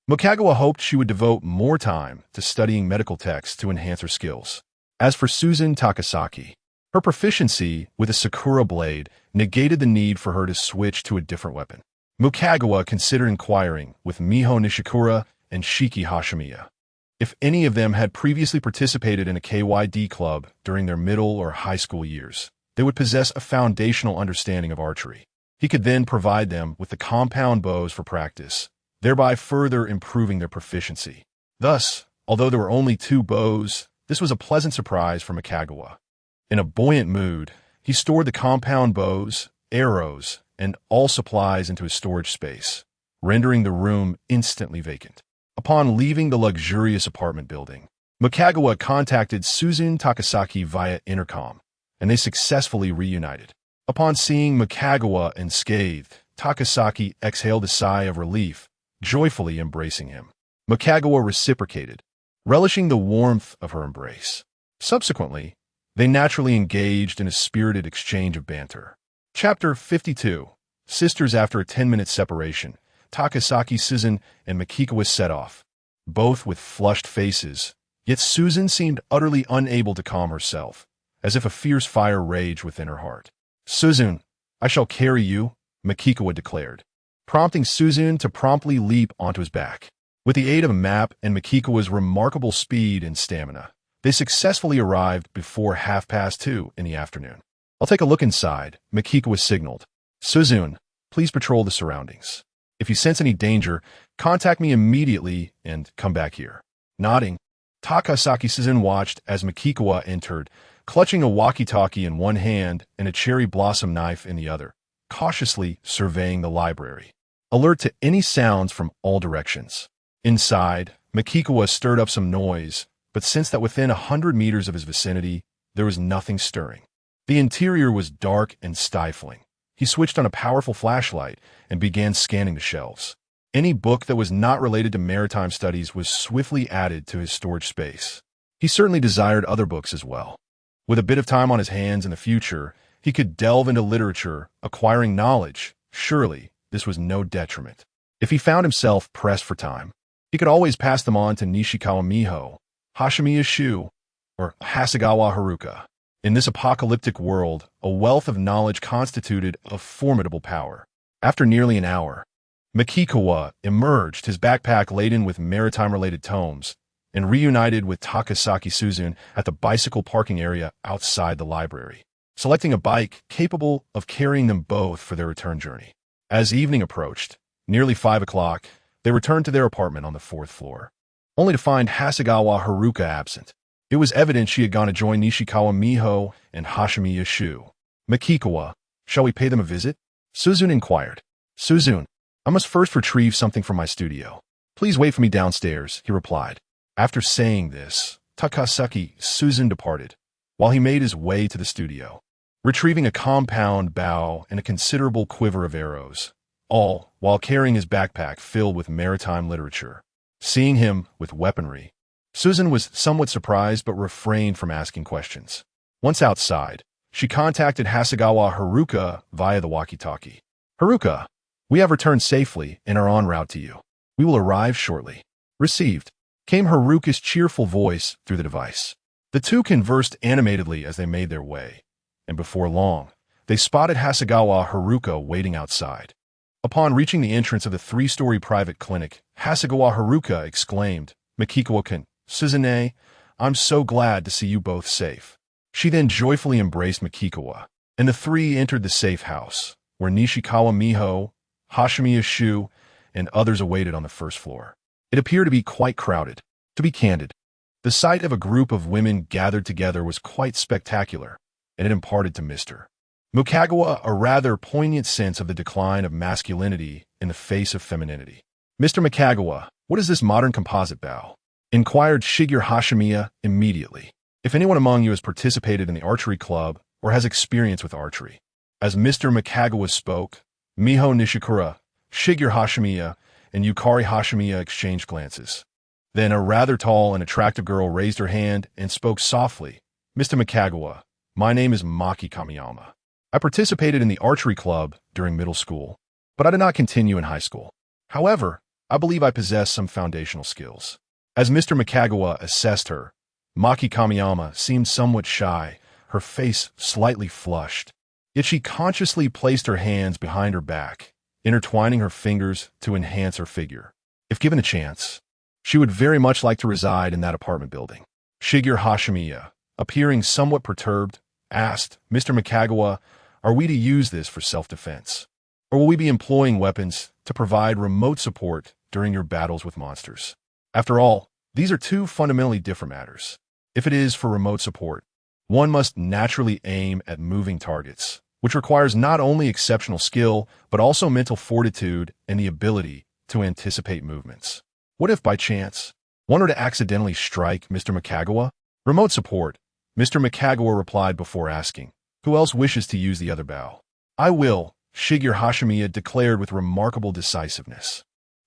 Mukagawa hoped she would devote more time to studying medical texts to enhance her skills. As for Susan Takasaki, her proficiency with a Sakura blade negated the need for her to switch to a different weapon. Mukagawa considered inquiring with Miho Nishikura and Shiki Hashimiya if any of them had previously participated in a KYD club during their middle or high school years. They would possess a foundational understanding of archery. He could then provide them with the compound bows for practice, thereby further improving their proficiency. Thus, although there were only 2 bows, this was a pleasant surprise for Mukagawa. In a buoyant mood, he stored the compound bows, arrows, and all supplies into his storage space, rendering the room instantly vacant. Upon leaving the luxurious apartment building, Mukagawa contacted Susan Takasaki via intercom, and they successfully reunited. Upon seeing Mukagawa unscathed, Takasaki exhaled a sigh of relief, joyfully embracing him. Mukagawa reciprocated, relishing the warmth of her embrace. Subsequently, they naturally engaged in a spirited exchange of banter. Chapter 52. Sisters. After a 10-minute separation, Takasaki, Susan, and Mukagawa set off, both with flushed faces, yet Susan seemed utterly unable to calm herself, as if a fierce fire raged within her heart. "Susan, I shall carry you," Mukagawa declared, prompting Susan to promptly leap onto his back. With the aid of a map and Mukagawa's remarkable speed and stamina, they successfully arrived before 2:30 in the afternoon. "I'll take a look inside," Mukagawa signaled. "Susan, please patrol the surroundings. If you sense any danger, contact me immediately and come back here." Nodding, Takasaki Susan watched as Mukagawa entered, clutching a walkie-talkie in one hand and a cherry blossom knife in the other, cautiously surveying the library, alert to any sounds from all directions. Inside, Mukagawa stirred up some noise, but sensed that within 100 meters of his vicinity, there was nothing stirring. The interior was dark and stifling. He switched on a powerful flashlight and began scanning the shelves. Any book that was not related to maritime studies was swiftly added to his storage space. He certainly desired other books as well. With a bit of time on his hands in the future, he could delve into literature, acquiring knowledge. Surely, this was no detriment. If he found himself pressed for time, he could always pass them on to Nishikawa Miho, Hashimiya Shu, or Hasegawa Haruka. In this apocalyptic world, a wealth of knowledge constituted a formidable power. After nearly an hour, Mukagawa emerged, his backpack laden with maritime-related tomes, and reunited with Takasaki Susan at the bicycle parking area outside the library, selecting a bike capable of carrying them both for their return journey. As evening approached, nearly 5 o'clock, they returned to their apartment on the 4th floor, only to find Hasegawa Haruka absent. It was evident she had gone to join Nishikawa Miho and Hashimiya Shu. "Mukagawa, shall we pay them a visit?" Susan inquired. "Susan, I must first retrieve something from my studio. Please wait for me downstairs," he replied. After saying this, Takasaki Susan departed, while he made his way to the studio, retrieving a compound bow and a considerable quiver of arrows, all while carrying his backpack filled with maritime literature. Seeing him with weaponry, Susan was somewhat surprised but refrained from asking questions. Once outside, she contacted Hasegawa Haruka via the walkie-talkie. "Haruka, we have returned safely and are en route to you. We will arrive shortly." "Received," came Haruka's cheerful voice through the device. The two conversed animatedly as they made their way, and before long, they spotted Hasegawa Haruka waiting outside. Upon reaching the entrance of the 3-story private clinic, Hasegawa Haruka exclaimed, "Mukagawa-kun, Suzune, I'm so glad to see you both safe." She then joyfully embraced Mukagawa, and the three entered the safe house, where Nishikawa Miho, Hashimiya Shu, and others awaited on the 1st floor. It appeared to be quite crowded. To be candid, the sight of a group of women gathered together was quite spectacular, and it imparted to Mr. Mukagawa a rather poignant sense of the decline of masculinity in the face of femininity. "Mr. Mukagawa, what is this modern composite bow?" inquired Shigeru Hashimiya immediately. "If anyone among you has participated in the archery club or has experience with archery." As Mr. Mukagawa spoke, Miho Nishikura, Shigeru Hashimiya, and Yukari Hashimiya exchanged glances. Then a rather tall and attractive girl raised her hand and spoke softly. "Mr. Mukagawa, my name is Maki Kamiyama. I participated in the archery club during middle school, but I did not continue in high school. However, I believe I possess some foundational skills." As Mr. Mukagawa assessed her, Maki Kamiyama seemed somewhat shy, her face slightly flushed. Yet she consciously placed her hands behind her back, intertwining her fingers to enhance her figure. If given a chance, she would very much like to reside in that apartment building. Shigeru Hashimiya, appearing somewhat perturbed, asked, "Mr. Mukagawa, are we to use this for self-defense? Or will we be employing weapons to provide remote support during your battles with monsters?" After all, these are two fundamentally different matters. If it is for remote support, one must naturally aim at moving targets, which requires not only exceptional skill, but also mental fortitude and the ability to anticipate movements. What if, by chance, one were to accidentally strike Mr. Mukagawa? "Remote support," Mr. Mukagawa replied before asking, "Who else wishes to use the other bow?" "I will," Shigeru Hashimiya declared with remarkable decisiveness.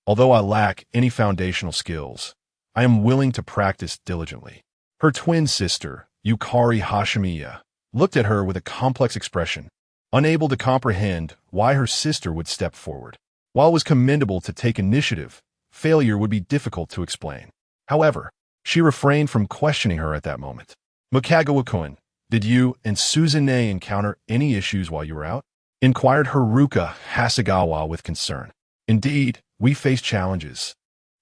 "Although I lack any foundational skills, I am willing to practice diligently." Her twin sister, Yukari Hashimiya, looked at her with a complex expression, unable to comprehend why her sister would step forward. While it was commendable to take initiative, failure would be difficult to explain. However, she refrained from questioning her at that moment. "Mukagawa-kun, did you and Suzune encounter any issues while you were out?" inquired Haruka Hasegawa with concern. "Indeed, we faced challenges,"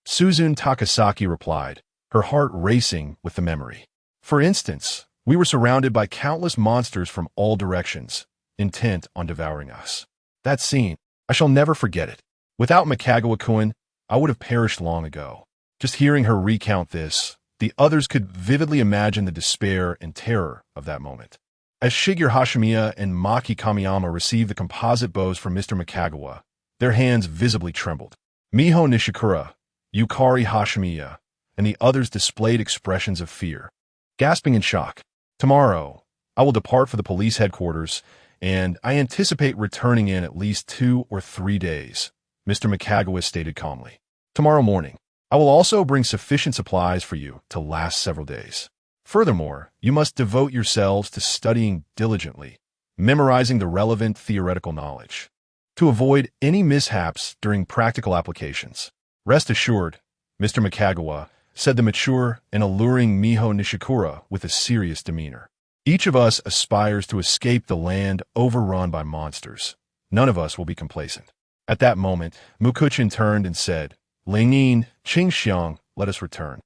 Suzune Takasaki replied, her heart racing with the memory. "For instance, we were surrounded by countless monsters from all directions, intent on devouring us. That scene, I shall never forget it. Without Mukagawa-kun, I would have perished long ago." Just hearing her recount this, the others could vividly imagine the despair and terror of that moment. As Shigeru Hashimiya and Maki Kamiyama received the composite bows from Mr. Mukagawa, their hands visibly trembled. Miho Nishikura, Yukari Hashimiya, and the others displayed expressions of fear, gasping in shock. "Tomorrow, I will depart for the police headquarters, and I anticipate returning in at least 2 or 3 days," Mr. Mukagawa stated calmly. "Tomorrow morning, I will also bring sufficient supplies for you to last several days. Furthermore, you must devote yourselves to studying diligently, memorizing the relevant theoretical knowledge, to avoid any mishaps during practical applications." "Rest assured, Mr. Mukagawa," said the mature and alluring Miho Nishikura with a serious demeanor. "Each of us aspires to escape the land overrun by monsters. None of us will be complacent." At that moment, Mukuchin turned and said, "Lingyin, Qingxiang, let us return."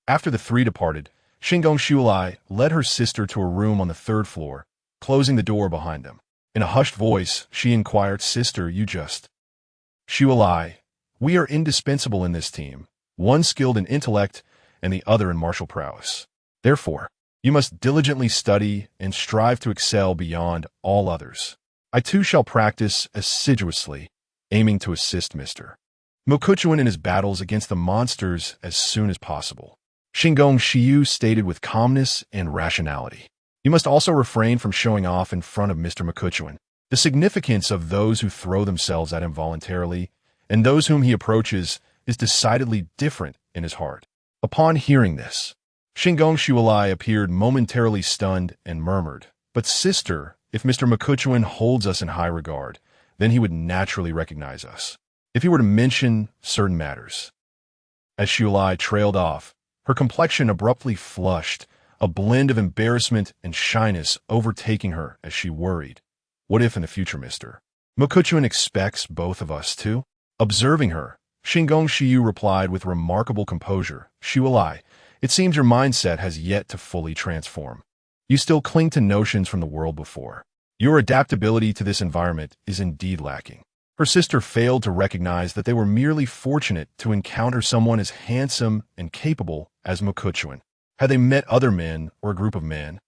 After the three departed, Shingong Shuilai led her sister to a room on the 3rd floor, closing the door behind them. In a hushed voice, she inquired, "Sister, you just..." "Shuilai, we are indispensable in this team, one skilled in intellect and the other in martial prowess. Therefore, you must diligently study and strive to excel beyond all others. I too shall practice assiduously, aiming to assist Mr. Mukuchuan in his battles against the monsters as soon as possible." Shingong Shiyu stated with calmness and rationality. "You must also refrain from showing off in front of Mr. Mukuchuan. The significance of those who throw themselves at him voluntarily and those whom he approaches is decidedly different in his heart." Upon hearing this, Shingong Shuilai appeared momentarily stunned and murmured, "But sister, if Mr. Mukuchuan holds us in high regard, then he would naturally recognize us, if he were to mention certain matters." As Shuilai trailed off, her complexion abruptly flushed, a blend of embarrassment and shyness overtaking her as she worried. "What if in the future Mr. Mukuchuan expects both of us to?" Observing her, Shingong Shiyu replied with remarkable composure, "Shuilai, it seems your mindset has yet to fully transform. You still cling to notions from the world before. Your adaptability to this environment is indeed lacking." Her sister failed to recognize that they were merely fortunate to encounter someone as handsome and capable as Mukuchuan. Had they met other men or a group of men,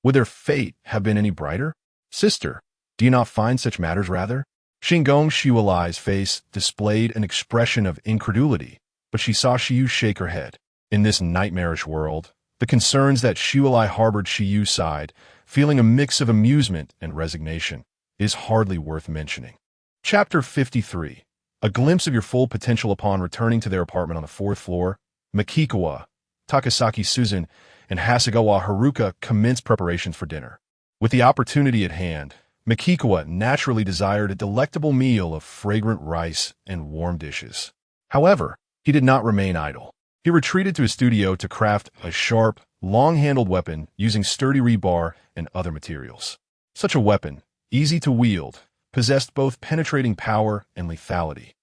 Would their fate have been any brighter? Sister, do you not find such matters rather? Xingong Xiuelai's face displayed an expression of incredulity, but she saw Xiu shake her head. In this nightmarish world, the concerns that Xiuelai harbored Xiu sighed, feeling a mix of amusement and resignation, is hardly worth mentioning. Chapter 53. A glimpse of your full potential upon returning to their apartment on the 4th floor, Makikawa, Takasaki Suzun, and Hasegawa Haruka commenced preparations for dinner. With the opportunity at hand, Makikawa naturally desired a delectable meal of fragrant rice and warm dishes. However, he did not remain idle. He retreated to his studio to craft a sharp, long-handled weapon using sturdy rebar and other materials. Such a weapon, easy to wield, possessed both penetrating power and lethality,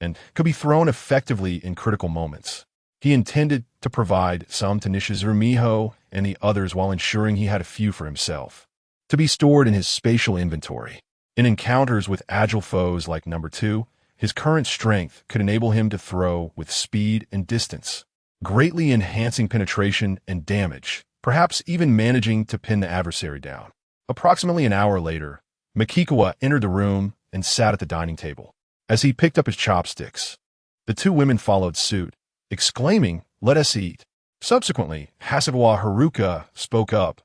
and could be thrown effectively in critical moments. He intended to provide some to Nishizuru Miho and the others while ensuring he had a few for himself, to be stored in his spatial inventory. In encounters with agile foes like Number 2, his current strength could enable him to throw with speed and distance, greatly enhancing penetration and damage, perhaps even managing to pin the adversary down. Approximately an hour later, Makikawa entered the room and sat at the dining table. As he picked up his chopsticks, the two women followed suit, exclaiming, "Let us eat." Subsequently, Hasegawa Haruka spoke up.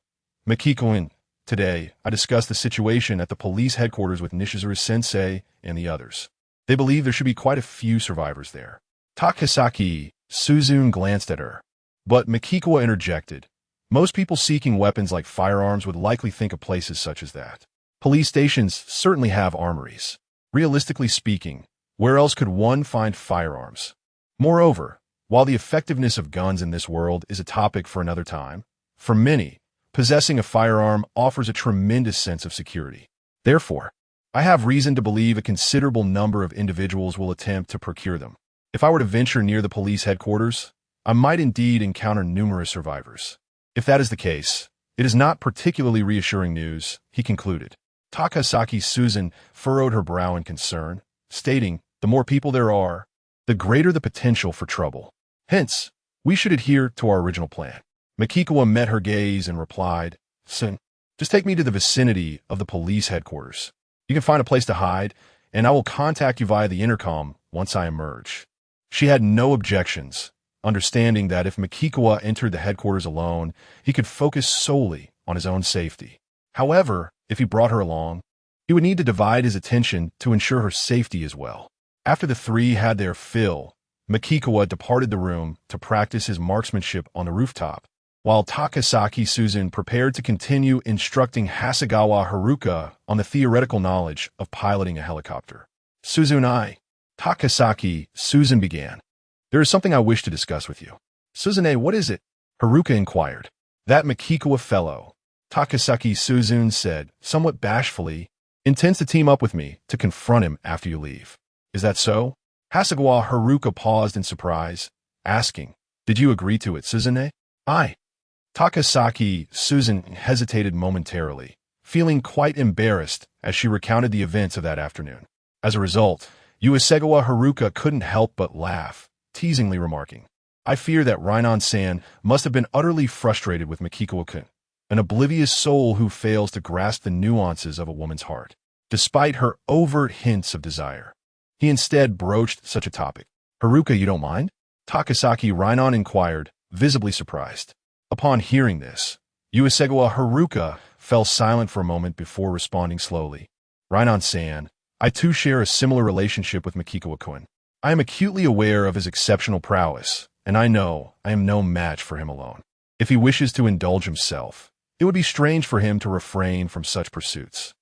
"Makikawa, today I discussed the situation at the police headquarters with Nishizuru-sensei and the others. They believe there should be quite a few survivors there." Takasaki Suzun glanced at her, but Makikawa interjected. "Most people seeking weapons like firearms would likely think of places such as that. Police stations certainly have armories. Realistically speaking, where else could one find firearms? Moreover, while the effectiveness of guns in this world is a topic for another time, for many, possessing a firearm offers a tremendous sense of security. Therefore, I have reason to believe a considerable number of individuals will attempt to procure them. If I were to venture near the police headquarters, I might indeed encounter numerous survivors. If that is the case, it is not particularly reassuring news," he concluded. Takasaki Suzun furrowed her brow in concern, stating, "The more people there are, the greater the potential for trouble. Hence, we should adhere to our original plan." Makikawa met her gaze and replied, "Son, just take me to the vicinity of the police headquarters. You can find a place to hide, and I will contact you via the intercom once I emerge." She had no objections, understanding that if Makikawa entered the headquarters alone, he could focus solely on his own safety. However, if he brought her along, he would need to divide his attention to ensure her safety as well. After the three had their fill, Makikawa departed the room to practice his marksmanship on the rooftop, while Takasaki Suzun prepared to continue instructing Hasegawa Haruka on the theoretical knowledge of piloting a helicopter. "Suzun, Takasaki Suzun began. "There is something I wish to discuss with you." "Suzune, what is it?" Haruka inquired. "That Makikawa fellow," Takasaki Suzun said, somewhat bashfully, "intends to team up with me to confront him after you leave. Is that so?" Hasegawa Haruka paused in surprise, asking, "Did you agree to it, Suzune?" "Aye." Takasaki Suzun hesitated momentarily, feeling quite embarrassed as she recounted the events of that afternoon. As a result, Hasegawa Haruka couldn't help but laugh, teasingly remarking, "I fear that Rainon-san must have been utterly frustrated with Makikawa-kun, an oblivious soul who fails to grasp the nuances of a woman's heart, despite her overt hints of desire. He instead broached such a topic." "Haruka, you don't mind?" Takasaki Rainon inquired, visibly surprised. Upon hearing this, Hasegawa Haruka fell silent for a moment before responding slowly. "Rainon-san, I too share a similar relationship with Makikawa-kun. I am acutely aware of his exceptional prowess, and I know I am no match for him alone. If he wishes to indulge himself, it would be strange for him to refrain from such pursuits.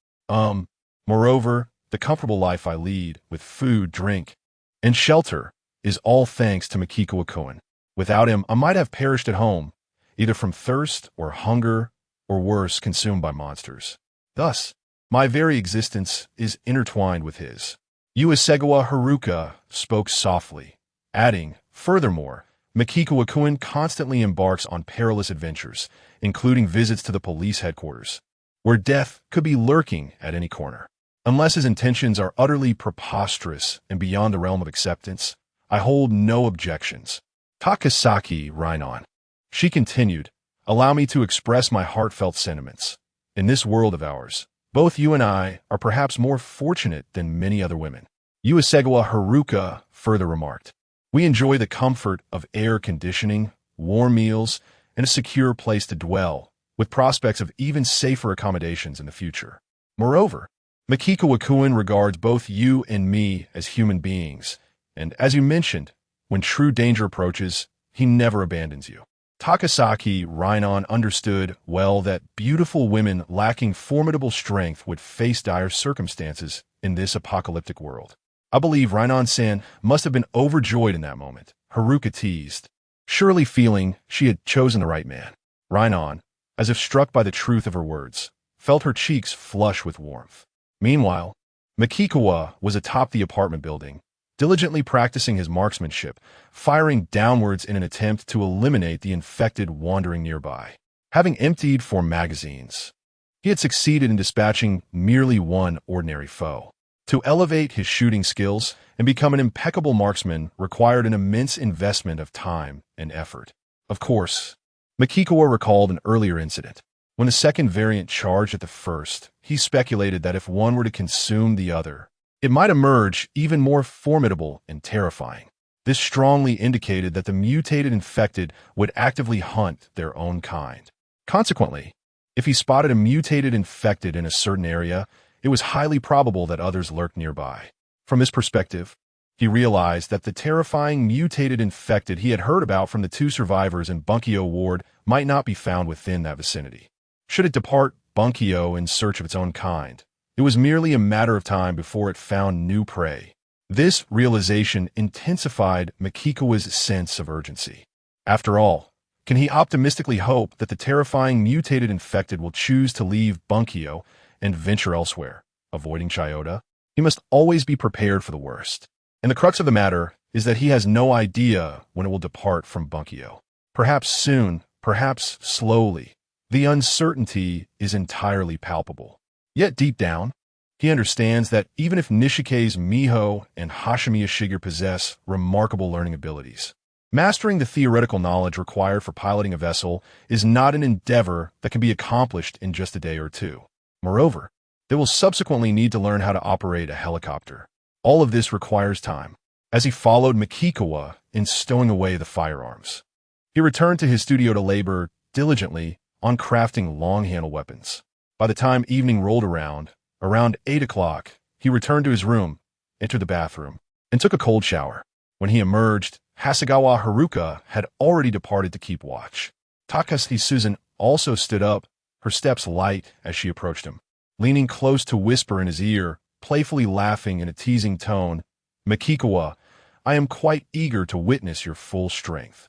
Moreover, the comfortable life I lead, with food, drink, and shelter, is all thanks to Makikawa-kun. Without him, I might have perished at home, either from thirst or hunger, or worse, consumed by monsters. Thus, my very existence is intertwined with his." Hasegawa Haruka spoke softly, adding, "Furthermore, Makikawa-kun constantly embarks on perilous adventures, including visits to the police headquarters, where death could be lurking at any corner. Unless his intentions are utterly preposterous and beyond the realm of acceptance, I hold no objections." Takasaki Rainon. She continued, allow me to express my heartfelt sentiments. In this world of ours, both you and I are perhaps more fortunate than many other women. Uesegawa Haruka further remarked, we enjoy the comfort of air conditioning, warm meals, and a secure place to dwell, with prospects of even safer accommodations in the future. Moreover, Makikawa-kun regards both you and me as human beings, and as you mentioned, when true danger approaches, he never abandons you. Takasaki Rainon understood well that beautiful women lacking formidable strength would face dire circumstances in this apocalyptic world. I believe Rainon-san must have been overjoyed in that moment, Haruka teased, surely feeling she had chosen the right man. Rainon, as if struck by the truth of her words, felt her cheeks flush with warmth. Meanwhile, Makikawa was atop the apartment building, diligently practicing his marksmanship, firing downwards in an attempt to eliminate the infected wandering nearby. Having emptied 4 magazines, he had succeeded in dispatching merely one ordinary foe. To elevate his shooting skills and become an impeccable marksman required an immense investment of time and effort. Of course, Makikawa recalled an earlier incident. When the second variant charged at the first, he speculated that if one were to consume the other, it might emerge even more formidable and terrifying. This strongly indicated that the mutated infected would actively hunt their own kind. Consequently, if he spotted a mutated infected in a certain area, it was highly probable that others lurked nearby. From this perspective, he realized that the terrifying mutated infected he had heard about from the 2 survivors in Bunkyo Ward might not be found within that vicinity. Should it depart Bunkyo in search of its own kind, it was merely a matter of time before it found new prey. This realization intensified Makikawa's sense of urgency. After all, can he optimistically hope that the terrifying mutated infected will choose to leave Bunkyo and venture elsewhere, avoiding Chiyoda? He must always be prepared for the worst. And the crux of the matter is that he has no idea when it will depart from Bunkyo. Perhaps soon, perhaps slowly. The uncertainty is entirely palpable. Yet deep down, he understands that even if Nishike's Miho and Hashimiya Shiger possess remarkable learning abilities, mastering the theoretical knowledge required for piloting a vessel is not an endeavor that can be accomplished in just a day or two. Moreover, they will subsequently need to learn how to operate a helicopter. All of this requires time. As he followed Makikawa in stowing away the firearms, he returned to his studio to labor diligently on crafting long-handle weapons. By the time evening rolled around 8 o'clock, he returned to his room, entered the bathroom, and took a cold shower. When he emerged, Hasegawa Haruka had already departed to keep watch. Takashi Susan also stood up, her steps light as she approached him. Leaning close to whisper in his ear, playfully laughing in a teasing tone, Makikawa, I am quite eager to witness your full strength.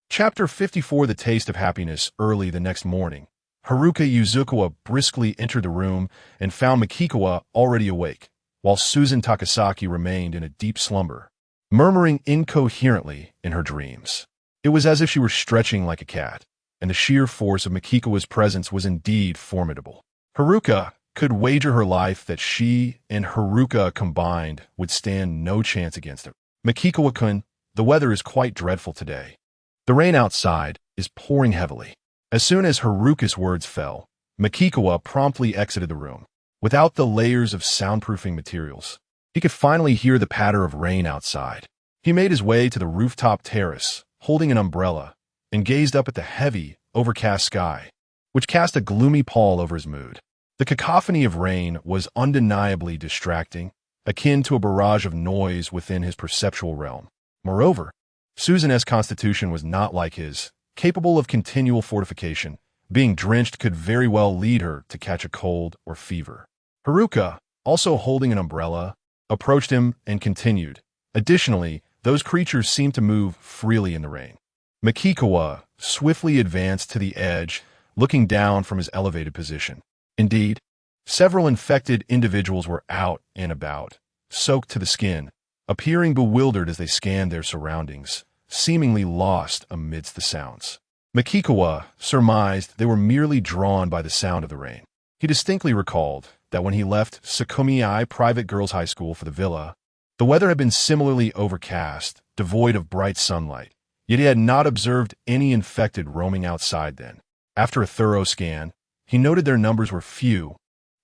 Chapter 54 The Taste of Happiness. Early the next morning, Haruka Yuzukawa briskly entered the room and found Makikawa already awake, while Susan Takasaki remained in a deep slumber, murmuring incoherently in her dreams. It was as if she were stretching like a cat, and the sheer force of Makikawa's presence was indeed formidable. Haruka could wager her life that she and Haruka combined would stand no chance against her. Makikawa-kun, the weather is quite dreadful today. The rain outside is pouring heavily. As soon as Haruka's words fell, Makikawa promptly exited the room. Without the layers of soundproofing materials, he could finally hear the patter of rain outside. He made his way to the rooftop terrace, holding an umbrella, and gazed up at the heavy, overcast sky, which cast a gloomy pall over his mood. The cacophony of rain was undeniably distracting, akin to a barrage of noise within his perceptual realm. Moreover, Susan's constitution was not like his, capable of continual fortification. Being drenched could very well lead her to catch a cold or fever. Haruka, also holding an umbrella, approached him and continued. Additionally, those creatures seemed to move freely in the rain. Makikawa swiftly advanced to the edge, looking down from his elevated position. Indeed, several infected individuals were out and about, soaked to the skin, appearing bewildered as they scanned their surroundings, seemingly lost amidst the sounds. Makikawa surmised they were merely drawn by the sound of the rain. He distinctly recalled that when he left Sakumiai Private Girls High School for the villa, the weather had been similarly overcast, devoid of bright sunlight, yet he had not observed any infected roaming outside then. After a thorough scan, he noted their numbers were few,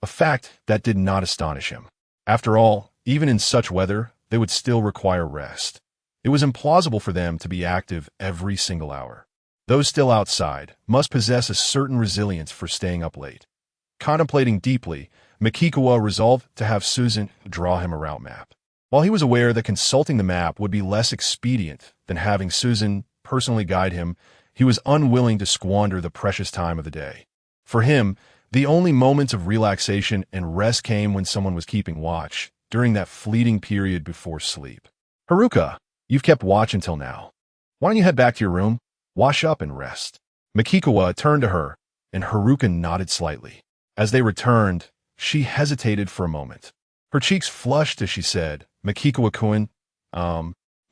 a fact that did not astonish him. After all, even in such weather, they would still require rest. It was implausible for them to be active every single hour. Those still outside must possess a certain resilience for staying up late. Contemplating deeply, Makikawa resolved to have Susan draw him a route map. While he was aware that consulting the map would be less expedient than having Susan personally guide him, he was unwilling to squander the precious time of the day. For him, the only moments of relaxation and rest came when someone was keeping watch, during that fleeting period before sleep. "Haruka, you've kept watch until now. Why don't you head back to your room, wash up and rest?" Makikawa turned to her, and Haruka nodded slightly. As they returned, she hesitated for a moment. Her cheeks flushed as she said, "Makikawa-kun,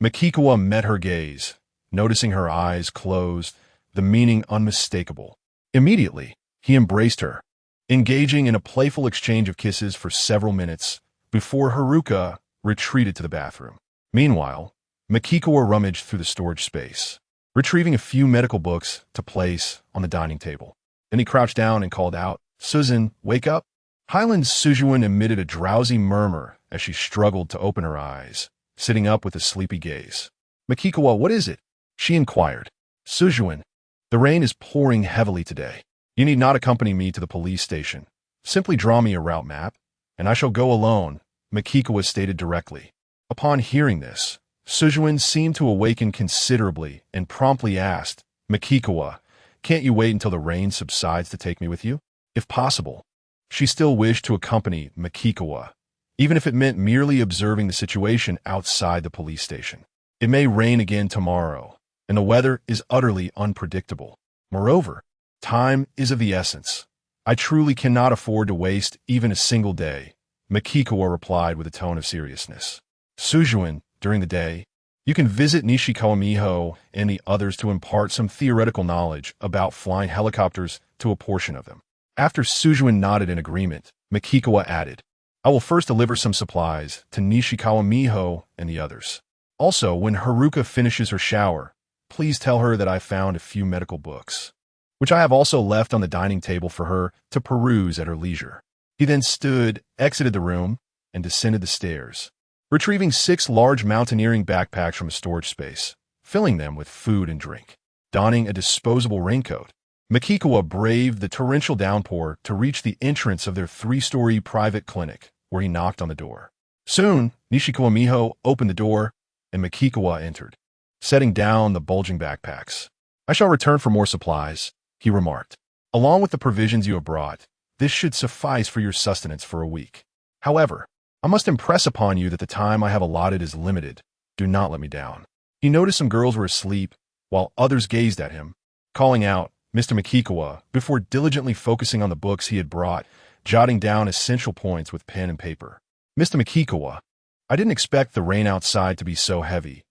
Makikawa met her gaze, noticing her eyes closed, the meaning unmistakable. Immediately, he embraced her, engaging in a playful exchange of kisses for several minutes before Haruka retreated to the bathroom. Meanwhile, Makikawa rummaged through the storage space, retrieving a few medical books to place on the dining table. Then he crouched down and called out, "Susan, wake up." Highland Sujuan emitted a drowsy murmur as she struggled to open her eyes, sitting up with a sleepy gaze. "Makikawa, what is it?" she inquired. "Sujuan, the rain is pouring heavily today. You need not accompany me to the police station. Simply draw me a route map, and I shall go alone," Makikawa stated directly. Upon hearing this, Sujuan seemed to awaken considerably and promptly asked, "Makikawa, can't you wait until the rain subsides to take me with you?" If possible, she still wished to accompany Makikawa, even if it meant merely observing the situation outside the police station. It may rain again tomorrow, and the weather is utterly unpredictable. Moreover, time is of the essence. I truly cannot afford to waste even a single day, Makikawa replied with a tone of seriousness. "Sujuan, during the day, you can visit Nishikawa Miho and the others to impart some theoretical knowledge about flying helicopters to a portion of them." After Sujuan nodded in agreement, Makikawa added, "I will first deliver some supplies to Nishikawa Miho and the others. Also, when Haruka finishes her shower, please tell her that I found a few medical books, which I have also left on the dining table for her to peruse at her leisure." He then exited the room, and descended the stairs, retrieving 6 large mountaineering backpacks from a storage space, filling them with food and drink. Donning a disposable raincoat, Makikawa braved the torrential downpour to reach the entrance of their 3-story private clinic, where he knocked on the door. Soon, Nishikawa Miho opened the door, and Makikawa entered, setting down the bulging backpacks. "I shall return for more supplies," he remarked. "Along with the provisions you have brought, this should suffice for your sustenance for a week. However, I must impress upon you that the time I have allotted is limited. Do not let me down." He noticed some girls were asleep, while others gazed at him, calling out, "Mr. Makikawa," before diligently focusing on the books he had brought, jotting down essential points with pen and paper. "Mr. Makikawa, I didn't expect the rain outside to be so heavy,"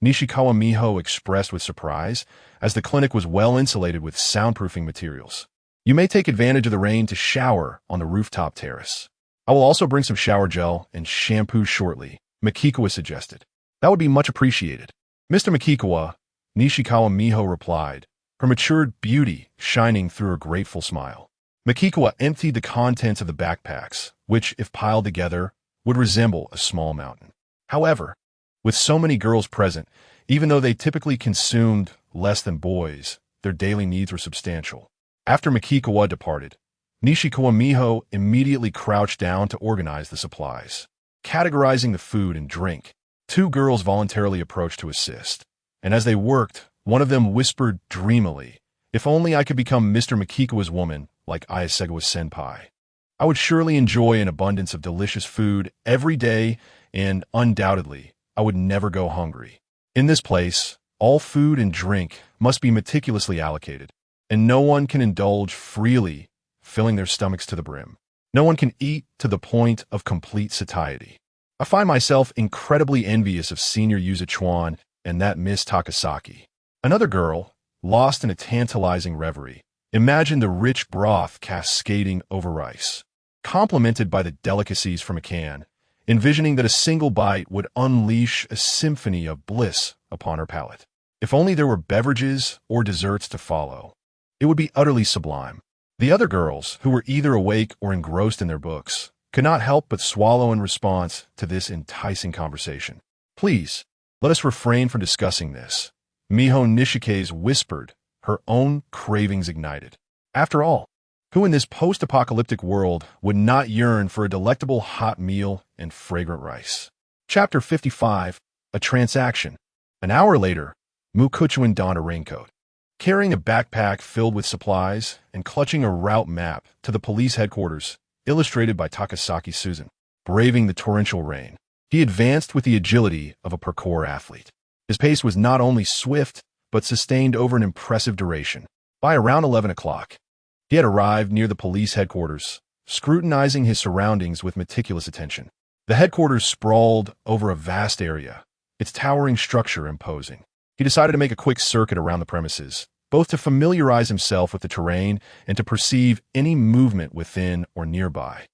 Nishikawa Miho expressed with surprise, as the clinic was well insulated with soundproofing materials. "You may take advantage of the rain to shower on the rooftop terrace. I will also bring some shower gel and shampoo shortly," Makikawa suggested. "That would be much appreciated." "Mr. Makikawa," Nishikawa Miho replied, her matured beauty shining through her grateful smile. Makikawa emptied the contents of the backpacks, which, if piled together, would resemble a small mountain. However, with so many girls present, even though they typically consumed less than boys, their daily needs were substantial. After Makikawa departed, Nishikawa Miho immediately crouched down to organize the supplies. Categorizing the food and drink, 2 girls voluntarily approached to assist, and as they worked, one of them whispered dreamily, "If only I could become Mr. Makikawa's woman like Ayasegawa's senpai. I would surely enjoy an abundance of delicious food every day, and undoubtedly, I would never go hungry. In this place, all food and drink must be meticulously allocated, and no one can indulge freely, filling their stomachs to the brim. No one can eat to the point of complete satiety. I find myself incredibly envious of Senior Yuza Chuan and that Miss Takasaki." Another girl, lost in a tantalizing reverie, imagined the rich broth cascading over rice, complemented by the delicacies from a can, envisioning that a single bite would unleash a symphony of bliss upon her palate. If only there were beverages or desserts to follow. It would be utterly sublime. The other girls, who were either awake or engrossed in their books, could not help but swallow in response to this enticing conversation. Please, let us refrain from discussing this. Miho Nishike's whispered, her own cravings ignited. After all, who in this post-apocalyptic world would not yearn for a delectable hot meal and fragrant rice? Chapter 55, A Transaction. An hour later, Mukuchuan donned a raincoat. Carrying a backpack filled with supplies and clutching a route map to the police headquarters, illustrated by Takasaki Susan. Braving the torrential rain, he advanced with the agility of a parkour athlete. His pace was not only swift, but sustained over an impressive duration. By around 11 o'clock, he had arrived near the police headquarters, scrutinizing his surroundings with meticulous attention. The headquarters sprawled over a vast area, its towering structure imposing. He decided to make a quick circuit around the premises, both to familiarize himself with the terrain and to perceive any movement within or nearby.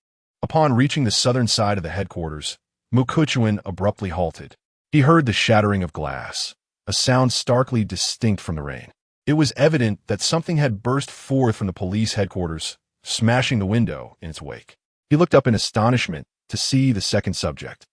Upon reaching the southern side of the headquarters, Mukuchuan abruptly halted. He heard the shattering of glass, a sound starkly distinct from the rain. It was evident that something had burst forth from the police headquarters, smashing the window in its wake. He looked up in astonishment to see the second subject,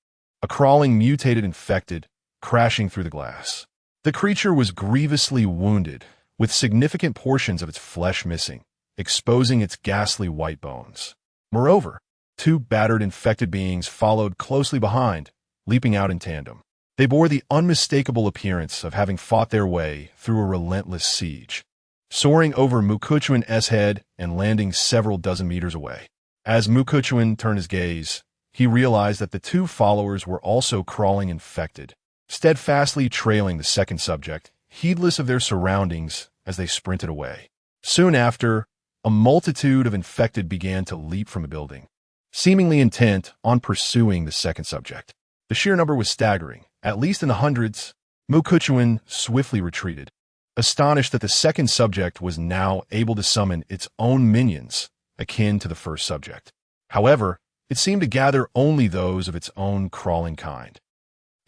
a crawling mutated infected, crashing through the glass. The creature was grievously wounded, with significant portions of its flesh missing, exposing its ghastly white bones. Moreover, two battered infected beings followed closely behind, leaping out in tandem. They bore the unmistakable appearance of having fought their way through a relentless siege, soaring over Mukuchuan's head and landing several dozen meters away. As Mukuchuan turned his gaze, he realized that the two followers were also crawling infected, steadfastly trailing the second subject, heedless of their surroundings as they sprinted away. Soon after, a multitude of infected began to leap from the building, seemingly intent on pursuing the second subject. The sheer number was staggering, at least in the hundreds. Mukuchuan swiftly retreated, astonished that the second subject was now able to summon its own minions, akin to the first subject. However, it seemed to gather only those of its own crawling kind,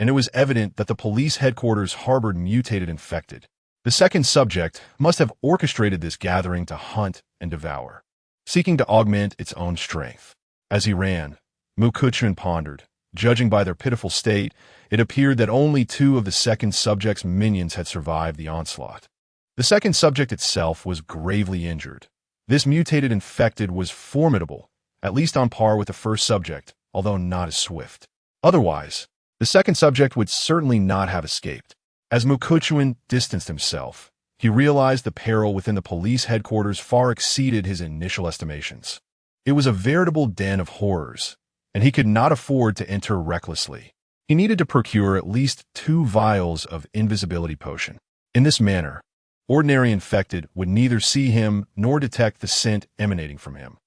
and it was evident that the police headquarters harbored mutated infected. The second subject must have orchestrated this gathering to hunt and devour, seeking to augment its own strength. As he ran, Mukuchuan pondered. Judging by their pitiful state, it appeared that only two of the second subject's minions had survived the onslaught. The second subject itself was gravely injured. This mutated infected was formidable, at least on par with the first subject, although not as swift. Otherwise, the second subject would certainly not have escaped. As Mukuchuan distanced himself, he realized the peril within the police headquarters far exceeded his initial estimations. It was a veritable den of horrors, and he could not afford to enter recklessly. He needed to procure at least 2 vials of invisibility potion. In this manner, ordinary infected would neither see him nor detect the scent emanating from him.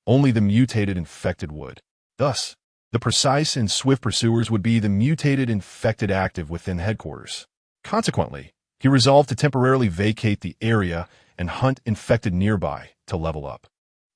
Only the mutated infected would. Thus, the precise and swift pursuers would be the mutated infected active within headquarters. Consequently, he resolved to temporarily vacate the area and hunt infected nearby to level up.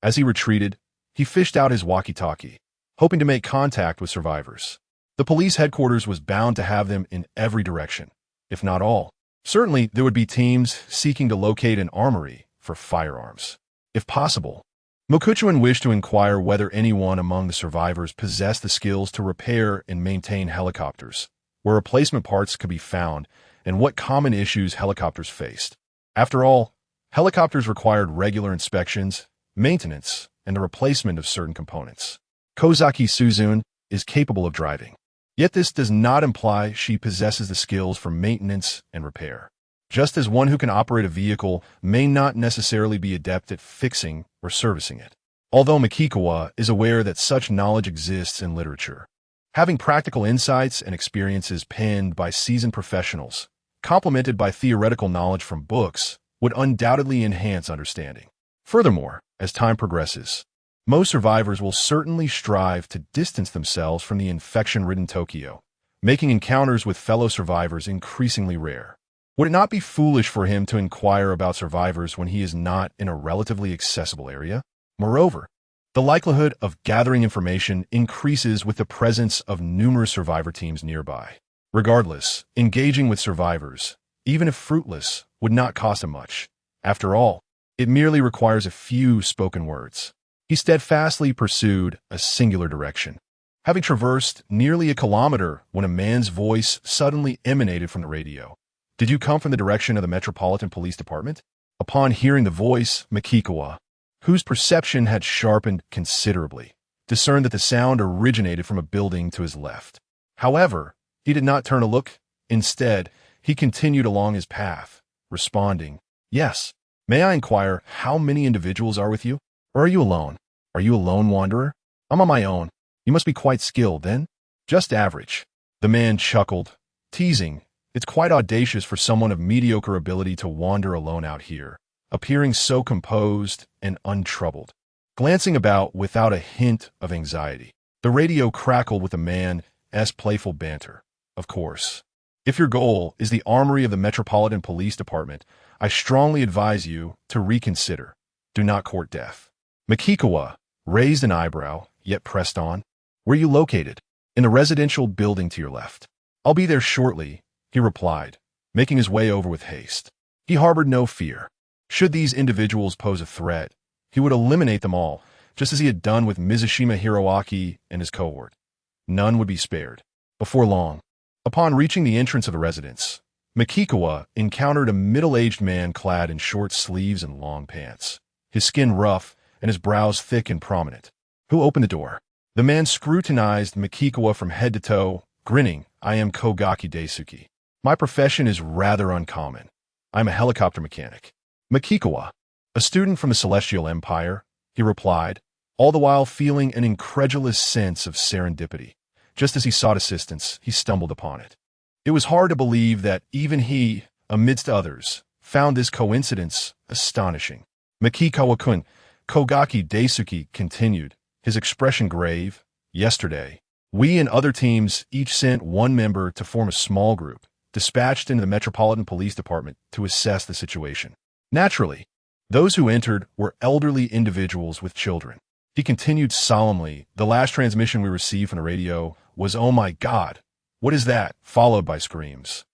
As he retreated, he fished out his walkie-talkie, hoping to make contact with survivors. The police headquarters was bound to have them in every direction, if not all. Certainly, there would be teams seeking to locate an armory for firearms. If possible, Mukuchuan wished to inquire whether anyone among the survivors possessed the skills to repair and maintain helicopters, where replacement parts could be found, and what common issues helicopters faced. After all, helicopters required regular inspections, maintenance, and the replacement of certain components. Kozaki Suzune is capable of driving, yet this does not imply she possesses the skills for maintenance and repair. Just as one who can operate a vehicle may not necessarily be adept at fixing or servicing it. Although Makikawa is aware that such knowledge exists in literature, having practical insights and experiences penned by seasoned professionals, complemented by theoretical knowledge from books, would undoubtedly enhance understanding. Furthermore, as time progresses, most survivors will certainly strive to distance themselves from the infection-ridden Tokyo, making encounters with fellow survivors increasingly rare. Would it not be foolish for him to inquire about survivors when he is not in a relatively accessible area? Moreover, the likelihood of gathering information increases with the presence of numerous survivor teams nearby. Regardless, engaging with survivors, even if fruitless, would not cost him much. After all, It merely requires a few spoken words. He steadfastly pursued a singular direction, having traversed nearly a kilometer when a man's voice suddenly emanated from the radio. "Did you come from the direction of the Metropolitan Police Department?" Upon hearing the voice, Makikawa, whose perception had sharpened considerably, discerned that the sound originated from a building to his left. However, he did not turn to look. Instead, he continued along his path, responding, "Yes. May I inquire how many individuals are with you? Or are you alone? Are you a lone wanderer?" "I'm on my own." "You must be quite skilled, then?" "Just average." The man chuckled, teasing, "It's quite audacious for someone of mediocre ability to wander alone out here, appearing so composed and untroubled." Glancing about without a hint of anxiety, the radio crackled with the man's playful banter. "Of course. If your goal is the armory of the Metropolitan Police Department, I strongly advise you to reconsider. Do not court death." Makikawa raised an eyebrow, yet pressed on. "Where are you located?" "In the residential building to your left." "I'll be there shortly," he replied, making his way over with haste. He harbored no fear. Should these individuals pose a threat, he would eliminate them all, just as he had done with Mizushima Hiroaki and his cohort. None would be spared. Before long, upon reaching the entrance of the residence, Makikawa encountered a middle-aged man clad in short sleeves and long pants, his skin rough and his brows thick and prominent. "Who opened the door?" The man scrutinized Makikawa from head to toe, grinning. "I am Kogaki Daisuke. My profession is rather uncommon. I'm a helicopter mechanic." "Makikawa, a student from the Celestial Empire," he replied, all the while feeling an incredulous sense of serendipity. Just as he sought assistance, he stumbled upon it. It was hard to believe that even he, amidst others, found this coincidence astonishing. "Makikawa-kun," Kogaki Daisuke continued, his expression grave. "Yesterday, we and other teams each sent one member to form a small group, dispatched into the Metropolitan Police Department to assess the situation. Naturally, those who entered were elderly individuals with children." He continued solemnly, "The last transmission we received from the radio was, 'Oh my God, what is that?' followed by screams."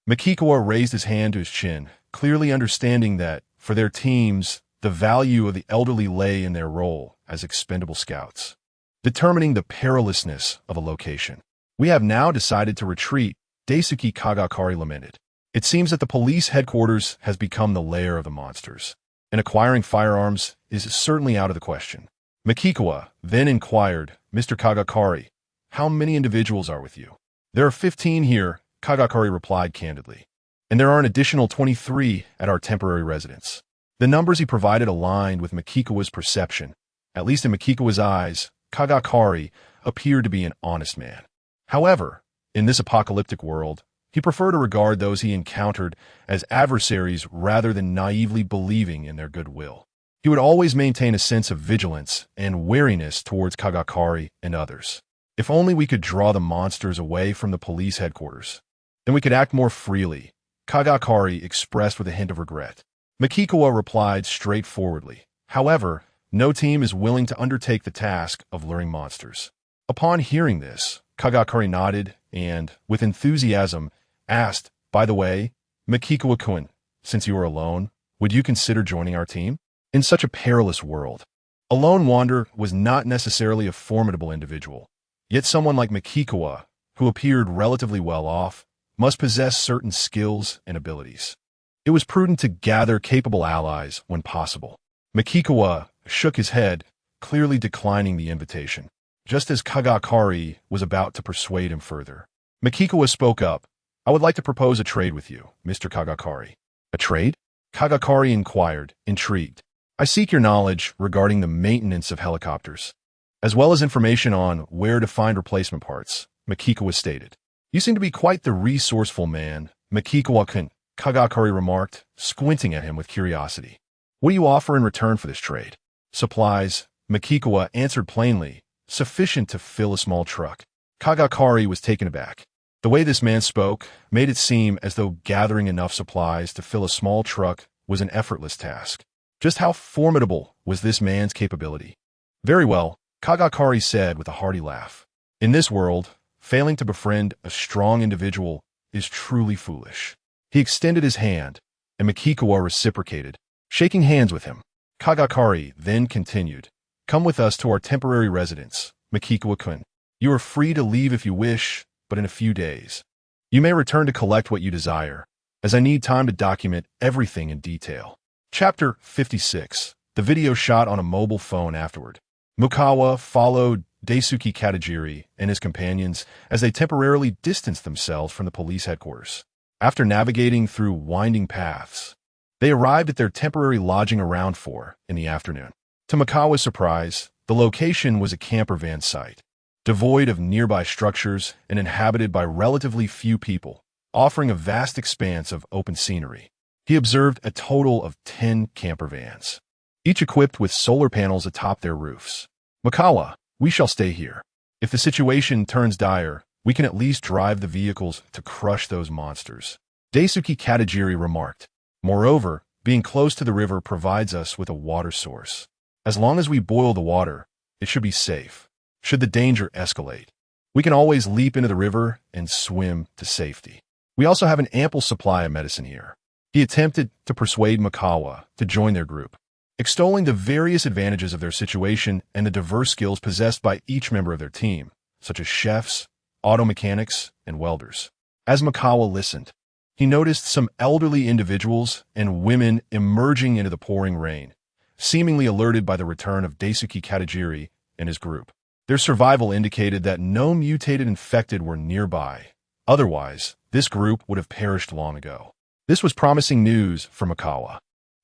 Makikawa raised his hand to his chin, clearly understanding that, for their teams, the value of the elderly lay in their role as expendable scouts, determining the perilousness of a location. "We have now decided to retreat," Daisuke Kagakari lamented. "It seems that the police headquarters has become the lair of the monsters, and acquiring firearms is certainly out of the question." Makikawa then inquired, "Mr. Kagakari, how many individuals are with you?" "There are 15 here," Kagakari replied candidly, "and there are an additional 23 at our temporary residence." The numbers he provided aligned with Makikawa's perception. At least in Makikawa's eyes, Kagakari appeared to be an honest man. However, in this apocalyptic world, he preferred to regard those he encountered as adversaries rather than naively believing in their goodwill. He would always maintain a sense of vigilance and wariness towards Kagakari and others. "If only we could draw the monsters away from the police headquarters, then we could act more freely," Kagakari expressed with a hint of regret. Makikawa replied straightforwardly. "However, no team is willing to undertake the task of luring monsters." Upon hearing this, Kagakari nodded and, with enthusiasm, asked, "By the way, Makikawa-kun, since you are alone, would you consider joining our team?" In such a perilous world, a lone wanderer was not necessarily a formidable individual. Yet someone like Makikawa, who appeared relatively well off, must possess certain skills and abilities. It was prudent to gather capable allies when possible. Makikawa shook his head, clearly declining the invitation, just as Kagakari was about to persuade him further. Makikawa spoke up. "I would like to propose a trade with you, Mr. Kagakari." "A trade?" Kagakari inquired, intrigued. "I seek your knowledge regarding the maintenance of helicopters, as well as information on where to find replacement parts," Makikawa stated. "You seem to be quite the resourceful man, Makikawa-kun," Kagakari remarked, squinting at him with curiosity. "What do you offer in return for this trade?" "Supplies," Makikawa answered plainly, "sufficient to fill a small truck." Kagakari was taken aback. The way this man spoke made it seem as though gathering enough supplies to fill a small truck was an effortless task. Just how formidable was this man's capability? "Very well," Kagakari said with a hearty laugh. "In this world, failing to befriend a strong individual is truly foolish." He extended his hand, and Makikawa reciprocated, Shaking hands with him, Kagakari then continued, "Come with us to our temporary residence, Makikawa-kun. You are free to leave if you wish, but in a few days. You may return to collect what you desire, as I need time to document everything in detail." Chapter 56. The video shot on a mobile phone afterward. Mukawa followed Daisuke Katajiri and his companions as they temporarily distanced themselves from the police headquarters. After navigating through winding paths, they arrived at their temporary lodging around 4 in the afternoon. To Mukawa's surprise, the location was a camper van site, devoid of nearby structures and inhabited by relatively few people, offering a vast expanse of open scenery. He observed a total of 10 camper vans, each equipped with solar panels atop their roofs. "Mukawa, we shall stay here. If the situation turns dire, we can at least drive the vehicles to crush those monsters," Daisuke Katajiri remarked. "Moreover, being close to the river provides us with a water source. As long as we boil the water, it should be safe. Should the danger escalate, we can always leap into the river and swim to safety. We also have an ample supply of medicine here." He attempted to persuade Mukawa to join their group, extolling the various advantages of their situation and the diverse skills possessed by each member of their team, such as chefs, auto mechanics, and welders. As Mukawa listened, he noticed some elderly individuals and women emerging into the pouring rain, seemingly alerted by the return of Daisuke Katajiri and his group. Their survival indicated that no mutated infected were nearby. Otherwise, this group would have perished long ago. This was promising news for Mukawa,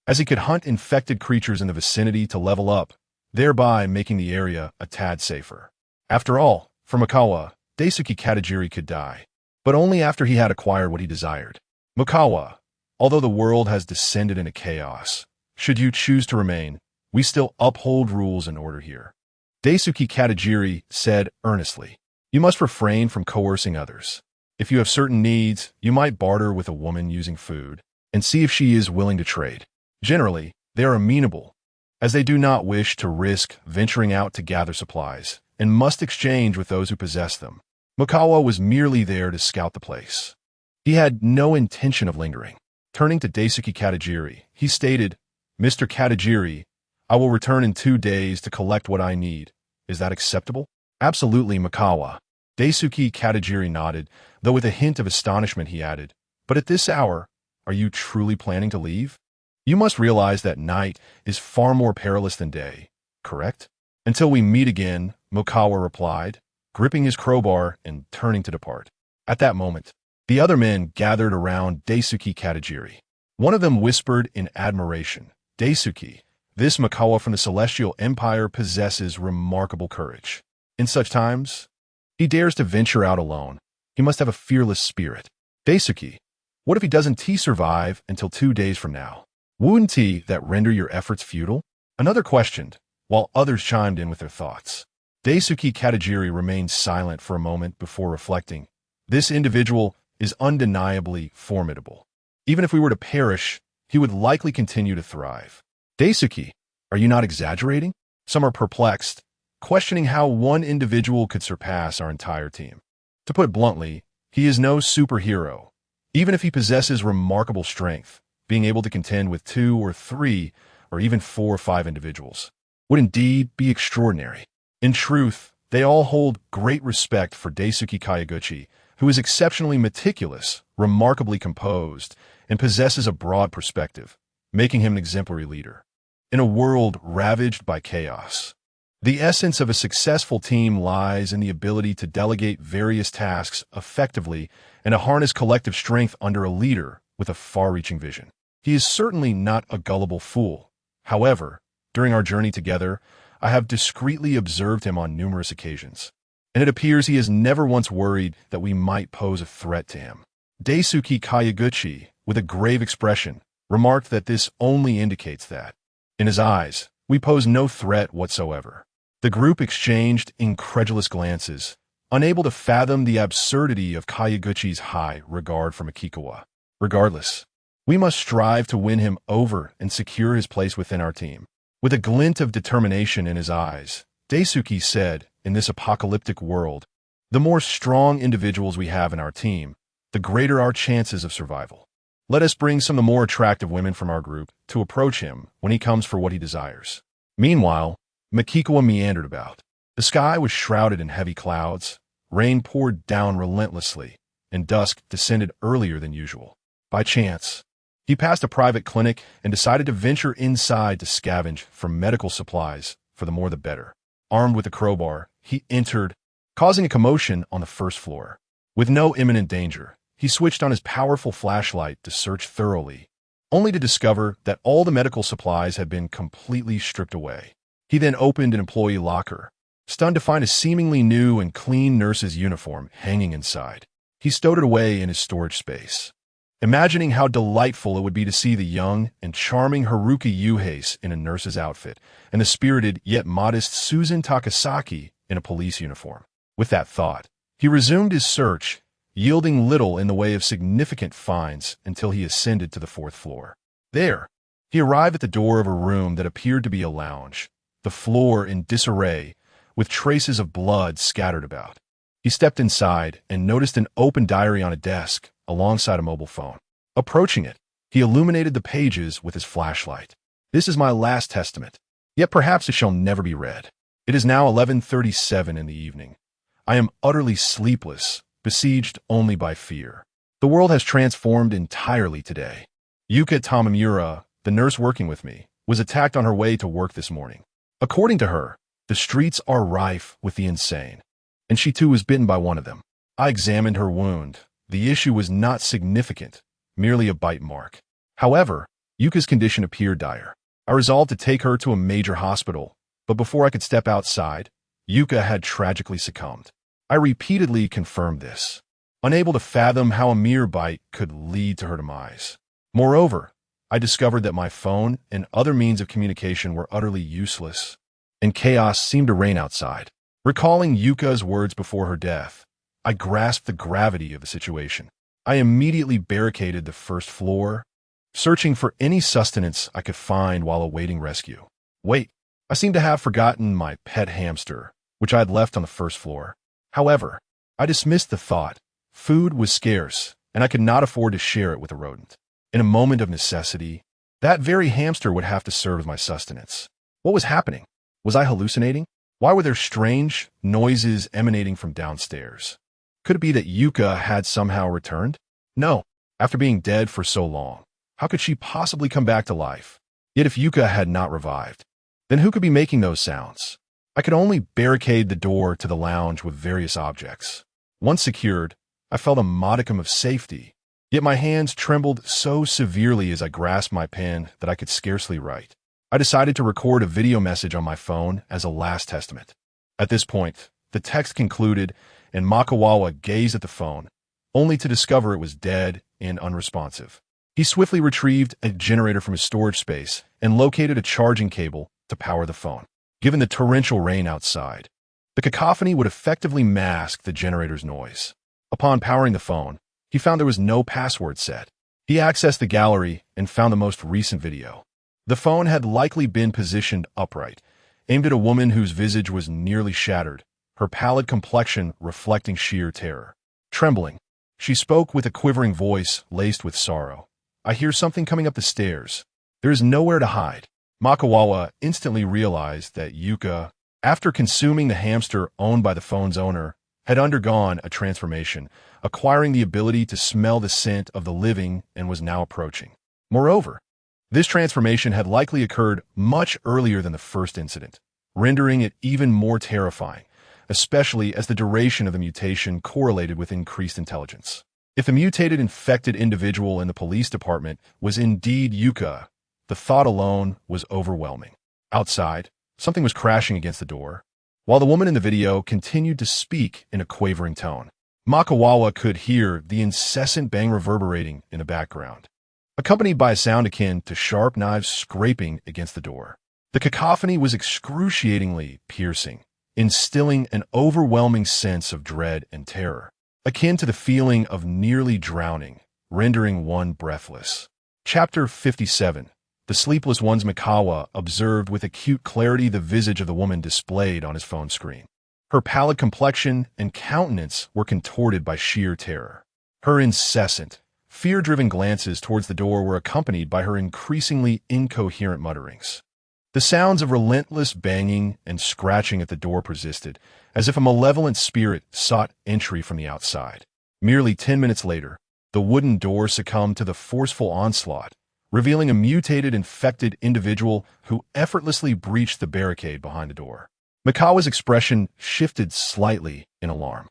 as he could hunt infected creatures in the vicinity to level up, thereby making the area a tad safer. After all, for Mukawa, Daisuke Katajiri could die, but only after he had acquired what he desired. "Mukawa, although the world has descended into chaos, should you choose to remain, we still uphold rules and order here," Daisuke Katajiri said earnestly. "You must refrain from coercing others. If you have certain needs, you might barter with a woman using food, and see if she is willing to trade. Generally, they are amenable, as they do not wish to risk venturing out to gather supplies, and must exchange with those who possess them." Mukawa was merely there to scout the place. He had no intention of lingering. Turning to Daisuke Katajiri, he stated, "Mr. Katajiri, I will return in 2 days to collect what I need. Is that acceptable?" "Absolutely, Mukawa." Daisuke Katajiri nodded, though with a hint of astonishment he added, "But at this hour, are you truly planning to leave? You must realize that night is far more perilous than day, correct?" "Until we meet again," Mukawa replied, gripping his crowbar and turning to depart. At that moment, the other men gathered around Daisuke Katajiri. One of them whispered in admiration, "Daisuke, this Mukawa from the Celestial Empire possesses remarkable courage. In such times, he dares to venture out alone. He must have a fearless spirit." "Daisuke, what if he doesn't survive until 2 days from now? Wouldn't that render your efforts futile?" Another questioned, while others chimed in with their thoughts. Daisuke Katajiri remained silent for a moment before reflecting. "This individual is undeniably formidable. Even if we were to perish, he would likely continue to thrive." "Daisuke, are you not exaggerating?" Some are perplexed, questioning how one individual could surpass our entire team. To put bluntly, he is no superhero. Even if he possesses remarkable strength, being able to contend with 2 or 3 or even 4 or 5 individuals would indeed be extraordinary. In truth, they all hold great respect for Daisuke Kayaguchi, who is exceptionally meticulous, remarkably composed, and possesses a broad perspective, making him an exemplary leader. In a world ravaged by chaos, the essence of a successful team lies in the ability to delegate various tasks effectively and to harness collective strength under a leader with a far-reaching vision. He is certainly not a gullible fool. However, during our journey together, I have discreetly observed him on numerous occasions, and it appears he has never once worried that we might pose a threat to him." Daisuke Kayaguchi, with a grave expression, remarked that this only indicates that, in his eyes, we pose no threat whatsoever. The group exchanged incredulous glances, unable to fathom the absurdity of Kayaguchi's high regard for Makikawa. "Regardless, we must strive to win him over and secure his place within our team." With a glint of determination in his eyes, Daisuke said, "In this apocalyptic world, the more strong individuals we have in our team, the greater our chances of survival. Let us bring some of the more attractive women from our group to approach him when he comes for what he desires. Meanwhile, Makikawa meandered about. The sky was shrouded in heavy clouds, rain poured down relentlessly, and dusk descended earlier than usual. By chance, he passed a private clinic and decided to venture inside to scavenge for medical supplies, for the more the better. Armed with a crowbar, he entered, causing a commotion on the first floor. With no imminent danger, he switched on his powerful flashlight to search thoroughly, only to discover that all the medical supplies had been completely stripped away. He then opened an employee locker, stunned to find a seemingly new and clean nurse's uniform hanging inside. He stowed it away in his storage space, imagining how delightful it would be to see the young and charming Haruka Yuhase in a nurse's outfit and the spirited yet modest Susan Takasaki in a police uniform. With that thought, he resumed his search, yielding little in the way of significant finds until he ascended to the 4th floor. There, he arrived at the door of a room that appeared to be a lounge, the floor in disarray, with traces of blood scattered about. He stepped inside and noticed an open diary on a desk alongside a mobile phone. Approaching it, he illuminated the pages with his flashlight. This is my last testament, yet perhaps it shall never be read. It is now 11:37 in the evening. I am utterly sleepless, besieged only by fear. The world has transformed entirely today. Yuka Tamamura, the nurse working with me, was attacked on her way to work this morning. According to her, the streets are rife with the insane, and she too was bitten by one of them. I examined her wound. The issue was not significant, merely a bite mark. However, Yuka's condition appeared dire. I resolved to take her to a major hospital, but before I could step outside, Yuka had tragically succumbed. I repeatedly confirmed this, unable to fathom how a mere bite could lead to her demise. Moreover, I discovered that my phone and other means of communication were utterly useless, and chaos seemed to reign outside. Recalling Yuka's words before her death, I grasped the gravity of the situation. I immediately barricaded the 1st floor, searching for any sustenance I could find while awaiting rescue. Wait, I seemed to have forgotten my pet hamster, which I had left on the 1st floor. However, I dismissed the thought. Food was scarce, and I could not afford to share it with a rodent. In a moment of necessity, that very hamster would have to serve as my sustenance. What was happening? Was I hallucinating? Why were there strange noises emanating from downstairs? Could it be that Yuka had somehow returned? No, after being dead for so long, how could she possibly come back to life? Yet if Yuka had not revived, then who could be making those sounds? I could only barricade the door to the lounge with various objects. Once secured, I felt a modicum of safety, yet my hands trembled so severely as I grasped my pen that I could scarcely write. I decided to record a video message on my phone as a last testament. At this point, the text concluded, and Makawawa gazed at the phone, only to discover it was dead and unresponsive. He swiftly retrieved a generator from his storage space and located a charging cable to power the phone. Given the torrential rain outside, the cacophony would effectively mask the generator's noise. Upon powering the phone, he found there was no password set. He accessed the gallery and found the most recent video. The phone had likely been positioned upright, aimed at a woman whose visage was nearly shattered, her pallid complexion reflecting sheer terror. Trembling, she spoke with a quivering voice laced with sorrow. I hear something coming up the stairs. There is nowhere to hide. Makawawa instantly realized that Yuka, after consuming the hamster owned by the phone's owner, had undergone a transformation, acquiring the ability to smell the scent of the living and was now approaching. Moreover, this transformation had likely occurred much earlier than the first incident, rendering it even more terrifying, especially as the duration of the mutation correlated with increased intelligence. If the mutated infected individual in the police department was indeed Yuka, the thought alone was overwhelming. Outside, something was crashing against the door, while the woman in the video continued to speak in a quavering tone. Makawawa could hear the incessant bang reverberating in the background, accompanied by a sound akin to sharp knives scraping against the door. The cacophony was excruciatingly piercing, instilling an overwhelming sense of dread and terror, akin to the feeling of nearly drowning, rendering one breathless. Chapter 57. The Sleepless One's Mikawa observed with acute clarity the visage of the woman displayed on his phone screen. Her pallid complexion and countenance were contorted by sheer terror. Her incessant, fear-driven glances towards the door were accompanied by her increasingly incoherent mutterings. The sounds of relentless banging and scratching at the door persisted, as if a malevolent spirit sought entry from the outside. Merely 10 minutes later, the wooden door succumbed to the forceful onslaught, revealing a mutated, infected individual who effortlessly breached the barricade behind the door. Mikawa's expression shifted slightly in alarm.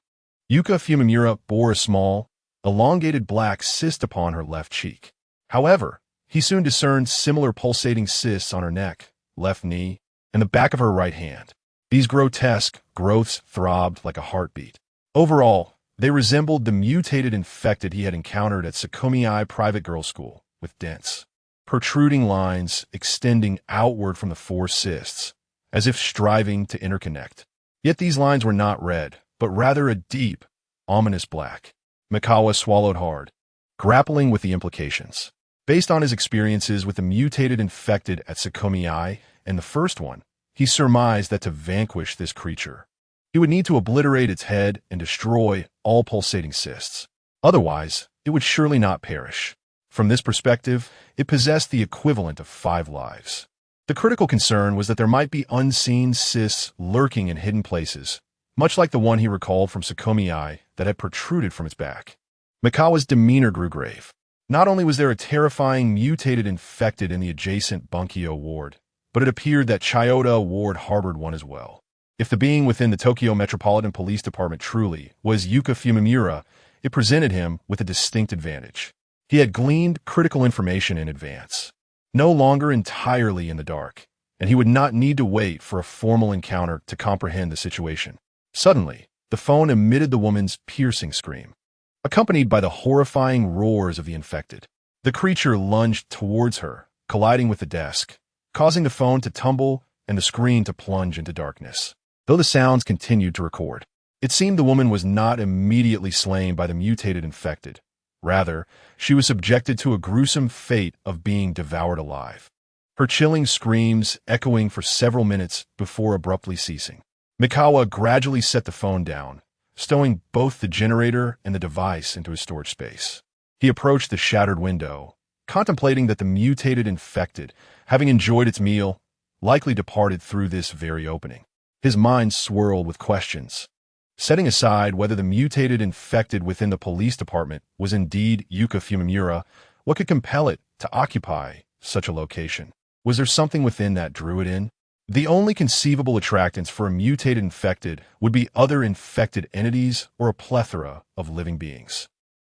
Yuka Fumimura bore a small, elongated black cyst upon her left cheek. However, he soon discerned similar pulsating cysts on her neck, left knee, and the back of her right hand. These grotesque growths throbbed like a heartbeat. Overall, they resembled the mutated infected he had encountered at Sakomi Private Girls' School, with dense, protruding lines extending outward from the four cysts, as if striving to interconnect. Yet these lines were not red, but rather a deep, ominous black. Mikawa swallowed hard, grappling with the implications. Based on his experiences with the mutated infected at Sakomi and the first one, he surmised that to vanquish this creature, he would need to obliterate its head and destroy all pulsating cysts. Otherwise, it would surely not perish. From this perspective, it possessed the equivalent of 5 lives. The critical concern was that there might be unseen cysts lurking in hidden places, much like the one he recalled from Sakomi that had protruded from its back. Mikawa's demeanor grew grave. Not only was there a terrifying mutated infected in the adjacent Bunkyo ward, but it appeared that Chiyoda ward harbored one as well. If the being within the Tokyo Metropolitan Police Department truly was Yuka Fumimura, it presented him with a distinct advantage. He had gleaned critical information in advance, no longer entirely in the dark, and he would not need to wait for a formal encounter to comprehend the situation. Suddenly, the phone emitted the woman's piercing scream, accompanied by the horrifying roars of the infected. The creature lunged towards her, colliding with the desk, causing the phone to tumble and the screen to plunge into darkness. Though the sounds continued to record, it seemed the woman was not immediately slain by the mutated infected. Rather, she was subjected to a gruesome fate of being devoured alive, her chilling screams echoing for several minutes before abruptly ceasing. Mikawa gradually set the phone down, stowing both the generator and the device into his storage space. He approached the shattered window, contemplating that the mutated infected, having enjoyed its meal, likely departed through this very opening. His mind swirled with questions. Setting aside whether the mutated infected within the police department was indeed Yuka Fumimura, what could compel it to occupy such a location? Was there something within that drew it in? The only conceivable attractants for a mutated infected would be other infected entities or a plethora of living beings.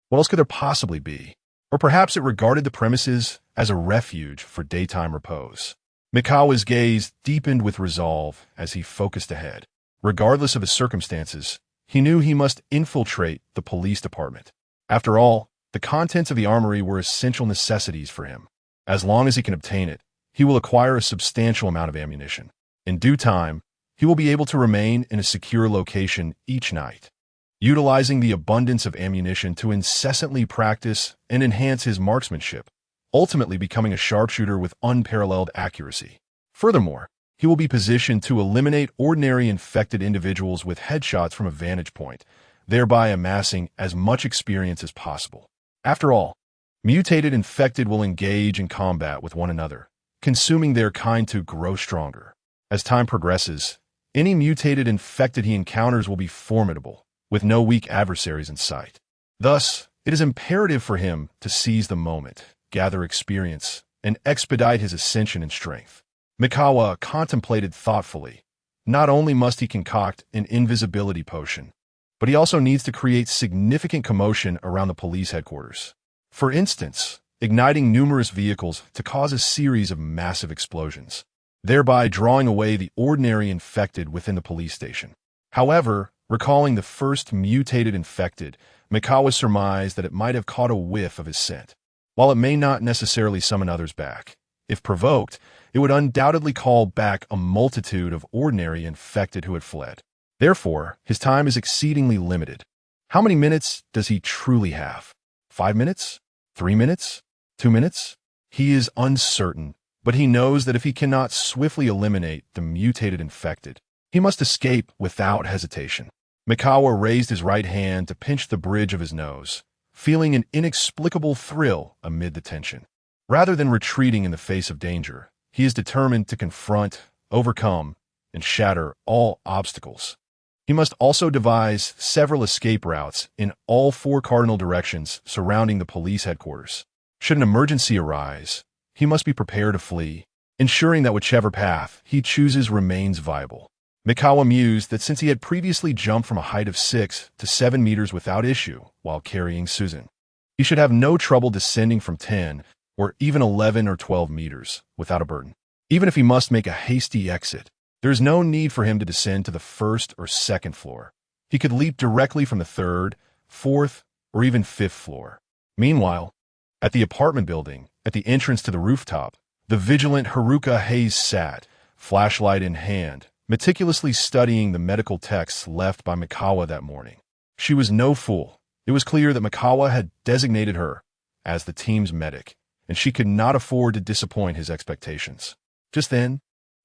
What else could there possibly be? Or perhaps it regarded the premises as a refuge for daytime repose. Mikawa's gaze deepened with resolve as he focused ahead. Regardless of his circumstances, he knew he must infiltrate the police department. After all, the contents of the armory were essential necessities for him. As long as he can obtain it, he will acquire a substantial amount of ammunition. In due time, he will be able to remain in a secure location each night, utilizing the abundance of ammunition to incessantly practice and enhance his marksmanship, ultimately becoming a sharpshooter with unparalleled accuracy. Furthermore, he will be positioned to eliminate ordinary infected individuals with headshots from a vantage point, thereby amassing as much experience as possible. After all, mutated infected will engage in combat with one another, consuming their kind to grow stronger. As time progresses, any mutated infected he encounters will be formidable, with no weak adversaries in sight. Thus, it is imperative for him to seize the moment, gather experience, and expedite his ascension in strength. Mikawa contemplated thoughtfully. Not only must he concoct an invisibility potion, but he also needs to create significant commotion around the police headquarters. For instance, igniting numerous vehicles to cause a series of massive explosions, thereby drawing away the ordinary infected within the police station. However, recalling the first mutated infected, Mikawa surmised that it might have caught a whiff of his scent. While it may not necessarily summon others back, if provoked, it would undoubtedly call back a multitude of ordinary infected who had fled. Therefore, his time is exceedingly limited. How many minutes does he truly have? 5 minutes? 3 minutes? 2 minutes? He is uncertain, but he knows that if he cannot swiftly eliminate the mutated infected, he must escape without hesitation. Mikawa raised his right hand to pinch the bridge of his nose, feeling an inexplicable thrill amid the tension. Rather than retreating in the face of danger, he is determined to confront, overcome, and shatter all obstacles. He must also devise several escape routes in all four cardinal directions surrounding the police headquarters. Should an emergency arise, he must be prepared to flee, ensuring that whichever path he chooses remains viable. Mikawa mused that since he had previously jumped from a height of 6 to 7 meters without issue while carrying Susan, he should have no trouble descending from 10 or even 11 or 12 meters without a burden. Even if he must make a hasty exit, there is no need for him to descend to the first or second floor. He could leap directly from the third, fourth, or even fifth floor. Meanwhile, at the apartment building, at the entrance to the rooftop, the vigilant Haruka Hayes sat, flashlight in hand, meticulously studying the medical texts left by Mikawa that morning. She was no fool. It was clear that Mikawa had designated her as the team's medic, and she could not afford to disappoint his expectations. Just then,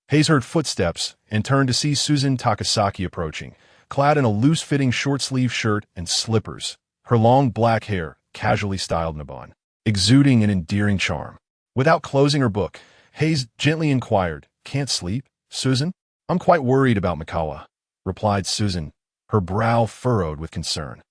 Hayes heard footsteps and turned to see Susan Takasaki approaching, clad in a loose-fitting short-sleeve shirt and slippers, her long black hair casually styled in a bun, exuding an endearing charm. Without closing her book, Hayes gently inquired, "Can't sleep, Susan?" "I'm quite worried about Mikawa," replied Susan, her brow furrowed with concern.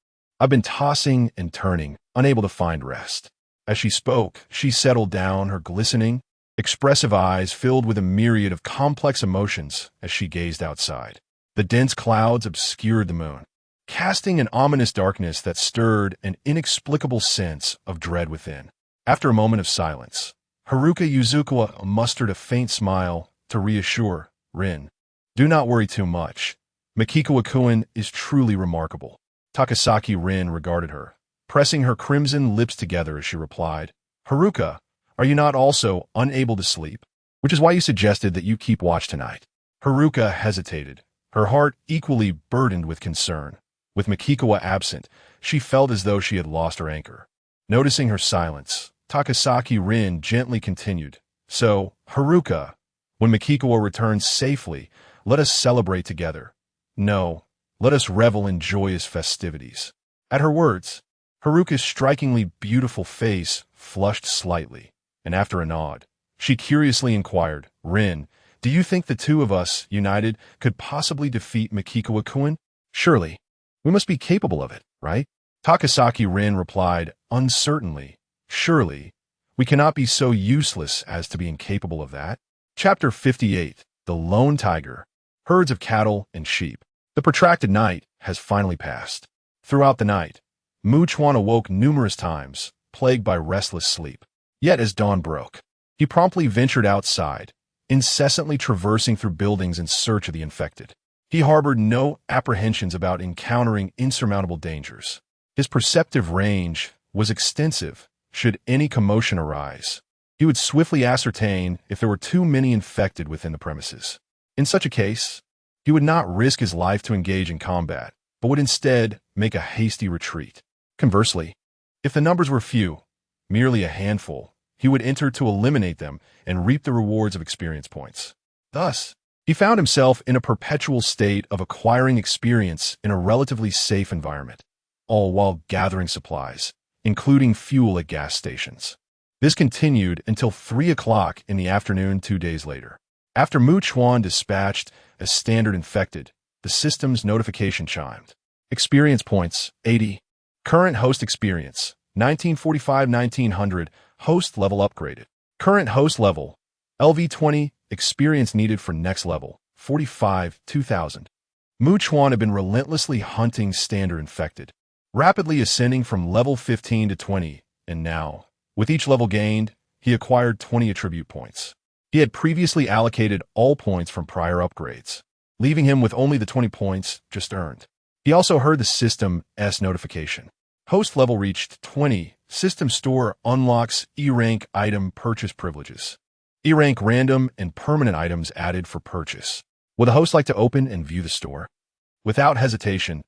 "I've been tossing and turning, unable to find rest." As she spoke, she settled down, her glistening, expressive eyes filled with a myriad of complex emotions as she gazed outside. The dense clouds obscured the moon, casting an ominous darkness that stirred an inexplicable sense of dread within. After a moment of silence, Haruka Yuzukawa mustered a faint smile to reassure Rin. "Do not worry too much. Mikikawa-kun is truly remarkable." Takasaki Rin regarded her, pressing her crimson lips together as she replied, "Haruka, are you not also unable to sleep? Which is why you suggested that you keep watch tonight." Haruka hesitated, her heart equally burdened with concern. With Mikikawa absent, she felt as though she had lost her anchor. Noticing her silence, Takasaki Rin gently continued, "So, Haruka, when Mikikawa returns safely, let us celebrate together. No, let us revel in joyous festivities." At her words, Haruka's strikingly beautiful face flushed slightly, and after a nod, she curiously inquired, "Rin, do you think the two of us, united, could possibly defeat Mikikawa-kun? Surely, we must be capable of it, right?" Takasaki Rin replied, uncertainly, "Surely, we cannot be so useless as to be incapable of that." Chapter 58, The Lone Tiger. Herds of cattle and sheep. The protracted night has finally passed. Throughout the night, Chuan awoke numerous times, plagued by restless sleep. Yet as dawn broke, he promptly ventured outside, incessantly traversing through buildings in search of the infected. He harbored no apprehensions about encountering insurmountable dangers. His perceptive range was extensive. Should any commotion arise, he would swiftly ascertain if there were too many infected within the premises. In such a case, he would not risk his life to engage in combat, but would instead make a hasty retreat. Conversely, if the numbers were few, merely a handful, he would enter to eliminate them and reap the rewards of experience points. Thus, he found himself in a perpetual state of acquiring experience in a relatively safe environment, all while gathering supplies, including fuel at gas stations. This continued until 3 o'clock in the afternoon 2 days later. After Chuan dispatched a standard infected, the system's notification chimed. Experience points, 80. Current host experience, 1945-1900, host level upgraded. Current host level, LV20, experience needed for next level, 45-2000. Chuan had been relentlessly hunting standard infected, rapidly ascending from level 15 to 20, and now, with each level gained, he acquired 20 attribute points. He had previously allocated all points from prior upgrades, leaving him with only the 20 points just earned. He also heard the system's notification. Host level reached 20. System store unlocks E-rank item purchase privileges. E-rank random and permanent items added for purchase. Would the host like to open and view the store? Without hesitation,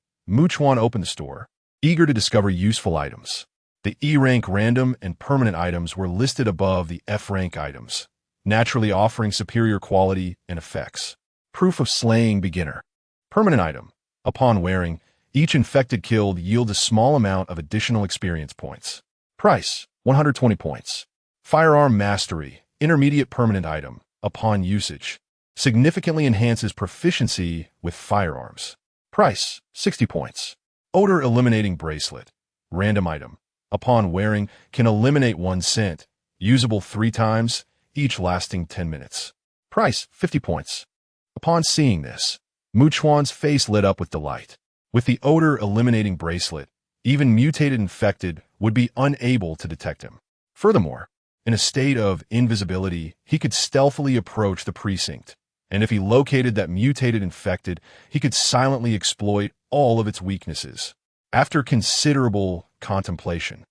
Chuan opened the store, eager to discover useful items. The E-rank random and permanent items were listed above the F-rank items, naturally offering superior quality and effects. Proof of slaying beginner. Permanent item. Upon wearing, Each infected killed yields a small amount of additional experience points. Price, 120 points. Firearm Mastery, intermediate permanent item, upon usage. Significantly enhances proficiency with firearms. Price, 60 points. Odor Eliminating Bracelet, random item. Upon wearing, can eliminate one scent, usable 3 times, each lasting 10 minutes. Price, 50 points. Upon seeing this, Chuan's face lit up with delight. With the odor eliminating bracelet, even mutated infected would be unable to detect him. Furthermore, in a state of invisibility, he could stealthily approach the precinct, and if he located that mutated infected, he could silently exploit all of its weaknesses. After considerable contemplation,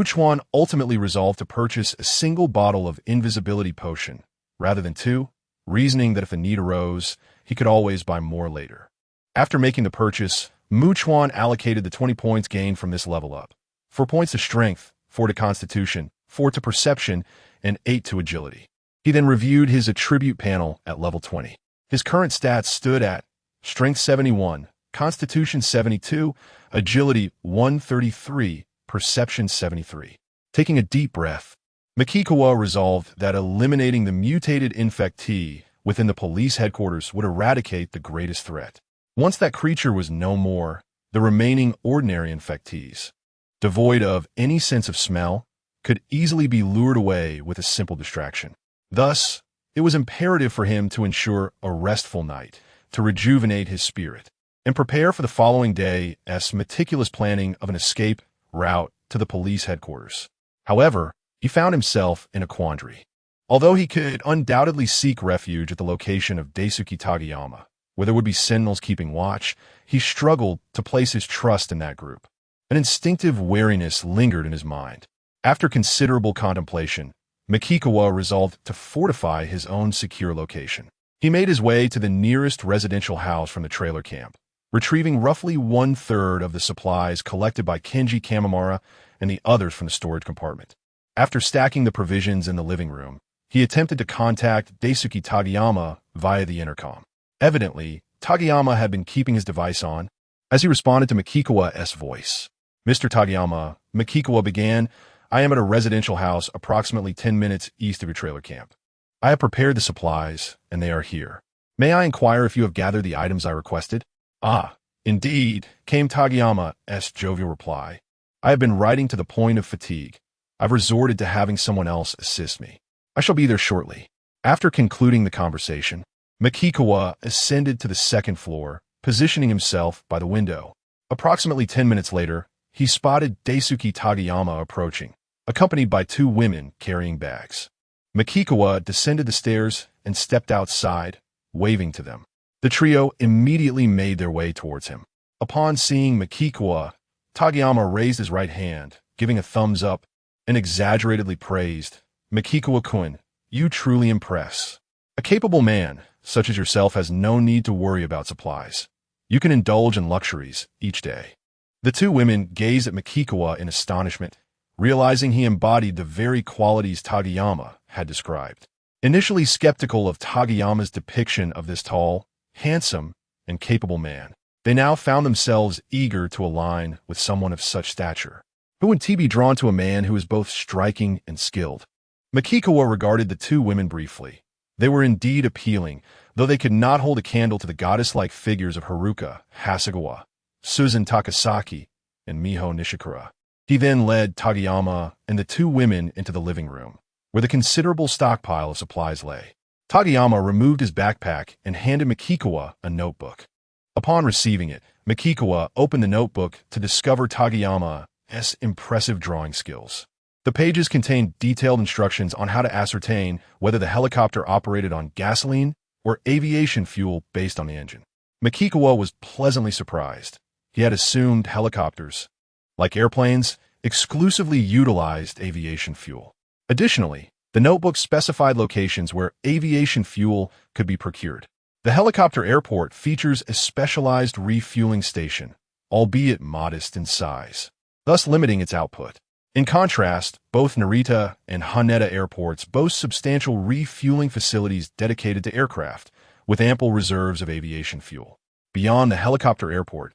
Chuan ultimately resolved to purchase a single bottle of invisibility potion, rather than 2, reasoning that if a need arose, he could always buy more later. After making the purchase, Chuan allocated the 20 points gained from this level up. 4 points to strength, 4 to constitution, 4 to perception, and 8 to agility. He then reviewed his attribute panel at level 20. His current stats stood at strength 71, constitution 72, agility 133, perception 73. Taking a deep breath, Makikawa resolved that eliminating the mutated infectee within the police headquarters would eradicate the greatest threat. Once that creature was no more, the remaining ordinary infectees, devoid of any sense of smell, could easily be lured away with a simple distraction. Thus, it was imperative for him to ensure a restful night, to rejuvenate his spirit, and prepare for the following day's meticulous planning of an escape route to the police headquarters. However, he found himself in a quandary. Although he could undoubtedly seek refuge at the location of Daisuke Tagiyama, where there would be sentinels keeping watch, he struggled to place his trust in that group. An instinctive wariness lingered in his mind. After considerable contemplation, Makikawa resolved to fortify his own secure location. He made his way to the nearest residential house from the trailer camp, retrieving roughly 1/3 of the supplies collected by Kenji Kamimura and the others from the storage compartment. After stacking the provisions in the living room, he attempted to contact Daisuke Tagiyama via the intercom. Evidently, Tagiyama had been keeping his device on. As he responded to Makikawa's voice, "Mr. Tagiyama," Makikawa began, "I am at a residential house approximately 10 minutes east of your trailer camp. I have prepared the supplies, and they are here. May I inquire if you have gathered the items I requested?" "Ah, indeed," came Tagiyama's jovial reply. "I have been riding to the point of fatigue. I've resorted to having someone else assist me. I shall be there shortly." After concluding the conversation, Makikawa ascended to the second floor, positioning himself by the window. Approximately 10 minutes later, he spotted Daisuke Tagiyama approaching, accompanied by 2 women carrying bags. Makikawa descended the stairs and stepped outside, waving to them. The trio immediately made their way towards him. Upon seeing Makikawa, Tagiyama raised his right hand, giving a thumbs up, and exaggeratedly praised, "Makikawa-kun, you truly impress. A capable man, such as yourself, has no need to worry about supplies. You can indulge in luxuries each day." The 2 women gazed at Makikawa in astonishment, realizing he embodied the very qualities Tagiyama had described. Initially skeptical of Tagiyama's depiction of this tall, handsome, and capable man, they now found themselves eager to align with someone of such stature. Who wouldn't be drawn to a man who is both striking and skilled? Makikawa regarded the 2 women briefly. They were indeed appealing, though they could not hold a candle to the goddess-like figures of Haruka Hasegawa, Susan Takasaki, and Miho Nishikura. He then led Tagiyama and the 2 women into the living room, where the considerable stockpile of supplies lay. Tagiyama removed his backpack and handed Makikawa a notebook. Upon receiving it, Makikawa opened the notebook to discover Tagiyama's impressive drawing skills. The pages contained detailed instructions on how to ascertain whether the helicopter operated on gasoline or aviation fuel based on the engine. Makikawa was pleasantly surprised. He had assumed helicopters, like airplanes, exclusively utilized aviation fuel. Additionally, the notebook specified locations where aviation fuel could be procured. The helicopter airport features a specialized refueling station, albeit modest in size, thus limiting its output. In contrast, both Narita and Haneda airports boast substantial refueling facilities dedicated to aircraft, with ample reserves of aviation fuel. Beyond the helicopter airport,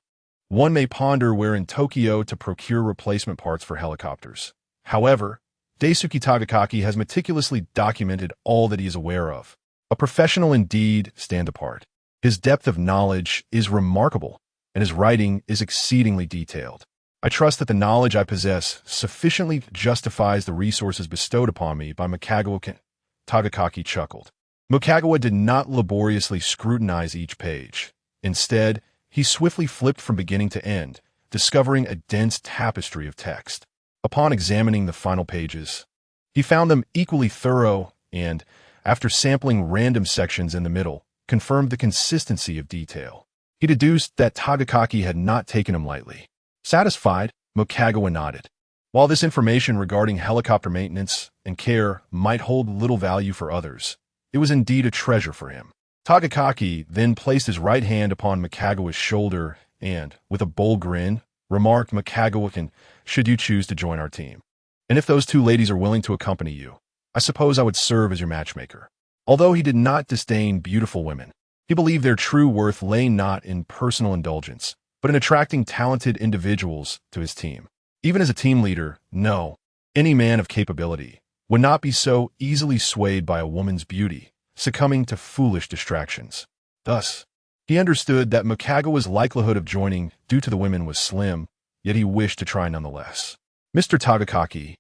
One may ponder where in Tokyo to procure replacement parts for helicopters. However, Daisuke Tagakaki has meticulously documented all that he is aware of. A professional indeed, stand apart. His depth of knowledge is remarkable, and his writing is exceedingly detailed. I trust that the knowledge I possess sufficiently justifies the resources bestowed upon me by Mikagawa. Tagakaki chuckled. Mikagawa did not laboriously scrutinize each page. Instead, he swiftly flipped from beginning to end, discovering a dense tapestry of text. Upon examining the final pages, he found them equally thorough and, after sampling random sections in the middle, confirmed the consistency of detail. He deduced that Tagakaki had not taken him lightly. Satisfied, Mikagawa nodded. While this information regarding helicopter maintenance and care might hold little value for others, it was indeed a treasure for him. Tagakaki then placed his right hand upon Mikagawa's shoulder and, with a bold grin, remarked, "Mikagawa, should you choose to join our team. And if those two ladies are willing to accompany you, I suppose I would serve as your matchmaker." Although he did not disdain beautiful women, he believed their true worth lay not in personal indulgence, but in attracting talented individuals to his team. Even as a team leader, no, any man of capability would not be so easily swayed by a woman's beauty, succumbing to foolish distractions. Thus, he understood that Mikagawa's likelihood of joining due to the women was slim, yet he wished to try nonetheless. "Mr. Tagakaki,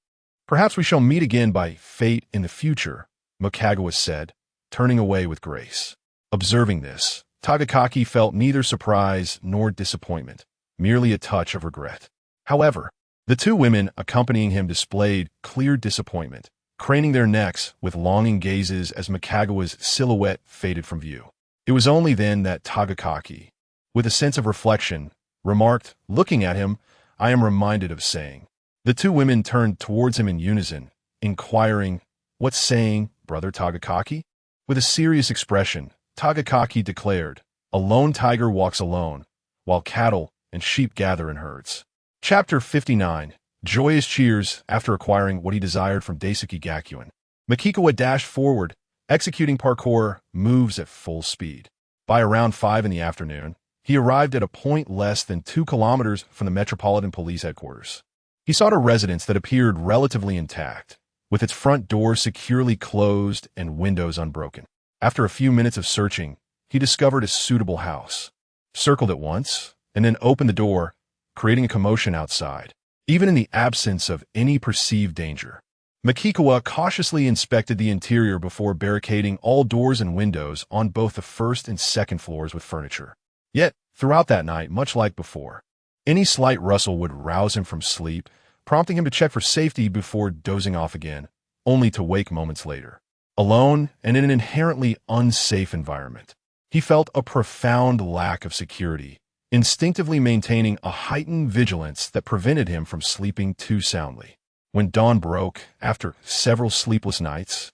perhaps we shall meet again by fate in the future," Mikagawa said, turning away with grace. Observing this, Tagakaki felt neither surprise nor disappointment, merely a touch of regret. However, the two women accompanying him displayed clear disappointment, craning their necks with longing gazes as Mikagawa's silhouette faded from view. It was only then that Tagakaki, with a sense of reflection, remarked, looking at him, "I am reminded of saying." The two women turned towards him in unison, inquiring, "What saying, brother Tagakaki?" With a serious expression, Tagakaki declared, "A lone tiger walks alone, while cattle and sheep gather in herds." Chapter 59. Joyous cheers after acquiring what he desired from Daisuke Gakuen. Mikagawa dashed forward, executing parkour moves at full speed. By around 5 in the afternoon, he arrived at a point less than 2 kilometers from the Metropolitan Police Headquarters. He sought a residence that appeared relatively intact, with its front door securely closed and windows unbroken. After a few minutes of searching, he discovered a suitable house, circled it once, and then opened the door, creating a commotion outside, even in the absence of any perceived danger. Mikagawa cautiously inspected the interior before barricading all doors and windows on both the first and second floors with furniture. Yet, throughout that night, much like before, any slight rustle would rouse him from sleep, prompting him to check for safety before dozing off again, only to wake moments later. Alone and in an inherently unsafe environment, he felt a profound lack of security, instinctively maintaining a heightened vigilance that prevented him from sleeping too soundly. When dawn broke, after several sleepless nights,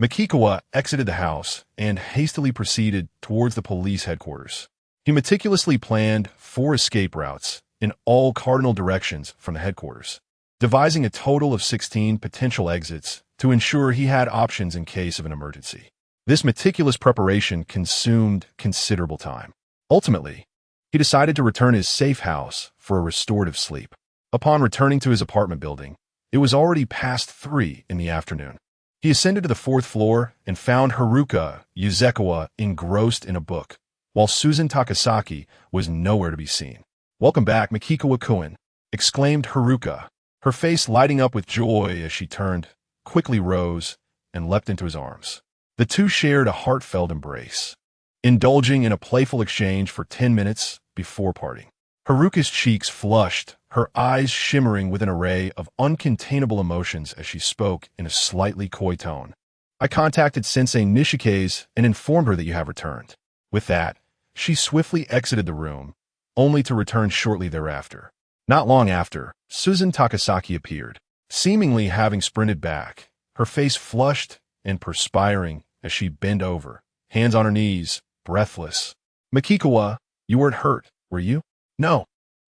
Mikagawa exited the house and hastily proceeded towards the police headquarters. He meticulously planned 4 escape routes in all cardinal directions from the headquarters, devising a total of 16 potential exits to ensure he had options in case of an emergency. This meticulous preparation consumed considerable time. Ultimately, he decided to return to his safe house for a restorative sleep. Upon returning to his apartment building, it was already past 3 in the afternoon. He ascended to the 4th floor and found Haruka Yuzekawa engrossed in a book, while Susan Takasaki was nowhere to be seen. "Welcome back, Mikagawa-kun," exclaimed Haruka, her face lighting up with joy as she turned, quickly rose, and leapt into his arms. The two shared a heartfelt embrace, indulging in a playful exchange for 10 minutes before parting. Haruka's cheeks flushed, her eyes shimmering with an array of uncontainable emotions as she spoke in a slightly coy tone. "I contacted Sensei Nishike's and informed her that you have returned." With that, she swiftly exited the room, only to return shortly thereafter. Not long after, Susan Takasaki appeared, seemingly having sprinted back, her face flushed and perspiring as she bent over, hands on her knees, breathless. "Mikagawa, you weren't hurt, were you?" "No."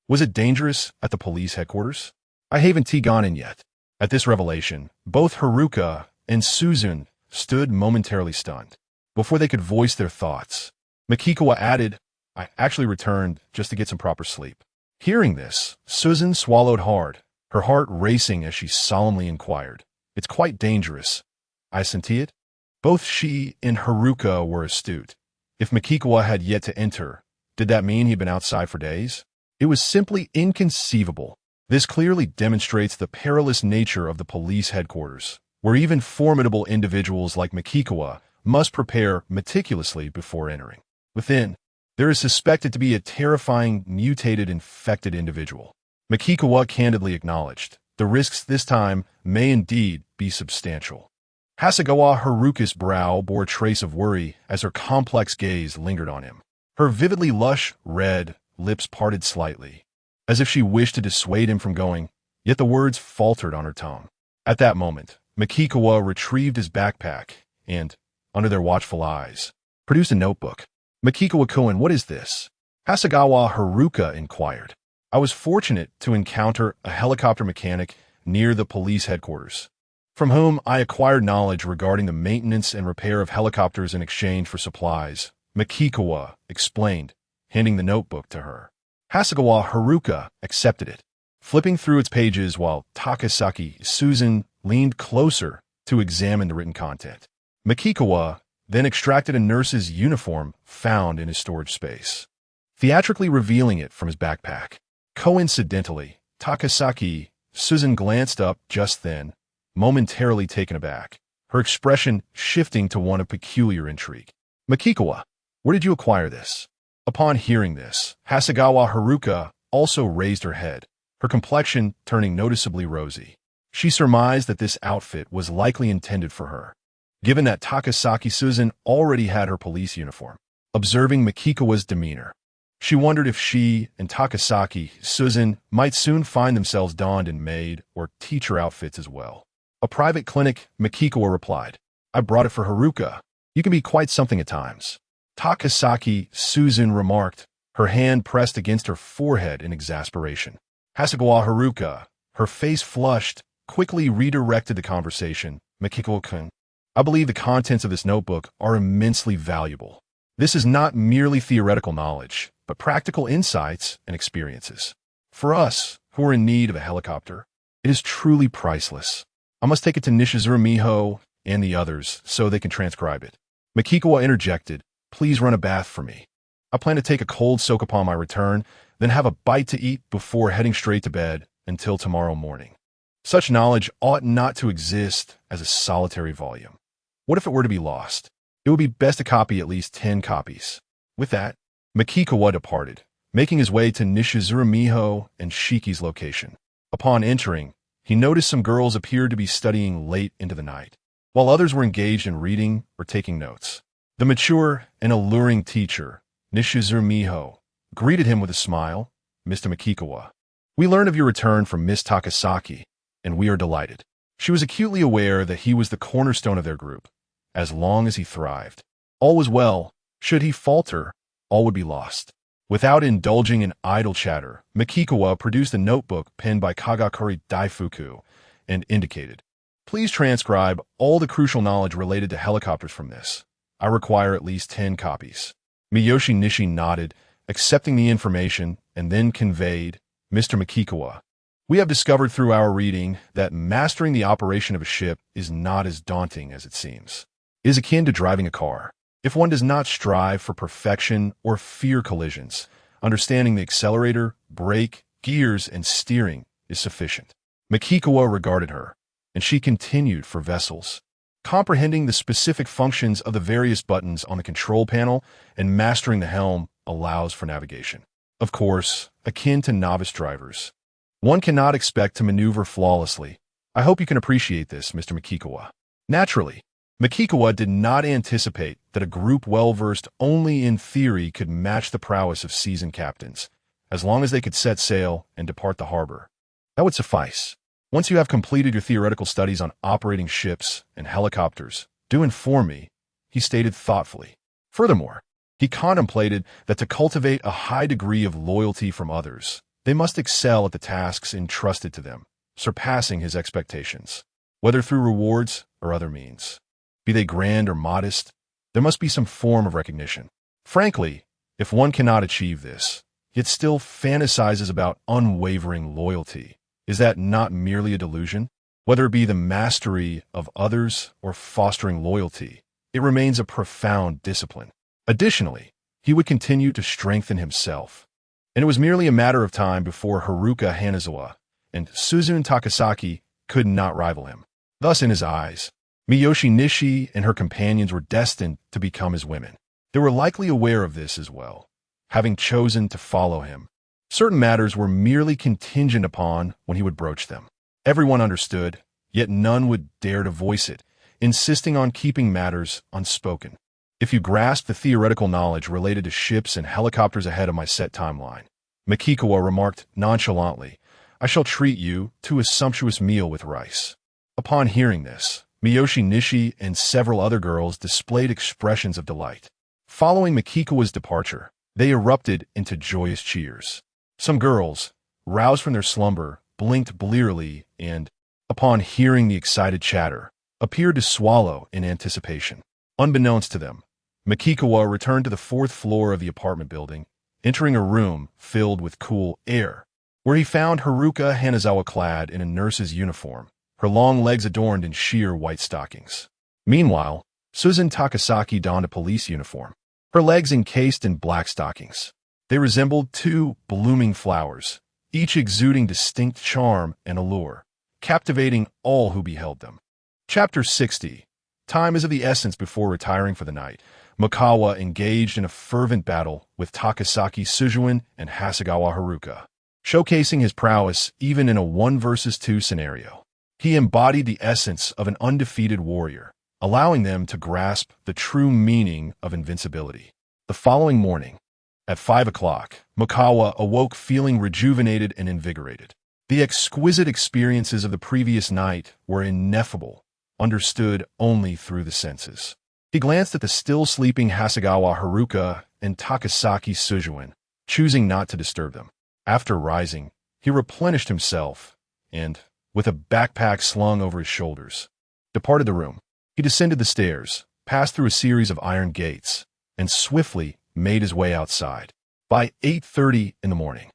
"Was it dangerous at the police headquarters?" "I haven't gone in yet." At this revelation, both Haruka and Susan stood momentarily stunned. Before they could voice their thoughts, Mikagawa added, "I actually returned just to get some proper sleep." Hearing this, Susan swallowed hard, her heart racing as she solemnly inquired, "It's quite dangerous. I senti it?" Both she and Haruka were astute. If Makikawa had yet to enter, did that mean he'd been outside for days? It was simply inconceivable. This clearly demonstrates the perilous nature of the police headquarters, where even formidable individuals like Makikawa must prepare meticulously before entering. Within, there is suspected to be a terrifying, mutated, infected individual. Makikawa candidly acknowledged, the risks this time may indeed be substantial. Hasegawa Haruka's brow bore a trace of worry as her complex gaze lingered on him. Her vividly lush, red lips parted slightly, as if she wished to dissuade him from going, yet the words faltered on her tongue. At that moment, Makikawa retrieved his backpack and, under their watchful eyes, produced a notebook. "Makikawa-kun, what is this?" Hasegawa Haruka inquired. "I was fortunate to encounter a helicopter mechanic near the police headquarters, from whom I acquired knowledge regarding the maintenance and repair of helicopters in exchange for supplies," Makikawa explained, handing the notebook to her. Hasegawa Haruka accepted it, flipping through its pages while Takasaki Susan leaned closer to examine the written content. Makikawa then extracted a nurse's uniform found in his storage space, theatrically revealing it from his backpack. Coincidentally, Takasaki Susan glanced up just then, momentarily taken aback, her expression shifting to one of peculiar intrigue. "Makikawa, where did you acquire this?" Upon hearing this, Hasegawa Haruka also raised her head, her complexion turning noticeably rosy. She surmised that this outfit was likely intended for her, given that Takasaki Susan already had her police uniform. Observing Makikawa's demeanor, she wondered if she and Takasaki Susan might soon find themselves donned in maid or teacher outfits as well. "A private clinic," Makikawa replied. "I brought it for Haruka. You can be quite something at times," Takasaki Susan remarked, her hand pressed against her forehead in exasperation. Hasegawa Haruka, her face flushed, quickly redirected the conversation. "Makikawa-kun, I believe the contents of this notebook are immensely valuable. This is not merely theoretical knowledge, but practical insights and experiences. For us, who are in need of a helicopter, it is truly priceless. I must take it to Nishizuru Miho and the others so they can transcribe it." Makikawa interjected, "Please run a bath for me. I plan to take a cold soak upon my return, then have a bite to eat before heading straight to bed until tomorrow morning." Such knowledge ought not to exist as a solitary volume. What if it were to be lost? It would be best to copy at least 10 copies. With that, Makikawa departed, making his way to Nishizuru Miho and Shiki's location. Upon entering, he noticed some girls appeared to be studying late into the night, while others were engaged in reading or taking notes. The mature and alluring teacher, Nishizuru Miho, greeted him with a smile. "Mr. Makikawa, we learned of your return from Miss Takasaki, and we are delighted." She was acutely aware that he was the cornerstone of their group. As long as he thrived, all was well. Should he falter, all would be lost. Without indulging in idle chatter, Makikawa produced a notebook penned by Kagakuri Daifuku and indicated, "Please transcribe all the crucial knowledge related to helicopters from this. I require at least 10 copies." Miyoshi Nishi nodded, accepting the information, and then conveyed, "Mr. Makikawa, we have discovered through our reading that mastering the operation of a ship is not as daunting as it seems. It is akin to driving a car. If one does not strive for perfection or fear collisions, understanding the accelerator, brake, gears, and steering is sufficient." Makikawa regarded her, and she continued for vessels. Comprehending the specific functions of the various buttons on the control panel and mastering the helm allows for navigation. Of course, akin to novice drivers, one cannot expect to maneuver flawlessly. I hope you can appreciate this, Mr. Makikawa. Naturally, Makikawa did not anticipate that a group well-versed only in theory could match the prowess of seasoned captains. As long as they could set sail and depart the harbor, that would suffice. Once you have completed your theoretical studies on operating ships and helicopters, do inform me, he stated thoughtfully. Furthermore, he contemplated that to cultivate a high degree of loyalty from others, they must excel at the tasks entrusted to them, surpassing his expectations, whether through rewards or other means. Be they grand or modest, there must be some form of recognition. Frankly, if one cannot achieve this, yet still fantasizes about unwavering loyalty. Is that not merely a delusion? Whether it be the mastery of others or fostering loyalty, it remains a profound discipline. Additionally, he would continue to strengthen himself, and it was merely a matter of time before Haruka Hanazawa and Suzune Takasaki could not rival him. Thus, in his eyes, Miyoshi Nishi and her companions were destined to become his women. They were likely aware of this as well, having chosen to follow him. Certain matters were merely contingent upon when he would broach them. Everyone understood, yet none would dare to voice it, insisting on keeping matters unspoken. If you grasp the theoretical knowledge related to ships and helicopters ahead of my set timeline, Makikawa remarked nonchalantly, I shall treat you to a sumptuous meal with rice. Upon hearing this, Miyoshi Nishi and several other girls displayed expressions of delight. Following Makikawa's departure, they erupted into joyous cheers. Some girls, roused from their slumber, blinked blearily and, upon hearing the excited chatter, appeared to swallow in anticipation. Unbeknownst to them, Makikawa returned to the 4th floor of the apartment building, entering a room filled with cool air, where he found Haruka Hanazawa clad in a nurse's uniform, her long legs adorned in sheer white stockings. Meanwhile, Suzune Takasaki donned a police uniform, her legs encased in black stockings. They resembled two blooming flowers, each exuding distinct charm and allure, captivating all who beheld them. Chapter 60. Time is of the essence before retiring for the night. Makawa engaged in a fervent battle with Takasaki Suzune and Hasegawa Haruka, showcasing his prowess even in a 1 versus 2 scenario. He embodied the essence of an undefeated warrior, allowing them to grasp the true meaning of invincibility. The following morning, at 5 o'clock, Makawa awoke feeling rejuvenated and invigorated. The exquisite experiences of the previous night were ineffable, understood only through the senses. He glanced at the still sleeping Hasegawa Haruka and Takasaki Suzune, choosing not to disturb them. After rising, he replenished himself and, with a backpack slung over his shoulders, departed the room. He descended the stairs, passed through a series of iron gates, and swiftly made his way outside. By 8:30 in the morning,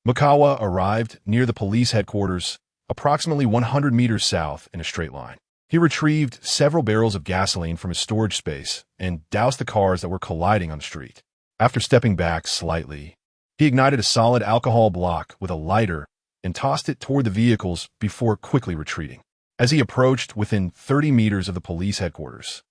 Makawa arrived near the police headquarters, approximately 100 meters south in a straight line. He retrieved several barrels of gasoline from his storage space and doused the cars that were colliding on the street. After stepping back slightly, he ignited a solid alcohol block with a lighter and tossed it toward the vehicles before quickly retreating. As he approached within 30 meters of the police headquarters,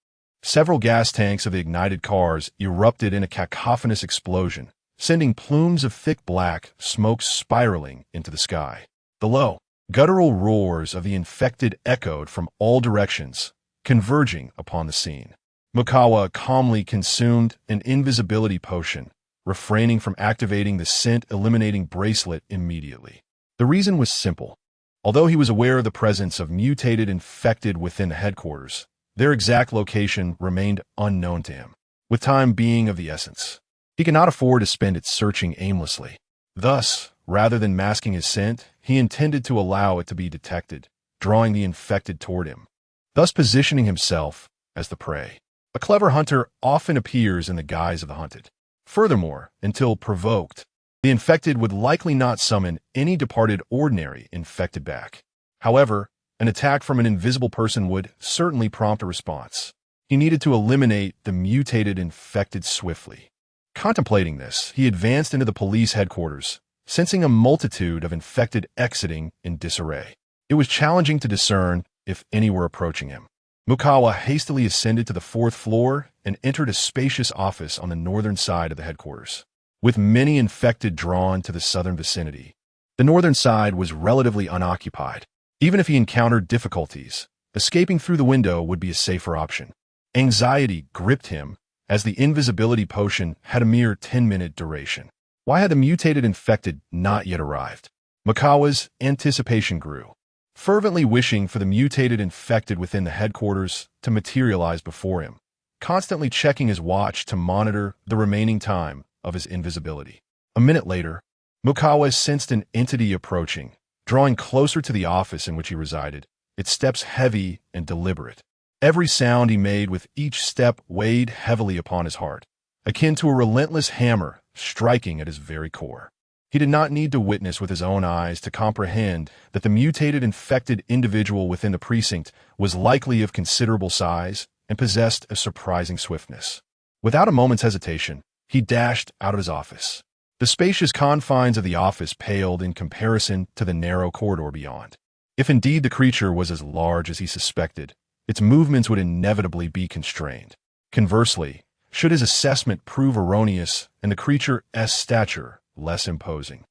several gas tanks of the ignited cars erupted in a cacophonous explosion, sending plumes of thick black smoke spiraling into the sky. The low, guttural roars of the infected echoed from all directions, converging upon the scene. Makawa calmly consumed an invisibility potion, refraining from activating the scent-eliminating bracelet immediately. The reason was simple. Although he was aware of the presence of mutated infected within the headquarters, their exact location remained unknown to him, with time being of the essence. He could not afford to spend it searching aimlessly. Thus, rather than masking his scent, he intended to allow it to be detected, drawing the infected toward him, thus positioning himself as the prey. A clever hunter often appears in the guise of the hunted. Furthermore, until provoked, the infected would likely not summon any departed ordinary infected back. However, an attack from an invisible person would certainly prompt a response. He needed to eliminate the mutated infected swiftly. Contemplating this, he advanced into the police headquarters, sensing a multitude of infected exiting in disarray. It was challenging to discern if any were approaching him. Makawa hastily ascended to the 4th floor and entered a spacious office on the northern side of the headquarters. With many infected drawn to the southern vicinity, the northern side was relatively unoccupied. Even if he encountered difficulties, escaping through the window would be a safer option. Anxiety gripped him, as the invisibility potion had a mere 10-minute duration. Why had the mutated infected not yet arrived? Makawa's anticipation grew, fervently wishing for the mutated infected within the headquarters to materialize before him, constantly checking his watch to monitor the remaining time of his invisibility. A minute later, Makawa sensed an entity approaching, drawing closer to the office in which he resided, its steps heavy and deliberate. Every sound he made with each step weighed heavily upon his heart, akin to a relentless hammer striking at his very core. He did not need to witness with his own eyes to comprehend that the mutated infected individual within the precinct was likely of considerable size and possessed a surprising swiftness. Without a moment's hesitation, he dashed out of his office. The spacious confines of the office paled in comparison to the narrow corridor beyond. If indeed the creature was as large as he suspected, its movements would inevitably be constrained. Conversely, should his assessment prove erroneous and the creature's stature less imposing,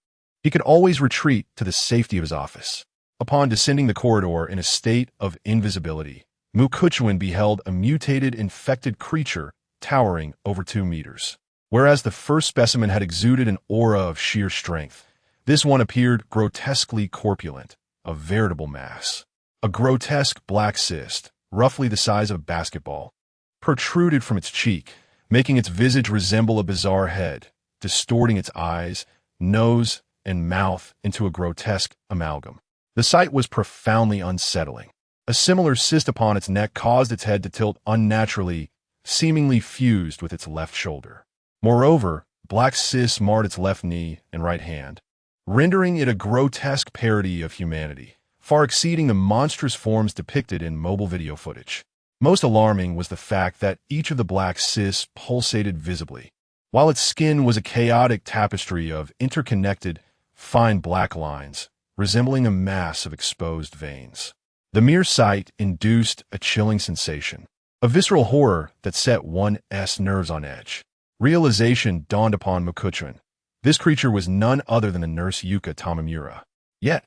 he could always retreat to the safety of his office. Upon descending the corridor in a state of invisibility, Chuan beheld a mutated infected creature towering over 2 meters. Whereas the first specimen had exuded an aura of sheer strength, this one appeared grotesquely corpulent, a veritable mass. A grotesque black cyst, roughly the size of a basketball, protruded from its cheek, making its visage resemble a bizarre head, distorting its eyes, nose, and mouth into a grotesque amalgam. The sight was profoundly unsettling. A similar cyst upon its neck caused its head to tilt unnaturally, seemingly fused with its left shoulder. Moreover, black cysts marred its left knee and right hand, rendering it a grotesque parody of humanity, far exceeding the monstrous forms depicted in mobile video footage. Most alarming was the fact that each of the black cysts pulsated visibly, while its skin was a chaotic tapestry of interconnected, fine black lines, resembling a mass of exposed veins. The mere sight induced a chilling sensation, a visceral horror that set one's nerves on edge. Realization dawned upon Chuan. This creature was none other than the nurse Yuka Tamamura. Yet,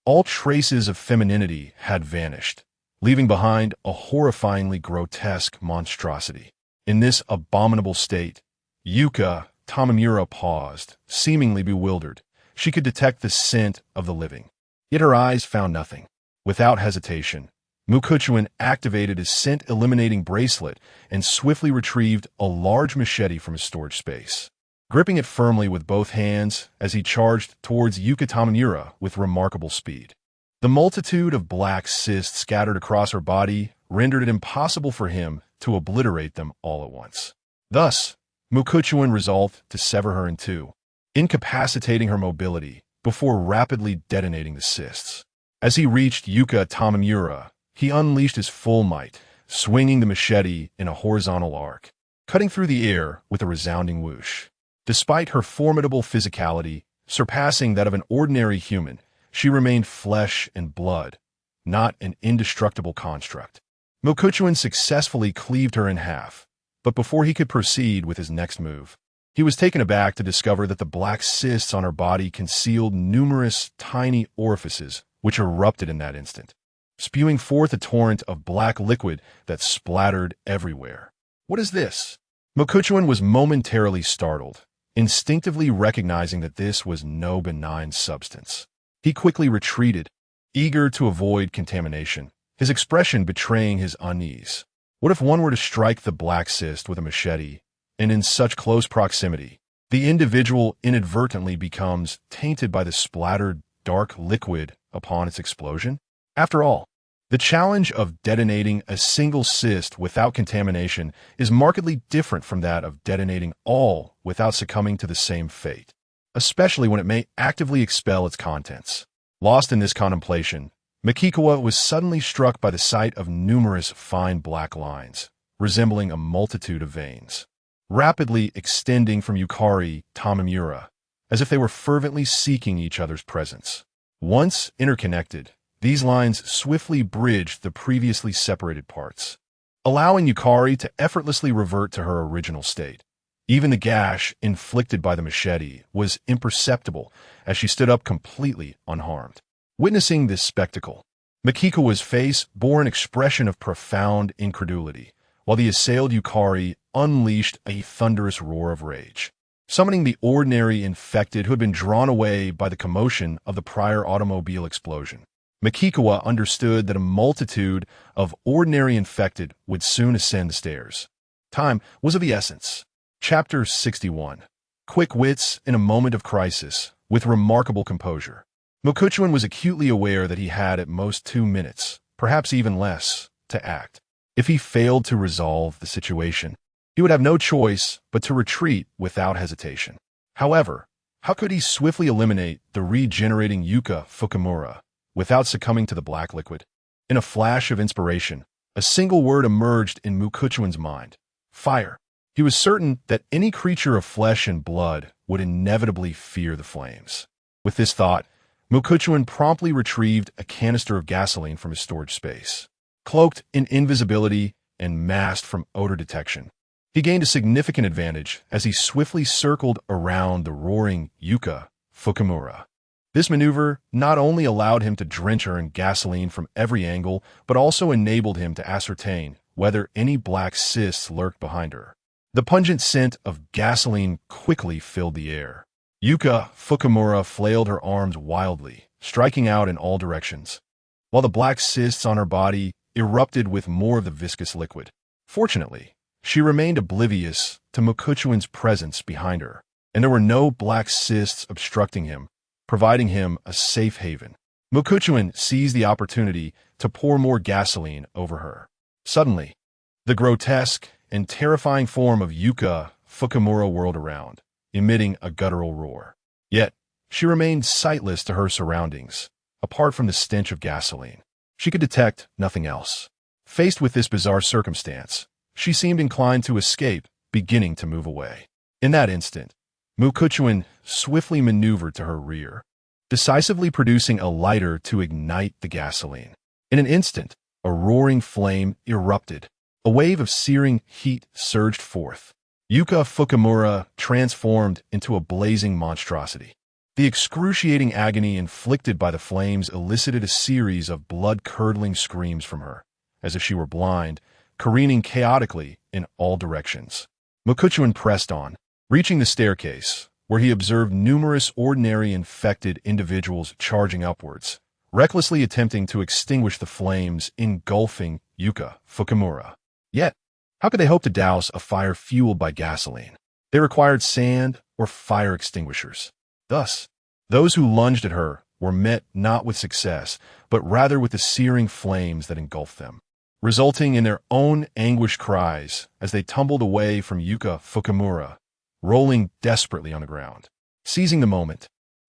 all traces of femininity had vanished, leaving behind a horrifyingly grotesque monstrosity. In this abominable state, Yuka Tamamura paused, seemingly bewildered. She could detect the scent of the living, yet her eyes found nothing. Without hesitation, Chuan activated his scent-eliminating bracelet and swiftly retrieved a large machete from his storage space, gripping it firmly with both hands as he charged towards Yuka Tamamura with remarkable speed. The multitude of black cysts scattered across her body rendered it impossible for him to obliterate them all at once. Thus, Chuan resolved to sever her in two, incapacitating her mobility before rapidly detonating the cysts. As he reached Yuka Tamamura, he unleashed his full might, swinging the machete in a horizontal arc, cutting through the air with a resounding whoosh. Despite her formidable physicality, surpassing that of an ordinary human, she remained flesh and blood, not an indestructible construct. Chuan successfully cleaved her in half, but before he could proceed with his next move, he was taken aback to discover that the black cysts on her body concealed numerous tiny orifices which erupted in that instant, spewing forth a torrent of black liquid that splattered everywhere. "What is this?" Chuan was momentarily startled, instinctively recognizing that this was no benign substance. He quickly retreated, eager to avoid contamination, his expression betraying his unease. What if one were to strike the black cyst with a machete, and in such close proximity, the individual inadvertently becomes tainted by the splattered dark liquid upon its explosion? After all, the challenge of detonating a single cyst without contamination is markedly different from that of detonating all without succumbing to the same fate, especially when it may actively expel its contents. Lost in this contemplation, Chuan was suddenly struck by the sight of numerous fine black lines, resembling a multitude of veins, rapidly extending from Yuka Tamamura, as if they were fervently seeking each other's presence. Once interconnected, these lines swiftly bridged the previously separated parts, allowing Yuka to effortlessly revert to her original state. Even the gash inflicted by the machete was imperceptible as she stood up completely unharmed. Witnessing this spectacle, Chuan's face bore an expression of profound incredulity, while the assailed Yuka unleashed a thunderous roar of rage, summoning the ordinary infected who had been drawn away by the commotion of the prior automobile explosion. Chuan understood that a multitude of ordinary infected would soon ascend the stairs. Time was of the essence. Chapter 61. Quick wits in a moment of crisis, with remarkable composure. Chuan was acutely aware that he had at most 2 minutes, perhaps even less, to act. If he failed to resolve the situation, he would have no choice but to retreat without hesitation. However, How could he swiftly eliminate the regenerating Yuka Fukumura without succumbing to the black liquid? In a flash of inspiration, a single word emerged in Mukuchuan's mind: fire. He was certain that any creature of flesh and blood would inevitably fear the flames. With this thought, Mukuchuan promptly retrieved a canister of gasoline from his storage space. Cloaked in invisibility and masked from odor detection, he gained a significant advantage as he swiftly circled around the roaring Yuka Fukumura. This maneuver not only allowed him to drench her in gasoline from every angle, but also enabled him to ascertain whether any black cysts lurked behind her. The pungent scent of gasoline quickly filled the air. Yuka Fukumura flailed her arms wildly, striking out in all directions, while the black cysts on her body erupted with more of the viscous liquid. Fortunately, she remained oblivious to Mukuchuan's presence behind her, and there were no black cysts obstructing him, providing him a safe haven. Mukuchuan seized the opportunity to pour more gasoline over her. Suddenly, the grotesque and terrifying form of Yuka Fukumura whirled around, emitting a guttural roar. Yet, she remained sightless to her surroundings. Apart from the stench of gasoline, she could detect nothing else. Faced with this bizarre circumstance, she seemed inclined to escape, beginning to move away. In that instant, Mukuchuan swiftly maneuvered to her rear, decisively producing a lighter to ignite the gasoline. In an instant, a roaring flame erupted. A wave of searing heat surged forth. Yuka Fukumura transformed into a blazing monstrosity. The excruciating agony inflicted by the flames elicited a series of blood-curdling screams from her, as if she were blind, careening chaotically in all directions. Mukuchuan pressed on, reaching the staircase, where he observed numerous ordinary infected individuals charging upwards, recklessly attempting to extinguish the flames engulfing Yuka Fukumura. Yet, how could they hope to douse a fire fueled by gasoline? They required sand or fire extinguishers. Thus, those who lunged at her were met not with success, but rather with the searing flames that engulfed them, resulting in their own anguished cries as they tumbled away from Yuka Fukumura, rolling desperately on the ground. Seizing the moment,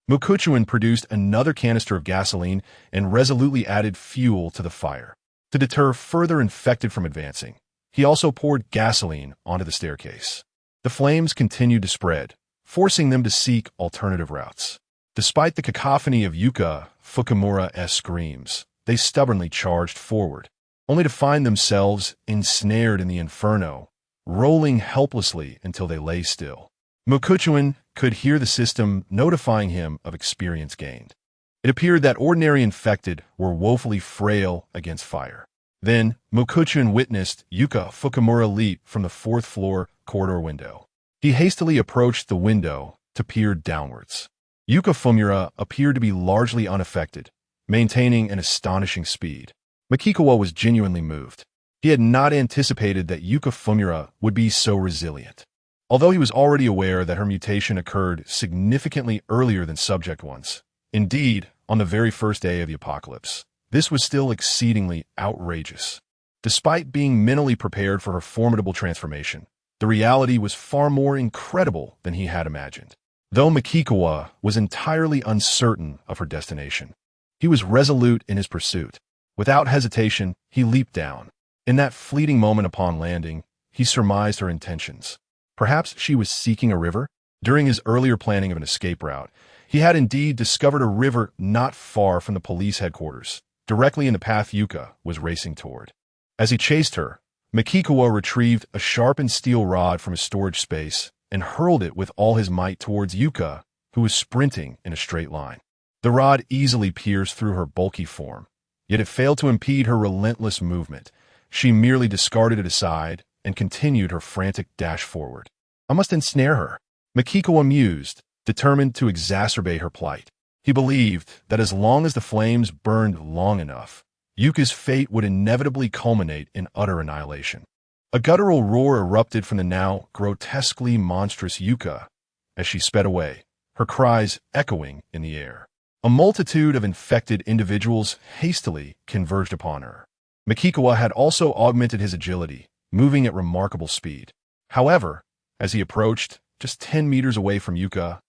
Mukuchuan produced another canister of gasoline and resolutely added fuel to the fire. To deter further infected from advancing, he also poured gasoline onto the staircase. The flames continued to spread, forcing them to seek alternative routes. Despite the cacophony of Yuka Fukumura-esque screams, they stubbornly charged forward, only to find themselves ensnared in the inferno, rolling helplessly until they lay still. Mukuchuan could hear the system notifying him of experience gained. It appeared that ordinary infected were woefully frail against fire. Then, Mukuchuan witnessed Yuka Fukumura leap from the 4th floor corridor window. He hastily approached the window to peer downwards. Yuka Fukumura appeared to be largely unaffected, maintaining an astonishing speed. Makikawa was genuinely moved. He had not anticipated that Yuka Fukumura would be so resilient. Although he was already aware that her mutation occurred significantly earlier than Subject 1's, indeed, on the very first day of the apocalypse, this was still exceedingly outrageous. Despite being mentally prepared for her formidable transformation, the reality was far more incredible than he had imagined. Though Makikawa was entirely uncertain of her destination, he was resolute in his pursuit. Without hesitation, he leaped down. In that fleeting moment upon landing, he surmised her intentions. Perhaps she was seeking a river? During his earlier planning of an escape route, he had indeed discovered a river not far from the police headquarters, directly in the path Yuka was racing toward. As he chased her, Makikawa retrieved a sharpened steel rod from his storage space and hurled it with all his might towards Yuka, who was sprinting in a straight line. The rod easily pierced through her bulky form, yet it failed to impede her relentless movement. She merely discarded it aside and continued her frantic dash forward. I must ensnare her, Makikawa mused, determined to exacerbate her plight. He believed that as long as the flames burned long enough, Yuka's fate would inevitably culminate in utter annihilation. A guttural roar erupted from the now grotesquely monstrous Yuka as she sped away, her cries echoing in the air. A multitude of infected individuals hastily converged upon her. Makikawa had also augmented his agility, moving at remarkable speed. However, as he approached, just 10 meters away from Yuka,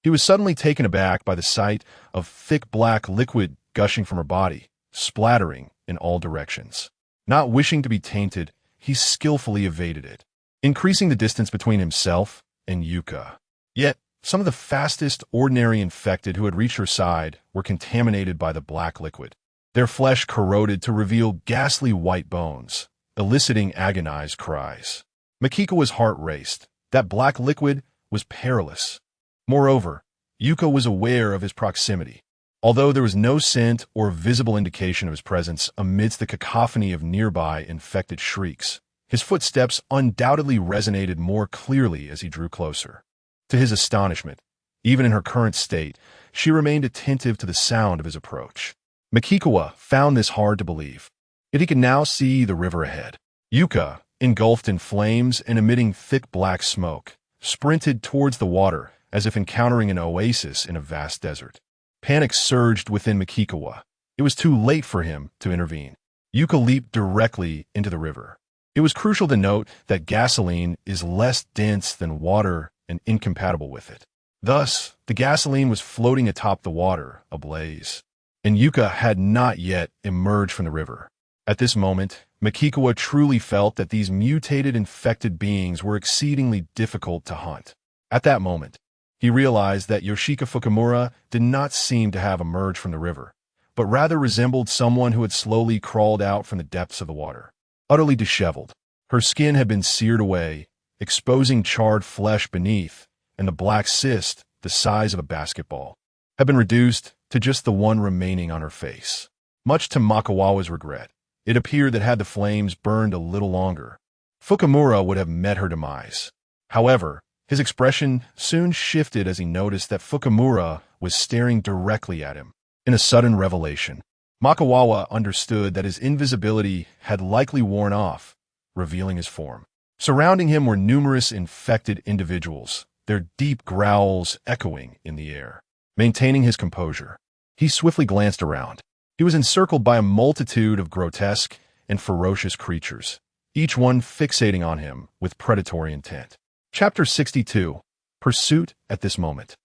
He was suddenly taken aback by the sight of thick black liquid gushing from her body, splattering in all directions. Not wishing to be tainted, he skillfully evaded it, increasing the distance between himself and Yuka. Yet, some of the fastest ordinary infected who had reached her side were contaminated by the black liquid. Their flesh corroded to reveal ghastly white bones, eliciting agonized cries. Makikawa's heart raced. That black liquid was perilous. Moreover, Yuka was aware of his proximity. Although there was no scent or visible indication of his presence amidst the cacophony of nearby infected shrieks, his footsteps undoubtedly resonated more clearly as he drew closer. To his astonishment, even in her current state, she remained attentive to the sound of his approach. Makikawa found this hard to believe, yet he could now see the river ahead. Yuka, engulfed in flames and emitting thick black smoke, sprinted towards the water as if encountering an oasis in a vast desert. Panic surged within Makikawa. It was too late for him to intervene. Yuka leaped directly into the river. It was crucial to note that gasoline is less dense than water and incompatible with it. Thus, the gasoline was floating atop the water, ablaze, and Yuka had not yet emerged from the river. At this moment, Makikawa truly felt that these mutated infected beings were exceedingly difficult to hunt. At that moment, he realized that Yoshika Fukumura did not seem to have emerged from the river, but rather resembled someone who had slowly crawled out from the depths of the water. Utterly disheveled, her skin had been seared away, exposing charred flesh beneath, and the black cyst, the size of a basketball, had been reduced to just the one remaining on her face. Much to Makawawa's regret, it appeared that had the flames burned a little longer, Fukumura would have met her demise. However, his expression soon shifted as he noticed that Fukumura was staring directly at him. In a sudden revelation, Makawawa understood that his invisibility had likely worn off, revealing his form. Surrounding him were numerous infected individuals, their deep growls echoing in the air. Maintaining his composure, he swiftly glanced around. He was encircled by a multitude of grotesque and ferocious creatures, each one fixating on him with predatory intent. Chapter 62. Pursuit at this moment.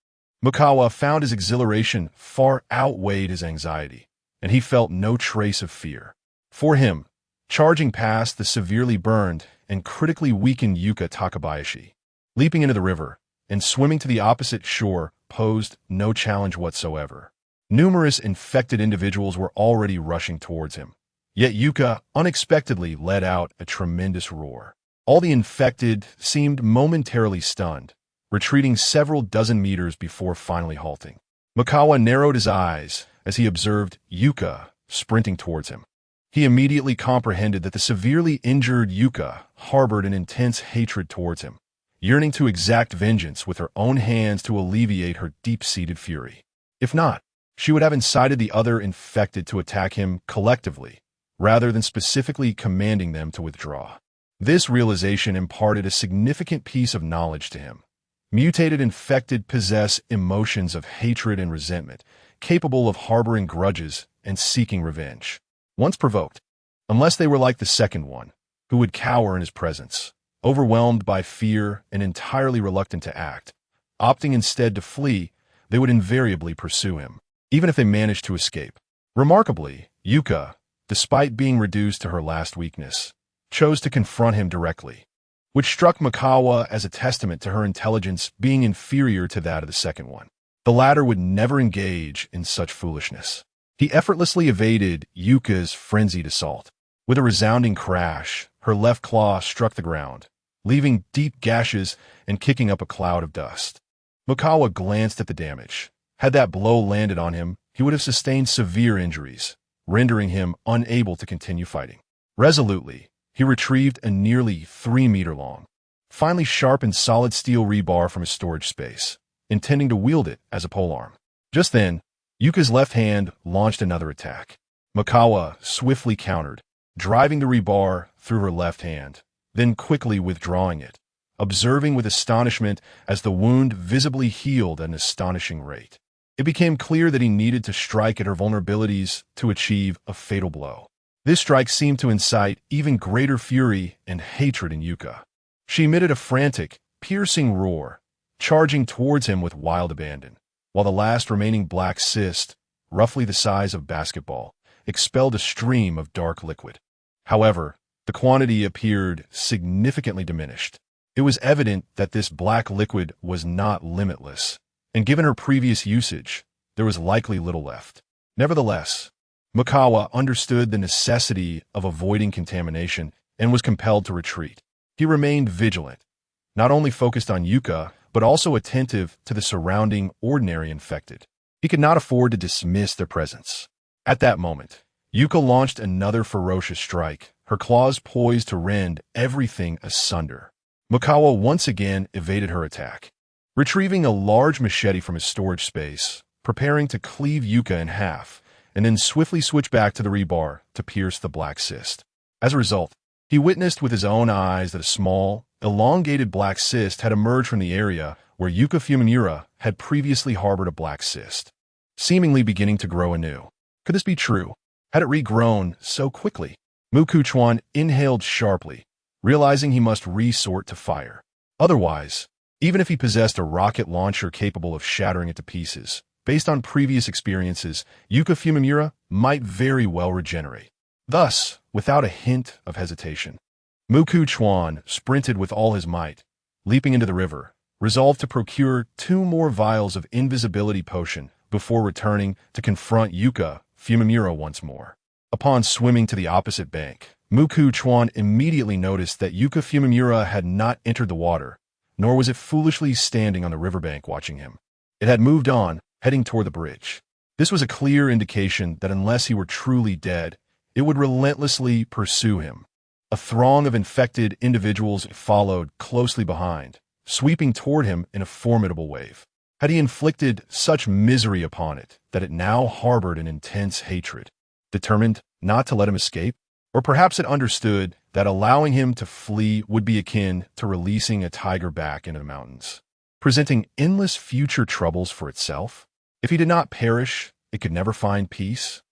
Makawa found his exhilaration far outweighed his anxiety, and he felt no trace of fear. For him, charging past the severely burned and critically weakened Yuka Takabayashi, leaping into the river, and swimming to the opposite shore posed no challenge whatsoever. Numerous infected individuals were already rushing towards him, yet Yuka unexpectedly let out a tremendous roar. All the infected seemed momentarily stunned, retreating several dozen meters before finally halting. Makawa narrowed his eyes as he observed Yuka sprinting towards him. He immediately comprehended that the severely injured Yuka harbored an intense hatred towards him, yearning to exact vengeance with her own hands to alleviate her deep-seated fury. If not, she would have incited the other infected to attack him collectively, rather than specifically commanding them to withdraw. This realization imparted a significant piece of knowledge to him. Mutated infected possess emotions of hatred and resentment, capable of harboring grudges and seeking revenge. Once provoked, unless they were like the second one, who would cower in his presence, overwhelmed by fear and entirely reluctant to act, opting instead to flee, they would invariably pursue him, even if they managed to escape. Remarkably, Yuka, despite being reduced to her last weakness, chose to confront him directly, which struck Makawa as a testament to her intelligence being inferior to that of the second one. The latter would never engage in such foolishness. He effortlessly evaded Yuka's frenzied assault. With a resounding crash, her left claw struck the ground, leaving deep gashes and kicking up a cloud of dust. Makawa glanced at the damage. Had that blow landed on him, he would have sustained severe injuries, rendering him unable to continue fighting. Resolutely, he retrieved a nearly 3-meter-long, finely sharpened solid steel rebar from his storage space, intending to wield it as a polearm. Just then, Yuka's left hand launched another attack. Makawa swiftly countered, driving the rebar through her left hand, then quickly withdrawing it, observing with astonishment as the wound visibly healed at an astonishing rate. It became clear that he needed to strike at her vulnerabilities to achieve a fatal blow. This strike seemed to incite even greater fury and hatred in Yuka. She emitted a frantic, piercing roar, charging towards him with wild abandon, while the last remaining black cyst, roughly the size of basketball, expelled a stream of dark liquid. However, the quantity appeared significantly diminished. It was evident that this black liquid was not limitless, and given her previous usage, there was likely little left. Nevertheless, Mikawa understood the necessity of avoiding contamination and was compelled to retreat. He remained vigilant, not only focused on Yuka, but also attentive to the surrounding ordinary infected. He could not afford to dismiss their presence. At that moment, Yuka launched another ferocious strike, her claws poised to rend everything asunder. Mikawa once again evaded her attack, retrieving a large machete from his storage space, preparing to cleave Yuka in half, and then swiftly switch back to the rebar to pierce the black cyst. As a result, he witnessed with his own eyes that a small, elongated black cyst had emerged from the area where Yuka Fumimura had previously harbored a black cyst, seemingly beginning to grow anew. Could this be true? Had it regrown so quickly? Chuan inhaled sharply, realizing he must resort to fire. Otherwise, even if he possessed a rocket launcher capable of shattering it to pieces, based on previous experiences, Yuka Fumimura might very well regenerate. Thus, without a hint of hesitation, Chuan sprinted with all his might, leaping into the river, resolved to procure 2 more vials of invisibility potion before returning to confront Yuka Fumimura once more. Upon swimming to the opposite bank, Chuan immediately noticed that Yuka Fumimura had not entered the water, nor was it foolishly standing on the riverbank watching him. It had moved on, heading toward the bridge. This was a clear indication that unless he were truly dead, it would relentlessly pursue him. A throng of infected individuals followed closely behind, sweeping toward him in a formidable wave. Had he inflicted such misery upon it that it now harbored an intense hatred, determined not to let him escape? Or perhaps it understood that allowing him to flee would be akin to releasing a tiger back into the mountains, presenting endless future troubles for itself? If he did not perish, it could never find peace?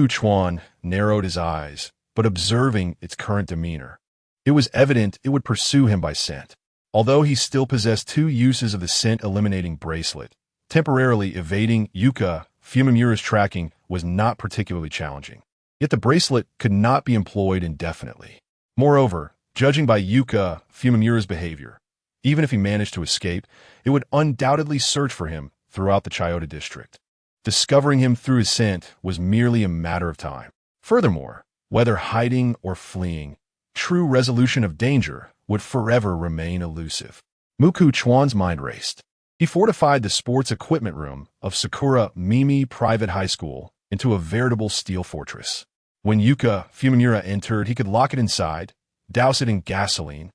Chuan narrowed his eyes, but observing its current demeanor, it was evident it would pursue him by scent. Although he still possessed 2 uses of the scent-eliminating bracelet, temporarily evading Yuka Fumimura's tracking was not particularly challenging. Yet the bracelet could not be employed indefinitely. Moreover, judging by Yuka Fumimura's behavior, even if he managed to escape, it would undoubtedly search for him throughout the Chiyoda district. Discovering him through his scent was merely a matter of time. Furthermore, whether hiding or fleeing, true resolution of danger would forever remain elusive. Chuan's mind raced. He fortified the sports equipment room of Sakura Mimi Private High School into a veritable steel fortress. When Yuka Fumimura entered, he could lock it inside, douse it in gasoline,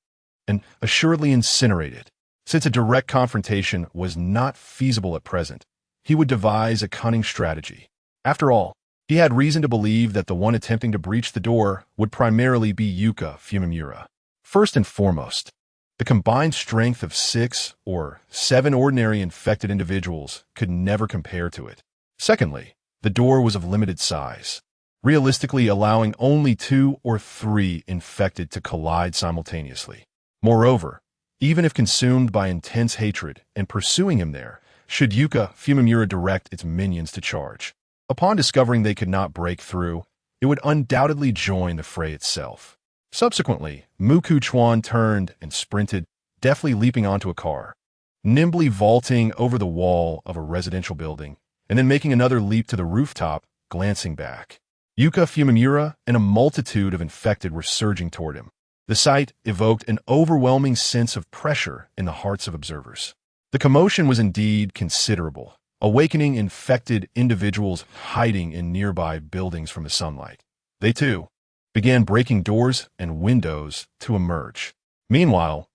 and assuredly incinerate it. Since a direct confrontation was not feasible at present, he would devise a cunning strategy. After all, he had reason to believe that the one attempting to breach the door would primarily be Yuka Fumimura. First and foremost, the combined strength of 6 or 7 ordinary infected individuals could never compare to it. Secondly, the door was of limited size, realistically allowing only 2 or 3 infected to collide simultaneously. Moreover, even if consumed by intense hatred and pursuing him there, should Yuka Fumimura direct its minions to charge, upon discovering they could not break through, it would undoubtedly join the fray itself. Subsequently, Chuan turned and sprinted, deftly leaping onto a car, nimbly vaulting over the wall of a residential building, and then making another leap to the rooftop, glancing back. Yuka Fumimura and a multitude of infected were surging toward him. The sight evoked an overwhelming sense of pressure in the hearts of observers. The commotion was indeed considerable, awakening infected individuals hiding in nearby buildings from the sunlight. They, too, began breaking doors and windows to emerge. Meanwhile,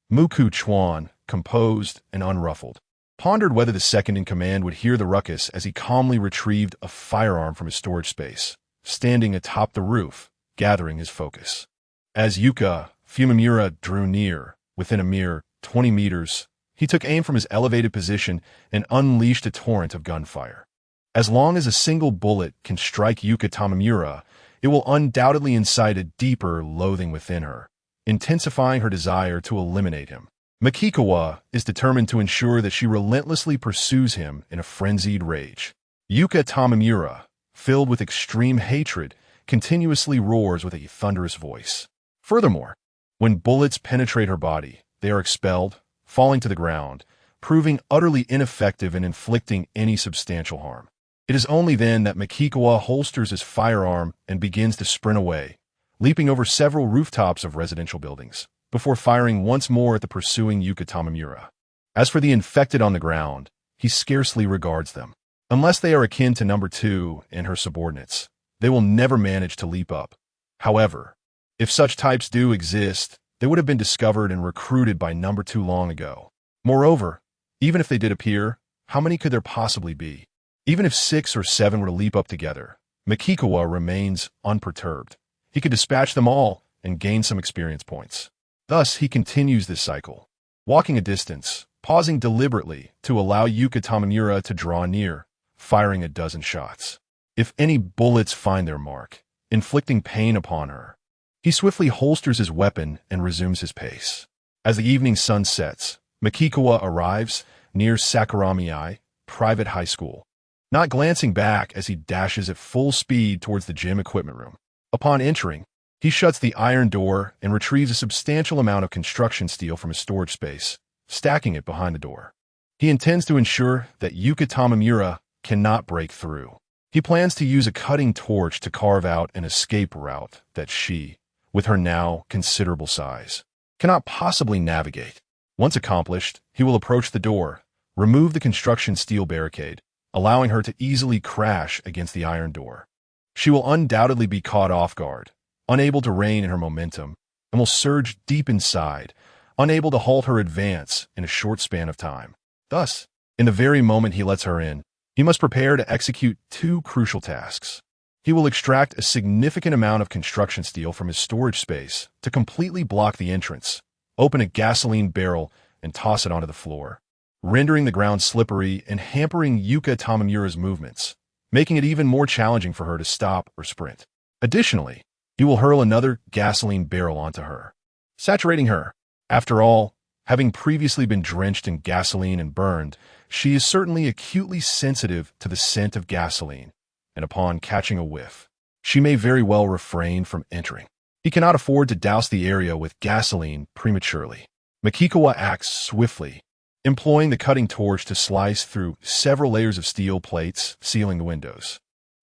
Chuan, composed and unruffled, pondered whether the second-in-command would hear the ruckus as he calmly retrieved a firearm from his storage space, standing atop the roof, gathering his focus. As Yuka Fumimura drew near, within a mere 20 meters, he took aim from his elevated position and unleashed a torrent of gunfire. As long as a single bullet can strike Yuka Tamamura, it will undoubtedly incite a deeper loathing within her, intensifying her desire to eliminate him. Makikawa is determined to ensure that she relentlessly pursues him in a frenzied rage. Yuka Tamamura, filled with extreme hatred, continuously roars with a thunderous voice. Furthermore, when bullets penetrate her body, they are expelled, falling to the ground, proving utterly ineffective in inflicting any substantial harm. It is only then that Makikawa holsters his firearm and begins to sprint away, leaping over several rooftops of residential buildings, before firing once more at the pursuing Yuka Tamamura. As for the infected on the ground, he scarcely regards them. Unless they are akin to number 2 and her subordinates, they will never manage to leap up. However, if such types do exist, they would have been discovered and recruited by number 2 long ago. Moreover, even if they did appear, how many could there possibly be? Even if 6 or 7 were to leap up together, Makikawa remains unperturbed. He could dispatch them all and gain some experience points. Thus, he continues this cycle, walking a distance, pausing deliberately to allow Yuka Tamamura to draw near, firing a dozen shots. If any bullets find their mark, inflicting pain upon her, he swiftly holsters his weapon and resumes his pace. As the evening sun sets, Makikawa arrives near Sakurami Private High School, not glancing back as he dashes at full speed towards the gym equipment room. Upon entering, he shuts the iron door and retrieves a substantial amount of construction steel from his storage space, stacking it behind the door. He intends to ensure that Yuka Tamamura cannot break through. He plans to use a cutting torch to carve out an escape route that she, with her now considerable size, cannot possibly navigate. Once accomplished, he will approach the door, remove the construction steel barricade, allowing her to easily crash against the iron door. She will undoubtedly be caught off guard, unable to rein in her momentum, and will surge deep inside, unable to halt her advance in a short span of time. Thus, in the very moment he lets her in, he must prepare to execute 2 crucial tasks. He will extract a significant amount of construction steel from his storage space to completely block the entrance, open a gasoline barrel, and toss it onto the floor, rendering the ground slippery and hampering Yuka Tamamura's movements, making it even more challenging for her to stop or sprint. Additionally, he will hurl another gasoline barrel onto her, saturating her. After all, having previously been drenched in gasoline and burned, she is certainly acutely sensitive to the scent of gasoline, and upon catching a whiff, she may very well refrain from entering. He cannot afford to douse the area with gasoline prematurely. Makikawa acts swiftly, employing the cutting torch to slice through several layers of steel plates sealing the windows.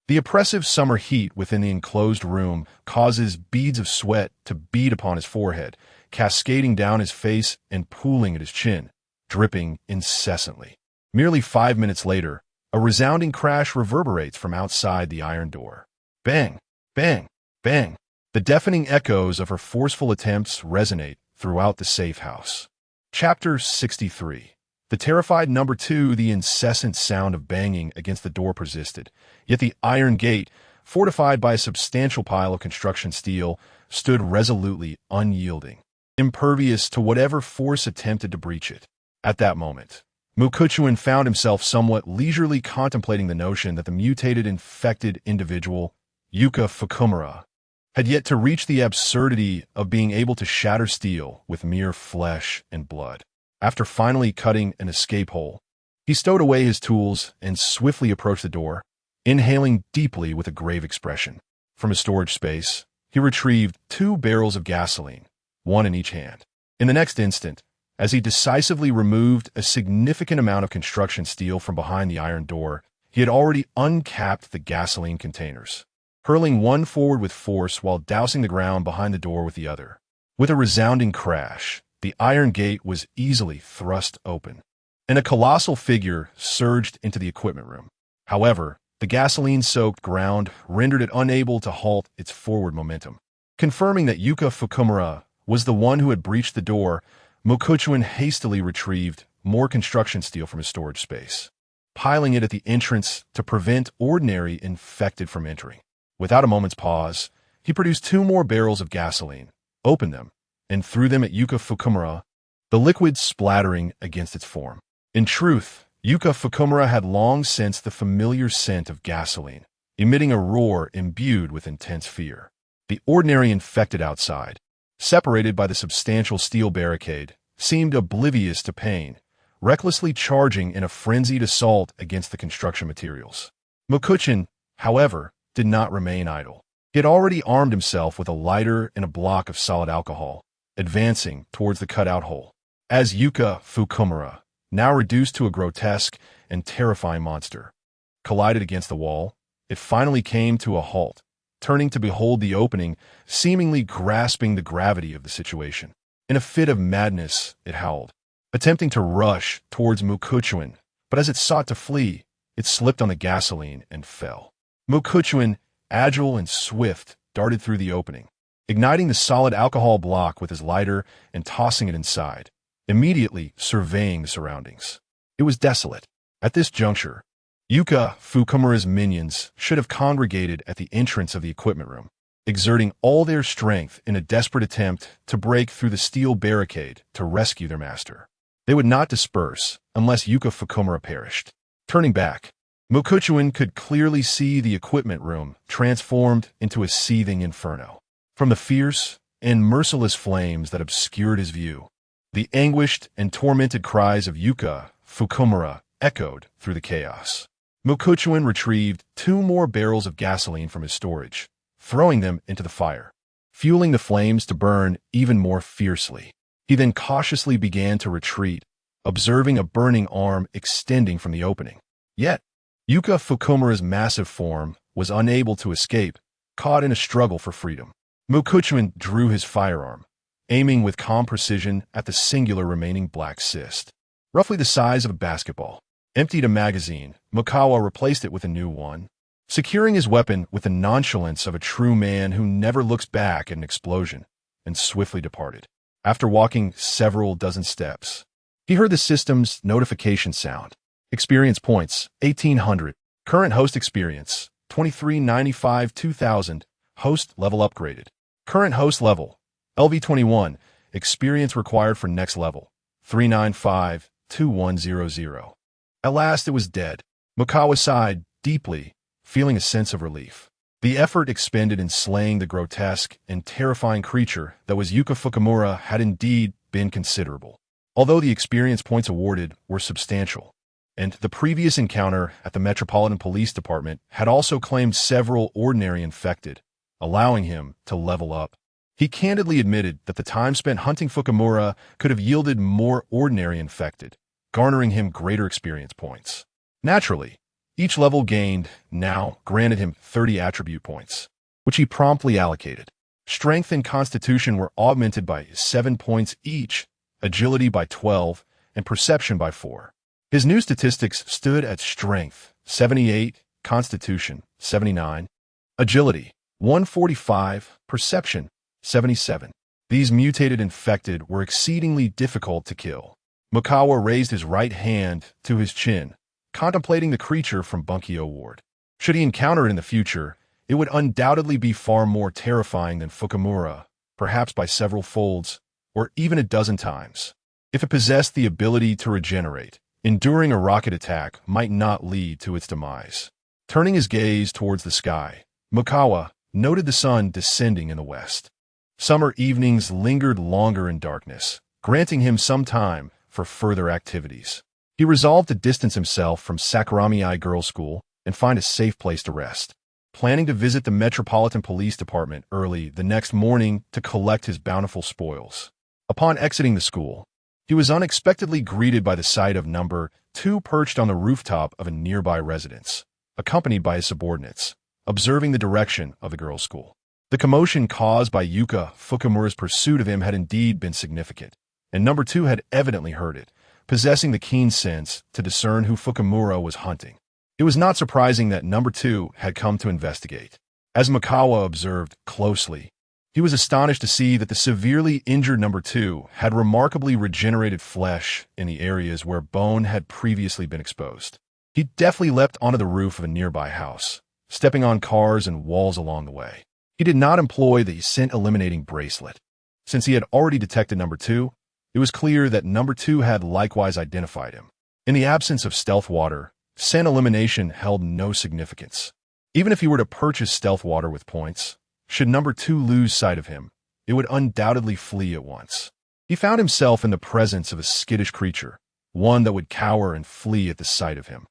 The oppressive summer heat within the enclosed room causes beads of sweat to bead upon his forehead, cascading down his face and pooling at his chin, dripping incessantly. Merely 5 minutes later, a resounding crash reverberates from outside the iron door. Bang! Bang! Bang! The deafening echoes of her forceful attempts resonate throughout the safe house. Chapter 63. The terrified number 2, the incessant sound of banging against the door persisted, yet the iron gate, fortified by a substantial pile of construction steel, stood resolutely unyielding, impervious to whatever force attempted to breach it. At that moment, Chuan found himself somewhat leisurely contemplating the notion that the mutated infected individual, Yuka Fukumura, had yet to reach the absurdity of being able to shatter steel with mere flesh and blood. After finally cutting an escape hole, he stowed away his tools and swiftly approached the door, inhaling deeply with a grave expression. From his storage space, he retrieved 2 barrels of gasoline, one in each hand. In the next instant, as he decisively removed a significant amount of construction steel from behind the iron door, he had already uncapped the gasoline containers, hurling one forward with force while dousing the ground behind the door with the other. With a resounding crash, the iron gate was easily thrust open, and a colossal figure surged into the equipment room. However, the gasoline-soaked ground rendered it unable to halt its forward momentum. Confirming that Yuka Fukumura was the one who had breached the door, Chuan hastily retrieved more construction steel from his storage space, piling it at the entrance to prevent ordinary infected from entering. Without a moment's pause, he produced 2 more barrels of gasoline, opened them, and threw them at Yuka Fukumura, the liquid splattering against its form. In truth, Yuka Fukumura had long sensed the familiar scent of gasoline, emitting a roar imbued with intense fear. The ordinary infected outside, separated by the substantial steel barricade, seemed oblivious to pain, recklessly charging in a frenzied assault against the construction materials. Mokuchin, however, did not remain idle. He had already armed himself with a lighter and a block of solid alcohol, advancing towards the cutout hole. As Yuka Fukumura, now reduced to a grotesque and terrifying monster, collided against the wall, it finally came to a halt, turning to behold the opening, seemingly grasping the gravity of the situation. In a fit of madness, it howled, attempting to rush towards Mukuchuan, but as it sought to flee, it slipped on the gasoline and fell. Mukuchuan, agile and swift, darted through the opening, igniting the solid alcohol block with his lighter and tossing it inside, immediately surveying the surroundings. It was desolate. At this juncture, Yuka Fukumura's minions should have congregated at the entrance of the equipment room, exerting all their strength in a desperate attempt to break through the steel barricade to rescue their master. They would not disperse unless Yuka Fukumura perished. Turning back, Mukuchuan could clearly see the equipment room transformed into a seething inferno. From the fierce and merciless flames that obscured his view, the anguished and tormented cries of Yuka Fukumura echoed through the chaos. Mukuchuan retrieved 2 more barrels of gasoline from his storage, throwing them into the fire, fueling the flames to burn even more fiercely. He then cautiously began to retreat, observing a burning arm extending from the opening. Yet, Yuka Fukumura's massive form was unable to escape, caught in a struggle for freedom. Mukuchuan drew his firearm, aiming with calm precision at the singular remaining black cyst, roughly the size of a basketball. Emptied a magazine, Mukawa replaced it with a new one, securing his weapon with the nonchalance of a true man who never looks back at an explosion, and swiftly departed. After walking several dozen steps, he heard the system's notification sound. Experience points, 1800. Current host experience, 2395 2000. Host level upgraded. Current host level, LV21. Experience required for next level, 395 2100. At last it was dead. Mukawa sighed deeply, feeling a sense of relief. The effort expended in slaying the grotesque and terrifying creature that was Yuka Fukumura had indeed been considerable, although the experience points awarded were substantial, and the previous encounter at the Metropolitan Police Department had also claimed several ordinary infected, allowing him to level up. He candidly admitted that the time spent hunting Fukumura could have yielded more ordinary infected, garnering him greater experience points. Naturally, each level gained now granted him 30 attribute points, which he promptly allocated. Strength and Constitution were augmented by 7 points each, Agility by 12, and Perception by 4. His new statistics stood at Strength, 78, Constitution, 79, Agility, 145, Perception, 77. These mutated infected were exceedingly difficult to kill. Mukawa raised his right hand to his chin, contemplating the creature from Bunkyo Ward. Should he encounter it in the future, it would undoubtedly be far more terrifying than Fukumura, perhaps by several folds, or even a dozen times. If it possessed the ability to regenerate, enduring a rocket attack might not lead to its demise. Turning his gaze towards the sky, Mukawa noted the sun descending in the west. Summer evenings lingered longer in darkness, granting him some time for further activities. He resolved to distance himself from Sakurami Girls' School and find a safe place to rest, planning to visit the Metropolitan Police Department early the next morning to collect his bountiful spoils. Upon exiting the school, he was unexpectedly greeted by the sight of number 2 perched on the rooftop of a nearby residence, accompanied by his subordinates, observing the direction of the girls' school. The commotion caused by Yuka Fukumura's pursuit of him had indeed been significant, and number 2 had evidently heard it, possessing the keen sense to discern who Fukumura was hunting. It was not surprising that number 2 had come to investigate. As Mukawa observed closely, he was astonished to see that the severely injured number 2 had remarkably regenerated flesh in the areas where bone had previously been exposed. He deftly leapt onto the roof of a nearby house, stepping on cars and walls along the way. He did not employ the scent-eliminating bracelet. Since he had already detected number 2, it was clear that number 2 had likewise identified him. In the absence of stealth water, scent elimination held no significance. Even if he were to purchase stealth water with points, should number 2 lose sight of him, it would undoubtedly flee at once. He found himself in the presence of a skittish creature, one that would cower and flee at the sight of him.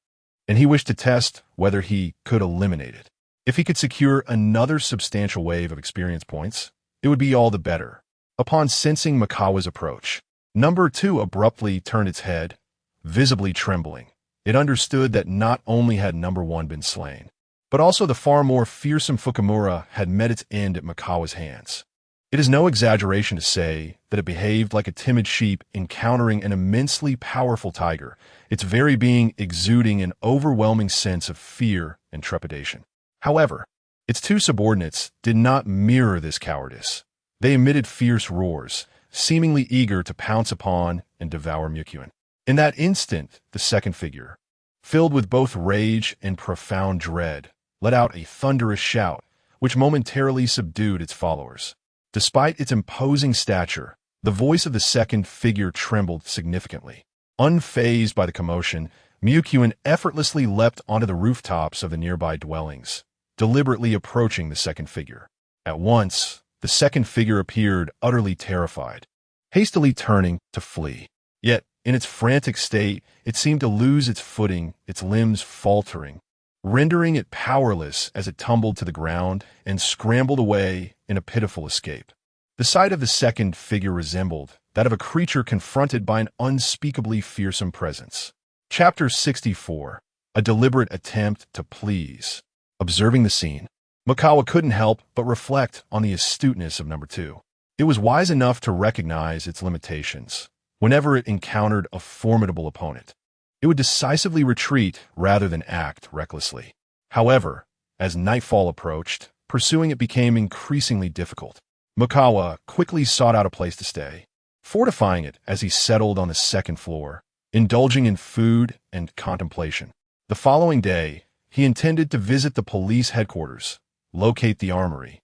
And he wished to test whether he could eliminate it. If he could secure another substantial wave of experience points, it would be all the better. Upon sensing Mikawa's approach, number 2 abruptly turned its head, visibly trembling. It understood that not only had number 1 been slain, but also the far more fearsome Fukumura had met its end at Mikawa's hands. It is no exaggeration to say that it behaved like a timid sheep encountering an immensely powerful tiger, its very being exuding an overwhelming sense of fear and trepidation. However, its 2 subordinates did not mirror this cowardice. They emitted fierce roars, seemingly eager to pounce upon and devour Mukuen. In that instant, the second figure, filled with both rage and profound dread, let out a thunderous shout, which momentarily subdued its followers. Despite its imposing stature, the voice of the second figure trembled significantly. Unfazed by the commotion, Mukuen effortlessly leapt onto the rooftops of the nearby dwellings, deliberately approaching the second figure. At once, the second figure appeared utterly terrified, hastily turning to flee. Yet, in its frantic state, it seemed to lose its footing, its limbs faltering, rendering it powerless as it tumbled to the ground and scrambled away in a pitiful escape. The sight of the second figure resembled that of a creature confronted by an unspeakably fearsome presence. Chapter 64. A deliberate attempt to please. Observing the scene, Mikawa couldn't help but reflect on the astuteness of number 2. It was wise enough to recognize its limitations. Whenever it encountered a formidable opponent, it would decisively retreat rather than act recklessly. However, as nightfall approached, pursuing it became increasingly difficult. Mikawa quickly sought out a place to stay, fortifying it as he settled on the second floor, indulging in food and contemplation. The following day, he intended to visit the police headquarters, locate the armory,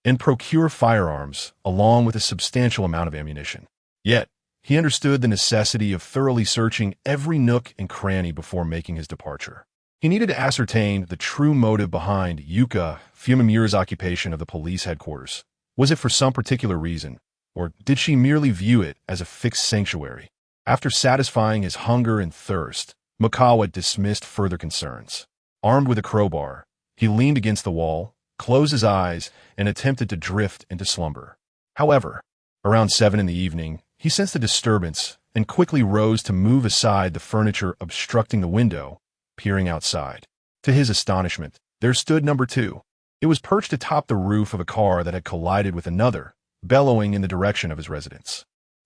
and procure firearms along with a substantial amount of ammunition. Yet, he understood the necessity of thoroughly searching every nook and cranny before making his departure. He needed to ascertain the true motive behind Yuka Fumimura's occupation of the police headquarters. Was it for some particular reason, or did she merely view it as a fixed sanctuary? After satisfying his hunger and thirst, Mikawa dismissed further concerns. Armed with a crowbar, he leaned against the wall, closed his eyes, and attempted to drift into slumber. However, around 7 in the evening, he sensed a disturbance and quickly rose to move aside the furniture obstructing the window, peering outside. To his astonishment, there stood number 2. It was perched atop the roof of a car that had collided with another, bellowing in the direction of his residence.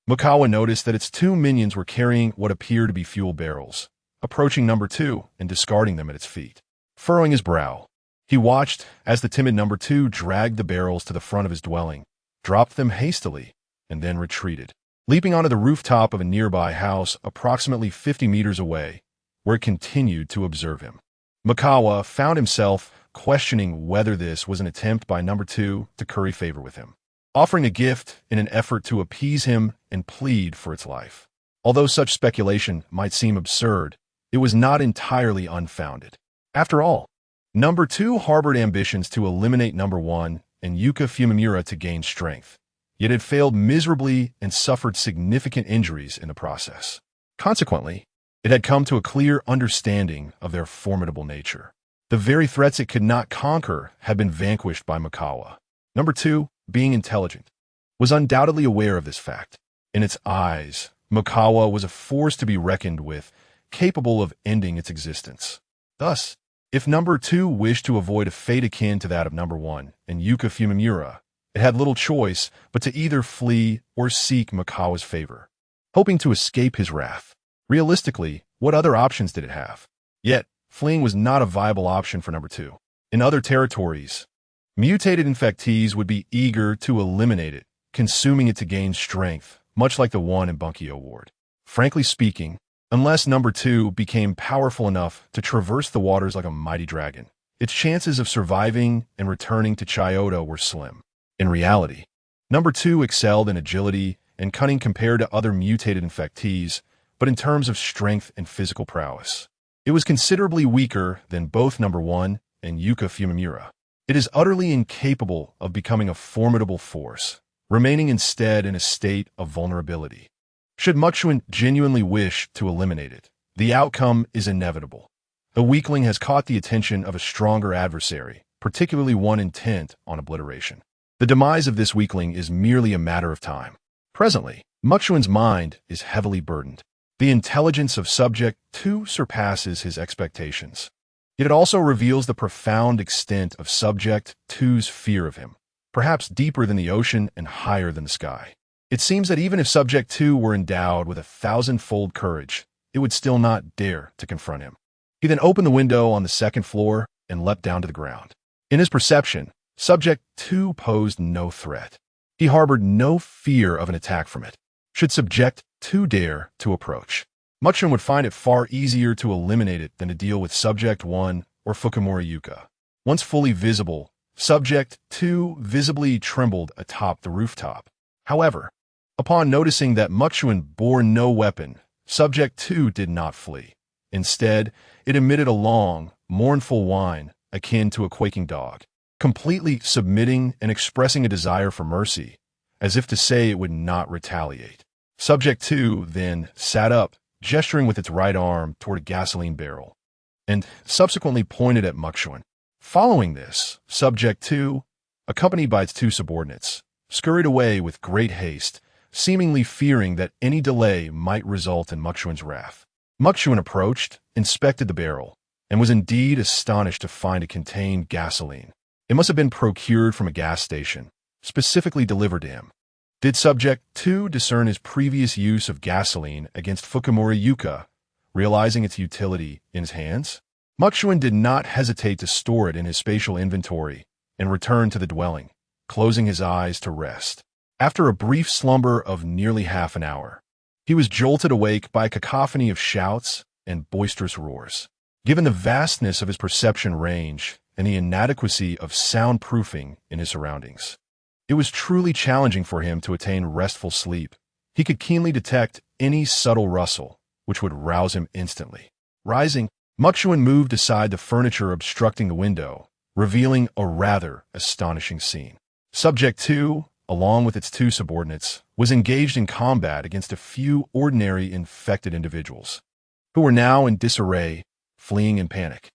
Mikawa noticed that its 2 minions were carrying what appeared to be fuel barrels, approaching number 2 and discarding them at its feet. Furrowing his brow, he watched as the timid number 2 dragged the barrels to the front of his dwelling, dropped them hastily, and then retreated, leaping onto the rooftop of a nearby house approximately 50 meters away, where it continued to observe him. Mikawa found himself questioning whether this was an attempt by number 2 to curry favor with him, offering a gift in an effort to appease him and plead for its life. Although such speculation might seem absurd, it was not entirely unfounded. After all, number 2 harbored ambitions to eliminate number 1 and Yuka Fumimura to gain strength, yet had failed miserably and suffered significant injuries in the process. Consequently, it had come to a clear understanding of their formidable nature. The very threats it could not conquer had been vanquished by Mikawa. Number 2, being intelligent, was undoubtedly aware of this fact. In its eyes, Mikawa was a force to be reckoned with, capable of ending its existence. Thus, if number 2 wished to avoid a fate akin to that of number 1 and Yuka Fumimura, it had little choice but to either flee or seek Mikawa's favor, hoping to escape his wrath. Realistically, what other options did it have? Yet, fleeing was not a viable option for number 2. In other territories, mutated infectees would be eager to eliminate it, consuming it to gain strength, much like the one in Bunkyo Ward. Frankly speaking, unless number 2 became powerful enough to traverse the waters like a mighty dragon, its chances of surviving and returning to Chiyoda were slim. In reality, number 2 excelled in agility and cunning compared to other mutated infectees, but in terms of strength and physical prowess, it was considerably weaker than both number 1 and Yuka Fumimura. It is utterly incapable of becoming a formidable force, remaining instead in a state of vulnerability. Should Chuan genuinely wish to eliminate it, the outcome is inevitable. The weakling has caught the attention of a stronger adversary, particularly one intent on obliteration. The demise of this weakling is merely a matter of time. Presently, Chuan's mind is heavily burdened. The intelligence of Subject 2 surpasses his expectations. Yet it also reveals the profound extent of Subject 2's fear of him, perhaps deeper than the ocean and higher than the sky. It seems that even if Subject 2 were endowed with 1,000-fold courage, it would still not dare to confront him. He then opened the window on the second floor and leapt down to the ground. In his perception, Subject 2 posed no threat. He harbored no fear of an attack from it. Should Subject 2 dare to approach, Chuan would find it far easier to eliminate it than to deal with Subject 1 or Fukumura Yuka. Once fully visible, Subject 2 visibly trembled atop the rooftop. However, upon noticing that Chuan bore no weapon, Subject 2 did not flee. Instead, it emitted a long, mournful whine akin to a quaking dog, completely submitting and expressing a desire for mercy, as if to say it would not retaliate. Subject 2 then sat up, gesturing with its right arm toward a gasoline barrel, and subsequently pointed at Chuan. Following this, Subject 2, accompanied by its two subordinates, scurried away with great haste, seemingly fearing that any delay might result in Chuan's wrath. Chuan approached, inspected the barrel, and was indeed astonished to find it contained gasoline. It must have been procured from a gas station, specifically delivered to him. Did Subject 2 discern his previous use of gasoline against Fukumura Yuka, realizing its utility in his hands? Chuan did not hesitate to store it in his spatial inventory and return to the dwelling, closing his eyes to rest. After a brief slumber of nearly half an hour, he was jolted awake by a cacophony of shouts and boisterous roars. Given the vastness of his perception range and the inadequacy of soundproofing in his surroundings, it was truly challenging for him to attain restful sleep. He could keenly detect any subtle rustle, which would rouse him instantly. Rising, Chuan moved aside the furniture obstructing the window, revealing a rather astonishing scene. Subject 2, along with its two subordinates, was engaged in combat against a few ordinary infected individuals, who were now in disarray, fleeing in panic.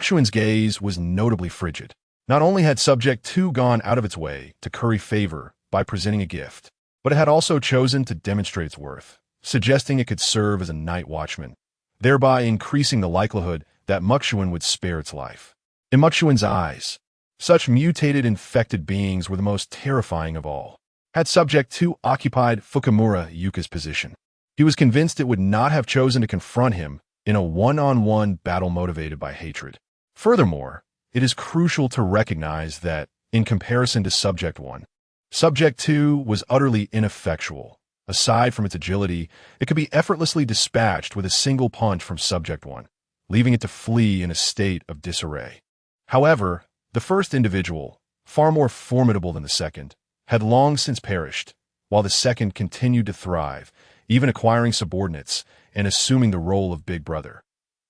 Chuan's gaze was notably frigid. Not only had Subject 2 gone out of its way to curry favor by presenting a gift, but it had also chosen to demonstrate its worth, suggesting it could serve as a night watchman, thereby increasing the likelihood that Chuan would spare its life. In Chuan's eyes, such mutated infected beings were the most terrifying of all. Had Subject 2 occupied Fukumura Yuka's position, he was convinced it would not have chosen to confront him in a one-on-one battle motivated by hatred. Furthermore, it is crucial to recognize that, in comparison to Subject 1, Subject 2 was utterly ineffectual. Aside from its agility, it could be effortlessly dispatched with a single punch from Subject 1, leaving it to flee in a state of disarray. However, the first individual, far more formidable than the second, had long since perished, while the second continued to thrive, even acquiring subordinates and assuming the role of Big Brother.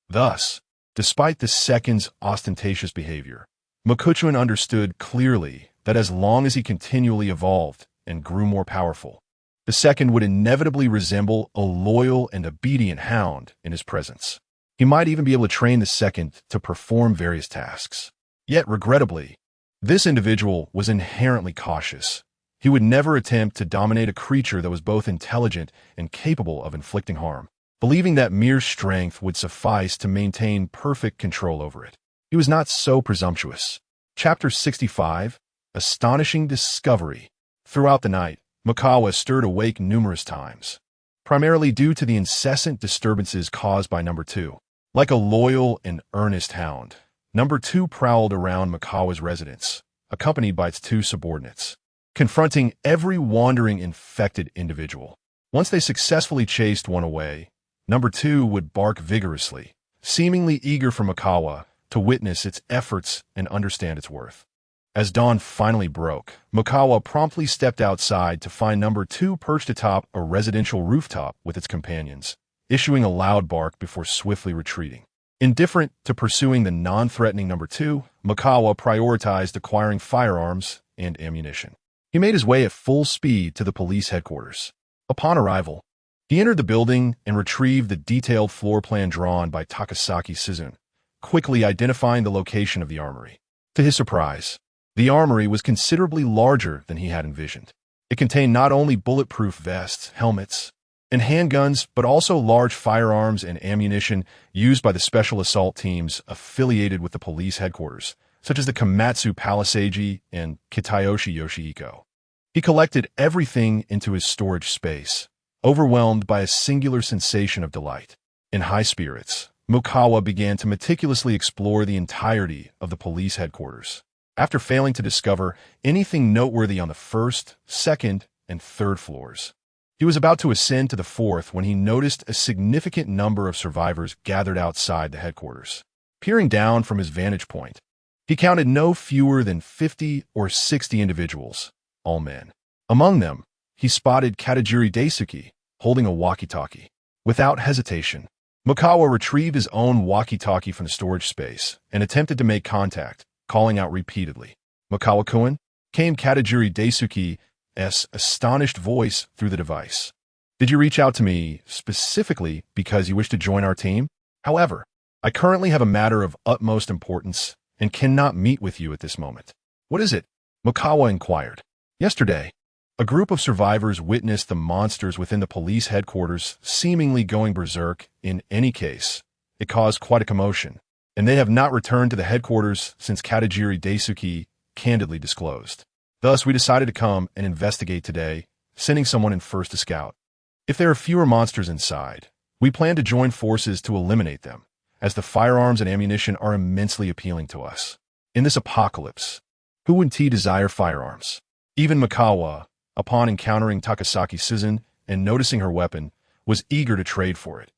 Thus, despite the second's ostentatious behavior, Chuan understood clearly that as long as he continually evolved and grew more powerful, the second would inevitably resemble a loyal and obedient hound in his presence. He might even be able to train the second to perform various tasks. Yet, regrettably, this individual was inherently cautious. He would never attempt to dominate a creature that was both intelligent and capable of inflicting harm, believing that mere strength would suffice to maintain perfect control over it. He was not so presumptuous. Chapter 65, Astonishing Discovery. Throughout the night, Makawa stirred awake numerous times, primarily due to the incessant disturbances caused by Number 2. Like a loyal and earnest hound, Number 2 prowled around Makawa's residence, accompanied by its two subordinates, confronting every wandering infected individual. Once they successfully chased one away, Number 2 would bark vigorously, seemingly eager for Makawa to witness its efforts and understand its worth. As dawn finally broke, Makawa promptly stepped outside to find Number 2 perched atop a residential rooftop with its companions, issuing a loud bark before swiftly retreating. Indifferent to pursuing the non-threatening Number 2, Makawa prioritized acquiring firearms and ammunition. He made his way at full speed to the police headquarters. Upon arrival, he entered the building and retrieved the detailed floor plan drawn by Takasaki Suzun, quickly identifying the location of the armory. To his surprise, the armory was considerably larger than he had envisioned. It contained not only bulletproof vests, helmets, and handguns, but also large firearms and ammunition used by the special assault teams affiliated with the police headquarters, such as the Komatsu Palisade and Kitayoshi Yoshihiko. He collected everything into his storage space, overwhelmed by a singular sensation of delight. In high spirits, Mukawa began to meticulously explore the entirety of the police headquarters. After failing to discover anything noteworthy on the first, second, and third floors, he was about to ascend to the fourth when he noticed a significant number of survivors gathered outside the headquarters. Peering down from his vantage point, he counted no fewer than 50 or 60 individuals, all men. Among them, he spotted Katajiri Daisuke, holding a walkie-talkie. Without hesitation, Mukawa retrieved his own walkie-talkie from the storage space and attempted to make contact, calling out repeatedly. "Mukawa-kun?" came Katajiri Daisuke's astonished voice through the device. "Did you reach out to me specifically because you wish to join our team? However, I currently have a matter of utmost importance and cannot meet with you at this moment." "What is it?" Mukawa inquired. "Yesterday, a group of survivors witnessed the monsters within the police headquarters seemingly going berserk. In any case, it caused quite a commotion, and they have not returned to the headquarters since Katajiri Daisuke candidly disclosed. Thus, we decided to come and investigate today, sending someone in first to scout. If there are fewer monsters inside, we plan to join forces to eliminate them, as the firearms and ammunition are immensely appealing to us. In this apocalypse, who wouldn't desire firearms?" Even Mukawa, upon encountering Takasaki Suzun and noticing her weapon, was eager to trade for it,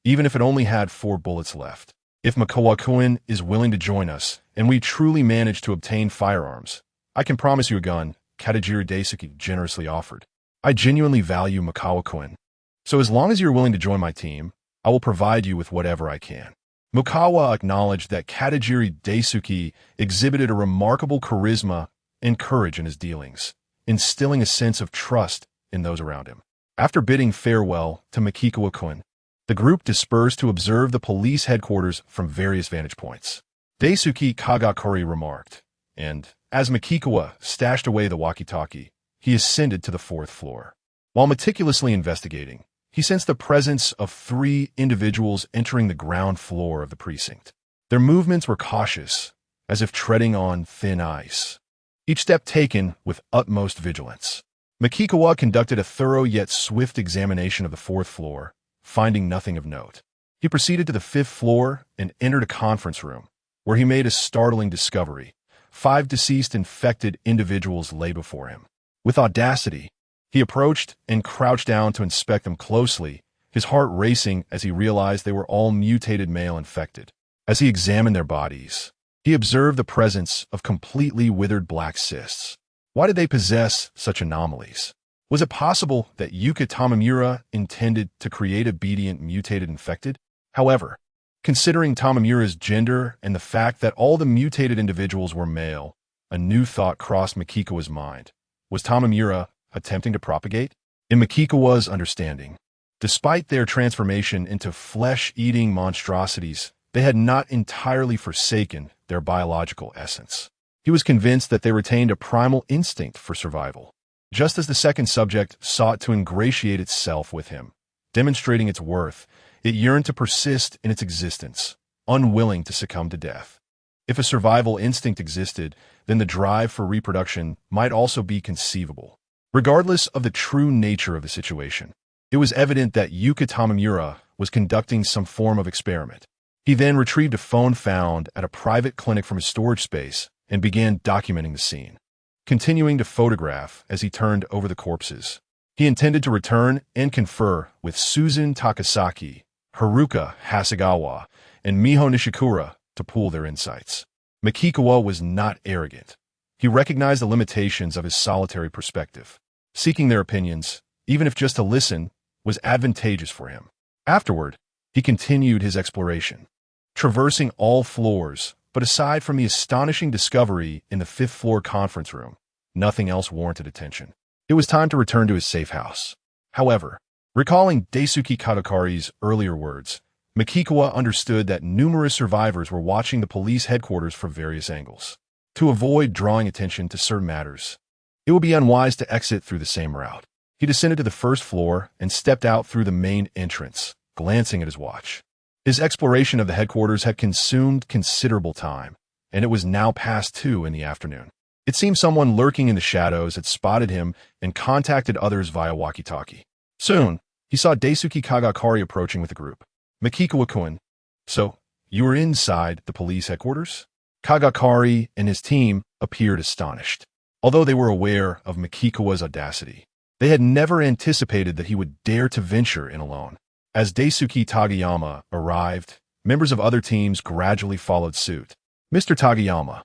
even if it only had 4 bullets left. "If Mukawa-kun is willing to join us, and we truly manage to obtain firearms, I can promise you a gun," Katajiri Daisuke generously offered. "I genuinely value Mukawa-kun, so as long as you're willing to join my team, I will provide you with whatever I can." Mukawa acknowledged that Katajiri Daisuke exhibited a remarkable charisma and courage in his dealings, instilling a sense of trust in those around him. After bidding farewell to Makikawa-kun, the group dispersed to observe the police headquarters from various vantage points. Daisuke Kagakuri remarked, and, as Makikawa stashed away the walkie-talkie, he ascended to the 4th floor. While meticulously investigating, he sensed the presence of 3 individuals entering the ground floor of the precinct. Their movements were cautious, as if treading on thin ice, each step taken with utmost vigilance. Makikawa conducted a thorough yet swift examination of the 4th floor, finding nothing of note. He proceeded to the 5th floor and entered a conference room, where he made a startling discovery. 5 deceased infected individuals lay before him. With audacity, he approached and crouched down to inspect them closely, his heart racing as he realized they were all mutated male infected. As he examined their bodies, he observed the presence of completely withered black cysts. Why did they possess such anomalies? Was it possible that Yuka Tamamura intended to create obedient mutated infected? However, considering Tamamura's gender and the fact that all the mutated individuals were male, a new thought crossed Makikawa's mind. Was Tamamura attempting to propagate? In Makikawa's understanding, despite their transformation into flesh-eating monstrosities, they had not entirely forsaken their biological essence. He was convinced that they retained a primal instinct for survival, just as the second subject sought to ingratiate itself with him. Demonstrating its worth, it yearned to persist in its existence, unwilling to succumb to death. If a survival instinct existed, then the drive for reproduction might also be conceivable. Regardless of the true nature of the situation, it was evident that Yuka Tamamura was conducting some form of experiment. He then retrieved a phone found at a private clinic from his storage space and began documenting the scene. Continuing to photograph as he turned over the corpses, he intended to return and confer with Suzun Takasaki, Haruka Hasegawa, and Miho Nishikura to pool their insights. Makikawa was not arrogant. He recognized the limitations of his solitary perspective. Seeking their opinions, even if just to listen, was advantageous for him. Afterward, he continued his exploration, traversing all floors, but aside from the astonishing discovery in the 5th floor conference room, nothing else warranted attention. It was time to return to his safe house. However, recalling Daisuke Kagakari's earlier words, Mikikawa understood that numerous survivors were watching the police headquarters from various angles. To avoid drawing attention to certain matters, it would be unwise to exit through the same route. He descended to the first floor and stepped out through the main entrance, glancing at his watch. His exploration of the headquarters had consumed considerable time, and it was now past 2 in the afternoon. It seemed someone lurking in the shadows had spotted him and contacted others via walkie-talkie. Soon, he saw Daisuke Kagakari approaching with a group. Mikikawa-kun, so you were inside the police headquarters? Kagakari and his team appeared astonished. Although they were aware of Mikikawa's audacity, they had never anticipated that he would dare to venture in alone. As Daisuke Tagayama arrived, members of other teams gradually followed suit. Mr. Tagayama,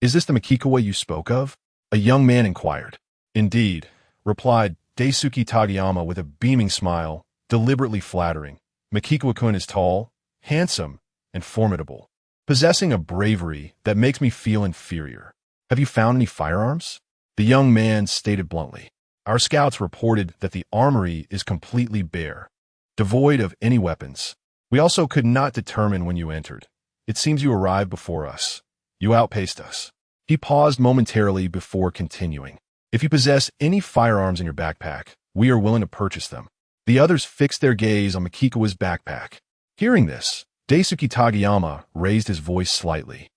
is this the Mikikawa you spoke of? A young man inquired. Indeed, replied Daisuke Tagayama with a beaming smile, deliberately flattering. Mikikawa-kun is tall, handsome, and formidable, possessing a bravery that makes me feel inferior. Have you found any firearms? The young man stated bluntly. Our scouts reported that the armory is completely bare, devoid of any weapons. We also could not determine when you entered. It seems you arrived before us. You outpaced us. He paused momentarily before continuing. If you possess any firearms in your backpack, we are willing to purchase them. The others fixed their gaze on Mikikawa's backpack. Hearing this, Daisuke Tagayama raised his voice slightly.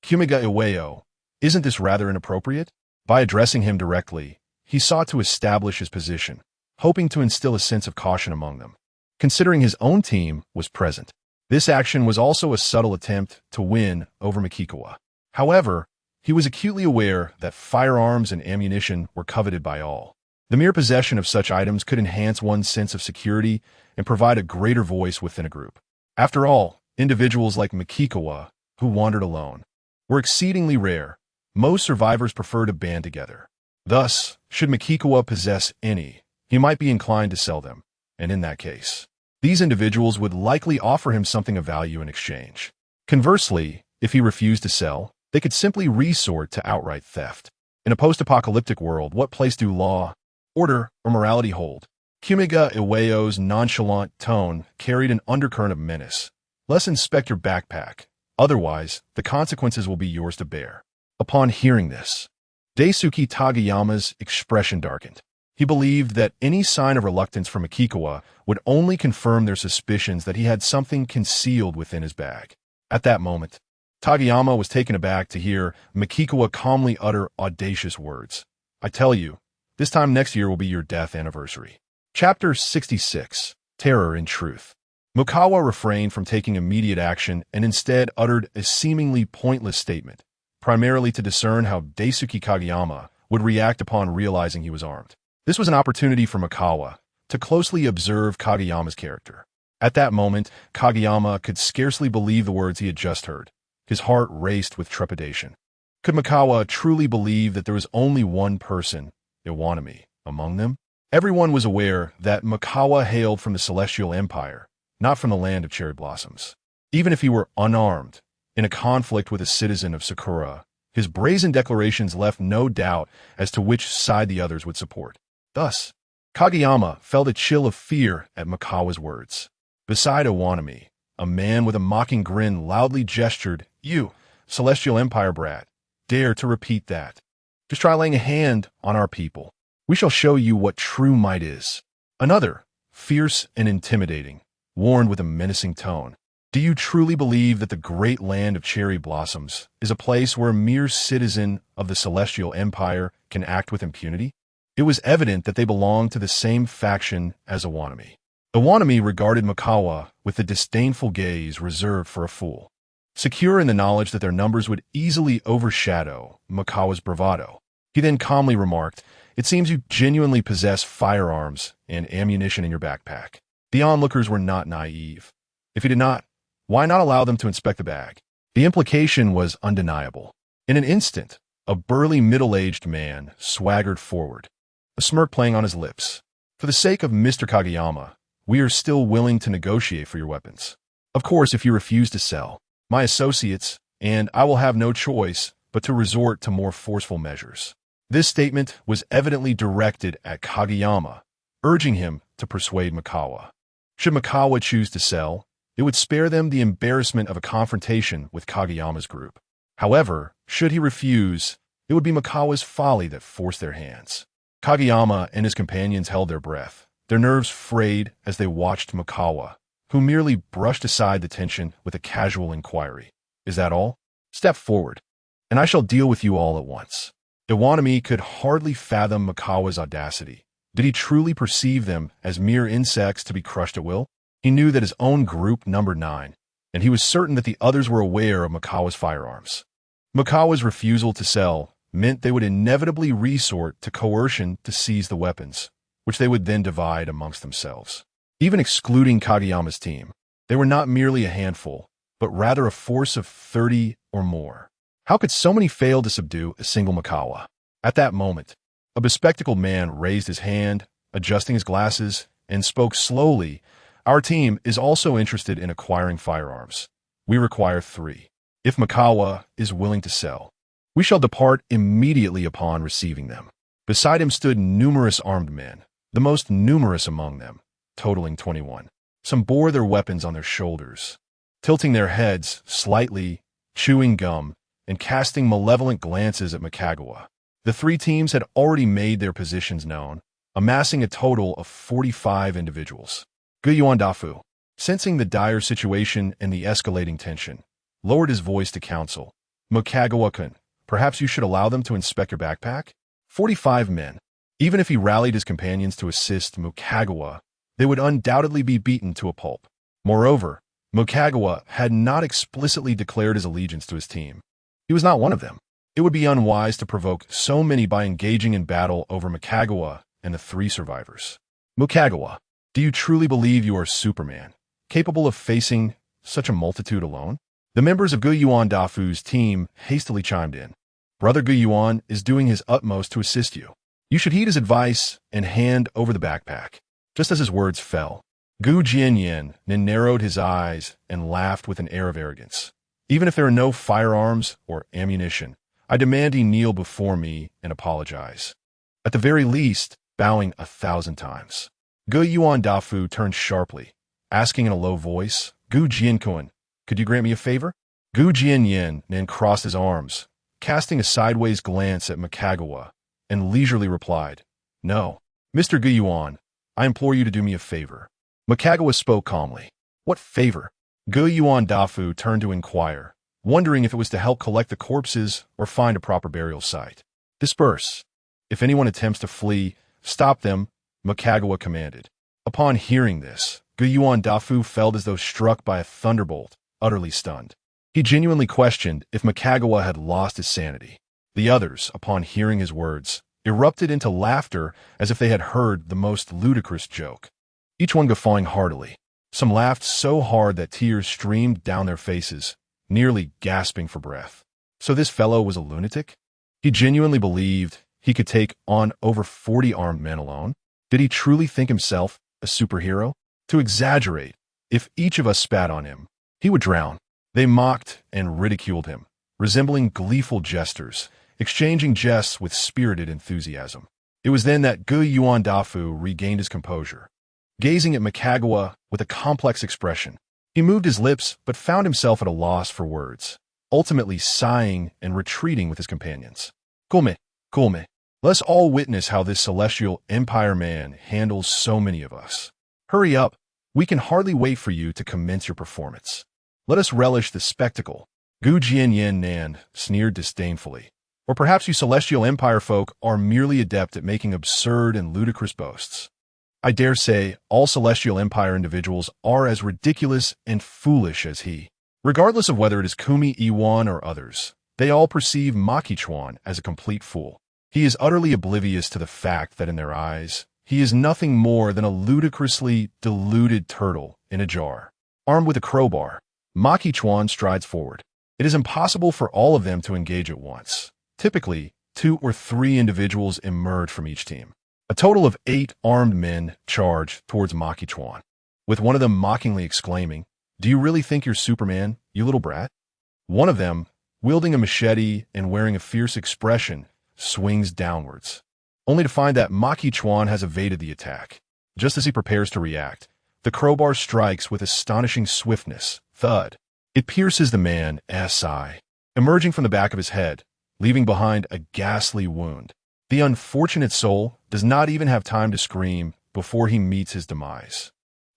Kumiga Iweo, isn't this rather inappropriate? By addressing him directly, he sought to establish his position, hoping to instill a sense of caution among them. Considering his own team was present, this action was also a subtle attempt to win over Mikikawa. However, he was acutely aware that firearms and ammunition were coveted by all. The mere possession of such items could enhance one's sense of security and provide a greater voice within a group. After all, individuals like Mikikawa, who wandered alone, were exceedingly rare. Most survivors prefer to band together. Thus, should Mikikawa possess any, he might be inclined to sell them, and in that case, these individuals would likely offer him something of value in exchange. Conversely, if he refused to sell, they could simply resort to outright theft. In a post-apocalyptic world, what place do law, order, or morality hold? Kumiga Iweo's nonchalant tone carried an undercurrent of menace. Let's inspect your backpack. Otherwise, the consequences will be yours to bear. Upon hearing this, Daisuke Tagayama's expression darkened. He believed that any sign of reluctance from Mikikawa would only confirm their suspicions that he had something concealed within his bag. At that moment, Tagayama was taken aback to hear Mikikawa calmly utter audacious words. I tell you, this time next year will be your death anniversary. Chapter 66. Terror in Truth. Mukawa refrained from taking immediate action and instead uttered a seemingly pointless statement, primarily to discern how Daisuke Kagayama would react upon realizing he was armed. This was an opportunity for Mukawa to closely observe Kagayama's character. At that moment, Kagayama could scarcely believe the words he had just heard. His heart raced with trepidation. Could Mukawa truly believe that there was only one person, Iwanami, among them? Everyone was aware that Mukawa hailed from the Celestial Empire, not from the land of cherry blossoms. Even if he were unarmed, in a conflict with a citizen of Sakura, his brazen declarations left no doubt as to which side the others would support. Thus, Kagayama felt a chill of fear at Mukawa's words. Beside Iwanami, a man with a mocking grin loudly gestured, You, Celestial Empire brat, dare to repeat that. Just try laying a hand on our people. We shall show you what true might is. Another, fierce and intimidating, warned with a menacing tone. Do you truly believe that the great land of cherry blossoms is a place where a mere citizen of the Celestial Empire can act with impunity? It was evident that they belonged to the same faction as Iwanami. Iwanami regarded Mukawa with the disdainful gaze reserved for a fool, secure in the knowledge that their numbers would easily overshadow Mukawa's bravado. He then calmly remarked, It seems you genuinely possess firearms and ammunition in your backpack. The onlookers were not naive. If he did not, why not allow them to inspect the bag? The implication was undeniable. In an instant, a burly middle-aged man swaggered forward, a smirk playing on his lips. For the sake of Mr. Kagayama, we are still willing to negotiate for your weapons. Of course, if you refuse to sell, my associates and I will have no choice but to resort to more forceful measures. This statement was evidently directed at Kageyama, urging him to persuade Mikawa. Should Mikawa choose to sell, it would spare them the embarrassment of a confrontation with Kageyama's group. However, should he refuse, it would be Mikawa's folly that forced their hands. Kageyama and his companions held their breath, their nerves frayed as they watched Mikawa, who merely brushed aside the tension with a casual inquiry. Is that all? Step forward, and I shall deal with you all at once. Iwanami could hardly fathom Mikawa's audacity. Did he truly perceive them as mere insects to be crushed at will? He knew that his own group numbered 9, and he was certain that the others were aware of Mikawa's firearms. Mikawa's refusal to sell meant they would inevitably resort to coercion to seize the weapons, which they would then divide amongst themselves. Even excluding Kageyama's team, they were not merely a handful, but rather a force of 30 or more. How could so many fail to subdue a single Mikawa? At that moment, a bespectacled man raised his hand, adjusting his glasses, and spoke slowly. Our team is also interested in acquiring firearms. We require 3. If Mikawa is willing to sell, we shall depart immediately upon receiving them. Beside him stood numerous armed men, the most numerous among them, totaling 21. Some bore their weapons on their shoulders, tilting their heads slightly, chewing gum, and casting malevolent glances at Mikawa. The 3 teams had already made their positions known, amassing a total of 45 individuals. Guyuan Dafu, sensing the dire situation and the escalating tension, lowered his voice to counsel. Mikawa-kun, perhaps you should allow them to inspect your backpack? 45 men. Even if he rallied his companions to assist Mikawa, they would undoubtedly be beaten to a pulp. Moreover, Mikawa had not explicitly declared his allegiance to his team. He was not one of them. It would be unwise to provoke so many by engaging in battle over Mikawa and the 3 survivors. Mikawa, do you truly believe you are Superman, capable of facing such a multitude alone? The members of Guyuan Dafu's team hastily chimed in. Brother Guyuan is doing his utmost to assist you. You should heed his advice and hand over the backpack. Just as his words fell, Gu Jianyan narrowed his eyes and laughed with an air of arrogance. Even if there are no firearms or ammunition, I demand he kneel before me and apologize. At the very least, bowing 1,000 times. Guyuan Dafu turned sharply, asking in a low voice, Gu Jiankun, could you grant me a favor? Gu Jianyan then crossed his arms, casting a sideways glance at Mikawa, and leisurely replied, No, Mr. Guyuan, I implore you to do me a favor. Mikawa spoke calmly. What favor? Guyuan Dafu turned to inquire, wondering if it was to help collect the corpses or find a proper burial site. Disperse. If anyone attempts to flee, stop them, Mikawa commanded. Upon hearing this, Guyuan Dafu felt as though struck by a thunderbolt, utterly stunned. He genuinely questioned if Mikawa had lost his sanity. The others, upon hearing his words, erupted into laughter as if they had heard the most ludicrous joke. Each one guffawing heartily. Some laughed so hard that tears streamed down their faces, nearly gasping for breath. So this fellow was a lunatic? He genuinely believed he could take on over 40 armed men alone? Did he truly think himself a superhero? To exaggerate, if each of us spat on him, he would drown. They mocked and ridiculed him, resembling gleeful jesters, exchanging jests with spirited enthusiasm. It was then that Guyuan Dafu regained his composure. Gazing at Mikawa with a complex expression, he moved his lips but found himself at a loss for words, ultimately sighing and retreating with his companions. Kulme, let us all witness how this celestial empire man handles so many of us. Hurry up, we can hardly wait for you to commence your performance. Let us relish the spectacle. Gu Jianyan Nan sneered disdainfully. Or perhaps you celestial empire folk are merely adept at making absurd and ludicrous boasts. I dare say all celestial empire individuals are as ridiculous and foolish as he. Regardless of whether it is Kumi Iwan or others, they all perceive Chuan as a complete fool. He is utterly oblivious to the fact that in their eyes, he is nothing more than a ludicrously deluded turtle in a jar. Armed with a crowbar, Chuan strides forward. It is impossible for all of them to engage at once. Typically, 2 or 3 individuals emerge from each team. A total of 8 armed men charge towards Chuan, with one of them mockingly exclaiming, Do you really think you're Superman, you little brat? One of them, wielding a machete and wearing a fierce expression, swings downwards, only to find that Chuan has evaded the attack. Just as he prepares to react, the crowbar strikes with astonishing swiftness. Thud. It pierces the man's eye, emerging from the back of his head, leaving behind a ghastly wound. The unfortunate soul does not even have time to scream before he meets his demise.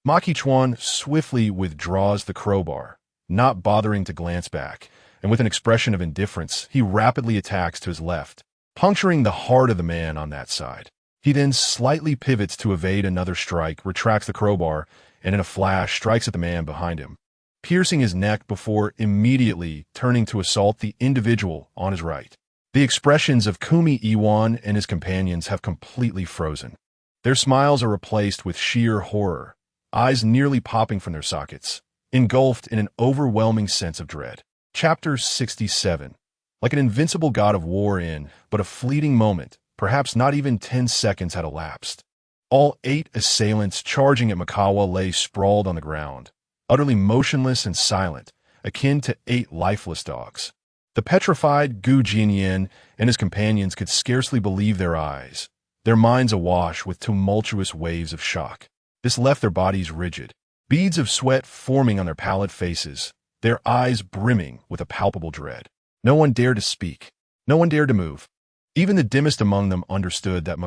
Chuan swiftly withdraws the crowbar, not bothering to glance back, and with an expression of indifference, he rapidly attacks to his left, puncturing the heart of the man on that side. He then slightly pivots to evade another strike, retracts the crowbar, and in a flash strikes at the man behind him, piercing his neck before immediately turning to assault the individual on his right. The expressions of Yuan and his companions have completely frozen. Their smiles are replaced with sheer horror, eyes nearly popping from their sockets, engulfed in an overwhelming sense of dread. Chapter 67. Like an invincible god of war in but a fleeting moment, perhaps not even 10 seconds had elapsed. All 8 assailants charging at lay sprawled on the ground, utterly motionless and silent, akin to 8 lifeless dogs. The petrified Gu Jinyan and his companions could scarcely believe their eyes, their minds awash with tumultuous waves of shock. This left their bodies rigid, beads of sweat forming on their pallid faces, their eyes brimming with a palpable dread. No one dared to speak. No one dared to move. Even the dimmest among them understood that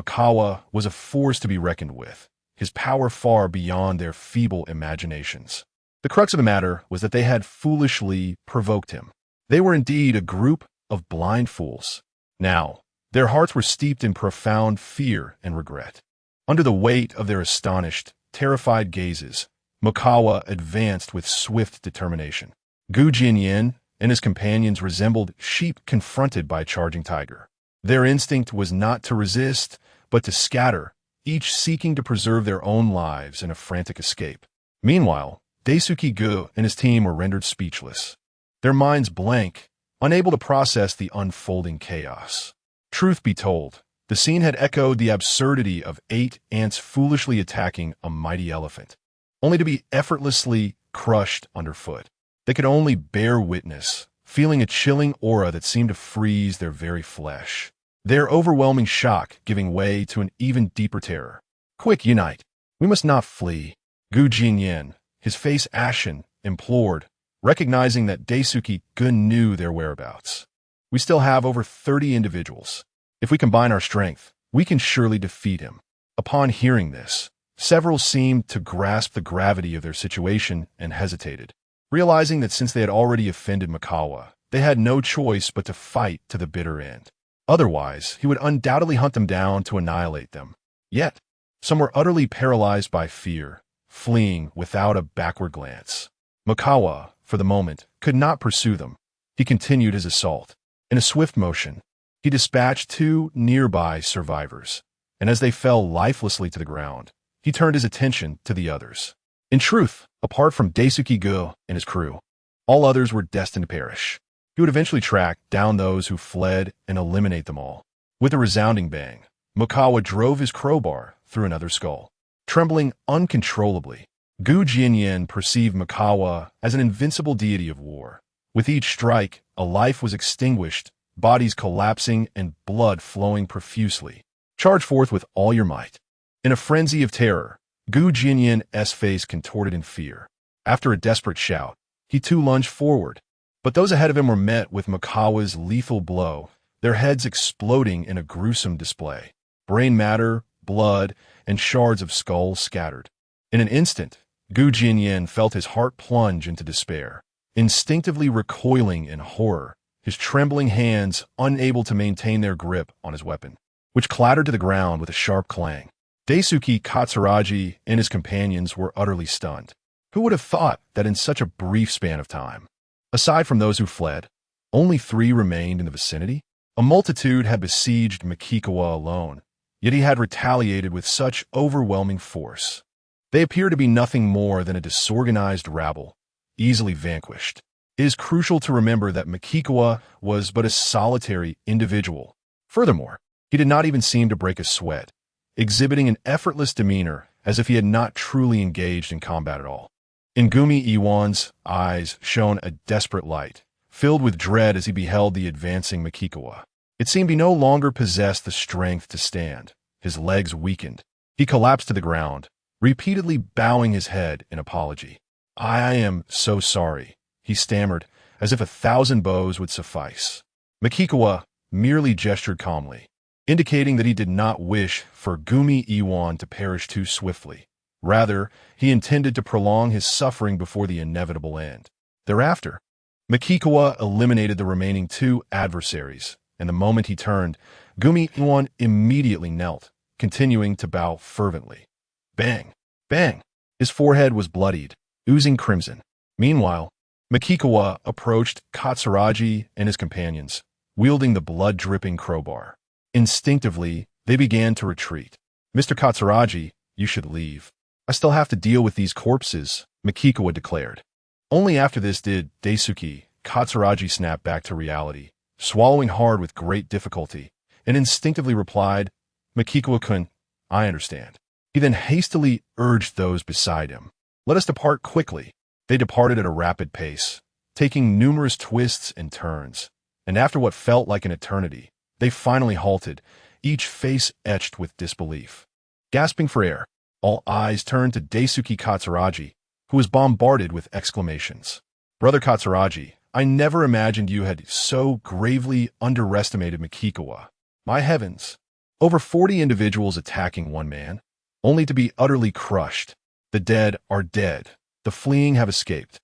was a force to be reckoned with, his power far beyond their feeble imaginations. The crux of the matter was that they had foolishly provoked him. They were indeed a group of blind fools. Now, their hearts were steeped in profound fear and regret. Under the weight of their astonished, terrified gazes, advanced with swift determination. Gu Jinyan and his companions resembled sheep confronted by a charging tiger. Their instinct was not to resist, but to scatter, each seeking to preserve their own lives in a frantic escape. Meanwhile, Daisuke Gu and his team were rendered speechless, their minds blank, unable to process the unfolding chaos. Truth be told, the scene had echoed the absurdity of 8 ants foolishly attacking a mighty elephant, only to be effortlessly crushed underfoot. They could only bear witness, feeling a chilling aura that seemed to freeze their very flesh, their overwhelming shock giving way to an even deeper terror. Quick, unite! We must not flee. Gu Jinyan, his face ashen, implored, recognizing that Daisuke Gun knew their whereabouts. We still have over 30 individuals. If we combine our strength, we can surely defeat him. Upon hearing this, several seemed to grasp the gravity of their situation and hesitated, realizing that since they had already offended they had no choice but to fight to the bitter end. Otherwise, he would undoubtedly hunt them down to annihilate them. Yet, some were utterly paralyzed by fear, fleeing without a backward glance. For the moment, could not pursue them. He continued his assault. In a swift motion, he dispatched 2 nearby survivors, and as they fell lifelessly to the ground, he turned his attention to the others. In truth, apart from Daisuke Gu and his crew, all others were destined to perish. He would eventually track down those who fled and eliminate them all. With a resounding bang, drove his crowbar through another skull. Trembling uncontrollably, Gu Jinyan perceived as an invincible deity of war. With each strike, a life was extinguished, bodies collapsing and blood flowing profusely. Charge forth with all your might. In a frenzy of terror, Gu Jinyan's face contorted in fear. After a desperate shout, he too lunged forward, but those ahead of him were met with Makawa's lethal blow, their heads exploding in a gruesome display. Brain matter, blood, and shards of skulls scattered. In an instant, Gu Jinyan felt his heart plunge into despair, instinctively recoiling in horror, his trembling hands unable to maintain their grip on his weapon, which clattered to the ground with a sharp clang. Daisuke Katsuragi and his companions were utterly stunned. Who would have thought that in such a brief span of time? Aside from those who fled, only 3 remained in the vicinity? A multitude had besieged Makikawa alone, yet he had retaliated with such overwhelming force. They appear to be nothing more than a disorganized rabble, easily vanquished. It is crucial to remember that Makikawa was but a solitary individual. Furthermore, he did not even seem to break a sweat, exhibiting an effortless demeanor as if he had not truly engaged in combat at all. In Yuan's eyes shone a desperate light, filled with dread as he beheld the advancing Makikawa. It seemed he no longer possessed the strength to stand. His legs weakened. He collapsed to the ground, repeatedly bowing his head in apology. I am so sorry, he stammered, as if 1,000 bows would suffice. Makikawa merely gestured calmly, indicating that he did not wish for Gumi Iwan to perish too swiftly. Rather, he intended to prolong his suffering before the inevitable end. Thereafter, Makikawa eliminated the remaining 2 adversaries, and the moment he turned, Gumi Iwan immediately knelt, continuing to bow fervently. Bang! Bang! His forehead was bloodied, oozing crimson. Meanwhile, Makikawa approached Katsuragi and his companions, wielding the blood-dripping crowbar. Instinctively, they began to retreat. Mr. Katsuragi, you should leave. I still have to deal with these corpses, Makikawa declared. Only after this did Daisuke Katsuragi snap back to reality, swallowing hard with great difficulty, and instinctively replied, Makikawa-kun, I understand. He then hastily urged those beside him. Let us depart quickly. They departed at a rapid pace, taking numerous twists and turns, and after what felt like an eternity, they finally halted, each face etched with disbelief. Gasping for air, all eyes turned to Daisuke Katsuragi, who was bombarded with exclamations. Brother Katsuragi, I never imagined you had so gravely underestimated Makikawa. My heavens! Over 40 individuals attacking one man, only to be utterly crushed. The dead are dead. The fleeing have escaped.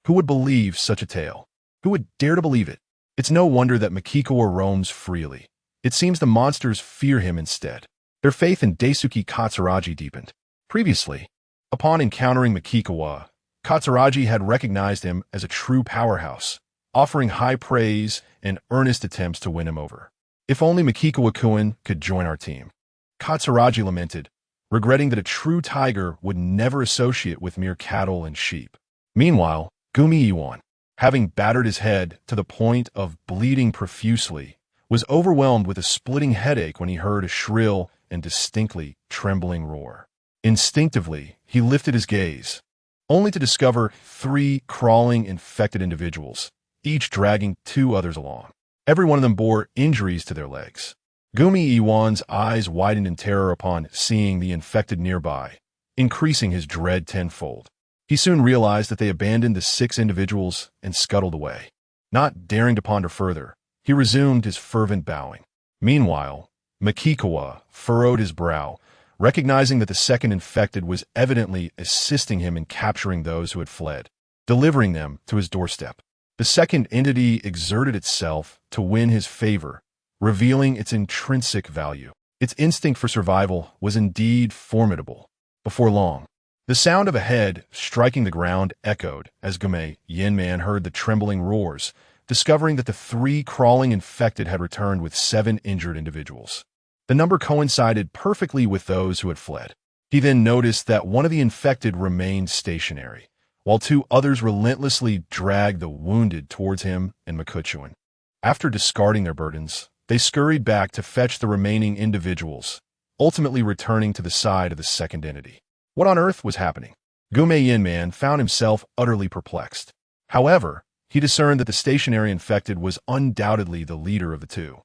Who would believe such a tale? Who would dare to believe it? It's no wonder that Makikawa roams freely. It seems the monsters fear him instead. Their faith in Daisuke Katsuragi deepened. Previously, upon encountering Makikawa, Katsuragi had recognized him as a true powerhouse, offering high praise and earnest attempts to win him over. If only Makikawa-kun could join our team. Katsuragi lamented, regretting that a true tiger would never associate with mere cattle and sheep. Meanwhile, Gumi Iwan, having battered his head to the point of bleeding profusely, was overwhelmed with a splitting headache when he heard a shrill and distinctly trembling roar. Instinctively, he lifted his gaze, only to discover 3 crawling infected individuals, each dragging 2 others along. Every one of them bore injuries to their legs. Gumi Iwan's eyes widened in terror upon seeing the infected nearby, increasing his dread tenfold. He soon realized that they abandoned the 6 individuals and scuttled away. Not daring to ponder further, he resumed his fervent bowing. Meanwhile, Makikawa furrowed his brow, recognizing that the second infected was evidently assisting him in capturing those who had fled, delivering them to his doorstep. The second entity exerted itself to win his favor, revealing its intrinsic value. Its instinct for survival was indeed formidable. Before long, the sound of a head striking the ground echoed as Gumi Iwan heard the trembling roars, discovering that the 3 crawling infected had returned with 7 injured individuals. The number coincided perfectly with those who had fled. He then noticed that one of the infected remained stationary, while 2 others relentlessly dragged the wounded towards him and Makikawa. After discarding their burdens, they scurried back to fetch the remaining individuals, ultimately returning to the side of the second entity. What on earth was happening? Gumi Iwan found himself utterly perplexed. However, he discerned that the stationary infected was undoubtedly the leader of the 2.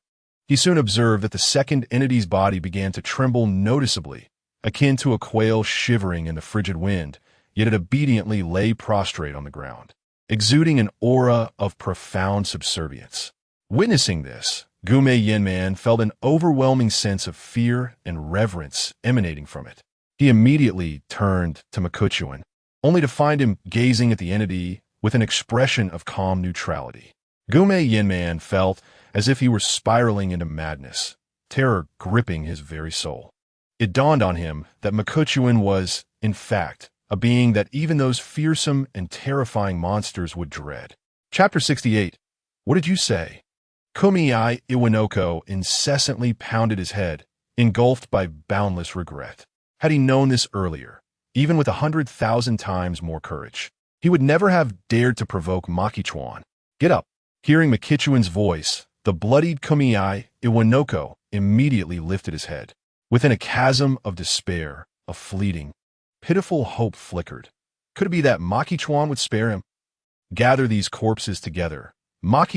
He soon observed that the second entity's body began to tremble noticeably, akin to a quail shivering in the frigid wind, yet it obediently lay prostrate on the ground, exuding an aura of profound subservience. Witnessing this, Gumi Iwan felt an overwhelming sense of fear and reverence emanating from it. He immediately turned to Makikawa, only to find him gazing at the entity with an expression of calm neutrality. Gumi Iwan felt as if he were spiraling into madness, terror gripping his very soul. It dawned on him that Makikawa was, in fact, a being that even those fearsome and terrifying monsters would dread. Chapter 68. What did you say? Gumi Iwanoko incessantly pounded his head, engulfed by boundless regret. Had he known this earlier, even with 100,000 times more courage, he would never have dared to provoke Chuan. Get up! Hearing Makikawa's voice, the bloodied Gumi Iwanoko immediately lifted his head. Within a chasm of despair, a fleeting, pitiful hope flickered. Could it be that Chuan would spare him? Gather these corpses together,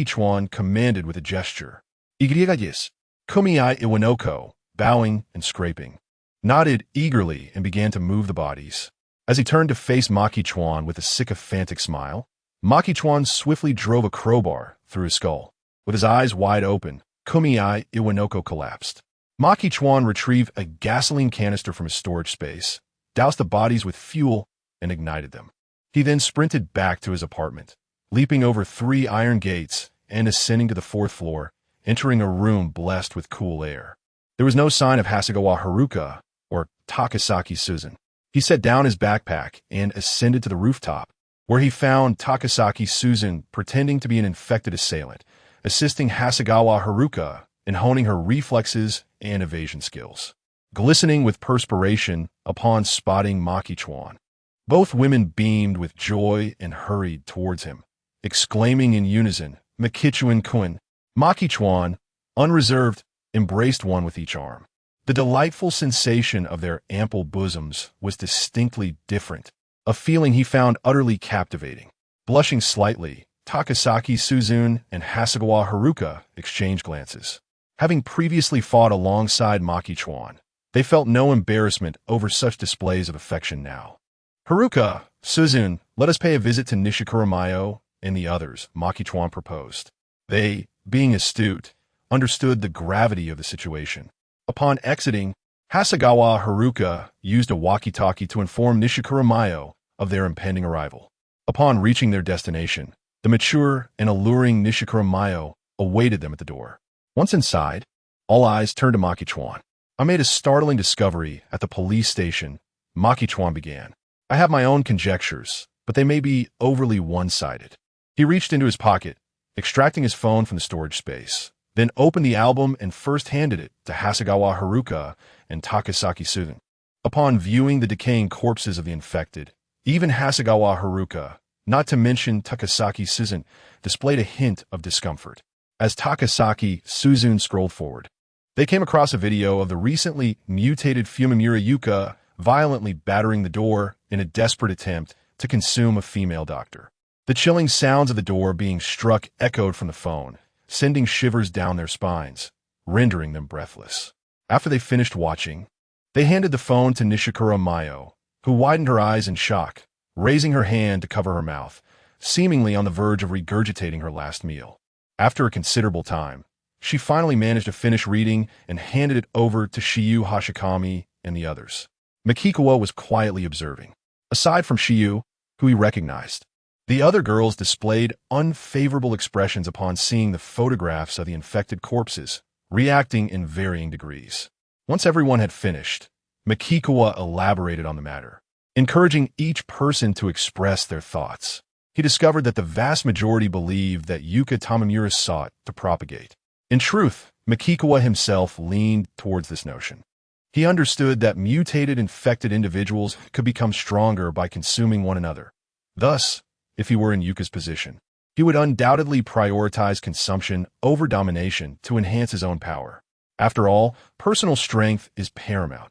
Chuan commanded with a gesture. Igriagayis. Kumii Iwanoko, bowing and scraping, nodded eagerly and began to move the bodies. As he turned to face Maki Chuan with a sycophantic smile, Maki Chuan swiftly drove a crowbar through his skull. With his eyes wide open, Kumii Iwanoko collapsed. Maki Chuan retrieved a gasoline canister from his storage space, doused the bodies with fuel, and ignited them. He then sprinted back to his apartment, leaping over 3 iron gates and ascending to the 4th floor, entering a room blessed with cool air. There was no sign of Hasegawa Haruka or Takasaki Susan. He set down his backpack and ascended to the rooftop, where he found Takasaki Susan pretending to be an infected assailant, assisting Hasegawa Haruka in honing her reflexes and evasion skills. Glistening with perspiration upon spotting Maki Chuan, both women beamed with joy and hurried towards him, exclaiming in unison, "Makichuan Kun." Maki Chuan, unreserved, embraced one with each arm. The delightful sensation of their ample bosoms was distinctly different, a feeling he found utterly captivating. Blushing slightly, Takasaki Susan and Hasegawa Haruka exchanged glances. Having previously fought alongside Maki Chuan, they felt no embarrassment over such displays of affection now. "Haruka, Susan, let us pay a visit to Nishikura Mayo and the others," Maki Chuan proposed. They, being astute, understood the gravity of the situation. Upon exiting, Hasegawa Haruka used a walkie-talkie to inform Nishikura Mayo of their impending arrival. Upon reaching their destination, the mature and alluring Nishikura Mayo awaited them at the door. Once inside, all eyes turned to Maki Chuan. "I made a startling discovery at the police station," Maki Chuan began. "I have my own conjectures, but they may be overly one-sided." He reached into his pocket, extracting his phone from the storage space, then opened the album and first handed it to Hasegawa Haruka and Takasaki Susan. Upon viewing the decaying corpses of the infected, even Hasegawa Haruka, not to mention Takasaki Susan, displayed a hint of discomfort. As Takasaki Susan scrolled forward, they came across a video of the recently mutated Fumimura Yuka violently battering the door in a desperate attempt to consume a female doctor. The chilling sounds of the door being struck echoed from the phone, sending shivers down their spines, rendering them breathless. After they finished watching, they handed the phone to Nishikura Mayo, who widened her eyes in shock, raising her hand to cover her mouth, seemingly on the verge of regurgitating her last meal. After a considerable time, she finally managed to finish reading and handed it over to Shiyu Hashikami and the others. Makikawa was quietly observing. Aside from Shiyu, who he recognized, the other girls displayed unfavorable expressions upon seeing the photographs of the infected corpses, reacting in varying degrees. Once everyone had finished, Makikawa elaborated on the matter, encouraging each person to express their thoughts. He discovered that the vast majority believed that Yuka Tamamura sought to propagate. In truth, Makikawa himself leaned towards this notion. He understood that mutated infected individuals could become stronger by consuming one another. Thus, if he were in Yuka's position, he would undoubtedly prioritize consumption over domination to enhance his own power. After all, personal strength is paramount.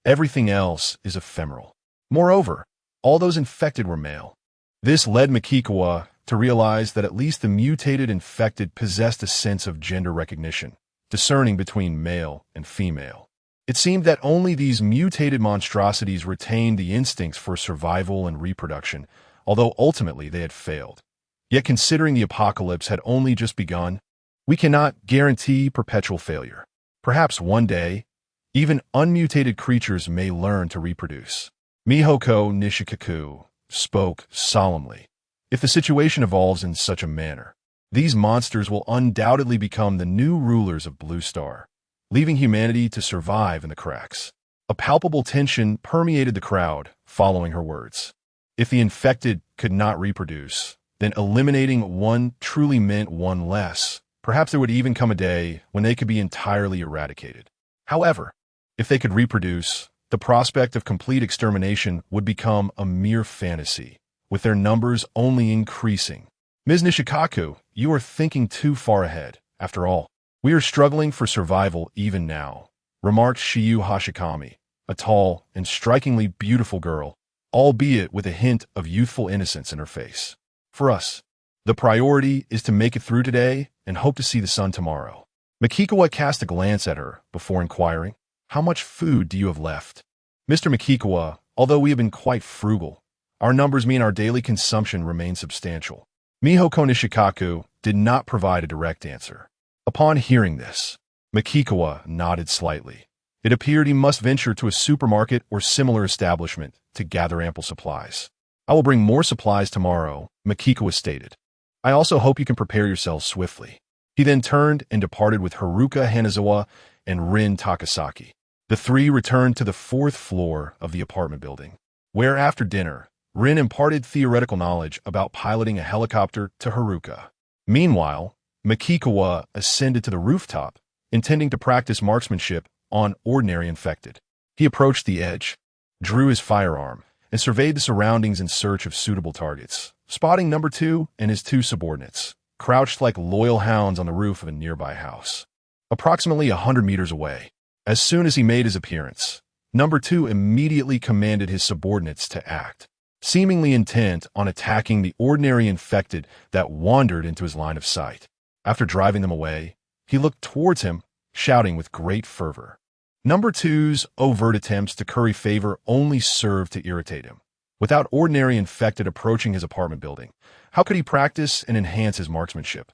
Everything else is ephemeral. Moreover, all those infected were male. This led Makikawa to realize that at least the mutated infected possessed a sense of gender recognition, discerning between male and female. It seemed that only these mutated monstrosities retained the instincts for survival and reproduction, although ultimately they had failed. Yet considering the apocalypse had only just begun, we cannot guarantee perpetual failure. Perhaps one day, even unmutated creatures may learn to reproduce. Mihoko Nishikaku spoke solemnly. If the situation evolves in such a manner, these monsters will undoubtedly become the new rulers of Blue Star, leaving humanity to survive in the cracks. A palpable tension permeated the crowd following her words. If the infected could not reproduce, then eliminating one truly meant one less. Perhaps there would even come a day when they could be entirely eradicated. However, if they could reproduce, the prospect of complete extermination would become a mere fantasy, with their numbers only increasing. Ms. Nishikaku, you are thinking too far ahead. After all, we are struggling for survival even now, remarked Shiyu Hashikami, a tall and strikingly beautiful girl, albeit with a hint of youthful innocence in her face. For us, the priority is to make it through today and hope to see the sun tomorrow. Mikikawa cast a glance at her before inquiring, "How much food do you have left?" "Mr. Mikikawa, although we have been quite frugal, our numbers mean our daily consumption remains substantial." Miho Konishikaku did not provide a direct answer. Upon hearing this, Mikikawa nodded slightly. It appeared he must venture to a supermarket or similar establishment to gather ample supplies. "I will bring more supplies tomorrow," Mikikawa stated. "I also hope you can prepare yourselves swiftly." He then turned and departed with Haruka Hanazawa and Rin Takasaki. The three returned to the fourth floor of the apartment building, where after dinner, Rin imparted theoretical knowledge about piloting a helicopter to Haruka. Meanwhile, Mikikawa ascended to the rooftop, intending to practice marksmanship on ordinary infected. He approached the edge, drew his firearm, and surveyed the surroundings in search of suitable targets, spotting number 2 and his 2 subordinates, crouched like loyal hounds on the roof of a nearby house. Approximately 100 meters away, as soon as he made his appearance, number 2 immediately commanded his subordinates to act, seemingly intent on attacking the ordinary infected that wandered into his line of sight. After driving them away, he looked towards him, shouting with great fervor. Number 2's overt attempts to curry favor only served to irritate him. Without ordinary infected approaching his apartment building, how could he practice and enhance his marksmanship?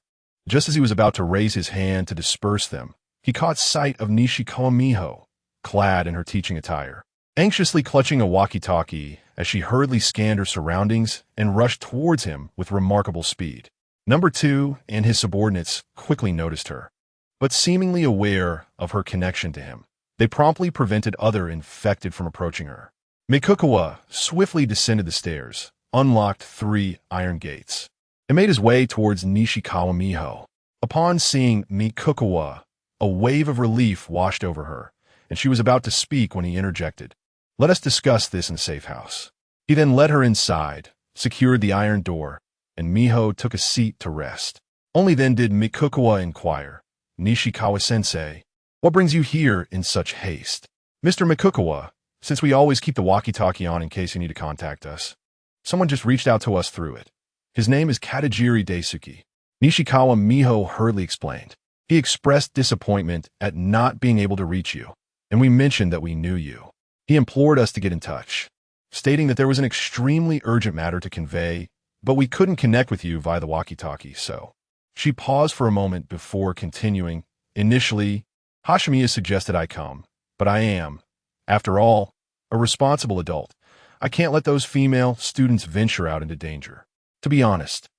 Just as he was about to raise his hand to disperse them, he caught sight of Nishikawa Miho, clad in her teaching attire, anxiously clutching a walkie-talkie as she hurriedly scanned her surroundings and rushed towards him with remarkable speed. Number 2 and his subordinates quickly noticed her, but seemingly aware of her connection to him, they promptly prevented other infected from approaching her. Mikikawa swiftly descended the stairs, unlocked 3 iron gates, and made his way towards Nishikawa Miho. Upon seeing Mikikawa, a wave of relief washed over her, and she was about to speak when he interjected, "Let us discuss this in the safe house." He then led her inside, secured the iron door, and Miho took a seat to rest. Only then did Mikikawa inquire, "Nishikawa-sensei, what brings you here in such haste?" "Mr. Mikikawa, since we always keep the walkie-talkie on in case you need to contact us, someone just reached out to us through it. His name is Katajiri Daisuke," Nishikawa Miho hurriedly explained. "He expressed disappointment at not being able to reach you, and we mentioned that we knew you. He implored us to get in touch, stating that there was an extremely urgent matter to convey, but we couldn't connect with you via the walkie-talkie, so." She paused for a moment before continuing, "Initially, Hashimiya suggested I come, but I am, after all, a responsible adult. I can't let those female students venture out into danger." To be honest,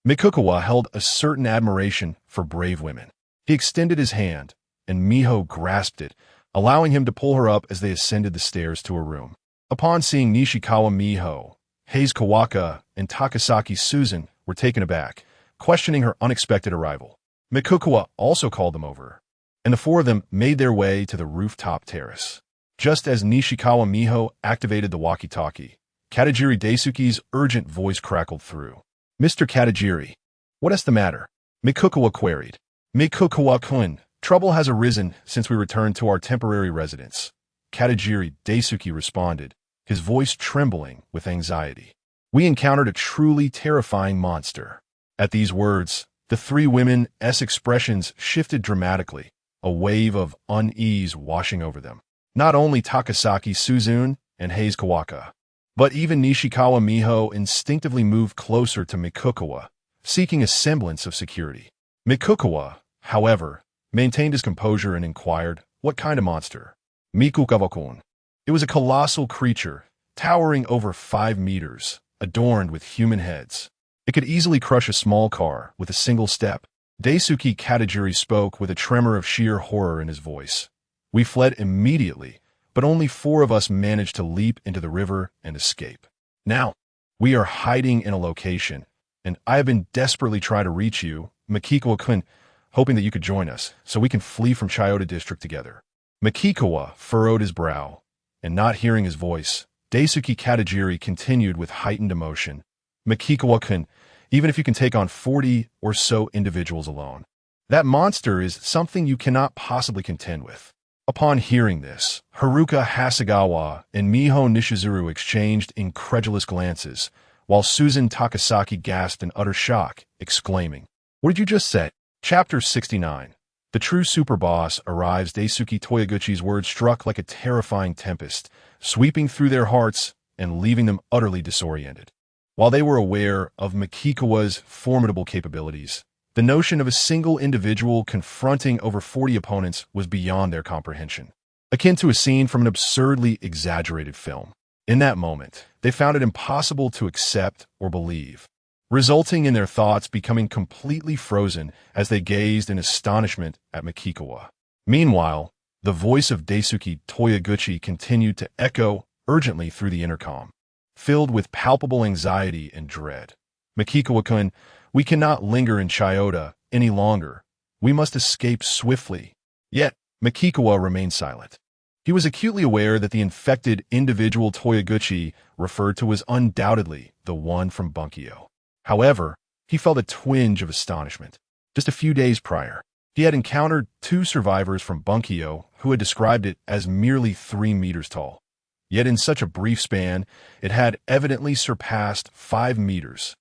Mikikawa held a certain admiration for brave women. He extended his hand, and Miho grasped it, allowing him to pull her up as they ascended the stairs to her room. Upon seeing Nishikawa Miho, Hayes Kawaka and Takasaki Susan were taken aback, questioning her unexpected arrival. Mikikawa also called them over, and the 4 of them made their way to the rooftop terrace. Just as Nishikawa Miho activated the walkie-talkie, Katajiri Daisuke's urgent voice crackled through. "Mr. Katajiri, what is the matter?" Mikikawa queried. "Mikikawa-kun, trouble has arisen since we returned to our temporary residence," Katajiri Daisuke responded, his voice trembling with anxiety. "We encountered a truly terrifying monster." At these words, the 3 women's expressions shifted dramatically, a wave of unease washing over them. Not only Takasaki Suzune and Hayes Kawaka, but even Nishikawa Miho instinctively moved closer to Mikikawa, seeking a semblance of security. Mikikawa, however, maintained his composure and inquired, "What kind of monster?" "Mikikawa-kun." It was a colossal creature, towering over 5 meters, adorned with human heads. It could easily crush a small car with a single step. Daisuke Katajiri spoke with a tremor of sheer horror in his voice. "We fled immediately, but only 4 of us managed to leap into the river and escape. Now, we are hiding in a location, and I have been desperately trying to reach you, Mikikawa-kun, hoping that you could join us, so we can flee from Chiyoda District together." Mikikawa furrowed his brow, and not hearing his voice, Daisuke Katajiri continued with heightened emotion. "Mikikawa-kun, even if you can take on 40 or so individuals alone, that monster is something you cannot possibly contend with." Upon hearing this, Haruka Hasegawa and Miho Nishizuru exchanged incredulous glances, while Susan Takasaki gasped in utter shock, exclaiming, "What did you just say?" Chapter 69. The true superboss arrives. Daisuke Toyaguchi's words struck like a terrifying tempest, sweeping through their hearts and leaving them utterly disoriented. While they were aware of Mikikawa's formidable capabilities, the notion of a single individual confronting over 40 opponents was beyond their comprehension, akin to a scene from an absurdly exaggerated film. In that moment, they found it impossible to accept or believe, resulting in their thoughts becoming completely frozen as they gazed in astonishment at Mikikawa. Meanwhile, the voice of Daisuke Toyaguchi continued to echo urgently through the intercom, filled with palpable anxiety and dread. Mikikawa-kun, we cannot linger in Chiyoda any longer. We must escape swiftly. Yet, Mikikawa remained silent. He was acutely aware that the infected individual Toyaguchi referred to was undoubtedly the one from Bunkyo. However, he felt a twinge of astonishment. Just a few days prior, he had encountered 2 survivors from Bunkyo who had described it as merely 3 meters tall. Yet in such a brief span, it had evidently surpassed 5 meters.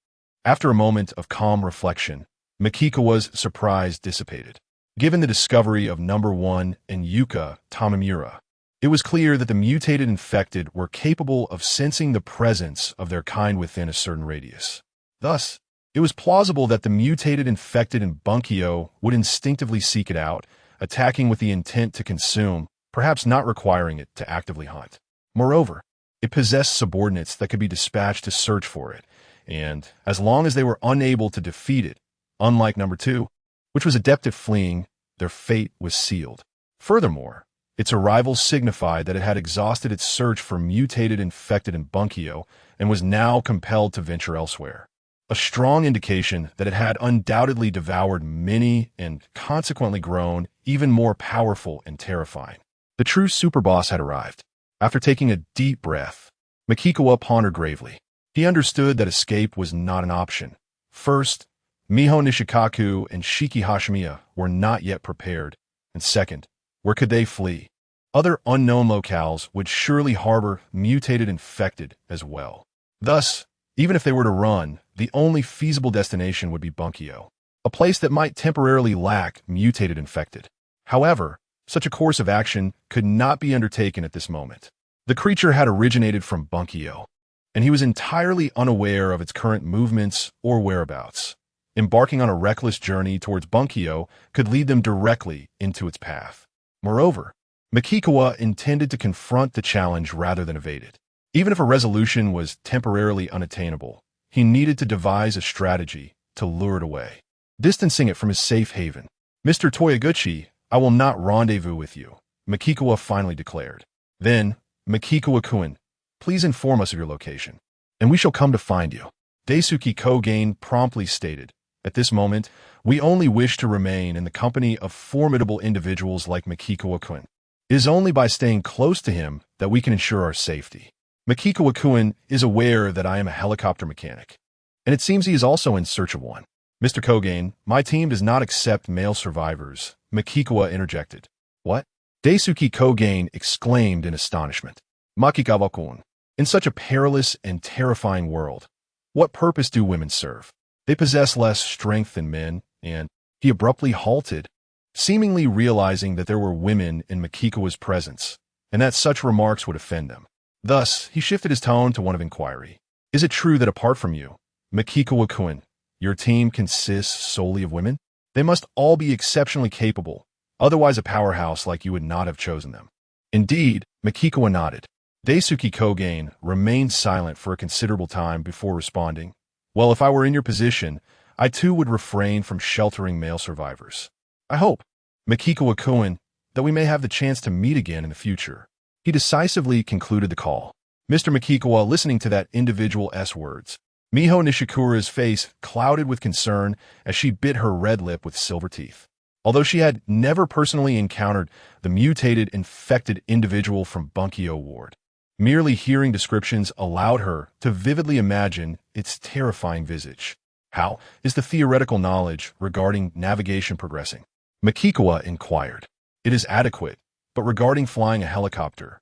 After a moment of calm reflection, Mikikawa's surprise dissipated. Given the discovery of number 1 and Yuka Tamamura, it was clear that the mutated infected were capable of sensing the presence of their kind within a certain radius. Thus, it was plausible that the mutated infected in Bunkyo would instinctively seek it out, attacking with the intent to consume, perhaps not requiring it to actively hunt. Moreover, it possessed subordinates that could be dispatched to search for it, and as long as they were unable to defeat it, unlike number 2, which was adept at fleeing, their fate was sealed. Furthermore, its arrival signified that it had exhausted its search for mutated infected in Bunkyo and was now compelled to venture elsewhere. A strong indication that it had undoubtedly devoured many and consequently grown even more powerful and terrifying. The true superboss had arrived. After taking a deep breath, Mikikawa pondered gravely. He understood that escape was not an option. First, Miho Nishikaku and Shiki Hashimiya were not yet prepared. And second, where could they flee? Other unknown locales would surely harbor mutated infected as well. Thus, even if they were to run, the only feasible destination would be Bunkyo, a place that might temporarily lack mutated infected. However, such a course of action could not be undertaken at this moment. The creature had originated from Bunkyo, and he was entirely unaware of its current movements or whereabouts. Embarking on a reckless journey towards Bunkyo could lead them directly into its path. Moreover, Mikikawa intended to confront the challenge rather than evade it. Even if a resolution was temporarily unattainable, he needed to devise a strategy to lure it away, distancing it from his safe haven. Mr. Toyaguchi, I will not rendezvous with you, Mikikawa finally declared. Then, Mikikawa-kun, please inform us of your location, and we shall come to find you. Daisuke Kogain promptly stated, at this moment, we only wish to remain in the company of formidable individuals like Mikikawa-kun. It is only by staying close to him that we can ensure our safety. Mikikawa-kun is aware that I am a helicopter mechanic, and it seems he is also in search of one. Mr. Kogain, my team does not accept male survivors, Mikikawa interjected. What? Daisuke Kogain exclaimed in astonishment. Makikawa-kun, in such a perilous and terrifying world, what purpose do women serve? They possess less strength than men, and he abruptly halted, seemingly realizing that there were women in Mikikawa's presence, and that such remarks would offend them. Thus, he shifted his tone to one of inquiry. Is it true that apart from you, Mikikawa-kun, your team consists solely of women? They must all be exceptionally capable, otherwise a powerhouse like you would not have chosen them. Indeed, Mikikawa nodded. Daisuke Kogain remained silent for a considerable time before responding. Well, if I were in your position, I too would refrain from sheltering male survivors. I hope, Mikikawa-kun, that we may have the chance to meet again in the future. He decisively concluded the call. Mr. Mikikawa, listening to that individual's words, Miho Nishikura's face clouded with concern as she bit her red lip with silver teeth. Although she had never personally encountered the mutated, infected individual from Bunkyo Ward, merely hearing descriptions allowed her to vividly imagine its terrifying visage. How is the theoretical knowledge regarding navigation progressing? Mikikawa inquired. It is adequate, but regarding flying a helicopter.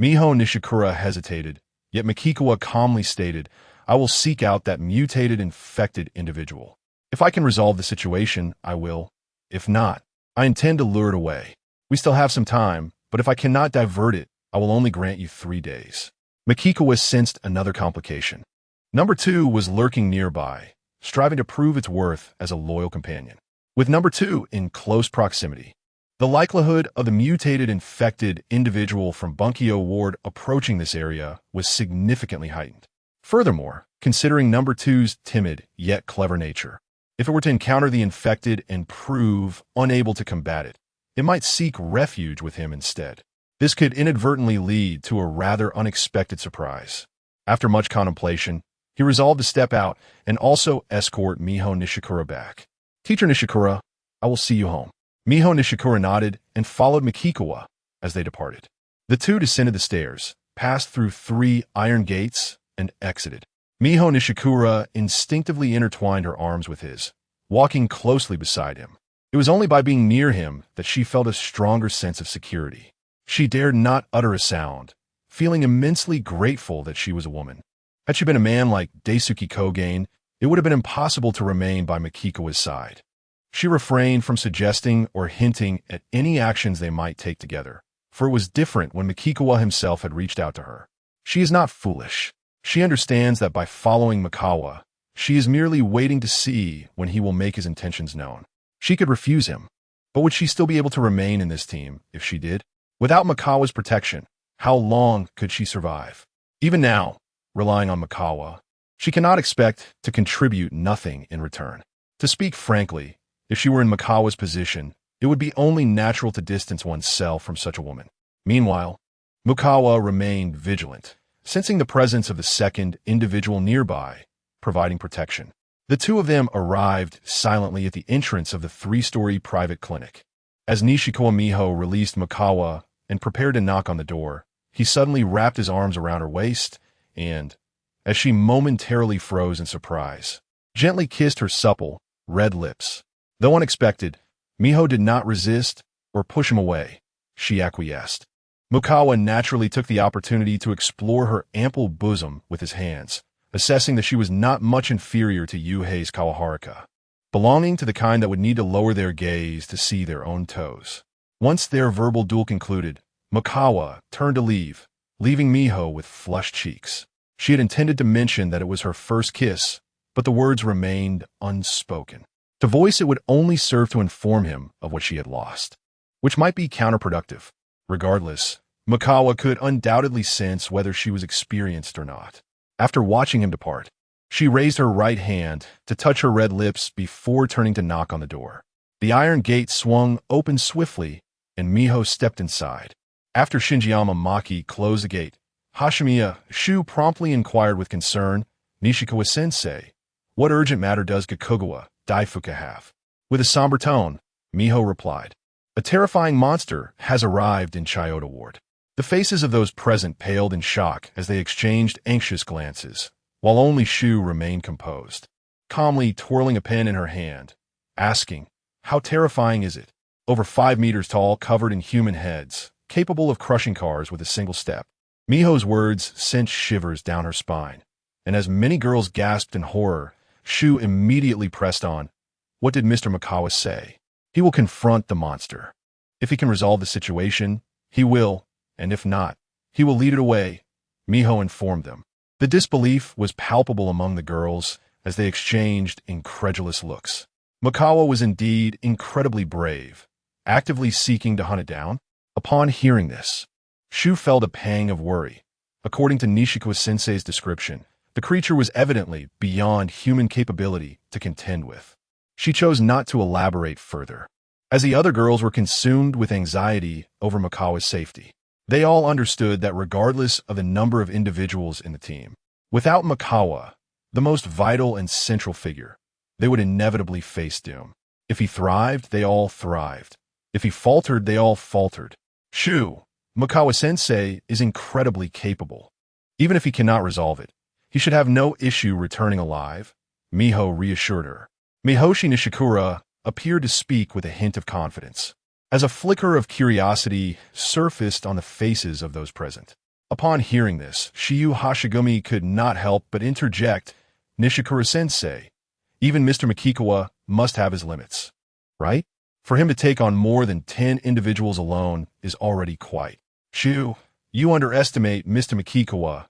Miho Nishikura hesitated, yet Mikikawa calmly stated, I will seek out that mutated, infected individual. If I can resolve the situation, I will. If not, I intend to lure it away. We still have some time, but if I cannot divert it, I will only grant you 3 days. Makikawa sensed another complication. Number 2 was lurking nearby, striving to prove its worth as a loyal companion. With number 2 in close proximity, the likelihood of the mutated infected individual from Bunkyo Ward approaching this area was significantly heightened. Furthermore, considering number 2's timid yet clever nature, if it were to encounter the infected and prove unable to combat it, it might seek refuge with him instead. This could inadvertently lead to a rather unexpected surprise. After much contemplation, he resolved to step out and also escort Miho Nishikura back. Teacher Nishikura, I will see you home. Miho Nishikura nodded and followed Makikawa as they departed. The two descended the stairs, passed through 3 iron gates, and exited. Miho Nishikura instinctively intertwined her arms with his, walking closely beside him. It was only by being near him that she felt a stronger sense of security. She dared not utter a sound, feeling immensely grateful that she was a woman. Had she been a man like Daisuke Kogen, it would have been impossible to remain by Makikawa's side. She refrained from suggesting or hinting at any actions they might take together, for it was different when Makikawa himself had reached out to her. She is not foolish. She understands that by following Makawa, she is merely waiting to see when he will make his intentions known. She could refuse him, but would she still be able to remain in this team if she did? Without Makawa's protection, how long could she survive? Even now, relying on Makawa, she cannot expect to contribute nothing in return. To speak frankly, if she were in Makawa's position, it would be only natural to distance oneself from such a woman. Meanwhile, Makawa remained vigilant, sensing the presence of the second individual nearby, providing protection. The two of them arrived silently at the entrance of the 3-story private clinic. As Nishikawa Miho released Makawa and prepared to knock on the door, he suddenly wrapped his arms around her waist and, as she momentarily froze in surprise, gently kissed her supple, red lips. Though unexpected, Miho did not resist or push him away. She acquiesced. Makawa naturally took the opportunity to explore her ample bosom with his hands, assessing that she was not much inferior to Yuhei's Kawaharika, belonging to the kind that would need to lower their gaze to see their own toes. Once their verbal duel concluded, Makawa turned to leave, leaving Miho with flushed cheeks. She had intended to mention that it was her first kiss, but the words remained unspoken. To voice it would only serve to inform him of what she had lost, which might be counterproductive. Regardless, Makawa could undoubtedly sense whether she was experienced or not. After watching him depart, she raised her right hand to touch her red lips before turning to knock on the door. The iron gate swung open swiftly, and Miho stepped inside. After Shinjiyama Maki closed the gate, Hashimiya Shu promptly inquired with concern, "Nishikawa-sensei, what urgent matter does Gakugawa Daifuka have?" With a somber tone, Miho replied, "A terrifying monster has arrived in Chiyoda Ward." The faces of those present paled in shock as they exchanged anxious glances, while only Shu remained composed, calmly twirling a pen in her hand, asking, "How terrifying is it?" Over 5 meters tall, covered in human heads, capable of crushing cars with a single step. Miho's words sent shivers down her spine, and as many girls gasped in horror, Shu immediately pressed on, "What did Mr. Makawa say?" "He will confront the monster. If he can resolve the situation, he will, and if not, he will lead it away," Miho informed them. The disbelief was palpable among the girls as they exchanged incredulous looks. Makawa was indeed incredibly brave, actively seeking to hunt it down. Upon hearing this, Shu felt a pang of worry. According to Nishikawa-sensei's description, the creature was evidently beyond human capability to contend with. She chose not to elaborate further, as the other girls were consumed with anxiety over Makawa's safety. They all understood that regardless of the number of individuals in the team, without Makawa, the most vital and central figure, they would inevitably face doom. If he thrived, they all thrived. If he faltered, they all faltered. Shu, Makawa-sensei is incredibly capable. Even if he cannot resolve it, he should have no issue returning alive, Miho reassured her. Mihoshi Nishikura appeared to speak with a hint of confidence, as a flicker of curiosity surfaced on the faces of those present. Upon hearing this, Shiyu Hashigumi could not help but interject, "Nishikura-sensei, even Mr. Makikawa must have his limits, right?" For him to take on more than 10 individuals alone is already quite. "Shu, you underestimate Mr. Makikawa,"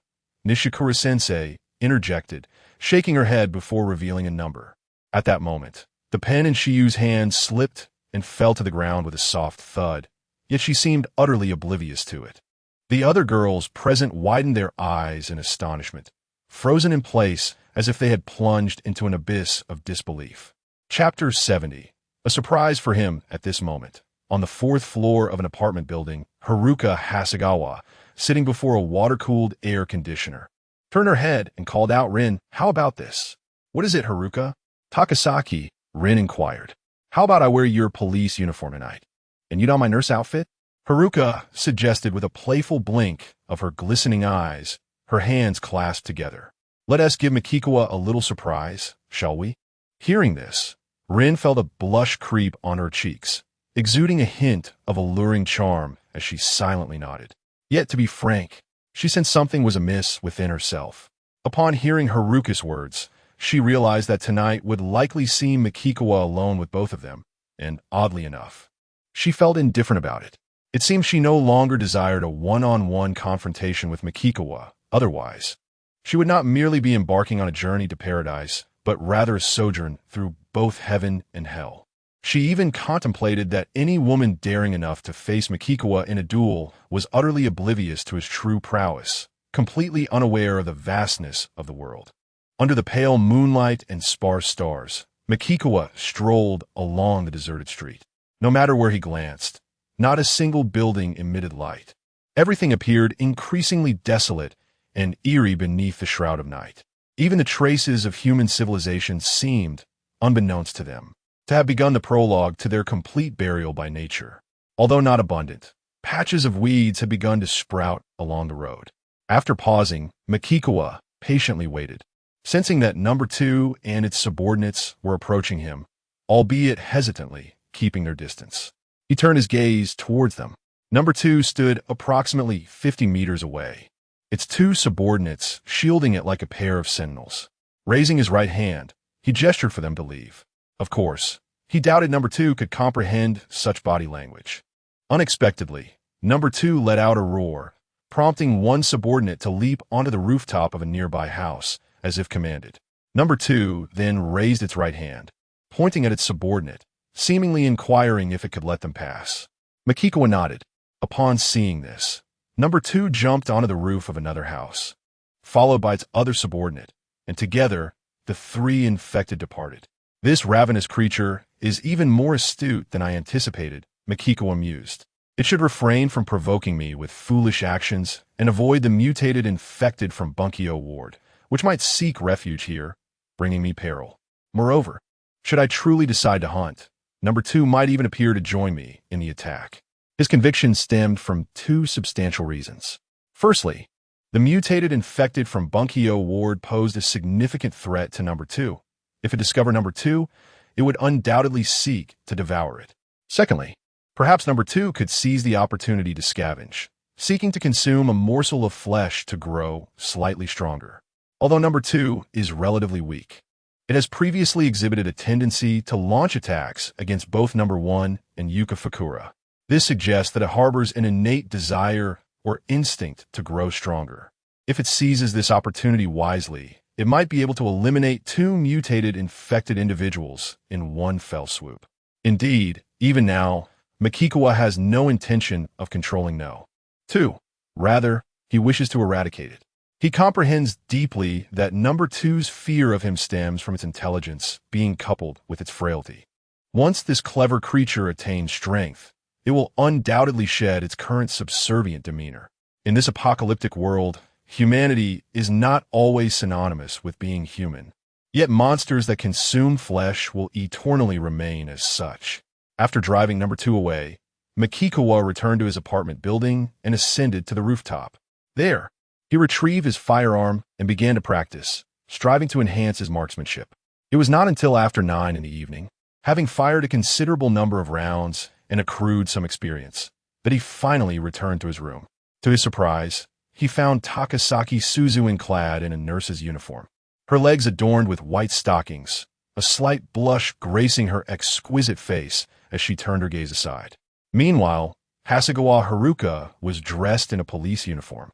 Nishikura-sensei interjected, shaking her head before revealing a number. At that moment, the pen in Shiyu's hand slipped and fell to the ground with a soft thud, yet she seemed utterly oblivious to it. The other girls present widened their eyes in astonishment, frozen in place as if they had plunged into an abyss of disbelief. Chapter 70. A surprise for him at this moment. On the 4th floor of an apartment building, Haruka Hasegawa, sitting before a water-cooled air conditioner, turned her head and called out, "Rin, how about this?" "What is it, Haruka?" "Takasaki," Rin inquired. "How about I wear your police uniform tonight? And you don my nurse outfit?" Haruka suggested with a playful blink of her glistening eyes, her hands clasped together. "Let us give Makikawa a little surprise, shall we?" Hearing this, Rin felt a blush creep on her cheeks, exuding a hint of alluring charm as she silently nodded. Yet, to be frank, she sensed something was amiss within herself. Upon hearing Haruka's words, she realized that tonight would likely see Makikawa alone with both of them, and oddly enough, she felt indifferent about it. It seemed she no longer desired a one-on-one confrontation with Makikawa. Otherwise, she would not merely be embarking on a journey to paradise, but rather a sojourn through both heaven and hell. She even contemplated that any woman daring enough to face Makikawa in a duel was utterly oblivious to his true prowess, completely unaware of the vastness of the world. Under the pale moonlight and sparse stars, Makikawa strolled along the deserted street. No matter where he glanced, not a single building emitted light. Everything appeared increasingly desolate and eerie beneath the shroud of night. Even the traces of human civilization seemed, unbeknownst to them, to have begun the prologue to their complete burial by nature. Although not abundant, patches of weeds had begun to sprout along the road. After pausing, Makikawa patiently waited, sensing that number 2 and its subordinates were approaching him, albeit hesitantly, keeping their distance. He turned his gaze towards them. Number 2 stood approximately 50 meters away, its 2 subordinates shielding it like a pair of sentinels. Raising his right hand, he gestured for them to leave. Of course, he doubted number 2 could comprehend such body language. Unexpectedly, number 2 let out a roar, prompting one subordinate to leap onto the rooftop of a nearby house, as if commanded. Number 2 then raised its right hand, pointing at its subordinate, seemingly inquiring if it could let them pass. Makikawa nodded. Upon seeing this, number 2 jumped onto the roof of another house, followed by its other subordinate, and together, the 3 infected departed. "This ravenous creature is even more astute than I anticipated," Makikawa mused. "It should refrain from provoking me with foolish actions and avoid the mutated infected from Bunkyo Ward, which might seek refuge here, bringing me peril. Moreover, should I truly decide to hunt, number 2 might even appear to join me in the attack." His conviction stemmed from 2 substantial reasons. Firstly, the mutated infected from Bunkyo Ward posed a significant threat to number 2. If it discovered number 2, it would undoubtedly seek to devour it. Secondly, perhaps number 2 could seize the opportunity to scavenge, seeking to consume a morsel of flesh to grow slightly stronger. Although number 2 is relatively weak, it has previously exhibited a tendency to launch attacks against both number 1 and Yuka Fakura. This suggests that it harbors an innate desire or instinct to grow stronger. If it seizes this opportunity wisely, it might be able to eliminate 2 mutated infected individuals in one fell swoop. Indeed, even now, Makikawa has no intention of controlling No. 2. Rather, he wishes to eradicate it. He comprehends deeply that number 2's fear of him stems from its intelligence being coupled with its frailty. Once this clever creature attains strength, it will undoubtedly shed its current subservient demeanor. In this apocalyptic world, humanity is not always synonymous with being human. Yet monsters that consume flesh will eternally remain as such. After driving number 2 away, Makikawa returned to his apartment building and ascended to the rooftop. There, he retrieved his firearm and began to practice, striving to enhance his marksmanship. It was not until after 9 in the evening, having fired a considerable number of rounds and accrued some experience, that he finally returned to his room. To his surprise, he found Takasaki Suzuin clad in a nurse's uniform, her legs adorned with white stockings, a slight blush gracing her exquisite face as she turned her gaze aside. Meanwhile, Hasegawa Haruka was dressed in a police uniform,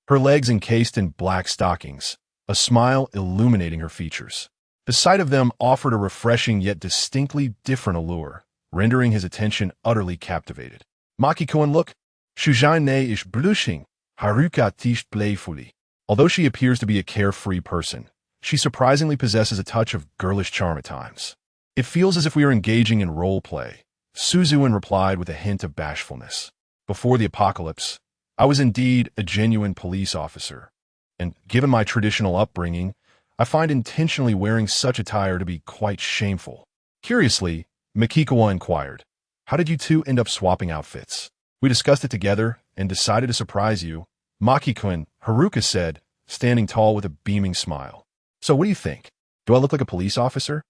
her legs encased in black stockings, a smile illuminating her features. The sight of them offered a refreshing yet distinctly different allure, rendering his attention utterly captivated. Makiko-en, look. Shujane is blushing. Haruka tished playfully. Although she appears to be a carefree person, she surprisingly possesses a touch of girlish charm at times. It feels as if we are engaging in role play, Suzuan replied with a hint of bashfulness. Before the apocalypse, I was indeed a genuine police officer, and given my traditional upbringing, I find intentionally wearing such attire to be quite shameful. Curiously, Makiko inquired, how did you two end up swapping outfits? We discussed it together and decided to surprise you, Makiko, Haruka said, standing tall with a beaming smile. So what do you think? Do I look like a police officer?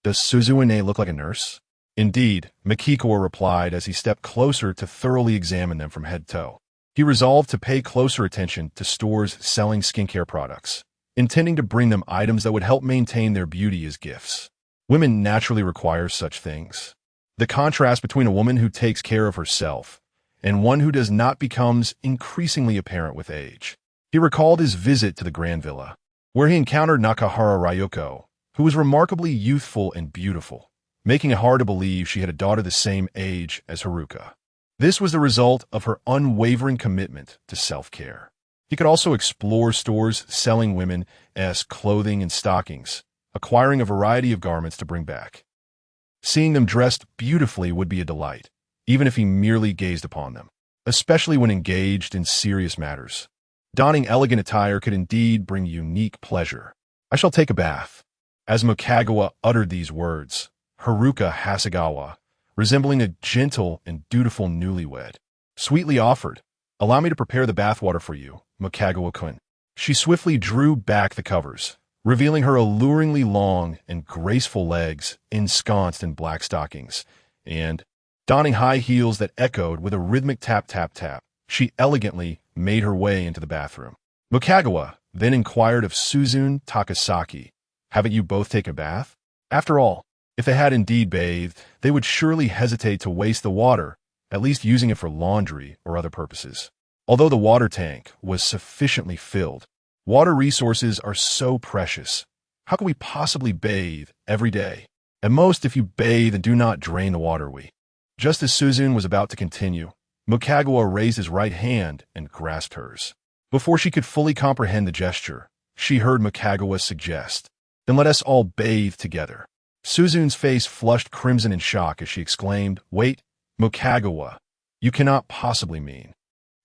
Does Suzuane look like a nurse? Indeed, Makiko replied as he stepped closer to thoroughly examine them from head to toe. He resolved to pay closer attention to stores selling skincare products, intending to bring them items that would help maintain their beauty as gifts. Women naturally require such things. The contrast between a woman who takes care of herself and one who does not becomes increasingly apparent with age. He recalled his visit to the Grand Villa, where he encountered Nakahara Ryoko, who was remarkably youthful and beautiful, making it hard to believe she had a daughter the same age as Haruka. This was the result of her unwavering commitment to self-care. He could also explore stores selling women's clothing and stockings, acquiring a variety of garments to bring back. Seeing them dressed beautifully would be a delight, even if he merely gazed upon them, especially when engaged in serious matters. Donning elegant attire could indeed bring unique pleasure. I shall take a bath. As Mokagawa uttered these words, Haruka Hasegawa, resembling a gentle and dutiful newlywed, sweetly offered, allow me to prepare the bathwater for you, Mokagawa-kun. She swiftly drew back the covers, revealing her alluringly long and graceful legs ensconced in black stockings, and, donning high heels that echoed with a rhythmic tap-tap-tap, she elegantly made her way into the bathroom. Mokagawa then inquired of Suzune Takasaki, haven't you both taken a bath? After all, if they had indeed bathed, they would surely hesitate to waste the water, at least using it for laundry or other purposes. Although the water tank was sufficiently filled, water resources are so precious. How can we possibly bathe every day? At most, if you bathe and do not drain the water, Just as Suzune was about to continue, Mokagawa raised his right hand and grasped hers. Before she could fully comprehend the gesture, she heard Mokagawa suggest, then let us all bathe together. Suzune's face flushed crimson in shock as she exclaimed, wait, Mokagawa, you cannot possibly mean.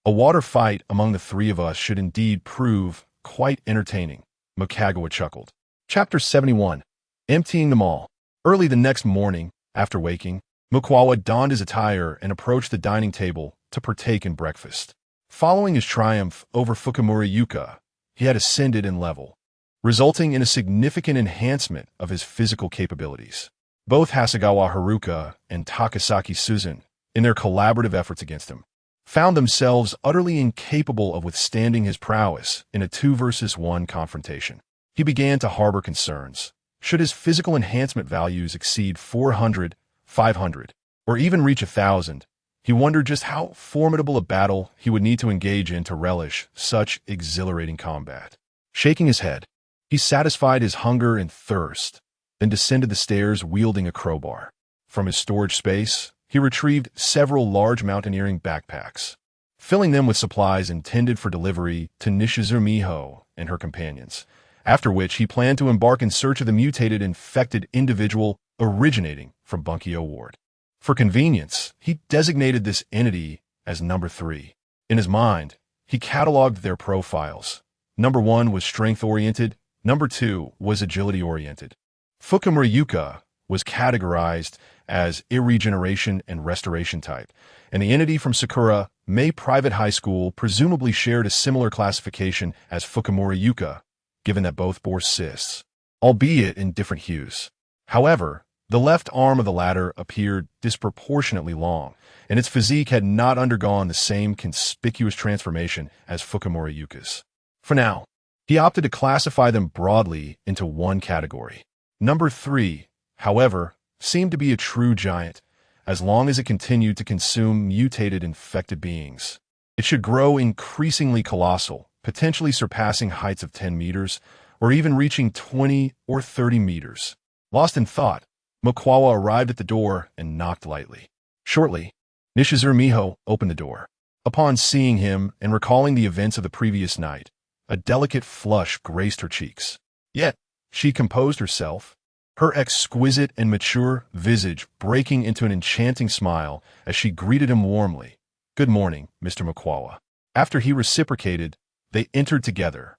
A water fight among the three of us should indeed prove quite entertaining, Mokagawa chuckled. Chapter 71. Emptying them all. Early the next morning, after waking, Mokagawa donned his attire and approached the dining table to partake in breakfast. Following his triumph over Fukumura Yuka, he had ascended in level, resulting in a significant enhancement of his physical capabilities. Both Hasegawa Haruka and Takasaki Suzune, in their collaborative efforts against him, found themselves utterly incapable of withstanding his prowess in a 2-versus-1 confrontation. He began to harbor concerns. Should his physical enhancement values exceed 400, 500, or even reach 1,000, he wondered just how formidable a battle he would need to engage in to relish such exhilarating combat. Shaking his head, he satisfied his hunger and thirst, then descended the stairs wielding a crowbar. From his storage space, he retrieved several large mountaineering backpacks, filling them with supplies intended for delivery to Nishizumiho and her companions, after which he planned to embark in search of the mutated infected individual originating from Bunkyo Ward. For convenience, he designated this entity as Number 3. In his mind, he cataloged their profiles. Number 1 was strength-oriented, Number 2 was agility-oriented. Fukumura Yuka was categorized as irregeneration and restoration type, and the entity from Sakura May Private High School presumably shared a similar classification as Fukumura Yuka, given that both bore cysts, albeit in different hues. However, the left arm of the latter appeared disproportionately long, and its physique had not undergone the same conspicuous transformation as Fukumura Yuka's. For now, he opted to classify them broadly into one category. Number 3 however, seemed to be a true giant, as long as it continued to consume mutated infected beings. It should grow increasingly colossal, potentially surpassing heights of 10 meters, or even reaching 20 or 30 meters. Lost in thought, Mokwawa arrived at the door and knocked lightly. Shortly, Nishizuru Miho opened the door. Upon seeing him and recalling the events of the previous night, a delicate flush graced her cheeks. Yet, she composed herself, her exquisite and mature visage breaking into an enchanting smile as she greeted him warmly. "Good morning, Mr. Mokwawa." After he reciprocated, they entered together,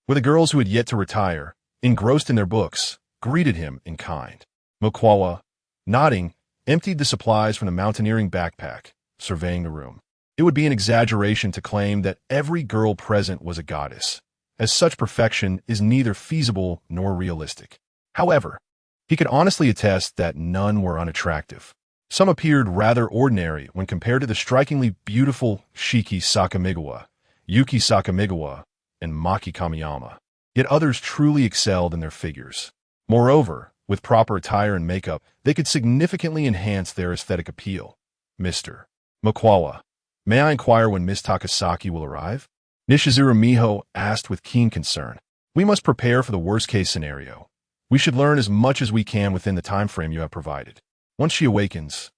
where the girls who had yet to retire, engrossed in their books, greeted him in kind. Mokwawa, nodding, emptied the supplies from the mountaineering backpack, surveying the room. It would be an exaggeration to claim that every girl present was a goddess, as such perfection is neither feasible nor realistic. However, he could honestly attest that none were unattractive. Some appeared rather ordinary when compared to the strikingly beautiful Shiki Sakamigawa, Yuki Sakamigawa, and Maki Kamiyama. Yet others truly excelled in their figures. Moreover, with proper attire and makeup, they could significantly enhance their aesthetic appeal. "Mr. Mokwawa, may I inquire when Miss Takasaki will arrive?" Nishizuru Miho asked with keen concern. "We must prepare for the worst-case scenario. We should learn as much as we can within the time frame you have provided. Once she awakens,"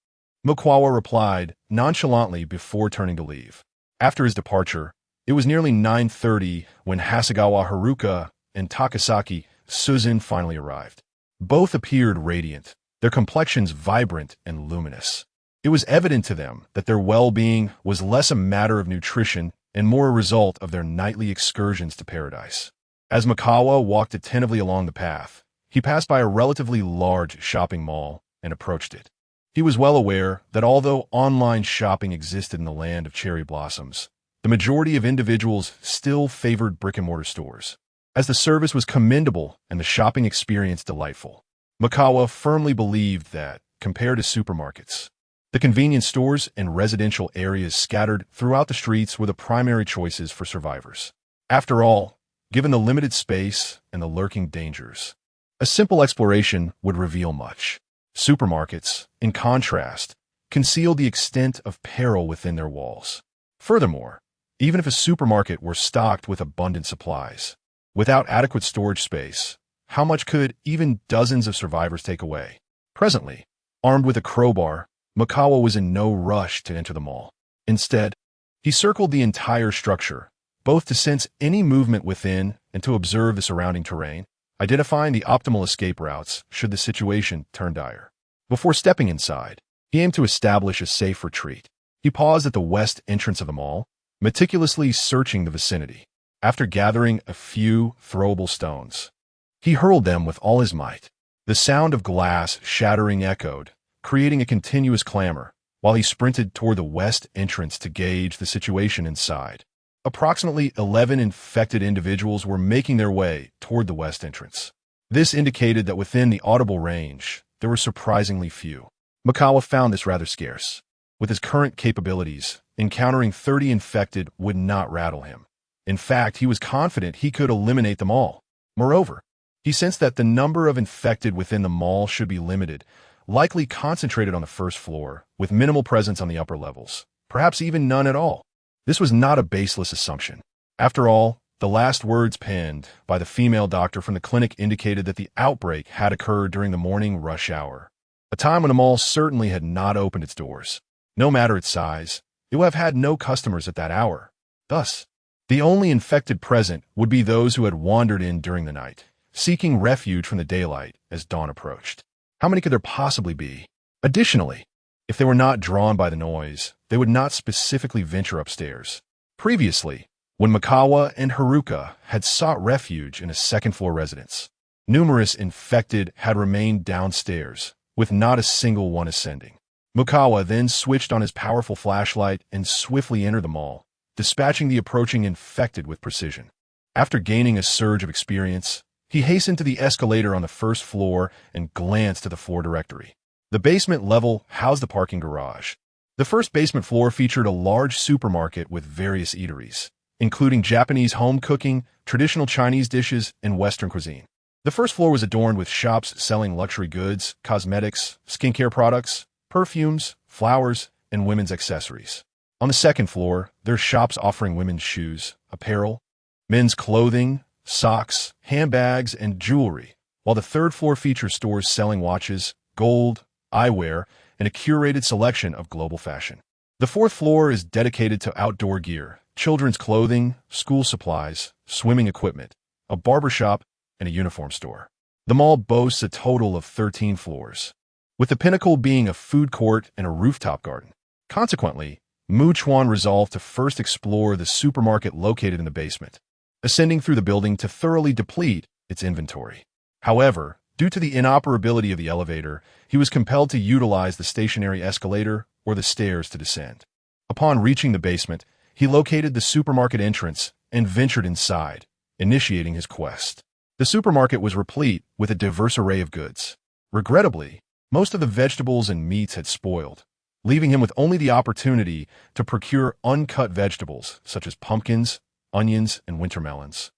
Mokwawa replied nonchalantly before turning to leave. After his departure, it was nearly 9:30 when Hasegawa Haruka and Takasaki Suzin finally arrived. Both appeared radiant, their complexions vibrant and luminous. It was evident to them that their well-being was less a matter of nutrition and more a result of their nightly excursions to paradise. As Mokwawa walked attentively along the path, he passed by a relatively large shopping mall and approached it. He was well aware that although online shopping existed in the land of cherry blossoms, the majority of individuals still favored brick-and-mortar stores, as the service was commendable and the shopping experience delightful. Mokwawa firmly believed that, compared to supermarkets, the convenience stores and residential areas scattered throughout the streets were the primary choices for survivors. After all, given the limited space and the lurking dangers, a simple exploration would reveal much. Supermarkets, in contrast, concealed the extent of peril within their walls. Furthermore, even if a supermarket were stocked with abundant supplies, without adequate storage space, how much could even dozens of survivors take away? Presently, armed with a crowbar, Mokwawa was in no rush to enter the mall. Instead, he circled the entire structure, both to sense any movement within and to observe the surrounding terrain, identifying the optimal escape routes should the situation turn dire. Before stepping inside, he aimed to establish a safe retreat. He paused at the west entrance of the mall, meticulously searching the vicinity. After gathering a few throwable stones, he hurled them with all his might. The sound of glass shattering echoed, creating a continuous clamor, while he sprinted toward the west entrance to gauge the situation inside. Approximately 11 infected individuals were making their way toward the west entrance. This indicated that within the audible range, there were surprisingly few. Mokwawa found this rather scarce. With his current capabilities, encountering 30 infected would not rattle him. In fact, he was confident he could eliminate them all. Moreover, he sensed that the number of infected within the mall should be limited, likely concentrated on the first floor, with minimal presence on the upper levels, perhaps even none at all. This was not a baseless assumption. After all, the last words penned by the female doctor from the clinic indicated that the outbreak had occurred during the morning rush hour, a time when the mall certainly had not opened its doors. No matter its size, it would have had no customers at that hour. Thus, the only infected present would be those who had wandered in during the night, seeking refuge from the daylight as dawn approached. How many could there possibly be? Additionally, if they were not drawn by the noise, they would not specifically venture upstairs. Previously, when Mokwawa and Haruka had sought refuge in a second-floor residence, numerous infected had remained downstairs, with not a single one ascending. Mokwawa then switched on his powerful flashlight and swiftly entered the mall, dispatching the approaching infected with precision. After gaining a surge of experience, he hastened to the escalator on the first floor and glanced at the floor directory. The basement level housed the parking garage. The first basement floor featured a large supermarket with various eateries, including Japanese home cooking, traditional Chinese dishes, and Western cuisine. The first floor was adorned with shops selling luxury goods, cosmetics, skincare products, perfumes, flowers, and women's accessories. On the second floor, there are shops offering women's shoes, apparel, men's clothing, socks, handbags, and jewelry, while the third floor features stores selling watches, gold, eyewear, and a curated selection of global fashion. The fourth floor is dedicated to outdoor gear, children's clothing, school supplies, swimming equipment, a barbershop, and a uniform store. The mall boasts a total of 13 floors, with the pinnacle being a food court and a rooftop garden. Consequently, Chuan resolved to first explore the supermarket located in the basement, ascending through the building to thoroughly deplete its inventory. However, due to the inoperability of the elevator, he was compelled to utilize the stationary escalator or the stairs to descend. Upon reaching the basement, he located the supermarket entrance and ventured inside, initiating his quest. The supermarket was replete with a diverse array of goods. Regrettably, most of the vegetables and meats had spoiled, leaving him with only the opportunity to procure uncut vegetables such as pumpkins, onions, and winter melons,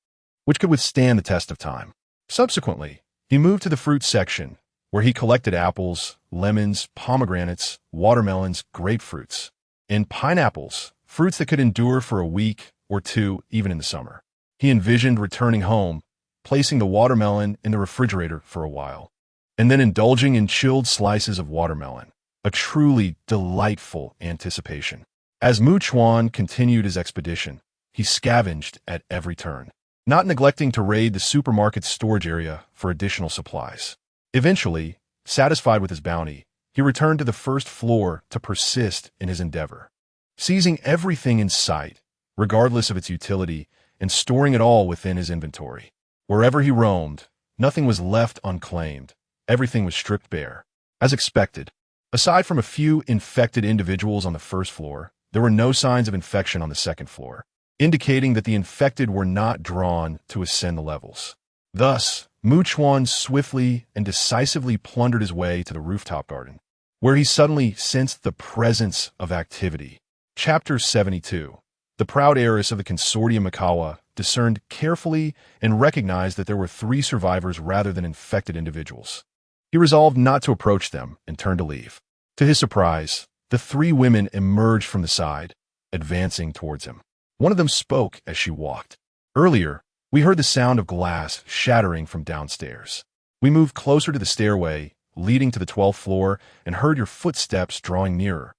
which could withstand the test of time. Subsequently, he moved to the fruit section, where he collected apples, lemons, pomegranates, watermelons, grapefruits, and pineapples, fruits that could endure for a week or two even in the summer. He envisioned returning home, placing the watermelon in the refrigerator for a while, and then indulging in chilled slices of watermelon, a truly delightful anticipation. As Chuan continued his expedition, he scavenged at every turn, not neglecting to raid the supermarket's storage area for additional supplies. Eventually, satisfied with his bounty, he returned to the first floor to persist in his endeavor, seizing everything in sight, regardless of its utility, and storing it all within his inventory. Wherever he roamed, nothing was left unclaimed. Everything was stripped bare. As expected, aside from a few infected individuals on the first floor, there were no signs of infection on the second floor, indicating that the infected were not drawn to ascend the levels. Thus, Chuan swiftly and decisively plundered his way to the rooftop garden, where he suddenly sensed the presence of activity. Chapter 72. The proud heiress of the consortium Mikawa discerned carefully and recognized that there were 3 survivors rather than infected individuals. He resolved not to approach them and turned to leave. To his surprise, the 3 women emerged from the side, advancing towards him. One of them spoke as she walked. "Earlier, we heard the sound of glass shattering from downstairs. We moved closer to the stairway leading to the 12th floor and heard your footsteps drawing nearer.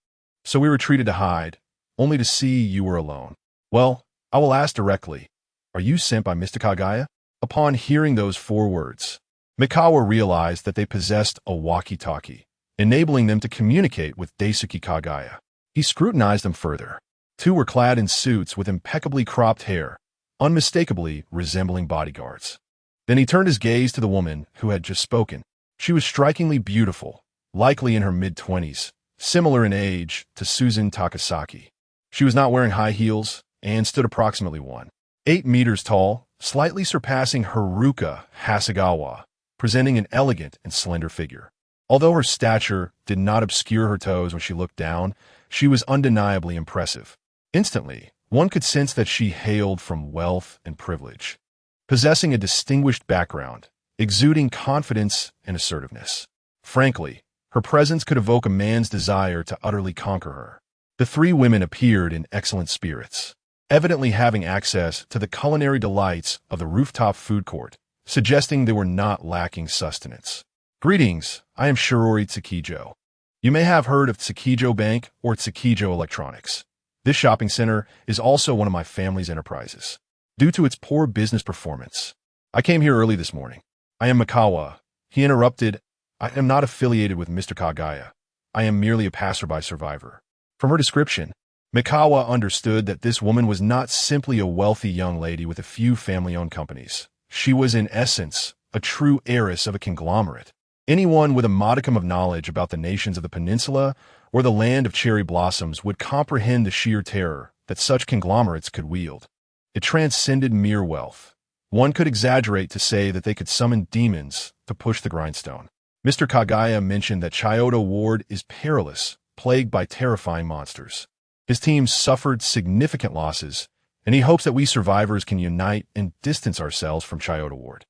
So we retreated to hide, only to see you were alone. Well, I will ask directly, are you sent by Mr. Kagaya?" Upon hearing those 4 words, Mikawa realized that they possessed a walkie-talkie, enabling them to communicate with Daisuke Kagaya. He scrutinized them further. 2 were clad in suits with impeccably cropped hair, unmistakably resembling bodyguards. Then he turned his gaze to the woman who had just spoken. She was strikingly beautiful, likely in her mid-20s, similar in age to Susan Takasaki. She was not wearing high heels and stood approximately 1.8 meters tall, slightly surpassing Haruka Hasegawa, presenting an elegant and slender figure. Although her stature did not obscure her toes when she looked down, she was undeniably impressive. Instantly, one could sense that she hailed from wealth and privilege, possessing a distinguished background, exuding confidence and assertiveness. Frankly, her presence could evoke a man's desire to utterly conquer her. The 3 women appeared in excellent spirits, evidently having access to the culinary delights of the rooftop food court, suggesting they were not lacking sustenance. "Greetings, I am Shirori Tsukijo. You may have heard of Tsukijo Bank or Tsukijo Electronics. This shopping center is also one of my family's enterprises. Due to its poor business performance, I came here early this morning. I am Mikawa." He interrupted. "I am not affiliated with Mr. Kagaya. I am merely a passerby survivor." From her description, Mikawa understood that this woman was not simply a wealthy young lady with a few family-owned companies. She was, in essence, a true heiress of a conglomerate. Anyone with a modicum of knowledge about the nations of the peninsula or the land of cherry blossoms would comprehend the sheer terror that such conglomerates could wield. It transcended mere wealth. One could exaggerate to say that they could summon demons to push the grindstone. Mr. Kagaya mentioned that Chiyoda Ward is perilous, plagued by terrifying monsters. His team suffered significant losses, and he hopes that we survivors can unite and distance ourselves from Chiyoda Ward.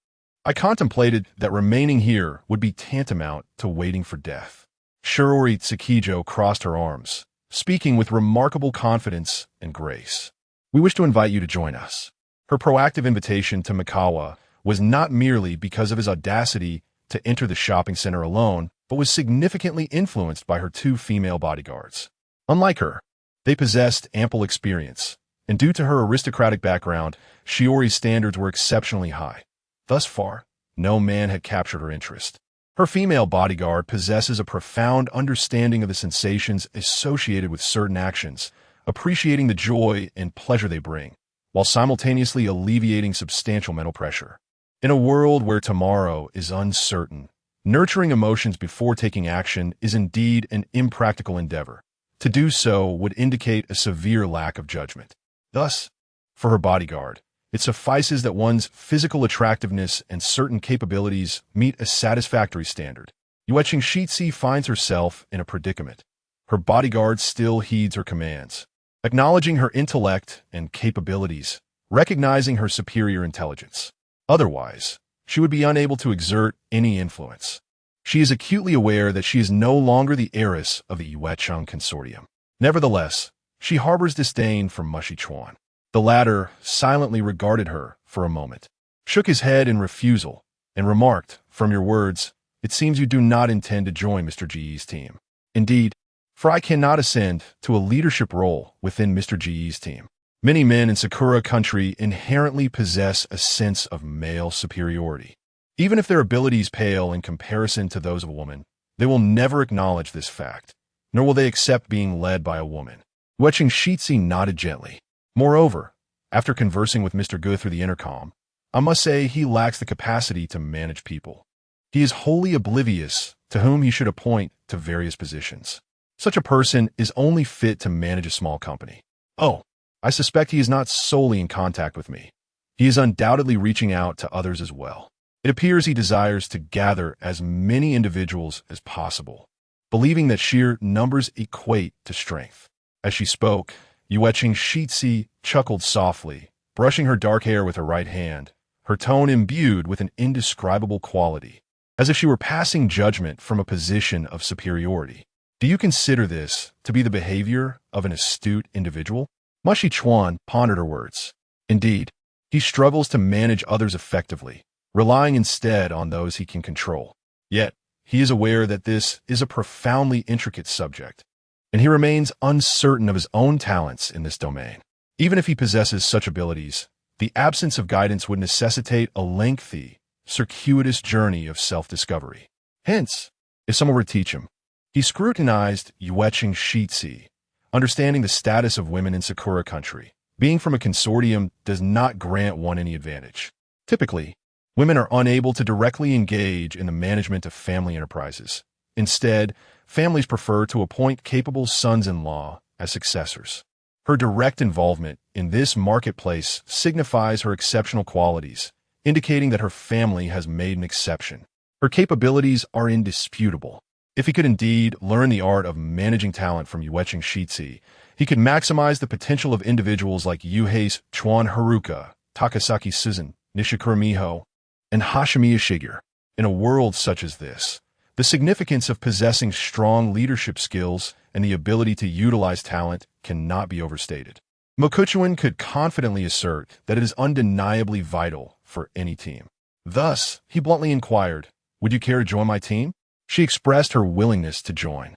I contemplated that remaining here would be tantamount to waiting for death. Shiori Tsukijo crossed her arms, speaking with remarkable confidence and grace. We wish to invite you to join us. Her proactive invitation to Mikawa was not merely because of his audacity to enter the shopping center alone, but was significantly influenced by her two female bodyguards. Unlike her, they possessed ample experience, and due to her aristocratic background, Shiori's standards were exceptionally high. Thus far, no man had captured her interest. Her female bodyguard possesses a profound understanding of the sensations associated with certain actions, appreciating the joy and pleasure they bring, while simultaneously alleviating substantial mental pressure. In a world where tomorrow is uncertain, nurturing emotions before taking action is indeed an impractical endeavor. To do so would indicate a severe lack of judgment. Thus, for her bodyguard, it suffices that one's physical attractiveness and certain capabilities meet a satisfactory standard. Yueching Shitsi finds herself in a predicament. Her bodyguard still heeds her commands, acknowledging her intellect and capabilities, recognizing her superior intelligence. Otherwise, she would be unable to exert any influence. She is acutely aware that she is no longer the heiress of the Yuecheng consortium. Nevertheless, she harbors disdain for mushy Chuan. The latter silently regarded her for a moment, shook his head in refusal, and remarked, "From your words, it seems you do not intend to join Mr. Ji's team." "Indeed, for I cannot ascend to a leadership role within Mr. Ji's team. Many men in Sakura country inherently possess a sense of male superiority. Even if their abilities pale in comparison to those of a woman, they will never acknowledge this fact, nor will they accept being led by a woman." Yueching Shitsi nodded gently. Moreover, after conversing with Mr. Gu through the intercom, I must say he lacks the capacity to manage people. He is wholly oblivious to whom he should appoint to various positions. Such a person is only fit to manage a small company. Oh, I suspect he is not solely in contact with me. He is undoubtedly reaching out to others as well. It appears he desires to gather as many individuals as possible, believing that sheer numbers equate to strength. As she spoke, Yueching Shitsi chuckled softly, brushing her dark hair with her right hand, her tone imbued with an indescribable quality, as if she were passing judgment from a position of superiority. "Do you consider this to be the behavior of an astute individual?" Mushy Chuan pondered her words. "Indeed, he struggles to manage others effectively, relying instead on those he can control. Yet, he is aware that this is a profoundly intricate subject, and he remains uncertain of his own talents in this domain. Even if he possesses such abilities, the absence of guidance would necessitate a lengthy, circuitous journey of self-discovery. Hence, if someone were to teach him, he scrutinized Yueching Shitsi, understanding the status of women in Sakura country. Being from a consortium does not grant one any advantage. Typically, women are unable to directly engage in the management of family enterprises. Instead, families prefer to appoint capable sons-in-law as successors. Her direct involvement in this marketplace signifies her exceptional qualities, indicating that her family has made an exception. Her capabilities are indisputable. If he could indeed learn the art of managing talent from Yueching Shitsi, he could maximize the potential of individuals like Yuhei's Chuan Haruka, Takasaki Suzen, Nishikura Miho, and Hashimiya Shigeru. In a world such as this, the significance of possessing strong leadership skills and the ability to utilize talent cannot be overstated. Mokuchuan could confidently assert that it is undeniably vital for any team. Thus, he bluntly inquired, "Would you care to join my team?" She expressed her willingness to join.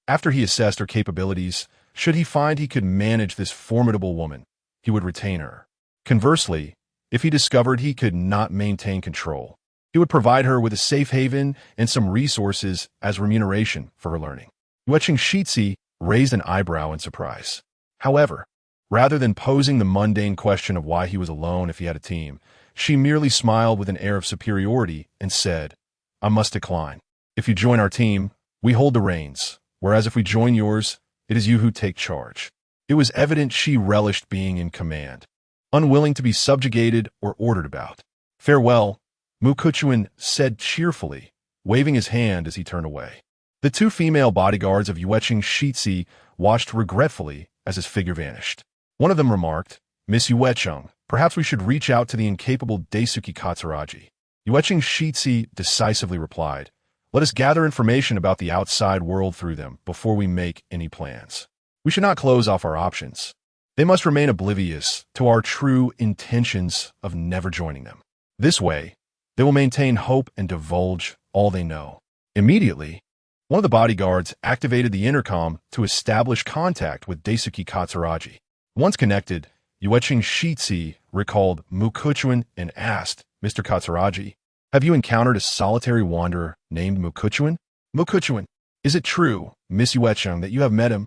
After he assessed her capabilities, should he find he could manage this formidable woman, he would retain her. Conversely, if he discovered he could not maintain control, he would provide her with a safe haven and some resources as remuneration for her learning. Yueching Shitsi raised an eyebrow in surprise. However, rather than posing the mundane question of why he was alone if he had a team, she merely smiled with an air of superiority and said, "I must decline. If you join our team, we hold the reins, whereas if we join yours, it is you who take charge." It was evident she relished being in command, unwilling to be subjugated or ordered about. "Farewell," Mukuchuan said cheerfully, waving his hand as he turned away. The two female bodyguards of Yueching Shitsi watched regretfully as his figure vanished. One of them remarked, "Miss Yuecheng, perhaps we should reach out to the incapable Daisuke Katsuragi." Yueching Shitsi decisively replied, "Let us gather information about the outside world through them before we make any plans. We should not close off our options. They must remain oblivious to our true intentions of never joining them. This way, they will maintain hope and divulge all they know." Immediately, one of the bodyguards activated the intercom to establish contact with Daisuke Katsuragi. Once connected, Yueching Shitsi recalled Mukuchuan and asked, "Mr. Katsuragi, have you encountered a solitary wanderer named Mukuchuan?" "Mukuchuan, is it true, Miss Yueching, that you have met him?"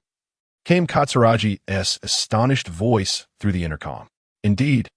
came Katsuragi's astonished voice through the intercom. "Indeed,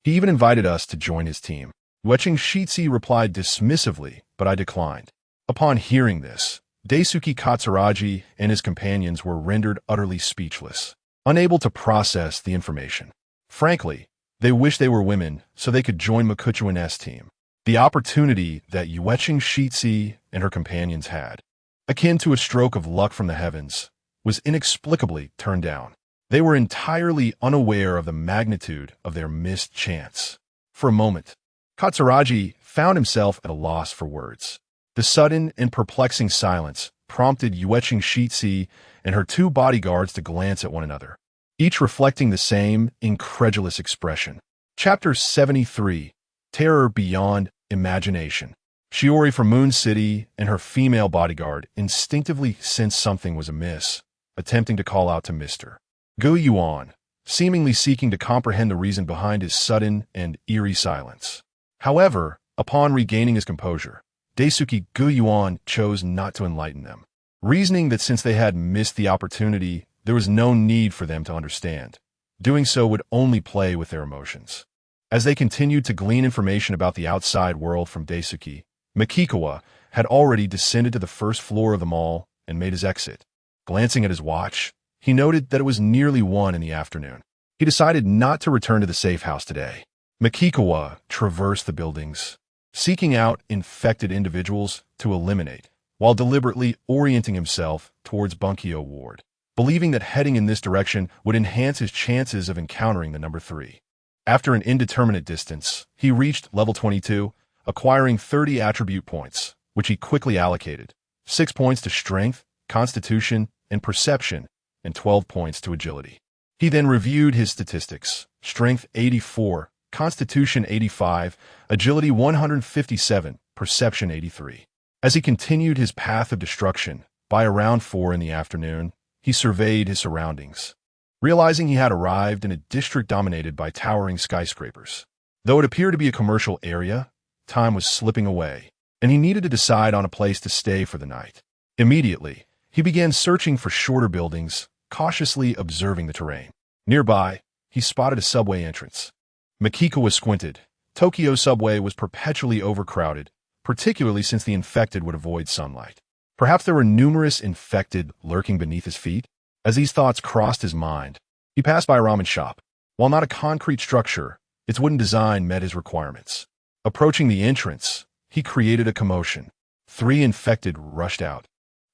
he even invited us to join his team." Yueching Shitsi replied dismissively, but I declined. Upon hearing this, Daisuke Katsuragi and his companions were rendered utterly speechless, unable to process the information. Frankly, they wished they were women so they could join Mukuchuan's team. The opportunity that Yueching Shitsi and her companions had, akin to a stroke of luck from the heavens, was inexplicably turned down. They were entirely unaware of the magnitude of their missed chance. For a moment, Katsuragi found himself at a loss for words. The sudden and perplexing silence prompted Yueching Shitsi and her two bodyguards to glance at one another, each reflecting the same incredulous expression. Chapter 73, Terror Beyond Imagination. Shiori from Moon City and her female bodyguard instinctively sensed something was amiss, attempting to call out to Mr. Gu Yuan, seemingly seeking to comprehend the reason behind his sudden and eerie silence. However, upon regaining his composure, Daisuke Gu Yuan chose not to enlighten them, reasoning that since they had missed the opportunity, there was no need for them to understand. Doing so would only play with their emotions. As they continued to glean information about the outside world from Daisuke, Mikikawa had already descended to the first floor of the mall and made his exit. Glancing at his watch, he noted that it was nearly 1 in the afternoon. He decided not to return to the safe house today. Mikikawa traversed the buildings, seeking out infected individuals to eliminate, while deliberately orienting himself towards Bunkyo Ward, believing that heading in this direction would enhance his chances of encountering the number 3. After an indeterminate distance, he reached level 22, acquiring 30 attribute points, which he quickly allocated. 6 points to strength, constitution, and perception, and 12 points to agility. He then reviewed his statistics: strength 84, constitution 85, agility 157, perception 83. As he continued his path of destruction, by around 4 in the afternoon, he surveyed his surroundings, realizing he had arrived in a district dominated by towering skyscrapers. Though it appeared to be a commercial area, time was slipping away, and he needed to decide on a place to stay for the night. Immediately, he began searching for shorter buildings, cautiously observing the terrain. Nearby, he spotted a subway entrance. Mikikawa squinted. Tokyo subway was perpetually overcrowded, particularly since the infected would avoid sunlight. Perhaps there were numerous infected lurking beneath his feet? As these thoughts crossed his mind, he passed by a ramen shop. While not a concrete structure, its wooden design met his requirements. Approaching the entrance, he created a commotion. 3 infected rushed out,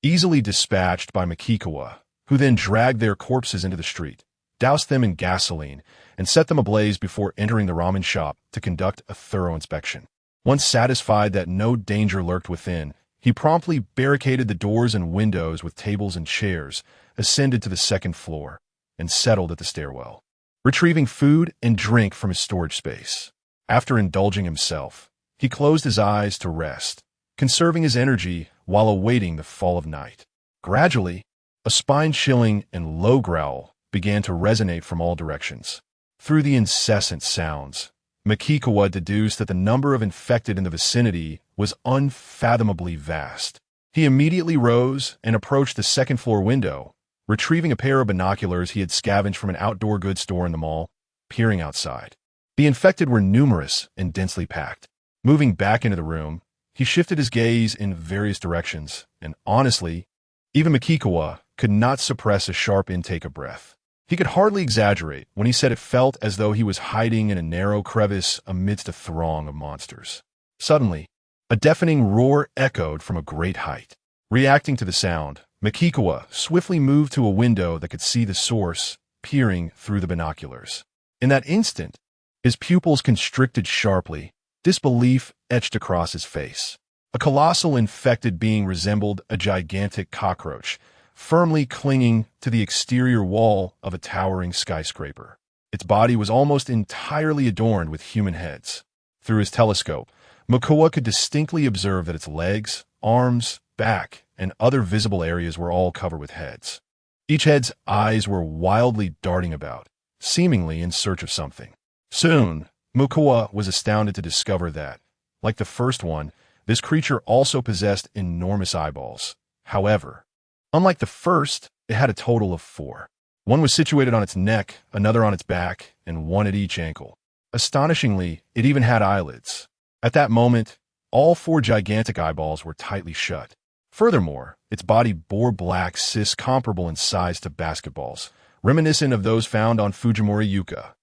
easily dispatched by Mikikawa, who then dragged their corpses into the street, doused them in gasoline, and set them ablaze before entering the ramen shop to conduct a thorough inspection. Once satisfied that no danger lurked within, he promptly barricaded the doors and windows with tables and chairs, ascended to the 2nd floor, and settled at the stairwell, retrieving food and drink from his storage space. After indulging himself, he closed his eyes to rest, conserving his energy while awaiting the fall of night. Gradually, a spine-chilling and low growl began to resonate from all directions. Through the incessant sounds, Mikikawa deduced that the number of infected in the vicinity was unfathomably vast. He immediately rose and approached the 2nd floor window, retrieving a pair of binoculars he had scavenged from an outdoor goods store in the mall, peering outside. The infected were numerous and densely packed. Moving back into the room, he shifted his gaze in various directions, and honestly, even Mikikawa could not suppress a sharp intake of breath. He could hardly exaggerate when he said it felt as though he was hiding in a narrow crevice amidst a throng of monsters. Suddenly, a deafening roar echoed from a great height. Reacting to the sound, Mikikawa swiftly moved to a window that could see the source, peering through the binoculars. In that instant, his pupils constricted sharply, Disbelief etched across his face. A colossal infected being resembled a gigantic cockroach, firmly clinging to the exterior wall of a towering skyscraper. Its body was almost entirely adorned with human heads. Through his telescope, Mukua could distinctly observe that its legs, arms, back, and other visible areas were all covered with heads. Each head's eyes were wildly darting about, seemingly in search of something. Soon, Mukua was astounded to discover that, like the first one, this creature also possessed enormous eyeballs. However, unlike the first, it had a total of 4. One was situated on its neck, another on its back, and one at each ankle. Astonishingly, it even had eyelids. At that moment, all 4 gigantic eyeballs were tightly shut. Furthermore, its body bore black cysts comparable in size to basketballs, reminiscent of those found on Fujimori yucca.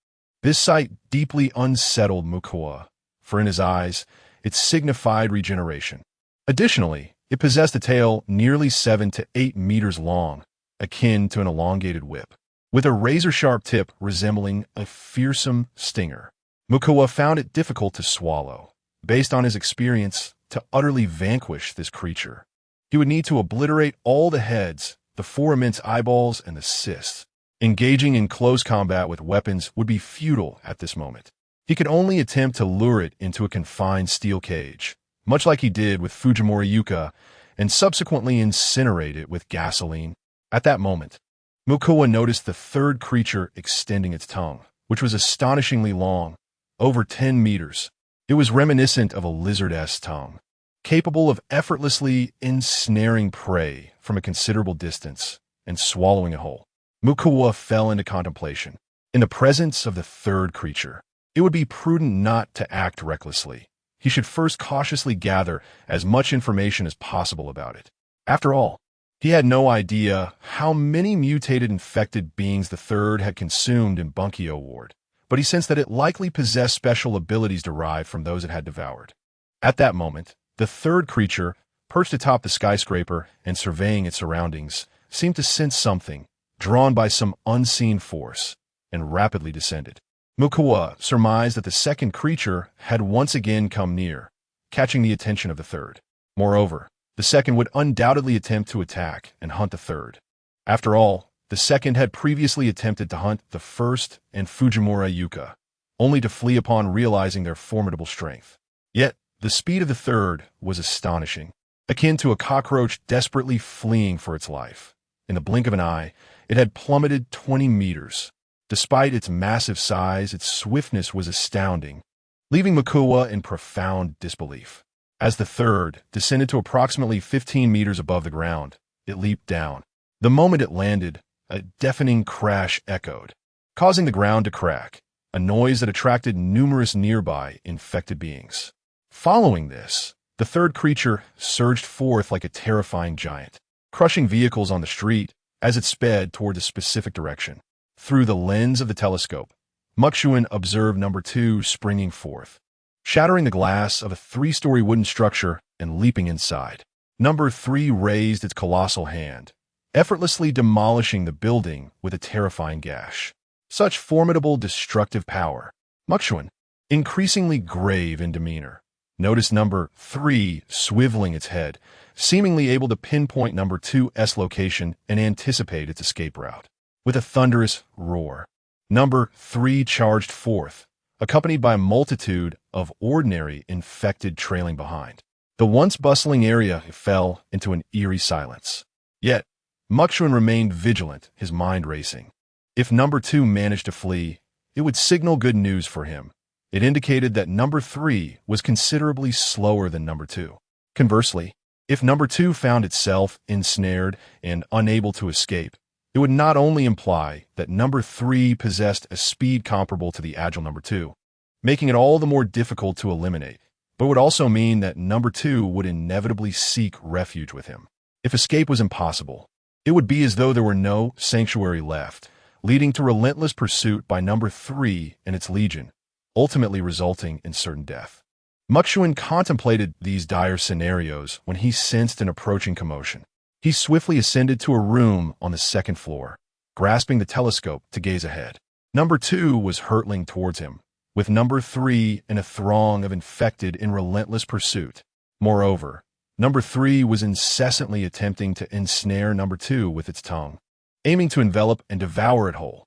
This sight deeply unsettled Mukua, for in his eyes, it signified regeneration. Additionally, it possessed a tail nearly 7 to 8 meters long, akin to an elongated whip, with a razor-sharp tip resembling a fearsome stinger. Mukua found it difficult to swallow. Based on his experience, to utterly vanquish this creature, he would need to obliterate all the heads, the 4 immense eyeballs, and the cysts. Engaging in close combat with weapons would be futile at this moment. He could only attempt to lure it into a confined steel cage, much like he did with Fujimori yucca, and subsequently incinerate it with gasoline. At that moment, Mukua noticed the third creature extending its tongue, which was astonishingly long, over 10 meters. It was reminiscent of a lizard-esque tongue, capable of effortlessly ensnaring prey from a considerable distance and swallowing it whole. Mukua fell into contemplation. In the presence of the third creature, it would be prudent not to act recklessly. He should first cautiously gather as much information as possible about it. After all, he had no idea how many mutated infected beings the third had consumed in Bunkyo Ward, but he sensed that it likely possessed special abilities derived from those it had devoured. At that moment, the third creature, perched atop the skyscraper and surveying its surroundings, seemed to sense something, drawn by some unseen force, and rapidly descended. Mukua surmised that the second creature had once again come near, catching the attention of the third. Moreover, the second would undoubtedly attempt to attack and hunt the third. After all, the second had previously attempted to hunt the first and Fujimori yucca, only to flee upon realizing their formidable strength. Yet, the speed of the third was astonishing, akin to a cockroach desperately fleeing for its life. In the blink of an eye, it had plummeted 20 meters. Despite its massive size, its swiftness was astounding, leaving Mukua in profound disbelief. As the third descended to approximately 15 meters above the ground, it leaped down. The moment it landed, a deafening crash echoed, causing the ground to crack, a noise that attracted numerous nearby infected beings. Following this, the third creature surged forth like a terrifying giant, crushing vehicles on the street as it sped toward a specific direction. Through the lens of the telescope, Chuan observed number 2 springing forth, shattering the glass of a 3-story wooden structure and leaping inside. Number 3 raised its colossal hand, effortlessly demolishing the building with a terrifying gash. Such formidable destructive power. Chuan, increasingly grave in demeanor, noticed number 3 swiveling its head, seemingly able to pinpoint number 2's location and anticipate its escape route. With a thunderous roar, number 3 charged forth, accompanied by a multitude of ordinary infected trailing behind. The once bustling area fell into an eerie silence. Yet, Chuan remained vigilant, his mind racing. If number 2 managed to flee, it would signal good news for him. It indicated that number 3 was considerably slower than number 2. Conversely, if number 2 found itself ensnared and unable to escape, it would not only imply that number 3 possessed a speed comparable to the agile number 2, making it all the more difficult to eliminate, but would also mean that number 2 would inevitably seek refuge with him. If escape was impossible, it would be as though there were no sanctuary left, leading to relentless pursuit by number 3 and its legion, ultimately resulting in certain death. Chuan contemplated these dire scenarios when he sensed an approaching commotion. He swiftly ascended to a room on the 2nd floor, grasping the telescope to gaze ahead. Number 2 was hurtling towards him, with number 3 and a throng of infected in relentless pursuit. Moreover, number 3 was incessantly attempting to ensnare number 2 with its tongue, aiming to envelop and devour it whole.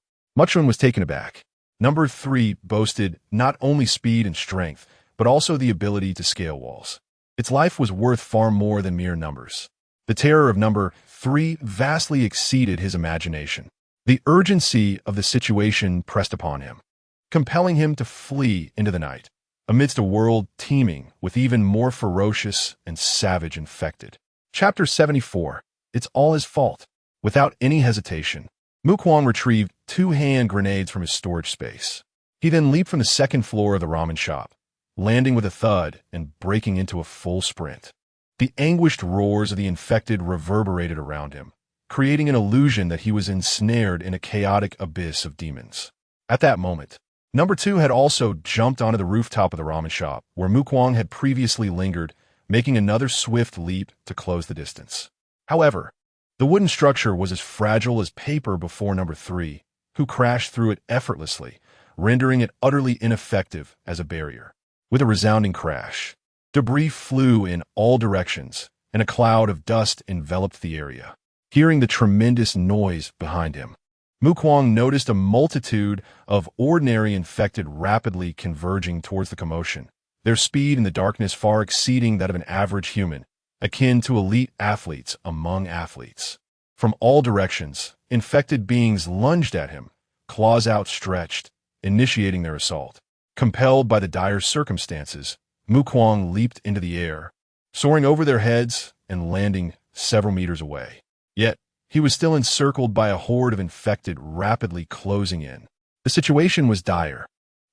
Chuan was taken aback. Number 3 boasted not only speed and strength, but also the ability to scale walls. Its life was worth far more than mere numbers. The terror of number 3 vastly exceeded his imagination. The urgency of the situation pressed upon him, compelling him to flee into the night, amidst a world teeming with even more ferocious and savage infected. Chapter 74. It's all his fault. Without any hesitation, Chuan retrieved 2 hand grenades from his storage space. He then leaped from the second floor of the ramen shop, landing with a thud and breaking into a full sprint. The anguished roars of the infected reverberated around him, creating an illusion that he was ensnared in a chaotic abyss of demons. At that moment, number 2 had also jumped onto the rooftop of the ramen shop, where Chuan had previously lingered, making another swift leap to close the distance. However, the wooden structure was as fragile as paper before number 3, who crashed through it effortlessly, rendering it utterly ineffective as a barrier. With a resounding crash, debris flew in all directions, and a cloud of dust enveloped the area. Hearing the tremendous noise behind him, Chuan noticed a multitude of ordinary infected rapidly converging towards the commotion, their speed in the darkness far exceeding that of an average human, akin to elite athletes among athletes. From all directions, infected beings lunged at him, claws outstretched, initiating their assault. Compelled by the dire circumstances, Chuan leaped into the air, soaring over their heads and landing several meters away. Yet, he was still encircled by a horde of infected rapidly closing in. The situation was dire.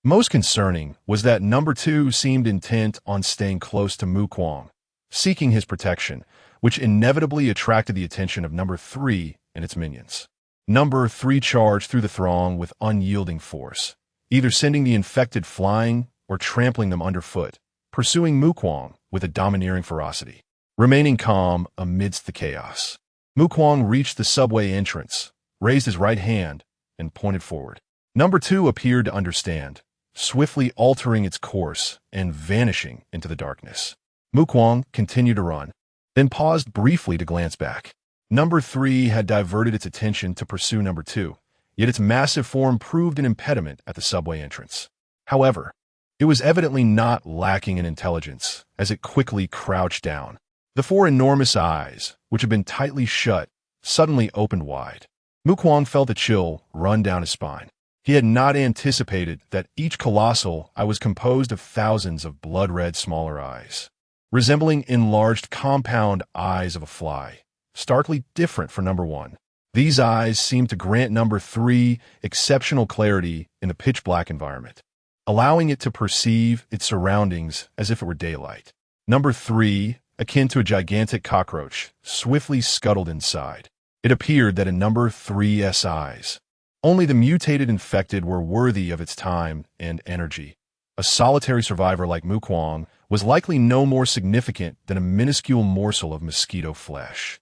Most concerning was that number 2 seemed intent on staying close to Chuan, seeking his protection, which inevitably attracted the attention of number 3 and its minions. Number 3 charged through the throng with unyielding force, either sending the infected flying or trampling them underfoot, pursuing Chuan with a domineering ferocity. Remaining calm amidst the chaos, Chuan reached the subway entrance, raised his right hand, and pointed forward. Number 2 appeared to understand, swiftly altering its course and vanishing into the darkness. Chuan continued to run, then paused briefly to glance back. Number 3 had diverted its attention to pursue number 2, yet its massive form proved an impediment at the subway entrance. However, it was evidently not lacking in intelligence, as it quickly crouched down. The 4 enormous eyes, which had been tightly shut, suddenly opened wide. Chuan felt a chill run down his spine. He had not anticipated that each colossal eye was composed of thousands of blood-red smaller eyes, resembling enlarged compound eyes of a fly, starkly different from number 1. These eyes seemed to grant number 3 exceptional clarity in the pitch-black environment, allowing it to perceive its surroundings as if it were daylight. Number 3, akin to a gigantic cockroach, swiftly scuttled inside. It appeared that in number 3's eyes, only the mutated infected were worthy of its time and energy. A solitary survivor like Chuan was likely no more significant than a minuscule morsel of mosquito flesh,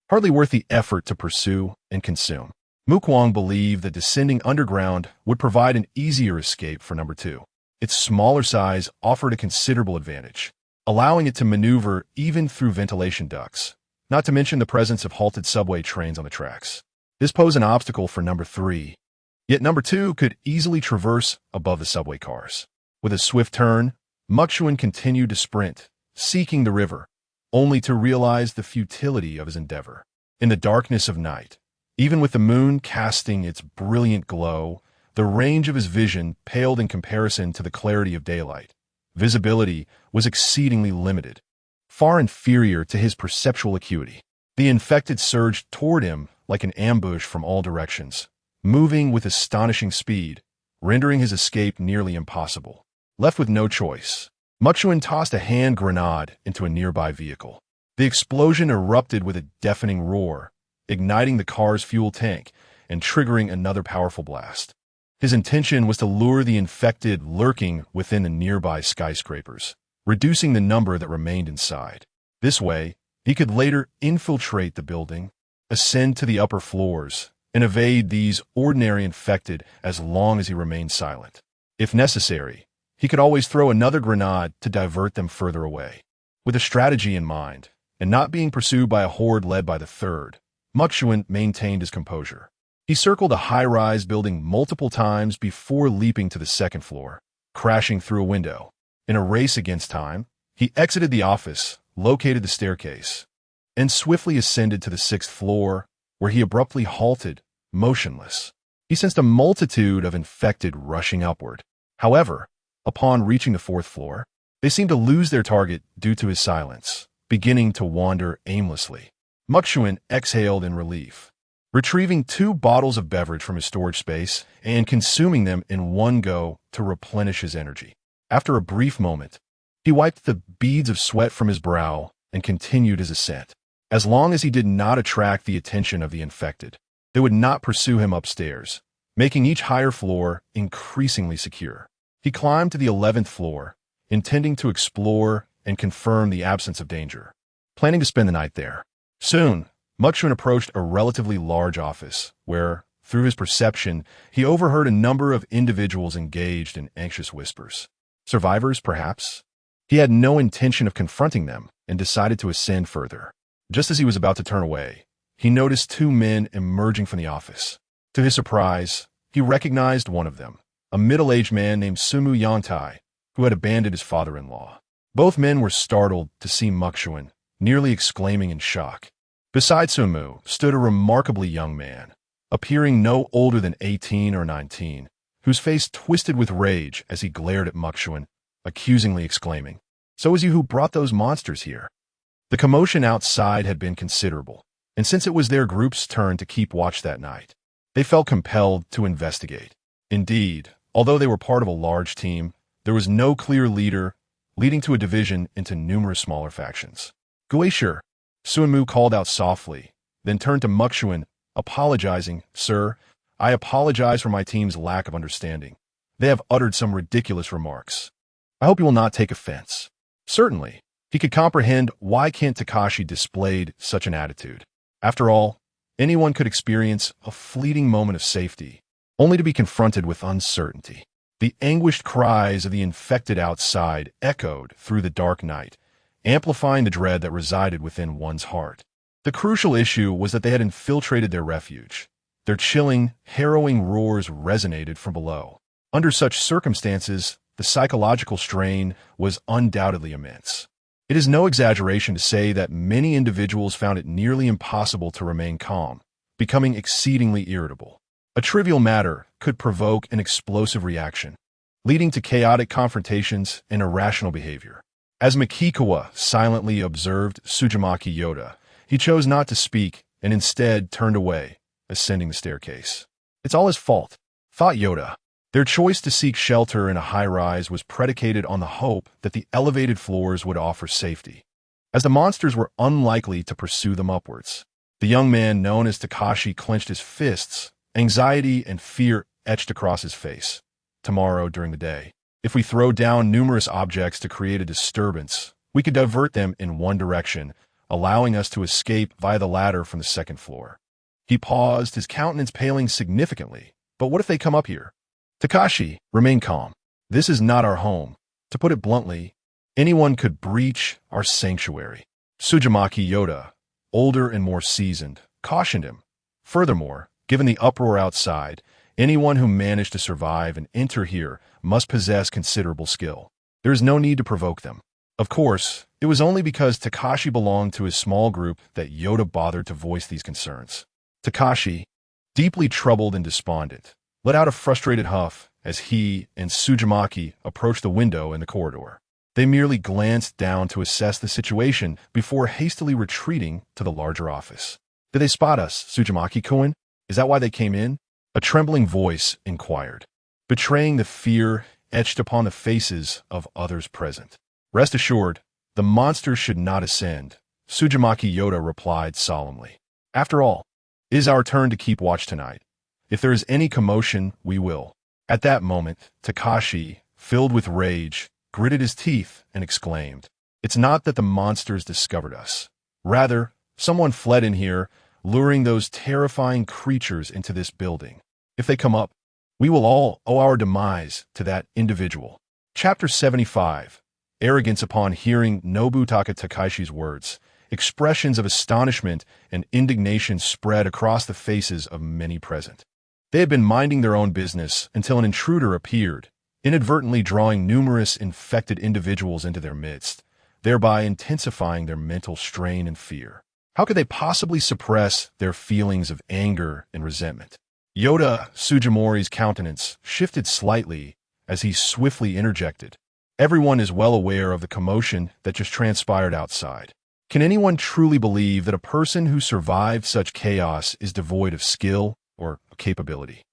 hardly worth the effort to pursue and consume. Chuan believed that descending underground would provide an easier escape for number 2. Its smaller size offered a considerable advantage, allowing it to maneuver even through ventilation ducts, not to mention the presence of halted subway trains on the tracks. This posed an obstacle for number 3, yet number 2 could easily traverse above the subway cars. With a swift turn, Chuan continued to sprint, seeking the river, only to realize the futility of his endeavor. In the darkness of night, even with the moon casting its brilliant glow, the range of his vision paled in comparison to the clarity of daylight. Visibility was exceedingly limited, far inferior to his perceptual acuity. The infected surged toward him like an ambush from all directions, moving with astonishing speed, rendering his escape nearly impossible. Left with no choice, Chuan tossed a hand grenade into a nearby vehicle. The explosion erupted with a deafening roar, igniting the car's fuel tank and triggering another powerful blast. His intention was to lure the infected lurking within the nearby skyscrapers, reducing the number that remained inside. This way, he could later infiltrate the building, ascend to the upper floors, and evade these ordinary infected as long as he remained silent. If necessary, he could always throw another grenade to divert them further away. With a strategy in mind, and not being pursued by a horde led by the third, Chuan maintained his composure. He circled a high-rise building multiple times before leaping to the second floor, crashing through a window. In a race against time, he exited the office, located the staircase, and swiftly ascended to the sixth floor, where he abruptly halted, motionless. He sensed a multitude of infected rushing upward. However, upon reaching the fourth floor, they seemed to lose their target due to his silence, beginning to wander aimlessly. Chuan exhaled in relief, retrieving 2 bottles of beverage from his storage space and consuming them in one go to replenish his energy. After a brief moment, he wiped the beads of sweat from his brow and continued his ascent. As long as he did not attract the attention of the infected, they would not pursue him upstairs, making each higher floor increasingly secure. He climbed to the 11th floor, intending to explore and confirm the absence of danger, planning to spend the night there. Soon, Chuan approached a relatively large office, where, through his perception, he overheard a number of individuals engaged in anxious whispers. Survivors, perhaps? He had no intention of confronting them and decided to ascend further. Just as he was about to turn away, he noticed 2 men emerging from the office. To his surprise, he recognized one of them, a middle-aged man named Sumu Yangtai, who had abandoned his father-in-law. Both men were startled to see Chuan, nearly exclaiming in shock. Beside Sumu stood a remarkably young man, appearing no older than 18 or 19, whose face twisted with rage as he glared at Chuan, accusingly exclaiming, "So it was you who brought those monsters here?" The commotion outside had been considerable, and since it was their group's turn to keep watch that night, they felt compelled to investigate. Indeed, although they were part of a large team, there was no clear leader, leading to a division into numerous smaller factions. "Glacier," Sumu called out softly, then turned to Chuan, apologizing, "Sir, I apologize for my team's lack of understanding. They have uttered some ridiculous remarks. I hope you will not take offense." Certainly, he could comprehend why Kent Takashi displayed such an attitude. After all, anyone could experience a fleeting moment of safety, only to be confronted with uncertainty. The anguished cries of the infected outside echoed through the dark night, amplifying the dread that resided within one's heart. The crucial issue was that they had infiltrated their refuge. Their chilling, harrowing roars resonated from below. Under such circumstances, the psychological strain was undoubtedly immense. It is no exaggeration to say that many individuals found it nearly impossible to remain calm, becoming exceedingly irritable. A trivial matter could provoke an explosive reaction, leading to chaotic confrontations and irrational behavior. As Mikikawa silently observed Sujimaki Yoda, he chose not to speak and instead turned away, ascending the staircase. "It's all his fault," thought Yoda. Their choice to seek shelter in a high-rise was predicated on the hope that the elevated floors would offer safety, as the monsters were unlikely to pursue them upwards. The young man known as Takashi clenched his fists, anxiety and fear etched across his face. "Tomorrow during the day, if we throw down numerous objects to create a disturbance, we could divert them in one direction, allowing us to escape via the ladder from the second floor." He paused, his countenance paling significantly. "But what if they come up here?" "Takashi, remain calm. This is not our home. To put it bluntly, anyone could breach our sanctuary." Sujimaki Yoda, older and more seasoned, cautioned him. Furthermore, given the uproar outside, anyone who managed to survive and enter here must possess considerable skill. There is no need to provoke them. Of course, it was only because Takashi belonged to his small group that Yoda bothered to voice these concerns. Takashi, deeply troubled and despondent, let out a frustrated huff as he and Sujimaki approached the window in the corridor. They merely glanced down to assess the situation before hastily retreating to the larger office. "Did they spot us, Sujimaki-kun? Is that why they came in?" a trembling voice inquired, betraying the fear etched upon the faces of others present. "Rest assured, the monsters should not ascend," Sujimaki Yoda replied solemnly. "After all, it is our turn to keep watch tonight. If there is any commotion, we will." At that moment, Takashi, filled with rage, gritted his teeth and exclaimed, "It's not that the monsters discovered us. Rather, someone fled in here, luring those terrifying creatures into this building. If they come up, we will all owe our demise to that individual." Chapter 75. Arrogance. Upon hearing Nobutaka Takashi's words, expressions of astonishment and indignation spread across the faces of many present. They had been minding their own business until an intruder appeared, inadvertently drawing numerous infected individuals into their midst, thereby intensifying their mental strain and fear. How could they possibly suppress their feelings of anger and resentment? Yoda Sujimori's countenance shifted slightly as he swiftly interjected. Everyone is well aware of the commotion that just transpired outside. Can anyone truly believe that a person who survived such chaos is devoid of skill or capability?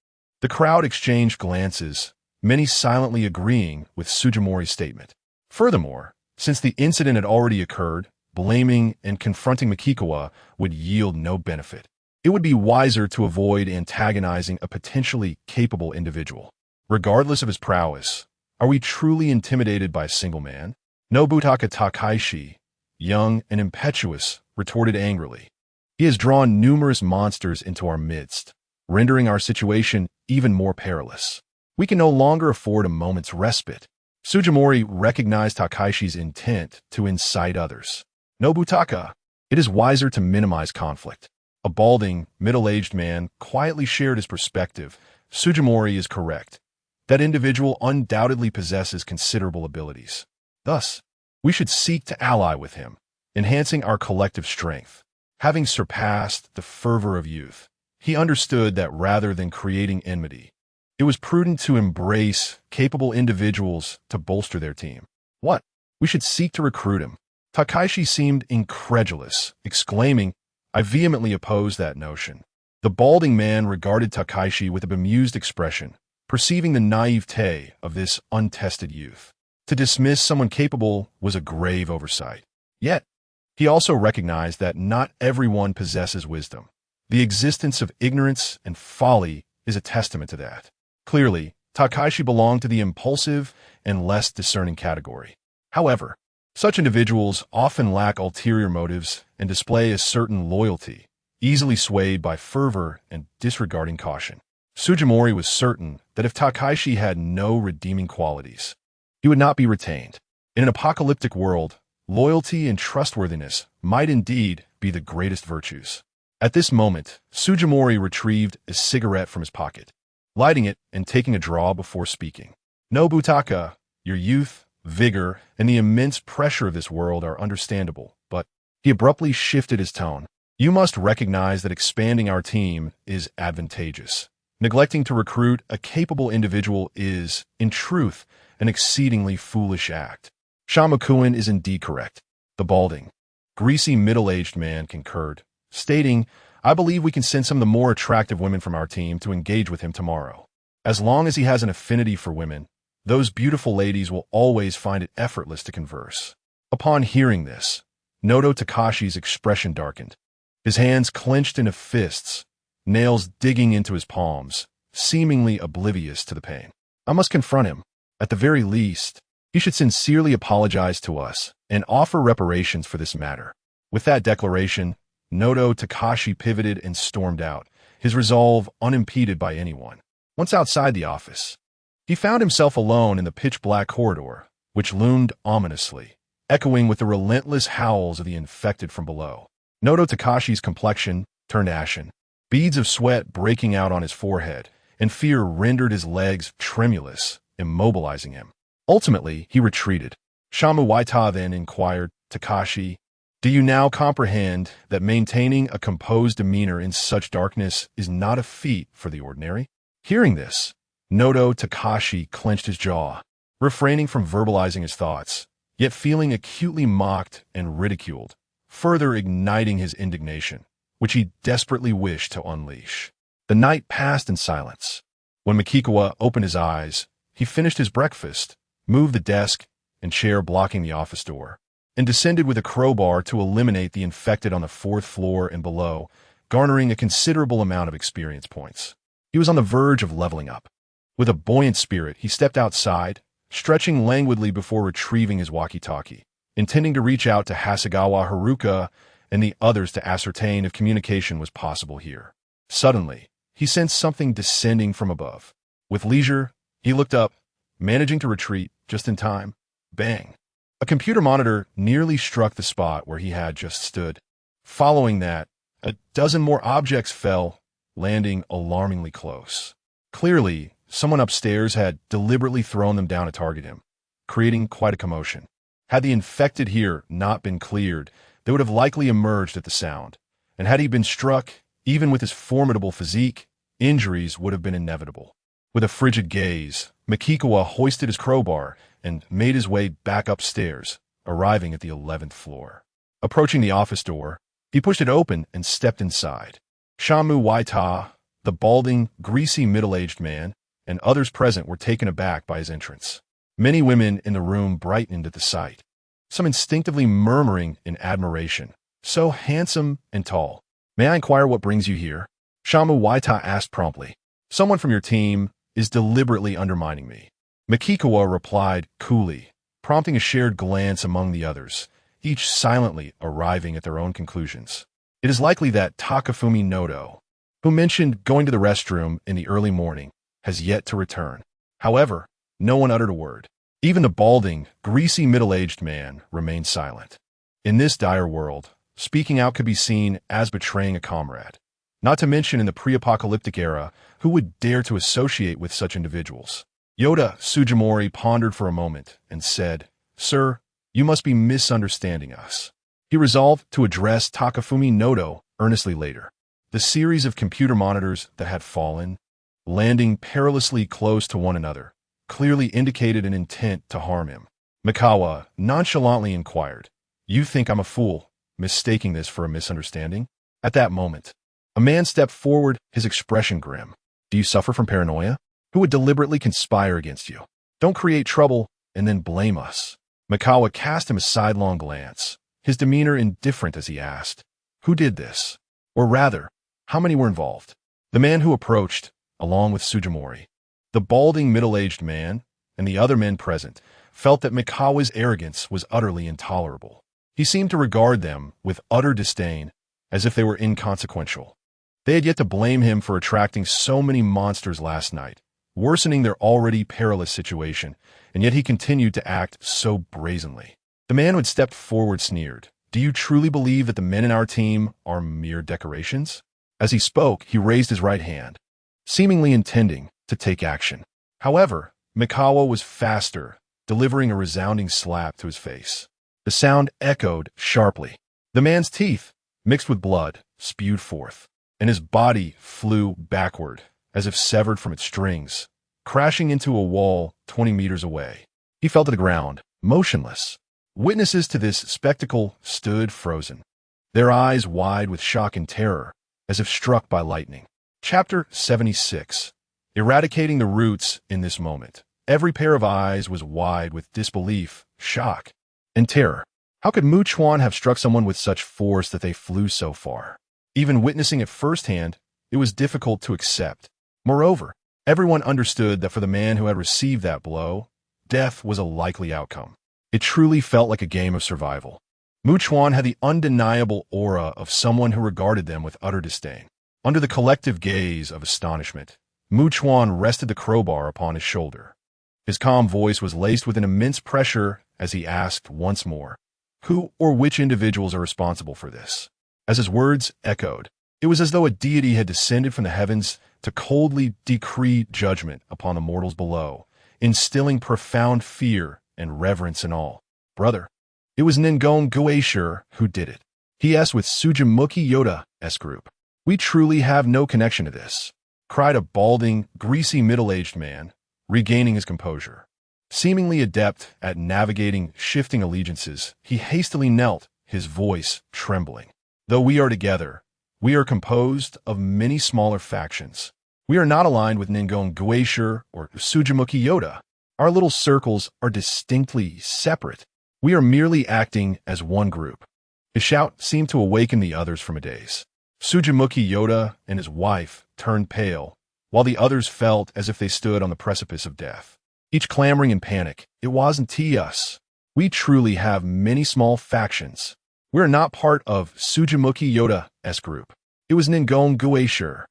The crowd exchanged glances, many silently agreeing with Sujimori's statement. Furthermore, since the incident had already occurred, blaming and confronting Mikikawa would yield no benefit. It would be wiser to avoid antagonizing a potentially capable individual. Regardless of his prowess, are we truly intimidated by a single man? Nobutaka Takashi, young and impetuous, retorted angrily. He has drawn numerous monsters into our midst, rendering our situation even more perilous. We can no longer afford a moment's respite. Sujimori recognized Takashi's intent to incite others. Nobutaka, it is wiser to minimize conflict. A balding, middle-aged man quietly shared his perspective. Sujimori is correct. That individual undoubtedly possesses considerable abilities. Thus, we should seek to ally with him, enhancing our collective strength. Having surpassed the fervor of youth, he understood that rather than creating enmity, it was prudent to embrace capable individuals to bolster their team. What? We should seek to recruit him. Takashi seemed incredulous, exclaiming, I vehemently oppose that notion. The balding man regarded Takashi with a bemused expression, perceiving the naivete of this untested youth. To dismiss someone capable was a grave oversight. Yet, he also recognized that not everyone possesses wisdom. The existence of ignorance and folly is a testament to that. Clearly, Takashi belonged to the impulsive and less discerning category. However, such individuals often lack ulterior motives and display a certain loyalty, easily swayed by fervor and disregarding caution. Sujimori was certain that if Takashi had no redeeming qualities, he would not be retained. In an apocalyptic world, loyalty and trustworthiness might indeed be the greatest virtues. At this moment, Sujimori retrieved a cigarette from his pocket, lighting it and taking a draw before speaking. Nobutaka, your youth, vigor, and the immense pressure of this world are understandable, but he abruptly shifted his tone. You must recognize that expanding our team is advantageous. Neglecting to recruit a capable individual is, in truth, an exceedingly foolish act. Shamakuen is indeed correct. The balding, greasy middle-aged man concurred, stating, I believe we can send some of the more attractive women from our team to engage with him tomorrow. As long as he has an affinity for women, those beautiful ladies will always find it effortless to converse. Upon hearing this, Noto Takashi's expression darkened. His hands clenched into fists, nails digging into his palms, seemingly oblivious to the pain. I must confront him. At the very least, he should sincerely apologize to us and offer reparations for this matter. With that declaration, Noto Takashi pivoted and stormed out, his resolve unimpeded by anyone. Once outside the office, he found himself alone in the pitch-black corridor, which loomed ominously, echoing with the relentless howls of the infected from below. Noto Takashi's complexion turned ashen, beads of sweat breaking out on his forehead, and fear rendered his legs tremulous, immobilizing him. Ultimately, he retreated. Shamu Waita then inquired, Takashi, do you now comprehend that maintaining a composed demeanor in such darkness is not a feat for the ordinary? Hearing this, Noto Takashi clenched his jaw, refraining from verbalizing his thoughts, yet feeling acutely mocked and ridiculed, further igniting his indignation, which he desperately wished to unleash. The night passed in silence. When Mikikawa opened his eyes, he finished his breakfast, moved the desk and chair blocking the office door, and descended with a crowbar to eliminate the infected on the 4th floor and below, garnering a considerable amount of experience points. He was on the verge of leveling up. With a buoyant spirit, he stepped outside, stretching languidly before retrieving his walkie-talkie, intending to reach out to Hasegawa Haruka and the others to ascertain if communication was possible here. Suddenly, he sensed something descending from above. With leisure, he looked up, managing to retreat just in time. Bang! A computer monitor nearly struck the spot where he had just stood. Following that, a dozen more objects fell, landing alarmingly close. Clearly, someone upstairs had deliberately thrown them down to target him, creating quite a commotion. Had the infected here not been cleared, they would have likely emerged at the sound. And had he been struck, even with his formidable physique, injuries would have been inevitable. With a frigid gaze, Mikikawa hoisted his crowbar and made his way back upstairs, arriving at the 11th floor. Approaching the office door, he pushed it open and stepped inside. Shamu Waita, the balding, greasy middle-aged man, and others present were taken aback by his entrance. Many women in the room brightened at the sight, some instinctively murmuring in admiration. So handsome and tall. May I inquire what brings you here? Shamu Waita asked promptly. Someone from your team is deliberately undermining me. Mikikawa replied coolly, prompting a shared glance among the others, each silently arriving at their own conclusions. It is likely that Takafumi Nodo, who mentioned going to the restroom in the early morning, has yet to return. However, no one uttered a word. Even the balding, greasy middle-aged man remained silent. In this dire world, speaking out could be seen as betraying a comrade. Not to mention in the pre-apocalyptic era, who would dare to associate with such individuals? Yoda Sujimori pondered for a moment and said, "Sir, you must be misunderstanding us." He resolved to address Takafumi Nodo earnestly later. The series of computer monitors that had fallen, landing perilously close to one another, clearly indicated an intent to harm him. Mikawa nonchalantly inquired, "You think I'm a fool, mistaking this for a misunderstanding?" At that moment, a man stepped forward, his expression grim. "Do you suffer from paranoia? Who would deliberately conspire against you? Don't create trouble and then blame us." Mikawa cast him a sidelong glance, his demeanor indifferent as he asked, "Who did this? Or rather, how many were involved?" The man who approached, along with Sujimori, the balding middle-aged man, and the other men present, felt that Mikawa's arrogance was utterly intolerable. He seemed to regard them with utter disdain, as if they were inconsequential. They had yet to blame him for attracting so many monsters last night, worsening their already perilous situation, and yet he continued to act so brazenly. The man who had stepped forward sneered, "Do you truly believe that the men in our team are mere decorations?" As he spoke, he raised his right hand, seemingly intending to take action. However, Mikawa was faster, delivering a resounding slap to his face. The sound echoed sharply. The man's teeth, mixed with blood, spewed forth, and his body flew backward, as if severed from its strings, crashing into a wall 20 meters away. He fell to the ground, motionless. Witnesses to this spectacle stood frozen, their eyes wide with shock and terror, as if struck by lightning. Chapter 76. Eradicating the roots in this moment. Every pair of eyes was wide with disbelief, shock, and terror. How could Chuan have struck someone with such force that they flew so far? Even witnessing it firsthand, it was difficult to accept. Moreover, everyone understood that for the man who had received that blow, death was a likely outcome. It truly felt like a game of survival. Chuan had the undeniable aura of someone who regarded them with utter disdain. Under the collective gaze of astonishment, Chuan rested the crowbar upon his shoulder. His calm voice was laced with an immense pressure as he asked once more, "Who or which individuals are responsible for this?" As his words echoed, it was as though a deity had descended from the heavens to coldly decree judgment upon the mortals below, instilling profound fear and reverence in all. "Brother, it was Ningon Gueshir who did it. He asked with Sujimuki Yoda's group. We truly have no connection to this," cried a balding, greasy middle-aged man, regaining his composure. Seemingly adept at navigating shifting allegiances, he hastily knelt, his voice trembling. "Though we are together, we are composed of many smaller factions. We are not aligned with Ningon Gueshir or Sujimuki Yoda. Our little circles are distinctly separate. We are merely acting as one group." His shout seemed to awaken the others from a daze. Sujimuki Yoda and his wife turned pale, while the others felt as if they stood on the precipice of death, each clamoring in panic. "It wasn't us. We truly have many small factions. We are not part of Sujimuki Yoda's group. It was Ningon Gueshir.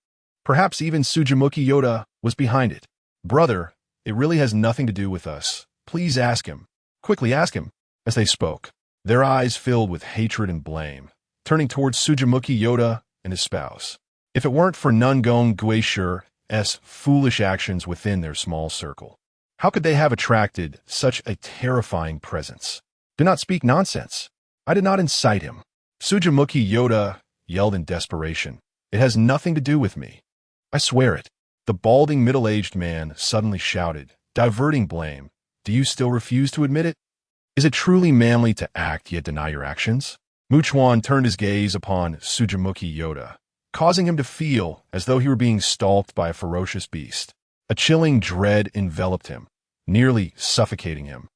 Perhaps even Sujimuki Yoda was behind it." "Brother, It really has nothing to do with us. Please ask him. Quickly ask him. As they spoke, their eyes filled with hatred and blame, turning towards Tsujimuki Yoda and his spouse. If it weren't for Nungong Guishi's foolish actions within their small circle, how could they have attracted such a terrifying presence? Do not speak nonsense. I did not incite him. Tsujimuki Yoda yelled in desperation. It has nothing to do with me. I swear it. The balding middle-aged man suddenly shouted, diverting blame. Do you still refuse to admit it? Is it truly manly to act yet deny your actions? Chuan turned his gaze upon Tsujimuki Yoda, causing him to feel as though he were being stalked by a ferocious beast. A chilling dread enveloped him, nearly suffocating him,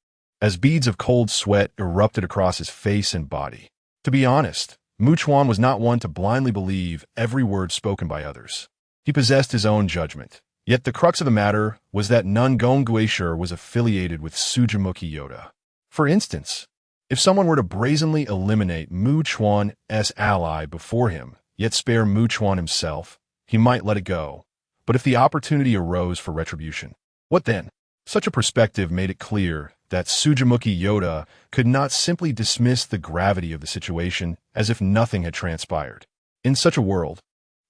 as beads of cold sweat erupted across his face and body. To be honest, Chuan was not one to blindly believe every word spoken by others. He possessed his own judgment. Yet the crux of the matter was that Nungong Guishi was affiliated with Tsujimuki Yoda. For instance, if someone were to brazenly eliminate Chuan's ally before him, yet spare Chuan himself, he might let it go. But if the opportunity arose for retribution, what then? Such a perspective made it clear that Tsujimuki Yoda could not simply dismiss the gravity of the situation as if nothing had transpired. In such a world,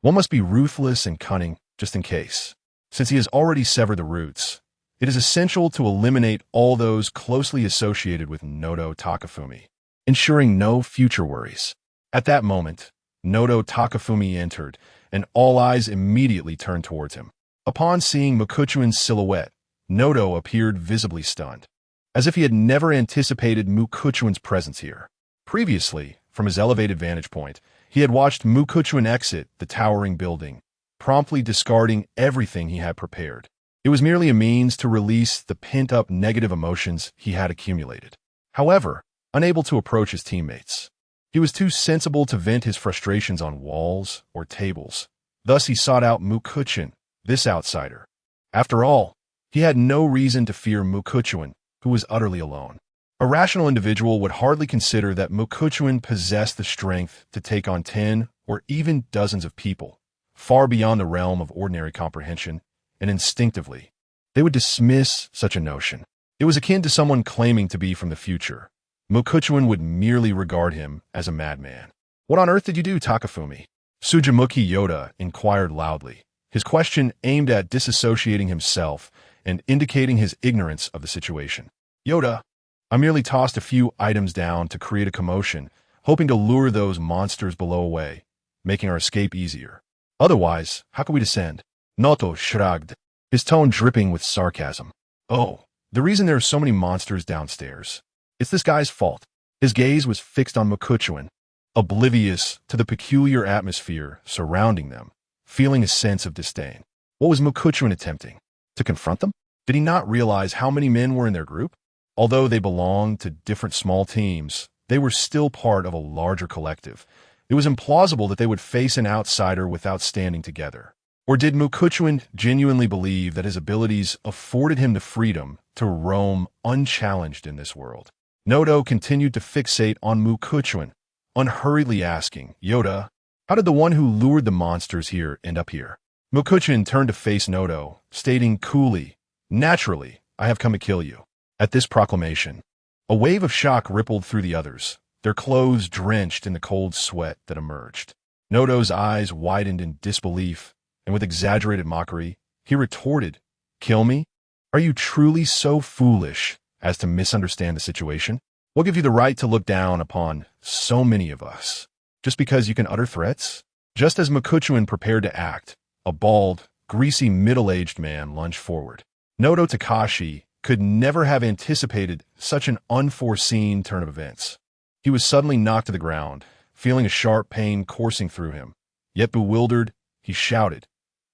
one must be ruthless and cunning just in case. Since he has already severed the roots, it is essential to eliminate all those closely associated with Nodo Takafumi, ensuring no future worries. At that moment, Nodo Takafumi entered, and all eyes immediately turned towards him. Upon seeing Mukuchuan's silhouette, Nodo appeared visibly stunned, as if he had never anticipated Mukuchuan's presence here. Previously, from his elevated vantage point, he had watched Mukuchuan exit the towering building, promptly discarding everything he had prepared. It was merely a means to release the pent-up negative emotions he had accumulated. However, unable to approach his teammates, he was too sensible to vent his frustrations on walls or tables. Thus he sought out Mukuchuan, this outsider. After all, he had no reason to fear Mukuchuan, who was utterly alone. A rational individual would hardly consider that Mukuchuan possessed the strength to take on 10 or even dozens of people, far beyond the realm of ordinary comprehension, and instinctively, they would dismiss such a notion. It was akin to someone claiming to be from the future. Mukuchuan would merely regard him as a madman. What on earth did you do, Takafumi? Tsujimuki Yoda inquired loudly, his question aimed at disassociating himself and indicating his ignorance of the situation. Yoda, I merely tossed a few items down to create a commotion, hoping to lure those monsters below away, making our escape easier. Otherwise, how could we descend? Noto shrugged, his tone dripping with sarcasm. Oh, the reason there are so many monsters downstairs. It's this guy's fault. His gaze was fixed on Mukuchuan, oblivious to the peculiar atmosphere surrounding them, feeling a sense of disdain. What was Mukuchuan attempting? To confront them? Did he not realize how many men were in their group? Although they belonged to different small teams, they were still part of a larger collective. It was implausible that they would face an outsider without standing together. Or did Mukuchuan genuinely believe that his abilities afforded him the freedom to roam unchallenged in this world? Nodo continued to fixate on Mukuchuan, unhurriedly asking, Yoda, how did the one who lured the monsters here end up here? Mukuchuan turned to face Nodo, stating coolly, naturally, I have come to kill you. At this proclamation, a wave of shock rippled through the others, their clothes drenched in the cold sweat that emerged. Nodo's eyes widened in disbelief, and with exaggerated mockery, he retorted, Kill me? Are you truly so foolish as to misunderstand the situation? What gives you the right to look down upon so many of us? Just because you can utter threats? Just as Mukuchuan prepared to act, a bald, greasy middle-aged man lunged forward. Nodo Takashi could never have anticipated such an unforeseen turn of events. He was suddenly knocked to the ground, feeling a sharp pain coursing through him. Yet bewildered, he shouted,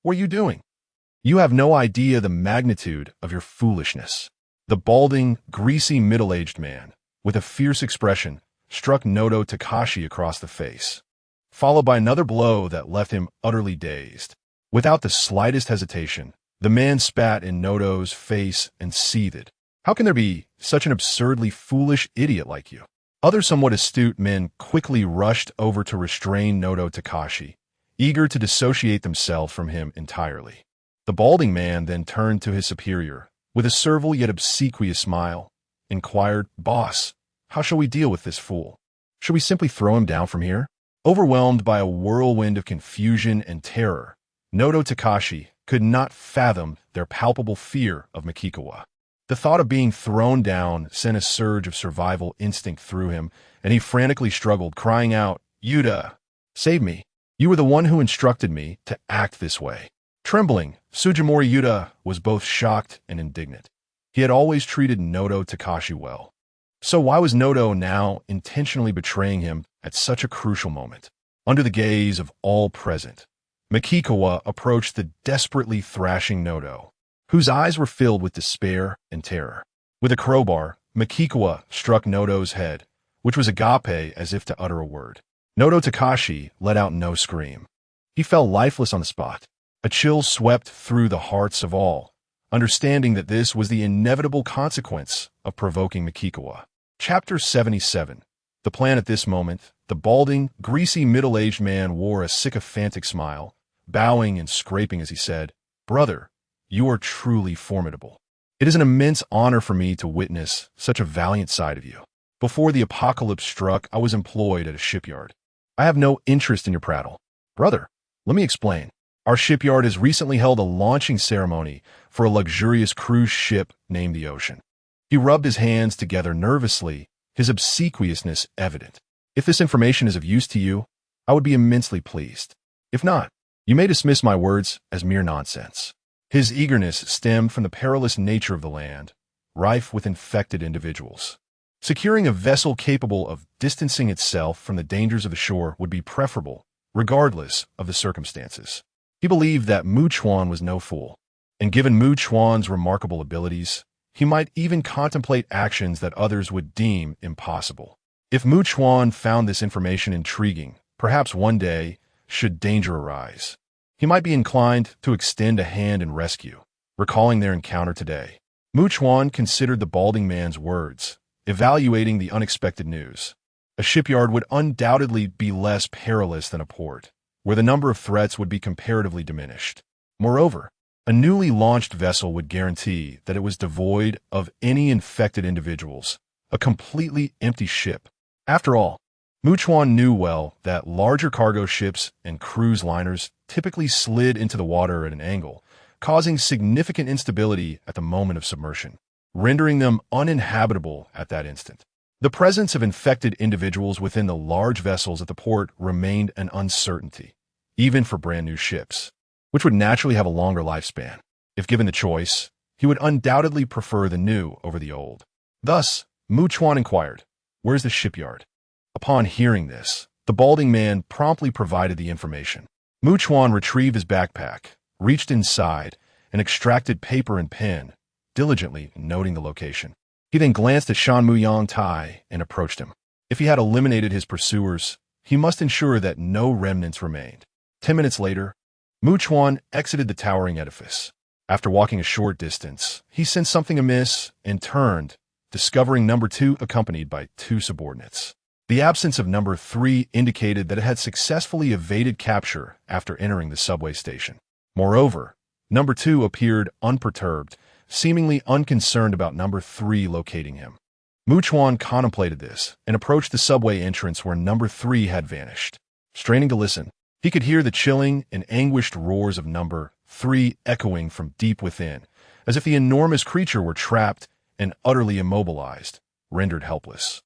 What are you doing? You have no idea the magnitude of your foolishness. The balding, greasy middle-aged man, with a fierce expression, struck Nodo Takashi across the face, followed by another blow that left him utterly dazed. Without the slightest hesitation, the man spat in Nodo's face and seethed. How can there be such an absurdly foolish idiot like you? Other somewhat astute men quickly rushed over to restrain Nodo Takashi, eager to dissociate themselves from him entirely. The balding man then turned to his superior, With a servile yet obsequious smile, inquired, "Boss, how shall we deal with this fool? Should we simply throw him down from here?" Overwhelmed by a whirlwind of confusion and terror, Noto Takashi could not fathom their palpable fear of Mikikawa. The thought of being thrown down sent a surge of survival instinct through him, and he frantically struggled, crying out, "Yuta, save me. You were the one who instructed me to act this way." Trembling, Sujimori Yuta was both shocked and indignant. He had always treated Noto Takashi well. So why was Noto now intentionally betraying him at such a crucial moment? Under the gaze of all present, Mikikawa approached the desperately thrashing Noto, whose eyes were filled with despair and terror. With a crowbar, Mikikawa struck Noto's head, which was agape as if to utter a word. Noto Takashi let out no scream. He fell lifeless on the spot. A chill swept through the hearts of all, understanding that this was the inevitable consequence of provoking Mikikawa. Chapter 77. The plan at this moment, the balding, greasy middle-aged man wore a sycophantic smile, bowing and scraping as he said, "Brother, you are truly formidable. It is an immense honor for me to witness such a valiant side of you. Before the apocalypse struck, I was employed at a shipyard. I have no interest in your prattle. Brother, let me explain. Our shipyard has recently held a launching ceremony for a luxurious cruise ship named the Ocean." He rubbed his hands together nervously, his obsequiousness evident. "If this information is of use to you, I would be immensely pleased. If not, you may dismiss my words as mere nonsense." His eagerness stemmed from the perilous nature of the land, rife with infected individuals. Securing a vessel capable of distancing itself from the dangers of the shore would be preferable, regardless of the circumstances. He believed that Chuan was no fool, and given Chuan's remarkable abilities, he might even contemplate actions that others would deem impossible. If Chuan found this information intriguing, perhaps one day, should danger arise, he might be inclined to extend a hand in rescue. Recalling their encounter today, Chuan considered the balding man's words, evaluating the unexpected news. A shipyard would undoubtedly be less perilous than a port, where the number of threats would be comparatively diminished. Moreover, a newly launched vessel would guarantee that it was devoid of any infected individuals, a completely empty ship. After all, Chuan knew well that larger cargo ships and cruise liners typically slid into the water at an angle, causing significant instability at the moment of submersion, rendering them uninhabitable at that instant. The presence of infected individuals within the large vessels at the port remained an uncertainty, even for brand new ships, which would naturally have a longer lifespan. If given the choice, he would undoubtedly prefer the new over the old. Thus, Chuan inquired, "Where's the shipyard?" Upon hearing this, the balding man promptly provided the information. Chuan retrieved his backpack, reached inside, and extracted paper and pen, diligently noting the location. He then glanced at Shan Muyang Tai and approached him. If he had eliminated his pursuers, he must ensure that no remnants remained. 10 minutes later, Chuan exited the towering edifice. After walking a short distance, he sensed something amiss and turned, discovering number 2 accompanied by 2 subordinates. The absence of number 3 indicated that it had successfully evaded capture after entering the subway station. Moreover, number 2 appeared unperturbed, seemingly unconcerned about number 3 locating him. Chuan contemplated this and approached the subway entrance where number 3 had vanished. Straining to listen, he could hear the chilling and anguished roars of number 3 echoing from deep within, as if the enormous creature were trapped and utterly immobilized, rendered helpless.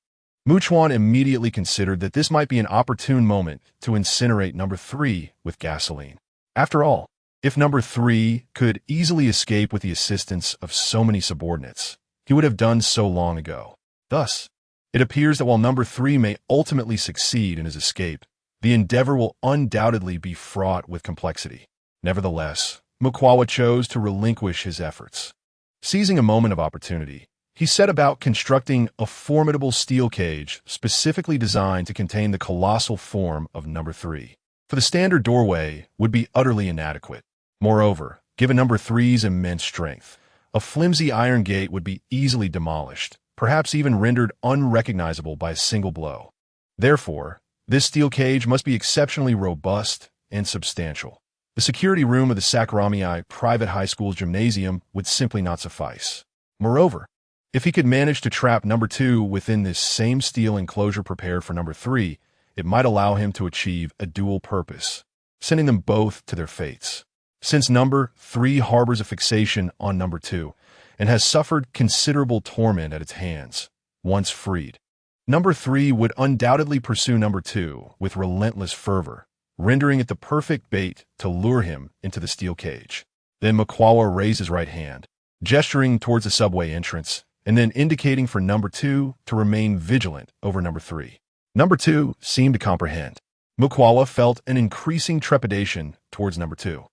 Chuan immediately considered that this might be an opportune moment to incinerate number 3 with gasoline. After all, if number 3 could easily escape with the assistance of so many subordinates, he would have done so long ago. Thus, it appears that while number 3 may ultimately succeed in his escape, the endeavor will undoubtedly be fraught with complexity. Nevertheless, Mikikawa chose to relinquish his efforts. Seizing a moment of opportunity, he set about constructing a formidable steel cage specifically designed to contain the colossal form of number 3. For the standard doorway would be utterly inadequate. Moreover, given number 3's immense strength, a flimsy iron gate would be easily demolished, perhaps even rendered unrecognizable by a single blow. Therefore, this steel cage must be exceptionally robust and substantial. The security room of the Sakuramiai private high school's gymnasium would simply not suffice. Moreover, if he could manage to trap number 2 within this same steel enclosure prepared for number 3, it might allow him to achieve a dual purpose, sending them both to their fates. Since number 3 harbors a fixation on number 2 and has suffered considerable torment at its hands, once freed, number 3 would undoubtedly pursue number 2 with relentless fervor, rendering it the perfect bait to lure him into the steel cage. Then Mukawa raised his right hand, gesturing towards the subway entrance, and then indicating for number 2 to remain vigilant over number 3. Number 2 seemed to comprehend. Mukawa felt an increasing trepidation towards number 2.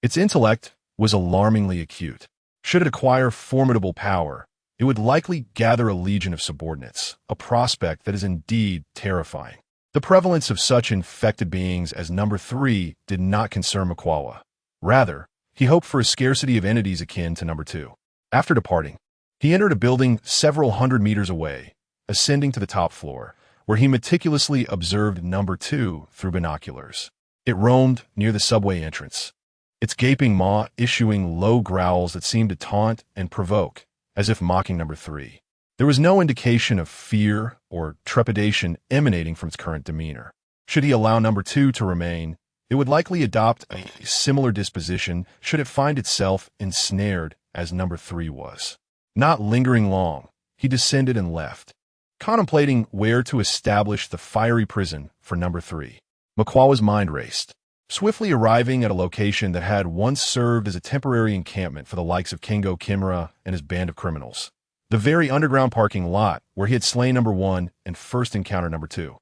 Its intellect was alarmingly acute. Should it acquire formidable power, it would likely gather a legion of subordinates, a prospect that is indeed terrifying. The prevalence of such infected beings as number 3 did not concern Mukawa. Rather, he hoped for a scarcity of entities akin to number 2. After departing, he entered a building several hundred meters away, ascending to the top floor, where he meticulously observed number 2 through binoculars. It roamed near the subway entrance, its gaping maw issuing low growls that seemed to taunt and provoke, as if mocking number 3. There was no indication of fear or trepidation emanating from its current demeanor. Should he allow number 2 to remain, it would likely adopt a similar disposition should it find itself ensnared as number 3 was. Not lingering long, he descended and left, contemplating where to establish the fiery prison for number 3. Mukawa's mind raced, swiftly arriving at a location that had once served as a temporary encampment for the likes of Kengo Kimura and his band of criminals. The very underground parking lot where he had slain number 1 and first encountered number 2.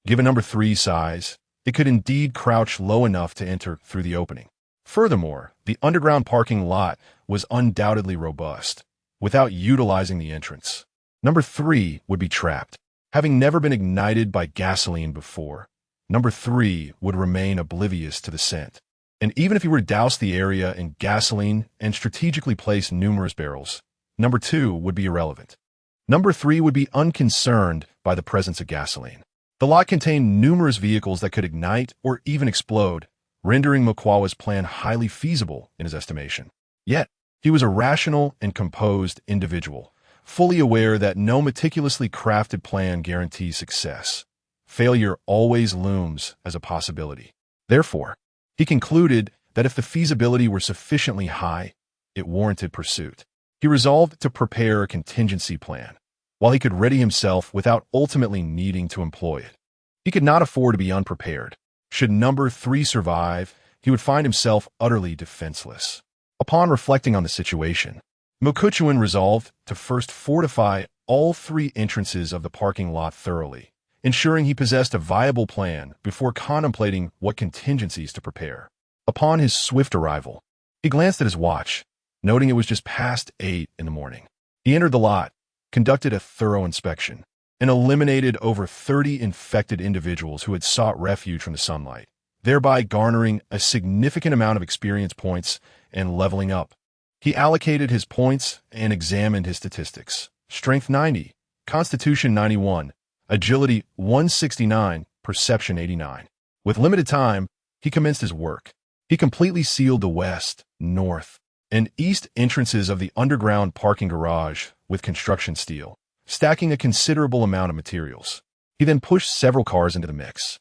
Given number 3's size, it could indeed crouch low enough to enter through the opening. Furthermore, the underground parking lot was undoubtedly robust, without utilizing the entrance. Number 3 would be trapped. Having never been ignited by gasoline before, number 3 would remain oblivious to the scent. And even if he were to douse the area in gasoline and strategically place numerous barrels, number 2 would be irrelevant. Number 3 would be unconcerned by the presence of gasoline. The lot contained numerous vehicles that could ignite or even explode, rendering Mukawa's plan highly feasible in his estimation. Yet, he was a rational and composed individual, fully aware that no meticulously crafted plan guarantees success. Failure always looms as a possibility. Therefore, he concluded that if the feasibility were sufficiently high, it warranted pursuit. He resolved to prepare a contingency plan, while he could ready himself without ultimately needing to employ it. He could not afford to be unprepared. Should number 3 survive, he would find himself utterly defenseless. Upon reflecting on the situation, Mukachuan resolved to first fortify all 3 entrances of the parking lot thoroughly, ensuring he possessed a viable plan before contemplating what contingencies to prepare. Upon his swift arrival, he glanced at his watch, noting it was just past 8 in the morning. He entered the lot, conducted a thorough inspection, and eliminated over 30 infected individuals who had sought refuge from the sunlight, thereby garnering a significant amount of experience points and leveling up. He allocated his points and examined his statistics. Strength 90, Constitution 91, Agility 169, Perception 89. With limited time, he commenced his work. He completely sealed the west, north, and east entrances of the underground parking garage with construction steel, stacking a considerable amount of materials. He then pushed several cars into the mix.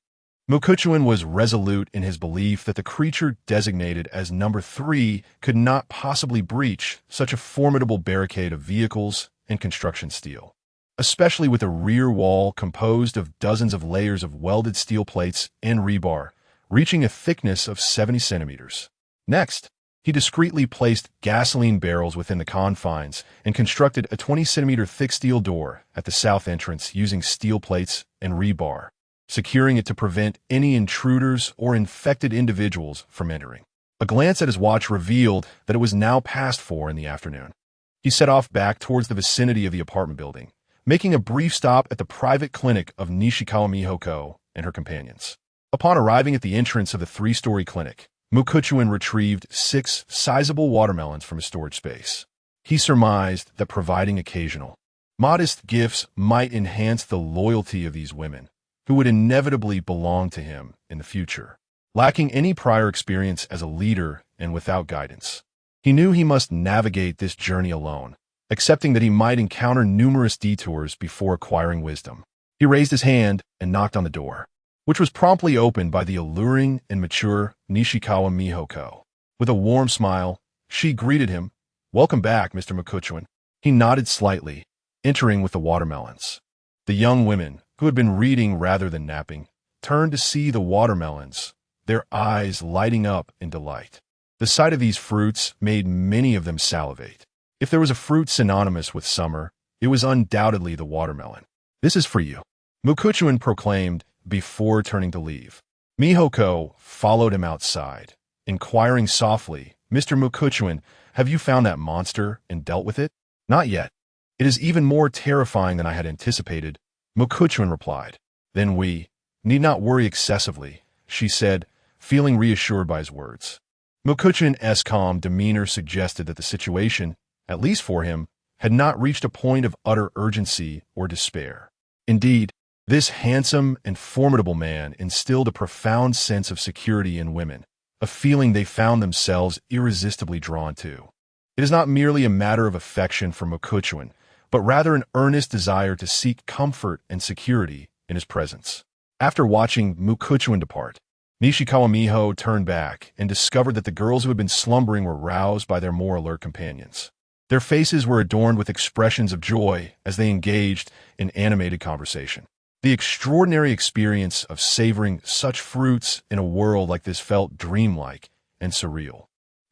Mukachuan was resolute in his belief that the creature designated as number 3 could not possibly breach such a formidable barricade of vehicles and construction steel, especially with a rear wall composed of dozens of layers of welded steel plates and rebar, reaching a thickness of 70 centimeters. Next, he discreetly placed gasoline barrels within the confines and constructed a 20-centimeter thick steel door at the south entrance using steel plates and rebar, securing it to prevent any intruders or infected individuals from entering. A glance at his watch revealed that it was now past 4 in the afternoon. He set off back towards the vicinity of the apartment building, making a brief stop at the private clinic of Nishikawa Mihoko and her companions. Upon arriving at the entrance of the 3-story clinic, Mukachuan retrieved 6 sizable watermelons from his storage space. He surmised that providing occasional, modest gifts might enhance the loyalty of these women, who would inevitably belong to him in the future. lacking any prior experience as a leader and without guidance. He knew he must navigate this journey alone, accepting that he might encounter numerous detours before acquiring wisdom. He raised his hand and knocked on the door, which was promptly opened by the alluring and mature Nishikawa Mihoko. With a warm smile, she greeted him. "Welcome back, Mr. Mukuchuan." He nodded slightly, entering with the watermelons. The young women, who had been reading rather than napping, turned to see the watermelons, their eyes lighting up in delight. The sight of these fruits made many of them salivate. If there was a fruit synonymous with summer, it was undoubtedly the watermelon. "This is for you," Mukuchuan proclaimed before turning to leave. Mihoko followed him outside, inquiring softly, "Mr. Mukuchuan, have you found that monster and dealt with it?" "Not yet. It is even more terrifying than I had anticipated," Mukuchuan replied. "Then we need not worry excessively," she said, feeling reassured by his words. Mukuchuan's calm demeanor suggested that the situation, at least for him, had not reached a point of utter urgency or despair. Indeed, this handsome and formidable man instilled a profound sense of security in women, a feeling they found themselves irresistibly drawn to. It is not merely a matter of affection for Mukuchuan, but rather an earnest desire to seek comfort and security in his presence. After watching Mukuchuan depart, Nishikawa Miho turned back and discovered that the girls who had been slumbering were roused by their more alert companions. Their faces were adorned with expressions of joy as they engaged in animated conversation. The extraordinary experience of savoring such fruits in a world like this felt dreamlike and surreal.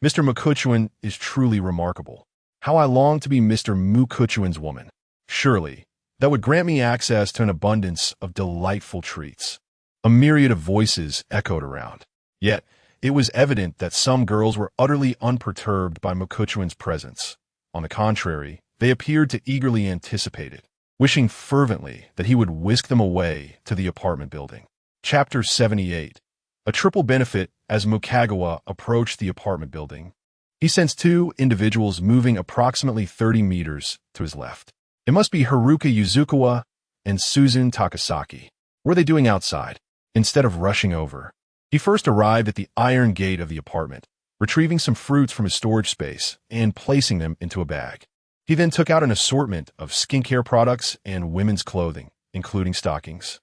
"Mr. Mukuchuan is truly remarkable. How I long to be Mr. Mukuchuan's woman. Surely, that would grant me access to an abundance of delightful treats." A myriad of voices echoed around. Yet, it was evident that some girls were utterly unperturbed by Mukuchuan's presence. On the contrary, they appeared to eagerly anticipate it, wishing fervently that he would whisk them away to the apartment building. Chapter 78. A triple benefit. As Mukagawa approached the apartment building, he sensed two individuals moving approximately 30 meters to his left. It must be Haruka Yuzukawa and Suzune Takasaki. What were they doing outside? Instead of rushing over, he first arrived at the iron gate of the apartment, retrieving some fruits from his storage space and placing them into a bag. He then took out an assortment of skincare products and women's clothing, including stockings,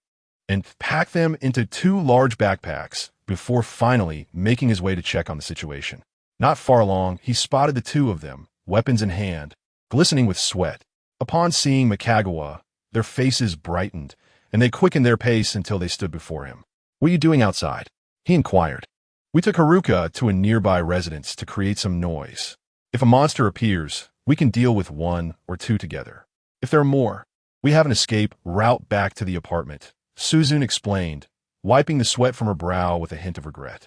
and packed them into two large backpacks before finally making his way to check on the situation. Not far along, he spotted the two of them, weapons in hand, glistening with sweat. Upon seeing Mukagawa, their faces brightened, and they quickened their pace until they stood before him. "What are you doing outside?" he inquired. "We took Haruka to a nearby residence to create some noise. If a monster appears, we can deal with one or two together. If there are more, we have an escape route back to the apartment," Suzune explained, wiping the sweat from her brow with a hint of regret.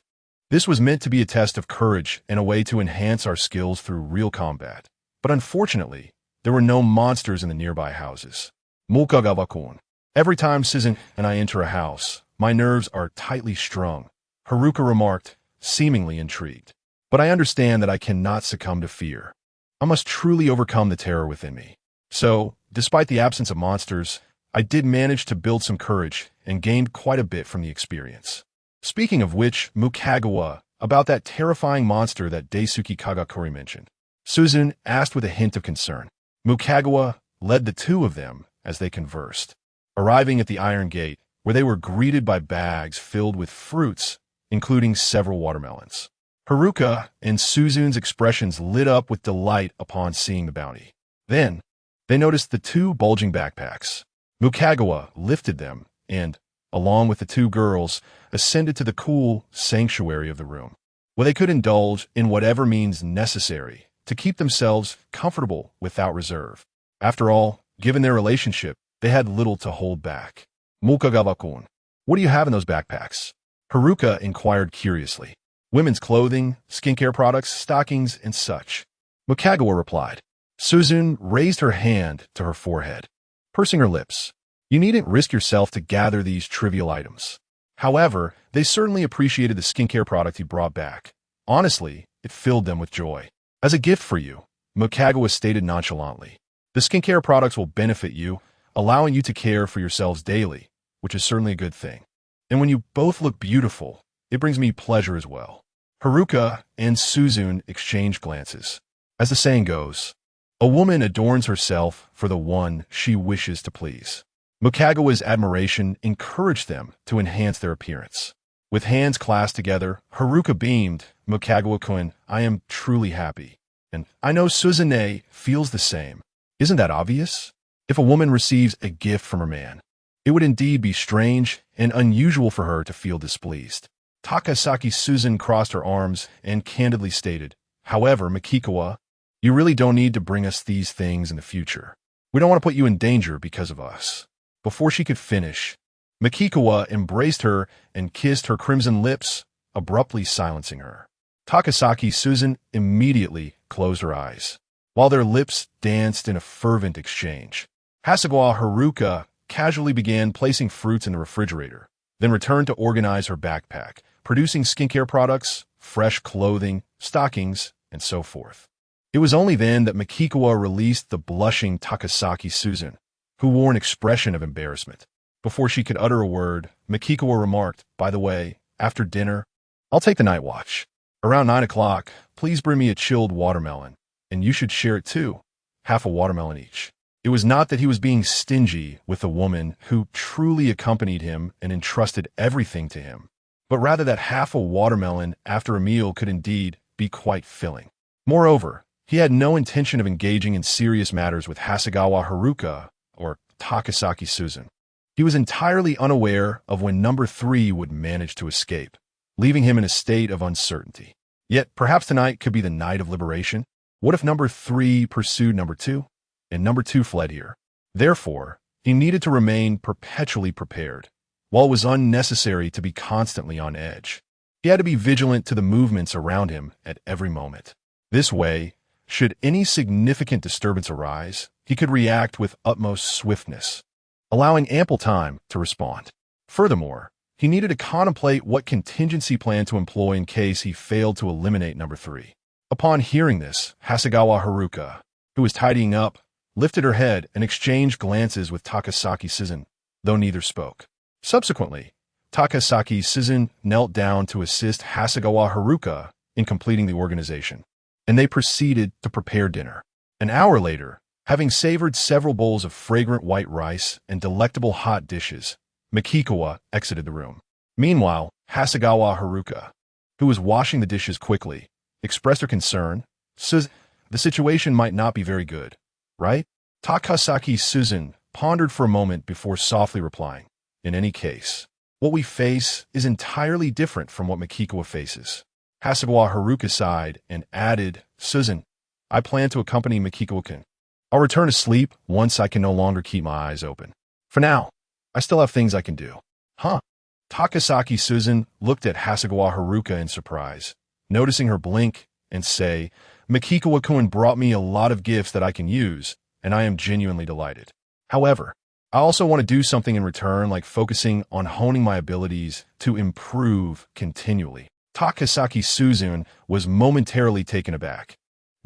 "This was meant to be a test of courage and a way to enhance our skills through real combat. But unfortunately, there were no monsters in the nearby houses." Mukagawa-kun. "Every time Suzune and I enter a house, my nerves are tightly strung," Haruka remarked, seemingly intrigued. "But I understand that I cannot succumb to fear. I must truly overcome the terror within me. So, despite the absence of monsters, I did manage to build some courage and gained quite a bit from the experience." Speaking of which, Mukagawa, about that terrifying monster that Daisuke Kagakuri mentioned, Suzune asked with a hint of concern. Mukagawa led the two of them as they conversed, arriving at the iron gate, where they were greeted by bags filled with fruits, including several watermelons. Haruka and Suzune's expressions lit up with delight upon seeing the bounty. Then, they noticed the two bulging backpacks. Mukagawa lifted them and, along with the two girls, ascended to the cool sanctuary of the room, where they could indulge in whatever means necessary to keep themselves comfortable without reserve. After all, given their relationship, they had little to hold back. "Mukagawa-kun, what do you have in those backpacks?" Haruka inquired curiously. "Women's clothing, skincare products, stockings, and such," Mukagawa replied. Suzune raised her hand to her forehead, pursing her lips. "You needn't risk yourself to gather these trivial items." However, they certainly appreciated the skincare product he brought back. Honestly, it filled them with joy. "As a gift for you," Mukagawa stated nonchalantly. "The skincare products will benefit you, allowing you to care for yourselves daily, which is certainly a good thing. And when you both look beautiful, It brings me pleasure as well. Haruka and Suzune exchange glances. As the saying goes, a woman adorns herself for the one she wishes to please. Mukagawa's admiration encouraged them to enhance their appearance. With hands clasped together, Haruka beamed, "Mukagawa-kun, I am truly happy. And I know Suzune feels the same. Isn't that obvious? If a woman receives a gift from her man, it would indeed be strange and unusual for her to feel displeased." Takasaki Suzune crossed her arms and candidly stated, "However, Mikikawa, you really don't need to bring us these things in the future. We don't want to put you in danger because of us." Before she could finish, Mikikawa embraced her and kissed her crimson lips, abruptly silencing her. Takasaki Suzune immediately closed her eyes, while their lips danced in a fervent exchange. Hasegawa Haruka casually began placing fruits in the refrigerator, then returned to organize her backpack, producing skincare products, fresh clothing, stockings, and so forth. It was only then that Mikikawa released the blushing Takasaki Suzune, who wore an expression of embarrassment. Before she could utter a word, Mikikawa remarked, "By the way, after dinner, I'll take the night watch. Around 9 o'clock, please bring me a chilled watermelon, and you should share it too, half a watermelon each." It was not that he was being stingy with the woman who truly accompanied him and entrusted everything to him, but rather that half a watermelon after a meal could indeed be quite filling. Moreover, he had no intention of engaging in serious matters with Hasegawa Haruka or Takasaki Suzune. He was entirely unaware of when number 3 would manage to escape, leaving him in a state of uncertainty. Yet perhaps tonight could be the night of liberation. What if number 3 pursued number 2, and number 2 fled here? Therefore, he needed to remain perpetually prepared, while it was unnecessary to be constantly on edge. He had to be vigilant to the movements around him at every moment. This way, should any significant disturbance arise, he could react with utmost swiftness, allowing ample time to respond. Furthermore, he needed to contemplate what contingency plan to employ in case he failed to eliminate number 3. Upon hearing this, Hasegawa Haruka, who was tidying up, lifted her head and exchanged glances with Takasaki Suzune, though neither spoke. Subsequently, Takasaki Suzune knelt down to assist Hasegawa Haruka in completing the organization, and they proceeded to prepare dinner. An hour later, having savored several bowls of fragrant white rice and delectable hot dishes, Mikikawa exited the room. Meanwhile, Hasegawa Haruka, who was washing the dishes quickly, expressed her concern. "The situation might not be very good, right?" Takasaki Suzune pondered for a moment before softly replying, "In any case, what we face is entirely different from what Mikikawa faces." Hasegawa Haruka sighed and added, "Suzune, I plan to accompany Mikikawa-kun. I'll return to sleep once I can no longer keep my eyes open. For now, I still have things I can do." "Huh?" Takasaki Suzune looked at Hasegawa Haruka in surprise, noticing her blink and say, "Mikikawa-kun brought me a lot of gifts that I can use, and I am genuinely delighted. However, I also want to do something in return, like focusing on honing my abilities to improve continually." Takasaki Suzune was momentarily taken aback,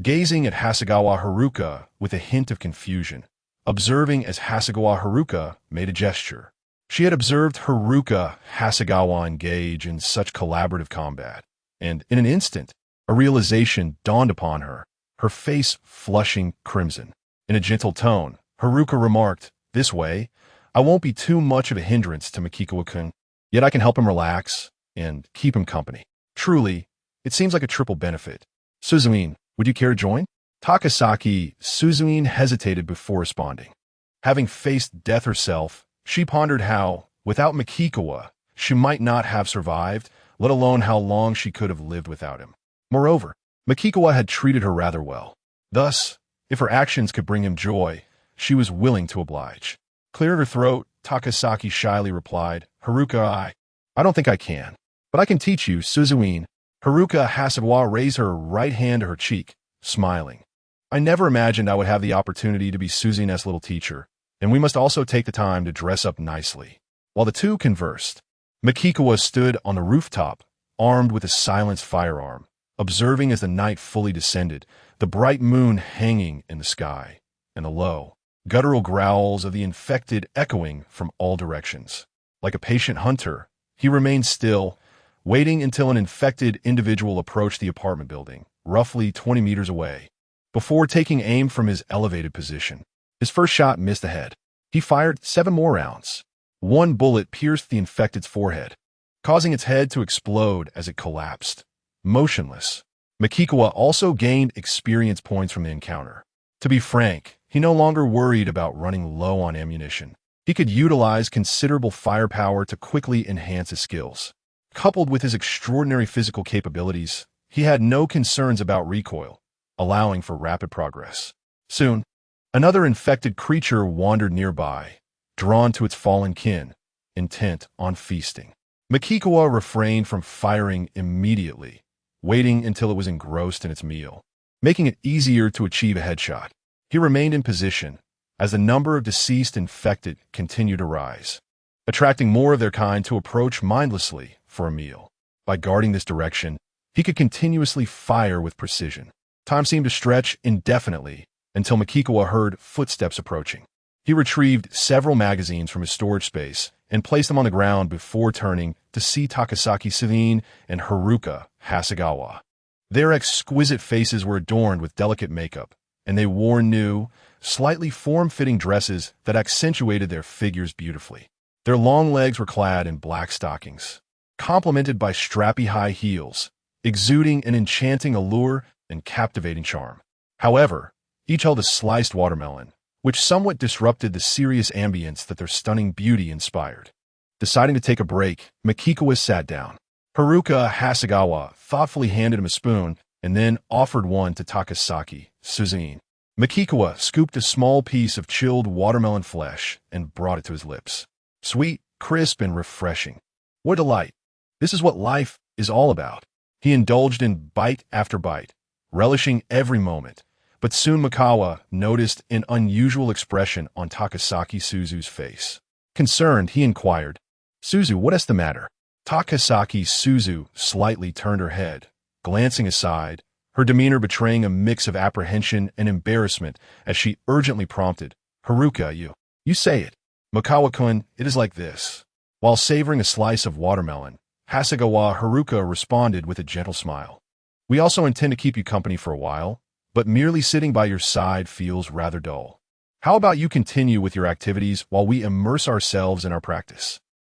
gazing at Hasegawa Haruka with a hint of confusion, observing as Hasegawa Haruka made a gesture. She had observed Haruka Hasegawa engage in such collaborative combat, and in an instant, a realization dawned upon her, her face flushing crimson. In a gentle tone, Haruka remarked, "This way, I won't be too much of a hindrance to Mikikawa-kun, yet I can help him relax and keep him company. Truly, it seems like a triple benefit. Suzune, would you care to join?" Takasaki Suzune hesitated before responding. Having faced death herself, she pondered how, without Mikikawa, she might not have survived, let alone how long she could have lived without him. Moreover, Mikikawa had treated her rather well. Thus, if her actions could bring him joy, she was willing to oblige. Clearing her throat, Takasaki shyly replied, "Haruka, I don't think I can, but I can teach you, Suzune." Haruka Hasegawa raised her right hand to her cheek, smiling. "I never imagined I would have the opportunity to be Suzune's little teacher, and we must also take the time to dress up nicely." While the two conversed, Mikikawa stood on the rooftop, armed with a silenced firearm, observing as the night fully descended, the bright moon hanging in the sky, and the low, guttural growls of the infected echoing from all directions. Like a patient hunter, he remained still, waiting until an infected individual approached the apartment building, roughly 20 meters away, before taking aim from his elevated position. His first shot missed the head. He fired 7 more rounds. One bullet pierced the infected's forehead, causing its head to explode as it collapsed, motionless. Makikawa also gained experience points from the encounter. To be frank, he no longer worried about running low on ammunition. He could utilize considerable firepower to quickly enhance his skills. Coupled with his extraordinary physical capabilities, he had no concerns about recoil, allowing for rapid progress. Soon, another infected creature wandered nearby, drawn to its fallen kin, intent on feasting. Makikawa refrained from firing immediately, waiting until it was engrossed in its meal, making it easier to achieve a headshot. He remained in position as the number of deceased infected continued to rise, attracting more of their kind to approach mindlessly for a meal. By guarding this direction, he could continuously fire with precision. Time seemed to stretch indefinitely until Makikawa heard footsteps approaching. He retrieved several magazines from his storage space and placed them on the ground before turning to see Takasaki Savine and Haruka Hasegawa. Their exquisite faces were adorned with delicate makeup, and they wore new, slightly form-fitting dresses that accentuated their figures beautifully. Their long legs were clad in black stockings, complemented by strappy high heels, exuding an enchanting allure and captivating charm. However, each held a sliced watermelon, which somewhat disrupted the serious ambience that their stunning beauty inspired. Deciding to take a break, Makikawa sat down. Haruka Hasegawa thoughtfully handed him a spoon and then offered one to Takasaki Suzune. Makikawa scooped a small piece of chilled watermelon flesh and brought it to his lips. Sweet, crisp, and refreshing. What delight! This is what life is all about. He indulged in bite after bite, relishing every moment. But soon Makawa noticed an unusual expression on Takasaki Suzu's face. Concerned, he inquired, "Suzu, what is the matter?" Takasaki Suzu slightly turned her head, glancing aside, her demeanor betraying a mix of apprehension and embarrassment as she urgently prompted, "Haruka, you say it. Makawa-kun, it is like this." While savoring a slice of watermelon, Hasegawa Haruka responded with a gentle smile. "We also intend to keep you company for a while, but merely sitting by your side feels rather dull. How about you continue with your activities while we immerse ourselves in our practice?"